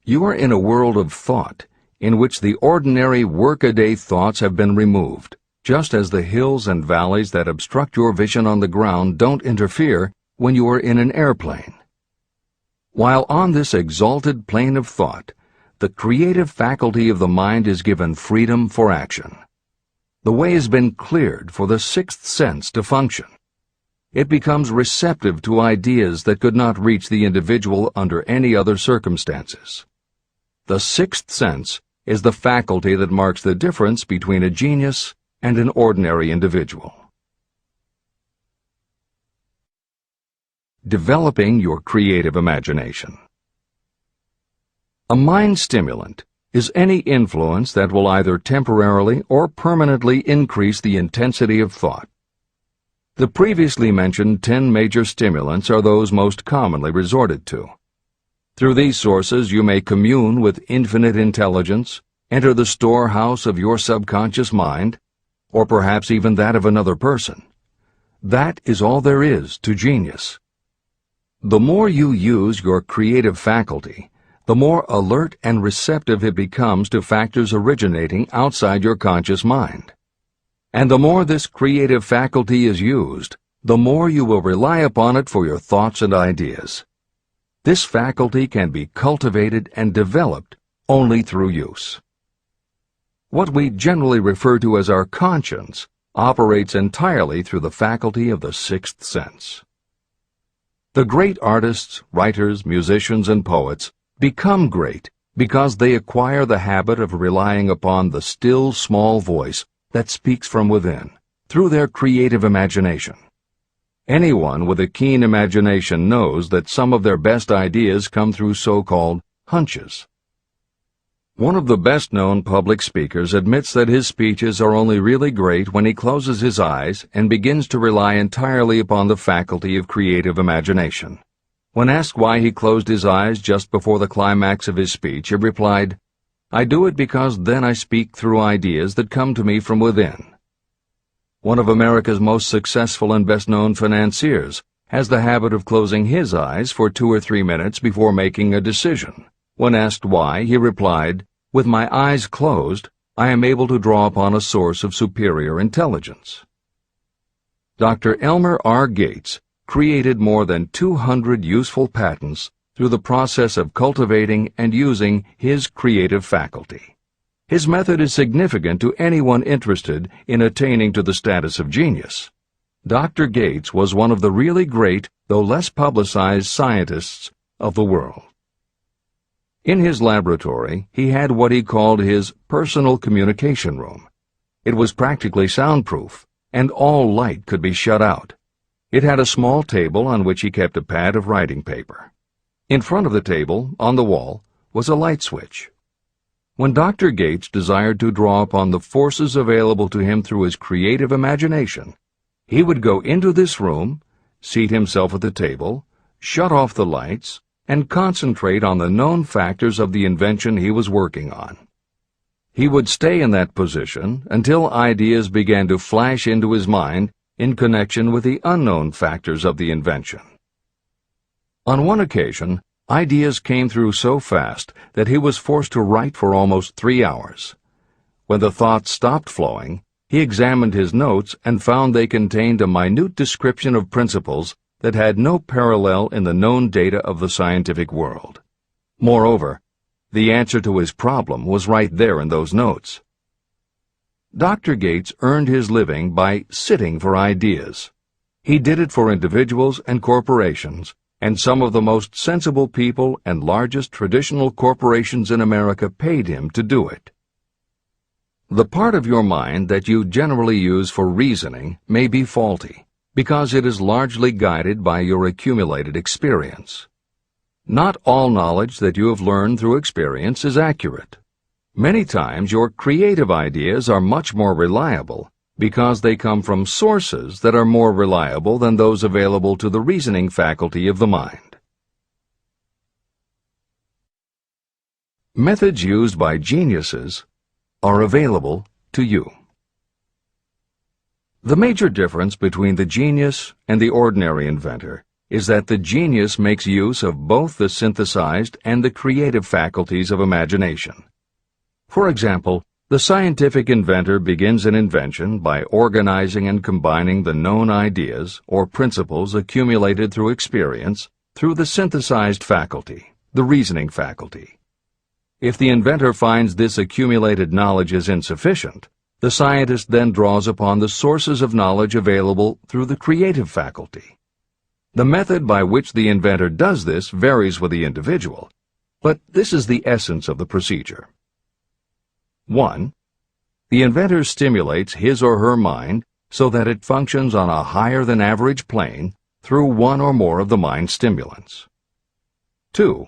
Speaker 1: You are in a world of thought in which the ordinary workaday thoughts have been removed, just as the hills and valleys that obstruct your vision on the ground don't interfere when you are in an airplane. While on this exalted plane of thought, the creative faculty of the mind is given freedom for action. The way has been cleared for the 6th sense to function. It becomes receptive to ideas that could not reach the individual under any other circumstances. The 6th sense is the faculty that marks the difference between a genius and an ordinary individual. Developing your creative imagination. A mind stimulant is any influence that will either temporarily or permanently increase the intensity of thought. The previously mentioned 10 major stimulants are those most commonly resorted to. Through these sources you may commune with infinite intelligence, enter the storehouse of your subconscious mind, or perhaps even that of another person. That is all there is to genius. The more you use your creative faculty, the more alert and receptive it becomes to factors originating outside your conscious mind. And the more this creative faculty is used, the more you will rely upon it for your thoughts and ideas. This faculty can be cultivated and developed only through use. What we generally refer to as our conscience operates entirely through the faculty of the 6th sense. The great artists, writers, musicians, and poets become great because they acquire the habit of relying upon the still small voice that speaks from within, through their creative imagination. Anyone with a keen imagination knows that some of their best ideas come through so-called hunches. One of the best-known public speakers admits that his speeches are only really great when he closes his eyes and begins to rely entirely upon the faculty of creative imagination. When asked why he closed his eyes just before the climax of his speech, he replied, "I do it because then I speak through ideas that come to me from within." One of America's most successful and best-known financiers has the habit of closing his eyes for 2 or 3 minutes before making a decision. When asked why, he replied, "With my eyes closed, I am able to draw upon a source of superior intelligence." Dr. Elmer R. Gates created more than 200 useful patents through the process of cultivating and using his creative faculty. His method is significant to anyone interested in attaining to the status of genius. Dr. Gates was one of the really great, though less publicized, scientists of the world. In his laboratory, he had what he called his personal communication room. It was practically soundproof, and all light could be shut out. It had a small table on which he kept a pad of writing paper. In front of the table, on the wall, was a light switch. When Dr. Gates desired to draw upon the forces available to him through his creative imagination, he would go into this room, seat himself at the table, shut off the lights, and concentrate on the known factors of the invention he was working on. He would stay in that position until ideas began to flash into his mind in connection with the unknown factors of the invention. On one occasion, ideas came through so fast that he was forced to write for almost 3 hours. When the thoughts stopped flowing, he examined his notes and found they contained a minute description of principles that had no parallel in the known data of the scientific world. Moreover, the answer to his problem was right there in those notes. Dr. Gates earned his living by sitting for ideas. He did it for individuals and corporations, and some of the most sensible people and largest traditional corporations in America paid him to do it. The part of your mind that you generally use for reasoning may be faulty, because it is largely guided by your accumulated experience. Not all knowledge that you have learned through experience is accurate. Many times your creative ideas are much more reliable because they come from sources that are more reliable than those available to the reasoning faculty of the mind. Methods used by geniuses are available to you. The major difference between the genius and the ordinary inventor is that the genius makes use of both the synthesized and the creative faculties of imagination. For example, the scientific inventor begins an invention by organizing and combining the known ideas or principles accumulated through experience through the synthesized faculty, the reasoning faculty. If the inventor finds this accumulated knowledge is insufficient, the scientist then draws upon the sources of knowledge available through the creative faculty. The method by which the inventor does this varies with the individual, but this is the essence of the procedure. 1. The inventor stimulates his or her mind so that it functions on a higher-than-average plane through one or more of the mind stimulants. 2.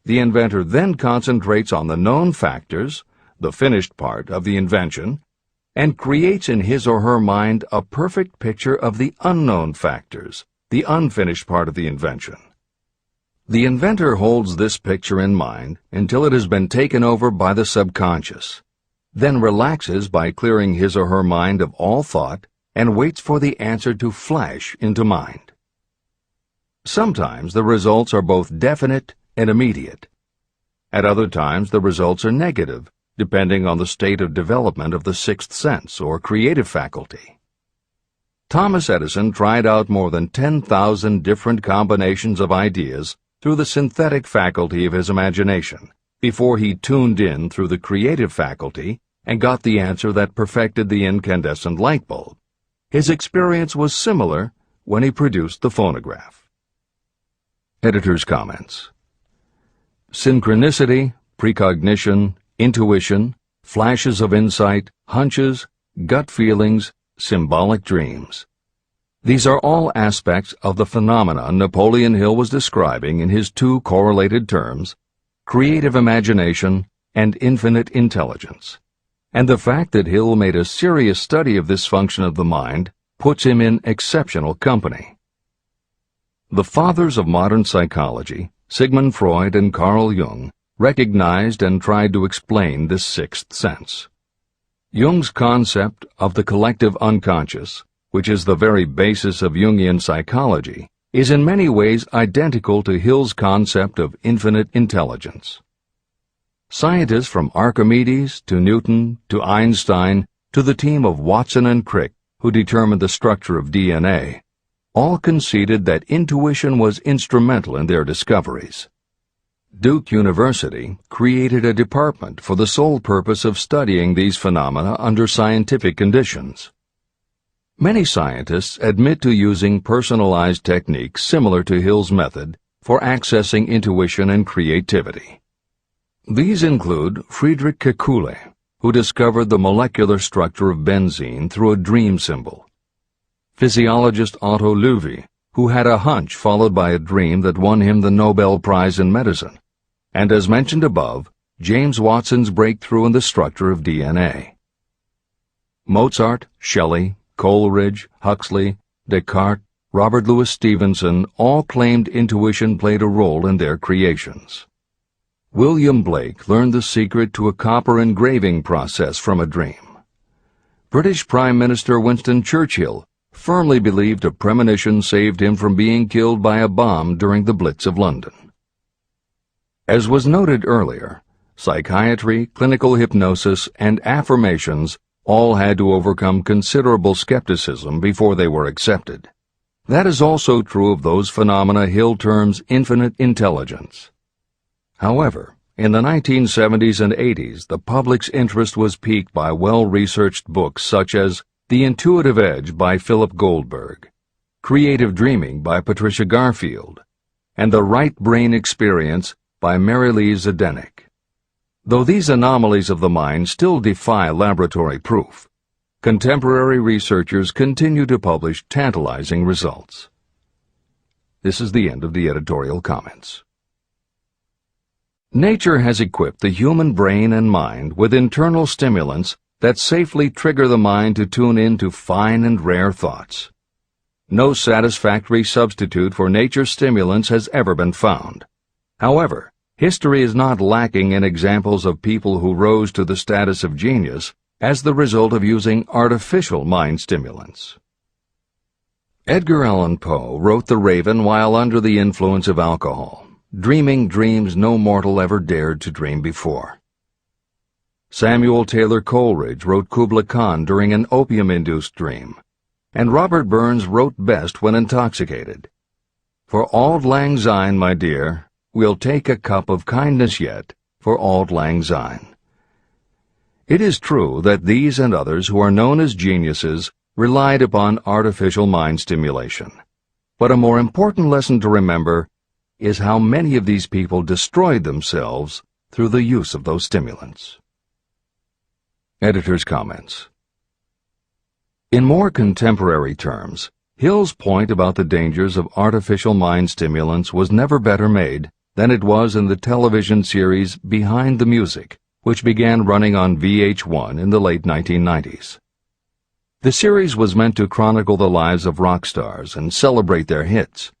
Speaker 1: The inventor then concentrates on the known factors, the finished part of the invention, and creates in his or her mind a perfect picture of the unknown factors, the unfinished part of the invention. The inventor holds this picture in mind until it has been taken over by the subconscious, then relaxes by clearing his or her mind of all thought and waits for the answer to flash into mind. Sometimes the results are both definite and immediate. At other times the results are negative, depending on the state of development of the sixth sense or creative faculty. Thomas Edison tried out more than 10,000 different combinations of ideas through the synthetic faculty of his imagination before he tuned in through the creative faculty and got the answer that perfected the incandescent light bulb. His experience was similar when he produced the phonograph. Editor's comments. Synchronicity, precognition, intuition, flashes of insight, hunches, gut feelings, symbolic dreams. These are all aspects of the phenomena Napoleon Hill was describing in his two correlated terms, creative imagination and infinite intelligence. And the fact that Hill made a serious study of this function of the mind puts him in exceptional company. The fathers of modern psychology, Sigmund Freud and Carl Jung, recognized and tried to explain this sixth sense. Jung's concept of the collective unconscious, which is the very basis of Jungian psychology, is in many ways identical to Hill's concept of infinite intelligence. Scientists from Archimedes to Newton to Einstein to the team of Watson and Crick, who determined the structure of DNA, all conceded that intuition was instrumental in their discoveries. Duke University created a department for the sole purpose of studying these phenomena under scientific conditions. Many scientists admit to using personalized techniques similar to Hill's method for accessing intuition and creativity. These include Friedrich Kekule, who discovered the molecular structure of benzene through a dream symbol; physiologist Otto Loewi, who had a hunch followed by a dream that won him the Nobel Prize in Medicine; and as mentioned above, James Watson's breakthrough in the structure of DNA. Mozart, Shelley, Coleridge, Huxley, Descartes, Robert Louis Stevenson all claimed intuition played a role in their creations. William Blake learned the secret to a copper engraving process from a dream. British Prime Minister Winston Churchill firmly believed a premonition saved him from being killed by a bomb during the Blitz of London. As was noted earlier, psychiatry, clinical hypnosis, and affirmations all had to overcome considerable skepticism before they were accepted. That is also true of those phenomena Hill terms infinite intelligence. However, in the 1970s and 80s, the public's interest was piqued by well-researched books such as The Intuitive Edge by Philip Goldberg, Creative Dreaming by Patricia Garfield, and The Right Brain Experience by Mary Lee Zdenek. Though these anomalies of the mind still defy laboratory proof, contemporary researchers continue to publish tantalizing results. This is the end of the editorial comments. Nature has equipped the human brain and mind with internal stimulants that safely trigger the mind to tune in to fine and rare thoughts. No satisfactory substitute for nature's stimulants has ever been found. However, history is not lacking in examples of people who rose to the status of genius as the result of using artificial mind stimulants. Edgar Allan Poe wrote The Raven while under the influence of alcohol, dreaming dreams no mortal ever dared to dream before. Samuel Taylor Coleridge wrote Kubla Khan during an opium-induced dream, and Robert Burns wrote best when intoxicated. For auld lang syne, my dear, we'll take a cup of kindness yet for auld lang syne. It is true that these and others who are known as geniuses relied upon artificial mind stimulation. But a more important lesson to remember is how many of these people destroyed themselves through the use of those stimulants. Editor's comments. In more contemporary terms, Hill's point about the dangers of artificial mind stimulants was never better made than it was in the television series Behind the Music, which began running on VH1 in the late 1990s. The series was meant to chronicle the lives of rock stars and celebrate their hits,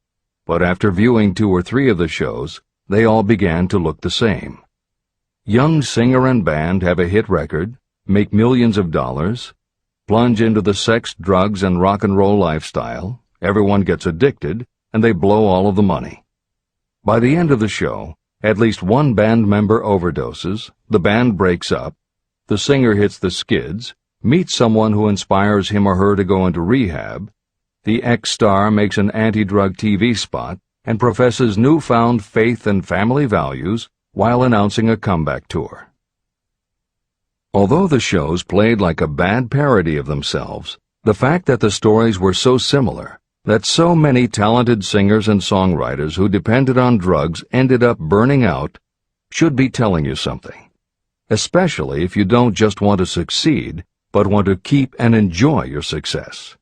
Speaker 1: but after viewing 2 or 3 of the shows, they all began to look the same. Young singer and band have a hit record, make millions of dollars, plunge into the sex, drugs, and rock and roll lifestyle, everyone gets addicted, and they blow all of the money. By the end of the show, at least one band member overdoses, the band breaks up, the singer hits the skids, meets someone who inspires him or her to go into rehab, the ex-star makes an anti-drug TV spot and professes newfound faith and family values while announcing a comeback tour. Although the shows played like a bad parody of themselves, the fact that the stories were so similar, that so many talented singers and songwriters who depended on drugs ended up burning out, should be telling you something, especially if you don't just want to succeed, but want to keep and enjoy your success.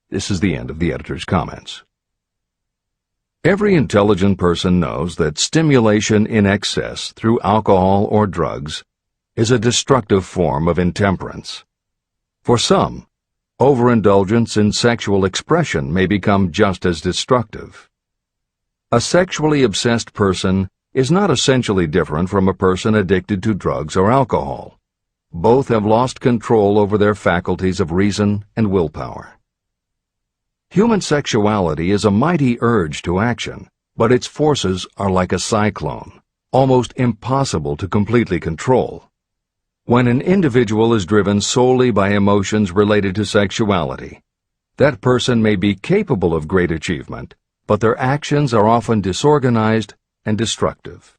Speaker 1: This is the end of the editor's comments. Every intelligent person knows that stimulation in excess through alcohol or drugs is a destructive form of intemperance. For some, overindulgence in sexual expression may become just as destructive. A sexually obsessed person is not essentially different from a person addicted to drugs or alcohol. Both have lost control over their faculties of reason and willpower. Human sexuality is a mighty urge to action, but its forces are like a cyclone, almost impossible to completely control. When an individual is driven solely by emotions related to sexuality, that person may be capable of great achievement, but their actions are often disorganized and destructive.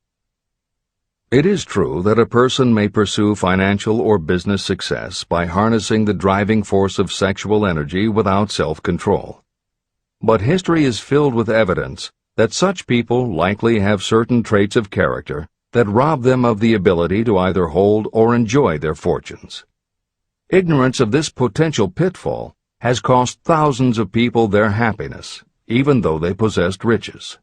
Speaker 1: It is true that a person may pursue financial or business success by harnessing the driving force of sexual energy without self-control. But history is filled with evidence that such people likely have certain traits of character that rob them of the ability to either hold or enjoy their fortunes. Ignorance of this potential pitfall has cost thousands of people their happiness, even though they possessed riches.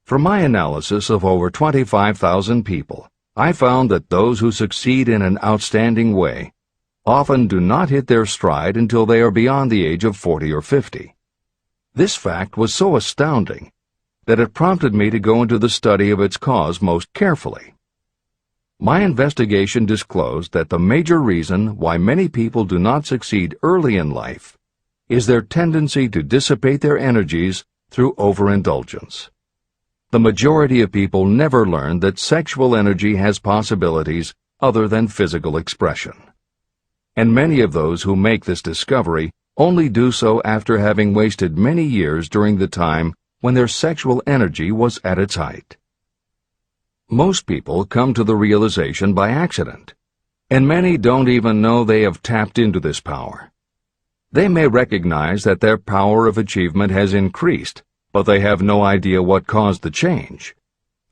Speaker 1: From my analysis of over 25,000 people, I found that those who succeed in an outstanding way often do not hit their stride until they are beyond the age of 40 or 50. This fact was so astounding that it prompted me to go into the study of its cause most carefully. My investigation disclosed that the major reason why many people do not succeed early in life is their tendency to dissipate their energies through overindulgence. The majority of people never learn that sexual energy has possibilities other than physical expression. And many of those who make this discovery only do so after having wasted many years during the time when their sexual energy was at its height. Most people come to the realization by accident, and many don't even know they have tapped into this power. They may recognize that their power of achievement has increased, but they have no idea what caused the change.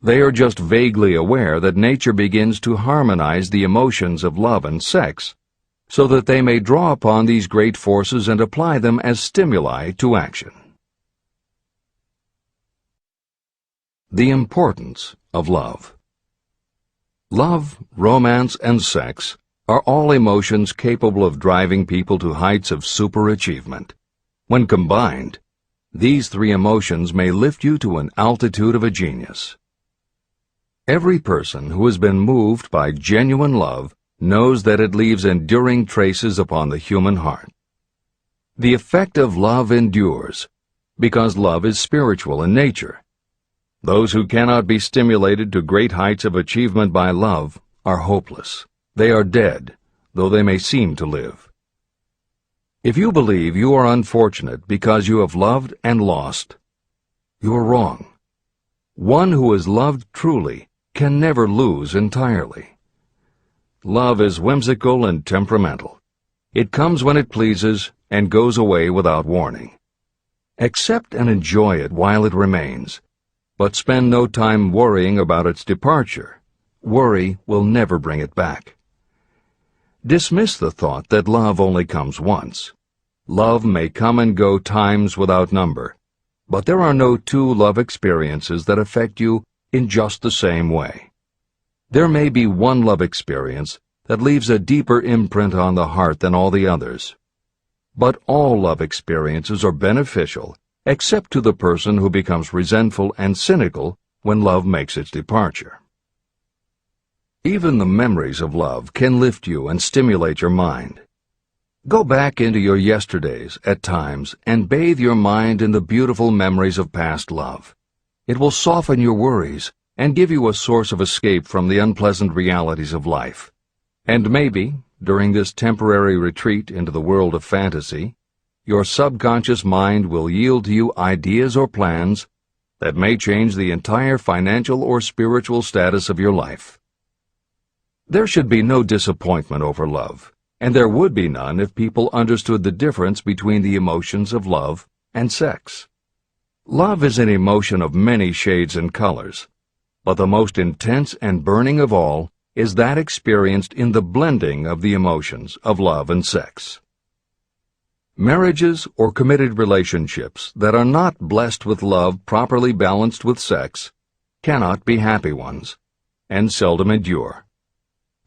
Speaker 1: They are just vaguely aware that nature begins to harmonize the emotions of love and sex, so that they may draw upon these great forces and apply them as stimuli to action. The importance of love. Love, romance, and sex are all emotions capable of driving people to heights of superachievement. When combined, these three emotions may lift you to an altitude of a genius. Every person who has been moved by genuine love knows that it leaves enduring traces upon the human heart. The effect of love endures, because love is spiritual in nature. Those who cannot be stimulated to great heights of achievement by love are hopeless. They are dead, though they may seem to live. If you believe you are unfortunate because you have loved and lost, you are wrong. One who has loved truly can never lose entirely. Love is whimsical and temperamental. It comes when it pleases and goes away without warning. Accept and enjoy it while it remains, but spend no time worrying about its departure. Worry will never bring it back. Dismiss the thought that love only comes once. Love may come and go times without number, but there are no two love experiences that affect you in just the same way. There may be one love experience that leaves a deeper imprint on the heart than all the others. But all love experiences are beneficial, except to the person who becomes resentful and cynical when love makes its departure. Even the memories of love can lift you and stimulate your mind. Go back into your yesterdays at times and bathe your mind in the beautiful memories of past love. It will soften your worries and give you a source of escape from the unpleasant realities of life. And maybe, during this temporary retreat into the world of fantasy, your subconscious mind will yield to you ideas or plans that may change the entire financial or spiritual status of your life. There should be no disappointment over love, and there would be none if people understood the difference between the emotions of love and sex. Love is an emotion of many shades and colors, but the most intense and burning of all is that experienced in the blending of the emotions of love and sex. Marriages or committed relationships that are not blessed with love properly balanced with sex cannot be happy ones, and seldom endure.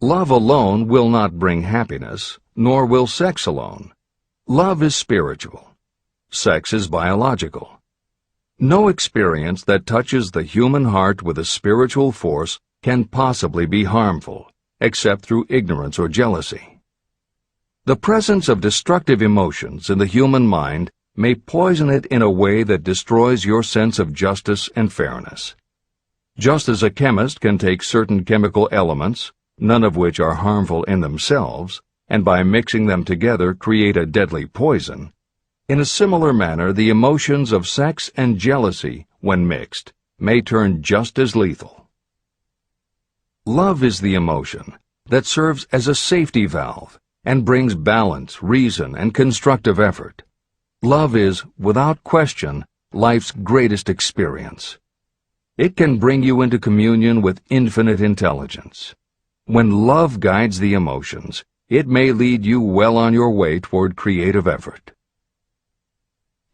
Speaker 1: Love alone will not bring happiness, nor will sex alone. Love is spiritual. Sex is biological. No experience that touches the human heart with a spiritual force can possibly be harmful, except through ignorance or jealousy. The presence of destructive emotions in the human mind may poison it in a way that destroys your sense of justice and fairness. Just as a chemist can take certain chemical elements, none of which are harmful in themselves, and by mixing them together create a deadly poison, in a similar manner the emotions of sex and jealousy, when mixed, may turn just as lethal. Love is the emotion that serves as a safety valve and brings balance, reason, and constructive effort. Love is, without question, life's greatest experience. It can bring you into communion with infinite intelligence. When love guides the emotions, it may lead you well on your way toward creative effort.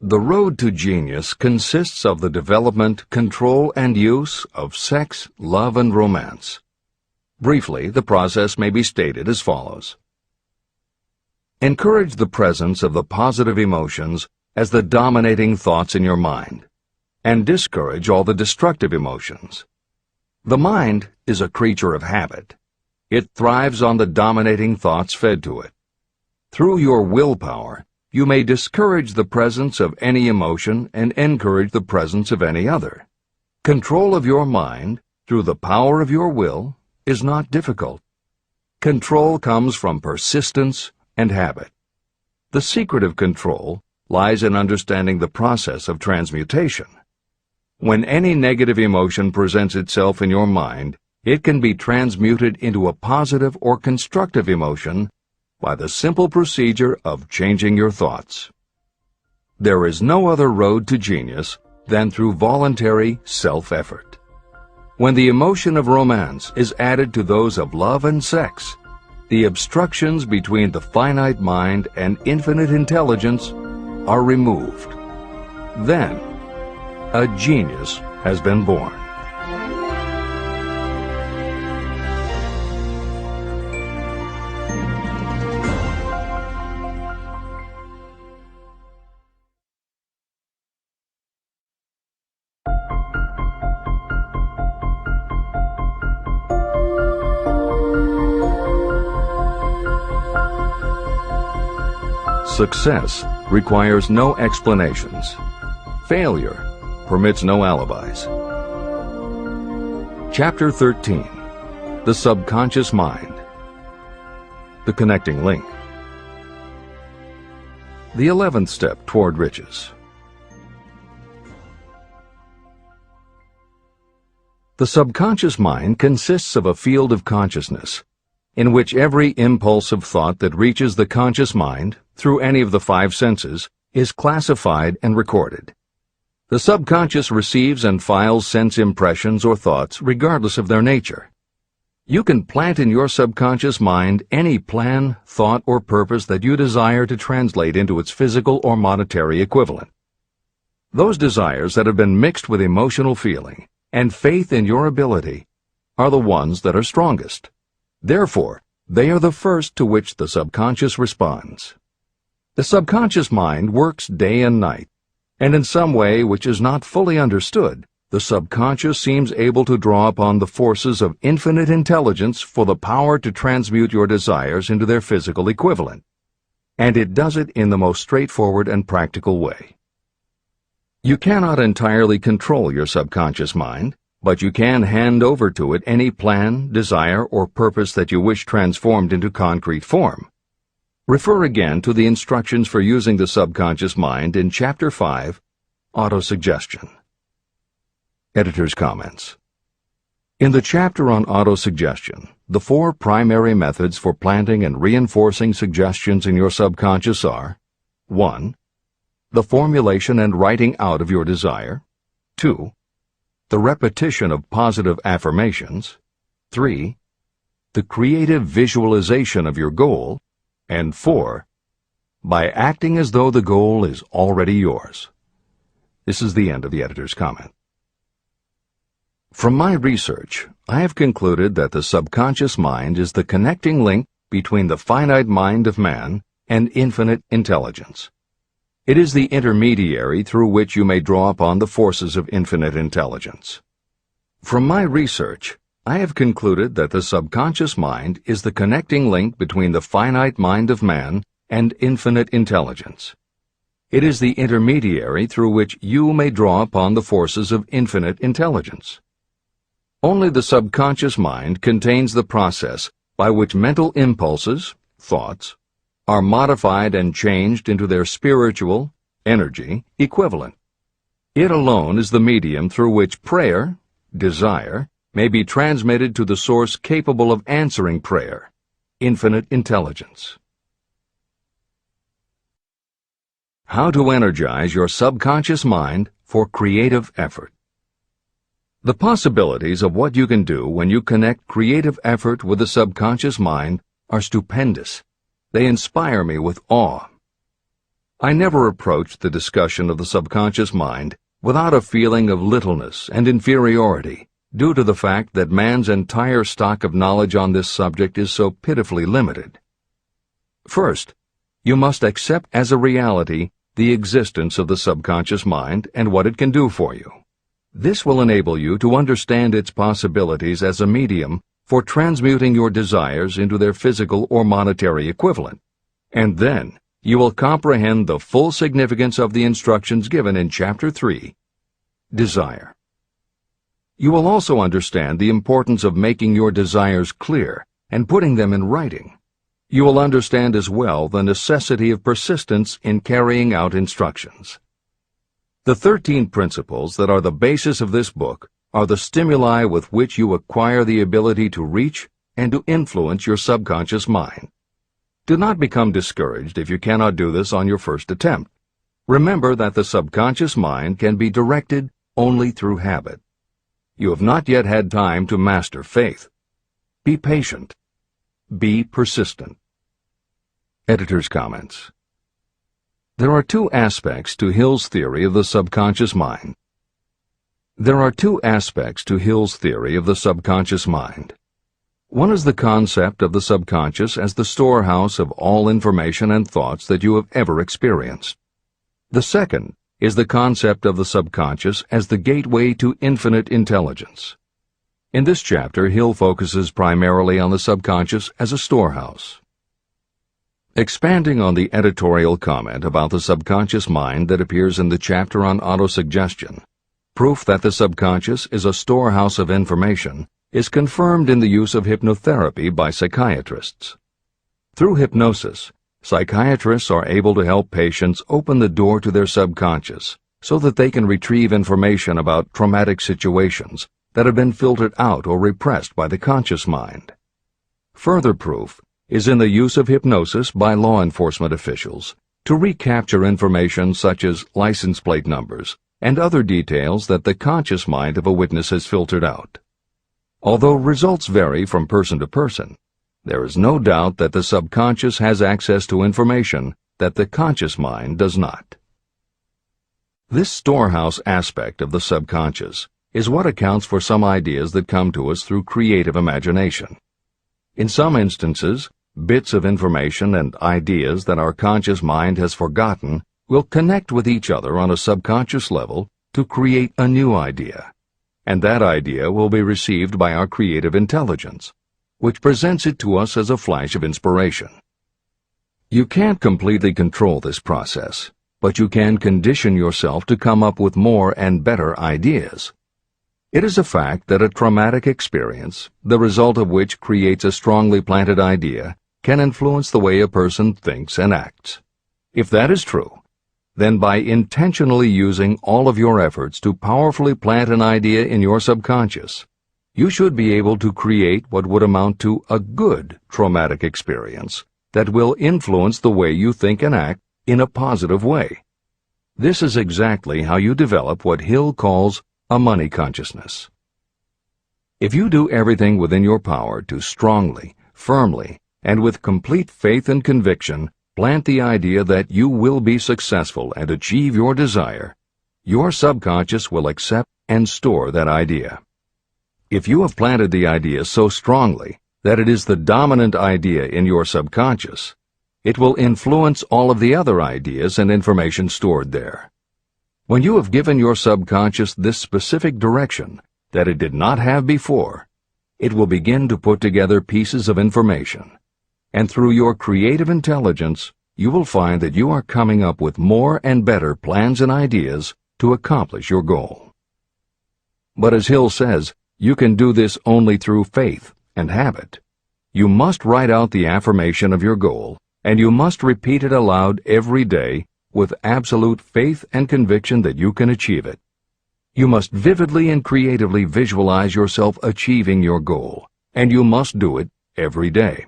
Speaker 1: The road to genius consists of the development, control, and use of sex, love, and romance. Briefly, the process may be stated as follows. Encourage the presence of the positive emotions as the dominating thoughts in your mind, and discourage all the destructive emotions. The mind is a creature of habit. It thrives on the dominating thoughts fed to it. Through your willpower, you may discourage the presence of any emotion and encourage the presence of any other. Control of your mind, through the power of your will, is not difficult. Control comes from persistence and habit. The secret of control lies in understanding the process of transmutation. When any negative emotion presents itself in your mind, it can be transmuted into a positive or constructive emotion by the simple procedure of changing your thoughts. There is no other road to genius than through voluntary self-effort. When the emotion of romance is added to those of love and sex, the obstructions between the finite mind and infinite intelligence are removed. Then, a genius has been born. Success requires no explanations. Failure permits no alibis. Chapter 13. The Subconscious Mind. The Connecting Link. The 11th Step Toward Riches. The subconscious mind consists of a field of consciousness, in which every impulse of thought that reaches the conscious mind, through any of the five senses, is classified and recorded. The subconscious receives and files sense impressions or thoughts regardless of their nature. You can plant in your subconscious mind any plan, thought, or purpose that you desire to translate into its physical or monetary equivalent. Those desires that have been mixed with emotional feeling and faith in your ability are the ones that are strongest. Therefore, they are the first to which the subconscious responds. The subconscious mind works day and night, and in some way which is not fully understood, the subconscious seems able to draw upon the forces of infinite intelligence for the power to transmute your desires into their physical equivalent. And it does it in the most straightforward and practical way. You cannot entirely control your subconscious mind, but you can hand over to it any plan, desire, or purpose that you wish transformed into concrete form. Refer again to the instructions for using the subconscious mind in Chapter 5, Autosuggestion. Editor's comments. In the chapter on autosuggestion, the four primary methods for planting and reinforcing suggestions in your subconscious are: 1. The formulation and writing out of your desire. 2. The repetition of positive affirmations. 3. The creative visualization of your goal. And 4. By acting as though the goal is already yours. This is the end of the editor's comment. From my research, I have concluded that the subconscious mind is the connecting link between the finite mind of man and infinite intelligence. It is the intermediary through which you may draw upon the forces of infinite intelligence. From my research, I have concluded that the subconscious mind is the connecting link between the finite mind of man and infinite intelligence. It is the intermediary through which you may draw upon the forces of infinite intelligence. Only the subconscious mind contains the process by which mental impulses, thoughts, are modified and changed into their spiritual, energy, equivalent. It alone is the medium through which prayer, desire, may be transmitted to the source capable of answering prayer, infinite intelligence. How to energize your subconscious mind for creative effort. The possibilities of what you can do when you connect creative effort with the subconscious mind are stupendous. They inspire me with awe. I never approach the discussion of the subconscious mind without a feeling of littleness and inferiority, due to the fact that man's entire stock of knowledge on this subject is so pitifully limited. First, you must accept as a reality the existence of the subconscious mind and what it can do for you. This will enable you to understand its possibilities as a medium for transmuting your desires into their physical or monetary equivalent, and then you will comprehend the full significance of the instructions given in Chapter 3, Desire. You will also understand the importance of making your desires clear and putting them in writing. You will understand as well the necessity of persistence in carrying out instructions. The 13 principles that are the basis of this book are the stimuli with which you acquire the ability to reach and to influence your subconscious mind. Do not become discouraged if you cannot do this on your first attempt. Remember that the subconscious mind can be directed only through habit. You have not yet had time to master faith. Be patient. Be persistent. Editor's comments. There are two aspects to Hill's theory of the subconscious mind. There are two aspects to Hill's theory of the subconscious mind. One is the concept of the subconscious as the storehouse of all information and thoughts that you have ever experienced. The second is the concept of the subconscious as the gateway to infinite intelligence. In this chapter, Hill focuses primarily on the subconscious as a storehouse. Expanding on the editorial comment about the subconscious mind that appears in the chapter on autosuggestion, proof that the subconscious is a storehouse of information is confirmed in the use of hypnotherapy by psychiatrists. Through hypnosis, psychiatrists are able to help patients open the door to their subconscious so that they can retrieve information about traumatic situations that have been filtered out or repressed by the conscious mind. Further proof is in the use of hypnosis by law enforcement officials to recapture information such as license plate numbers and other details that the conscious mind of a witness has filtered out. Although results vary from person to person, there is no doubt that the subconscious has access to information that the conscious mind does not. This storehouse aspect of the subconscious is what accounts for some ideas that come to us through creative imagination. In some instances, bits of information and ideas that our conscious mind has forgotten will connect with each other on a subconscious level to create a new idea, and that idea will be received by our creative intelligence, which presents it to us as a flash of inspiration. You can't completely control this process, but you can condition yourself to come up with more and better ideas. It is a fact that a traumatic experience, the result of which creates a strongly planted idea, can influence the way a person thinks and acts. If that is true, then by intentionally using all of your efforts to powerfully plant an idea in your subconscious, you should be able to create what would amount to a good traumatic experience that will influence the way you think and act in a positive way. This is exactly how you develop what Hill calls a money consciousness. If you do everything within your power to strongly, firmly, and with complete faith and conviction plant the idea that you will be successful and achieve your desire, your subconscious will accept and store that idea. If you have planted the idea so strongly that it is the dominant idea in your subconscious, it will influence all of the other ideas and information stored there. When you have given your subconscious this specific direction that it did not have before, it will begin to put together pieces of information, and through your creative intelligence, you will find that you are coming up with more and better plans and ideas to accomplish your goal. But as Hill says, you can do this only through faith and habit. You must write out the affirmation of your goal, and you must repeat it aloud every day with absolute faith and conviction that you can achieve it. You must vividly and creatively visualize yourself achieving your goal, and you must do it every day.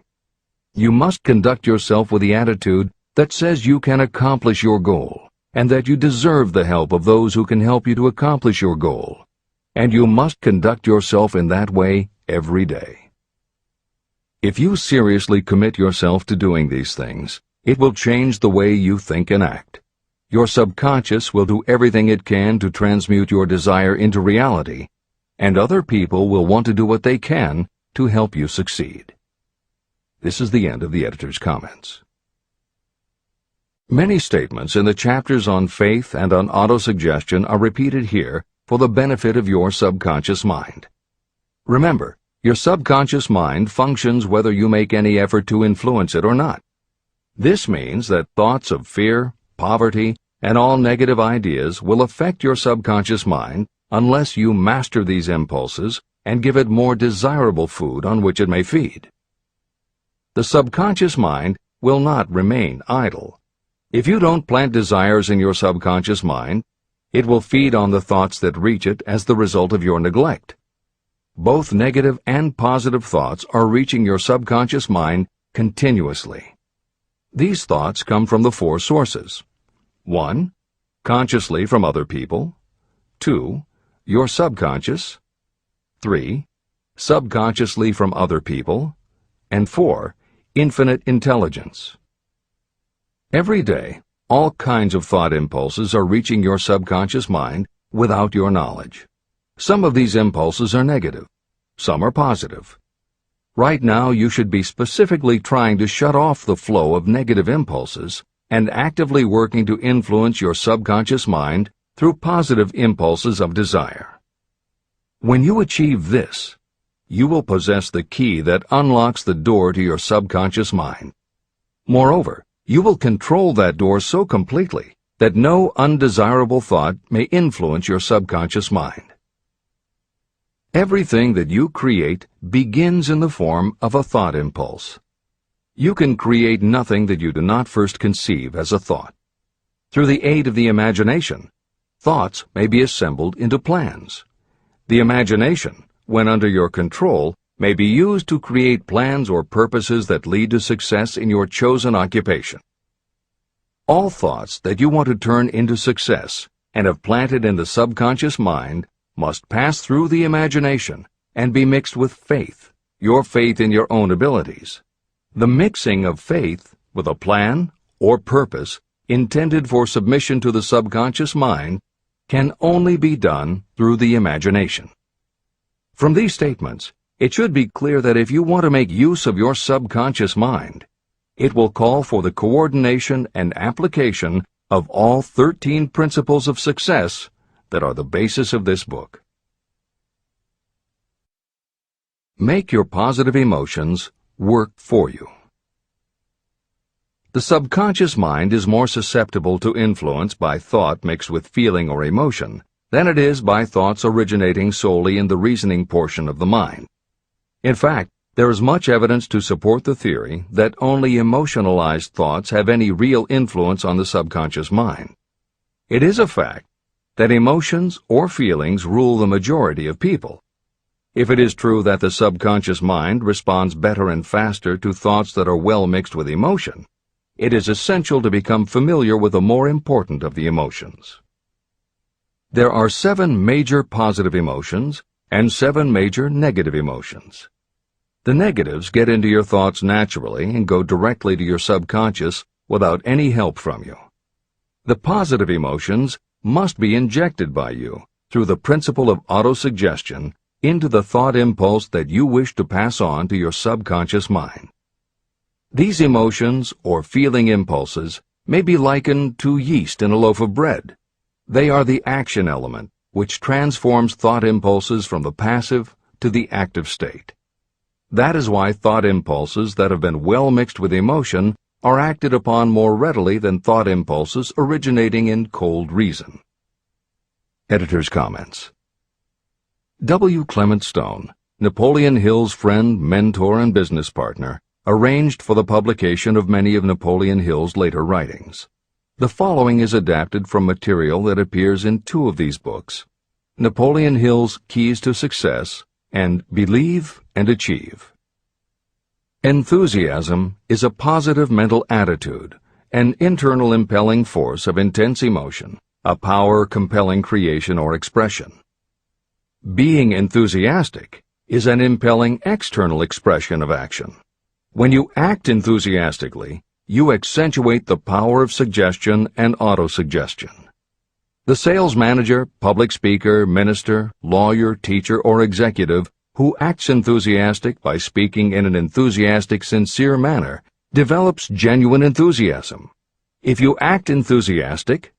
Speaker 1: You must conduct yourself with the attitude that says you can accomplish your goal, and that you deserve the help of those who can help you to accomplish your goal. And you must conduct yourself in that way every day. If you seriously commit yourself to doing these things, it will change the way you think and act. Your subconscious will do everything it can to transmute your desire into reality, and other people will want to do what they can to help you succeed. This is the end of the editor's comments. Many statements in the chapters on faith and on autosuggestion are repeated here for the benefit of your subconscious mind. Remember, your subconscious mind functions whether you make any effort to influence it or not. This means that thoughts of fear, poverty, and all negative ideas will affect your subconscious mind unless you master these impulses and give it more desirable food on which it may feed. the subconscious mind will not remain idle. If you don't plant desires in your subconscious mind, it will feed on the thoughts that reach it as the result of your neglect. Both negative and positive thoughts are reaching your subconscious mind continuously. These thoughts come from the four sources. 1. Consciously from other people. 2. Your subconscious. 3. Subconsciously from other people. And 4. Infinite intelligence. Every day, all kinds of thought impulses are reaching your subconscious mind without your knowledge. Some of these impulses are negative. Some are positive. Right now, you should be specifically trying to shut off the flow of negative impulses and actively working to influence your subconscious mind through positive impulses of desire. When you achieve this, you will possess the key that unlocks the door to your subconscious mind. Moreover, you will control that door so completely that no undesirable thought may influence your subconscious mind. Everything that you create begins in the form of a thought impulse. You can create nothing that you do not first conceive as a thought. Through the aid of the imagination, thoughts may be assembled into plans. The imagination, when under your control, may be used to create plans or purposes that lead to success in your chosen occupation. All thoughts that you want to turn into success and have planted in the subconscious mind must pass through the imagination and be mixed with faith, your faith in your own abilities. The mixing of faith with a plan or purpose intended for submission to the subconscious mind can only be done through the imagination. From these statements, it should be clear that if you want to make use of your subconscious mind, it will call for the coordination and application of all 13 principles of success that are the basis of this book. Make your positive emotions work for you. The subconscious mind is more susceptible to influence by thought mixed with feeling or emotion than it is by thoughts originating solely in the reasoning portion of the mind. In fact, there is much evidence to support the theory that only emotionalized thoughts have any real influence on the subconscious mind. It is a fact that emotions or feelings rule the majority of people. If it is true that the subconscious mind responds better and faster to thoughts that are well mixed with emotion, it is essential to become familiar with the more important of the emotions. There are 7 major positive emotions and 7 major negative emotions. The negatives get into your thoughts naturally and go directly to your subconscious without any help from you. The positive emotions must be injected by you through the principle of autosuggestion into the thought impulse that you wish to pass on to your subconscious mind. These emotions or feeling impulses may be likened to yeast in a loaf of bread. They are the action element which transforms thought impulses from the passive to the active state. That is why thought impulses that have been well mixed with emotion are acted upon more readily than thought impulses originating in cold reason. Editor's comments. W. Clement Stone, Napoleon Hill's friend, mentor, and business partner, arranged for the publication of many of Napoleon Hill's later writings. The following is adapted from material that appears in 2 of these books, Napoleon Hill's Keys to Success and Believe and Achieve. Enthusiasm is a positive mental attitude, an internal impelling force of intense emotion, a power compelling creation or expression. Being enthusiastic is an impelling external expression of action. When you act enthusiastically, you accentuate the power of suggestion and autosuggestion. The sales manager, public speaker, minister, lawyer, teacher, or executive who acts enthusiastic by speaking in an enthusiastic, sincere manner develops genuine enthusiasm. If you act enthusiastic,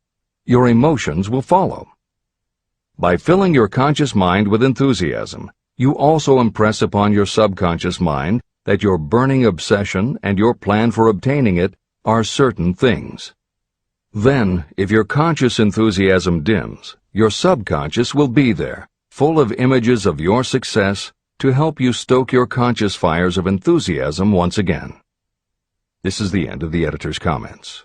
Speaker 1: your emotions will follow. By filling your conscious mind with enthusiasm, you also impress upon your subconscious mind that your burning obsession and your plan for obtaining it are certain things. Then, if your conscious enthusiasm dims, your subconscious will be there, full of images of your success, to help you stoke your conscious fires of enthusiasm once again. This is the end of the editor's comments.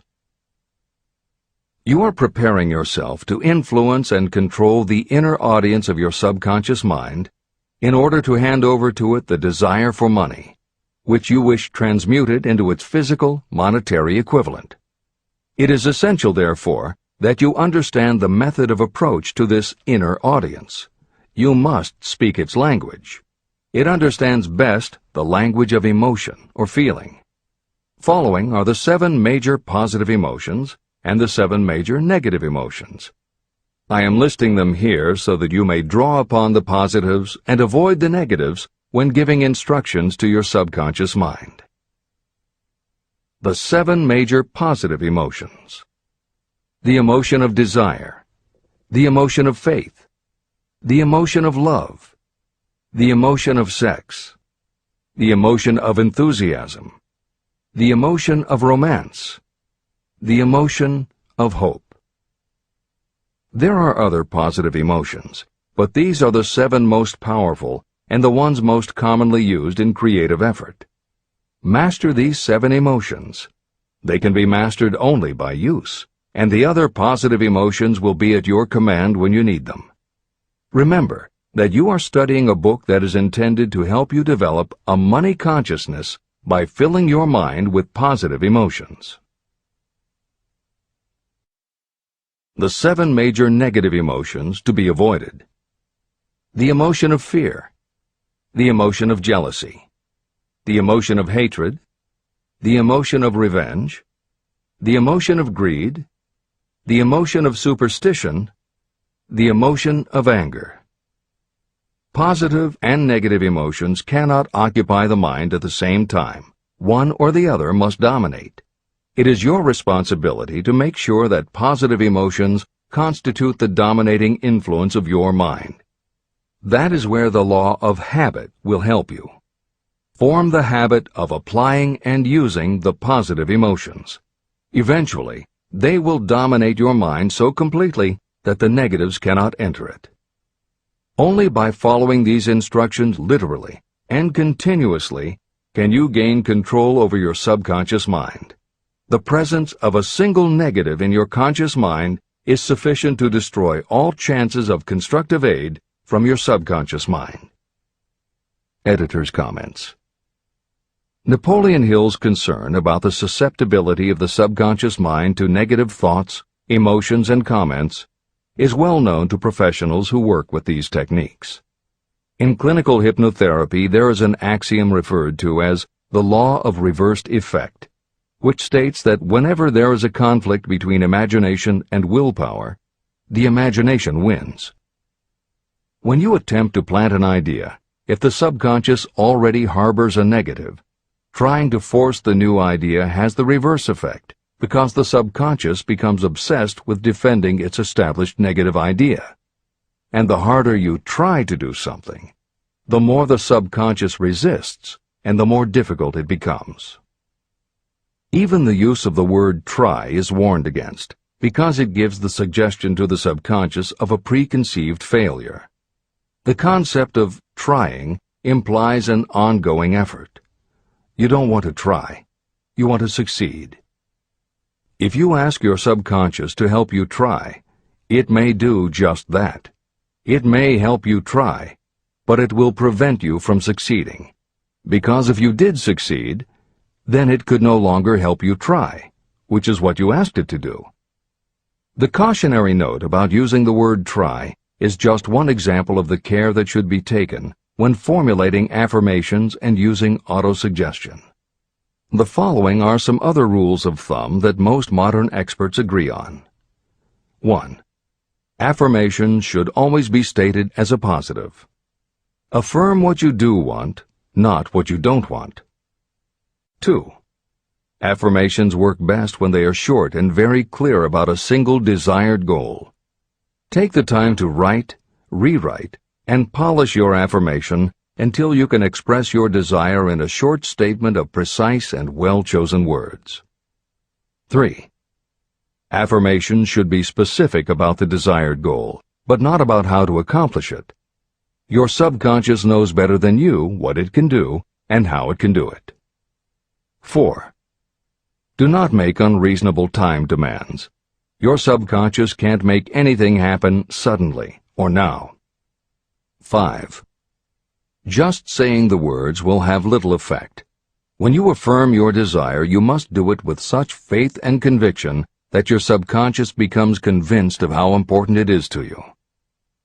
Speaker 1: You are preparing yourself to influence and control the inner audience of your subconscious mind in order to hand over to it the desire for money, which you wish transmuted into its physical, monetary equivalent. It is essential, therefore, that you understand the method of approach to this inner audience. You must speak its language. It understands best the language of emotion or feeling. Following are the 7 major positive emotions and the 7 major negative emotions. I am listing them here so that you may draw upon the positives and avoid the negatives when giving instructions to your subconscious mind. The 7 major positive emotions. The emotion of desire, the emotion of faith, the emotion of love, the emotion of sex, the emotion of enthusiasm, the emotion of romance, the emotion of hope. There are other positive emotions, but these are the 7 most powerful and the ones most commonly used in creative effort. Master these 7 emotions. They can be mastered only by use, and the other positive emotions will be at your command when you need them. Remember that you are studying a book that is intended to help you develop a money consciousness by filling your mind with positive emotions. The 7 major negative emotions to be avoided. The emotion of fear, the emotion of jealousy, the emotion of hatred, the emotion of revenge, the emotion of greed, the emotion of superstition, the emotion of anger. Positive and negative emotions cannot occupy the mind at the same time. One or the other must dominate. It is your responsibility to make sure that positive emotions constitute the dominating influence of your mind. That is where the law of habit will help you. Form the habit of applying and using the positive emotions. Eventually, they will dominate your mind so completely that the negatives cannot enter it. Only by following these instructions literally and continuously can you gain control over your subconscious mind. The presence of a single negative in your conscious mind is sufficient to destroy all chances of constructive aid from your subconscious mind. Editor's comments. Napoleon Hill's concern about the susceptibility of the subconscious mind to negative thoughts, emotions, and comments is well known to professionals who work with these techniques. In clinical hypnotherapy, there is an axiom referred to as the law of reversed effect, which states that whenever there is a conflict between imagination and willpower, the imagination wins. When you attempt to plant an idea, if the subconscious already harbors a negative, trying to force the new idea has the reverse effect, because the subconscious becomes obsessed with defending its established negative idea. And the harder you try to do something, the more the subconscious resists, and the more difficult it becomes. Even the use of the word try is warned against, because it gives the suggestion to the subconscious of a preconceived failure. The concept of trying implies an ongoing effort. You don't want to try. You want to succeed. If you ask your subconscious to help you try, it may do just that. It may help you try, but it will prevent you from succeeding. Because if you did succeed, then it could no longer help you try, which is what you asked it to do. The cautionary note about using the word try is just one example of the care that should be taken when formulating affirmations and using autosuggestion. The following are some other rules of thumb that most modern experts agree on. 1. Affirmations should always be stated as a positive. Affirm what you do want, not what you don't want. 2. Affirmations work best when they are short and very clear about a single desired goal. Take the time to write, rewrite, and polish your affirmation until you can express your desire in a short statement of precise and well-chosen words. 3. Affirmations should be specific about the desired goal, but not about how to accomplish it. Your subconscious knows better than you what it can do and how it can do it. 4. Do not make unreasonable time demands. Your subconscious can't make anything happen suddenly or now. 5. Just saying the words will have little effect. When you affirm your desire, you must do it with such faith and conviction that your subconscious becomes convinced of how important it is to you.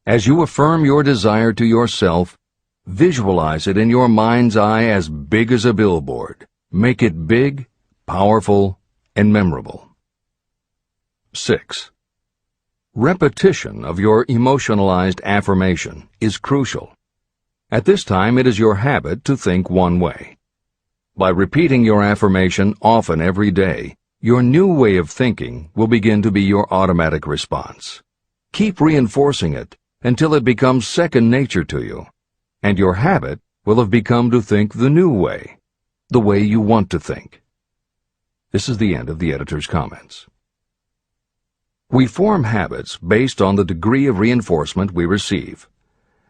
Speaker 1: As you affirm your desire to yourself, visualize it in your mind's eye as big as a billboard. Make it big, powerful, and memorable. 6. Repetition of your emotionalized affirmation is crucial. At this time, it is your habit to think one way. By repeating your affirmation often every day, your new way of thinking will begin to be your automatic response. Keep reinforcing it until it becomes second nature to you, and your habit will have become to think the new way, the way you want to think. This is the end of the editor's comments. We form habits based on the degree of reinforcement we receive.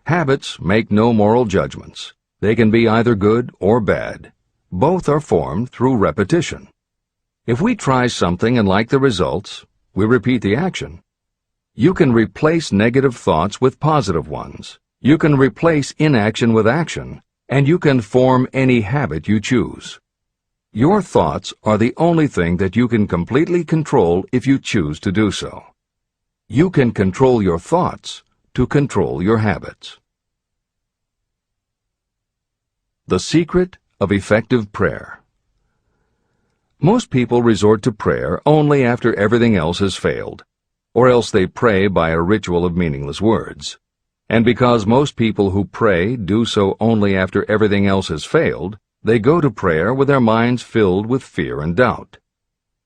Speaker 1: Habits make no moral judgments. They can be either good or bad. Both are formed through repetition. If we try something and like the results, we repeat the action. You can replace negative thoughts with positive ones. You can replace inaction with action, and you can form any habit you choose. Your thoughts are the only thing that you can completely control if you choose to do so. You can control your thoughts to control your habits. The secret of effective prayer. Most people resort to prayer only after everything else has failed, or else they pray by a ritual of meaningless words. And because most people who pray do so only after everything else has failed, they go to prayer with their minds filled with fear and doubt.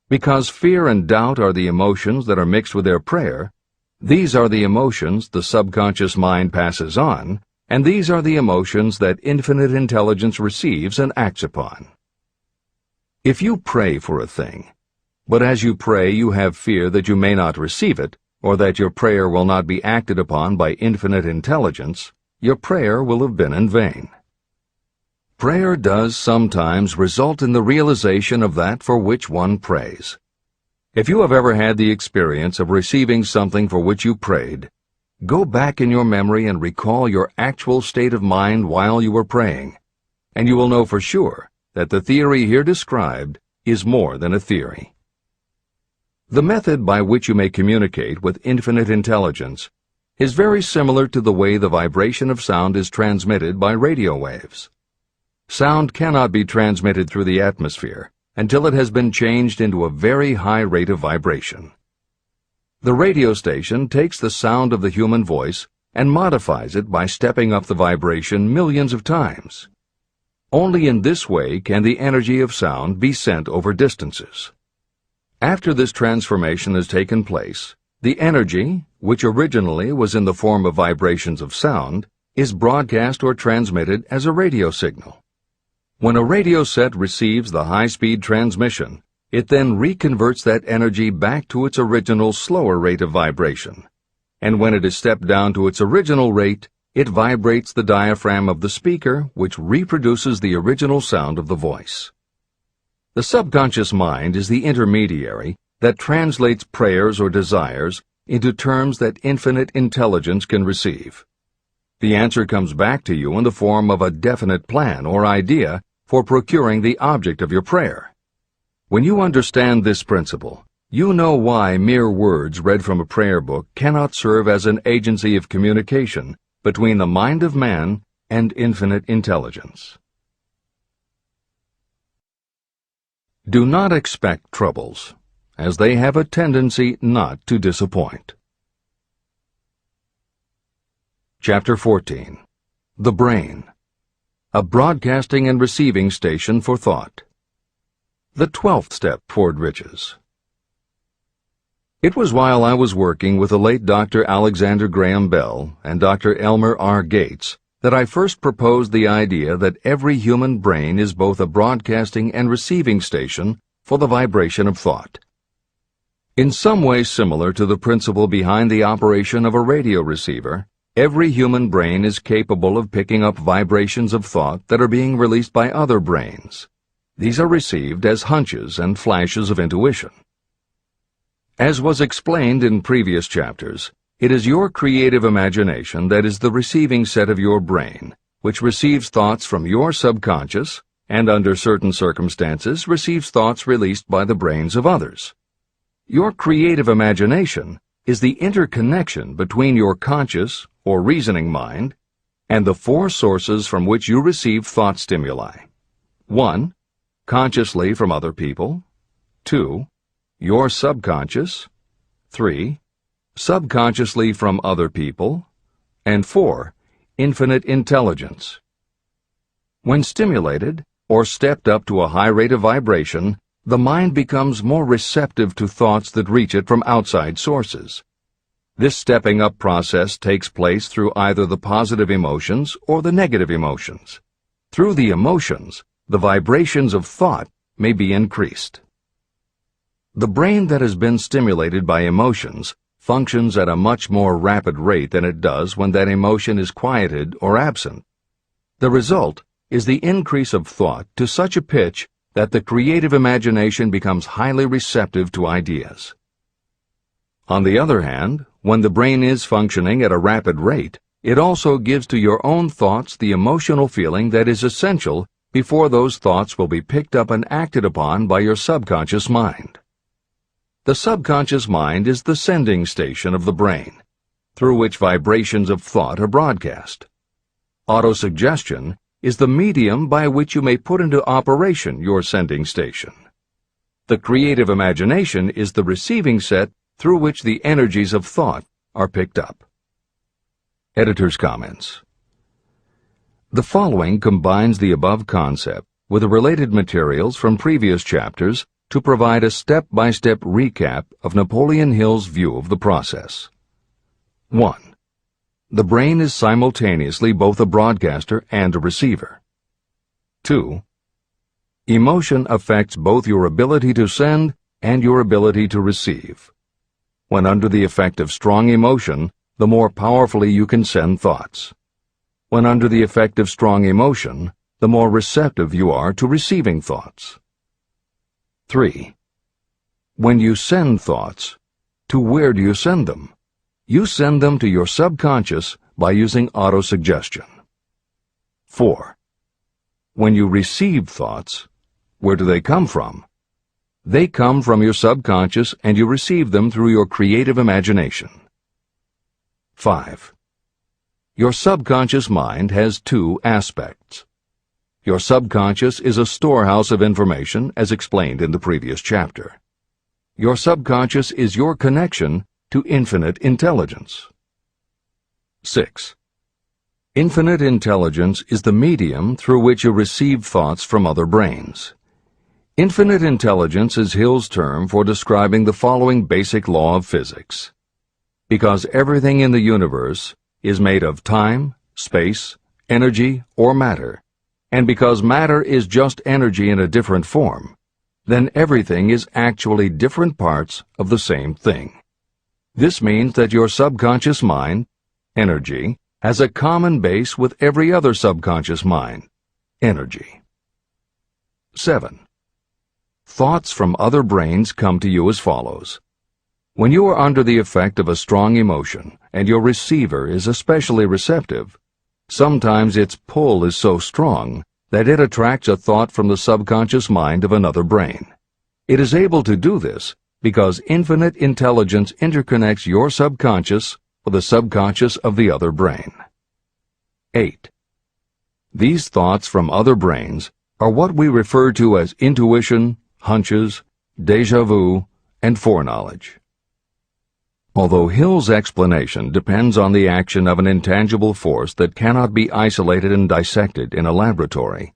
Speaker 1: Because fear and doubt are the emotions that are mixed with their prayer, these are the emotions the subconscious mind passes on, and these are the emotions that infinite intelligence receives and acts upon. If you pray for a thing, but as you pray you have fear that you may not receive it, or that your prayer will not be acted upon by infinite intelligence, your prayer will have been in vain. Prayer does sometimes result in the realization of that for which one prays. If you have ever had the experience of receiving something for which you prayed, go back in your memory and recall your actual state of mind while you were praying, and you will know for sure that the theory here described is more than a theory. The method by which you may communicate with infinite intelligence is very similar to the way the vibration of sound is transmitted by radio waves. Sound cannot be transmitted through the atmosphere until it has been changed into a very high rate of vibration. The radio station takes the sound of the human voice and modifies it by stepping up the vibration millions of times. Only in this way can the energy of sound be sent over distances. After this transformation has taken place, the energy, which originally was in the form of vibrations of sound, is broadcast or transmitted as a radio signal. When a radio set receives the high-speed transmission, it then reconverts that energy back to its original slower rate of vibration. And when it is stepped down to its original rate, it vibrates the diaphragm of the speaker, which reproduces the original sound of the voice. The subconscious mind is the intermediary that translates prayers or desires into terms that infinite intelligence can receive. The answer comes back to you in the form of a definite plan or idea for procuring the object of your prayer. When you understand this principle, you know why mere words read from a prayer book cannot serve as an agency of communication between the mind of man and infinite intelligence. Do not expect troubles, as they have a tendency not to disappoint. Chapter 14. The Brain. A broadcasting and receiving station for thought. The 12th step toward riches. It was while I was working with the late Dr. Alexander Graham Bell and Dr. Elmer R. Gates that I first proposed the idea that every human brain is both a broadcasting and receiving station for the vibration of thought. In some way similar to the principle behind the operation of a radio receiver, every human brain is capable of picking up vibrations of thought that are being released by other brains. These are received as hunches and flashes of intuition. As was explained in previous chapters, it is your creative imagination that is the receiving set of your brain, which receives thoughts from your subconscious and, under certain circumstances, receives thoughts released by the brains of others. Your creative imagination is the interconnection between your conscious or reasoning mind and the four sources from which you receive thought stimuli. 1. Consciously from other people. 2. Your subconscious. 3. Subconsciously from other people. And 4. Infinite intelligence. When stimulated or stepped up to a high rate of vibration, the mind becomes more receptive to thoughts that reach it from outside sources. This stepping up process takes place through either the positive emotions or the negative emotions. Through the emotions, the vibrations of thought may be increased. The brain that has been stimulated by emotions functions at a much more rapid rate than it does when that emotion is quieted or absent. The result is the increase of thought to such a pitch that the creative imagination becomes highly receptive to ideas. On the other hand, when the brain is functioning at a rapid rate, it also gives to your own thoughts the emotional feeling that is essential before those thoughts will be picked up and acted upon by your subconscious mind. The subconscious mind is the sending station of the brain, through which vibrations of thought are broadcast. Autosuggestion is the medium by which you may put into operation your sending station. The creative imagination is the receiving set through which the energies of thought are picked up. Editor's comments. The following combines the above concept with the related materials from previous chapters to provide a step-by-step recap of Napoleon Hill's view of the process. 1. The brain is simultaneously both a broadcaster and a receiver. 2. Emotion affects both your ability to send and your ability to receive. When under the effect of strong emotion, the more powerfully you can send thoughts. When under the effect of strong emotion, the more receptive you are to receiving thoughts. 3. When you send thoughts, to where do you send them? You send them to your subconscious by using autosuggestion. 4. When you receive thoughts, where do they come from? They come from your subconscious and you receive them through your creative imagination. 5. Your subconscious mind has two aspects. Your subconscious is a storehouse of information, as explained in the previous chapter. Your subconscious is your connection to infinite intelligence. 6. Infinite intelligence is the medium through which you receive thoughts from other brains. Infinite intelligence is Hill's term for describing the following basic law of physics. Because everything in the universe is made of time, space, energy, or matter, and because matter is just energy in a different form, then everything is actually different parts of the same thing. This means that your subconscious mind, energy, has a common base with every other subconscious mind, energy. 7. Thoughts from other brains come to you as follows. When you are under the effect of a strong emotion and your receiver is especially receptive, sometimes its pull is so strong that it attracts a thought from the subconscious mind of another brain. It is able to do this because infinite intelligence interconnects your subconscious with the subconscious of the other brain. 8. These thoughts from other brains are what we refer to as intuition, hunches, déjà vu, and foreknowledge. Although Hill's explanation depends on the action of an intangible force that cannot be isolated and dissected in a laboratory,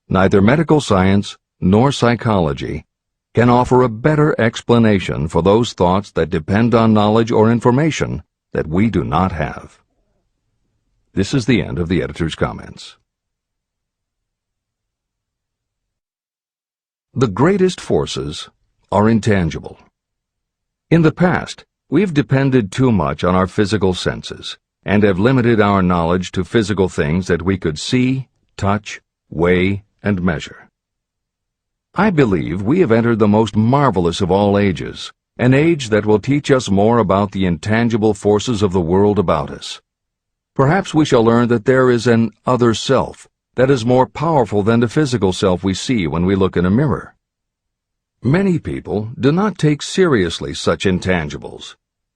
Speaker 1: neither medical science nor psychology can offer a better explanation for those thoughts that depend on knowledge or information that we do not have. This is the end of the editor's comments. The greatest forces are intangible. In the past, we've depended too much on our physical senses and have limited our knowledge to physical things that we could see, touch, weigh, and measure. I believe we have entered the most marvelous of all ages, an age that will teach us more about the intangible forces of the world about us. Perhaps we shall learn that there is an other self that is more powerful than the physical self we see when we look in a mirror. Many people do not take seriously such intangibles,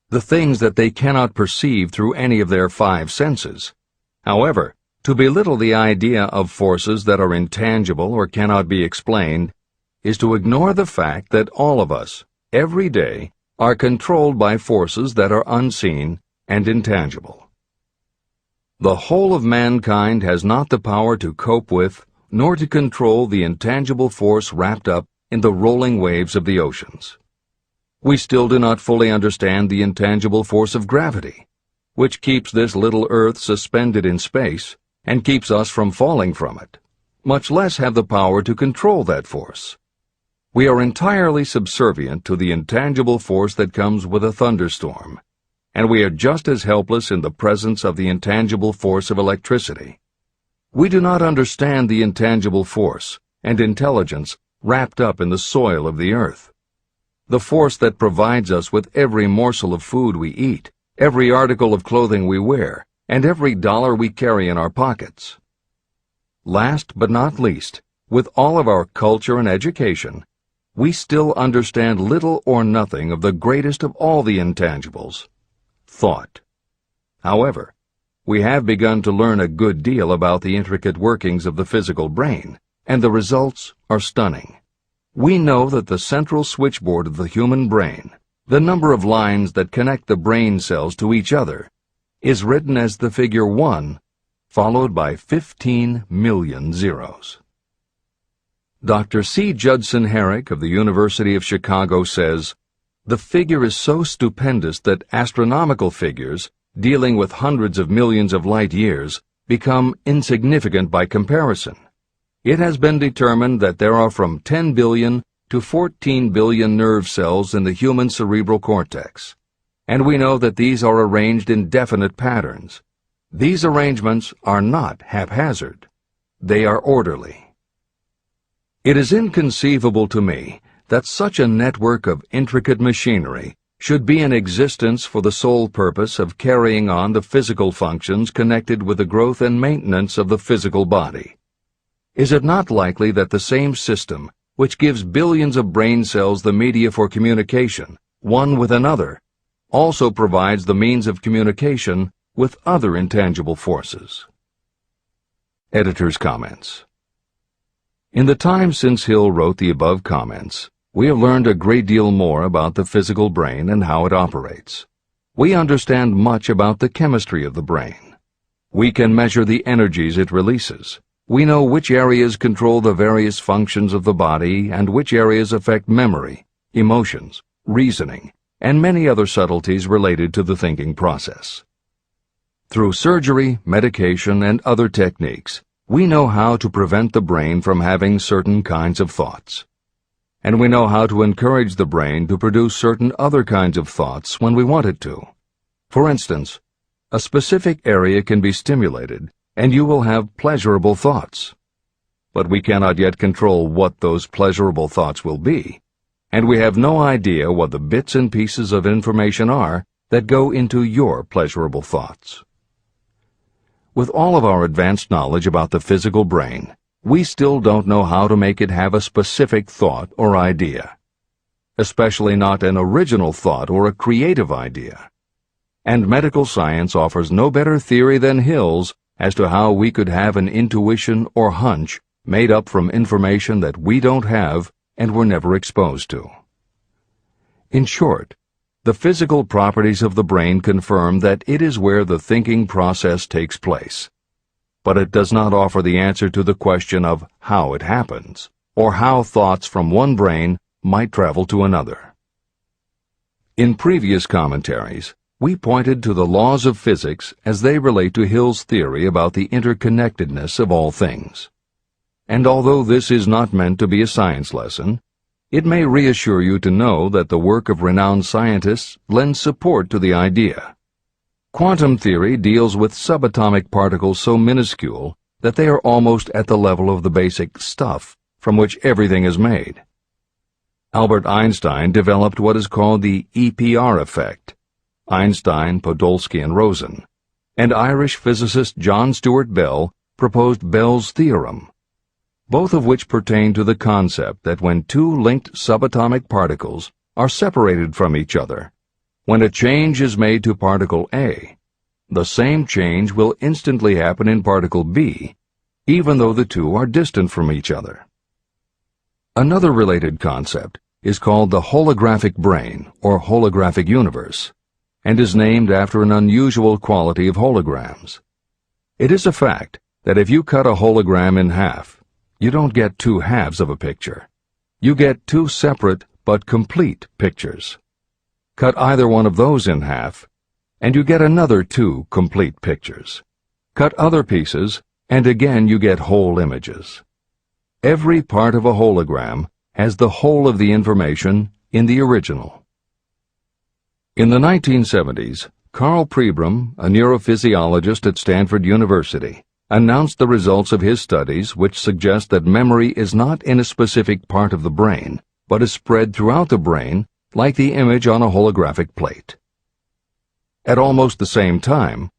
Speaker 1: the things that they cannot perceive through any of their five senses. However, to belittle the idea of forces that are intangible or cannot be explained is to ignore the fact that all of us, every day, are controlled by forces that are unseen and intangible. The whole of mankind has not the power to cope with, nor to control the intangible force wrapped up in the rolling waves of the oceans. We still do not fully understand the intangible force of gravity, which keeps this little Earth suspended in space and keeps us from falling from it, much less have the power to control that force. We are entirely subservient to the intangible force that comes with a thunderstorm, and we are just as helpless in the presence of the intangible force of electricity. We do not understand the intangible force and intelligence wrapped up in the soil of the earth, the force that provides us with every morsel of food we eat, every article of clothing we wear, and every dollar we carry in our pockets. Last but not least, with all of our culture and education, we still understand little or nothing of the greatest of all the intangibles, thought. However, we have begun to learn a good deal about the intricate workings of the physical brain, and the results are stunning. We know that the central switchboard of the human brain, the number of lines that connect the brain cells to each other, is written as the figure 1, followed by 15 million zeros. Dr. C. Judson Herrick of the University of Chicago says, "The figure is so stupendous that astronomical figures, dealing with hundreds of millions of light years, become insignificant by comparison. It has been determined that there are from 10 billion to 14 billion nerve cells in the human cerebral cortex, and we know that these are arranged in definite patterns. These arrangements are not haphazard. They are orderly. It is inconceivable to me that such a network of intricate machinery should be in existence for the sole purpose of carrying on the physical functions connected with the growth and maintenance of the physical body. Is it not likely that the same system, which gives billions of brain cells the media for communication, one with another, also provides the means of communication with other intangible forces?" Editor's comments. In the time since Hill wrote the above comments, we have learned a great deal more about the physical brain and how it operates. We understand much about the chemistry of the brain. We can measure the energies it releases. We know which areas control the various functions of the body and which areas affect memory, emotions, reasoning, and many other subtleties related to the thinking process. Through surgery, medication, and other techniques, we know how to prevent the brain from having certain kinds of thoughts. And we know how to encourage the brain to produce certain other kinds of thoughts when we want it to. For instance, a specific area can be stimulated, and you will have pleasurable thoughts. But we cannot yet control what those pleasurable thoughts will be, and we have no idea what the bits and pieces of information are that go into your pleasurable thoughts. With all of our advanced knowledge about the physical brain, we still don't know how to make it have a specific thought or idea, especially not an original thought or a creative idea. And medical science offers no better theory than Hill's as to how we could have an intuition or hunch made up from information that we don't have and were never exposed to. In short, the physical properties of the brain confirm that it is where the thinking process takes place. But it does not offer the answer to the question of how it happens, or how thoughts from one brain might travel to another. In previous commentaries, we pointed to the laws of physics as they relate to Hill's theory about the interconnectedness of all things. And although this is not meant to be a science lesson, it may reassure you to know that the work of renowned scientists lends support to the idea. Quantum theory deals with subatomic particles so minuscule that they are almost at the level of the basic stuff from which everything is made. Albert Einstein developed what is called the EPR effect. Einstein, Podolsky, and Rosen, and Irish physicist John Stuart Bell proposed Bell's theorem, both of which pertain to the concept that when two linked subatomic particles are separated from each other, when a change is made to particle A, the same change will instantly happen in particle B, even though the two are distant from each other. Another related concept is called the holographic brain or holographic universe, and is named after an unusual quality of holograms. It is a fact that if you cut a hologram in half, you don't get two halves of a picture. You get two separate but complete pictures. Cut either one of those in half, and you get another two complete pictures. Cut other pieces, and again you get whole images. Every part of a hologram has the whole of the information in the original. In the 1970s, Carl Pribram, a neurophysiologist at Stanford University, announced the results of his studies which suggest that memory is not in a specific part of the brain, but is spread throughout the brain like the image on a holographic plate. At almost the same time,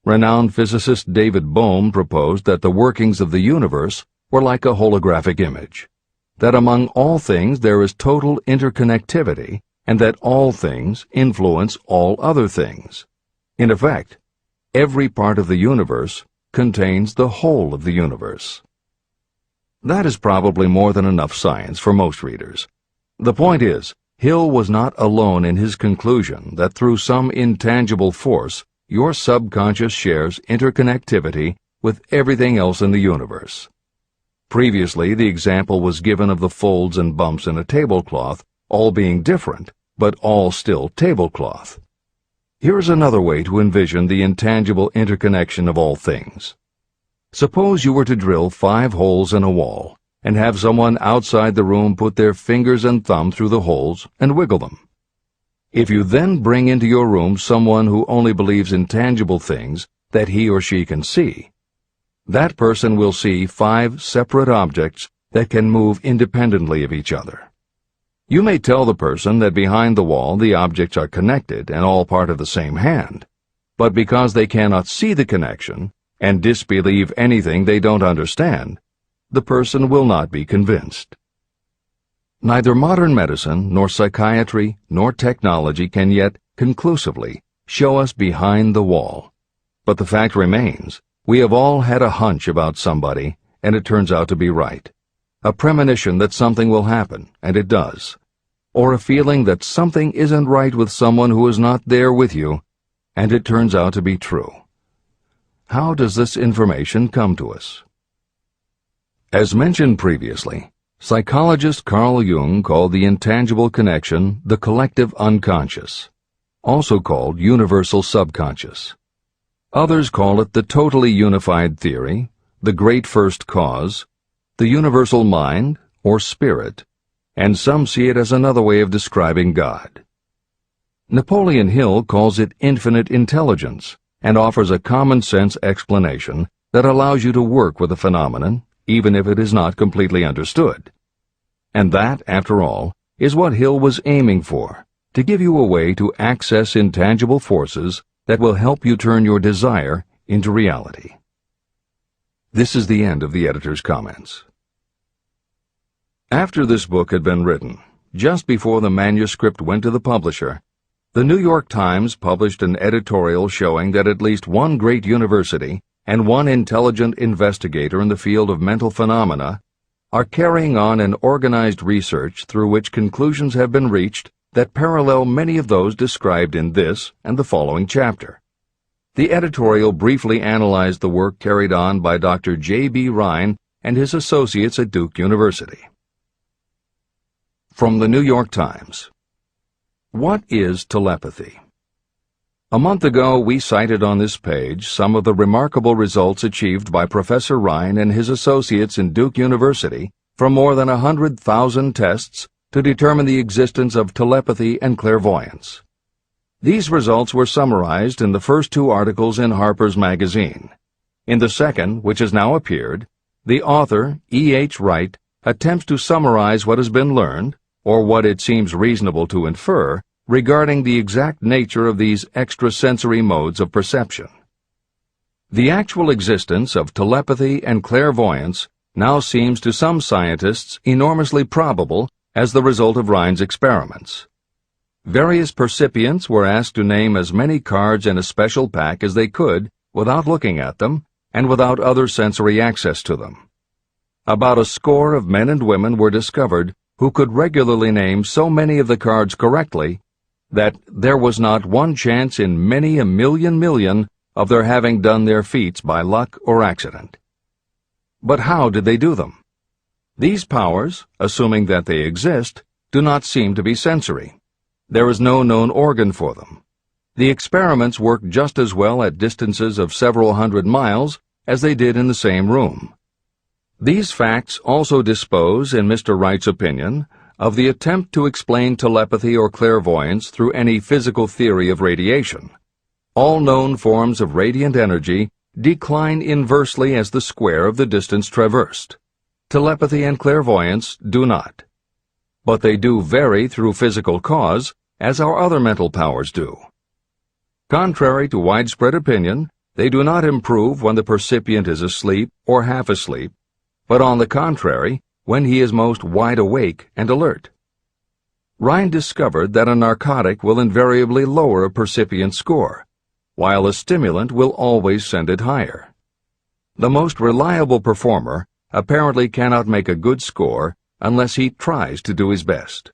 Speaker 1: renowned physicist David Bohm proposed that the workings of the universe were like a holographic image, that among all things there is total interconnectivity, and that all things influence all other things. In effect, every part of the universe contains the whole of the universe. That is probably more than enough science for most readers. The point is, Hill was not alone in his conclusion that through some intangible force, your subconscious shares interconnectivity with everything else in the universe. Previously, the example was given of the folds and bumps in a tablecloth, all being different, but all still tablecloth. Here is another way to envision the intangible interconnection of all things. Suppose you were to drill 5 holes in a wall, and have someone outside the room put their fingers and thumb through the holes and wiggle them. If you then bring into your room someone who only believes in tangible things that he or she can see, that person will see 5 separate objects that can move independently of each other. You may tell the person that behind the wall the objects are connected and all part of the same hand, but because they cannot see the connection and disbelieve anything they don't understand, the person will not be convinced. Neither modern medicine, nor psychiatry, nor technology can yet conclusively show us behind the wall. But the fact remains, we have all had a hunch about somebody, and it turns out to be right. A premonition that something will happen, and it does. Or a feeling that something isn't right with someone who is not there with you, and it turns out to be true. How does this information come to us? As mentioned previously, psychologist Carl Jung called the intangible connection the collective unconscious, also called universal subconscious. Others call it the totally unified theory, the great first cause, the universal mind, or spirit, and some see it as another way of describing God. Napoleon Hill calls it infinite intelligence and offers a common-sense explanation that allows you to work with a phenomenon, even if it is not completely understood. And that, after all, is what Hill was aiming for, to give you a way to access intangible forces that will help you turn your desire into reality. This is the end of the editor's comments. After this book had been written, just before the manuscript went to the publisher, the New York Times published an editorial showing that at least one great university and one intelligent investigator in the field of mental phenomena are carrying on an organized research through which conclusions have been reached that parallel many of those described in this and the following chapter. The editorial briefly analyzed the work carried on by Dr. J.B. Rhine and his associates at Duke University. From the New York Times. What is telepathy? A month ago, we cited on this page some of the remarkable results achieved by Professor Rhine and his associates in Duke University from more than 100,000 tests to determine the existence of telepathy and clairvoyance. These results were summarized in the first 2 articles in Harper's Magazine. In the second, which has now appeared, the author, E.H. Wright, attempts to summarize what has been learned, or what it seems reasonable to infer, regarding the exact nature of these extrasensory modes of perception. The actual existence of telepathy and clairvoyance now seems to some scientists enormously probable as the result of Rhine's experiments. Various percipients were asked to name as many cards in a special pack as they could without looking at them and without other sensory access to them. About a score of men and women were discovered who could regularly name so many of the cards correctly that there was not one chance in many a million of their having done their feats by luck or accident. But how did they do them? These powers, assuming that they exist, do not seem to be sensory. There is no known organ for them. The experiments work just as well at distances of several hundred miles as they did in the same room. These facts also dispose, in Mr. Wright's opinion, of the attempt to explain telepathy or clairvoyance through any physical theory of radiation. All known forms of radiant energy decline inversely as the square of the distance traversed. Telepathy and clairvoyance do not. But they do vary through physical cause, as our other mental powers do. Contrary to widespread opinion, they do not improve when the percipient is asleep or half asleep, but on the contrary, when he is most wide awake and alert. Rhine discovered that a narcotic will invariably lower a percipient score, while a stimulant will always send it higher. The most reliable performer apparently cannot make a good score unless he tries to do his best.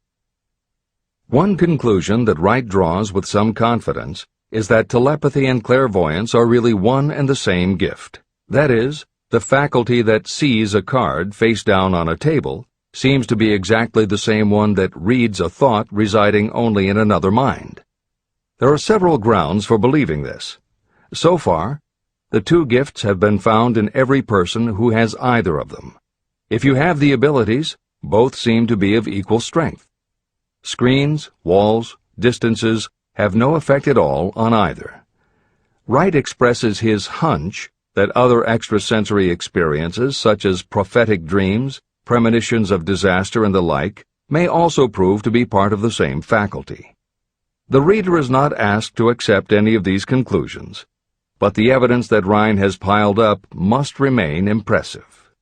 Speaker 1: One conclusion that Wright draws with some confidence is that telepathy and clairvoyance are really one and the same gift. That is, the faculty that sees a card face down on a table seems to be exactly the same one that reads a thought residing only in another mind. There are several grounds for believing this. So far, the two gifts have been found in every person who has either of them. If you have the abilities, both seem to be of equal strength. Screens, walls, distances have no effect at all on either. Wright expresses his hunch that other extrasensory experiences, such as prophetic dreams, premonitions of disaster, and the like, may also prove to be part of the same faculty. The reader is not asked to accept any of these conclusions, but the evidence that Rhine has piled up must remain impressive.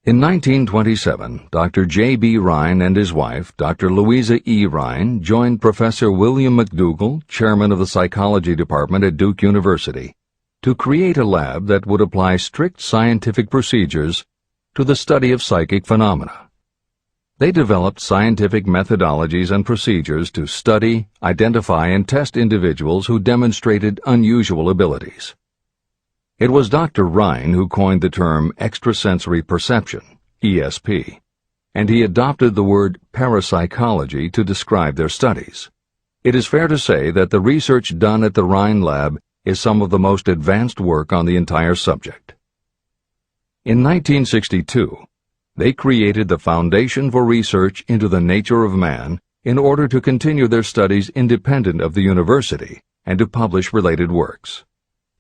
Speaker 1: In 1927, Dr. J.B. Rhine and his wife, Dr. Louisa E. Rhine, joined Professor William McDougall, chairman of the psychology department at Duke University, to create a lab that would apply strict scientific procedures to the study of psychic phenomena. They developed scientific methodologies and procedures to study, identify, and test individuals who demonstrated unusual abilities. It was Dr. Rhine who coined the term extrasensory perception, ESP, and he adopted the word parapsychology to describe their studies. It is fair to say that the research done at the Rhine lab is some of the most advanced work on the entire subject. In 1962, they created the Foundation for Research into the Nature of Man in order to continue their studies independent of the university and to publish related works.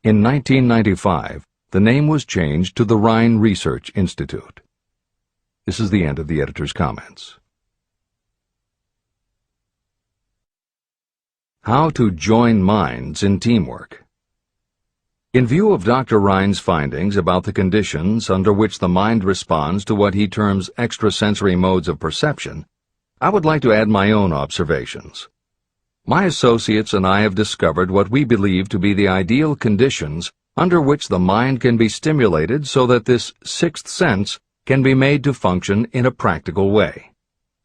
Speaker 1: In 1995, the name was changed to the Rhine Research Institute. This is the end of the editor's comments. How to join minds in teamwork. In view of Dr. Rhine's findings about the conditions under which the mind responds to what he terms extrasensory modes of perception, I would like to add my own observations. My associates and I have discovered what we believe to be the ideal conditions under which the mind can be stimulated so that this sixth sense can be made to function in a practical way.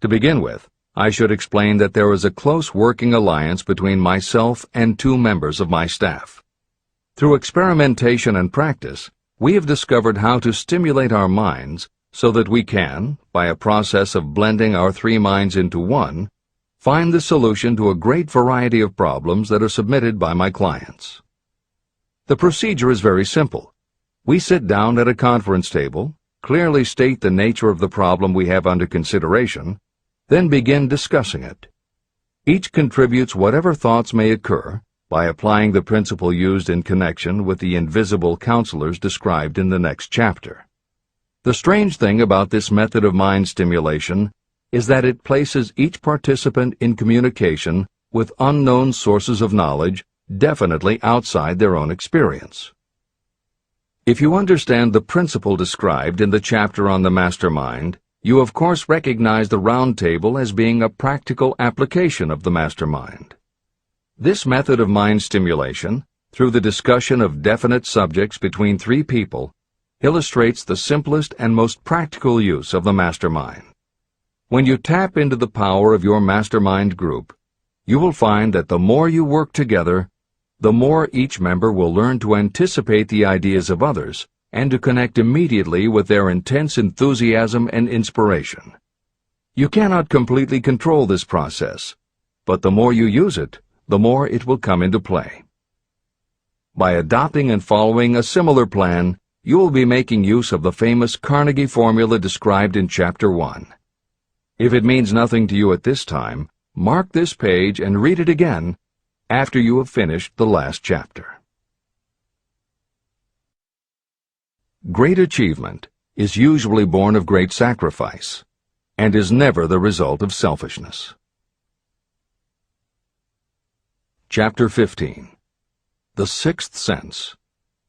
Speaker 1: To begin with, I should explain that there is a close working alliance between myself and two members of my staff. Through experimentation and practice, we have discovered how to stimulate our minds so that we can, by a process of blending our three minds into one, find the solution to a great variety of problems that are submitted by my clients. The procedure is very simple. We sit down at a conference table, clearly state the nature of the problem we have under consideration, then begin discussing it. Each contributes whatever thoughts may occur by applying the principle used in connection with the invisible counselors described in the next chapter. The strange thing about this method of mind stimulation is that it places each participant in communication with unknown sources of knowledge definitely outside their own experience. If you understand the principle described in the chapter on the mastermind, you of course recognize the round table as being a practical application of the mastermind. This method of mind stimulation, through the discussion of definite subjects between three people, illustrates the simplest and most practical use of the mastermind. When you tap into the power of your mastermind group, you will find that the more you work together, the more each member will learn to anticipate the ideas of others and to connect immediately with their intense enthusiasm and inspiration. You cannot completely control this process, but the more you use it, the more it will come into play. By adopting and following a similar plan, you will be making use of the famous Carnegie formula described in Chapter 1. If it means nothing to you at this time, mark this page and read it again after you have finished the last chapter. Great achievement is usually born of great sacrifice and is never the result of selfishness. Chapter 15. The Sixth Sense.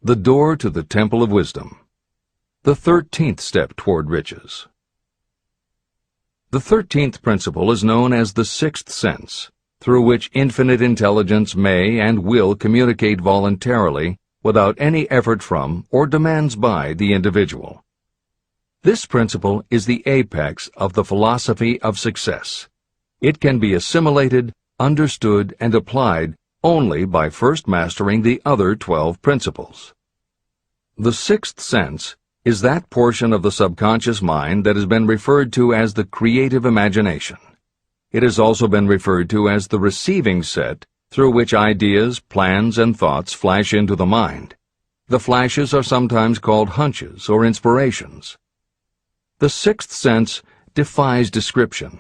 Speaker 1: The Door to the Temple of Wisdom. The 13th Step Toward Riches. The 13th principle is known as the Sixth Sense, through which infinite intelligence may and will communicate voluntarily without any effort from or demands by the individual. This principle is the apex of the philosophy of success. It can be assimilated, understood, and applied only by first mastering the other 12 principles. The sixth sense is that portion of the subconscious mind that has been referred to as the creative imagination. It has also been referred to as the receiving set through which ideas, plans, and thoughts flash into the mind. The flashes are sometimes called hunches or inspirations. The sixth sense defies description.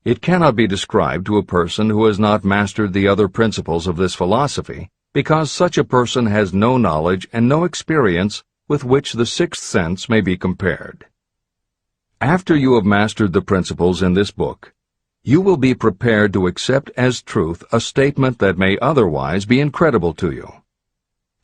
Speaker 1: It cannot be described to a person who has not mastered the other principles of this philosophy, because such a person has no knowledge and no experience with which the sixth sense may be compared. After you have mastered the principles in this book, you will be prepared to accept as truth a statement that may otherwise be incredible to you.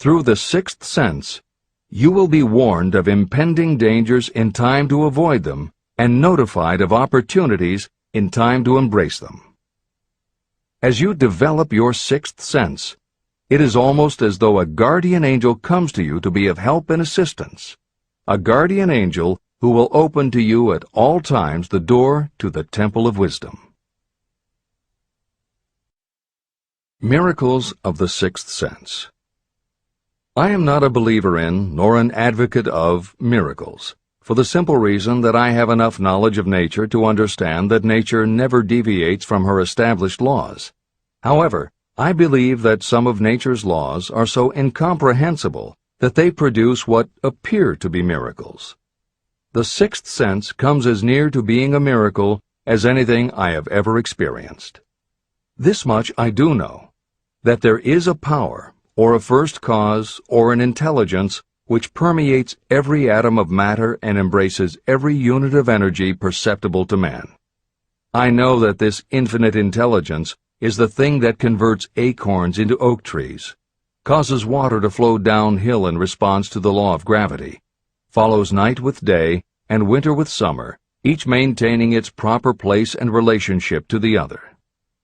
Speaker 1: Through the sixth sense, you will be warned of impending dangers in time to avoid them and notified of opportunities in time to embrace them. As you develop your sixth sense, it is almost as though a guardian angel comes to you to be of help and assistance, a guardian angel who will open to you at all times the door to the Temple of Wisdom. Miracles of the Sixth Sense. I am not a believer in, nor an advocate of, miracles, for the simple reason that I have enough knowledge of nature to understand that nature never deviates from her established laws. However, I believe that some of nature's laws are so incomprehensible that they produce what appear to be miracles. The sixth sense comes as near to being a miracle as anything I have ever experienced. This much I do know, that there is a power, or a first cause, or an intelligence which permeates every atom of matter and embraces every unit of energy perceptible to man. I know that this infinite intelligence is the thing that converts acorns into oak trees, causes water to flow downhill in response to the law of gravity, follows night with day and winter with summer, each maintaining its proper place and relationship to the other.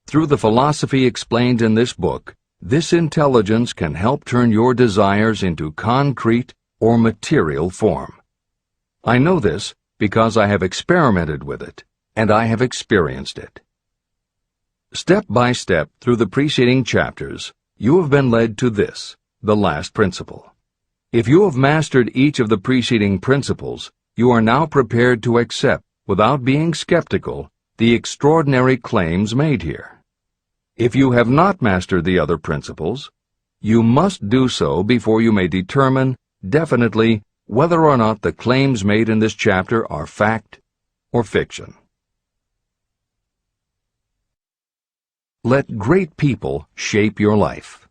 Speaker 1: Through the philosophy explained in this book, this intelligence can help turn your desires into concrete or material form. I know this because I have experimented with it, and I have experienced it. Step by step through the preceding chapters, you have been led to this, the last principle. If you have mastered each of the preceding principles, you are now prepared to accept, without being skeptical, the extraordinary claims made here. If you have not mastered the other principles, you must do so before you may determine definitely whether or not the claims made in this chapter are fact or fiction. Let great people shape your life.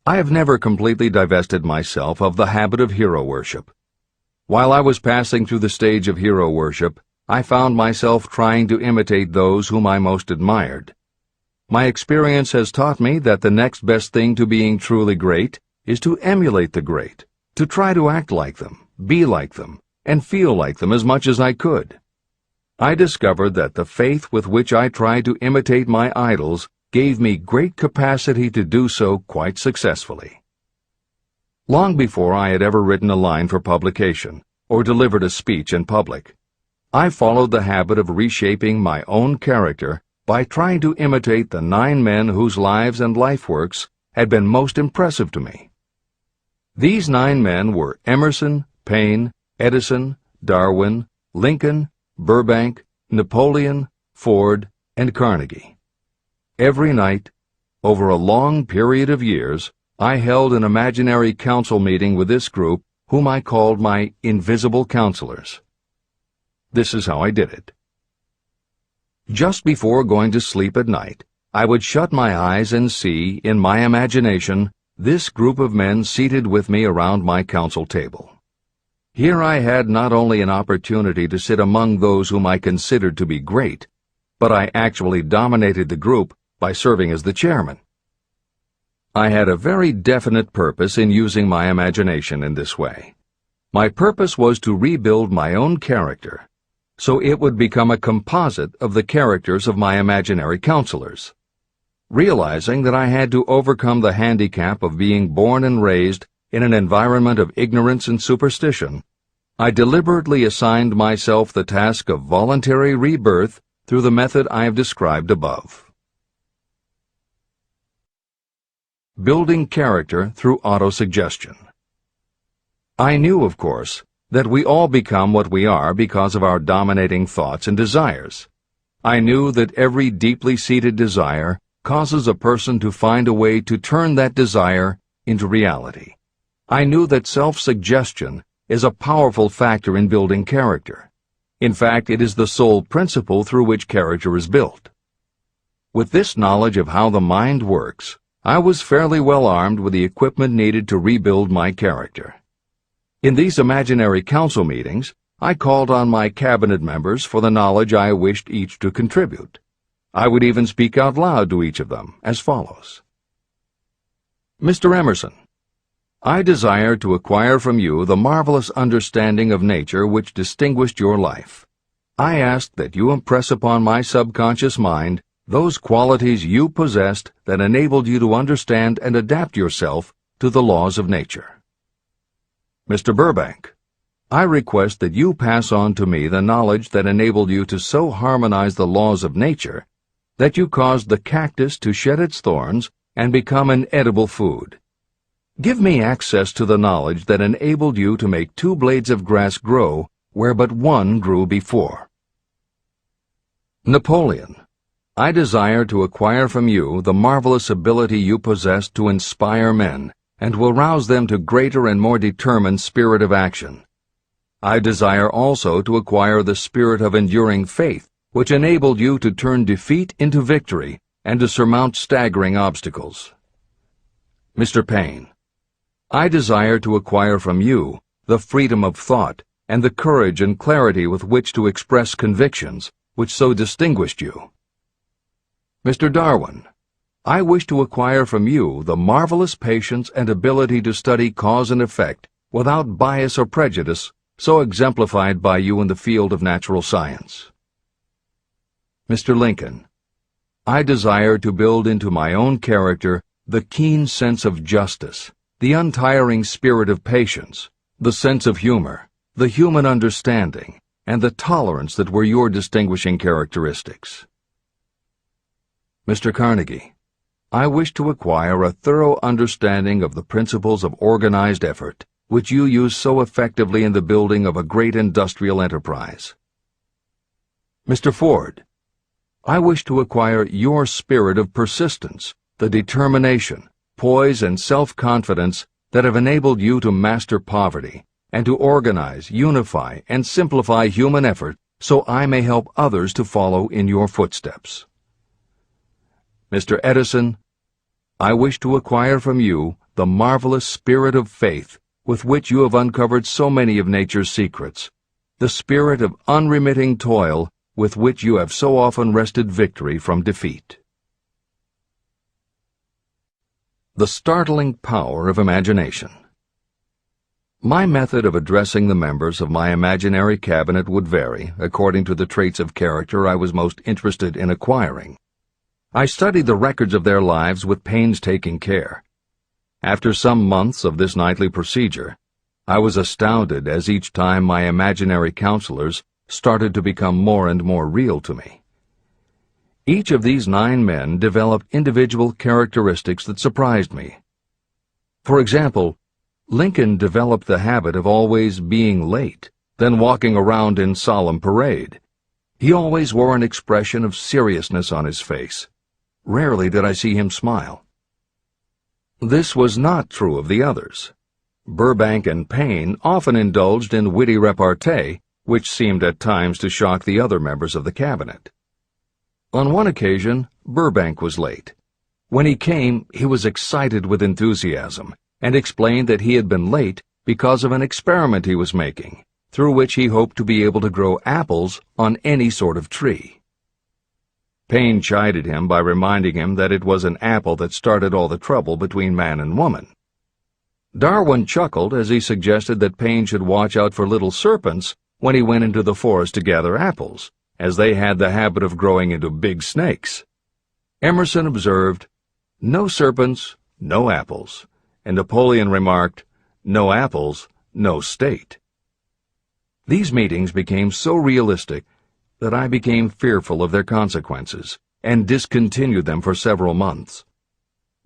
Speaker 1: I have never completely divested myself of the habit of hero worship. While I was passing through the stage of hero worship, I found myself trying to imitate those whom I most admired. My experience has taught me that the next best thing to being truly great is to emulate the great, to try to act like them, be like them, and feel like them as much as I could. I discovered that the faith with which I tried to imitate my idols gave me great capacity to do so quite successfully. Long before I had ever written a line for publication or delivered a speech in public, I followed the habit of reshaping my own character by trying to imitate the 9 men whose lives and life works had been most impressive to me. These 9 men were Emerson, Paine, Edison, Darwin, Lincoln, Burbank, Napoleon, Ford, and Carnegie. Every night, over a long period of years, I held an imaginary council meeting with this group, whom I called my invisible counselors. This is how I did it. Just before going to sleep at night, I would shut my eyes and see, in my imagination, this group of men seated with me around my council table. Here I had not only an opportunity to sit among those whom I considered to be great, but I actually dominated the group by serving as the chairman. I had a very definite purpose in using my imagination in this way. My purpose was to rebuild my own character, so it would become a composite of the characters of my imaginary counselors. Realizing that I had to overcome the handicap of being born and raised in an environment of ignorance and superstition, I deliberately assigned myself the task of voluntary rebirth through the method I have described above. Building character through autosuggestion. I knew, of course, that we all become what we are because of our dominating thoughts and desires. I knew that every deeply seated desire causes a person to find a way to turn that desire into reality. I knew that self-suggestion is a powerful factor in building character. In fact, it is the sole principle through which character is built. With this knowledge of how the mind works, I was fairly well armed with the equipment needed to rebuild my character. In these imaginary council meetings, I called on my cabinet members for the knowledge I wished each to contribute. I would even speak out loud to each of them as follows. Mr. Emerson, I desire to acquire from you the marvelous understanding of nature which distinguished your life. I ask that you impress upon my subconscious mind those qualities you possessed that enabled you to understand and adapt yourself to the laws of nature. Mr. Burbank, I request that you pass on to me the knowledge that enabled you to so harmonize the laws of nature that you caused the cactus to shed its thorns and become an edible food. Give me access to the knowledge that enabled you to make 2 blades of grass grow where but 1 grew before. Napoleon, I desire to acquire from you the marvelous ability you possess to inspire men and will rouse them to greater and more determined spirit of action. I desire also to acquire the spirit of enduring faith, which enabled you to turn defeat into victory and to surmount staggering obstacles. Mr. Paine, I desire to acquire from you the freedom of thought and the courage and clarity with which to express convictions which so distinguished you. Mr. Darwin, I wish to acquire from you the marvelous patience and ability to study cause and effect without bias or prejudice so exemplified by you in the field of natural science. Mr. Lincoln, I desire to build into my own character the keen sense of justice, the untiring spirit of patience, the sense of humor, the human understanding, and the tolerance that were your distinguishing characteristics. Mr. Carnegie, I wish to acquire a thorough understanding of the principles of organized effort, which you use so effectively in the building of a great industrial enterprise. Mr. Ford, I wish to acquire your spirit of persistence, the determination, poise, and self-confidence that have enabled you to master poverty and to organize, unify, and simplify human effort so I may help others to follow in your footsteps. Mr. Edison, I wish to acquire from you the marvelous spirit of faith with which you have uncovered so many of nature's secrets, the spirit of unremitting toil with which you have so often wrested victory from defeat. The startling power of imagination. My method of addressing the members of my imaginary cabinet would vary according to the traits of character I was most interested in acquiring. I studied the records of their lives with painstaking care. After some months of this nightly procedure, I was astounded as each time my imaginary counselors started to become more and more real to me. Each of these 9 men developed individual characteristics that surprised me. For example, Lincoln developed the habit of always being late, then walking around in solemn parade. He always wore an expression of seriousness on his face. Rarely did I see him smile. This was not true of the others. Burbank and Payne often indulged in witty repartee, which seemed at times to shock the other members of the cabinet. On one occasion, Burbank was late. When he came, he was excited with enthusiasm, and explained that he had been late because of an experiment he was making, through which he hoped to be able to grow apples on any sort of tree. Payne chided him by reminding him that it was an apple that started all the trouble between man and woman. Darwin chuckled as he suggested that Payne should watch out for little serpents when he went into the forest to gather apples, as they had the habit of growing into big snakes. Emerson observed, "No serpents, no apples," and Napoleon remarked, "No apples, no state." These meetings became so realistic that I became fearful of their consequences and discontinued them for several months.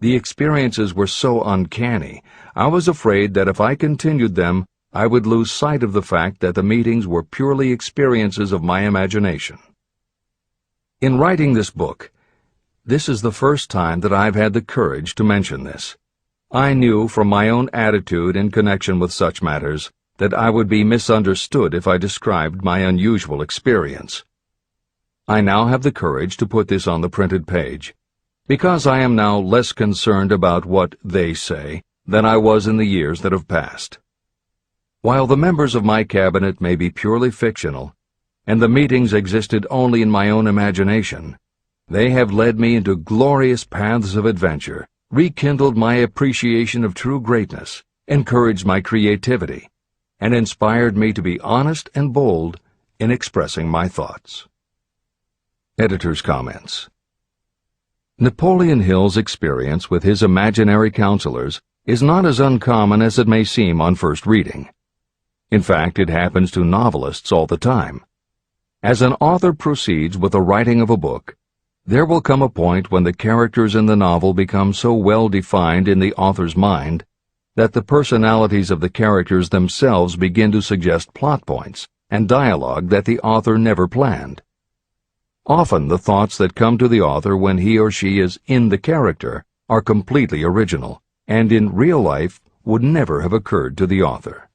Speaker 1: The experiences were so uncanny, I was afraid that if I continued them, I would lose sight of the fact that the meetings were purely experiences of my imagination. In writing this book, this is the first time that I've had the courage to mention this. I knew from my own attitude in connection with such matters that I would be misunderstood if I described my unusual experience. I now have the courage to put this on the printed page, because I am now less concerned about what they say than I was in the years that have passed. While the members of my cabinet may be purely fictional, and the meetings existed only in my own imagination, they have led me into glorious paths of adventure, rekindled my appreciation of true greatness, encouraged my creativity, and inspired me to be honest and bold in expressing my thoughts. Editor's comments. Napoleon Hill's experience with his imaginary counselors is not as uncommon as it may seem on first reading. In fact, it happens to novelists all the time. As an author proceeds with the writing of a book, there will come a point when the characters in the novel become so well defined in the author's mind that the personalities of the characters themselves begin to suggest plot points and dialogue that the author never planned. Often the thoughts that come to the author when he or she is in the character are completely original, and in real life would never have occurred to the author.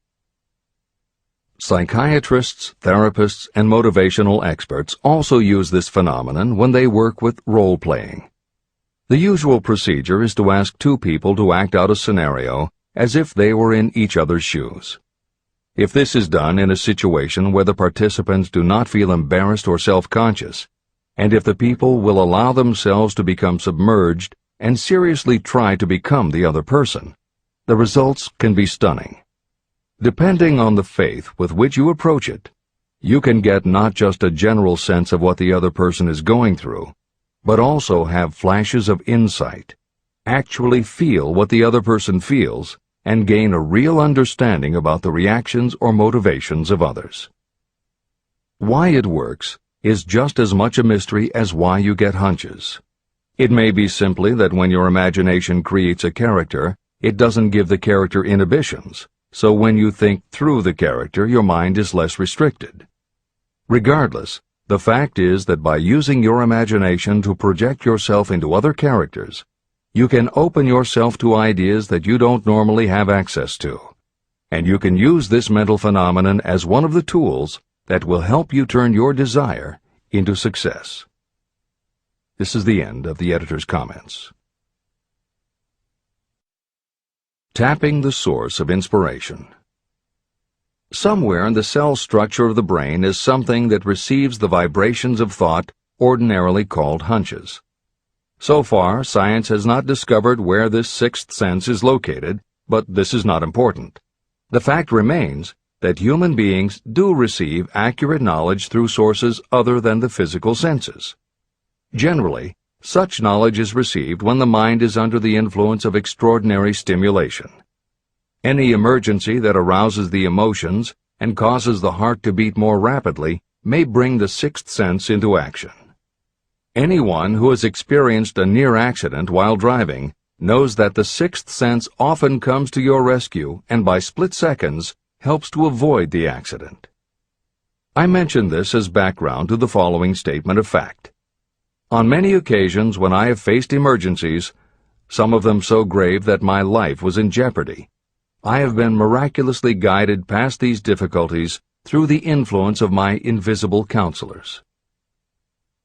Speaker 1: Psychiatrists, therapists, and motivational experts also use this phenomenon when they work with role-playing. The usual procedure is to ask 2 people to act out a scenario as if they were in each other's shoes. If this is done in a situation where the participants do not feel embarrassed or self-conscious, and if the people will allow themselves to become submerged and seriously try to become the other person, the results can be stunning. Depending on the faith with which you approach it, you can get not just a general sense of what the other person is going through, but also have flashes of insight, actually feel what the other person feels, and gain a real understanding about the reactions or motivations of others. Why it works is just as much a mystery as why you get hunches. It may be simply that when your imagination creates a character, it doesn't give the character inhibitions. So when you think through the character, your mind is less restricted. Regardless, the fact is that by using your imagination to project yourself into other characters, you can open yourself to ideas that you don't normally have access to, and you can use this mental phenomenon as one of the tools that will help you turn your desire into success. This is the end of the editor's comments. Tapping the source of inspiration. Somewhere in the cell structure of the brain is something that receives the vibrations of thought ordinarily called hunches. So far, science has not discovered where this sixth sense is located, but this is not important. The fact remains that human beings do receive accurate knowledge through sources other than the physical senses. Generally, such knowledge is received when the mind is under the influence of extraordinary stimulation. Any emergency that arouses the emotions and causes the heart to beat more rapidly may bring the sixth sense into action. Anyone who has experienced a near accident while driving knows that the sixth sense often comes to your rescue and by split seconds helps to avoid the accident. I mention this as background to the following statement of fact. On many occasions when I have faced emergencies, some of them so grave that my life was in jeopardy, I have been miraculously guided past these difficulties through the influence of my invisible counselors.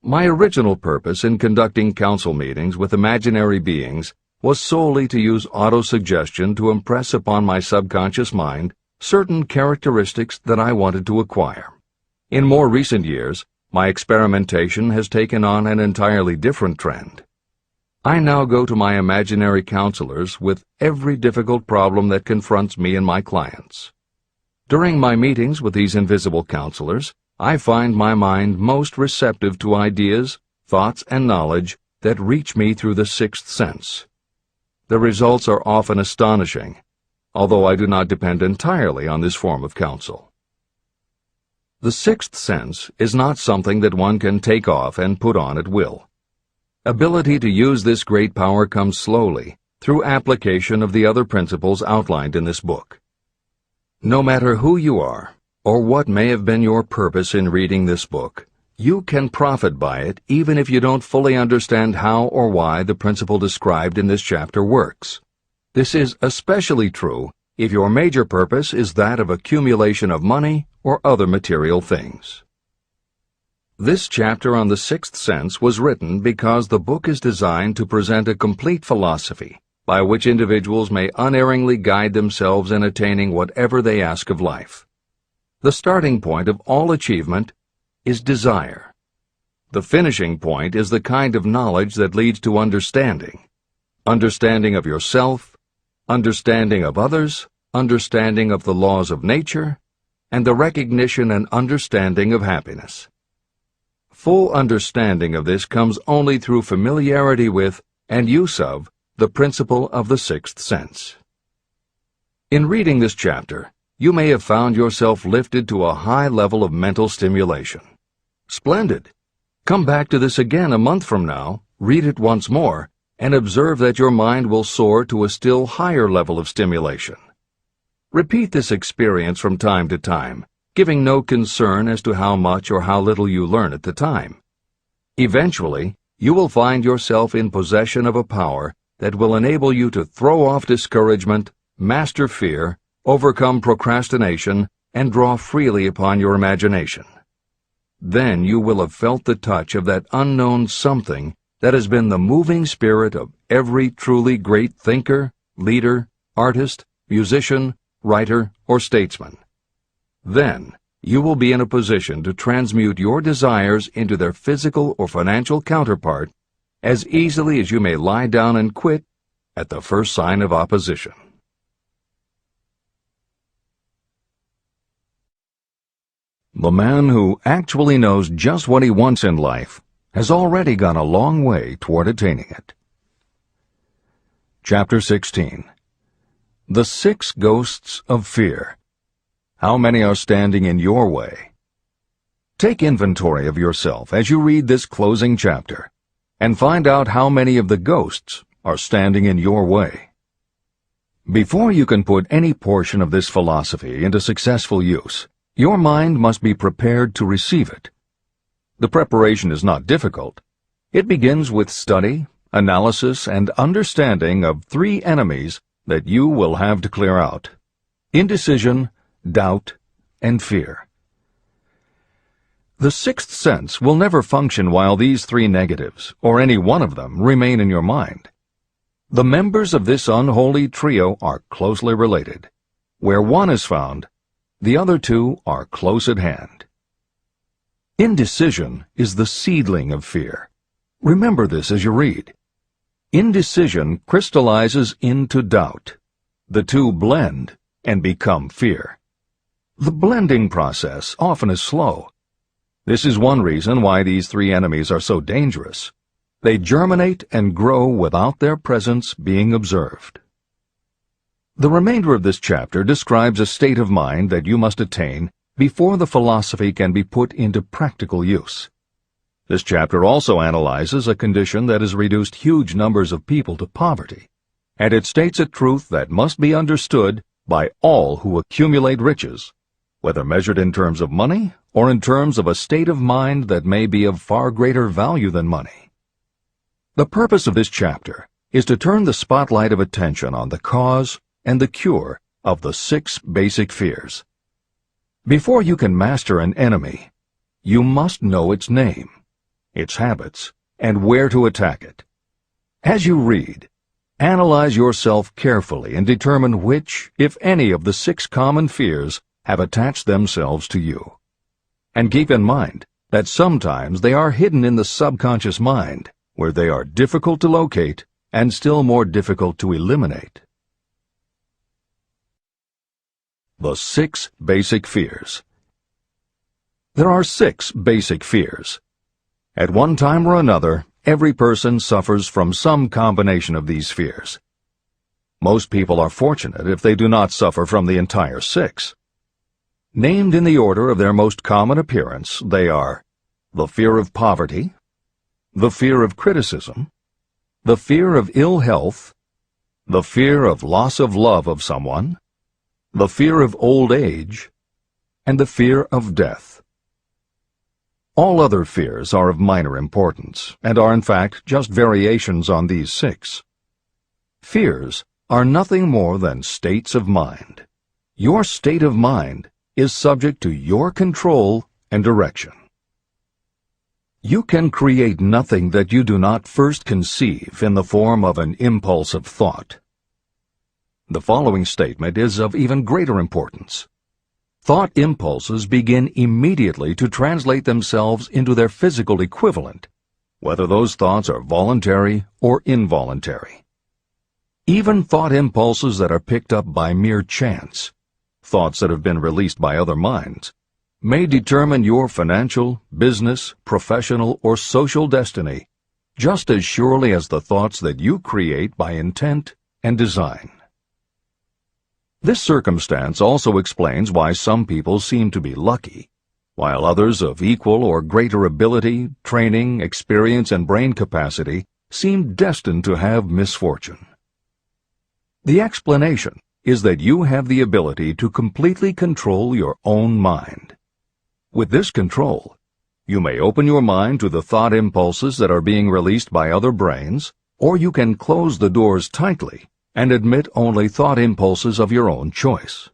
Speaker 1: My original purpose in conducting council meetings with imaginary beings was solely to use autosuggestion to impress upon my subconscious mind certain characteristics that I wanted to acquire. In more recent years, my experimentation has taken on an entirely different trend. I now go to my imaginary counselors with every difficult problem that confronts me and my clients. During my meetings with these invisible counselors, I find my mind most receptive to ideas, thoughts, and knowledge that reach me through the sixth sense. The results are often astonishing, although I do not depend entirely on this form of counsel. The sixth sense is not something that one can take off and put on at will. Ability to use this great power comes slowly through application of the other principles outlined in this book. No matter who you are, or what may have been your purpose in reading this book, you can profit by it even if you don't fully understand how or why the principle described in this chapter works. This is especially true if your major purpose is that of accumulation of money or other material things. This chapter on the sixth sense was written because the book is designed to present a complete philosophy by which individuals may unerringly guide themselves in attaining whatever they ask of life. The starting point of all achievement is desire. The finishing point is the kind of knowledge that leads to understanding. Understanding of yourself, understanding of others, understanding of the laws of nature, and the recognition and understanding of happiness. Full understanding of this comes only through familiarity with and use of the principle of the sixth sense. In reading this chapter, you may have found yourself lifted to a high level of mental stimulation. Splendid! Come back to this again a month from now, read it once more, and observe that your mind will soar to a still higher level of stimulation. Repeat this experience from time to time, giving no concern as to how much or how little you learn at the time. Eventually, you will find yourself in possession of a power that will enable you to throw off discouragement, master fear, overcome procrastination, and draw freely upon your imagination. Then you will have felt the touch of that unknown something that has been the moving spirit of every truly great thinker, leader, artist, musician, writer, or statesman. Then you will be in a position to transmute your desires into their physical or financial counterpart as easily as you may lie down and quit at the first sign of opposition. The man who actually knows just what he wants in life has already gone a long way toward attaining it. Chapter 16. The Six Ghosts of Fear. How many are standing in your way? Take inventory of yourself as you read this closing chapter, and find out how many of the ghosts are standing in your way. Before you can put any portion of this philosophy into successful use, your mind must be prepared to receive it. The preparation is not difficult. It begins with study, analysis, and understanding of three enemies that you will have to clear out: indecision, doubt, and fear. The sixth sense will never function while these three negatives, or any one of them, remain in your mind. The members of this unholy trio are closely related. Where one is found, the other two are close at hand. Indecision is the seedling of fear. Remember this as you read. Indecision crystallizes into doubt. The two blend and become fear. The blending process often is slow. This is one reason why these three enemies are so dangerous. They germinate and grow without their presence being observed. The remainder of this chapter describes a state of mind that you must attain before the philosophy can be put into practical use. This chapter also analyzes a condition that has reduced huge numbers of people to poverty, and it states a truth that must be understood by all who accumulate riches, whether measured in terms of money or in terms of a state of mind that may be of far greater value than money. The purpose of this chapter is to turn the spotlight of attention on the cause and the cure of the 6 basic fears. Before you can master an enemy, you must know its name, its habits, and where to attack it. As you read, analyze yourself carefully and determine which, if any, of the 6 common fears have attached themselves to you. And keep in mind that sometimes they are hidden in the subconscious mind, where they are difficult to locate and still more difficult to eliminate. The 6 basic fears. There are 6 basic fears. At one time or another, every person suffers from some combination of these fears. Most people are fortunate if they do not suffer from the entire 6. Named in the order of their most common appearance, they are the fear of poverty, the fear of criticism, the fear of ill health, the fear of loss of love of someone, the fear of old age, and the fear of death. All other fears are of minor importance, and are in fact just variations on these 6. Fears are nothing more than states of mind. Your state of mind is subject to your control and direction. You can create nothing that you do not first conceive in the form of an impulse of thought. The following statement is of even greater importance. Thought impulses begin immediately to translate themselves into their physical equivalent, whether those thoughts are voluntary or involuntary. Even thought impulses that are picked up by mere chance, thoughts that have been released by other minds, may determine your financial, business, professional, or social destiny just as surely as the thoughts that you create by intent and design. This circumstance also explains why some people seem to be lucky, while others of equal or greater ability, training, experience, and brain capacity seem destined to have misfortune. The explanation is that you have the ability to completely control your own mind. With this control, you may open your mind to the thought impulses that are being released by other brains, or you can close the doors tightly and admit only thought impulses of your own choice.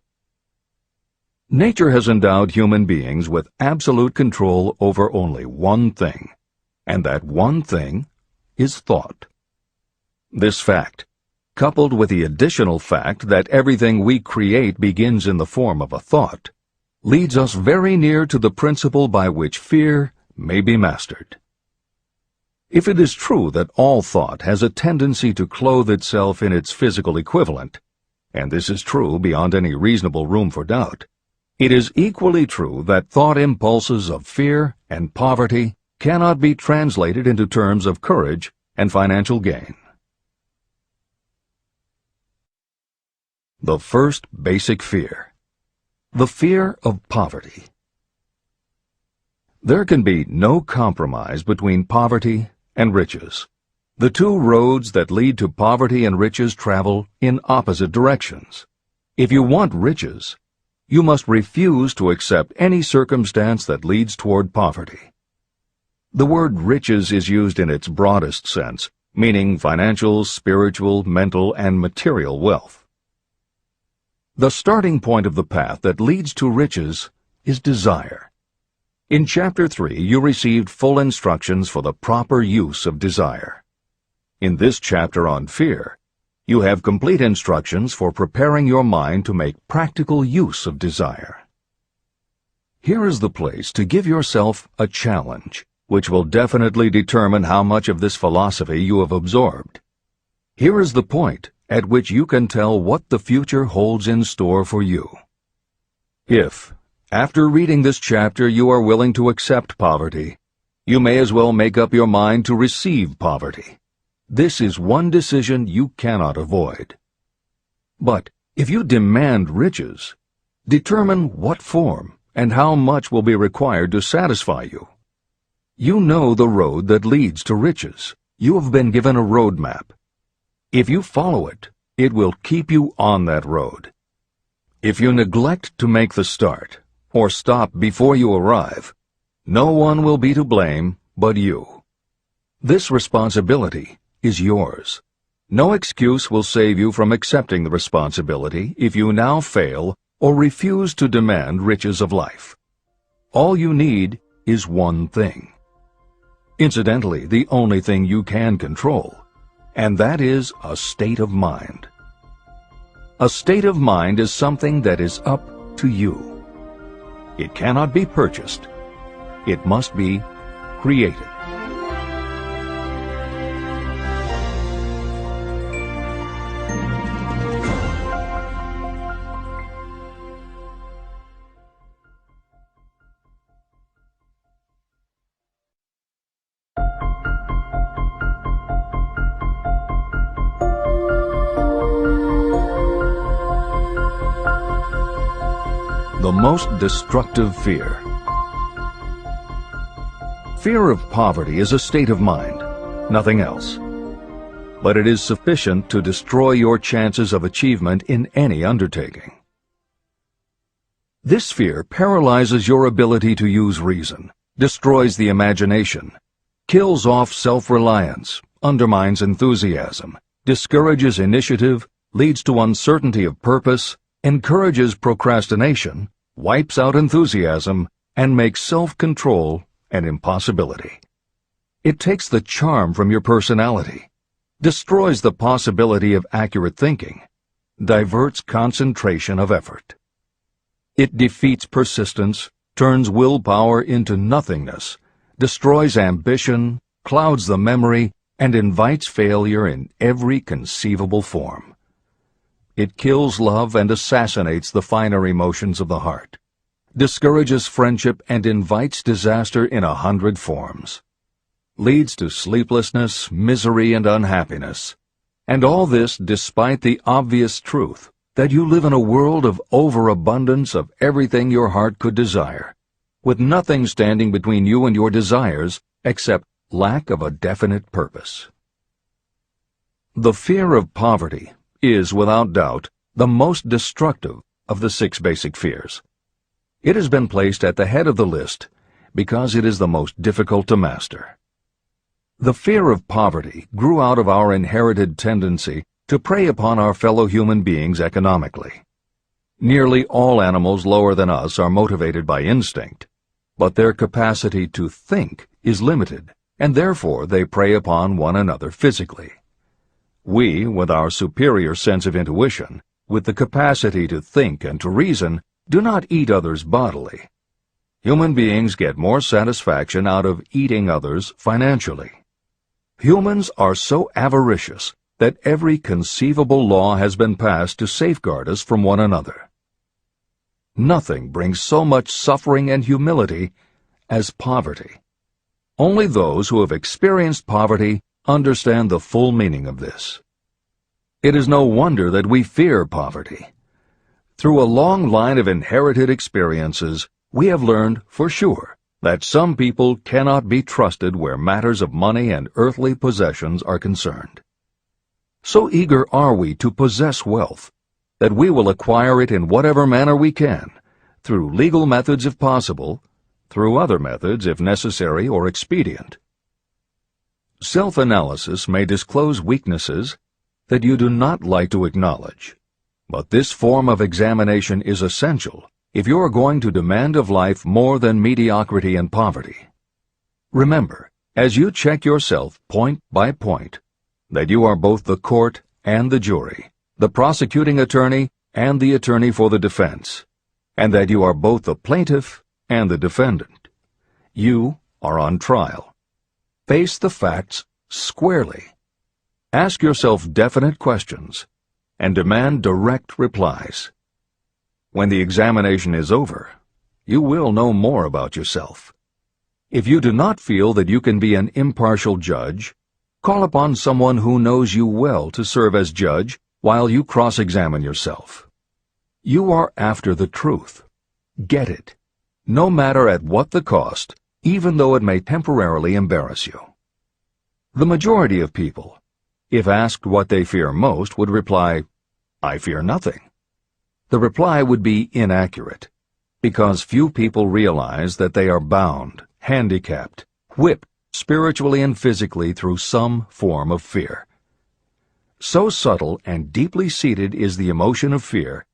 Speaker 1: Nature has endowed human beings with absolute control over only one thing, and that one thing is thought. This fact, coupled with the additional fact that everything we create begins in the form of a thought, leads us very near to the principle by which fear may be mastered. If it is true that all thought has a tendency to clothe itself in its physical equivalent, and this is true beyond any reasonable room for doubt, it is equally true that thought impulses of fear and poverty cannot be translated into terms of courage and financial gain. The first basic fear. The fear of poverty. There can be no compromise between poverty and riches. The two roads that lead to poverty and riches travel in opposite directions. If you want riches, you must refuse to accept any circumstance that leads toward poverty. The word riches is used in its broadest sense, meaning financial, spiritual, mental, and material wealth. The starting point of the path that leads to riches is desire. In Chapter 3, you received full instructions for the proper use of desire. In this chapter on fear, You have complete instructions for preparing your mind to make practical use of desire. Here is the place to give yourself a challenge, which will definitely determine how much of this philosophy you have absorbed. Here is the point at which you can tell what the future holds in store for you. If, after reading this chapter, you are willing to accept poverty, you may as well make up your mind to receive poverty. This is one decision you cannot avoid. But if you demand riches, determine what form and how much will be required to satisfy you. You know the road that leads to riches. You have been given a roadmap. If you follow it, it will keep you on that road. If you neglect to make the start, or stop before you arrive, no one will be to blame but you. This responsibility is yours. No excuse will save you from accepting the responsibility if you now fail or refuse to demand riches of life. All you need is one thing. Incidentally, the only thing you can control, and that is a state of mind. A state of mind is something that is up to you. It cannot be purchased. It must be created. The most destructive fear. Fear of poverty is a state of mind, nothing else. But it is sufficient to destroy your chances of achievement in any undertaking. This fear paralyzes your ability to use reason, destroys the imagination, kills off self-reliance, undermines enthusiasm, discourages initiative, leads to uncertainty of purpose, encourages procrastination, wipes out enthusiasm, and makes self-control an impossibility. It takes the charm from your personality, destroys the possibility of accurate thinking, diverts concentration of effort. It defeats persistence, turns willpower into nothingness, destroys ambition, clouds the memory, and invites failure in every conceivable form. It kills love and assassinates the finer emotions of the heart, discourages friendship and invites disaster in 100 forms, leads to sleeplessness, misery, and unhappiness, and all this despite the obvious truth that you live in a world of overabundance of everything your heart could desire, with nothing standing between you and your desires except lack of a definite purpose. The fear of poverty is, without doubt, the most destructive of the 6 basic fears. It has been placed at the head of the list because it is the most difficult to master. The fear of poverty grew out of our inherited tendency to prey upon our fellow human beings economically. Nearly all animals lower than us are motivated by instinct, but their capacity to think is limited, and therefore they prey upon one another physically. We, with our superior sense of intuition, with the capacity to think and to reason, do not eat others bodily. Human beings get more satisfaction out of eating others financially. Humans are so avaricious that every conceivable law has been passed to safeguard us from one another. Nothing brings so much suffering and humility as poverty. Only those who have experienced poverty understand the full meaning of this. It is no wonder that we fear poverty. Through a long line of inherited experiences, we have learned for sure that some people cannot be trusted where matters of money and earthly possessions are concerned. So eager are we to possess wealth that we will acquire it in whatever manner we can, through legal methods if possible, through other methods if necessary or expedient. Self-analysis may disclose weaknesses that you do not like to acknowledge, but this form of examination is essential if you are going to demand of life more than mediocrity and poverty. Remember, as you check yourself point by point, that you are both the court and the jury, the prosecuting attorney and the attorney for the defense, and that you are both the plaintiff and the defendant. You are on trial. Face the facts squarely. Ask yourself definite questions and demand direct replies. When the examination is over, you will know more about yourself. If you do not feel that you can be an impartial judge, call upon someone who knows you well to serve as judge while you cross-examine yourself. You are after the truth. Get it, no matter at what the cost, even though it may temporarily embarrass you. The majority of people, if asked what they fear most, would reply, "I fear nothing." The reply would be inaccurate, because few people realize that they are bound, handicapped, whipped spiritually and physically through some form of fear. So subtle and deeply seated is the emotion of fear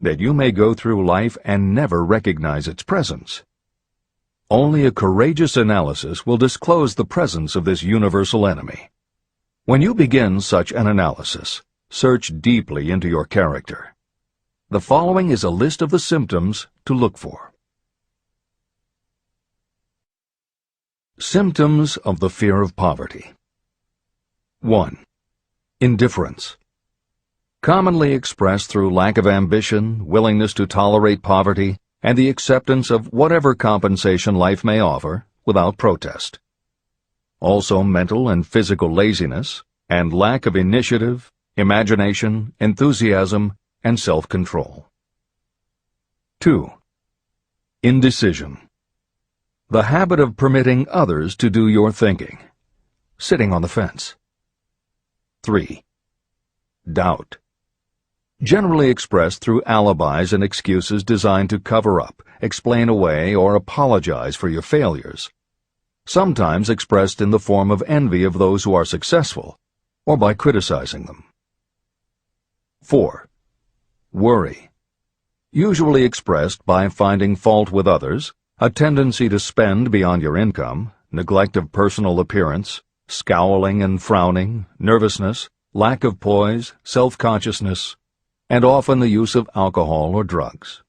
Speaker 1: that you may go through life and never recognize its presence. Only a courageous analysis will disclose the presence of this universal enemy. When you begin such an analysis, search deeply into your character. The following is a list of the symptoms to look for. Symptoms of the fear of poverty. 1. Indifference. Commonly expressed through lack of ambition, willingness to tolerate poverty, and the acceptance of whatever compensation life may offer without protest. Also mental and physical laziness, and lack of initiative, imagination, enthusiasm, and self-control. 2. Indecision. The habit of permitting others to do your thinking. Sitting on the fence. 3. Doubt. Generally expressed through alibis and excuses designed to cover up, explain away, or apologize for your failures. Sometimes expressed in the form of envy of those who are successful, or by criticizing them. 4. Worry. Usually expressed by finding fault with others, a tendency to spend beyond your income, neglect of personal appearance, scowling and frowning, nervousness, lack of poise, self-consciousness, and often the use of alcohol or drugs.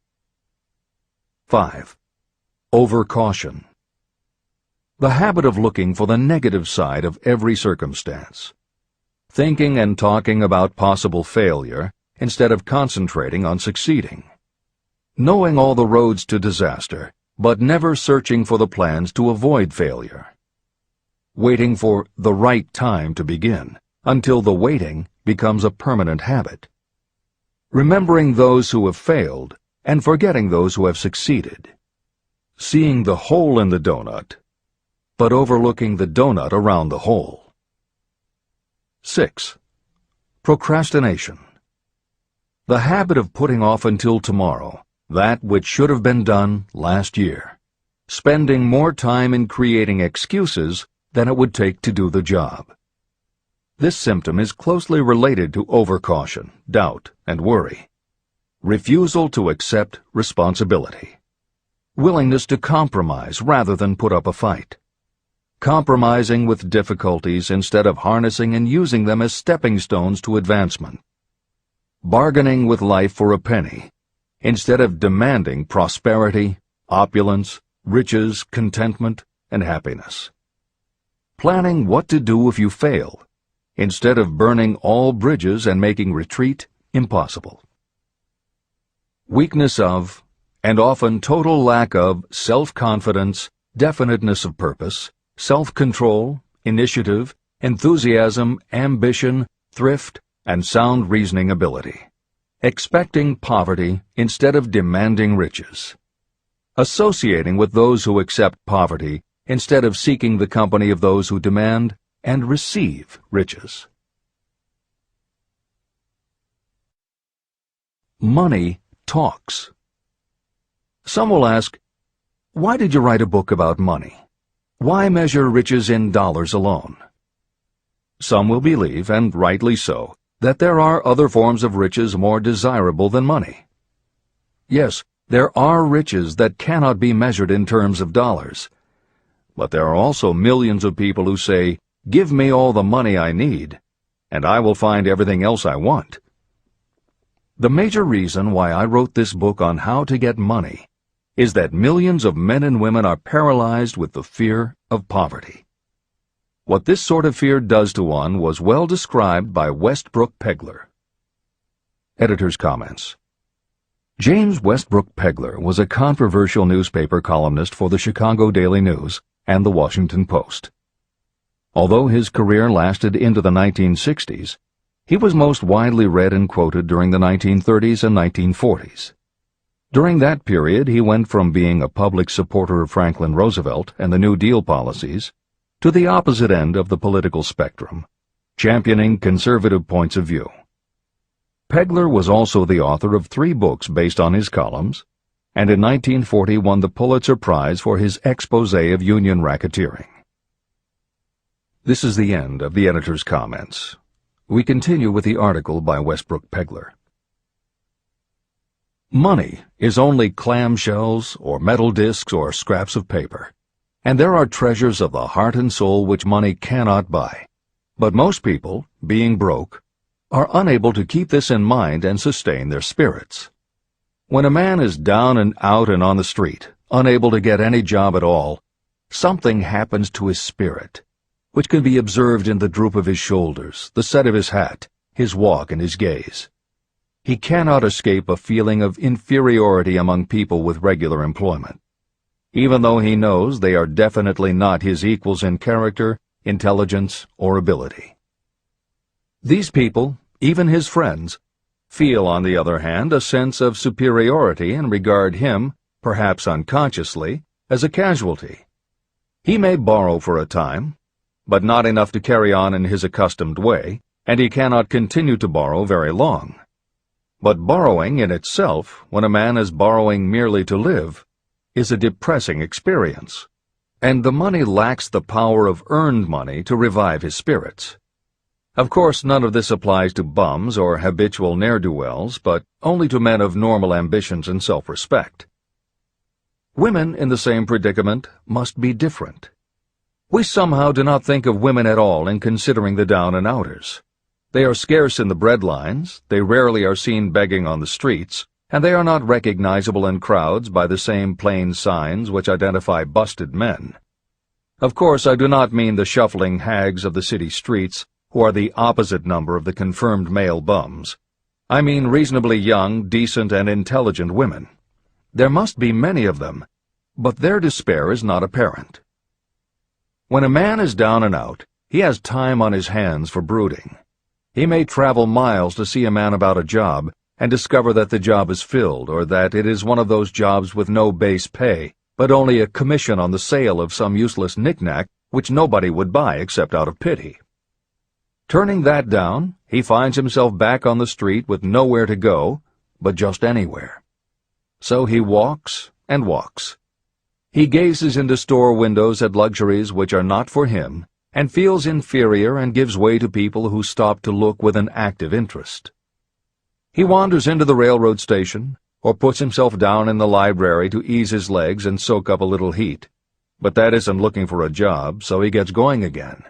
Speaker 1: 5. Overcaution. The habit of looking for the negative side of every circumstance. Thinking and talking about possible failure instead of concentrating on succeeding. Knowing all the roads to disaster, but never searching for the plans to avoid failure. Waiting for the right time to begin, until the waiting becomes a permanent habit. Remembering those who have failed and forgetting those who have succeeded. Seeing the hole in the donut, but overlooking the donut around the hole. 6. Procrastination. The habit of putting off until tomorrow that which should have been done last year, spending more time in creating excuses than it would take to do the job. This symptom is closely related to overcaution, doubt, and worry. Refusal to accept responsibility. Willingness to compromise rather than put up a fight. Compromising with difficulties instead of harnessing and using them as stepping stones to advancement. Bargaining with life for a penny instead of demanding prosperity, opulence, riches, contentment, and happiness. Planning what to do if you fail, instead of burning all bridges and making retreat impossible. Weakness of, and often total lack of, self-confidence, definiteness of purpose, self-control, initiative, enthusiasm, ambition, thrift, and sound reasoning ability. Expecting poverty instead of demanding riches. Associating with those who accept poverty instead of seeking the company of those who demand and receive riches. Money talks. Some will ask, why did you write a book about money? Why measure riches in dollars alone? Some will believe, and rightly so, that there are other forms of riches more desirable than money. Yes, there are riches that cannot be measured in terms of dollars. But there are also millions of people who say, "Give me all the money I need," and I will find everything else I want. The major reason why I wrote this book on how to get money is that millions of men and women are paralyzed with the fear of poverty. What this sort of fear does to one was well described by Westbrook Pegler. Editor's comments. James Westbrook Pegler was a controversial newspaper columnist for the Chicago Daily News and the Washington Post. Although his career lasted into the 1960s, he was most widely read and quoted during the 1930s and 1940s. During that period, he went from being a public supporter of Franklin Roosevelt and the New Deal policies to the opposite end of the political spectrum, championing conservative points of view. Pegler was also the author of 3 books based on his columns, and in 1940 won the Pulitzer Prize for his exposé of union racketeering. This is the end of the editor's comments. We continue with the article by Westbrook Pegler. Money is only clamshells or metal discs or scraps of paper, and there are treasures of the heart and soul which money cannot buy. But most people, being broke, are unable to keep this in mind and sustain their spirits. When a man is down and out and on the street, unable to get any job at all, something happens to his spirit, which can be observed in the droop of his shoulders, the set of his hat, his walk, and his gaze. He cannot escape a feeling of inferiority among people with regular employment, even though he knows they are definitely not his equals in character, intelligence, or ability. These people, even his friends, feel, on the other hand, a sense of superiority and regard him, perhaps unconsciously, as a casualty. He may borrow for a time, but not enough to carry on in his accustomed way, and he cannot continue to borrow very long. But borrowing in itself, when a man is borrowing merely to live, is a depressing experience, and the money lacks the power of earned money to revive his spirits. Of course, none of this applies to bums or habitual ne'er-do-wells, but only to men of normal ambitions and self-respect. Women in the same predicament must be different. We somehow do not think of women at all in considering the down-and-outers. They are scarce in the breadlines, they rarely are seen begging on the streets, and they are not recognizable in crowds by the same plain signs which identify busted men. Of course, I do not mean the shuffling hags of the city streets, who are the opposite number of the confirmed male bums. I mean reasonably young, decent, and intelligent women. There must be many of them, but their despair is not apparent. When a man is down and out, he has time on his hands for brooding. He may travel miles to see a man about a job and discover that the job is filled, or that it is one of those jobs with no base pay, but only a commission on the sale of some useless knick-knack which nobody would buy except out of pity. Turning that down, he finds himself back on the street with nowhere to go, but just anywhere. So he walks and walks. He gazes into store windows at luxuries which are not for him, and feels inferior and gives way to people who stop to look with an active interest. He wanders into the railroad station, or puts himself down in the library to ease his legs and soak up a little heat, but that isn't looking for a job, so he gets going again.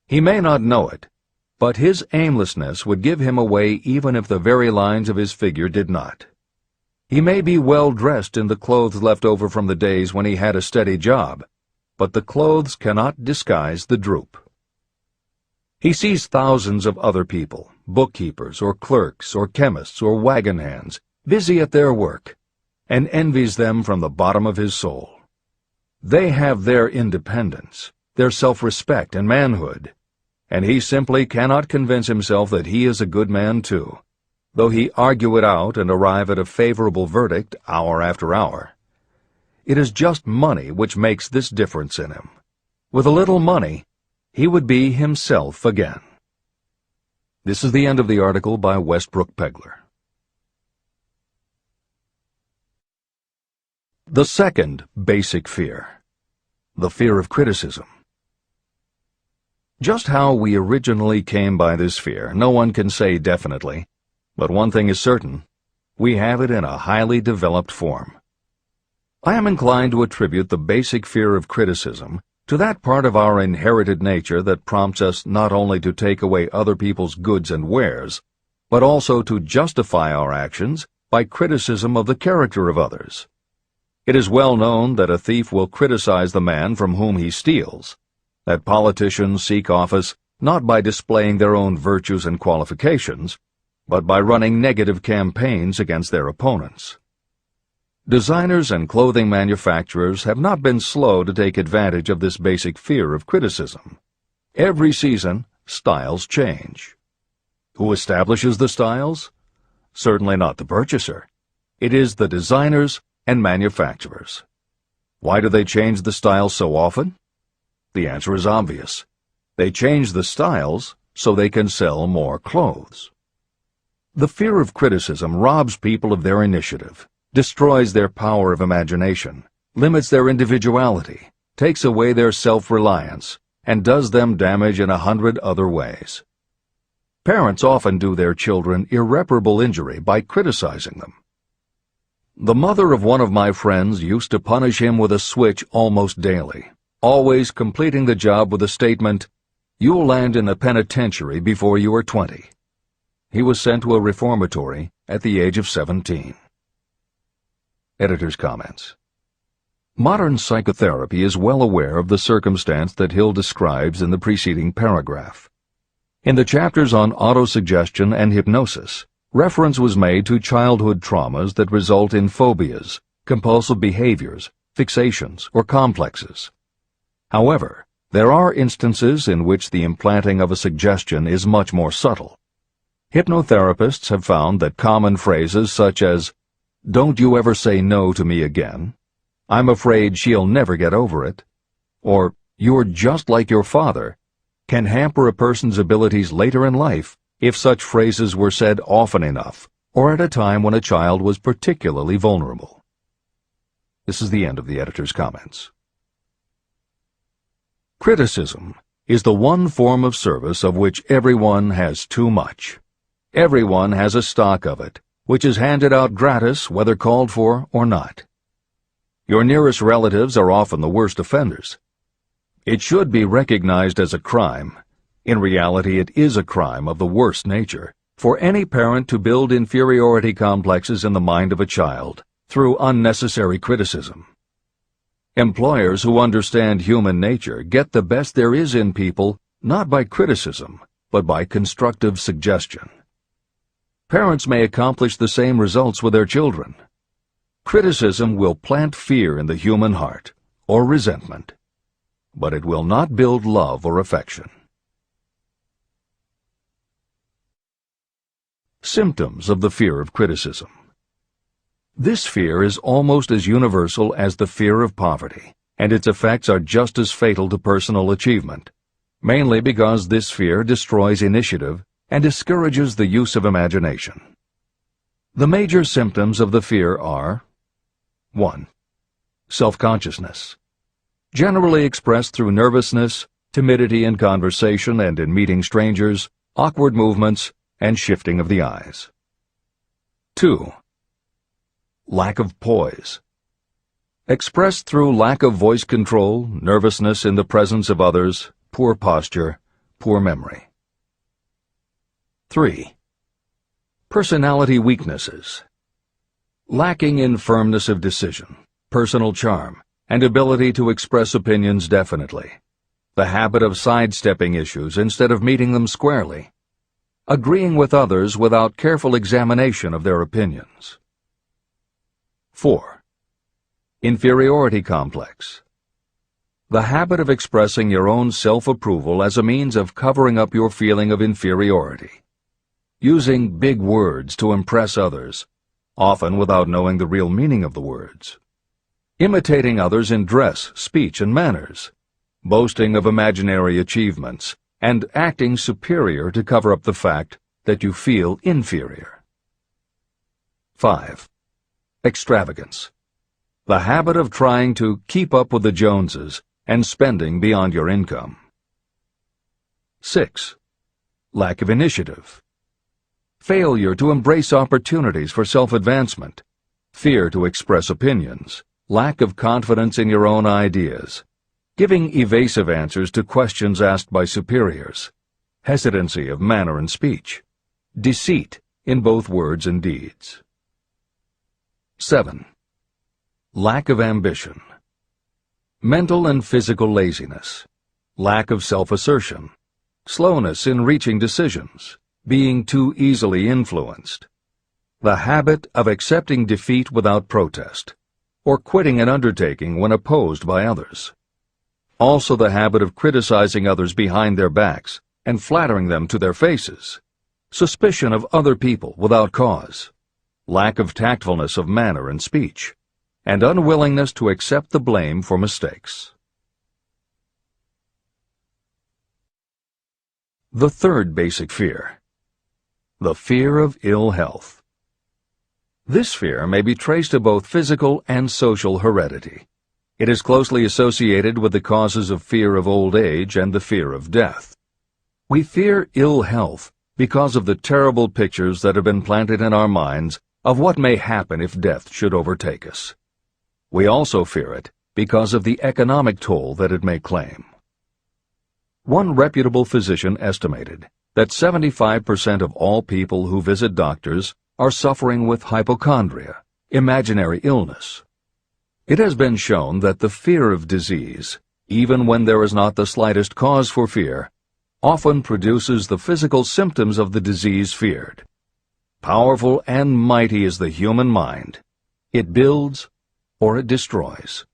Speaker 1: He may not know it, but his aimlessness would give him away even if the very lines of his figure did not. He may be well dressed in the clothes left over from the days when he had a steady job, but the clothes cannot disguise the droop. He sees thousands of other people, bookkeepers or clerks or chemists or wagon hands, busy at their work, and envies them from the bottom of his soul. They have their independence, their self-respect and manhood, and he simply cannot convince himself that he is a good man too, though he argue it out and arrive at a favorable verdict hour after hour. It is just money which makes this difference in him. With a little money, he would be himself again. This is the end of the article by Westbrook Pegler. The second basic fear, the fear of criticism. Just how we originally came by this fear, no one can say definitely, but one thing is certain: we have it in a highly developed form. I am inclined to attribute the basic fear of criticism to that part of our inherited nature that prompts us not only to take away other people's goods and wares, but also to justify our actions by criticism of the character of others. It is well known that a thief will criticize the man from whom he steals, that politicians seek office not by displaying their own virtues and qualifications, but by running negative campaigns against their opponents. Designers and clothing manufacturers have not been slow to take advantage of this basic fear of criticism. Every season, styles change. Who establishes the styles? Certainly not the purchaser. It is the designers and manufacturers. Why do they change the styles so often? The answer is obvious. They change the styles so they can sell more clothes. The fear of criticism robs people of their initiative, destroys their power of imagination, limits their individuality, takes away their self-reliance, and does them damage in 100 other ways. Parents often do their children irreparable injury by criticizing them. The mother of one of my friends used to punish him with a switch almost daily, always completing the job with the statement, "You'll land in a penitentiary before you are 20. He was sent to a reformatory at the age of 17. Editor's comments. Modern psychotherapy is well aware of the circumstance that Hill describes in the preceding paragraph. In the chapters on autosuggestion and hypnosis, reference was made to childhood traumas that result in phobias, compulsive behaviors, fixations, or complexes. However, there are instances in which the implanting of a suggestion is much more subtle. Hypnotherapists have found that common phrases such as, "Don't you ever say no to me again," "I'm afraid she'll never get over it," or "You're just like your father," can hamper a person's abilities later in life if such phrases were said often enough, or at a time when a child was particularly vulnerable. This is the end of the editor's comments. Criticism is the one form of service of which everyone has too much. Everyone has a stock of it, which is handed out gratis whether called for or not. Your nearest relatives are often the worst offenders. It should be recognized as a crime. In reality, it is a crime of the worst nature for any parent to build inferiority complexes in the mind of a child through unnecessary criticism. Employers who understand human nature get the best there is in people not by criticism, but by constructive suggestion. Parents may accomplish the same results with their children. Criticism will plant fear in the human heart, or resentment, but it will not build love or affection. Symptoms of the fear of criticism. This fear is almost as universal as the fear of poverty, and its effects are just as fatal to personal achievement, mainly because this fear destroys initiative and discourages the use of imagination. The major symptoms of the fear are 1. Self-consciousness, generally expressed through nervousness, timidity in conversation and in meeting strangers, awkward movements, and shifting of the eyes. 2. Lack of poise, expressed through lack of voice control, nervousness in the presence of others, poor posture, poor memory. 3. Personality weaknesses, lacking in firmness of decision, personal charm, and ability to express opinions definitely, the habit of sidestepping issues instead of meeting them squarely, agreeing with others without careful examination of their opinions. 4. Inferiority complex, the habit of expressing your own self-approval as a means of covering up your feeling of inferiority, using big words to impress others, often without knowing the real meaning of the words, imitating others in dress, speech, and manners, boasting of imaginary achievements, and acting superior to cover up the fact that you feel inferior. 5. Extravagance, the habit of trying to keep up with the Joneses and spending beyond your income. 6. Lack of initiative, failure to embrace opportunities for self-advancement, fear to express opinions, lack of confidence in your own ideas, giving evasive answers to questions asked by superiors, hesitancy of manner and speech, deceit in both words and deeds. 7. Lack of ambition. Mental and physical laziness, lack of self-assertion, slowness in reaching decisions, being too easily influenced, the habit of accepting defeat without protest, or quitting an undertaking when opposed by others. Also the habit of criticizing others behind their backs and flattering them to their faces, suspicion of other people without cause, lack of tactfulness of manner and speech, and unwillingness to accept the blame for mistakes. The third basic fear, the fear of ill health. This fear may be traced to both physical and social heredity. It is closely associated with the causes of fear of old age and the fear of death. We fear ill health because of the terrible pictures that have been planted in our minds of what may happen if death should overtake us. We also fear it because of the economic toll that it may claim. One reputable physician estimated that 75% of all people who visit doctors are suffering with hypochondria, imaginary illness. It has been shown that the fear of disease, even when there is not the slightest cause for fear, often produces the physical symptoms of the disease feared. Powerful and mighty is the human mind. It builds or it destroys.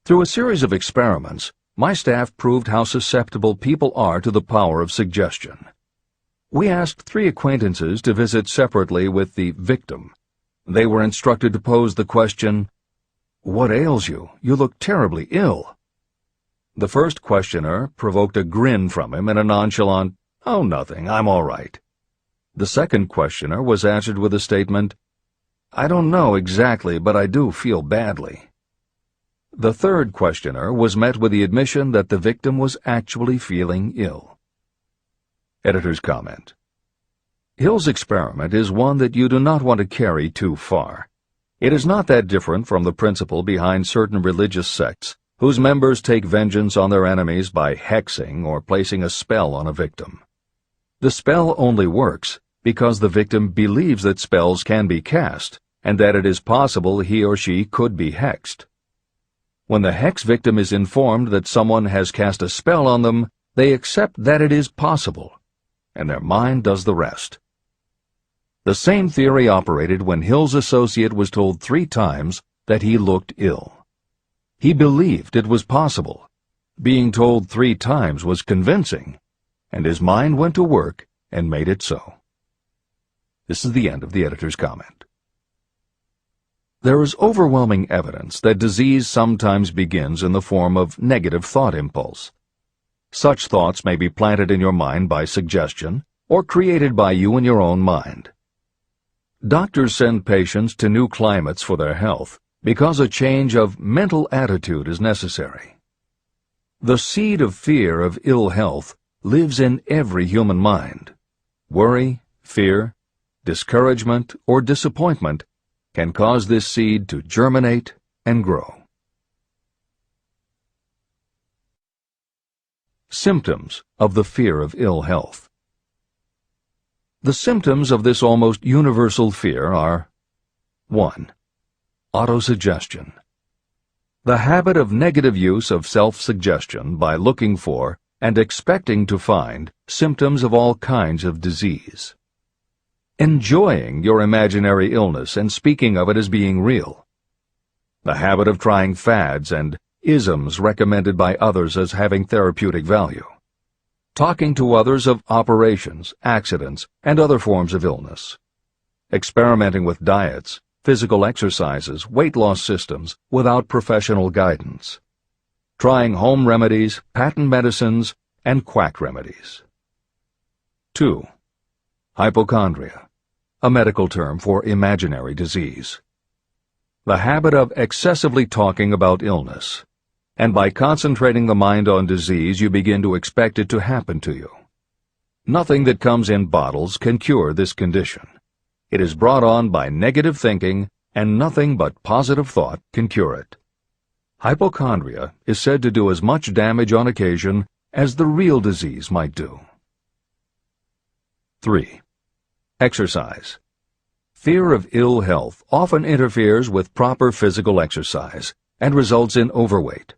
Speaker 1: Through a series of experiments, my staff proved how susceptible people are to the power of suggestion. We asked 3 acquaintances to visit separately with the victim. They were instructed to pose the question, "What ails you? You look terribly ill." The first questioner provoked a grin from him and a nonchalant, "Oh, nothing, I'm all right." The second questioner was answered with a statement, "I don't know exactly, but I do feel badly." The third questioner was met with the admission that the victim was actually feeling ill. Editor's comment. Hill's experiment is one that you do not want to carry too far. It is not that different from the principle behind certain religious sects whose members take vengeance on their enemies by hexing or placing a spell on a victim. The spell only works because the victim believes that spells can be cast and that it is possible he or she could be hexed. When the hex victim is informed that someone has cast a spell on them, they accept that it is possible, and their mind does the rest. The same theory operated when Hill's associate was told 3 times that he looked ill. He believed it was possible. Being told 3 times was convincing, and his mind went to work and made it so. This is the end of the editor's comment. There is overwhelming evidence that disease sometimes begins in the form of negative thought impulse. Such thoughts may be planted in your mind by suggestion or created by you in your own mind. Doctors send patients to new climates for their health because a change of mental attitude is necessary. The seed of fear of ill health lives in every human mind. Worry, fear, discouragement, or disappointment can cause this seed to germinate and grow. Symptoms of the fear of ill health. The symptoms of this almost universal fear are 1. Autosuggestion. The habit of negative use of self-suggestion by looking for and expecting to find symptoms of all kinds of disease. Enjoying your imaginary illness and speaking of it as being real. The habit of trying fads and isms recommended by others as having therapeutic value. Talking to others of operations, accidents, and other forms of illness. Experimenting with diets, physical exercises, weight loss systems without professional guidance. Trying home remedies, patent medicines, and quack remedies. 2. Hypochondria, a medical term for imaginary disease. The habit of excessively talking about illness, and by concentrating the mind on disease you begin to expect it to happen to you. Nothing that comes in bottles can cure this condition. It is brought on by negative thinking, and nothing but positive thought can cure it. Hypochondria is said to do as much damage on occasion as the real disease might do. 3. Exercise. Fear of ill health often interferes with proper physical exercise and results in overweight.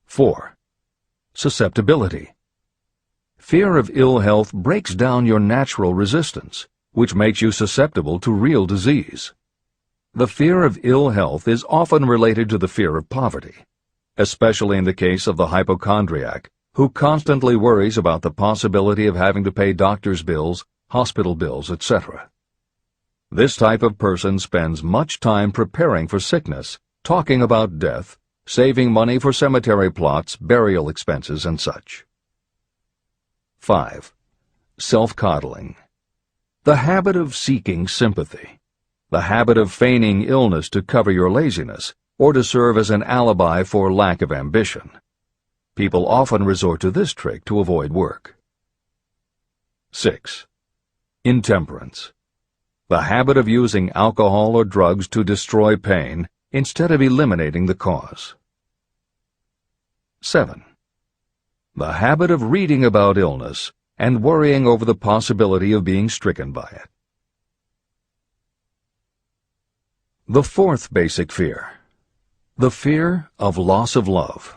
Speaker 1: 4. Susceptibility. Fear of ill health breaks down your natural resistance, which makes you susceptible to real disease. The fear of ill health is often related to the fear of poverty, especially in the case of the hypochondriac, who constantly worries about the possibility of having to pay doctor's bills, hospital bills, etc. This type of person spends much time preparing for sickness, talking about death, saving money for cemetery plots, burial expenses, and such. 5. Self-coddling. The habit of seeking sympathy. The habit of feigning illness to cover your laziness or to serve as an alibi for lack of ambition. People often resort to this trick to avoid work. 6. Intemperance. The habit of using alcohol or drugs to destroy pain instead of eliminating the cause. 7. The habit of reading about illness and worrying over the possibility of being stricken by it. The fourth basic fear. The fear of loss of love.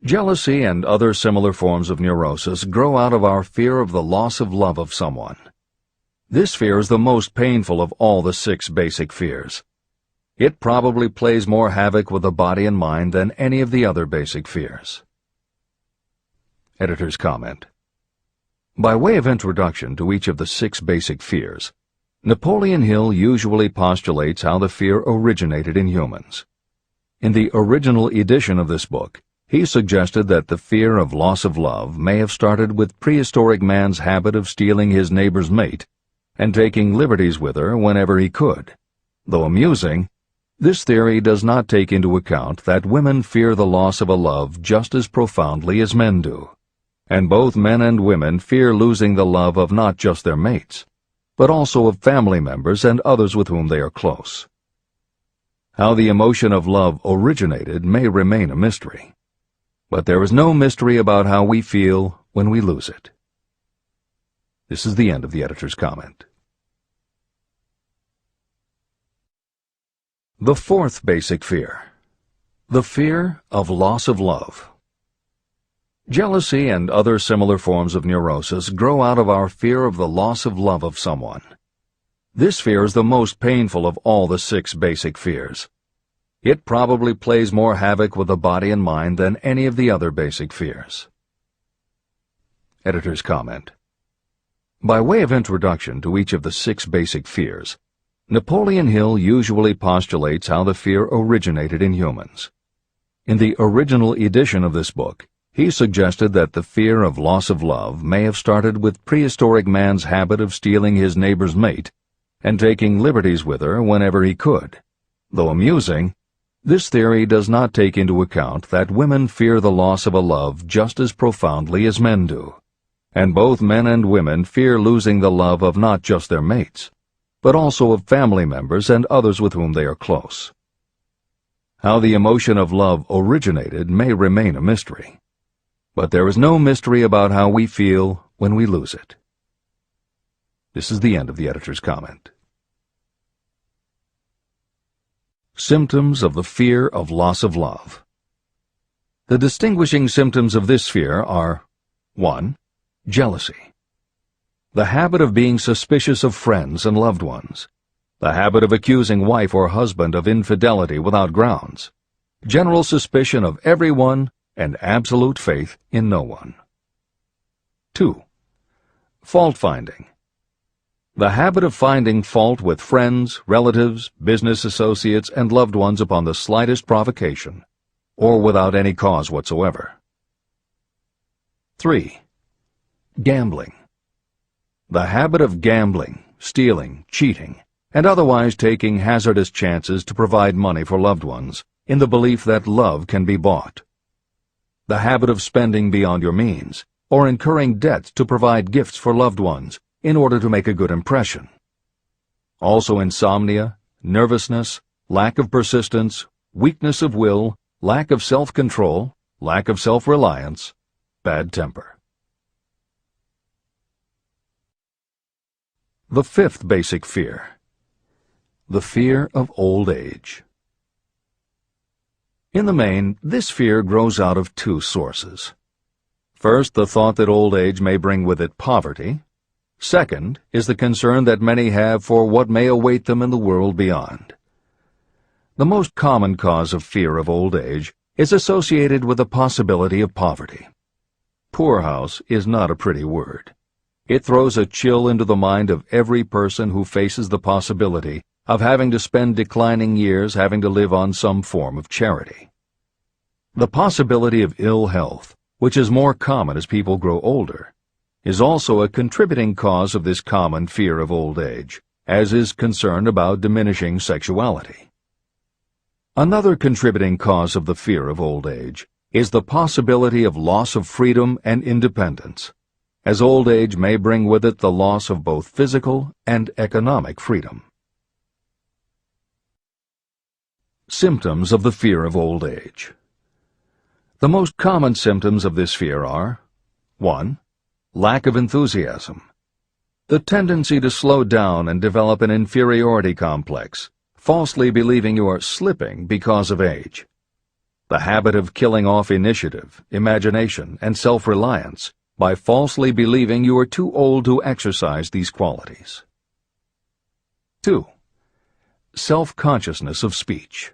Speaker 1: Jealousy and other similar forms of neurosis grow out of our fear of the loss of love of someone. This fear is the most painful of all the 6 basic fears. It probably plays more havoc with the body and mind than any of the other basic fears. Editor's comment. By way of introduction to each of the 6 basic fears, Napoleon Hill usually postulates how the fear originated in humans. In the original edition of this book, he suggested that the fear of loss of love may have started with prehistoric man's habit of stealing his neighbor's mate and taking liberties with her whenever he could. Though amusing, this theory does not take into account that women fear the loss of a love just as profoundly as men do, and both men and women fear losing the love of not just their mates, but also of family members and others with whom they are close. How the emotion of love originated may remain a mystery, but there is no mystery about how we feel when we lose it. This is the end of the editor's comment. The fourth basic fear. The fear of loss of love. Jealousy and other similar forms of neurosis grow out of our fear of the loss of love of someone. This fear is the most painful of all the 6 basic fears. It probably plays more havoc with the body and mind than any of the other basic fears. Editor's comment. By way of introduction to each of the 6 basic fears, Napoleon Hill usually postulates how the fear originated in humans. In the original edition of this book, he suggested that the fear of loss of love may have started with prehistoric man's habit of stealing his neighbor's mate and taking liberties with her whenever he could. Though amusing, this theory does not take into account that women fear the loss of a love just as profoundly as men do, and both men and women fear losing the love of not just their mates, but also of family members and others with whom they are close. How the emotion of love originated may remain a mystery, but there is no mystery about how we feel when we lose it. This is the end of the editor's comment. Symptoms of the fear of loss of love. The distinguishing symptoms of this fear are 1. Jealousy. The habit of being suspicious of friends and loved ones. The habit of accusing wife or husband of infidelity without grounds. General suspicion of everyone and absolute faith in no one. 2. Fault-finding. The habit of finding fault with friends, relatives, business associates, and loved ones upon the slightest provocation, or without any cause whatsoever. 3. Gambling. The habit of gambling, stealing, cheating, and otherwise taking hazardous chances to provide money for loved ones, in the belief that love can be bought. The habit of spending beyond your means, or incurring debts to provide gifts for loved ones, in order to make a good impression. Also insomnia, nervousness, lack of persistence, weakness of will, lack of self-control, lack of self-reliance, bad temper. The fifth basic fear: the fear of old age. In the main, this fear grows out of two sources. First, the thought that old age may bring with it poverty. Second is the concern that many have for what may await them in the world beyond. The most common cause of fear of old age is associated with the possibility of poverty. Poorhouse is not a pretty word. It throws a chill into the mind of every person who faces the possibility of having to spend declining years having to live on some form of charity. The possibility of ill health, which is more common as people grow older, is also a contributing cause of this common fear of old age, as is concern about diminishing sexuality. Another contributing cause of the fear of old age is the possibility of loss of freedom and independence, as old age may bring with it the loss of both physical and economic freedom. Symptoms of the fear of old age. The most common symptoms of this fear are: 1. Lack of enthusiasm. The tendency to slow down and develop an inferiority complex, falsely believing you are slipping because of age. The habit of killing off initiative, imagination, and self-reliance by falsely believing you are too old to exercise these qualities. 2. Self-consciousness of speech.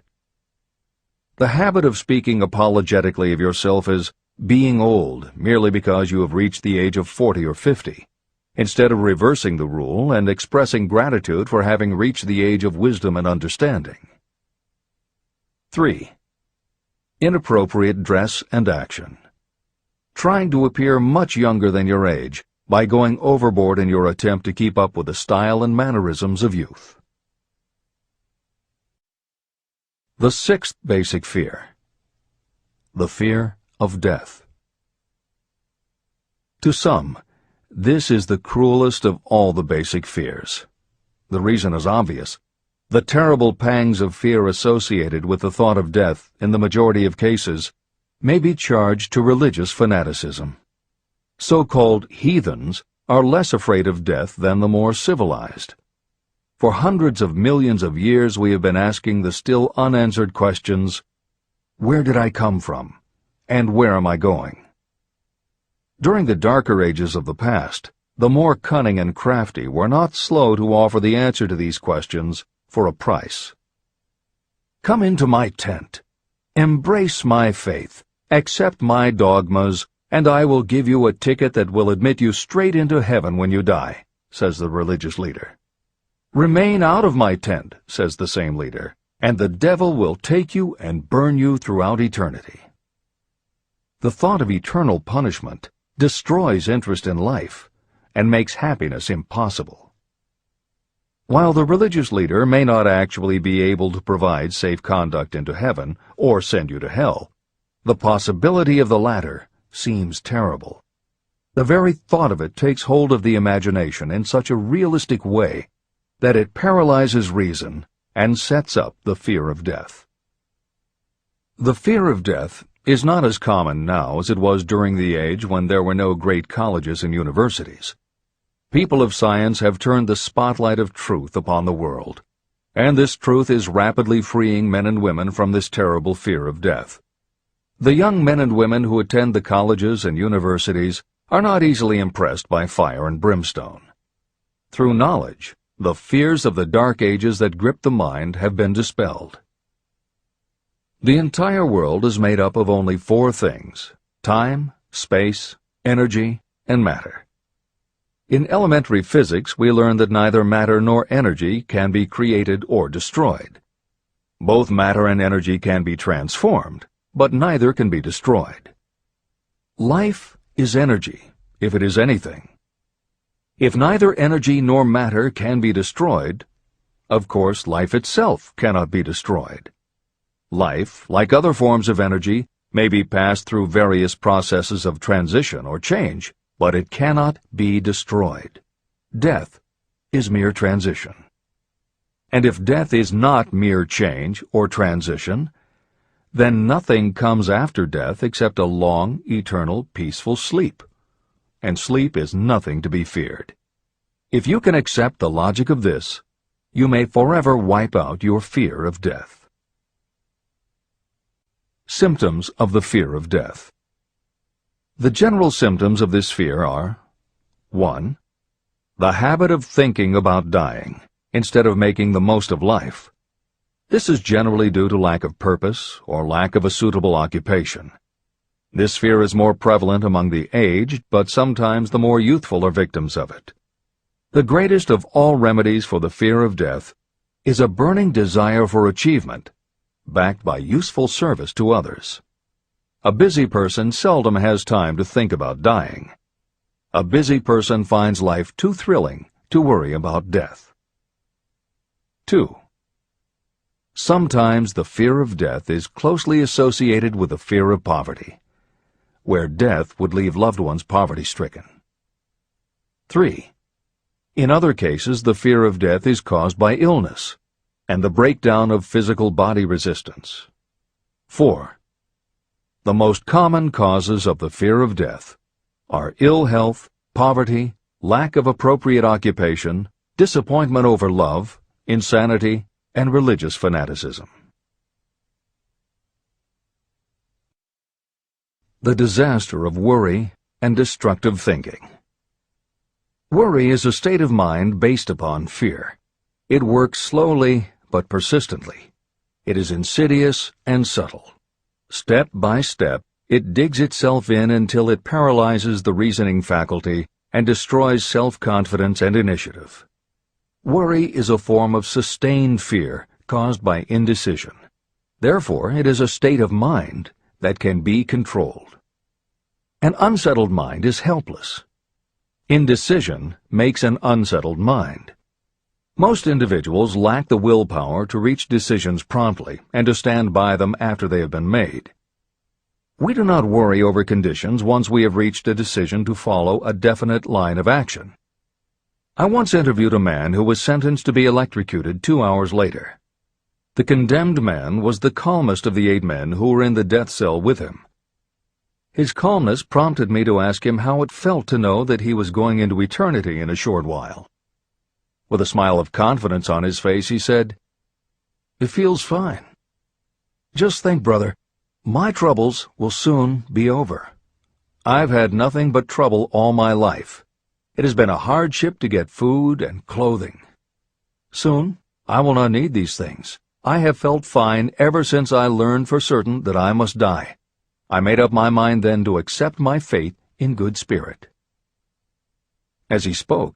Speaker 1: The habit of speaking apologetically of yourself as being old merely because you have reached the age of 40 or 50, instead of reversing the rule and expressing gratitude for having reached the age of wisdom and understanding. 3. Inappropriate dress and action. Trying to appear much younger than your age by going overboard in your attempt to keep up with the style and mannerisms of youth. The sixth basic fear: the fear of death. To some, this is the cruelest of all the basic fears. The reason is obvious. The terrible pangs of fear associated with the thought of death, in the majority of cases, may be charged to religious fanaticism. So-called heathens are less afraid of death than the more civilized. For hundreds of millions of years we have been asking the still unanswered questions: where did I come from? And where am I going? During the darker ages of the past, the more cunning and crafty were not slow to offer the answer to these questions for a price. Come into my tent, embrace my faith, accept my dogmas, and I will give you a ticket that will admit you straight into heaven when you die, says the religious leader. Remain out of my tent, says the same leader, and the devil will take you and burn you throughout eternity. The thought of eternal punishment destroys interest in life and makes happiness impossible. While the religious leader may not actually be able to provide safe conduct into heaven or send you to hell, the possibility of the latter seems terrible. The very thought of it takes hold of the imagination in such a realistic way that it paralyzes reason and sets up the fear of death. The fear of death is not as common now as it was during the age when there were no great colleges and universities. People of science have turned the spotlight of truth upon the world, and this truth is rapidly freeing men and women from this terrible fear of death. The young men and women who attend the colleges and universities are not easily impressed by fire and brimstone. Through knowledge, the fears of the dark ages that grip the mind have been dispelled. The entire world is made up of only four things: time, space, energy, and matter. In elementary physics, we learn that neither matter nor energy can be created or destroyed. Both matter and energy can be transformed, but neither can be destroyed. Life is energy, if it is anything. If neither energy nor matter can be destroyed, of course life itself cannot be destroyed. Life, like other forms of energy, may be passed through various processes of transition or change, but it cannot be destroyed. Death is mere transition. And if death is not mere change or transition, then nothing comes after death except a long, eternal, peaceful sleep. And sleep is nothing to be feared. If you can accept the logic of this, you may forever wipe out your fear of death. Symptoms of the fear of death. The general symptoms of this fear are: 1. The habit of thinking about dying, instead of making the most of life. This is generally due to lack of purpose or lack of a suitable occupation. This fear is more prevalent among the aged, but sometimes the more youthful are victims of it. The greatest of all remedies for the fear of death is a burning desire for achievement, backed by useful service to others. A busy person seldom has time to think about dying. A busy person finds life too thrilling to worry about death. 2. Sometimes the fear of death is closely associated with the fear of poverty, where death would leave loved ones poverty-stricken. 3. In other cases, the fear of death is caused by illness and the breakdown of physical body resistance. 4. The most common causes of the fear of death are ill health, poverty, lack of appropriate occupation, disappointment over love, insanity, and religious fanaticism. The disaster of worry and destructive thinking. Worry is a state of mind based upon fear. It works slowly but persistently. It is insidious and subtle. Step by step, it digs itself in until it paralyzes the reasoning faculty and destroys self-confidence and initiative. Worry is a form of sustained fear caused by indecision. Therefore, it is a state of mind that can be controlled. An unsettled mind is helpless. Indecision makes an unsettled mind. Most individuals lack the willpower to reach decisions promptly and to stand by them after they have been made. We do not worry over conditions once we have reached a decision to follow a definite line of action. I once interviewed a man who was sentenced to be electrocuted 2 hours later. The condemned man was the calmest of the 8 men who were in the death cell with him. His calmness prompted me to ask him how it felt to know that he was going into eternity in a short while. With a smile of confidence on his face, he said, "It feels fine. Just think, brother, my troubles will soon be over. I've had nothing but trouble all my life. It has been a hardship to get food and clothing. Soon, I will not need these things. I have felt fine ever since I learned for certain that I must die. I made up my mind then to accept my fate in good spirit." As he spoke,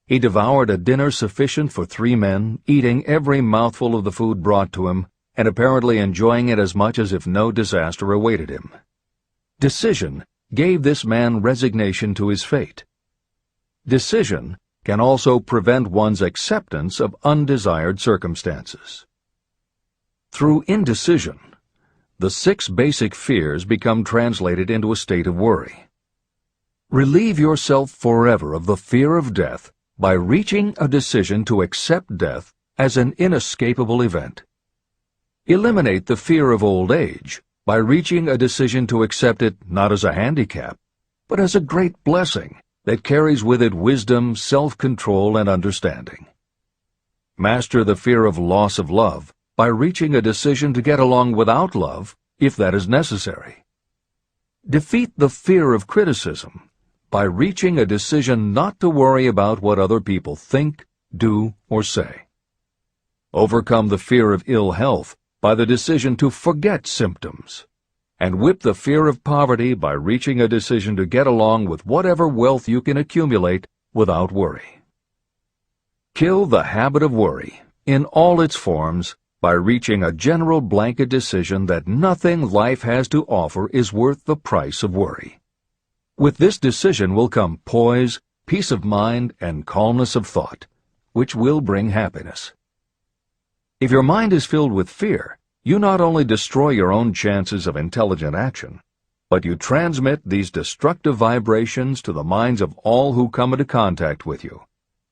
Speaker 1: he devoured a dinner sufficient for 3 men, eating every mouthful of the food brought to him, and apparently enjoying it as much as if no disaster awaited him. Decision gave this man resignation to his fate. Decision can also prevent one's acceptance of undesired circumstances. Through indecision, the 6 basic fears become translated into a state of worry. Relieve yourself forever of the fear of death by reaching a decision to accept death as an inescapable event. Eliminate the fear of old age by reaching a decision to accept it not as a handicap, but as a great blessing that carries with it wisdom, self-control, and understanding. Master the fear of loss of love by reaching a decision to get along without love, if that is necessary. Defeat the fear of criticism by reaching a decision not to worry about what other people think, do, or say. Overcome the fear of ill health by the decision to forget symptoms, and whip the fear of poverty by reaching a decision to get along with whatever wealth you can accumulate without worry. Kill the habit of worry in all its forms by reaching a general blanket decision that nothing life has to offer is worth the price of worry. With this decision will come poise, peace of mind, and calmness of thought, which will bring happiness. If your mind is filled with fear, you not only destroy your own chances of intelligent action, but you transmit these destructive vibrations to the minds of all who come into contact with you,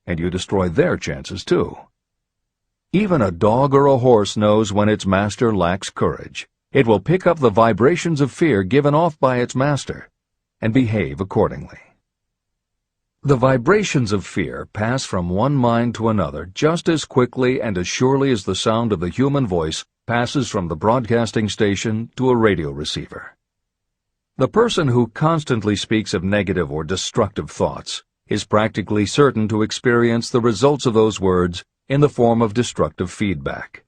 Speaker 1: and you destroy their chances too. Even a dog or a horse knows when its master lacks courage, It will pick up the vibrations of fear given off by its master and behave accordingly. The vibrations of fear pass from one mind to another just as quickly and as surely as the sound of the human voice passes from the broadcasting station to a radio receiver. The person who constantly speaks of negative or destructive thoughts is practically certain to experience the results of those words in the form of destructive feedback.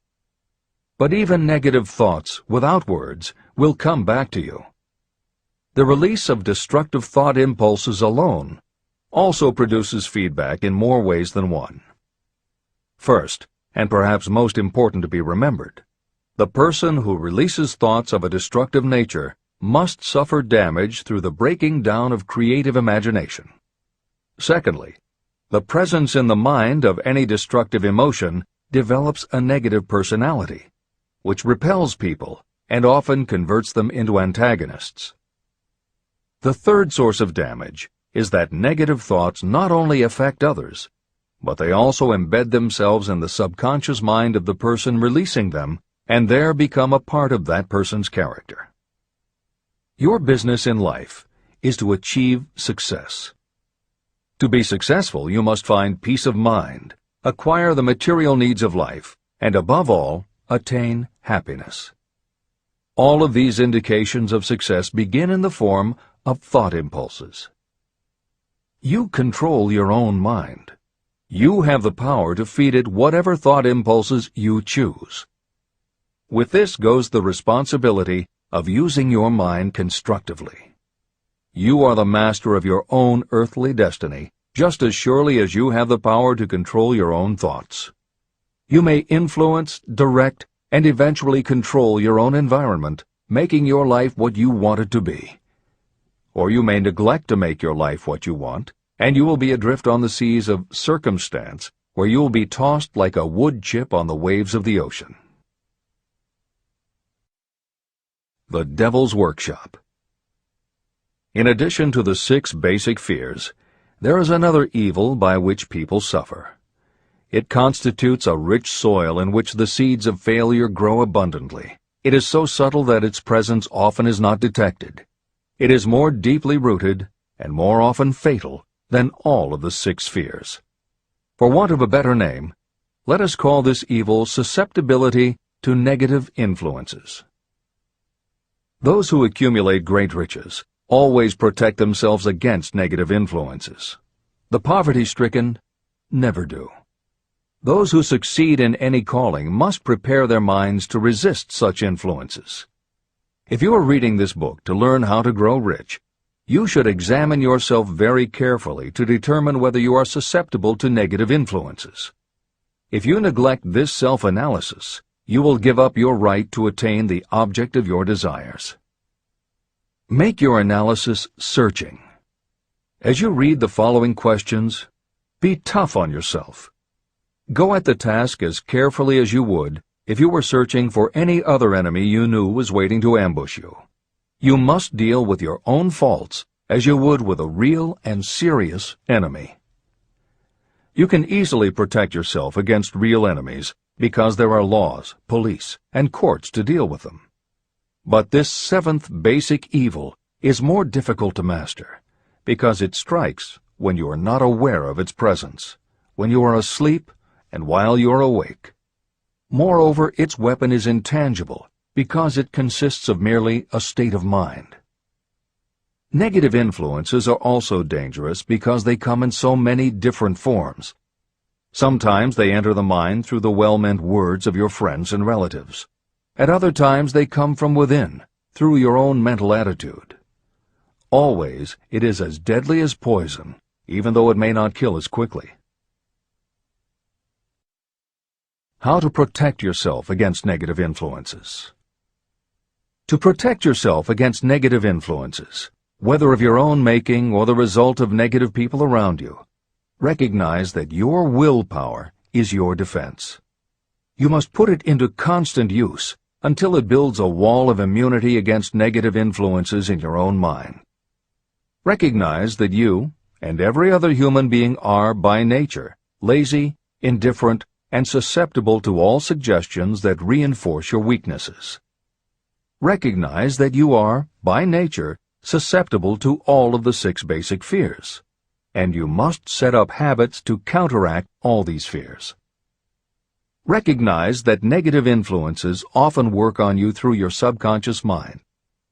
Speaker 1: But even negative thoughts without words will come back to you. The release of destructive thought impulses alone also produces feedback in more ways than one. First, and perhaps most important to be remembered, the person who releases thoughts of a destructive nature must suffer damage through the breaking down of creative imagination. Secondly, the presence in the mind of any destructive emotion develops a negative personality, which repels people and often converts them into antagonists. The third source of damage is that negative thoughts not only affect others, but they also embed themselves in the subconscious mind of the person releasing them and there become a part of that person's character. Your business in life is to achieve success. To be successful, you must find peace of mind, acquire the material needs of life, and above all, attain happiness. All of these indications of success begin in the form of thought impulses. You control your own mind. You have the power to feed it whatever thought impulses you choose. With this goes the responsibility of using your mind constructively. You are the master of your own earthly destiny, just as surely as you have the power to control your own thoughts. You may influence, direct, and eventually control your own environment, making your life what you want it to be. Or you may neglect to make your life what you want, and you will be adrift on the seas of circumstance, where you will be tossed like a wood chip on the waves of the ocean. The Devil's Workshop. In addition to the 6 basic fears, there is another evil by which people suffer. It constitutes a rich soil in which the seeds of failure grow abundantly. It is so subtle that its presence often is not detected. It is more deeply rooted and more often fatal than all of the 6 fears. For want of a better name, let us call this evil susceptibility to negative influences. Those who accumulate great riches always protect themselves against negative influences. The poverty-stricken never do. Those who succeed in any calling must prepare their minds to resist such influences. If you are reading this book to learn how to grow rich, you should examine yourself very carefully to determine whether you are susceptible to negative influences. If you neglect this self-analysis, you will give up your right to attain the object of your desires. Make your analysis searching. As you read the following questions, be tough on yourself. Go at the task as carefully as you would if you were searching for any other enemy you knew was waiting to ambush you. You must deal with your own faults as you would with a real and serious enemy. You can easily protect yourself against real enemies because there are laws, police, and courts to deal with them. But this 7th basic evil is more difficult to master because it strikes when you are not aware of its presence, when you are asleep and while you are awake. Moreover, its weapon is intangible because it consists of merely a state of mind. Negative influences are also dangerous because they come in so many different forms. Sometimes they enter the mind through the well-meant words of your friends and relatives. At other times they come from within, through your own mental attitude. Always it is as deadly as poison, even though it may not kill as quickly. How to protect yourself against negative influences. To protect yourself against negative influences, whether of your own making or the result of negative people around you, recognize that your willpower is your defense. You must put it into constant use until it builds a wall of immunity against negative influences in your own mind. Recognize that you and every other human being are, by nature, lazy, indifferent, and susceptible to all suggestions that reinforce your weaknesses. Recognize that you are, by nature, susceptible to all of the 6 basic fears, and you must set up habits to counteract all these fears. Recognize that negative influences often work on you through your subconscious mind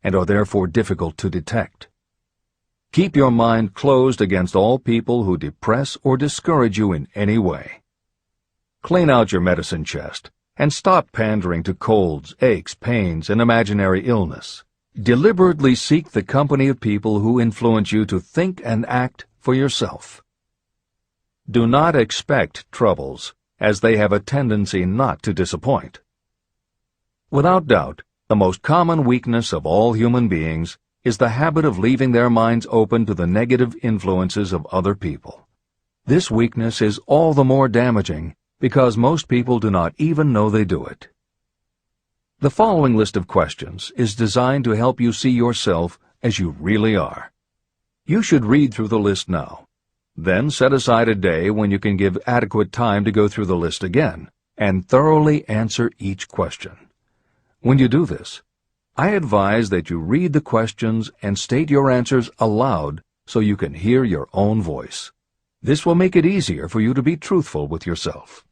Speaker 1: and are therefore difficult to detect. Keep your mind closed against all people who depress or discourage you in any way. Clean out your medicine chest and stop pandering to colds, aches, pains, and imaginary illness. Deliberately seek the company of people who influence you to think and act for yourself. Do not expect troubles, as they have a tendency not to disappoint. Without doubt, the most common weakness of all human beings is the habit of leaving their minds open to the negative influences of other people. This weakness is all the more damaging because most people do not even know they do it. The following list of questions is designed to help you see yourself as you really are. You should read through the list now. Then set aside a day when you can give adequate time to go through the list again and thoroughly answer each question. When you do this, I advise that you read the questions and state your answers aloud so you can hear your own voice. This will make it easier for you to be truthful with yourself.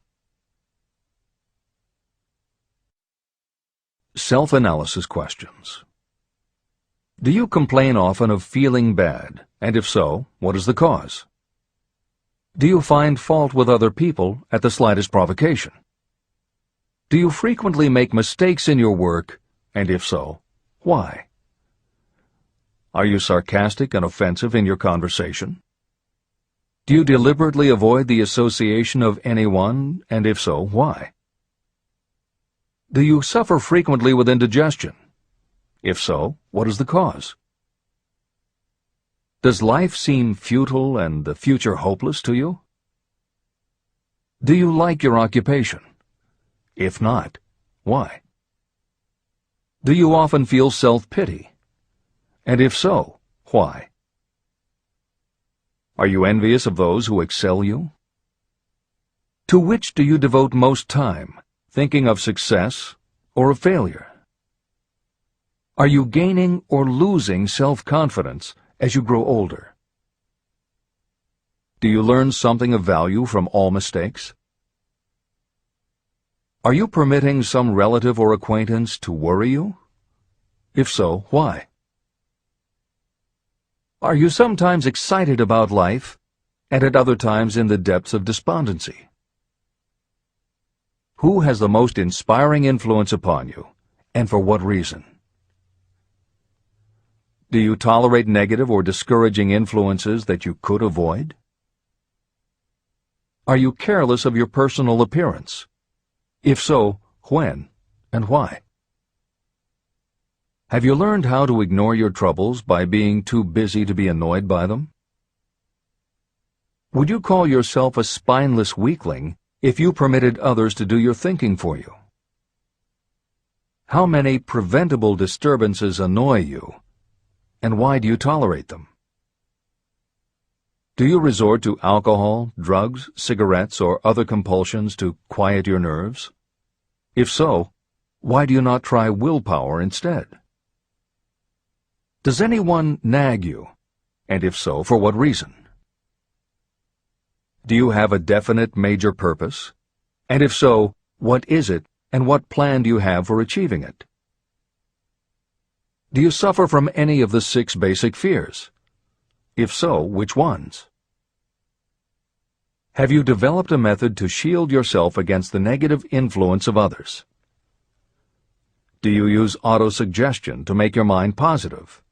Speaker 1: Self-analysis questions. Do you complain often of feeling bad, and if so, what is the cause? Do you find fault with other people at the slightest provocation? Do you frequently make mistakes in your work, and if so, why? Are you sarcastic and offensive in your conversation? Do you deliberately avoid the association of anyone, and if so, why? Do you suffer frequently with indigestion? If so, what is the cause? Does life seem futile and the future hopeless to you? Do you like your occupation? If not, why? Do you often feel self-pity? And if so, why? Are you envious of those who excel you? To which do you devote most time, thinking of success or of failure? Are you gaining or losing self-confidence as you grow older? Do you learn something of value from all mistakes? Are you permitting some relative or acquaintance to worry you? If so, why? Are you sometimes excited about life, and at other times in the depths of despondency? Who has the most inspiring influence upon you, and for what reason? Do you tolerate negative or discouraging influences that you could avoid? Are you careless of your personal appearance? If so, when and why? Have you learned how to ignore your troubles by being too busy to be annoyed by them? Would you call yourself a spineless weakling if you permitted others to do your thinking for you? How many preventable disturbances annoy you, and why do you tolerate them? Do you resort to alcohol, drugs, cigarettes, or other compulsions to quiet your nerves? If so, why do you not try willpower instead? Does anyone nag you, and if so, for what reason? Do you have a definite major purpose? And if so, what is it, and what plan do you have for achieving it? Do you suffer from any of the 6 basic fears? If so, which ones? Have you developed a method to shield yourself against the negative influence of others? Do you use autosuggestion to make your mind positive?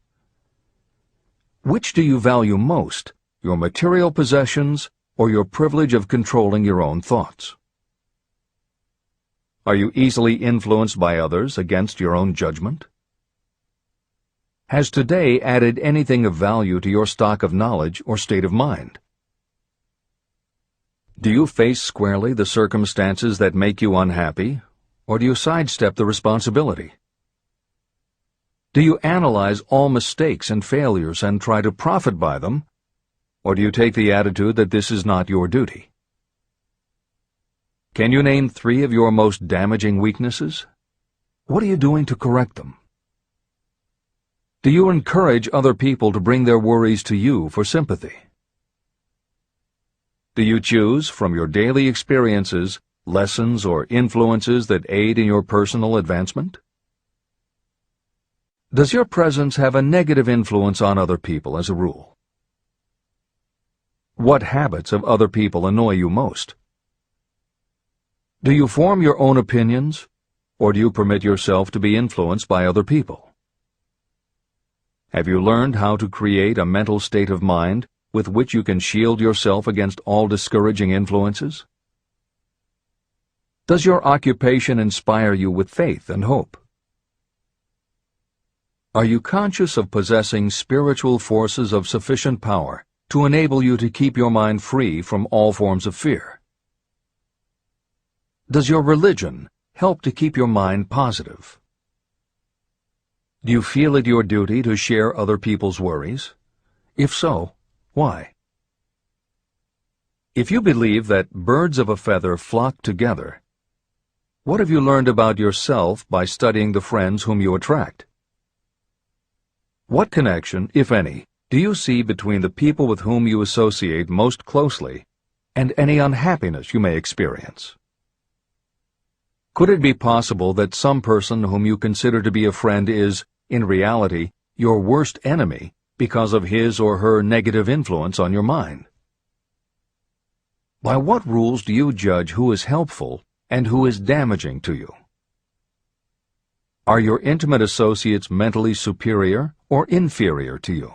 Speaker 1: Which do you value most, your material possessions or your privilege of controlling your own thoughts? Are you easily influenced by others against your own judgment? Has today added anything of value to your stock of knowledge or state of mind? Do you face squarely the circumstances that make you unhappy, or do you sidestep the responsibility? Do you analyze all mistakes and failures and try to profit by them, or do you take the attitude that this is not your duty? Can you name 3 of your most damaging weaknesses? What are you doing to correct them? Do you encourage other people to bring their worries to you for sympathy? Do you choose from your daily experiences lessons or influences that aid in your personal advancement? Does your presence have a negative influence on other people as a rule? What habits of other people annoy you most? Do you form your own opinions, or do you permit yourself to be influenced by other people? Have you learned how to create a mental state of mind with which you can shield yourself against all discouraging influences? Does your occupation inspire you with faith and hope? Are you conscious of possessing spiritual forces of sufficient power to enable you to keep your mind free from all forms of fear? Does your religion help to keep your mind positive? Do you feel it your duty to share other people's worries? If so, why? If you believe that birds of a feather flock together, what have you learned about yourself by studying the friends whom you attract? What connection, if any, do you see between the people with whom you associate most closely and any unhappiness you may experience? Could it be possible that some person whom you consider to be a friend is, in reality, your worst enemy because of his or her negative influence on your mind? By what rules do you judge who is helpful and who is damaging to you? Are your intimate associates mentally superior or inferior to you?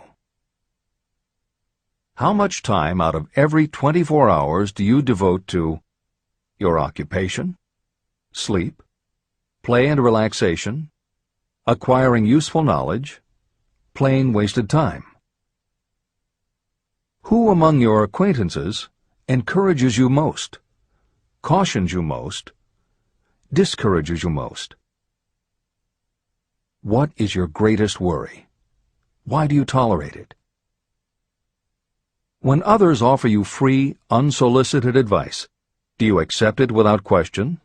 Speaker 1: How much time out of every 24 hours do you devote to your occupation, sleep, play and relaxation, acquiring useful knowledge, plain wasted time? Who among your acquaintances encourages you most, cautions you most, discourages you most? What is your greatest worry? Why do you tolerate it? When others offer you free, unsolicited advice, do you accept it without question,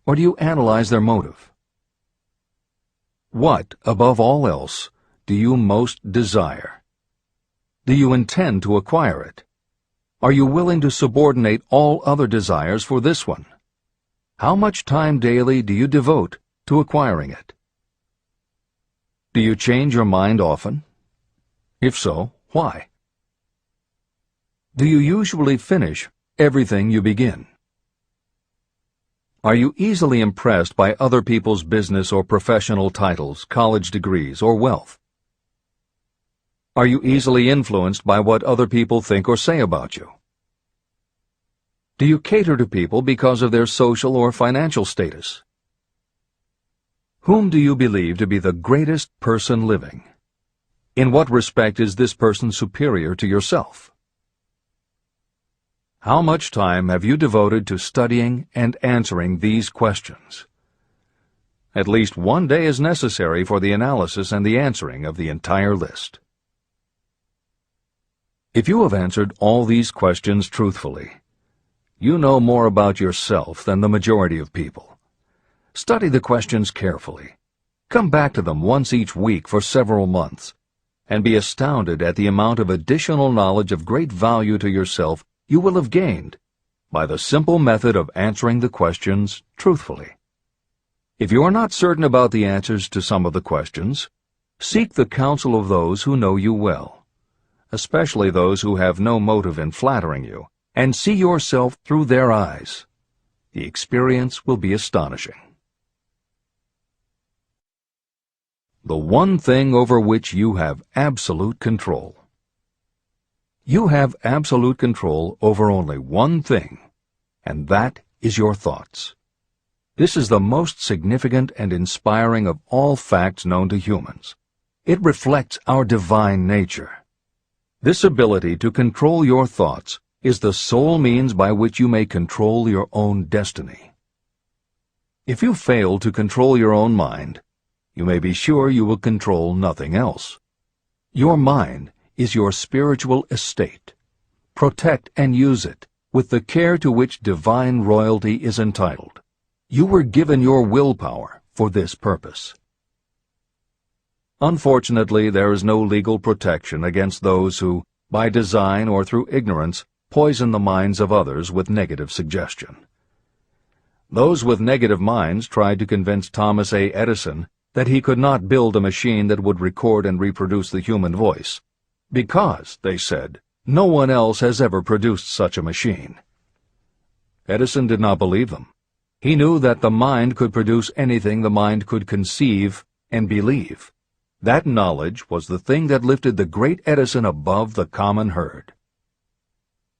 Speaker 1: or do you analyze their motive? What, above all else, do you most desire? Do you intend to acquire it? Are you willing to subordinate all other desires for this one? How much time daily do you devote to acquiring it? Do you change your mind often? If so, why? Do you usually finish everything you begin? Are you easily impressed by other people's business or professional titles, college degrees, or wealth? Are you easily influenced by what other people think or say about you? Do you cater to people because of their social or financial status? Whom do you believe to be the greatest person living? In what respect is this person superior to yourself? How much time have you devoted to studying and answering these questions? At least one day is necessary for the analysis and the answering of the entire list. If you have answered all these questions truthfully, you know more about yourself than the majority of people. Study the questions carefully. Come back to them once each week for several months, and be astounded at the amount of additional knowledge of great value to yourself you will have gained by the simple method of answering the questions truthfully. If you are not certain about the answers to some of the questions, seek the counsel of those who know you well, especially those who have no motive in flattering you, and see yourself through their eyes. The experience will be astonishing. The one thing over which you have absolute control. You have absolute control over only one thing, and that is your thoughts. This is the most significant and inspiring of all facts known to humans. It reflects our divine nature. This ability to control your thoughts is the sole means by which you may control your own destiny. If you fail to control your own mind, you may be sure you will control nothing else. Your mind is your spiritual estate. Protect and use it with the care to which divine royalty is entitled. You were given your willpower for this purpose. Unfortunately, there is no legal protection against those who, by design or through ignorance, poison the minds of others with negative suggestion. Those with negative minds tried to convince Thomas A. Edison that he could not build a machine that would record and reproduce the human voice, because, they said, no one else has ever produced such a machine. Edison did not believe them. He knew that the mind could produce anything the mind could conceive and believe. That knowledge was the thing that lifted the great Edison above the common herd.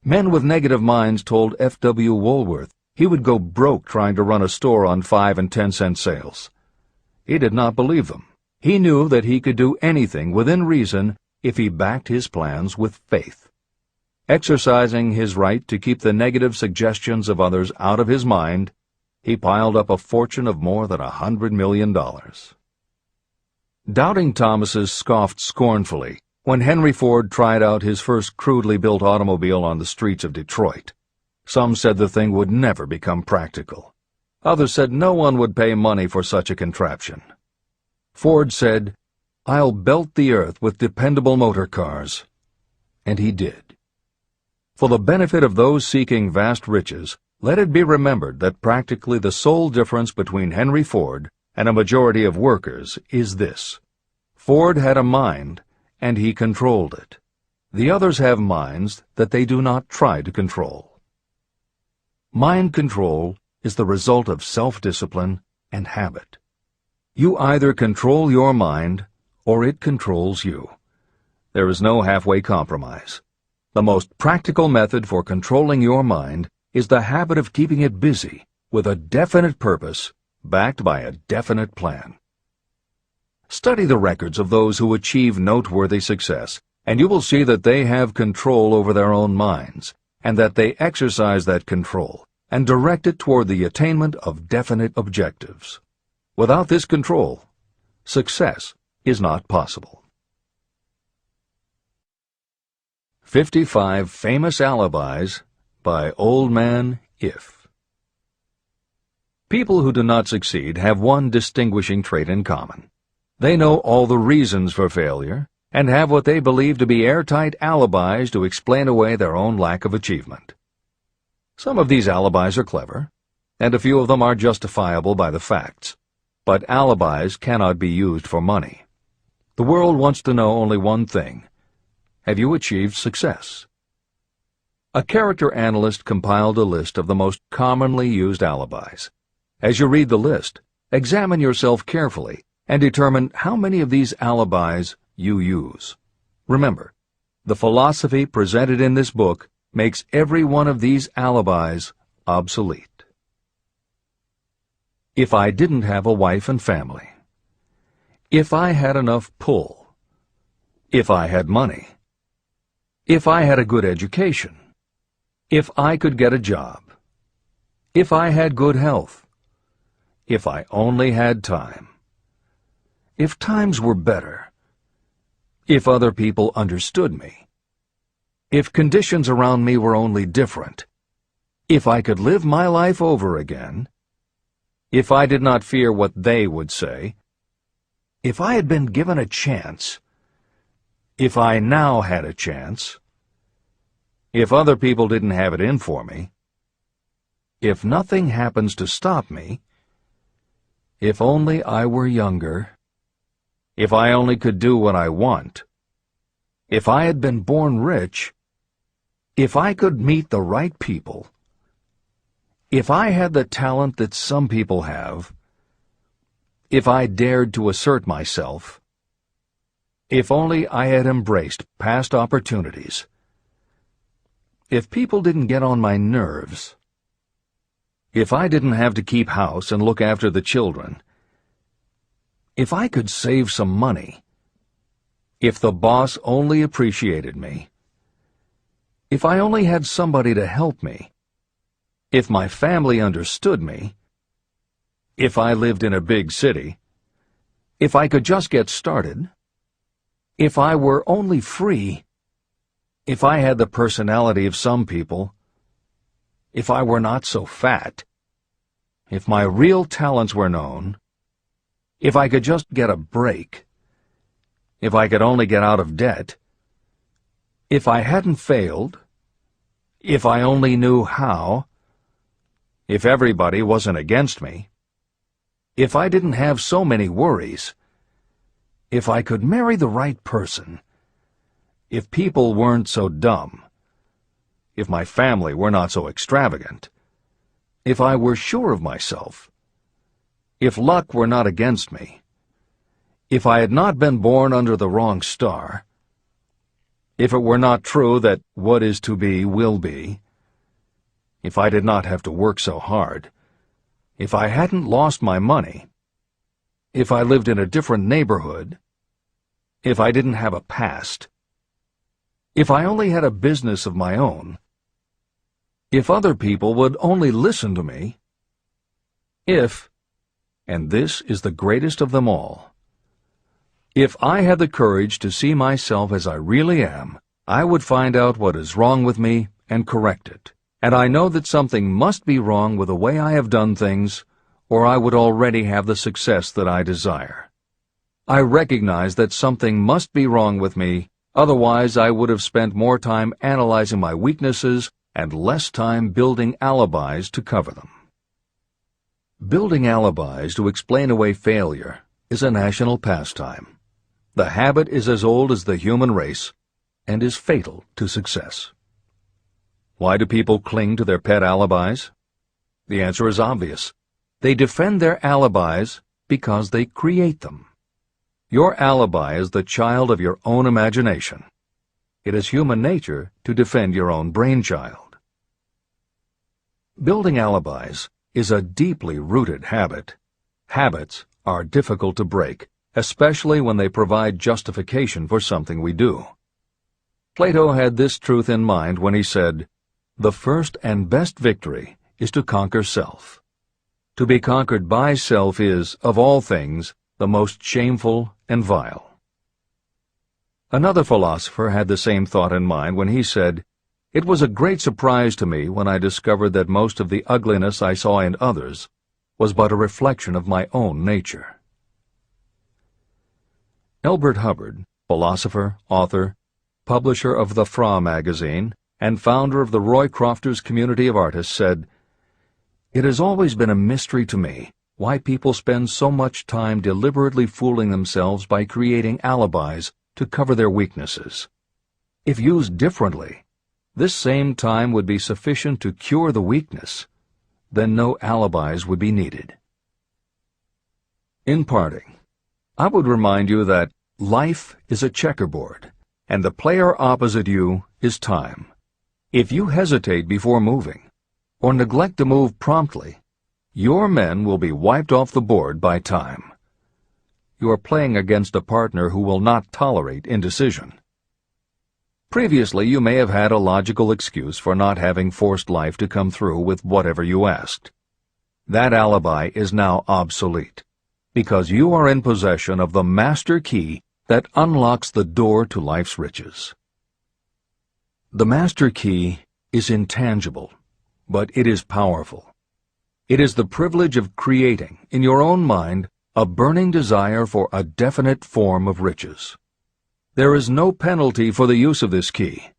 Speaker 1: Men with negative minds told F.W. Woolworth he would go broke trying to run a store on 5 and 10-cent sales. He did not believe them. He knew that he could do anything within reason if he backed his plans with faith. Exercising his right to keep the negative suggestions of others out of his mind, he piled up a fortune of more than $100 million. Doubting Thomases scoffed scornfully when Henry Ford tried out his first crudely built automobile on the streets of Detroit. Some said the thing would never become practical. Others said no one would pay money for such a contraption. Ford said, "I'll belt the earth with dependable motor cars." And he did. For the benefit of those seeking vast riches, let it be remembered that practically the sole difference between Henry Ford and a majority of workers is this: Ford had a mind, and he controlled it. The others have minds that they do not try to control. Mind control is the result of self-discipline and habit. You either control your mind, or it controls you. There is no halfway compromise. The most practical method for controlling your mind is the habit of keeping it busy with a definite purpose, backed by a definite plan. Study the records of those who achieve noteworthy success, and you will see that they have control over their own minds, and that they exercise that control and direct it toward the attainment of definite objectives. Without this control, success is not possible. 55 Famous Alibis by Old Man If. People who do not succeed have one distinguishing trait in common. They know all the reasons for failure and have what they believe to be airtight alibis to explain away their own lack of achievement. Some of these alibis are clever, and a few of them are justifiable by the facts, but alibis cannot be used for money. The world wants to know only one thing: have you achieved success? A character analyst compiled a list of the most commonly used alibis. As you read the list, examine yourself carefully and determine how many of these alibis you use. Remember, the philosophy presented in this book makes every one of these alibis obsolete. If I didn't have a wife and family. If I had enough pull. If I had money. If I had a good education. If I could get a job. If I had good health. If I only had time. If times were better. If other people understood me. If conditions around me were only different. If I could live my life over again. If I did not fear what they would say. If I had been given a chance. If I now had a chance. If other people didn't have it in for me. If nothing happens to stop me. If only I were younger. If I only could do what I want. If I had been born rich. If I could meet the right people. If I had the talent that some people have. If I dared to assert myself. If only I had embraced past opportunities. If people didn't get on my nerves. If I didn't have to keep house and look after the children. If I could save some money. If the boss only appreciated me. If I only had somebody to help me. If my family understood me. If I lived in a big city. If I could just get started. If I were only free. If I had the personality of some people. If I were not so fat. If my real talents were known. If I could just get a break. if I could only get out of debt, if I hadn't failed, if I only knew how, if everybody wasn't against me, if I didn't have so many worries, if I could marry the right person, if people weren't so dumb, if my family were not so extravagant, if I were sure of myself, if luck were not against me, if I had not been born under the wrong star, if it were not true that what is to be will be, if I did not have to work so hard, if I hadn't lost my money, if I lived in a different neighborhood, if I didn't have a past, if I only had a business of my own, if other people would only listen to me, if, and this is the greatest of them all, if I had the courage to see myself as I really am, I would find out what is wrong with me and correct it. And I know that something must be wrong with the way I have done things, or I would already have the success that I desire. I recognize that something must be wrong with me, otherwise I would have spent more time analyzing my weaknesses and less time building alibis to cover them. Building alibis to explain away failure is a national pastime. The habit is as old as the human race and is fatal to success. Why do people cling to their pet alibis? The answer is obvious. They defend their alibis because they create them. Your alibi is the child of your own imagination. It is human nature to defend your own brainchild. Building alibis is a deeply rooted habit. Habits are difficult to break, especially when they provide justification for something we do. Plato had this truth in mind when he said, "The first and best victory is to conquer self. To be conquered by self is, of all things, the most shameful and vile." Another philosopher had the same thought in mind when he said, "It was a great surprise to me when I discovered that most of the ugliness I saw in others was but a reflection of my own nature." Elbert Hubbard, philosopher, author, publisher of the Fra magazine, and founder of the Roycrofters community of artists, said, "It has always been a mystery to me why people spend so much time deliberately fooling themselves by creating alibis to cover their weaknesses. If used differently, this same time would be sufficient to cure the weakness. Then no alibis would be needed." In parting, I would remind you that life is a checkerboard, and the player opposite you is time. If you hesitate before moving, or neglect to move promptly, your men will be wiped off the board by time. You are playing against a partner who will not tolerate indecision. Previously, you may have had a logical excuse for not having forced life to come through with whatever you asked. That alibi is now obsolete, because you are in possession of the master key that unlocks the door to life's riches. The master key is intangible, but it is powerful. It is the privilege of creating, in your own mind, a burning desire for a definite form of riches. There is no penalty for the use of this key,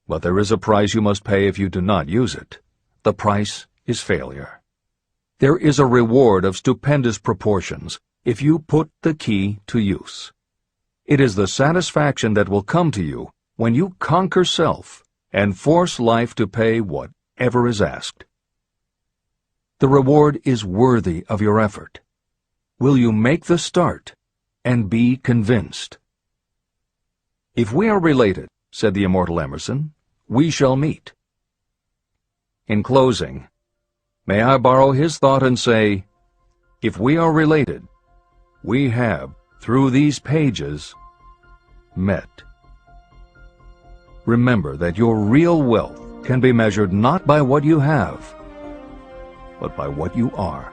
Speaker 1: but there is a price you must pay if you do not use it. The price is failure. There is a reward of stupendous proportions if you put the key to use. It is the satisfaction that will come to you when you conquer self and force life to pay whatever is asked. The reward is worthy of your effort. Will you make the start and be convinced? "If we are related," said the immortal Emerson, "we shall meet." In closing, may I borrow his thought and say, if we are related, we have, through these pages, met. Remember that your real wealth can be measured not by what you have, but by what you are.